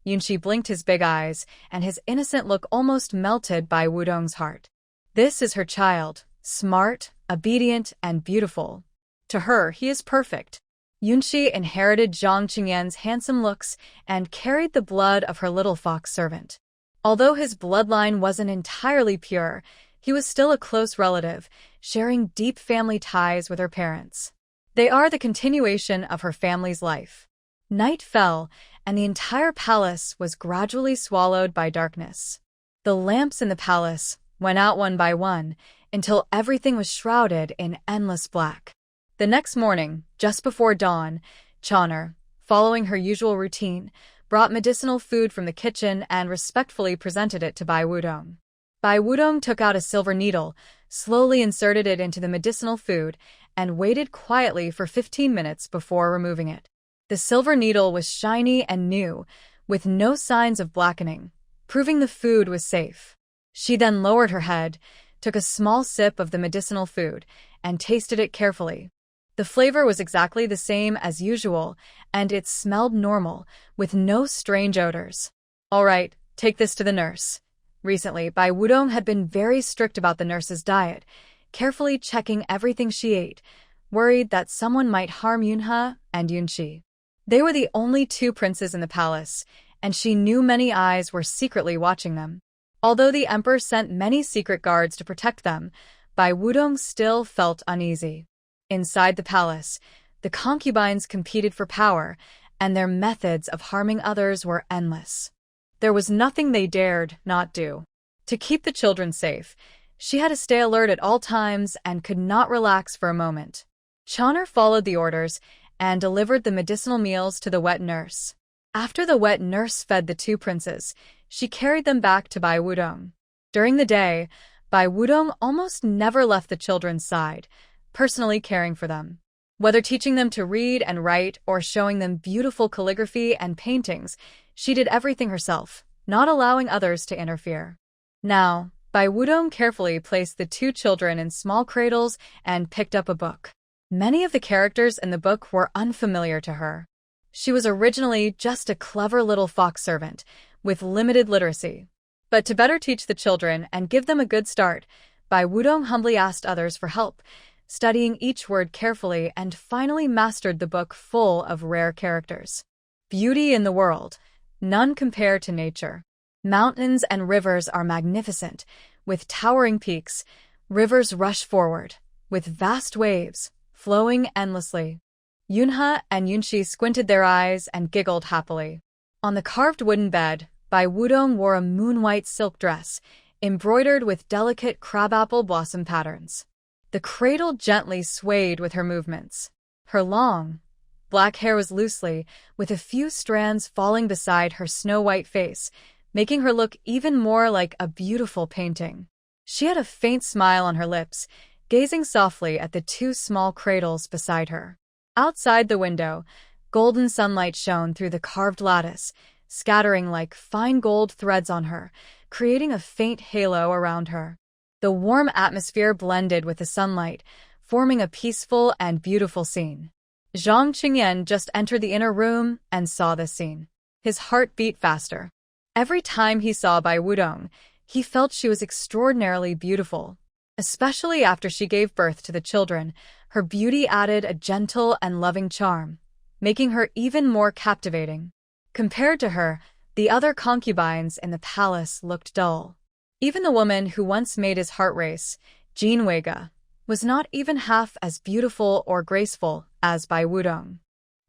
Yunxi blinked his big eyes, and his innocent look almost melted Bai Wudong's heart. This is her child, smart, obedient, and beautiful. To her, he is perfect. Yunxi inherited Zhang Qingyan's handsome looks and carried the blood of her little fox servant. Although his bloodline wasn't entirely pure, he was still a close relative, sharing deep family ties with her parents. They are the continuation of her family's life. Night fell, and the entire palace was gradually swallowed by darkness. The lamps in the palace went out one by one until everything was shrouded in endless black. The next morning, just before dawn, Chon'er, following her usual routine, brought medicinal food from the kitchen and respectfully presented it to Bai Wudong. Bai Wudong took out a silver needle, slowly inserted it into the medicinal food, and waited quietly for 15 minutes before removing it. The silver needle was shiny and new, with no signs of blackening, proving the food was safe. She then lowered her head, took a small sip of the medicinal food, and tasted it carefully. The flavor was exactly the same as usual, and it smelled normal, with no strange odors. "All right, take this to the nurse." Recently, Bai Wudong had been very strict about the nurse's diet, carefully checking everything she ate, worried that someone might harm Yunhe and Yunxi. They were the only two princes in the palace, and she knew many eyes were secretly watching them. Although the emperor sent many secret guards to protect them, Bai Wudong still felt uneasy. Inside the palace, the concubines competed for power, and their methods of harming others were endless. There was nothing they dared not do. To keep the children safe, she had to stay alert at all times and could not relax for a moment. Chon'er followed the orders and delivered the medicinal meals to the wet nurse. After the wet nurse fed the two princes, she carried them back to Bai Wudong. During the day, Bai Wudong almost never left the children's side, personally caring for them. Whether teaching them to read and write or showing them beautiful calligraphy and paintings, she did everything herself, not allowing others to interfere. Now, Bai Wudong carefully placed the two children in small cradles and picked up a book. Many of the characters in the book were unfamiliar to her. She was originally just a clever little fox servant, with limited literacy. But to better teach the children and give them a good start, Bai Wudong humbly asked others for help, studying each word carefully and finally mastered the book full of rare characters. Beauty in the world. None compare to nature. Mountains and rivers are magnificent, with towering peaks. Rivers rush forward, with vast waves, flowing endlessly. Yunhe and Yunxi squinted their eyes and giggled happily. On the carved wooden bed, Bai Wudong wore a moon-white silk dress, embroidered with delicate crabapple blossom patterns. The cradle gently swayed with her movements. Her long, black hair was loosely, with a few strands falling beside her snow-white face, making her look even more like a beautiful painting. She had a faint smile on her lips, gazing softly at the two small cradles beside her. Outside the window, golden sunlight shone through the carved lattice, scattering like fine gold threads on her, creating a faint halo around her. The warm atmosphere blended with the sunlight, forming a peaceful and beautiful scene. Zhang Qingyan just entered the inner room and saw this scene. His heart beat faster. Every time he saw Bai Wudong, he felt she was extraordinarily beautiful. Especially after she gave birth to the children, her beauty added a gentle and loving charm, making her even more captivating. Compared to her, the other concubines in the palace looked dull. Even the woman who once made his heart race, Jean Weiga, was not even half as beautiful or graceful as Bai Wudong.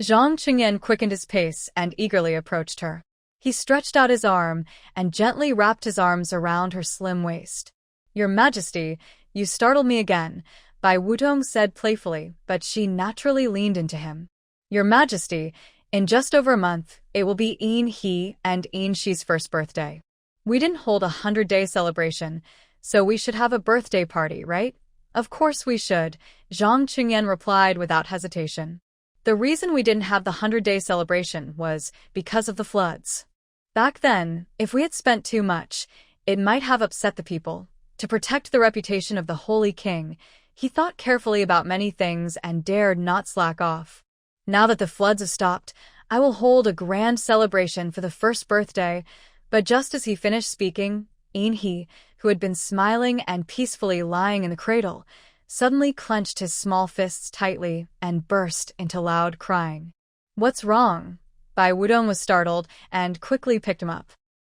Zhang Qingyan quickened his pace and eagerly approached her. He stretched out his arm and gently wrapped his arms around her slim waist. "Your Majesty, you startled me again," Bai Wudong said playfully, but she naturally leaned into him. "Your Majesty, in just over a month, it will be Yin He and Yin Shi's first birthday. We didn't hold a 100-day celebration, so we should have a birthday party, right?" "Of course we should," Zhang Qingyan replied without hesitation. "The reason we didn't have the 100-day celebration was because of the floods. Back then, if we had spent too much, it might have upset the people. To protect the reputation of the Holy King, he thought carefully about many things and dared not slack off. Now that the floods have stopped, I will hold a grand celebration for the first birthday." But just as he finished speaking, Yin He, who who had been smiling and peacefully lying in the cradle, suddenly clenched his small fists tightly and burst into loud crying. "What's wrong?" Bai Wudong was startled and quickly picked him up.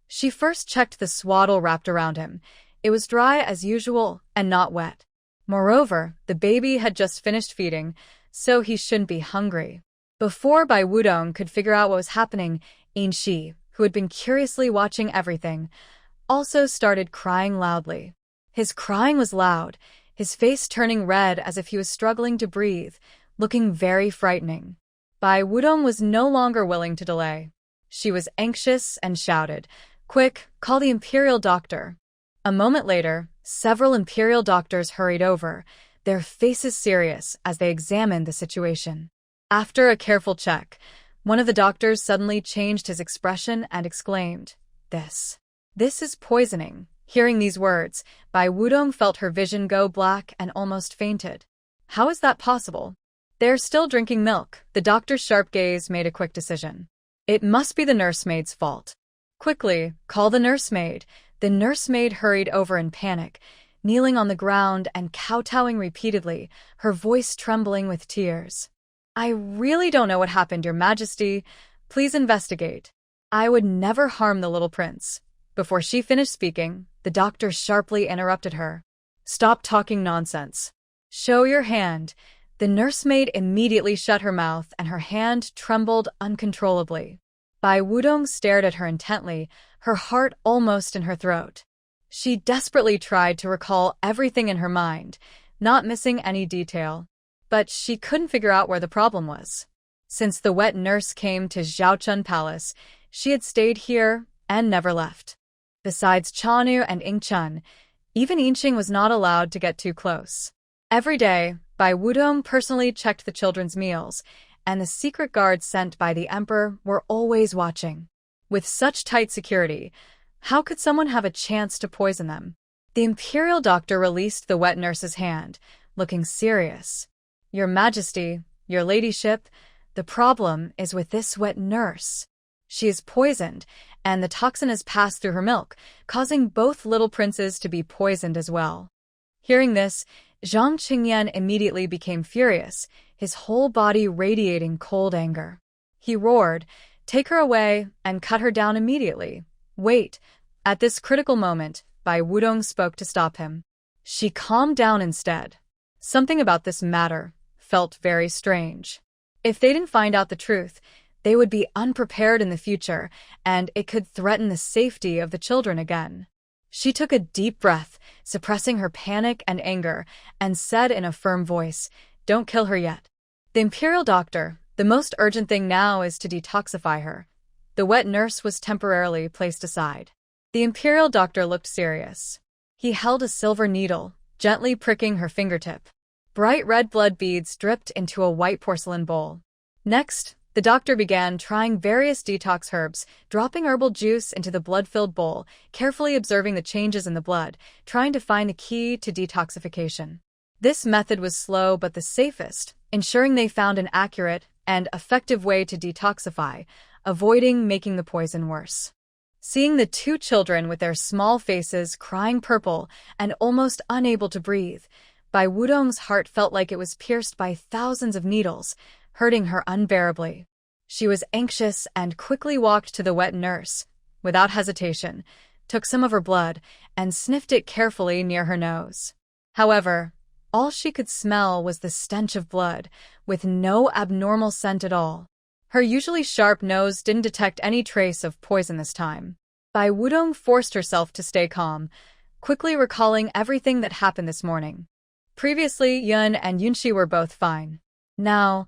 She first checked the swaddle wrapped around him. It was dry as usual and not wet. Moreover, the baby had just finished feeding, so he shouldn't be hungry. Before Bai Wudong could figure out what was happening, Shi, who had been curiously watching everything, also started crying loudly. His crying was loud, his face turning red as if he was struggling to breathe, looking very frightening. Bai Wudong was no longer willing to delay. She was anxious and shouted, "Quick, call the imperial doctor." A moment later, several imperial doctors hurried over, their faces serious as they examined the situation. After a careful check, one of the doctors suddenly changed his expression and exclaimed, This is poisoning." Hearing these words, Bai Wudong felt her vision go black and almost fainted. How is that possible? They're still drinking milk. The doctor's sharp gaze made a quick decision. It must be the nursemaid's fault. "Quickly, call the nursemaid." The nursemaid hurried over in panic, kneeling on the ground and kowtowing repeatedly, her voice trembling with tears. "I really don't know what happened, Your Majesty. Please investigate." "I would never harm the little prince." Before she finished speaking, the doctor sharply interrupted her. "Stop talking nonsense. Show your hand." The nursemaid immediately shut her mouth and her hand trembled uncontrollably. Bai Wudong stared at her intently, her heart almost in her throat. She desperately tried to recall everything in her mind, not missing any detail. But she couldn't figure out where the problem was. Since the wet nurse came to Zhaochun Palace, she had stayed here and never left. Besides Chanu and Ingchun, even Yinxing was not allowed to get too close. Every day, Bai Wudong personally checked the children's meals, and the secret guards sent by the emperor were always watching. With such tight security, how could someone have a chance to poison them? The imperial doctor released the wet nurse's hand, looking serious. "Your Majesty, your ladyship, the problem is with this wet nurse. She is poisoned, and the toxin has passed through her milk, causing both little princes to be poisoned as well." Hearing this, Zhang Qingyan immediately became furious, his whole body radiating cold anger. He roared, "Take her away and cut her down immediately." "Wait." At this critical moment, Bai Wudong spoke to stop him. She calmed down instead. Something about this matter felt very strange. If they didn't find out the truth, they would be unprepared in the future, and it could threaten the safety of the children again. She took a deep breath, suppressing her panic and anger, and said in a firm voice, "Don't kill her yet. The imperial doctor, the most urgent thing now is to detoxify her." The wet nurse was temporarily placed aside. The imperial doctor looked serious. He held a silver needle, gently pricking her fingertip. Bright red blood beads dripped into a white porcelain bowl. Next, the doctor began trying various detox herbs, dropping herbal juice into the blood-filled bowl, carefully observing the changes in the blood, trying to find the key to detoxification. This method was slow but the safest, ensuring they found an accurate and effective way to detoxify, avoiding making the poison worse. Seeing the two children with their small faces crying purple and almost unable to breathe, Bai Wudong's heart felt like it was pierced by thousands of needles, hurting her unbearably. She was anxious and quickly walked to the wet nurse, without hesitation, took some of her blood, and sniffed it carefully near her nose. However, all she could smell was the stench of blood, with no abnormal scent at all. Her usually sharp nose didn't detect any trace of poison this time. Bai Wudong forced herself to stay calm, quickly recalling everything that happened this morning. Previously, Yun and Yunxi were both fine. Now,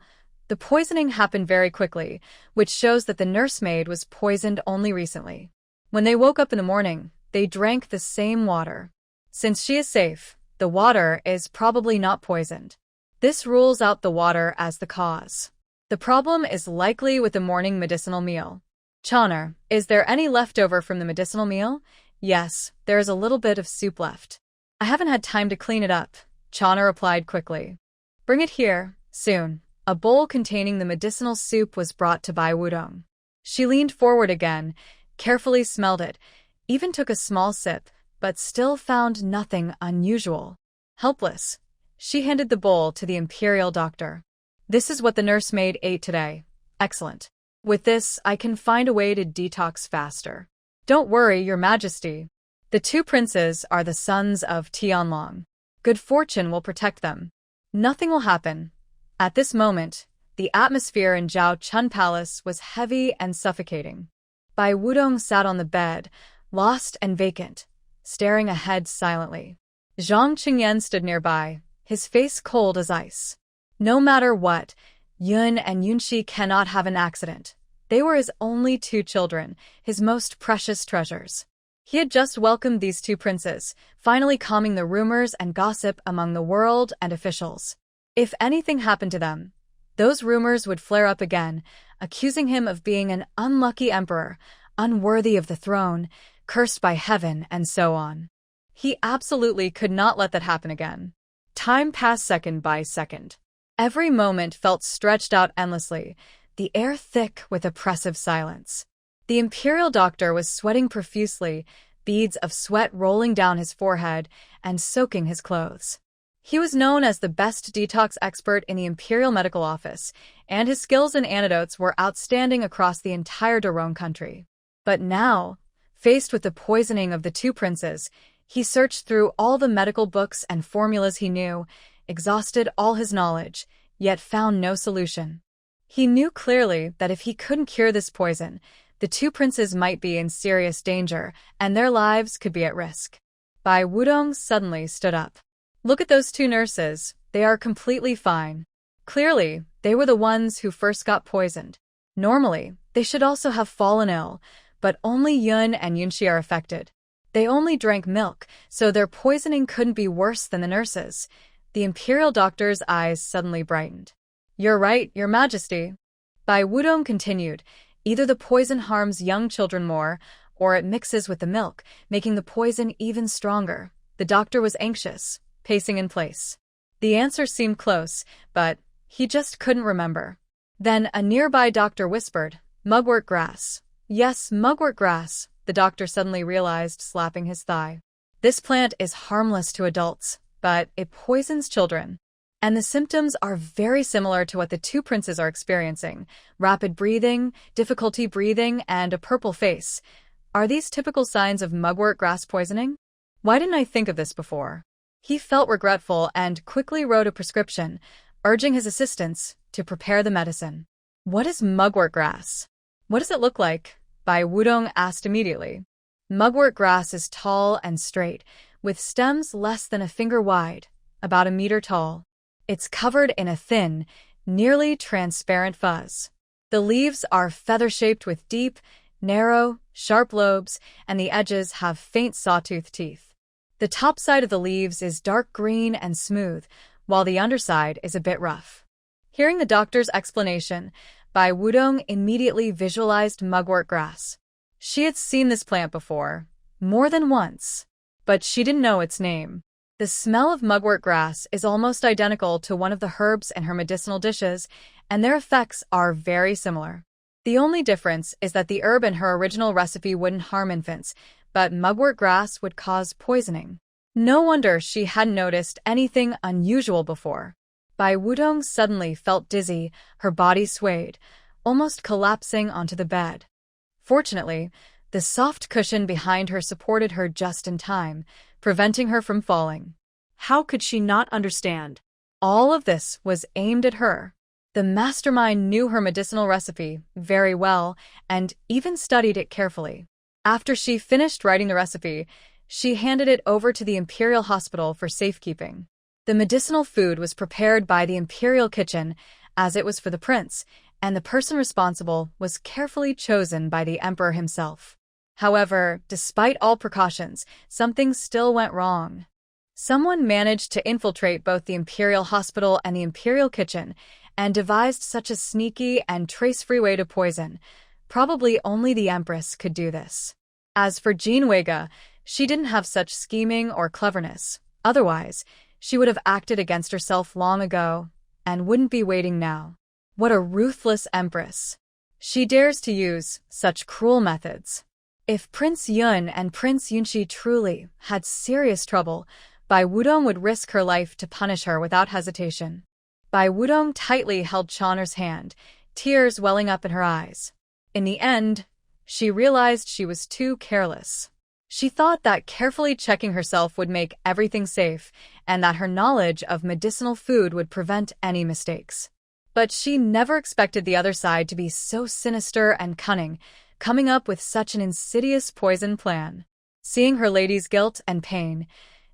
the poisoning happened very quickly, which shows that the nursemaid was poisoned only recently. When they woke up in the morning, they drank the same water. Since she is safe, the water is probably not poisoned. This rules out the water as the cause. The problem is likely with the morning medicinal meal. "Chana, is there any leftover from the medicinal meal?" "Yes, there is a little bit of soup left." "I haven't had time to clean it up," Chana replied quickly. "Bring it here, soon." A bowl containing the medicinal soup was brought to Bai Wudong. She leaned forward again, carefully smelled it, even took a small sip, but still found nothing unusual. Helpless, she handed the bowl to the imperial doctor. This is what the nursemaid ate today. Excellent. With this, I can find a way to detox faster. Don't worry, Your Majesty. The two princes are the sons of Tianlong. Good fortune will protect them. Nothing will happen. At this moment, the atmosphere in Zhao Chun Palace was heavy and suffocating. Bai Wudong sat on the bed, lost and vacant, staring ahead silently. Zhang Qingyan stood nearby, his face cold as ice. No matter what, Yun and Yunxi cannot have an accident. They were his only two children, his most precious treasures. He had just welcomed these two princes, finally calming the rumors and gossip among the world and officials. If anything happened to them, those rumors would flare up again, accusing him of being an unlucky emperor, unworthy of the throne, cursed by heaven, and so on. He absolutely could not let that happen again. Time passed second by second. Every moment felt stretched out endlessly, the air thick with oppressive silence. The imperial doctor was sweating profusely, beads of sweat rolling down his forehead and soaking his clothes. He was known as the best detox expert in the imperial medical office, and his skills in antidotes were outstanding across the entire Daron country. But now, faced with the poisoning of the two princes, he searched through all the medical books and formulas he knew, exhausted all his knowledge, yet found no solution. He knew clearly that if he couldn't cure this poison, the two princes might be in serious danger, and their lives could be at risk. Bai Wudong suddenly stood up. Look at those two nurses, they are completely fine. Clearly, they were the ones who first got poisoned. Normally, they should also have fallen ill, but only Yun and Yunxi are affected. They only drank milk, so their poisoning couldn't be worse than the nurses. The imperial doctor's eyes suddenly brightened. You're right, Your Majesty. Bai Wudong continued, either the poison harms young children more, or it mixes with the milk, making the poison even stronger. The doctor was anxious, pacing in place. The answer seemed close, but he just couldn't remember. Then a nearby doctor whispered, mugwort grass. Yes, mugwort grass, the doctor suddenly realized, slapping his thigh. This plant is harmless to adults, but it poisons children. And the symptoms are very similar to what the two princes are experiencing. Rapid breathing, difficulty breathing, and a purple face. Are these typical signs of mugwort grass poisoning? Why didn't I think of this before? He felt regretful and quickly wrote a prescription, urging his assistants to prepare the medicine. What is mugwort grass? What does it look like? Bai Wudong asked immediately. Mugwort grass is tall and straight, with stems less than a finger wide, about a meter tall. It's covered in a thin, nearly transparent fuzz. The leaves are feather-shaped with deep, narrow, sharp lobes, and the edges have faint sawtooth teeth. The top side of the leaves is dark green and smooth, while the underside is a bit rough. Hearing the doctor's explanation, Bai Wudong immediately visualized mugwort grass. She had seen this plant before, more than once, but she didn't know its name. The smell of mugwort grass is almost identical to one of the herbs in her medicinal dishes, and their effects are very similar. The only difference is that the herb in her original recipe wouldn't harm infants, but mugwort grass would cause poisoning. No wonder she hadn't noticed anything unusual before. Bai Wudong suddenly felt dizzy, her body swayed, almost collapsing onto the bed. Fortunately, the soft cushion behind her supported her just in time, preventing her from falling. How could she not understand? All of this was aimed at her. The mastermind knew her medicinal recipe very well and even studied it carefully. After she finished writing the recipe, she handed it over to the imperial hospital for safekeeping. The medicinal food was prepared by the imperial kitchen, as it was for the prince, and the person responsible was carefully chosen by the emperor himself. However, despite all precautions, something still went wrong. Someone managed to infiltrate both the imperial hospital and the imperial kitchen, and devised such a sneaky and trace-free way to poison. Probably only the empress could do this. As for Jean Wega, she didn't have such scheming or cleverness. Otherwise, she would have acted against herself long ago, and wouldn't be waiting now. What a ruthless empress. She dares to use such cruel methods. If Prince Yun and Prince Yunxi truly had serious trouble, Bai Wudong would risk her life to punish her without hesitation. Bai Wudong tightly held Chan'er's hand, tears welling up in her eyes. In the end, she realized she was too careless. She thought that carefully checking herself would make everything safe, and that her knowledge of medicinal food would prevent any mistakes. But she never expected the other side to be so sinister and cunning, coming up with such an insidious poison plan. Seeing her lady's guilt and pain,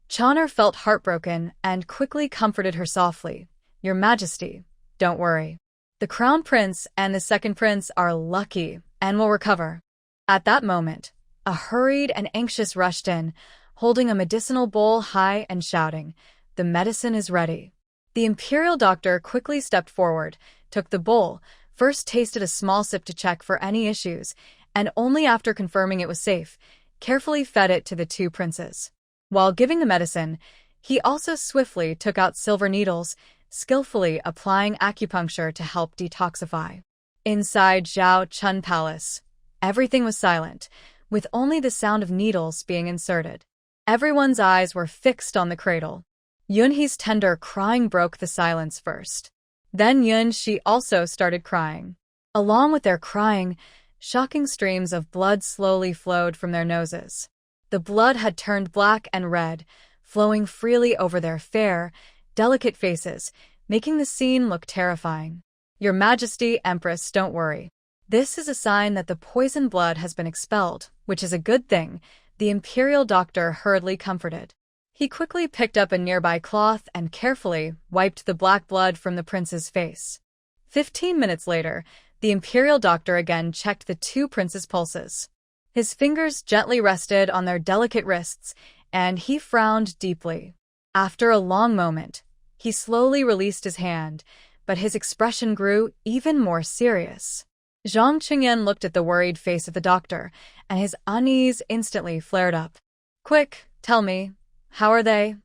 Chan'er felt heartbroken and quickly comforted her softly. "Your Majesty, don't worry. The Crown Prince and the Second Prince are lucky and will recover." At that moment, a hurried and anxious rushed in, holding a medicinal bowl high and shouting, "The medicine is ready." The imperial doctor quickly stepped forward, took the bowl, first tasted a small sip to check for any issues, and only after confirming it was safe, carefully fed it to the two princes. While giving the medicine, he also swiftly took out silver needles, skillfully applying acupuncture to help detoxify. Inside Zhao Chun Palace, everything was silent, with only the sound of needles being inserted. Everyone's eyes were fixed on the cradle. Yunhee's tender crying broke the silence first. Then Yunxi also started crying. Along with their crying, shocking streams of blood slowly flowed from their noses. The blood had turned black and red, flowing freely over their fair, delicate faces, making the scene look terrifying. "Your Majesty, Empress, don't worry. This is a sign that the poison blood has been expelled, which is a good thing," the imperial doctor hurriedly comforted. He quickly picked up a nearby cloth and carefully wiped the black blood from the prince's face. 15 minutes later, the imperial doctor again checked the two princes' pulses. His fingers gently rested on their delicate wrists, and he frowned deeply. After a long moment, he slowly released his hand, but his expression grew even more serious. Zhang Qingyan looked at the worried face of the doctor, and his unease instantly flared up. "Quick, tell me, how are they?"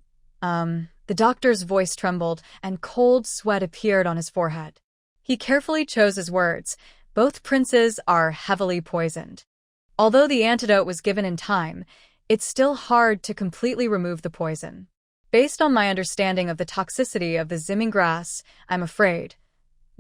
The doctor's voice trembled, and cold sweat appeared on his forehead. He carefully chose his words. "Both princes are heavily poisoned. Although the antidote was given in time, it's still hard to completely remove the poison. Based on my understanding of the toxicity of the zimming grass, I'm afraid."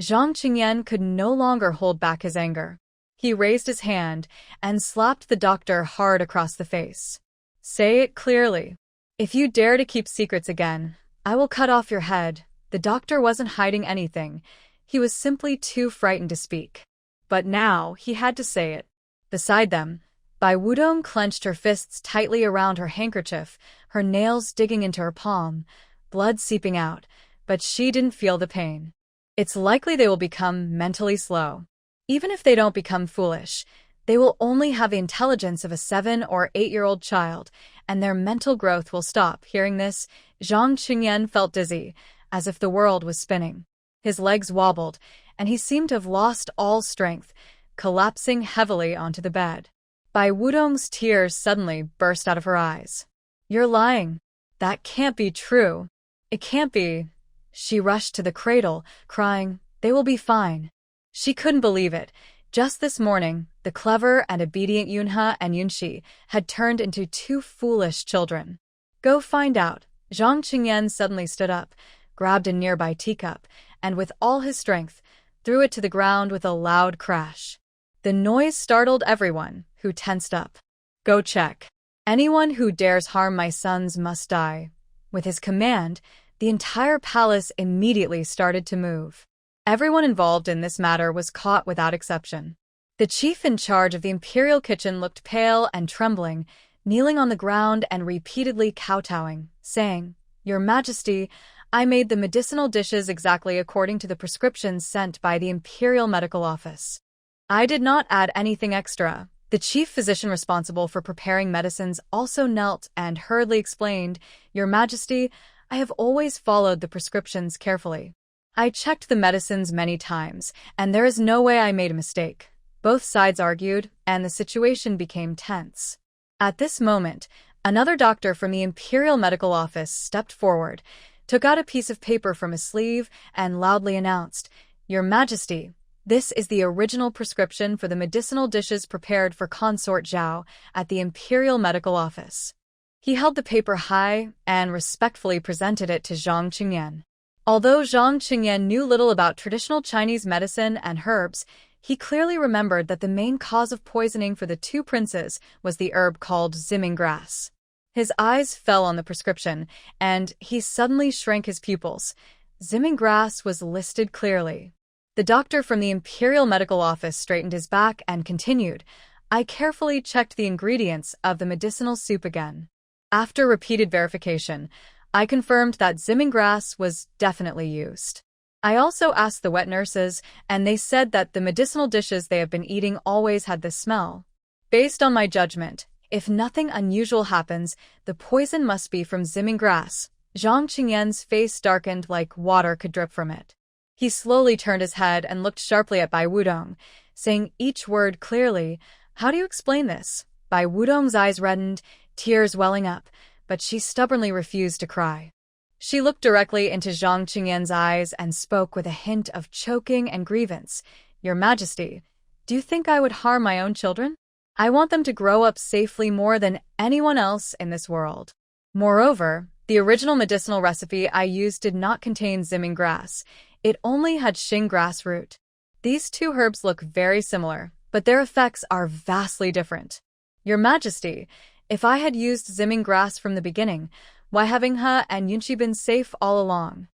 Zhang Qingyan could no longer hold back his anger. He raised his hand and slapped the doctor hard across the face. "Say it clearly. If you dare to keep secrets again, I will cut off your head." The doctor wasn't hiding anything. He was simply too frightened to speak. But now he had to say it. Beside them, Bai Wudong clenched her fists tightly around her handkerchief, her nails digging into her palm, blood seeping out, but she didn't feel the pain. It's likely they will become mentally slow. Even if they don't become foolish, they will only have the intelligence of a 7 or 8-year-old child, and their mental growth will stop. Hearing this, Zhang Qingyan felt dizzy, as if the world was spinning. His legs wobbled, and he seemed to have lost all strength, collapsing heavily onto the bed. Bai Wudong's tears suddenly burst out of her eyes. "You're lying. That can't be true. It can't be." She rushed to the cradle, crying, "They will be fine." She couldn't believe it. Just this morning, the clever and obedient Yunhe and Yunxi had turned into two foolish children. "Go find out." Zhang Qingyan suddenly stood up, grabbed a nearby teacup, and with all his strength, threw it to the ground with a loud crash. The noise startled everyone, who tensed up. "Go check. Anyone who dares harm my sons must die." With his command, the entire palace immediately started to move. Everyone involved in this matter was caught without exception. The chief in charge of the imperial kitchen looked pale and trembling, kneeling on the ground and repeatedly kowtowing, saying, "Your Majesty, I made the medicinal dishes exactly according to the prescriptions sent by the Imperial Medical Office. I did not add anything extra." The chief physician responsible for preparing medicines also knelt and hurriedly explained, "Your Majesty, I have always followed the prescriptions carefully. I checked the medicines many times, and there is no way I made a mistake." Both sides argued, and the situation became tense. At this moment, another doctor from the Imperial Medical Office stepped forward, took out a piece of paper from his sleeve, and loudly announced, "Your Majesty, This is the original prescription for the medicinal dishes prepared for Consort Zhao at the Imperial Medical Office. He held the paper high and respectfully presented it to Zhang Qingyan. Although Zhang Qingyan knew little about traditional Chinese medicine and herbs, he clearly remembered that the main cause of poisoning for the two princes was the herb called zimming grass. His eyes fell on the prescription, and he suddenly shrank his pupils. Zimming grass was listed clearly. The doctor from the Imperial Medical Office straightened his back and continued, "I carefully checked the ingredients of the medicinal soup again. After repeated verification, I confirmed that zimming grass was definitely used. I also asked the wet nurses, and they said that the medicinal dishes they have been eating always had this smell. Based on my judgment, if nothing unusual happens, the poison must be from zimming grass." Zhang Qingyan's face darkened like water could drip from it. He slowly turned his head and looked sharply at Bai Wudong, saying each word clearly. "How do you explain this?" Bai Wudong's eyes reddened, tears welling up, but she stubbornly refused to cry. She looked directly into Zhang Qingyan's eyes and spoke with a hint of choking and grievance. "Your Majesty, do you think I would harm my own children? I want them to grow up safely more than anyone else in this world. Moreover, the original medicinal recipe I used did not contain zimming grass. It only had xing grass root. These two herbs look very similar, but their effects are vastly different. Your Majesty, if I had used zimming grass from the beginning, why having He and Yunqi been safe all along?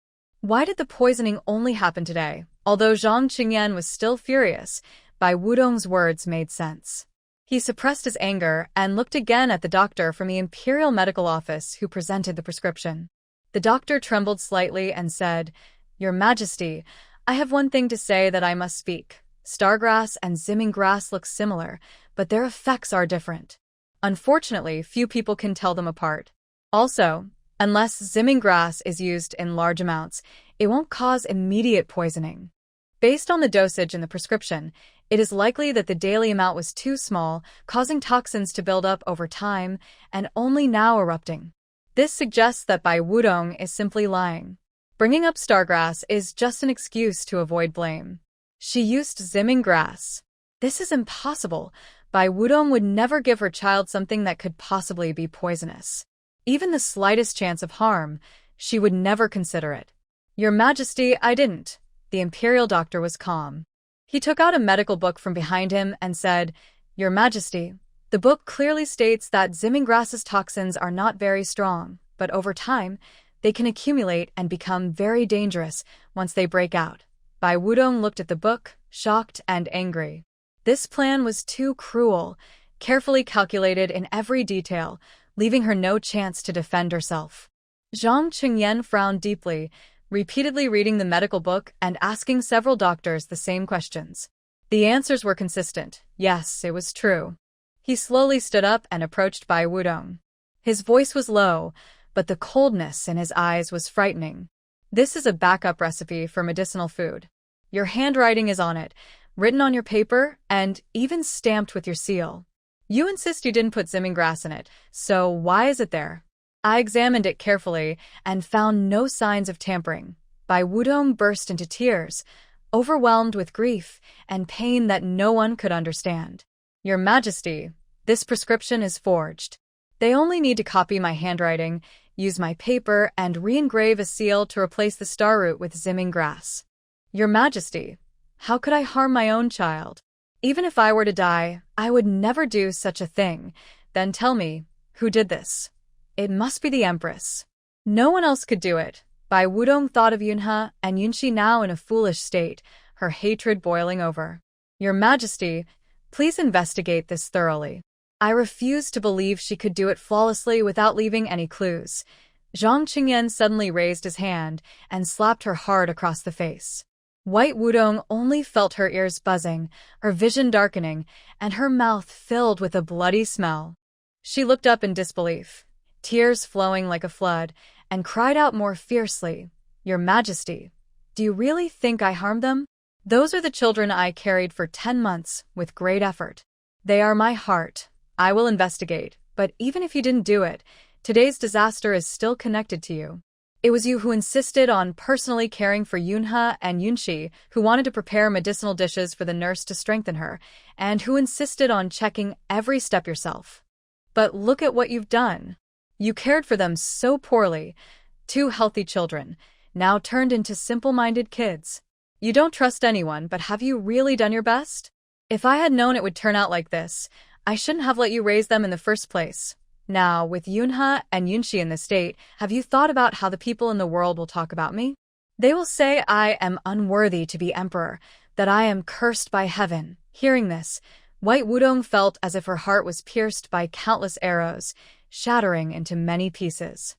Why did the poisoning only happen today?" Although Zhang Qingyan was still furious, Bai Wudong's words made sense. He suppressed his anger and looked again at the doctor from the Imperial Medical Office who presented the prescription. The doctor trembled slightly and said, "Your Majesty, I have one thing to say that I must speak. Stargrass and zimming grass look similar, but their effects are different. Unfortunately, few people can tell them apart. Also, unless zimming grass is used in large amounts, it won't cause immediate poisoning. Based on the dosage in the prescription, it is likely that the daily amount was too small, causing toxins to build up over time and only now erupting. This suggests that Bai Wudong is simply lying. Bringing up stargrass is just an excuse to avoid blame. She used zimming grass. This is impossible. Bai Wudong would never give her child something that could possibly be poisonous. Even the slightest chance of harm, she would never consider it." "Your Majesty, I didn't." The imperial doctor was calm. He took out a medical book from behind him and said, "Your Majesty, the book clearly states that zimming grass's toxins are not very strong, but over time, they can accumulate and become very dangerous once they break out." Bai Wudong looked at the book, shocked and angry. This plan was too cruel, carefully calculated in every detail, leaving her no chance to defend herself. Zhang Qingyan frowned deeply, repeatedly reading the medical book and asking several doctors the same questions. The answers were consistent. Yes, it was true. He slowly stood up and approached Bai Wudong. His voice was low, but the coldness in his eyes was frightening. "This is a backup recipe for medicinal food. Your handwriting is on it, written on your paper, and even stamped with your seal. You insist you didn't put zimming grass in it, so why is it there?" I examined it carefully and found no signs of tampering. Bai Wudong burst into tears, overwhelmed with grief and pain that no one could understand. "Your Majesty, this prescription is forged. They only need to copy my handwriting, use my paper, and re-engrave a seal to replace the star root with zimming grass. Your Majesty, how could I harm my own child? Even if I were to die, I would never do such a thing. Then tell me, who did this? It must be the Empress. No one else could do it." Bai Wudong thought of Yunhe and Yunqi now in a foolish state, her hatred boiling over. "Your Majesty, please investigate this thoroughly. I refuse to believe she could do it flawlessly without leaving any clues." Zhang Qingyan suddenly raised his hand and slapped her hard across the face. White Wudong only felt her ears buzzing, her vision darkening, and her mouth filled with a bloody smell. She looked up in disbelief, tears flowing like a flood, and cried out more fiercely, "Your Majesty, do you really think I harmed them? Those are the children I carried for 10 months with great effort. They are my heart. I will investigate, but even if you didn't do it, today's disaster is still connected to you. It was you who insisted on personally caring for Yunha and Yunshi, who wanted to prepare medicinal dishes for the nurse to strengthen her, and who insisted on checking every step yourself. But look at what you've done. You cared for them so poorly. 2 healthy children, now turned into simple-minded kids. You don't trust anyone, but have you really done your best? If I had known it would turn out like this, I shouldn't have let you raise them in the first place. Now, with Yunha and Yunshi in the state, have you thought about how the people in the world will talk about me? They will say I am unworthy to be emperor, that I am cursed by heaven. Hearing this, White Wudong felt as if her heart was pierced by countless arrows, shattering into many pieces.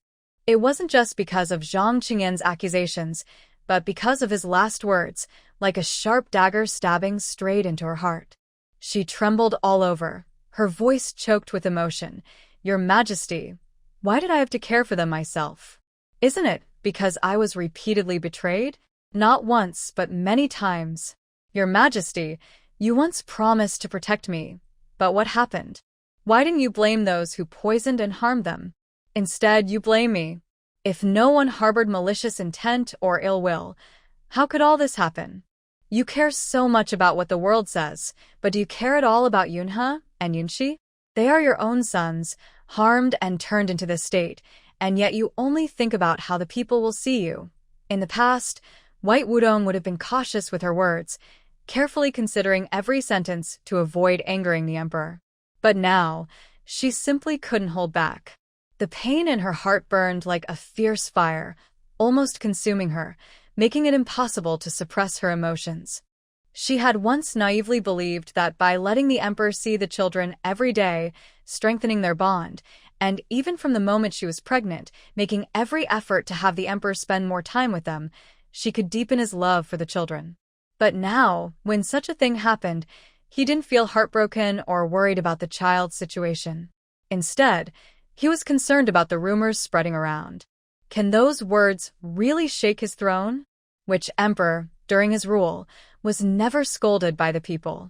It wasn't just because of Zhang Qingyan's accusations, but because of his last words, like a sharp dagger stabbing straight into her heart. She trembled all over, her voice choked with emotion. Your Majesty, why did I have to care for them myself? Isn't it because I was repeatedly betrayed? Not once, but many times. Your Majesty, you once promised to protect me, but what happened? Why didn't you blame those who poisoned and harmed them? Instead, you blame me. If no one harbored malicious intent or ill will, how could all this happen? You care so much about what the world says, but do you care at all about Yunha and Yunshi? They are your own sons, harmed and turned into this state, and yet you only think about how the people will see you. In the past, White Wudong would have been cautious with her words, carefully considering every sentence to avoid angering the emperor. But now, she simply couldn't hold back. The pain in her heart burned like a fierce fire, almost consuming her, making it impossible to suppress her emotions. She had once naively believed that by letting the emperor see the children every day, strengthening their bond, and even from the moment she was pregnant, making every effort to have the emperor spend more time with them, she could deepen his love for the children. But now, when such a thing happened, he didn't feel heartbroken or worried about the child's situation. Instead, he was concerned about the rumors spreading around. Can those words really shake his throne? Which emperor, during his rule, was never scolded by the people.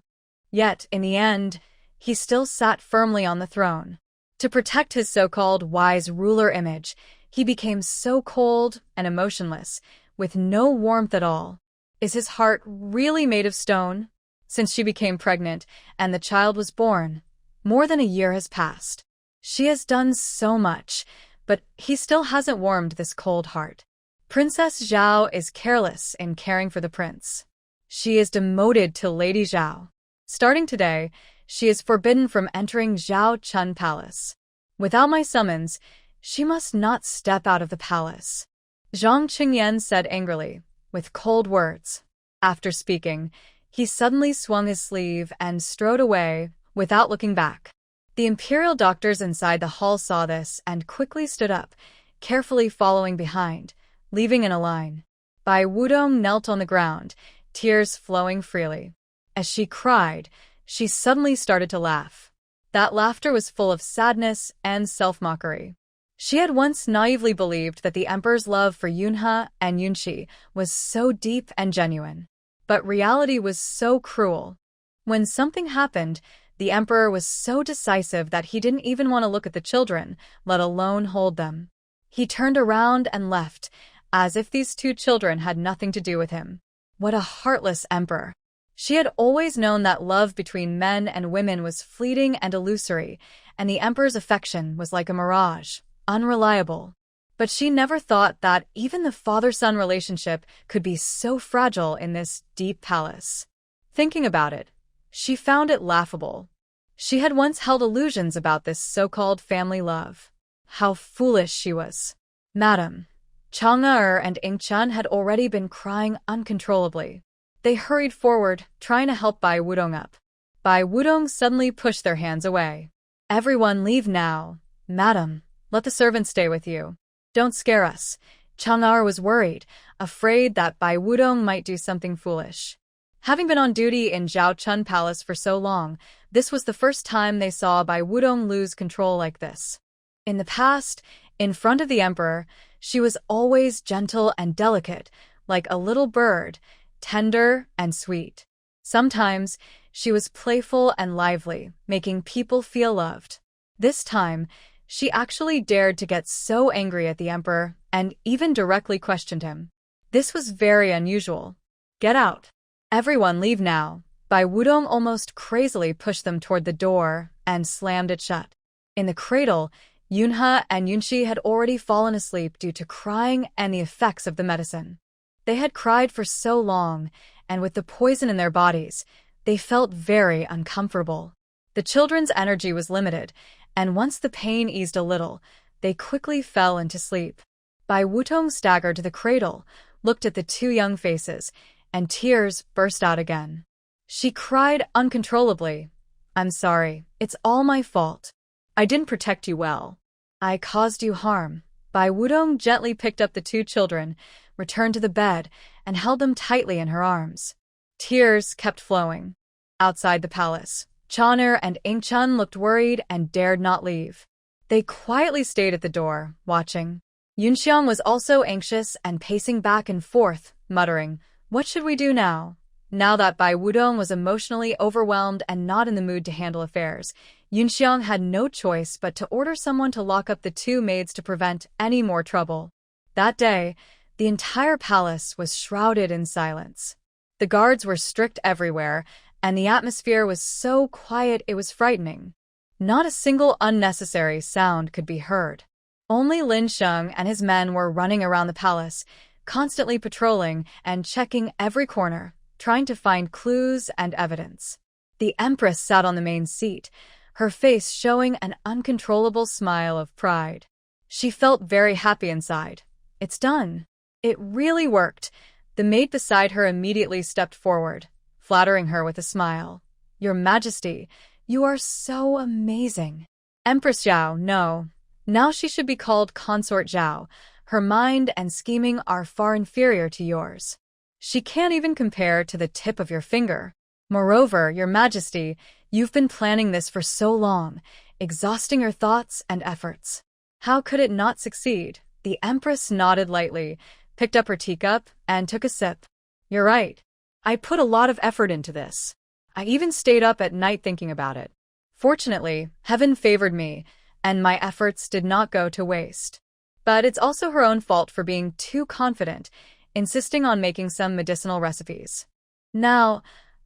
Yet, in the end, he still sat firmly on the throne. To protect his so-called wise ruler image, he became so cold and emotionless, with no warmth at all. Is his heart really made of stone? Since she became pregnant and the child was born, more than a year has passed. She has done so much, but he still hasn't warmed this cold heart. Princess Zhao is careless in caring for the prince. She is demoted to Lady Zhao. Starting today, she is forbidden from entering Zhao Chun Palace. Without my summons, she must not step out of the palace. Zhang Qingyan said angrily, with cold words. After speaking, he suddenly swung his sleeve and strode away without looking back. The imperial doctors inside the hall saw this and quickly stood up, carefully following behind, leaving in a line. Bai Wudong knelt on the ground, tears flowing freely. As she cried, she suddenly started to laugh. That laughter was full of sadness and self-mockery. She had once naively believed that the emperor's love for Yunha and Yunshi was so deep and genuine. But reality was so cruel. When something happened, the emperor was so decisive that he didn't even want to look at the children, let alone hold them. He turned around and left, as if these 2 children had nothing to do with him. What a heartless emperor. She had always known that love between men and women was fleeting and illusory, and the emperor's affection was like a mirage, unreliable. But she never thought that even the father-son relationship could be so fragile in this deep palace. Thinking about it, she found it laughable. She had once held illusions about this so-called family love. How foolish she was. Madam, Chang'e and Ingchun had already been crying uncontrollably. They hurried forward, trying to help Bai Wudong up. Bai Wudong suddenly pushed their hands away. Everyone leave now. Madam, let the servants stay with you. Don't scare us. Chang'e was worried, afraid that Bai Wudong might do something foolish. Having been on duty in Zhao Chun Palace for so long, this was the first time they saw Bai Wudong lose control like this. In the past, in front of the emperor, she was always gentle and delicate, like a little bird, tender and sweet. Sometimes, she was playful and lively, making people feel loved. This time, she actually dared to get so angry at the emperor and even directly questioned him. This was very unusual. Get out. Everyone leave now. Bai Wudong almost crazily pushed them toward the door and slammed it shut. In the cradle, Yunhe and Yunxi had already fallen asleep due to crying and the effects of the medicine. They had cried for so long, and with the poison in their bodies, they felt very uncomfortable. The children's energy was limited, and once the pain eased a little, they quickly fell into sleep. Bai Wutong staggered to the cradle, looked at the two young faces, and tears burst out again. She cried uncontrollably. I'm sorry, it's all my fault. I didn't protect you well. I caused you harm. Bai Wudong gently picked up the two children, returned to the bed, and held them tightly in her arms. Tears kept flowing. Outside the palace, Chaner and Ingchun looked worried and dared not leave. They quietly stayed at the door, watching. Yunxiang was also anxious and pacing back and forth, muttering, "What should we do now?" Now that Bai Wudong was emotionally overwhelmed and not in the mood to handle affairs, Yunxiang had no choice but to order someone to lock up the two maids to prevent any more trouble. That day, the entire palace was shrouded in silence. The guards were strict everywhere, and the atmosphere was so quiet it was frightening. Not a single unnecessary sound could be heard. Only Lin Sheng and his men were running around the palace, constantly patrolling and checking every corner, trying to find clues and evidence. The Empress sat on the main seat, her face showing an uncontrollable smile of pride. She felt very happy inside. It's done. It really worked. The maid beside her immediately stepped forward, flattering her with a smile. Your Majesty, you are so amazing. Empress Zhao, no. Now she should be called Consort Zhao. Her mind and scheming are far inferior to yours. She can't even compare to the tip of your finger. Moreover, Your Majesty, you've been planning this for so long, exhausting your thoughts and efforts. How could it not succeed? The Empress nodded lightly, picked up her teacup, and took a sip. You're right. I put a lot of effort into this. I even stayed up at night thinking about it. Fortunately, heaven favored me, and my efforts did not go to waste. But it's also her own fault for being too confident, insisting on making some medicinal recipes. Now,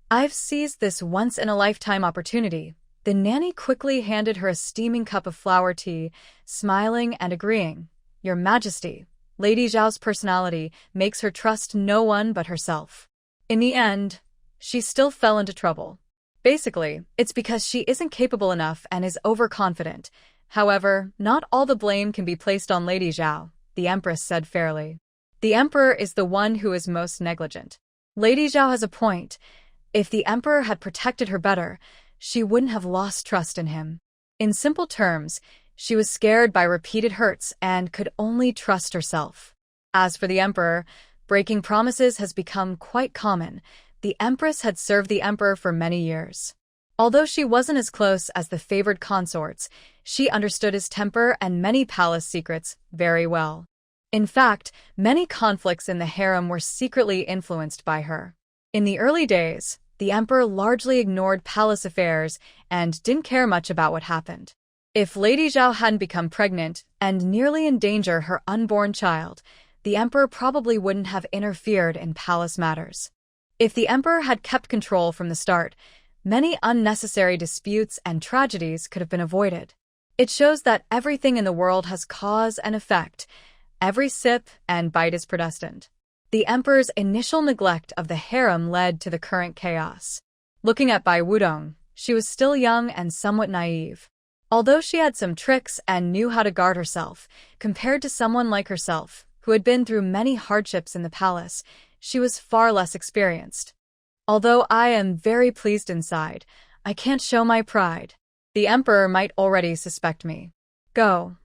I've seized this once-in-a-lifetime opportunity. The nanny quickly handed her a steaming cup of flower tea, smiling and agreeing. Your Majesty, Lady Zhao's personality makes her trust no one but herself. In the end, she still fell into trouble. Basically, it's because she isn't capable enough and is overconfident. However, not all the blame can be placed on Lady Zhao, the Empress said fairly. The Emperor is the one who is most negligent. Lady Zhao has a point. If the Emperor had protected her better, she wouldn't have lost trust in him. In simple terms, she was scared by repeated hurts and could only trust herself. As for the Emperor, breaking promises has become quite common. The Empress had served the Emperor for many years. Although she wasn't as close as the favored consorts, she understood his temper and many palace secrets very well. In fact, many conflicts in the harem were secretly influenced by her. In the early days, the Emperor largely ignored palace affairs and didn't care much about what happened. If Lady Zhao hadn't become pregnant and nearly endanger her unborn child, the Emperor probably wouldn't have interfered in palace matters. If the Emperor had kept control from the start, many unnecessary disputes and tragedies could have been avoided. It shows that everything in the world has cause and effect. Every sip and bite is predestined. The Emperor's initial neglect of the harem led to the current chaos. Looking at Bai Wudong, she was still young and somewhat naive. Although she had some tricks and knew how to guard herself, compared to someone like herself, who had been through many hardships in the palace, she was far less experienced. Although I am very pleased inside, I can't show my pride. The Emperor might already suspect me. Go.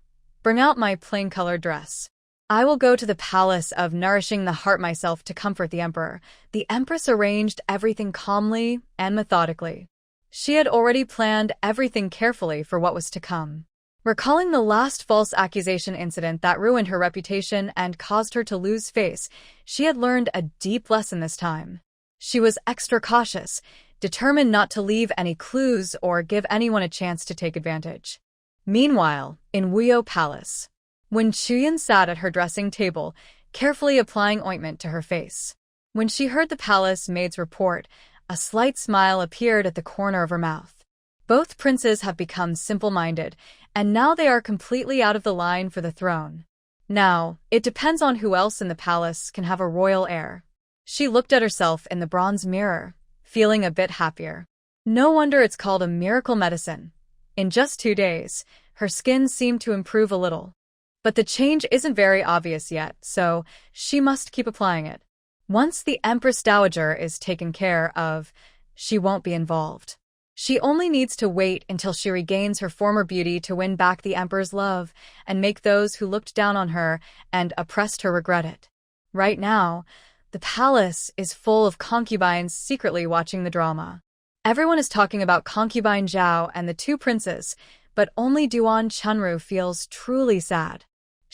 Bring out my plain-colored dress. I will go to the palace of nourishing the heart myself to comfort the Emperor. The Empress arranged everything calmly and methodically. She had already planned everything carefully for what was to come. Recalling the last false accusation incident that ruined her reputation and caused her to lose face, she had learned a deep lesson this time. She was extra cautious, determined not to leave any clues or give anyone a chance to take advantage. Meanwhile, in Wuyo Palace, When Chuyin sat at her dressing table, carefully applying ointment to her face. When she heard the palace maid's report, a slight smile appeared at the corner of her mouth. Both princes have become simple-minded, and now they are completely out of the line for the throne. Now, it depends on who else in the palace can have a royal heir. She looked at herself in the bronze mirror, feeling a bit happier. No wonder it's called a miracle medicine. In just 2 days, her skin seemed to improve a little. But the change isn't very obvious yet, so she must keep applying it. Once the Empress Dowager is taken care of, she won't be involved. She only needs to wait until she regains her former beauty to win back the Emperor's love and make those who looked down on her and oppressed her regret it. Right now, the palace is full of concubines secretly watching the drama. Everyone is talking about Concubine Zhao and the 2 princes, but only Duan Chunru feels truly sad.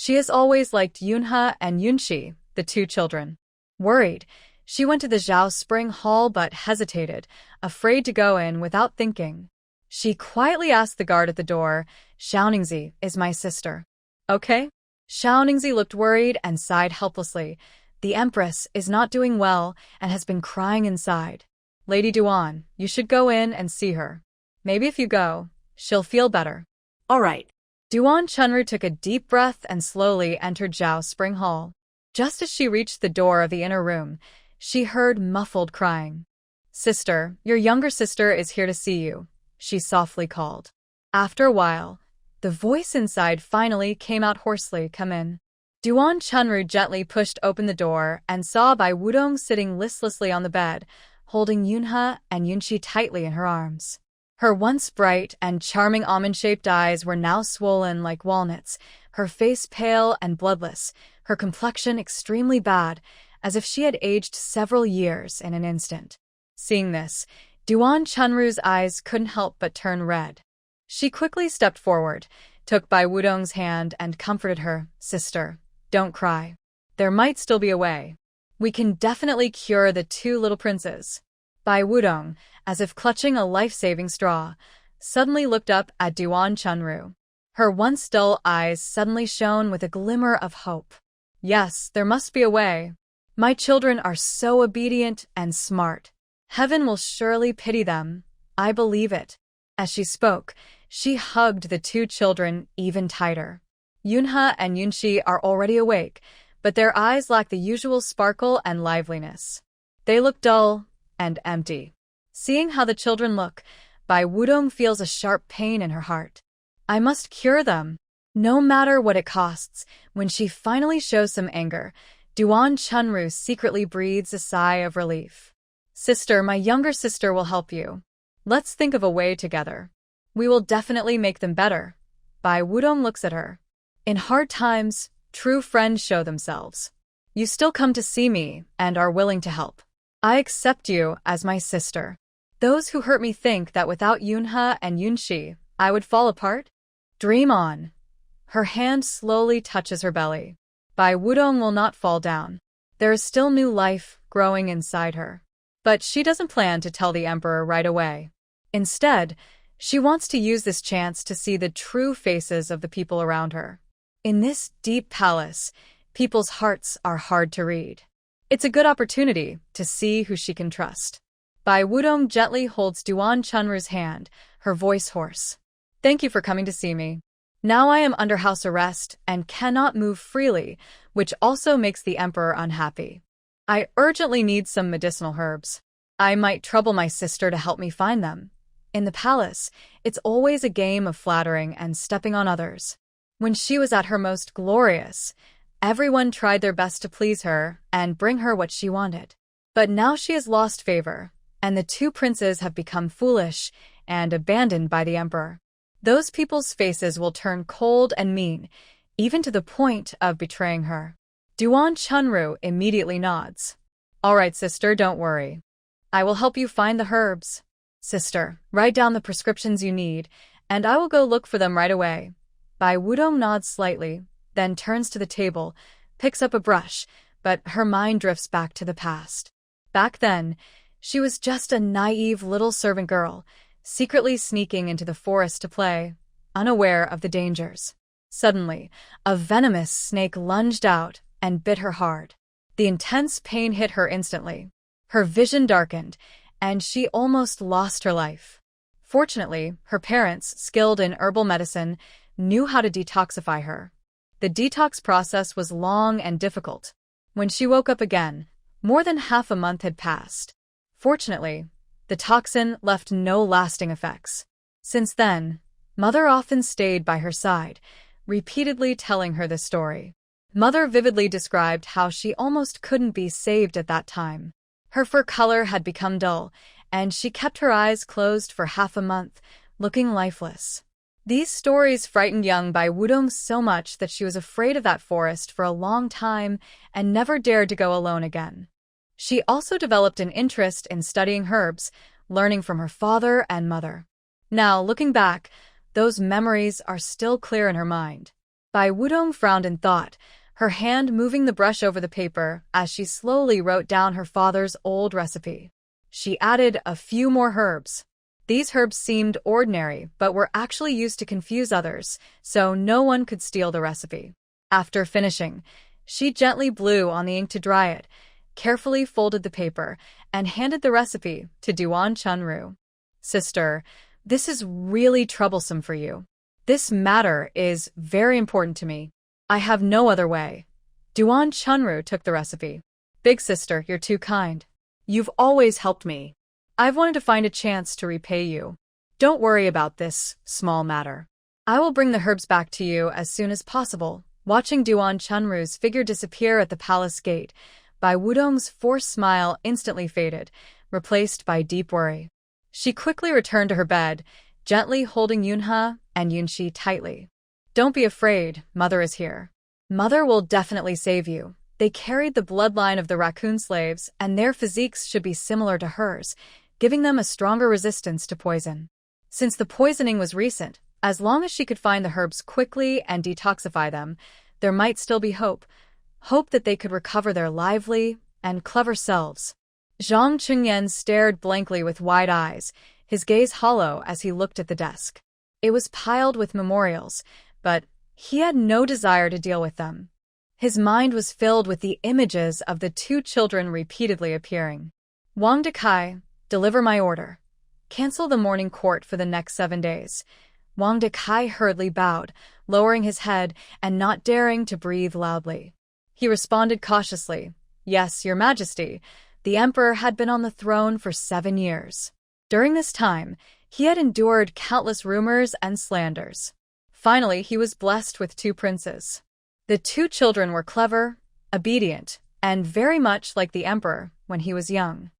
She has always liked Yunhe and Yunxi, the 2 children. Worried, she went to the Zhao Spring Hall but hesitated, afraid to go in without thinking. She quietly asked the guard at the door, "Xiaoningzi is my sister." "Okay?" Xiaoningzi looked worried and sighed helplessly. The Empress is not doing well and has been crying inside. "Lady Duan, you should go in and see her. Maybe if you go, she'll feel better." All right. Duan Chunru took a deep breath and slowly entered Zhao Spring Hall. Just as she reached the door of the inner room, she heard muffled crying. "Sister, your younger sister is here to see you," she softly called. After a while, the voice inside finally came out hoarsely, "Come in." Duan Chunru gently pushed open the door and saw Bai Wudong sitting listlessly on the bed, holding Yunhe and Yunxi tightly in her arms. Her once bright and charming almond-shaped eyes were now swollen like walnuts, her face pale and bloodless, her complexion extremely bad, as if she had aged several years in an instant. Seeing this, Duan Chunru's eyes couldn't help but turn red. She quickly stepped forward, took Bai Wudong's hand and comforted her. "Sister, don't cry. There might still be a way. We can definitely cure the 2 little princes." Bai Wudong, as if clutching a life-saving straw, suddenly looked up at Duan Chunru. Her once dull eyes suddenly shone with a glimmer of hope. "Yes, there must be a way. My children are so obedient and smart. Heaven will surely pity them. I believe it." As she spoke, she hugged the 2 children even tighter. Yunhe and Yunxi are already awake, but their eyes lack the usual sparkle and liveliness. They look dull and empty. Seeing how the children look, Bai Wudong feels a sharp pain in her heart. "I must cure them, no matter what it costs." When she finally shows some anger, Duan Chunru secretly breathes a sigh of relief. "Sister, my younger sister will help you. Let's think of a way together. We will definitely make them better." Bai Wudong looks at her. "In hard times, true friends show themselves. You still come to see me and are willing to help. I accept you as my sister. Those who hurt me think that without Yunhe and Yunxi, I would fall apart? Dream on." Her hand slowly touches her belly. Bai Wudong will not fall down. There is still new life growing inside her. But she doesn't plan to tell the Emperor right away. Instead, she wants to use this chance to see the true faces of the people around her. In this deep palace, people's hearts are hard to read. It's a good opportunity to see who she can trust. Bai Wudong gently holds Duan Chunru's hand, her voice hoarse. "Thank you for coming to see me. Now I am under house arrest and cannot move freely, which also makes the Emperor unhappy. I urgently need some medicinal herbs. I might trouble my sister to help me find them. In the palace, it's always a game of flattering and stepping on others. When she was at her most glorious, everyone tried their best to please her and bring her what she wanted. But now she has lost favor, and the 2 princes have become foolish and abandoned by the Emperor. Those people's faces will turn cold and mean, even to the point of betraying her." Duan Chunru immediately nods. "All right, sister, don't worry. I will help you find the herbs. Sister, write down the prescriptions you need, and I will go look for them right away." Bai Wudong nods slightly, then turns to the table, picks up a brush, but her mind drifts back to the past. Back then, she was just a naive little servant girl, secretly sneaking into the forest to play, unaware of the dangers. Suddenly, a venomous snake lunged out and bit her hard. The intense pain hit her instantly. Her vision darkened, and she almost lost her life. Fortunately, her parents, skilled in herbal medicine, knew how to detoxify her. The detox process was long and difficult. When she woke up again, more than half a month had passed. Fortunately, the toxin left no lasting effects. Since then, Mother often stayed by her side, repeatedly telling her the story. Mother vividly described how she almost couldn't be saved at that time. Her fur color had become dull, and she kept her eyes closed for half a month, looking lifeless. These stories frightened young Bai Wudong so much that she was afraid of that forest for a long time and never dared to go alone again. She also developed an interest in studying herbs, learning from her father and mother. Now, looking back, those memories are still clear in her mind. Bai Wudong frowned in thought, her hand moving the brush over the paper as she slowly wrote down her father's old recipe. She added a few more herbs. These herbs seemed ordinary, but were actually used to confuse others, so no one could steal the recipe. After finishing, she gently blew on the ink to dry it, carefully folded the paper, and handed the recipe to Duan Chunru. "Sister, this is really troublesome for you. This matter is very important to me. I have no other way." Duan Chunru took the recipe. "Big sister, you're too kind. You've always helped me. I've wanted to find a chance to repay you. Don't worry about this small matter. I will bring the herbs back to you as soon as possible." Watching Duan Chunru's figure disappear at the palace gate, Bai Wudong's forced smile instantly faded, replaced by deep worry. She quickly returned to her bed, gently holding Yunhe and Yunxi tightly. "Don't be afraid, Mother is here. Mother will definitely save you." They carried the bloodline of the raccoon slaves, and their physiques should be similar to hers, giving them a stronger resistance to poison. Since the poisoning was recent, as long as she could find the herbs quickly and detoxify them, there might still be hope that they could recover their lively and clever selves. Zhang Chunyan stared blankly with wide eyes, his gaze hollow as he looked at the desk. It was piled with memorials, but he had no desire to deal with them. His mind was filled with the images of the two children repeatedly appearing. "Wang Dekai, deliver my order. Cancel the morning court for the next 7 days." Wang Dekai hurriedly bowed, lowering his head and not daring to breathe loudly. He responded cautiously, "Yes, Your Majesty." The emperor had been on the throne for 7 years. During this time, he had endured countless rumors and slanders. Finally, he was blessed with 2 princes. The 2 children were clever, obedient, and very much like the emperor when he was young.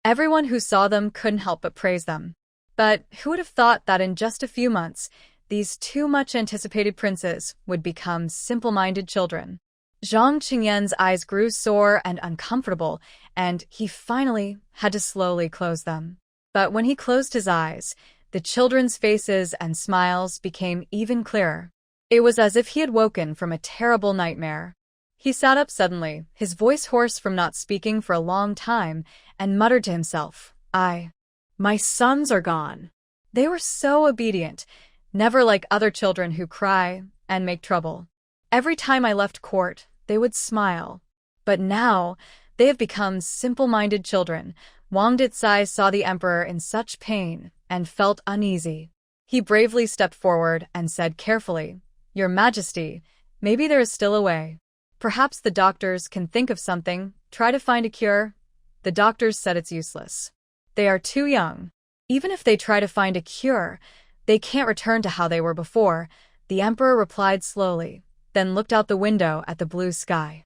Everyone who saw them couldn't help but praise them. But who would have thought that in just a few months, these 2 much-anticipated princes would become simple-minded children? Zhang Qingyan's eyes grew sore and uncomfortable, and he finally had to slowly close them. But when he closed his eyes, the children's faces and smiles became even clearer. It was as if he had woken from a terrible nightmare. He sat up suddenly, his voice hoarse from not speaking for a long time, and muttered to himself, My sons are gone. They were so obedient, never like other children who cry and make trouble. Every time I left court, they would smile. But now, they have become simple-minded children." Wang Dicai saw the emperor in such pain and felt uneasy. He bravely stepped forward and said carefully, "Your Majesty, maybe there is still a way. Perhaps the doctors can think of something, try to find a cure." The doctors said it's useless. They are too young. Even if they try to find a cure, they can't return to how they were before, the emperor replied slowly, then looked out the window at the blue sky.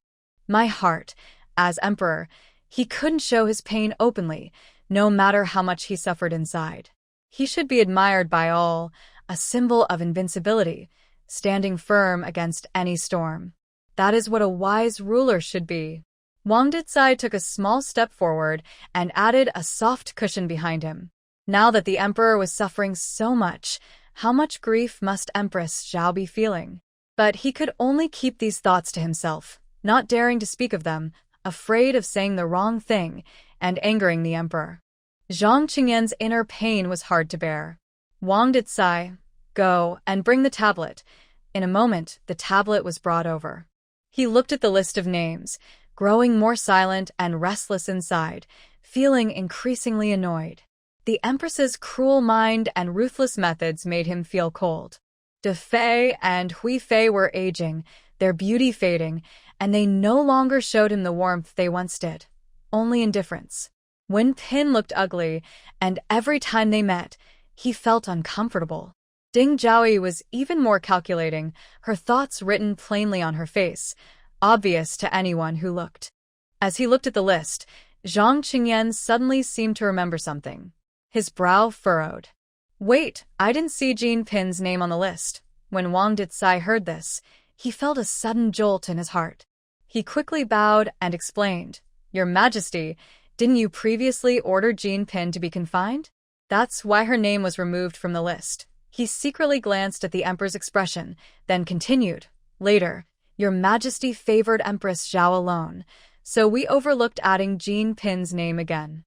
My heart, as emperor, he couldn't show his pain openly, no matter how much he suffered inside. He should be admired by all, a symbol of invincibility, standing firm against any storm. That is what a wise ruler should be. Wang Dicai took a small step forward and added a soft cushion behind him. Now that the emperor was suffering so much, how much grief must Empress Zhao be feeling? But he could only keep these thoughts to himself, not daring to speak of them, afraid of saying the wrong thing and angering the emperor. Zhang Qingyan's inner pain was hard to bear. Wang Dicai, go and bring the tablet. In a moment, the tablet was brought over. He looked at the list of names, growing more silent and restless inside, feeling increasingly annoyed. The Empress's cruel mind and ruthless methods made him feel cold. De Fei and Hui Fei were aging, their beauty fading, and they no longer showed him the warmth they once did. Only indifference. Wen Pin looked ugly, and every time they met, he felt uncomfortable. Ding Jiaoyi was even more calculating, her thoughts written plainly on her face, obvious to anyone who looked. As he looked at the list, Zhang Qingyan suddenly seemed to remember something. His brow furrowed. Wait, I didn't see Jean Pin's name on the list. When Wang Dicai heard this, he felt a sudden jolt in his heart. He quickly bowed and explained, Your Majesty, didn't you previously order Jean Pin to be confined? That's why her name was removed from the list. He secretly glanced at the Emperor's expression, then continued, Later, Your Majesty favored Empress Zhao alone, so we overlooked adding Jean Pin's name again.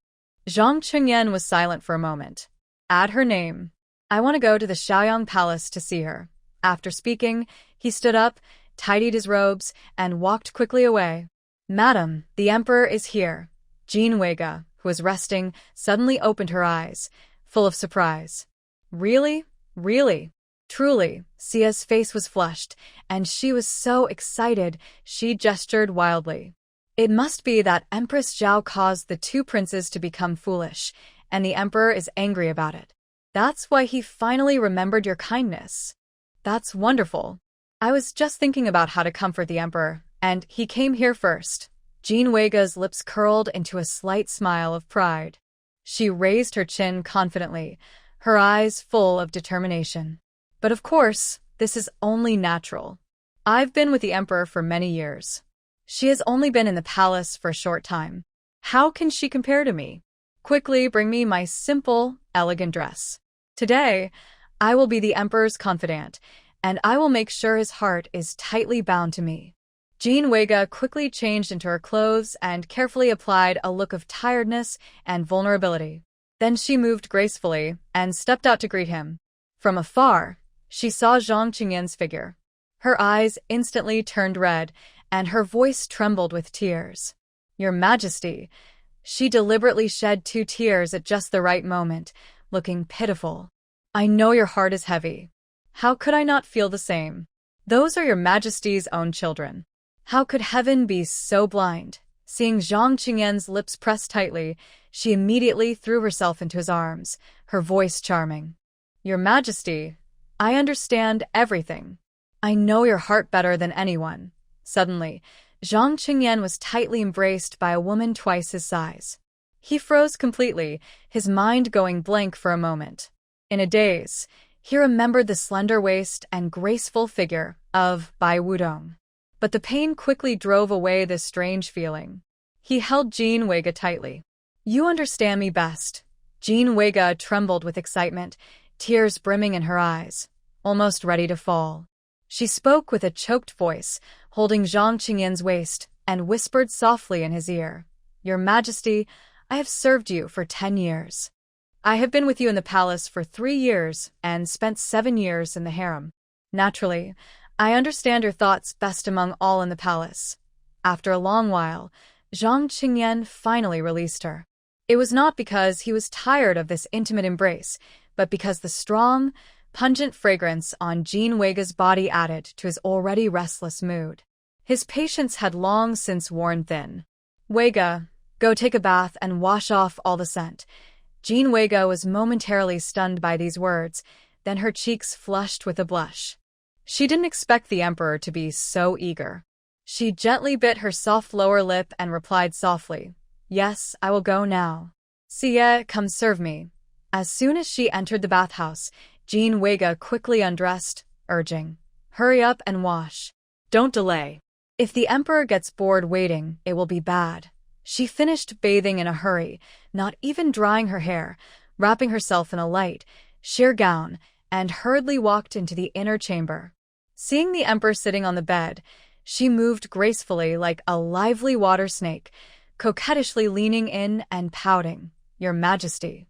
Zhang Qingyan was silent for a moment. Add her name. I want to go to the Shaoyang Palace to see her. After speaking, he stood up, tidied his robes, and walked quickly away. Madam, the Emperor is here. Jean Weiga, who was resting, suddenly opened her eyes, full of surprise. Really? Really? Truly, Sia's face was flushed, and she was so excited she gestured wildly. It must be that Empress Zhao caused the two princes to become foolish, and the Emperor is angry about it. That's why he finally remembered your kindness. That's wonderful. I was just thinking about how to comfort the Emperor, and he came here first. Jean Weiga's lips curled into a slight smile of pride. She raised her chin confidently, her eyes full of determination. But of course, this is only natural. I've been with the Emperor for many years. She has only been in the palace for a short time. How can she compare to me? Quickly bring me my simple, elegant dress. Today, I will be the Emperor's confidant, and I will make sure his heart is tightly bound to me. Jean Weiga quickly changed into her clothes and carefully applied a look of tiredness and vulnerability. Then she moved gracefully and stepped out to greet him. From afar, she saw Zhang Qingyan's figure. Her eyes instantly turned red, and her voice trembled with tears. Your Majesty, she deliberately shed 2 tears at just the right moment, looking pitiful. I know your heart is heavy. How could I not feel the same? Those are your Majesty's own children. How could heaven be so blind? Seeing Zhang Qingyan's lips pressed tightly, she immediately threw herself into his arms, her voice charming. Your Majesty, I understand everything. I know your heart better than anyone. Suddenly, Zhang Qingyan was tightly embraced by a woman twice his size. He froze completely, his mind going blank for a moment. In a daze, he remembered the slender waist and graceful figure of Bai Wudong. But the pain quickly drove away this strange feeling. He held Jean Weiga tightly. You understand me best. Jean Weiga trembled with excitement, tears brimming in her eyes, almost ready to fall. She spoke with a choked voice, holding Zhang Qingyan's waist, and whispered softly in his ear, Your Majesty, I have served you for 10 years. I have been with you in the palace for 3 years and spent 7 years in the harem. Naturally, I understand your thoughts best among all in the palace. After a long while, Zhang Qingyan finally released her. It was not because he was tired of this intimate embrace, but because the strong, pungent fragrance on Jean Weiga's body added to his already restless mood. His patience had long since worn thin. Weiga, go take a bath and wash off all the scent. Jean Weiga was momentarily stunned by these words, then her cheeks flushed with a blush. She didn't expect the Emperor to be so eager. She gently bit her soft lower lip and replied softly, Yes, I will go now. Xie, come serve me. As soon as she entered the bathhouse, Jean Weiga quickly undressed, urging, Hurry up and wash. Don't delay. If the Emperor gets bored waiting, it will be bad. She finished bathing in a hurry, not even drying her hair, wrapping herself in a light, sheer gown, and hurriedly walked into the inner chamber. Seeing the Emperor sitting on the bed, she moved gracefully like a lively water snake, coquettishly leaning in and pouting, Your Majesty.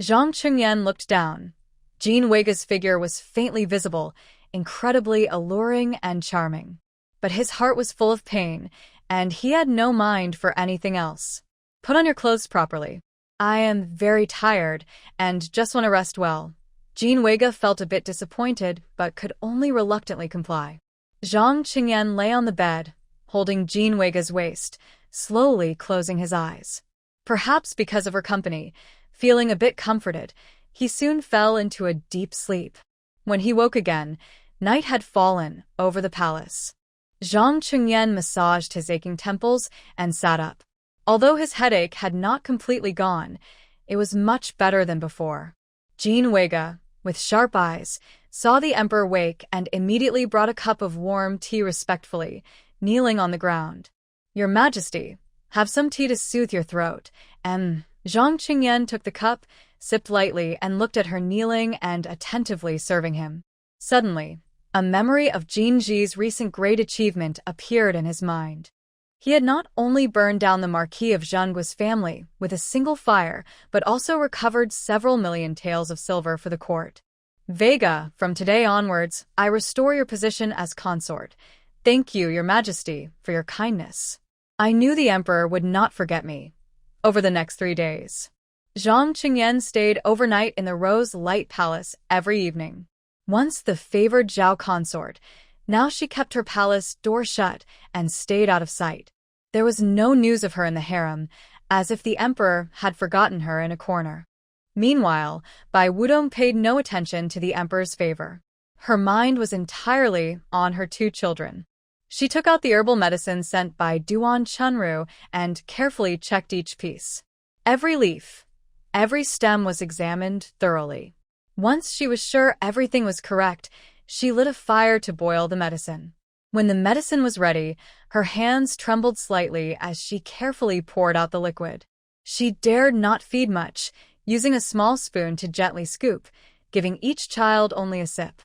Zhang Qingyan looked down. Jean Weiga's figure was faintly visible, incredibly alluring and charming. But his heart was full of pain, and he had no mind for anything else. Put on your clothes properly. I am very tired and just want to rest well. Jean Wega felt a bit disappointed, but could only reluctantly comply. Zhang Qingyan lay on the bed, holding Jean Wega's waist, slowly closing his eyes. Perhaps because of her company, feeling a bit comforted, he soon fell into a deep sleep. When he woke again, night had fallen over the palace. Zhang Qingyan massaged his aching temples and sat up. Although his headache had not completely gone, it was much better than before. Jean Wega, with sharp eyes, saw the emperor wake and immediately brought a cup of warm tea respectfully, kneeling on the ground. Your Majesty, have some tea to soothe your throat. Zhang Qingyan took the cup, sipped lightly, and looked at her kneeling and attentively serving him. Suddenly, a memory of Jin Ji's recent great achievement appeared in his mind. He had not only burned down the Marquis of Zhengguo's family with a single fire, but also recovered several million taels of silver for the court. Vega, from today onwards, I restore your position as consort. Thank you, Your Majesty, for your kindness. I knew the emperor would not forget me. Over the next 3 days, Zhang Qingyan stayed overnight in the Rose Light Palace every evening. Once the favored Zhao consort, now she kept her palace door shut and stayed out of sight. There was no news of her in the harem, as if the emperor had forgotten her in a corner. Meanwhile, Bai Wudong paid no attention to the emperor's favor. Her mind was entirely on her 2 children. She took out the herbal medicine sent by Duan Chunru and carefully checked each piece. Every leaf, every stem was examined thoroughly. Once she was sure everything was correct, she lit a fire to boil the medicine. When the medicine was ready, her hands trembled slightly as she carefully poured out the liquid. She dared not feed much, using a small spoon to gently scoop, giving each child only a sip.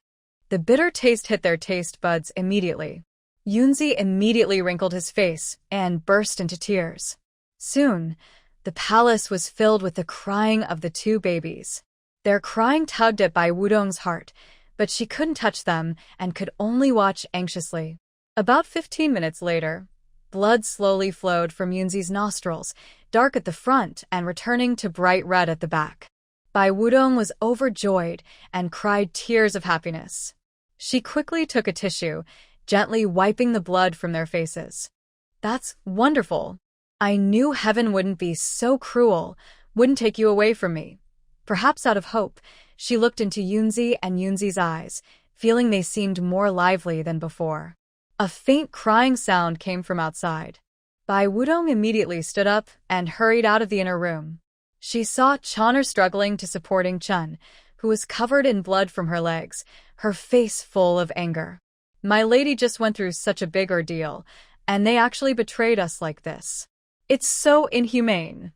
The bitter taste hit their taste buds immediately. Yunzi immediately wrinkled his face and burst into tears. Soon, the palace was filled with the crying of the 2 babies. Their crying tugged at Bai Wudong's heart, but she couldn't touch them and could only watch anxiously. About 15 minutes later, blood slowly flowed from Yunzi's nostrils, dark at the front and returning to bright red at the back. Bai Wudong was overjoyed and cried tears of happiness. She quickly took a tissue, gently wiping the blood from their faces. That's wonderful. I knew heaven wouldn't be so cruel, wouldn't take you away from me. Perhaps out of hope, she looked into Yunzi and Yunzi's eyes, feeling they seemed more lively than before. A faint crying sound came from outside. Bai Wudong immediately stood up and hurried out of the inner room. She saw Chon'er struggling to supporting Chun, who was covered in blood from her legs, her face full of anger. My lady just went through such a big ordeal, and they actually betrayed us like this. It's so inhumane.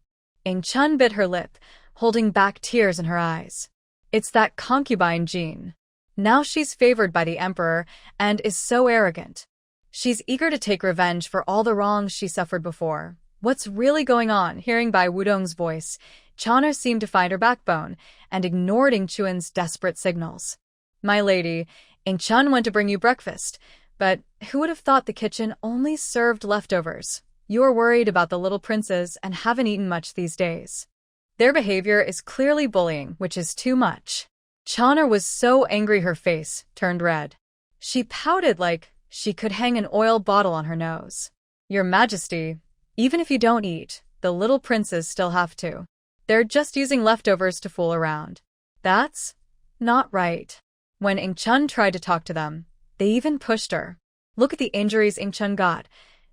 Ing Chun bit her lip, holding back tears in her eyes. It's that concubine Jean. Now she's favored by the emperor and is so arrogant. She's eager to take revenge for all the wrongs she suffered before. What's really going on? Hearing Bai Wudong's voice, Chon'er seemed to find her backbone and ignored Ing Chuan's desperate signals. My lady, Ing Chun went to bring you breakfast, but who would have thought the kitchen only served leftovers? You're worried about the little princes and haven't eaten much these days. Their behavior is clearly bullying, which is too much. Chon'er was so angry her face turned red. She pouted like she could hang an oil bottle on her nose. Your Majesty, even if you don't eat, the little princes still have to. They're just using leftovers to fool around. That's not right. When Ing Chun tried to talk to them, they even pushed her. Look at the injuries Ing Chun got.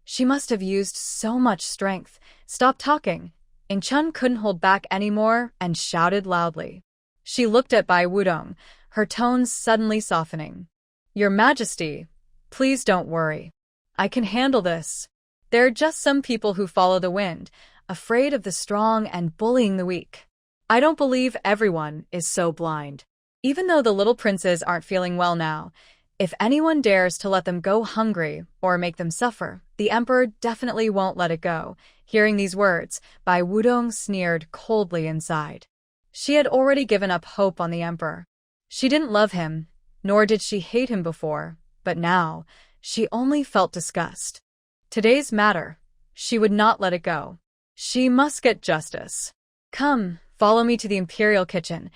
She must have used so much strength. Stop talking. Ing Chun couldn't hold back anymore and shouted loudly. She looked at Bai Wudong, her tones suddenly softening. Your Majesty, please don't worry. I can handle this. There are just some people who follow the wind, afraid of the strong and bullying the weak. I don't believe everyone is so blind. Even though the little princes aren't feeling well now, if anyone dares to let them go hungry or make them suffer, the emperor definitely won't let it go. Hearing these words, Bai Wudong sneered coldly inside. She had already given up hope on the emperor. She didn't love him, Nor did she hate him before, but now, she only felt disgust. Today's matter. She would not let it go. She must get justice. Come, follow me to the imperial kitchen.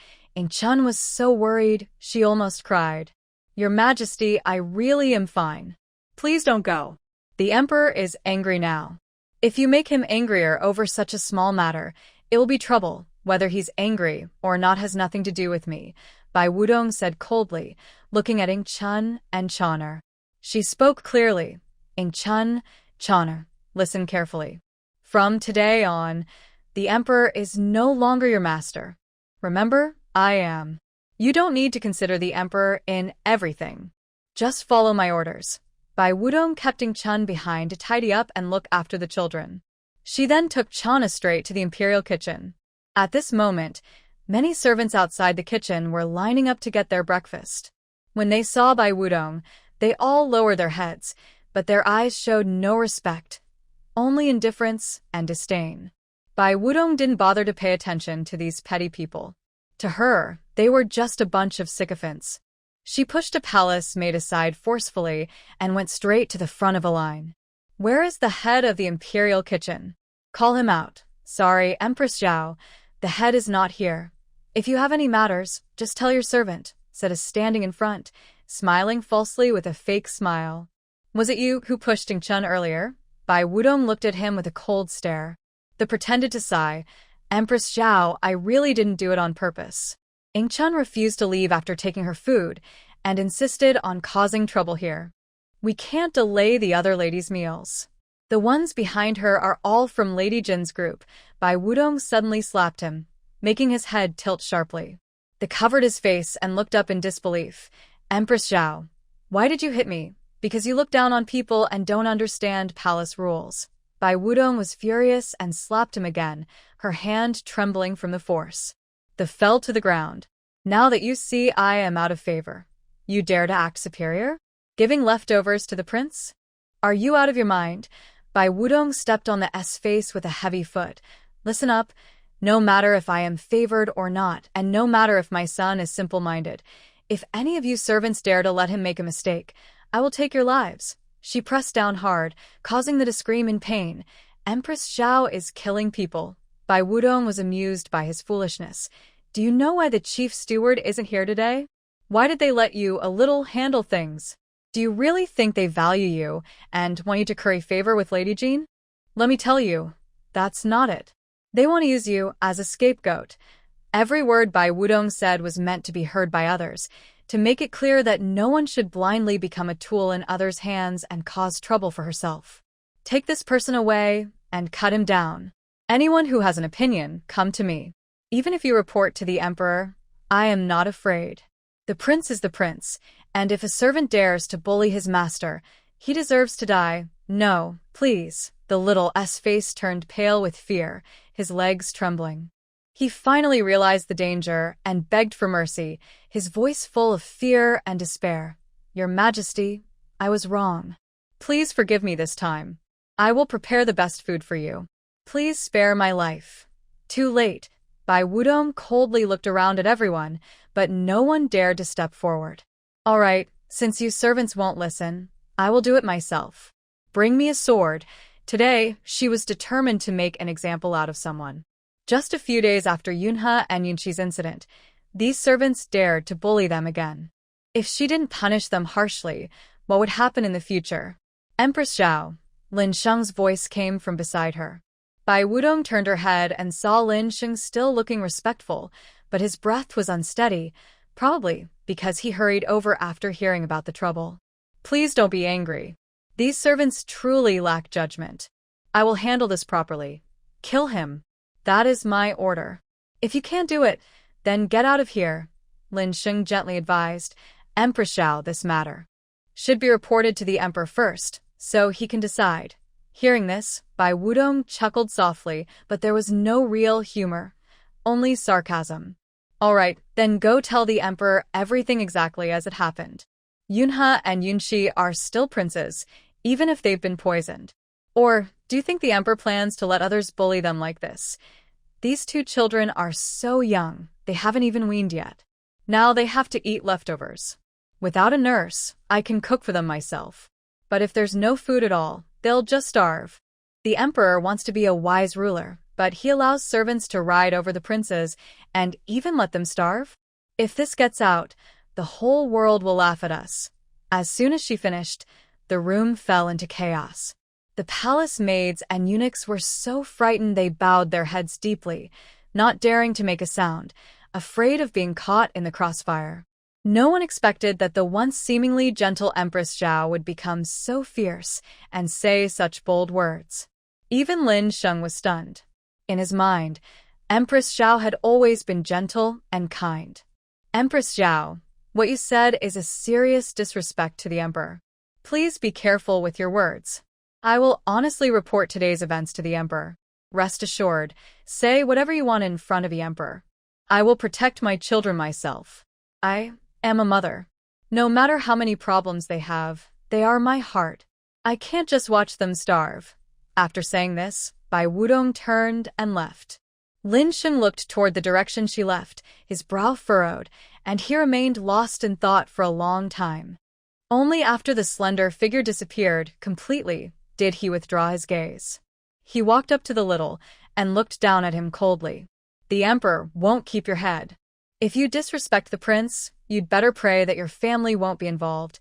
Chun was so worried, she almost cried. Your Majesty, I really am fine. Please don't go. The emperor is angry now. If you make him angrier over such a small matter, it will be trouble. Whether he's angry or not has nothing to do with me, Bai Wudong said coldly, looking at Chun and Chon'er. She spoke clearly. Chun, Chon'er, listen carefully. From today on, the emperor is no longer your master. Remember, I am. You don't need to consider the emperor in everything. Just follow my orders. Bai Wudong kept Chun behind to tidy up and look after the children. She then took Chana straight to the imperial kitchen. At this moment, many servants outside the kitchen were lining up to get their breakfast. When they saw Bai Wudong, they all lowered their heads, but their eyes showed no respect, only indifference and disdain. Bai Wudong didn't bother to pay attention to these petty people. To her, they were just a bunch of sycophants. She pushed a palace maid aside forcefully and went straight to the front of a line. Where is the head of the imperial kitchen? Call him out. Sorry, Empress Zhao, the head is not here. If you have any matters, just tell your servant, said a standing in front, smiling falsely with a fake smile. Was it you who pushed Chun earlier? Bai Wudong looked at him with a cold stare. The pretended to sigh. Empress Zhao, I really didn't do it on purpose. Chun refused to leave after taking her food and insisted on causing trouble here. We can't delay the other ladies' meals. The ones behind her are all from Lady Jin's group. Bai Wudong suddenly slapped him, making his head tilt sharply. They covered his face and looked up in disbelief. Empress Zhao, why did you hit me? Because you look down on people and don't understand palace rules. Bai Wudong was furious and slapped him again, her hand trembling from the force. They fell to the ground. Now that you see I am out of favor, you dare to act superior? Giving leftovers to the prince? Are you out of your mind? Bai Wudong stepped on the face with a heavy foot. Listen up. No matter if I am favored or not, and no matter if my son is simple-minded, if any of you servants dare to let him make a mistake, I will take your lives. She pressed down hard, causing them to scream in pain. Empress Zhao is killing people. Bai Wudong was amused by his foolishness. Do you know why the chief steward isn't here today? Why did they let you a little handle things? Do you really think they value you and want you to curry favor with Lady Jean? Let me tell you, that's not it. They want to use you as a scapegoat. Every word Bai Wudong said was meant to be heard by others, to make it clear that no one should blindly become a tool in others' hands and cause trouble for herself. Take this person away and cut him down. Anyone who has an opinion, come to me. Even if you report to the emperor, I am not afraid. The prince is the prince, and if a servant dares to bully his master, he deserves to die. No, please. The little face turned pale with fear, his legs trembling. He finally realized the danger and begged for mercy, his voice full of fear and despair. Your Majesty, I was wrong. Please forgive me this time. I will prepare the best food for you. Please spare my life. Too late. Bai Wudong coldly looked around at everyone, but no one dared to step forward. All right, since you servants won't listen, I will do it myself. Bring me a sword. Today, she was determined to make an example out of someone. Just a few days after Yunhe and Yunqi's incident, these servants dared to bully them again. If she didn't punish them harshly, what would happen in the future? Empress Zhao, Lin Sheng's voice came from beside her. Bai Wudong turned her head and saw Lin Sheng still looking respectful, but his breath was unsteady, probably because he hurried over after hearing about the trouble. Please don't be angry. These servants truly lack judgment. I will handle this properly. Kill him. That is my order. If you can't do it, then get out of here, Lin Sheng gently advised. Empress Zhao, this matter should be reported to the emperor first, so he can decide. Hearing this, Bai Wudong chuckled softly, but there was no real humor, only sarcasm. All right, then go tell the emperor everything exactly as it happened. Yunhe and Yunqi are still princes, even if they've been poisoned. Or, do you think the emperor plans to let others bully them like this? These two children are so young, they haven't even weaned yet. Now they have to eat leftovers. Without a nurse, I can cook for them myself. But if there's no food at all, they'll just starve. The emperor wants to be a wise ruler, but he allows servants to ride over the princes and even let them starve? If this gets out, the whole world will laugh at us. As soon as she finished, the room fell into chaos. The palace maids and eunuchs were so frightened they bowed their heads deeply, not daring to make a sound, afraid of being caught in the crossfire. No one expected that the once seemingly gentle Empress Zhao would become so fierce and say such bold words. Even Lin Sheng was stunned. In his mind, Empress Zhao had always been gentle and kind. Empress Zhao, what you said is a serious disrespect to the emperor. Please be careful with your words. I will honestly report today's events to the emperor. Rest assured, say whatever you want in front of the emperor. I will protect my children myself. I am a mother. No matter how many problems they have, they are my heart. I can't just watch them starve. After saying this, Bai Wudong turned and left. Lin Sheng looked toward the direction she left, his brow furrowed, and he remained lost in thought for a long time. Only after the slender figure disappeared completely did he withdraw his gaze. He walked up to the little and looked down at him coldly. The emperor won't keep your head. If you disrespect the prince, you'd better pray that your family won't be involved.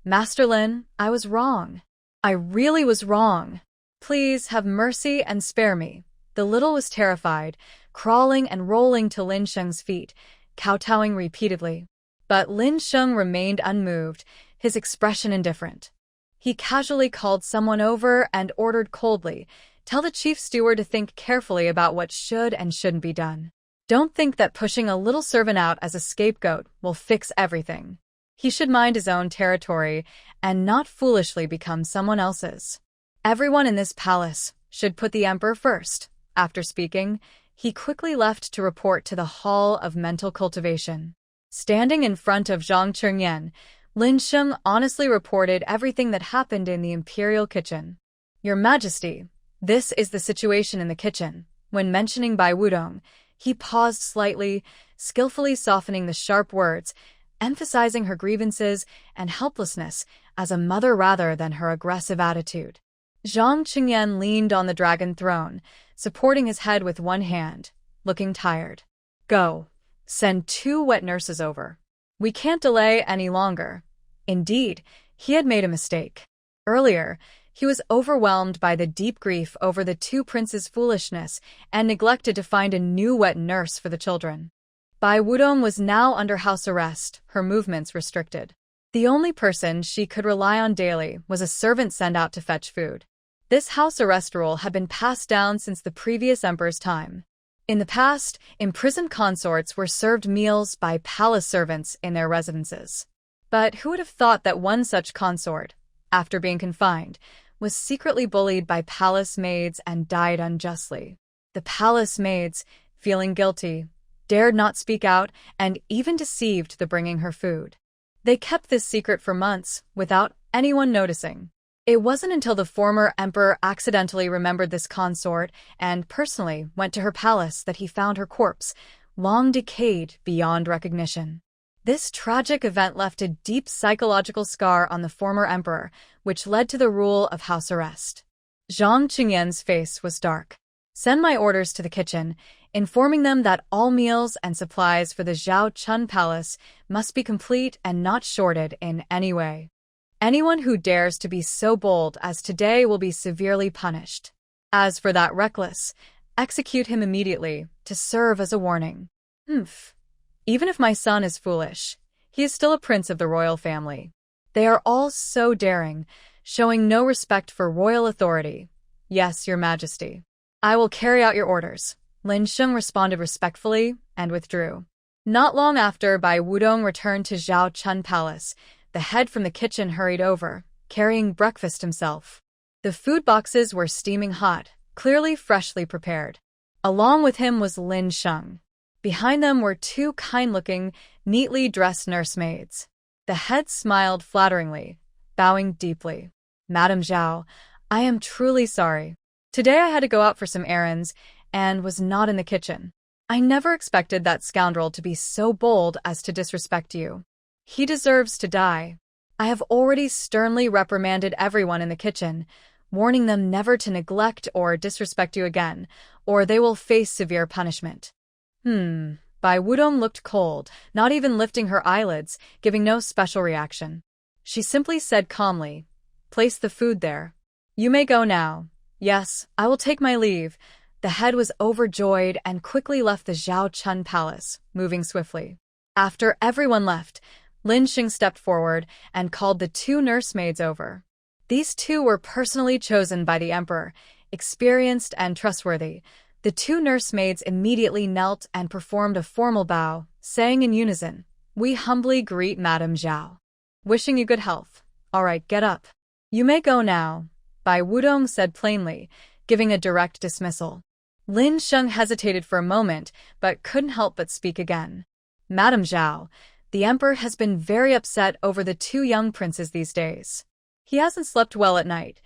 Master Lin, I was wrong. I really was wrong. Please have mercy and spare me. The little was terrified, crawling and rolling to Lin Sheng's feet, kowtowing repeatedly. But Lin Sheng remained unmoved, his expression indifferent. He casually called someone over and ordered coldly, "Tell the chief steward to think carefully about what should and shouldn't be done. Don't think that pushing a little servant out as a scapegoat will fix everything. He should mind his own territory and not foolishly become someone else's. Everyone in this palace should put the emperor first." After speaking, he quickly left to report to the Hall of Mental Cultivation. Standing in front of Zhang Chengyan, Lin Sheng honestly reported everything that happened in the imperial kitchen. "Your Majesty, this is the situation in the kitchen." When mentioning Bai Wudong, he paused slightly, skillfully softening the sharp words, emphasizing her grievances and helplessness as a mother rather than her aggressive attitude. Zhang Qingyan leaned on the dragon throne, supporting his head with one hand, looking tired. "Go. Send 2 wet nurses over. We can't delay any longer." Indeed, he had made a mistake. Earlier, he was overwhelmed by the deep grief over the 2 princes' foolishness and neglected to find a new wet nurse for the children. Bai Wudong was now under house arrest, her movements restricted. The only person she could rely on daily was a servant sent out to fetch food. This house arrest rule had been passed down since the previous emperor's time. In the past, imprisoned consorts were served meals by palace servants in their residences. But who would have thought that one such consort, after being confined, was secretly bullied by palace maids and died unjustly? The palace maids, feeling guilty, dared not speak out and even deceived the bringing her food. They kept this secret for months without anyone noticing. It wasn't until the former emperor accidentally remembered this consort and personally went to her palace that he found her corpse, long decayed beyond recognition. This tragic event left a deep psychological scar on the former emperor, which led to the rule of house arrest. Zhang Qingyan's face was dark. "Send my orders to the kitchen, informing them that all meals and supplies for the Zhao Chun Palace must be complete and not shorted in any way. Anyone who dares to be so bold as today will be severely punished. As for that reckless, execute him immediately to serve as a warning." Even if my son is foolish, he is still a prince of the royal family. They are all so daring, showing no respect for royal authority. "Yes, Your Majesty. I will carry out your orders." Lin Sheng responded respectfully and withdrew. Not long after Bai Wudong returned to Zhao Chun Palace, the head from the kitchen hurried over, carrying breakfast himself. The food boxes were steaming hot, clearly freshly prepared. Along with him was Lin Sheng. Behind them were 2 kind-looking, neatly dressed nursemaids. The head smiled flatteringly, bowing deeply. "Madame Zhao, I am truly sorry. Today I had to go out for some errands and was not in the kitchen. I never expected that scoundrel to be so bold as to disrespect you." He deserves to die. I have already sternly reprimanded everyone in the kitchen, warning them never to neglect or disrespect you again, or they will face severe punishment. Bai Wudong looked cold, not even lifting her eyelids, giving no special reaction. She simply said calmly, "Place the food there. You may go now. Yes, I will take my leave." The head was overjoyed and quickly left the Zhao Chun palace, moving swiftly. After everyone left, Lin Xing stepped forward and called the two nursemaids over. These two were personally chosen by the emperor, experienced and trustworthy. The two nursemaids immediately knelt and performed a formal bow, saying in unison, "We humbly greet Madame Zhao. Wishing you good health. All right, get up. You may go now," Bai Wudong said plainly, giving a direct dismissal. Lin Sheng hesitated for a moment, but couldn't help but speak again. "Madame Zhao, the emperor has been very upset over the two young princes these days. He hasn't slept well at night.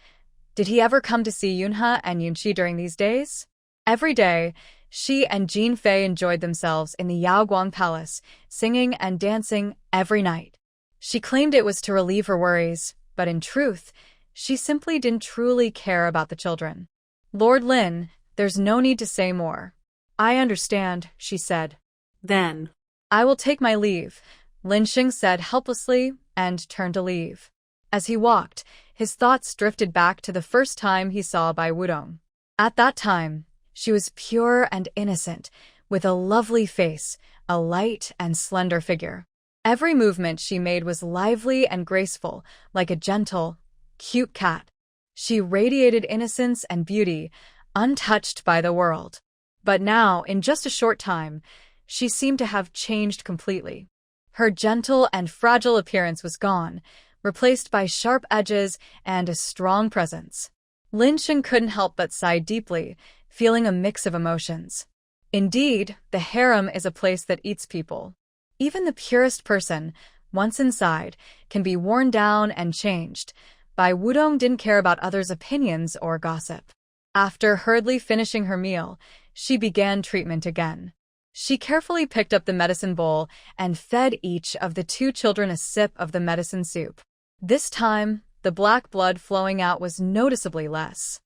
Did he ever come to see Yunhe and Yunqi during these days?" Every day, she and Jin Fei enjoyed themselves in the Yaoguang Palace, singing and dancing every night. She claimed it was to relieve her worries, but in truth, she simply didn't truly care about the children. "Lord Lin, there's no need to say more. I understand," she said. Then, "I will take my leave," Lin Xing said helplessly and turned to leave. As he walked, his thoughts drifted back to the first time he saw Bai Wudong. At that time, she was pure and innocent, with a lovely face, a light and slender figure. Every movement she made was lively and graceful, like a gentle, cute cat. She radiated innocence and beauty, untouched by the world. But now, in just a short time, she seemed to have changed completely. Her gentle and fragile appearance was gone, replaced by sharp edges and a strong presence. Lin Xing couldn't help but sigh deeply, feeling a mix of emotions. Indeed, the harem is a place that eats people. Even the purest person, once inside, can be worn down and changed. Bai Wudong didn't care about others' opinions or gossip. After hurriedly finishing her meal, she began treatment again. She carefully picked up the medicine bowl and fed each of the two children a sip of the medicine soup. This time, the black blood flowing out was noticeably less.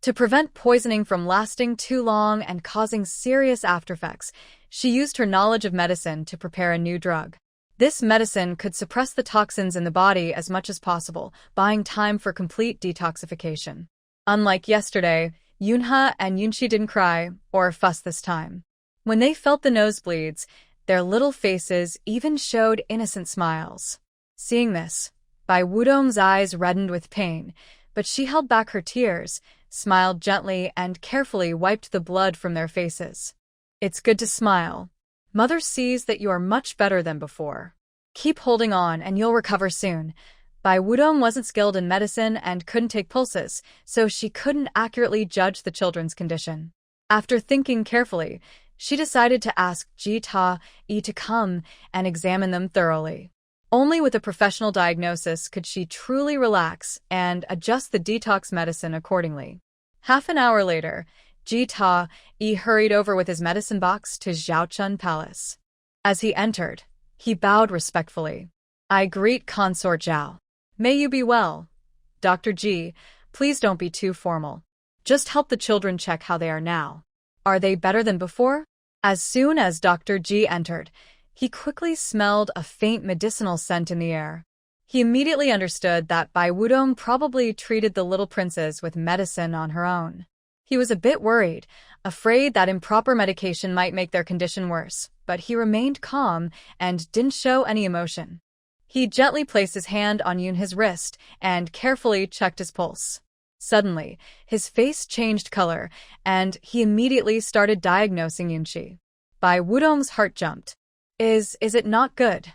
To prevent poisoning from lasting too long and causing serious aftereffects, she used her knowledge of medicine to prepare a new drug. This medicine could suppress the toxins in the body as much as possible, buying time for complete detoxification. Unlike yesterday, Yunhe and Yunqi didn't cry or fuss this time. When they felt the nosebleeds, their little faces even showed innocent smiles. Seeing this, Bai Wudong's eyes reddened with pain, but she held back her tears, smiled gently, and carefully wiped the blood from their faces. "It's good to smile. Mother sees that you are much better than before. Keep holding on and you'll recover soon." Bai Wudong wasn't skilled in medicine and couldn't take pulses, so she couldn't accurately judge the children's condition. After thinking carefully, she decided to ask Ji Ta-yi to come and examine them thoroughly. Only with a professional diagnosis could she truly relax and adjust the detox medicine accordingly. Half an hour later, Ji Ta-yi hurried over with his medicine box to Zhaochun Palace. As he entered, he bowed respectfully. "I greet Consort Zhao. May you be well. Dr. Ji, please don't be too formal. Just help the children check how they are now. Are they better than before?" As soon as Dr. Ji entered, he quickly smelled a faint medicinal scent in the air. He immediately understood that Bai Wudong probably treated the little princess with medicine on her own. He was a bit worried, afraid that improper medication might make their condition worse, but he remained calm and didn't show any emotion. He gently placed his hand on Yunhe's wrist and carefully checked his pulse. Suddenly, his face changed color, and he immediately started diagnosing Yunqi. Bai Wudong's heart jumped. Is it not good?"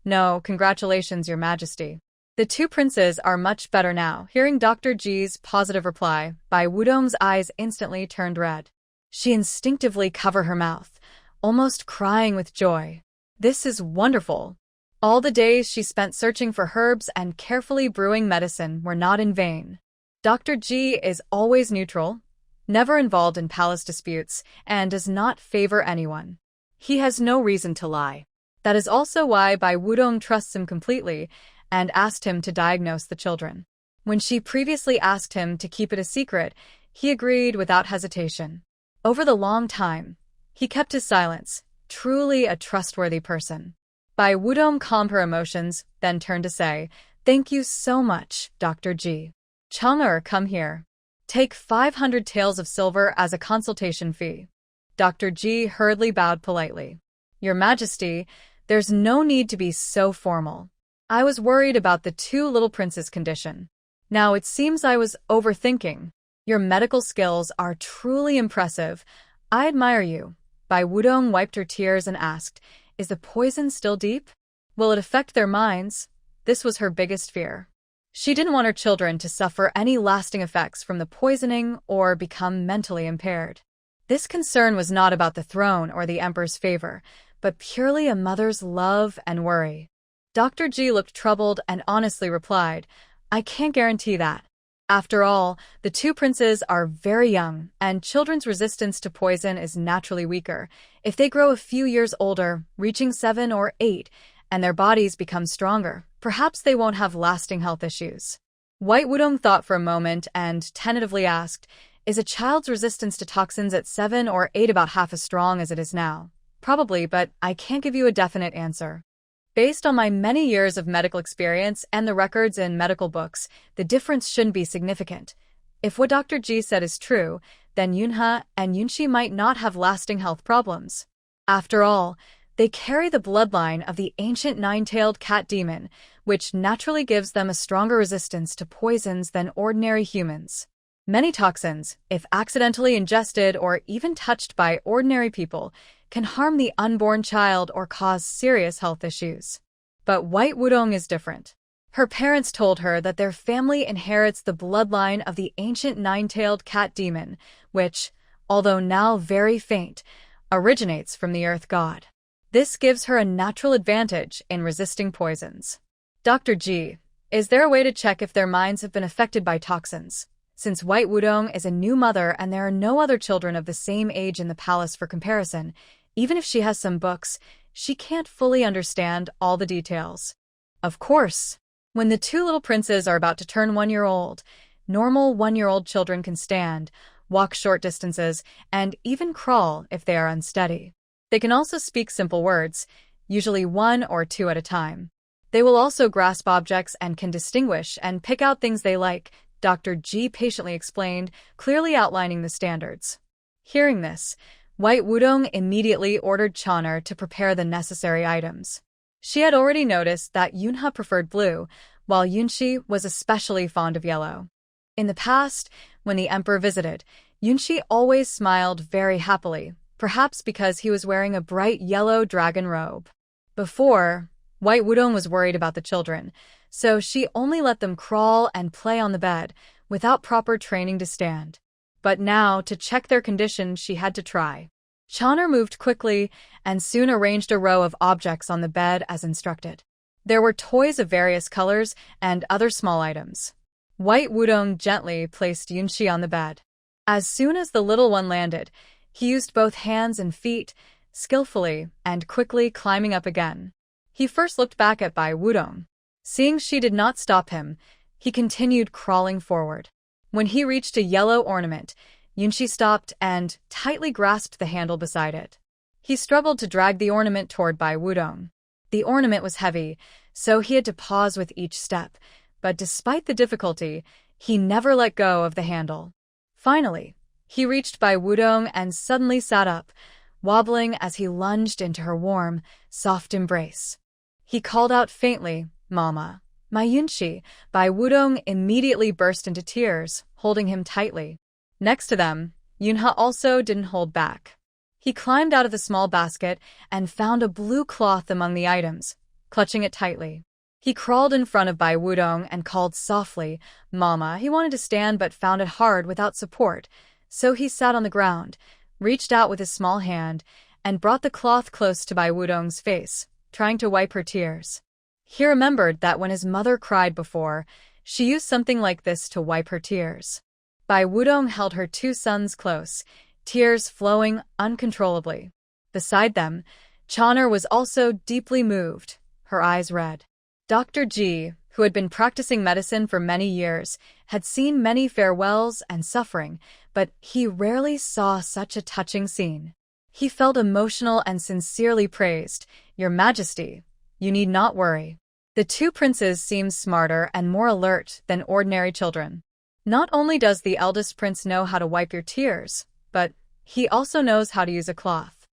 "No, congratulations, Your Majesty. The two princes are much better now." Hearing Dr. Ji's positive reply, Bai Wudong's eyes instantly turned red. She instinctively covered her mouth, almost crying with joy. This is wonderful. All the days she spent searching for herbs and carefully brewing medicine were not in vain. Dr. Ji is always neutral, never involved in palace disputes, and does not favor anyone. He has no reason to lie. That is also why Bai Wudong trusts him completely and asked him to diagnose the children. When she previously asked him to keep it a secret, he agreed without hesitation. Over the long time, he kept his silence, truly a trustworthy person. Bai Wudong calmed her emotions, then turned to say, "Thank you so much, Dr. Ji. Chang'er, come here. Take 500 taels of silver as a consultation fee." Dr. Ji hurriedly bowed politely. "Your Majesty, there's no need to be so formal. I was worried about the two little princes' condition. Now it seems I was overthinking. Your medical skills are truly impressive. I admire you." Bai Wudong wiped her tears and asked, "Is the poison still deep? Will it affect their minds?" This was her biggest fear. She didn't want her children to suffer any lasting effects from the poisoning or become mentally impaired. This concern was not about the throne or the emperor's favor, but purely a mother's love and worry. Dr. Ji looked troubled and honestly replied, "I can't guarantee that. After all, the two princes are very young, and children's resistance to poison is naturally weaker. If they grow a few years older, reaching 7 or 8, and their bodies become stronger, perhaps they won't have lasting health issues." White Wudong thought for a moment and tentatively asked, "Is a child's resistance to toxins at 7 or 8 about half as strong as it is now?" "Probably, but I can't give you a definite answer. Based on my many years of medical experience and the records in medical books, the difference shouldn't be significant. If what Dr. Ji said is true, then Yunha and Yunshi might not have lasting health problems. After all, they carry the bloodline of the ancient nine-tailed cat demon, which naturally gives them a stronger resistance to poisons than ordinary humans. Many toxins, if accidentally ingested or even touched by ordinary people, can harm the unborn child or cause serious health issues. But White Wudong is different. Her parents told her that their family inherits the bloodline of the ancient nine-tailed cat demon, which, although now very faint, originates from the earth god. This gives her a natural advantage in resisting poisons. "Dr. Ji, is there a way to check if their minds have been affected by toxins? Since White Wudong is a new mother and there are no other children of the same age in the palace for comparison, even if she has some books, she can't fully understand all the details." Of course. When the two little princes are about to turn 1 year old, normal 1-year-old children can stand, walk short distances, and even crawl if they are unsteady. They can also speak simple words, usually 1 or 2 at a time. They will also grasp objects and can distinguish and pick out things they like, Dr. Ji patiently explained, clearly outlining the standards. Hearing this, White Wudong immediately ordered Chang'er to prepare the necessary items. She had already noticed that Yunha preferred blue, while Yunshi was especially fond of yellow. In the past, when the emperor visited, Yunshi always smiled very happily, perhaps because he was wearing a bright yellow dragon robe. Before, White Wudong was worried about the children, so she only let them crawl and play on the bed, without proper training to stand. But now, to check their condition, she had to try. Chang'er moved quickly and soon arranged a row of objects on the bed as instructed. There were toys of various colors and other small items. White Wudong gently placed Yunshi on the bed. As soon as the little one landed, he used both hands and feet, skillfully and quickly climbing up again. He first looked back at Bai Wudong. Seeing she did not stop him, he continued crawling forward. When he reached a yellow ornament, Yunshi stopped and tightly grasped the handle beside it. He struggled to drag the ornament toward Bai Wudong. The ornament was heavy, so he had to pause with each step, but despite the difficulty, he never let go of the handle. Finally, he reached Bai Wudong and suddenly sat up, wobbling as he lunged into her warm, soft embrace. He called out faintly, "Mama, my Yunshi." Bai Wudong immediately burst into tears, holding him tightly. Next to them, Yunha also didn't hold back. He climbed out of the small basket and found a blue cloth among the items, clutching it tightly. He crawled in front of Bai Wudong and called softly, "Mama." He wanted to stand but found it hard without support, so he sat on the ground, reached out with his small hand, and brought the cloth close to Bai Wudong's face, trying to wipe her tears. He remembered that when his mother cried before, she used something like this to wipe her tears. Bai Wudong held her 2 sons close, tears flowing uncontrollably. Beside them, Chanur was also deeply moved, her eyes red. Dr. Ji, who had been practicing medicine for many years, had seen many farewells and suffering, but he rarely saw such a touching scene. He felt emotional and sincerely praised. "Your Majesty, you need not worry." The two princes seemed smarter and more alert than ordinary children. Not only does the eldest prince know how to wipe your tears, but he also knows how to use a cloth.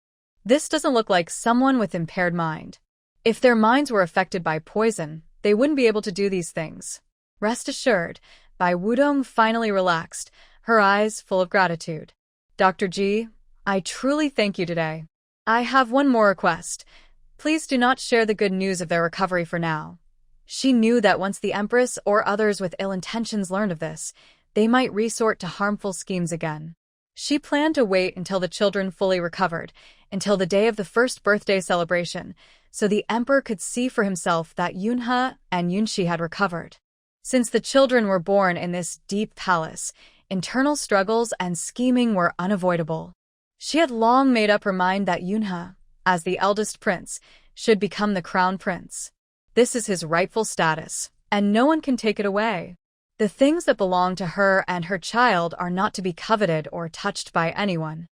This doesn't look like someone with impaired mind. If their minds were affected by poison, they wouldn't be able to do these things. Rest assured, Bai Wudong finally relaxed, her eyes full of gratitude. "Dr. Ji, I truly thank you today. I have one more request. Please do not share the good news of their recovery for now." She knew that once the Empress or others with ill intentions learned of this, they might resort to harmful schemes again. She planned to wait until the children fully recovered, until the day of the first birthday celebration, so the Emperor could see for himself that Yunhe and Yunshi had recovered. Since the children were born in this deep palace, internal struggles and scheming were unavoidable. She had long made up her mind that Yunhe, as the eldest prince, should become the crown prince. This is his rightful status, and no one can take it away. The things that belong to her and her child are not to be coveted or touched by anyone.